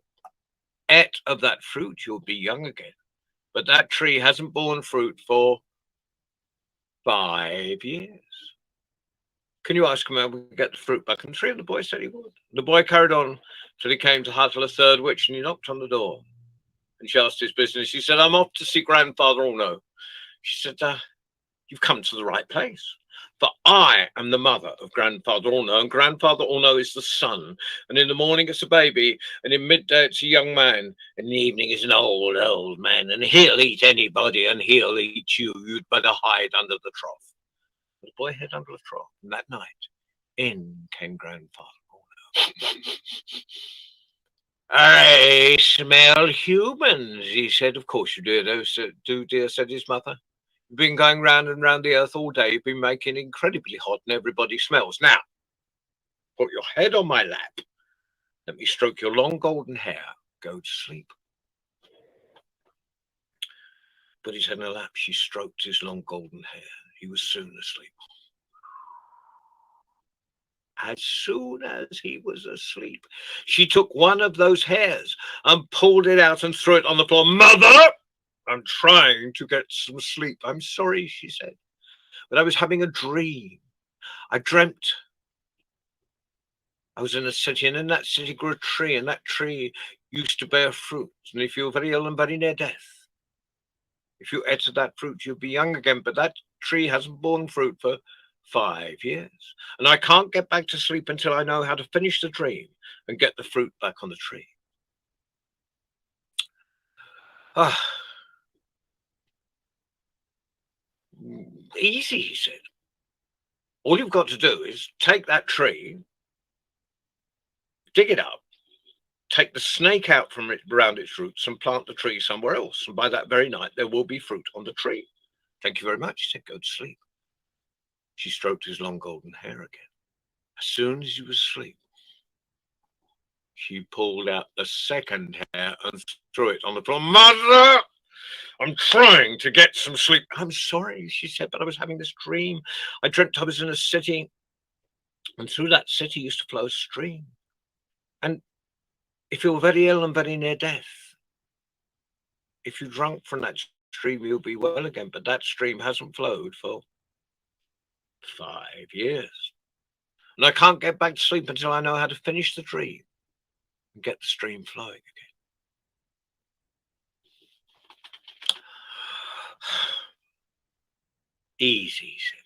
ate of that fruit, you'll be young again. But that tree hasn't borne fruit for 5 years. Can you ask him how we can get the fruit back in the tree? And the boy said he would. The boy carried on till he came to hut of a third witch, and he knocked on the door. And she asked his business. He said, I'm off to see Grandfather Orno. She said, you've come to the right place. For I am the mother of Grandfather Orno, and Grandfather Orno is the son. And in the morning it's a baby, and in midday it's a young man, and in the evening is an old man, and he'll eat anybody, and he'll eat you. You'd better hide under the trough. The boy hid under the trough, and that night in came Grandfather Orno. I smell humans, he said. Of course you do, dear, said his mother. You've been going round and round the earth all day. You've been making it incredibly hot and everybody smells. Now, put your head on my lap. Let me stroke your long golden hair. Go to sleep. Put his head on her lap. She stroked his long golden hair. He was soon asleep. As soon as he was asleep, she took one of those hairs and pulled it out and threw it on the floor. Mother! I'm trying to get some sleep. I'm sorry, she said, but I was having a dream. I dreamt I was in a city, and in that city grew a tree, and that tree used to bear fruit. And if you were very ill and very near death, if you ate of that fruit, you'd be young again. But that tree hasn't borne fruit for 5 years. And I can't get back to sleep until I know how to finish the dream and get the fruit back on the tree. Ah, easy, he said. All you've got to do is take that tree, dig it up, take the snake out from it around its roots and plant the tree somewhere else. And by that very night, there will be fruit on the tree. Thank you very much, he said. Go to sleep. She stroked his long golden hair again. As soon as he was asleep, she pulled out the second hair and threw it on the floor. Mother, I'm trying to get some sleep. I'm sorry, she said, but I was having this dream. I dreamt I was in a city, and through that city used to flow a stream. And if you're very ill and very near death, if you drunk from that stream, you'll be well again. But that stream hasn't flowed for 5 years. And I can't get back to sleep until I know how to finish the dream and get the stream flowing again. Easy, he said.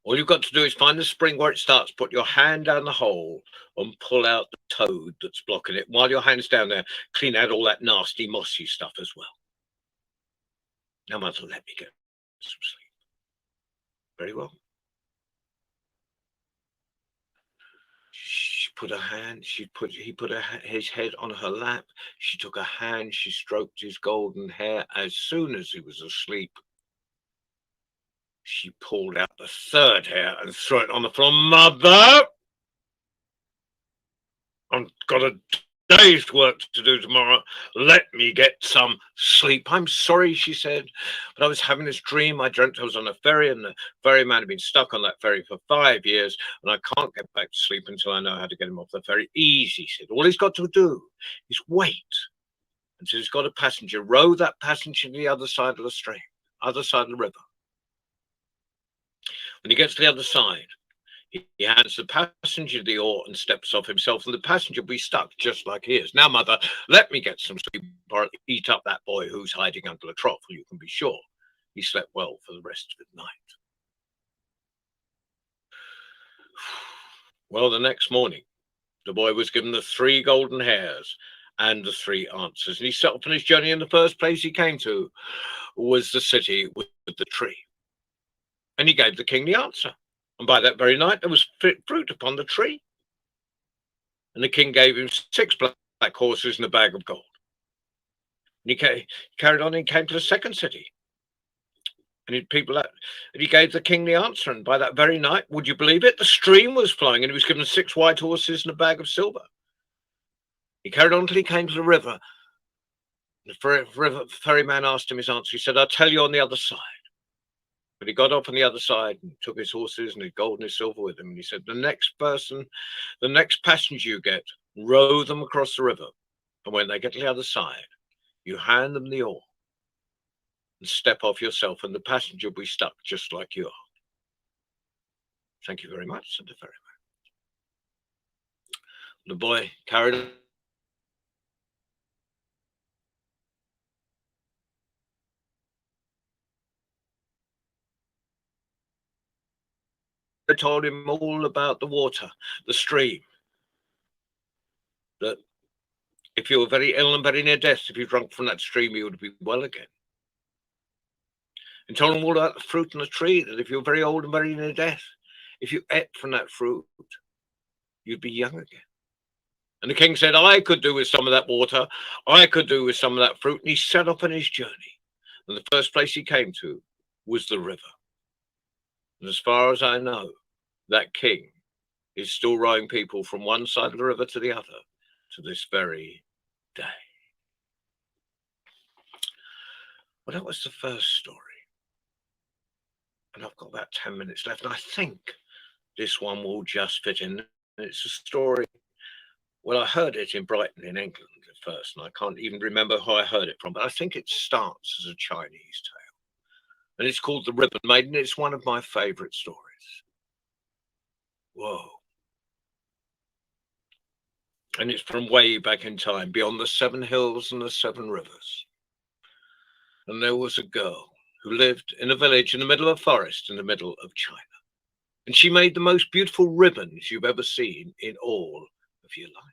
All you've got to do is find the spring where it starts, put your hand down the hole and pull out the toad that's blocking it. While your hand's down there, clean out all that nasty, mossy stuff as well. Now, Mother, let me get some sleep. Very well. She put her hand, he put his head on her lap. She took her hand, she stroked his golden hair. As soon as he was asleep, she pulled out the third hair and threw it on the floor. Mother, I've got a day's work to do tomorrow. Let me get some sleep. I'm sorry, she said, but I was having this dream. I dreamt I was on a ferry, and the ferryman had been stuck on that ferry for 5 years, and I can't get back to sleep until I know how to get him off the ferry. Easy, he said. All he's got to do is wait until he's got a passenger, row that passenger to the other side of the stream, other side of the river. When he gets to the other side, he hands the passenger the oar and steps off himself, and the passenger will be stuck just like he is. Now, Mother, let me get some sleep or eat up that boy who's hiding under the trough, and you can be sure he slept well for the rest of the night. Well, the next morning, the boy was given the 3 golden hairs and the 3 answers, and he set off on his journey. In the first place he came to was the city with the tree. And he gave the king the answer. And by that very night, there was fruit upon the tree. And the king gave him 6 black horses and a bag of gold. And he carried on and came to the second city. And he gave the king the answer. And by that very night, would you believe it? The stream was flowing, and he was given 6 white horses and a bag of silver. He carried on till he came to the river. The ferryman asked him his answer. He said, I'll tell you on the other side. But he got off on the other side and took his horses and his gold and his silver with him. And he said, the next passenger you get, row them across the river. And when they get to the other side, you hand them the oar and step off yourself, and the passenger will be stuck just like you are. Thank you very much, said the ferryman. The boy carried on. I told him all about the water, the stream, that if you were very ill and very near death, if you drank from that stream, you would be well again. And told him all about the fruit on the tree, that if you were very old and very near death, if you ate from that fruit, you'd be young again. And the king said, I could do with some of that water, I could do with some of that fruit. And he set off on his journey. And the first place he came to was the river. And as far as I know, that king is still rowing people from one side of the river to the other to this very day. Well, that was the first story. And I've got about 10 minutes left. And I think this one will just fit in. It's a story. Well, I heard it in Brighton in England at first, and I can't even remember who I heard it from, but I think it starts as a Chinese tale. And it's called The Ribbon Maiden. It's one of my favorite stories. Whoa. And it's from way back in time, beyond the 7 hills and the 7 rivers. And there was a girl who lived in a village in the middle of a forest in the middle of China. And she made the most beautiful ribbons you've ever seen in all of your life.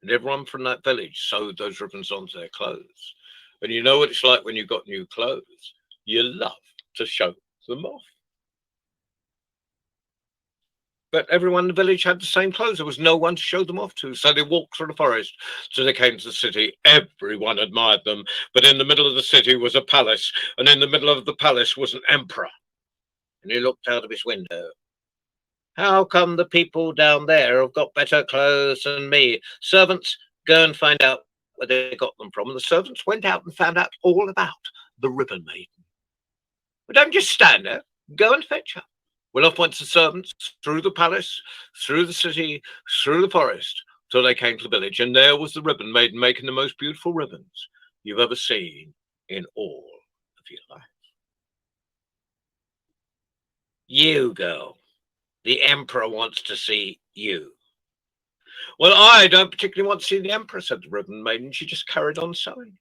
And everyone from that village sewed those ribbons onto their clothes. And you know what it's like when you've got new clothes. You love to show them off. But everyone in the village had the same clothes. There was no one to show them off to. So they walked through the forest till they came to the city. Everyone admired them. But in the middle of the city was a palace. And in the middle of the palace was an emperor. And he looked out of his window. How come the people down there have got better clothes than me? Servants, go and find out where they got them from. And the servants went out and found out all about the ribbon maiden. But don't just stand there. Go and fetch her. Well, off went the servants, through the palace, through the city, through the forest, till they came to the village. And there was the ribbon maiden making the most beautiful ribbons you've ever seen in all of your life. You, girl, the emperor wants to see you. Well, I don't particularly want to see the emperor, said the ribbon maiden. She just carried on sewing.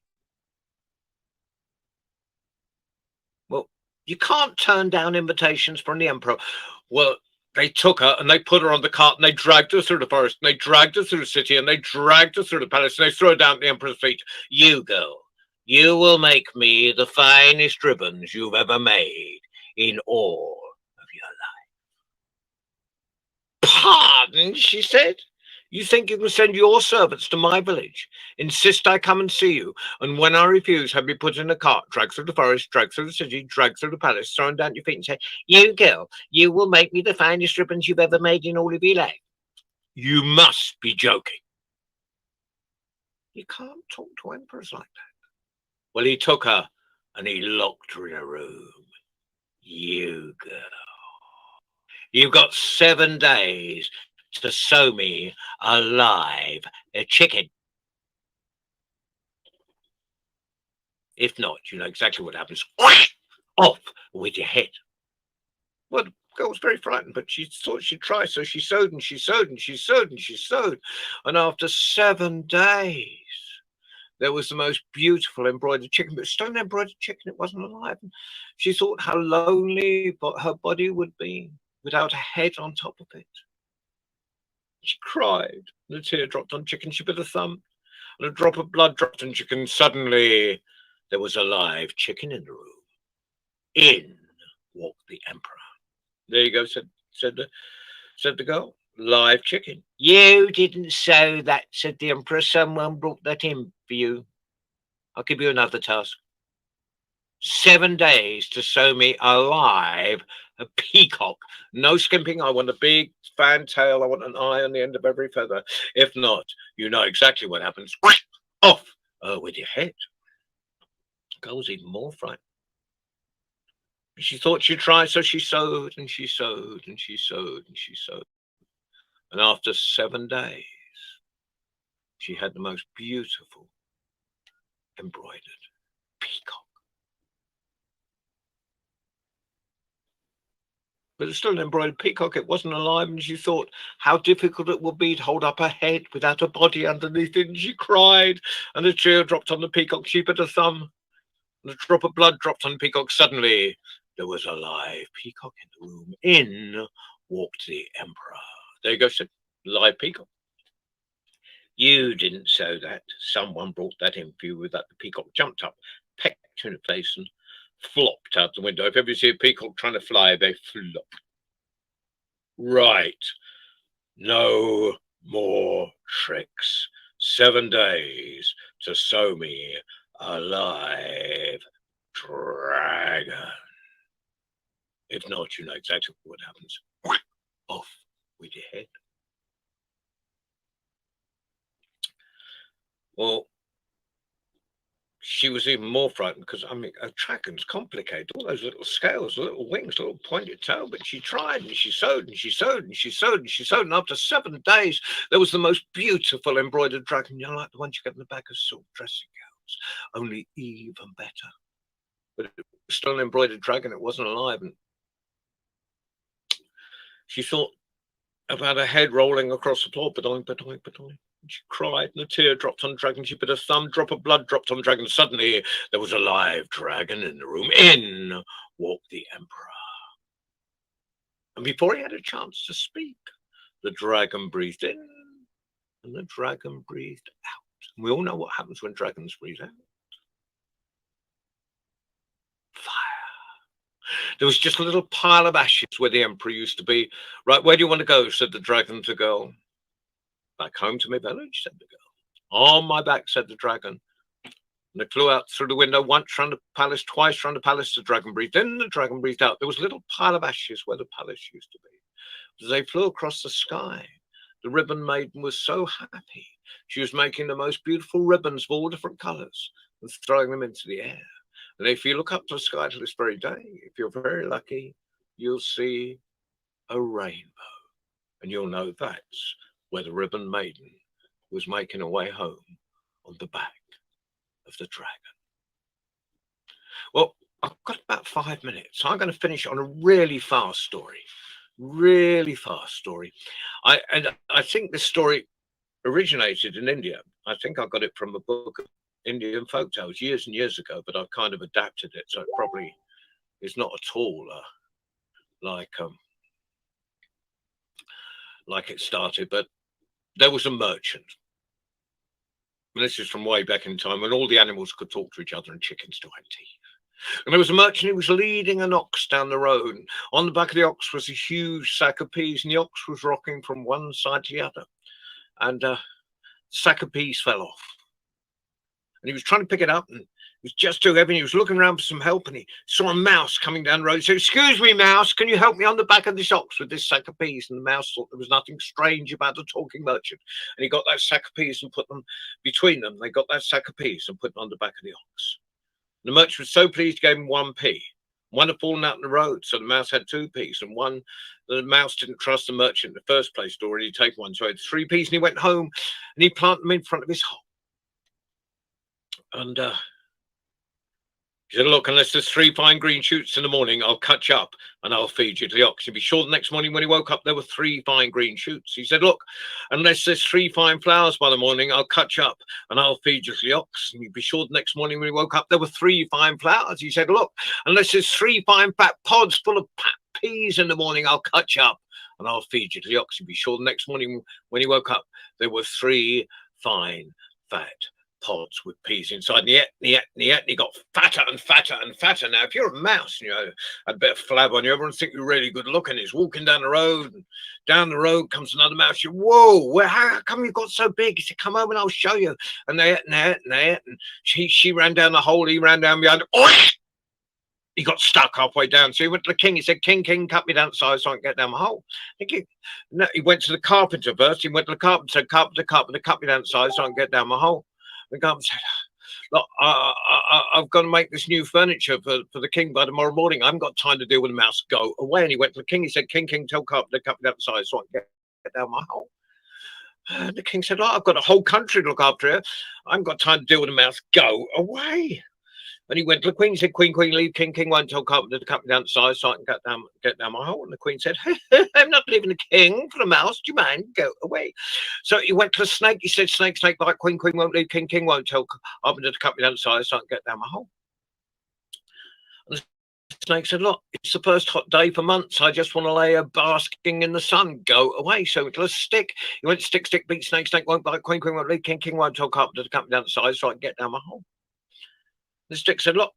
Well, you can't turn down invitations from the emperor. Well, they took her and they put her on the cart and they dragged her through the forest and they dragged her through the city and they dragged her through the palace and they threw her down at the emperor's feet. You, girl, you will make me the finest ribbons you've ever made in all of your life. Pardon, she said. You think you can send your servants to my village, insist I come and see you, and when I refuse, have me put in a cart, drag through the forest, drag through the city, drag through the palace, thrown down at your feet and say, you, girl, you will make me the finest ribbons you've ever made in all of your life? You must be joking. You can't talk to emperors like that. Well, he took her and he locked her in a room. You, girl, you've got 7 days to sew me alive a chicken. If not, you know exactly what happens. Off with your head. Well, the girl was very frightened, but she thought she'd try, so she sewed and she sewed and she sewed and she sewed. And after 7 days, there was the most beautiful embroidered chicken, but stone embroidered chicken, it wasn't alive. And she thought how lonely her body would be without a head on top of it. She cried, and a tear dropped on chicken. She bit her thumb, and a drop of blood dropped on chicken. Suddenly, there was a live chicken in the room. In walked the emperor. There you go, said the girl. Live chicken. You didn't sew that, said the emperor. Someone brought that in for you. I'll give you another task. 7 days to sew me alive a peacock. No skimping. I want a big fantail. I want an eye on the end of every feather. If not, you know exactly what happens. Off with your head. The girl was even more frightened. She thought she'd try, so she sewed and she sewed and she sewed and she sewed. And after 7 days, she had the most beautiful embroidered peacock. But it's still an embroidered peacock. It wasn't alive, and she thought how difficult it would be to hold up her head without a body underneath it. And she cried, and a tear dropped on the peacock. She bit her thumb, and a drop of blood dropped on the peacock. Suddenly, there was a live peacock in the room. In walked the emperor. There you go, said live peacock. You didn't sew that. Someone brought that in for you. With that, the peacock jumped up, pecked you in the face, and flopped out the window. If ever you see a peacock trying to fly, they flop. Right. No more tricks. 7 days to sew me a live dragon. If not, you know exactly what happens. Off with your head. Well, she was even more frightened because, I mean, a dragon's complicated. All those little scales, little wings, little pointed tail. But she tried and she sewed and she sewed and she sewed and she sewed. And after 7 days, there was the most beautiful embroidered dragon. You know, like the ones you get in the back of silk dressing gowns, only even better. But it was still an embroidered dragon. It wasn't alive. And she thought, about her head rolling across the floor. Badoing, badoing, badoing. She cried, and a tear dropped on the dragon. She bit her thumb, drop of blood dropped on the dragon. Suddenly, there was a live dragon in the room. In walked the emperor. And before he had a chance to speak, the dragon breathed in, and the dragon breathed out. And we all know what happens when dragons breathe out. There was just a little pile of ashes where the emperor used to be. Right, where do you want to go? Said the dragon to the girl. Back home to my village, said the girl. On my back, said the dragon. And they flew out through the window, once round the palace, twice round the palace. The dragon breathed in, the dragon breathed out. There was a little pile of ashes where the palace used to be. As they flew across the sky, the ribbon maiden was so happy. She was making the most beautiful ribbons of all different colours and throwing them into the air. And if you look up to the sky to this very day, if you're very lucky, you'll see a rainbow. And you'll know that's where the ribbon maiden was making her way home on the back of the dragon. Well, I've got about 5 minutes. I'm going to finish on a really fast story. Really fast story. I think this story originated in India. I think I got it from a book of Indian folk tales years and years ago, but I've kind of adapted it, so it probably is not at all like it started. But there was a merchant, and this is from way back in time when all the animals could talk to each other and chickens still had teeth. And there was a merchant who was leading an ox down the road. On the back of the ox was a huge sack of peas, and the ox was rocking from one side to the other, and the sack of peas fell off. And he was trying to pick it up, and it was just too heavy. He was looking around for some help, and he saw a mouse coming down the road. He said, "Excuse me, mouse, can you help me on the back of this ox with this sack of peas?" And the mouse thought there was nothing strange about the talking merchant. And he got that sack of peas and put them between them. They got that sack of peas and put them on the back of the ox. And the merchant was so pleased, he gave him 1 pea. One had fallen out in the road, so the mouse had 2 peas. And one, the mouse didn't trust the merchant in the first place to already take one. So he had 3 peas, and he went home, and he planted them in front of his home. And he said, "Look, unless there's 3 fine green shoots in the morning, I'll cut you up and I'll feed you to the ox." And be sure the next morning when he woke up, there were 3 fine green shoots. He said, "Look, unless there's 3 fine flowers by the morning, I'll cut you up and I'll feed you to the ox." And he'd be sure the next morning when he woke up, there were 3 fine flowers. He said, "Look, unless there's 3 fine fat pods full of peas in the morning, I'll cut you up and I'll feed you to the ox." And be sure the next morning when he woke up, there were 3 fine fat pods with peas inside, and he got fatter and fatter and fatter. Now, if you're a mouse, you know, a bit of flab on you, everyone think you're really good looking. He's walking down the road, and down the road comes another mouse. You, "Whoa, how come you got so big?" He said, "Come over and I'll show you." And they ate and they ate and they ate, and she ran down the hole, he ran down behind. Oink! He got stuck halfway down. So he went to the king. He said, "King, cut me down the side so I can get down my hole." No, he went to the carpenter first. He went to the carpenter, said, Carpenter, cut me down the side so I can get down my hole." The carpenter said, "Look, I've got to make this new furniture for the king by tomorrow morning. I haven't got time to deal with the mouse. Go away." And he went to the king. He said, "King, tell carpenter to cut me down the side so I can get down my hole." And the king said, "Look, I've got a whole country to look after here. I haven't got time to deal with the mouse. Go away." And he went to the queen. He said, "Queen, leave. King won't tell carpenter to cut me down the side so I can get down my hole." And the queen said, "I'm not leaving the king for the mouse. Do you mind? Go away." So he went to the snake. He said, "Snake, bite. Queen won't leave. King won't tell carpenter to cut me down the side so I can get down my hole." And the snake said, "Look, it's the first hot day for months. I just want to lay basking in the sun. Go away." So it was stick. He went, stick, beat. Snake won't bite. Queen won't leave. King won't tell carpenter to cut me down the side so I can get down my hole. The stick said, "Look,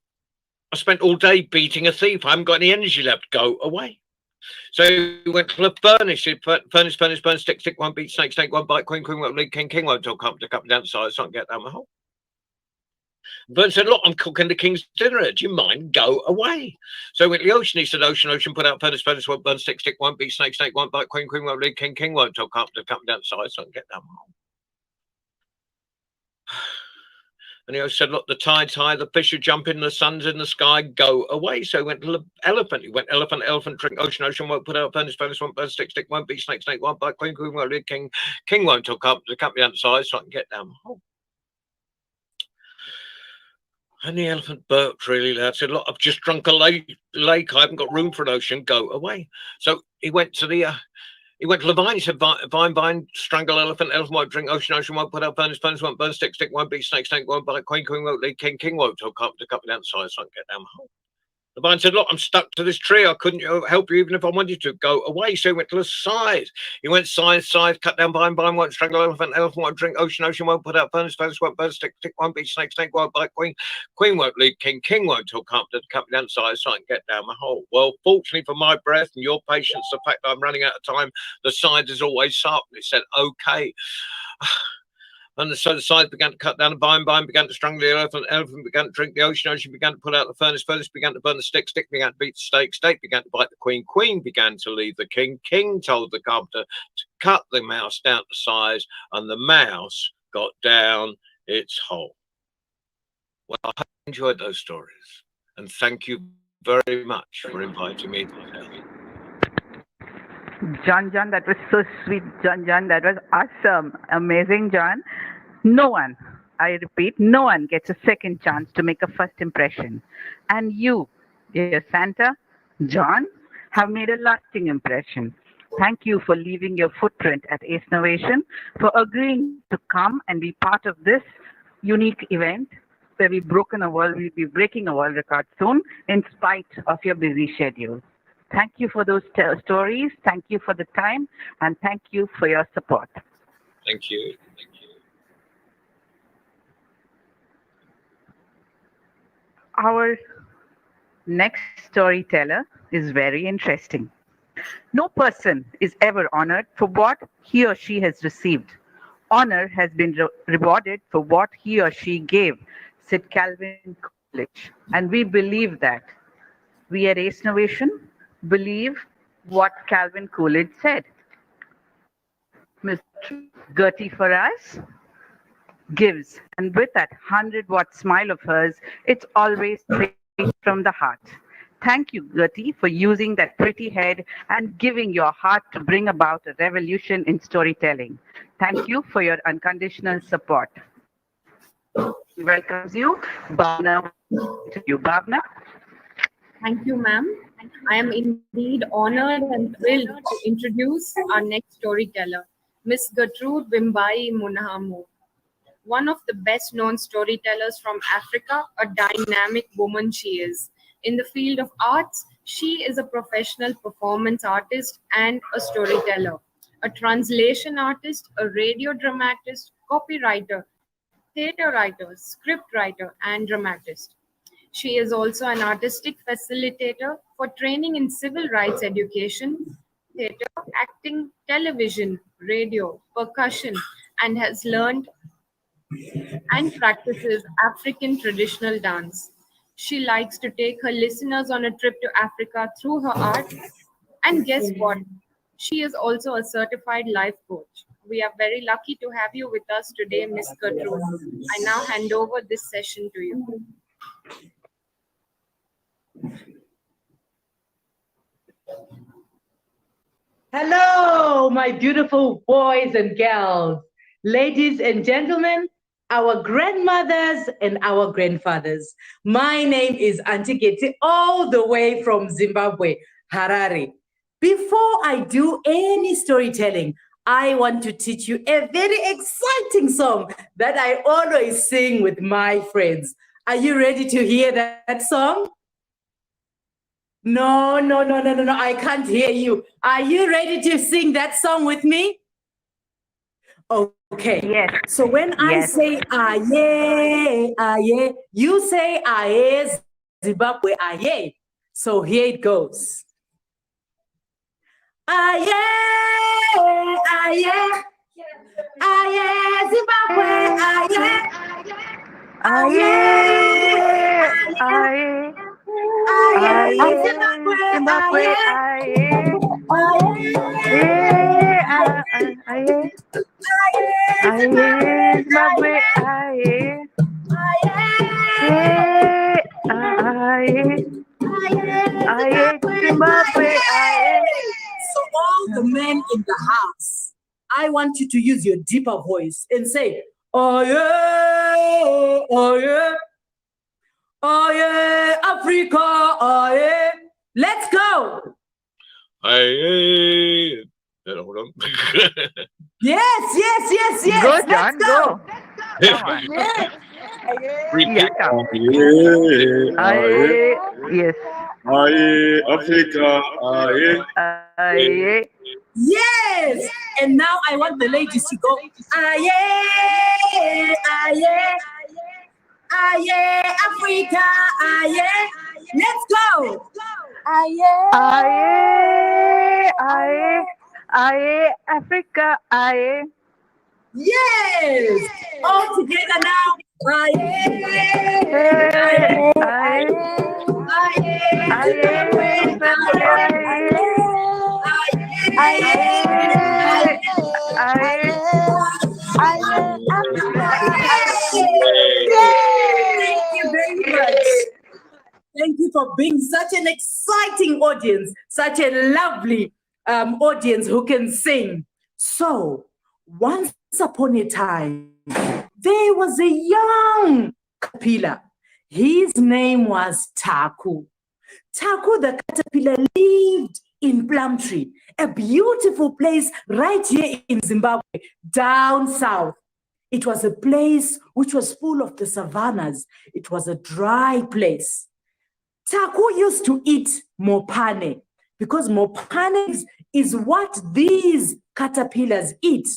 I spent all day beating a thief. I haven't got any energy left. Go away." So he went to the furnace. He said, furnace, burn, stick won't beat, snake won't bite, queen won't lead, king won't tell carpenter to cut me down the side so I can get down my hole. Burn said, "Look, I'm cooking the king's dinner. Do you mind? Go away." So he went to the ocean. He said, "Ocean, put out furnace won't burn, stick won't beat, snake won't bite, queen won't lead, king won't tell carpenter to cut me down the side so I can get down my hole." And he said, "Look, the tide's high, the fish are jumping, the sun's in the sky, go away." So he went to the elephant. He went, elephant, drink, ocean won't put out furnace won't burn, stick won't beat, snake won't bite, queen won't lead, king won't tell carpenter to cut me down the side so I can get down my hole. And the elephant burped really loud, said, "Look, I've just drunk a lake. I haven't got room for an ocean. Go away." So he went to the He went to the vine. He said, vine, strangle elephant, elephant won't drink, ocean won't put out furnace, furnace won't burn, stick won't beat, snake won't bite, queen won't lead, king won't talk up, the cup down the side, so I can get down the hole. The vine said, look, I'm stuck to this tree. I couldn't help you even if I wanted to. Go away. So he went to the side. He went side, cut down vine won't strangle elephant won't drink, ocean won't put out furnace won't burn, stick won't beat, snake won't bite, queen won't lead, king won't talk up to the cup down the side, so I can get down the hole. Well, fortunately for my breath and your patience, the fact that I'm running out of time, the side is always sharp. He said, okay. And so the side began to cut down the vine began to strangle the elephant began to drink the ocean began to put out the furnace began to burn the stick began to beat the stake began to bite the queen began to leave the king told the carpenter to cut the mouse down to size, and the mouse got down its hole. Well, I hope you enjoyed those stories, and thank you very much for inviting me to tell you. John, that was so sweet. John, that was awesome. Amazing, John. No one, I repeat, no one gets a second chance to make a first impression. And you, dear Santa, John, have made a lasting impression. Thank you for leaving your footprint at Ace Innovation, for agreeing to come and be part of this unique event where we'll be breaking a world record soon in spite of your busy schedule. Thank you for those stories. Thank you for the time, and thank you for your support. Thank you. Our next storyteller is very interesting. No person is ever honored for what he or she has received. Honor has been rewarded for what he or she gave, said Calvin Coolidge. And we believe that. We at Ace Innovation believe what Calvin Coolidge said. Mr. Gertie for us gives, and with that 100-watt smile of hers, it's always straight from the heart. Thank you, Gertie, for using that pretty head and giving your heart to bring about a revolution in storytelling. Thank you for your unconditional support. We welcome you, Bhavna. To you, Bhavna. Thank you, ma'am. I am indeed honored and thrilled to introduce our next storyteller, Miss Gertrude Wimbai Munahamu. One of the best known storytellers from Africa, a dynamic woman she is. In the field of arts, she is a professional performance artist and a storyteller, a translation artist, a radio dramatist, copywriter, theatre writer, script writer, and dramatist. She is also an artistic facilitator for training in civil rights education, theatre, acting, television, radio, percussion, and has learned and practices African traditional dance. She likes to take her listeners on a trip to Africa through her art. And guess what? She is also a certified life coach. We are very lucky to have you with us today, Miss Gertrude. I now hand over this session to you. Hello, my beautiful boys and girls, ladies and gentlemen, our grandmothers and our grandfathers. My name is Auntie Getty, all the way from Zimbabwe, Harare. Before I do any storytelling, I want to teach you a very exciting song that I always sing with my friends. Are you ready to hear that song? No, I can't hear you. Are you ready to sing that song with me? Okay. Yes. So when I say aye, aye, you say aye, Zimbabwe, aye. So here it goes. Aye, aye, aye, Zimbabwe, aye, aye, aye. Zimbabwe, So all the men in the house, I want you to use your deeper voice and say, oh yeah, oh yeah. Oh yeah, Africa, oh yeah. Let's go. Aye, Hold on. Yes. Go, Let's John, go. go. Come on. Repeat. Yeah, come. Aye, Yes. aye, Africa, aye, Aye. Yes. And now I want the ladies to go. Aye, aye, aye, Africa, aye. Let's go. Aye, Africa, aye. Yes. All together now. Aye, aye, Aye, aye, Zimbabwe, Thank you very much. Thank you for being such an exciting audience, such a lovely audience who can sing. So, once upon a time, there was a young caterpillar. His name was Taku. Taku the caterpillar lived in Plumtree, a beautiful place right here in Zimbabwe, down south. It was a place which was full of the savannas. It was a dry place. Taku used to eat mopane because mopane is what these caterpillars eat.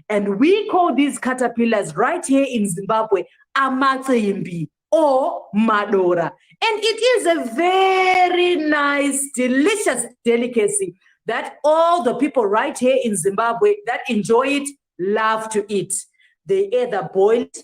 And we call these caterpillars right here in Zimbabwe amatsimbi or madora. And it is a very nice, delicious delicacy that all the people right here in Zimbabwe that enjoy it love to eat. They either boil it,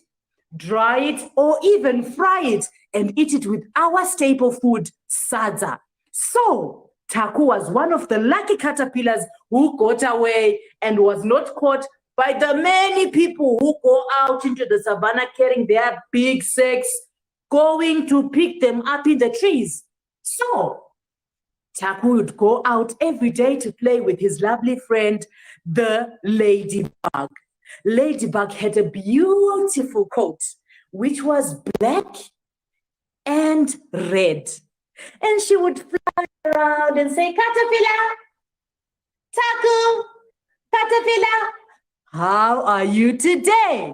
dry it, or even fry it and eat it with our staple food, sadza. So, Taku was one of the lucky caterpillars who got away and was not caught by the many people who go out into the savannah carrying their big sacks, going to pick them up in the trees. So, Taku would go out every day to play with his lovely friend, the ladybug. Ladybug had a beautiful coat, which was black and red. And she would fly around and say, Caterpillar, Taku, Caterpillar, how are you today?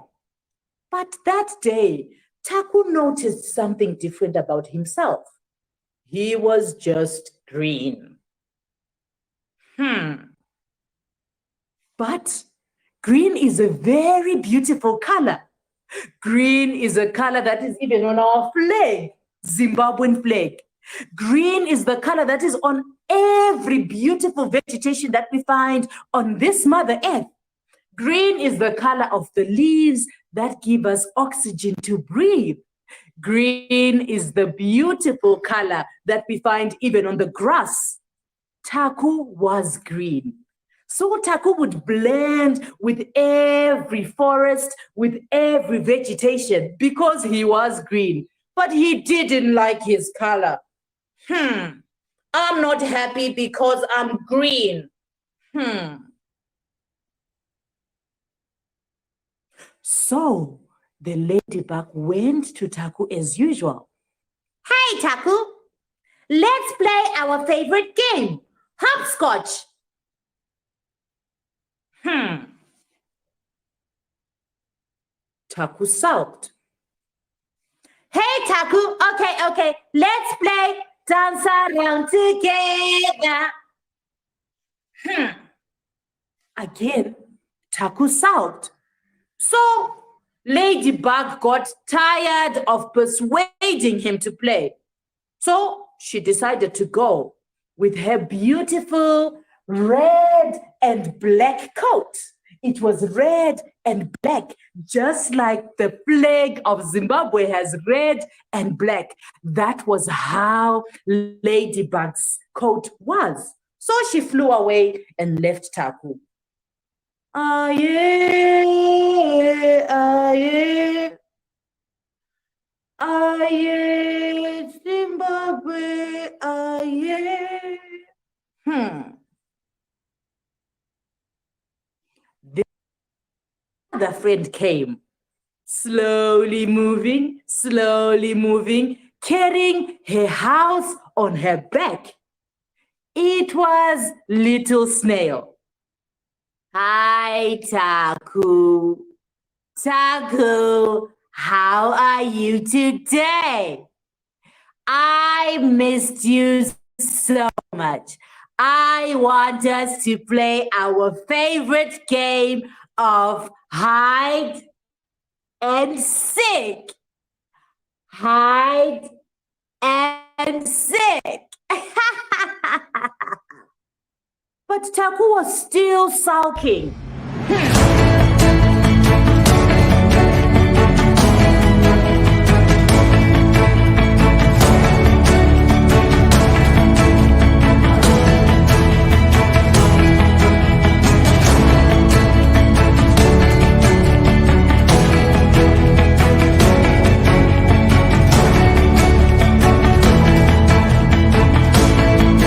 But that day, Taku noticed something different about himself. He was just green. But green is a very beautiful color. Green is a color that is even on our flag, Zimbabwean flag. Green is the color that is on every beautiful vegetation that we find on this Mother Earth. Green is the color of the leaves that give us oxygen to breathe. Green is the beautiful color that we find even on the grass. Taku was green. So Taku would blend with every forest, with every vegetation because he was green. But he didn't like his color. I'm not happy because I'm green. So the ladybug went to Taku as usual. Hey, Taku, let's play our favorite game, hopscotch. Taku sulked. Hey, Taku, okay, let's play dance around together. Again, Taku sulked. So Ladybug got tired of persuading him to play. So she decided to go with her beautiful red and black coat. It was red and black, just like the flag of Zimbabwe has red and black. That was how Ladybug's coat was. So she flew away and left Taku. Aye, aye, aye, Zimbabwe, aye. The friend came, slowly moving, carrying her house on her back. It was Little Snail. Hi, Taku. Taku, how are you today? I missed you so much. I want us to play our favorite game of hide and seek. Hide and seek. But Taku was still sulking.